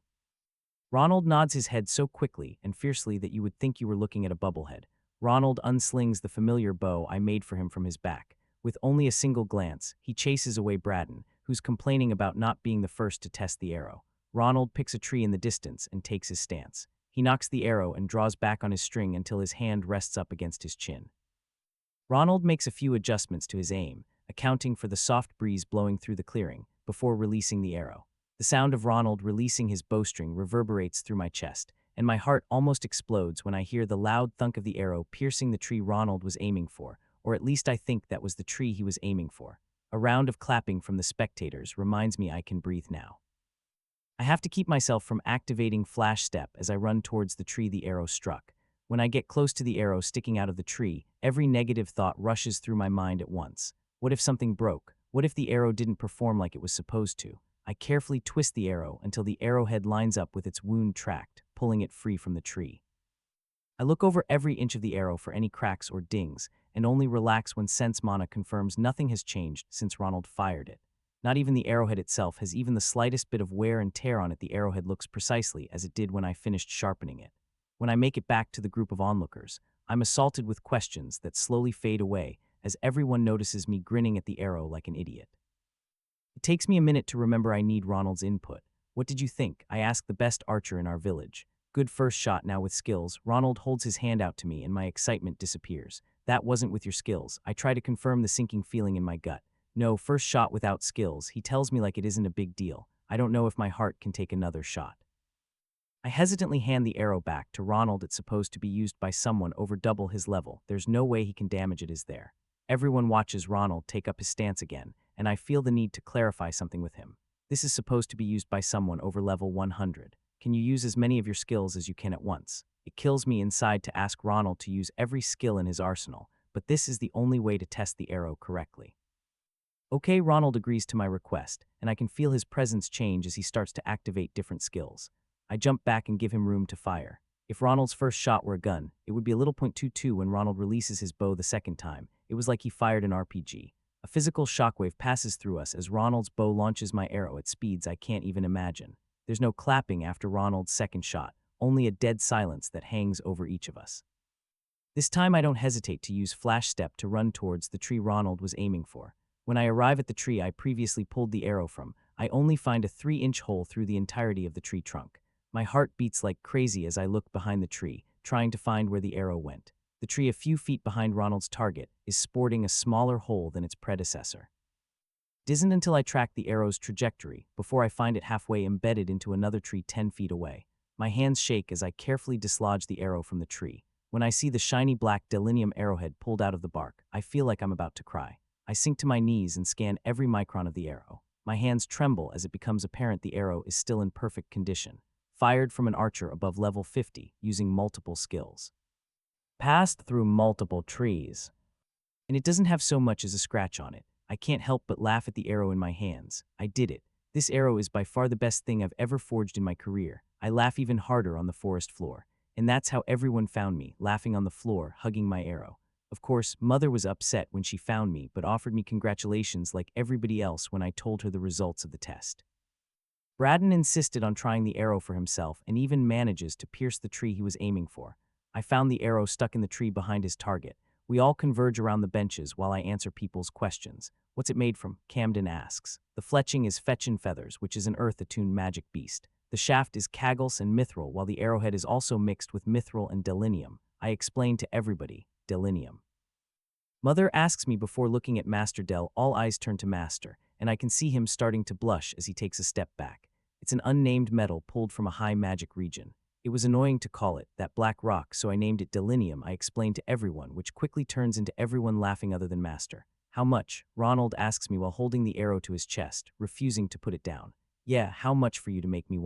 Speaker 1: Ronald nods his head so quickly and fiercely that you would think you were looking at a bubblehead. Ronald unslings the familiar bow I made for him from his back. With only a single glance, he chases away Braden, who's complaining about not being the first to test the arrow. Ronald picks a tree in the distance and takes his stance. He knocks the arrow and draws back on his string until his hand rests up against his chin. Ronald makes a few adjustments to his aim, accounting for the soft breeze blowing through the clearing, before releasing the arrow. The sound of Ronald releasing his bowstring reverberates through my chest, and my heart almost explodes when I hear the loud thunk of the arrow piercing the tree Ronald was aiming for, or at least I think that was the tree he was aiming for. A round of clapping from the spectators reminds me I can breathe now. I have to keep myself from activating flash step as I run towards the tree the arrow struck. When I get close to the arrow sticking out of the tree, every negative thought rushes through my mind at once. What if something broke? What if the arrow didn't perform like it was supposed to? I carefully twist the arrow until the arrowhead lines up with its wound tracked, pulling it free from the tree. I look over every inch of the arrow for any cracks or dings, and only relax when Sense Mana confirms nothing has changed since Ronald fired it. Not even the arrowhead itself has even the slightest bit of wear and tear on it. The arrowhead looks precisely as it did when I finished sharpening it. When I make it back to the group of onlookers, I'm assaulted with questions that slowly fade away as everyone notices me grinning at the arrow like an idiot. It takes me a minute to remember I need Ronald's input. What did you think? I asked the best archer in our village. Good first shot now with skills. Ronald holds his hand out to me and my excitement disappears. That wasn't with your skills. I try to confirm the sinking feeling in my gut. No, first shot without skills. He tells me like it isn't a big deal. I don't know if my heart can take another shot. I hesitantly hand the arrow back to Ronald. It's supposed to be used by someone over double his level. There's no way he can damage it, is there? Everyone watches Ronald take up his stance again, and I feel the need to clarify something with him. This is supposed to be used by someone over level 100. Can you use as many of your skills as you can at once? It kills me inside to ask Ronald to use every skill in his arsenal, but this is the only way to test the arrow correctly. Okay, Ronald agrees to my request, and I can feel his presence change as he starts to activate different skills. I jump back and give him room to fire. If Ronald's first shot were a gun, it would be a little .22 when Ronald releases his bow the second time. It was like he fired an RPG. A physical shockwave passes through us as Ronald's bow launches my arrow at speeds I can't even imagine. There's no clapping after Ronald's second shot, only a dead silence that hangs over each of us. This time I don't hesitate to use flash step to run towards the tree Ronald was aiming for. When I arrive at the tree I previously pulled the arrow from, I only find a 3-inch hole through the entirety of the tree trunk. My heart beats like crazy as I look behind the tree, trying to find where the arrow went. The tree a few feet behind Ronald's target is sporting a smaller hole than its predecessor. It isn't until I track the arrow's trajectory before I find it halfway embedded into another tree 10 feet away. My hands shake as I carefully dislodge the arrow from the tree. When I see the shiny black delinium arrowhead pulled out of the bark, I feel like I'm about to cry. I sink to my knees and scan every micron of the arrow. My hands tremble as it becomes apparent the arrow is still in perfect condition, fired from an archer above level 50 using multiple skills. Passed through multiple trees. And it doesn't have so much as a scratch on it. I can't help but laugh at the arrow in my hands. I did it. This arrow is by far the best thing I've ever forged in my career. I laugh even harder on the forest floor. And that's how everyone found me, laughing on the floor, hugging my arrow. Of course, Mother was upset when she found me, but offered me congratulations like everybody else when I told her the results of the test. Braden insisted on trying the arrow for himself and even manages to pierce the tree he was aiming for. I found the arrow stuck in the tree behind his target. We all converge around the benches while I answer people's questions. What's it made from? Camden asks. The fletching is Fetch and Feathers, which is an earth-attuned magic beast. The shaft is Kagels and Mithril, while the arrowhead is also mixed with Mithril and Delinium. I explain to everybody, Delinium. Mother asks me before looking at Master Del. All eyes turn to Master, and I can see him starting to blush as he takes a step back. It's an unnamed metal pulled from a high magic region. It was annoying to call it that black rock, so I named it Delinium. I explained to everyone, which quickly turns into everyone laughing other than Master. How much? Ronald asks me while holding the arrow to his chest, refusing to put it down. Yeah, how much for you to make me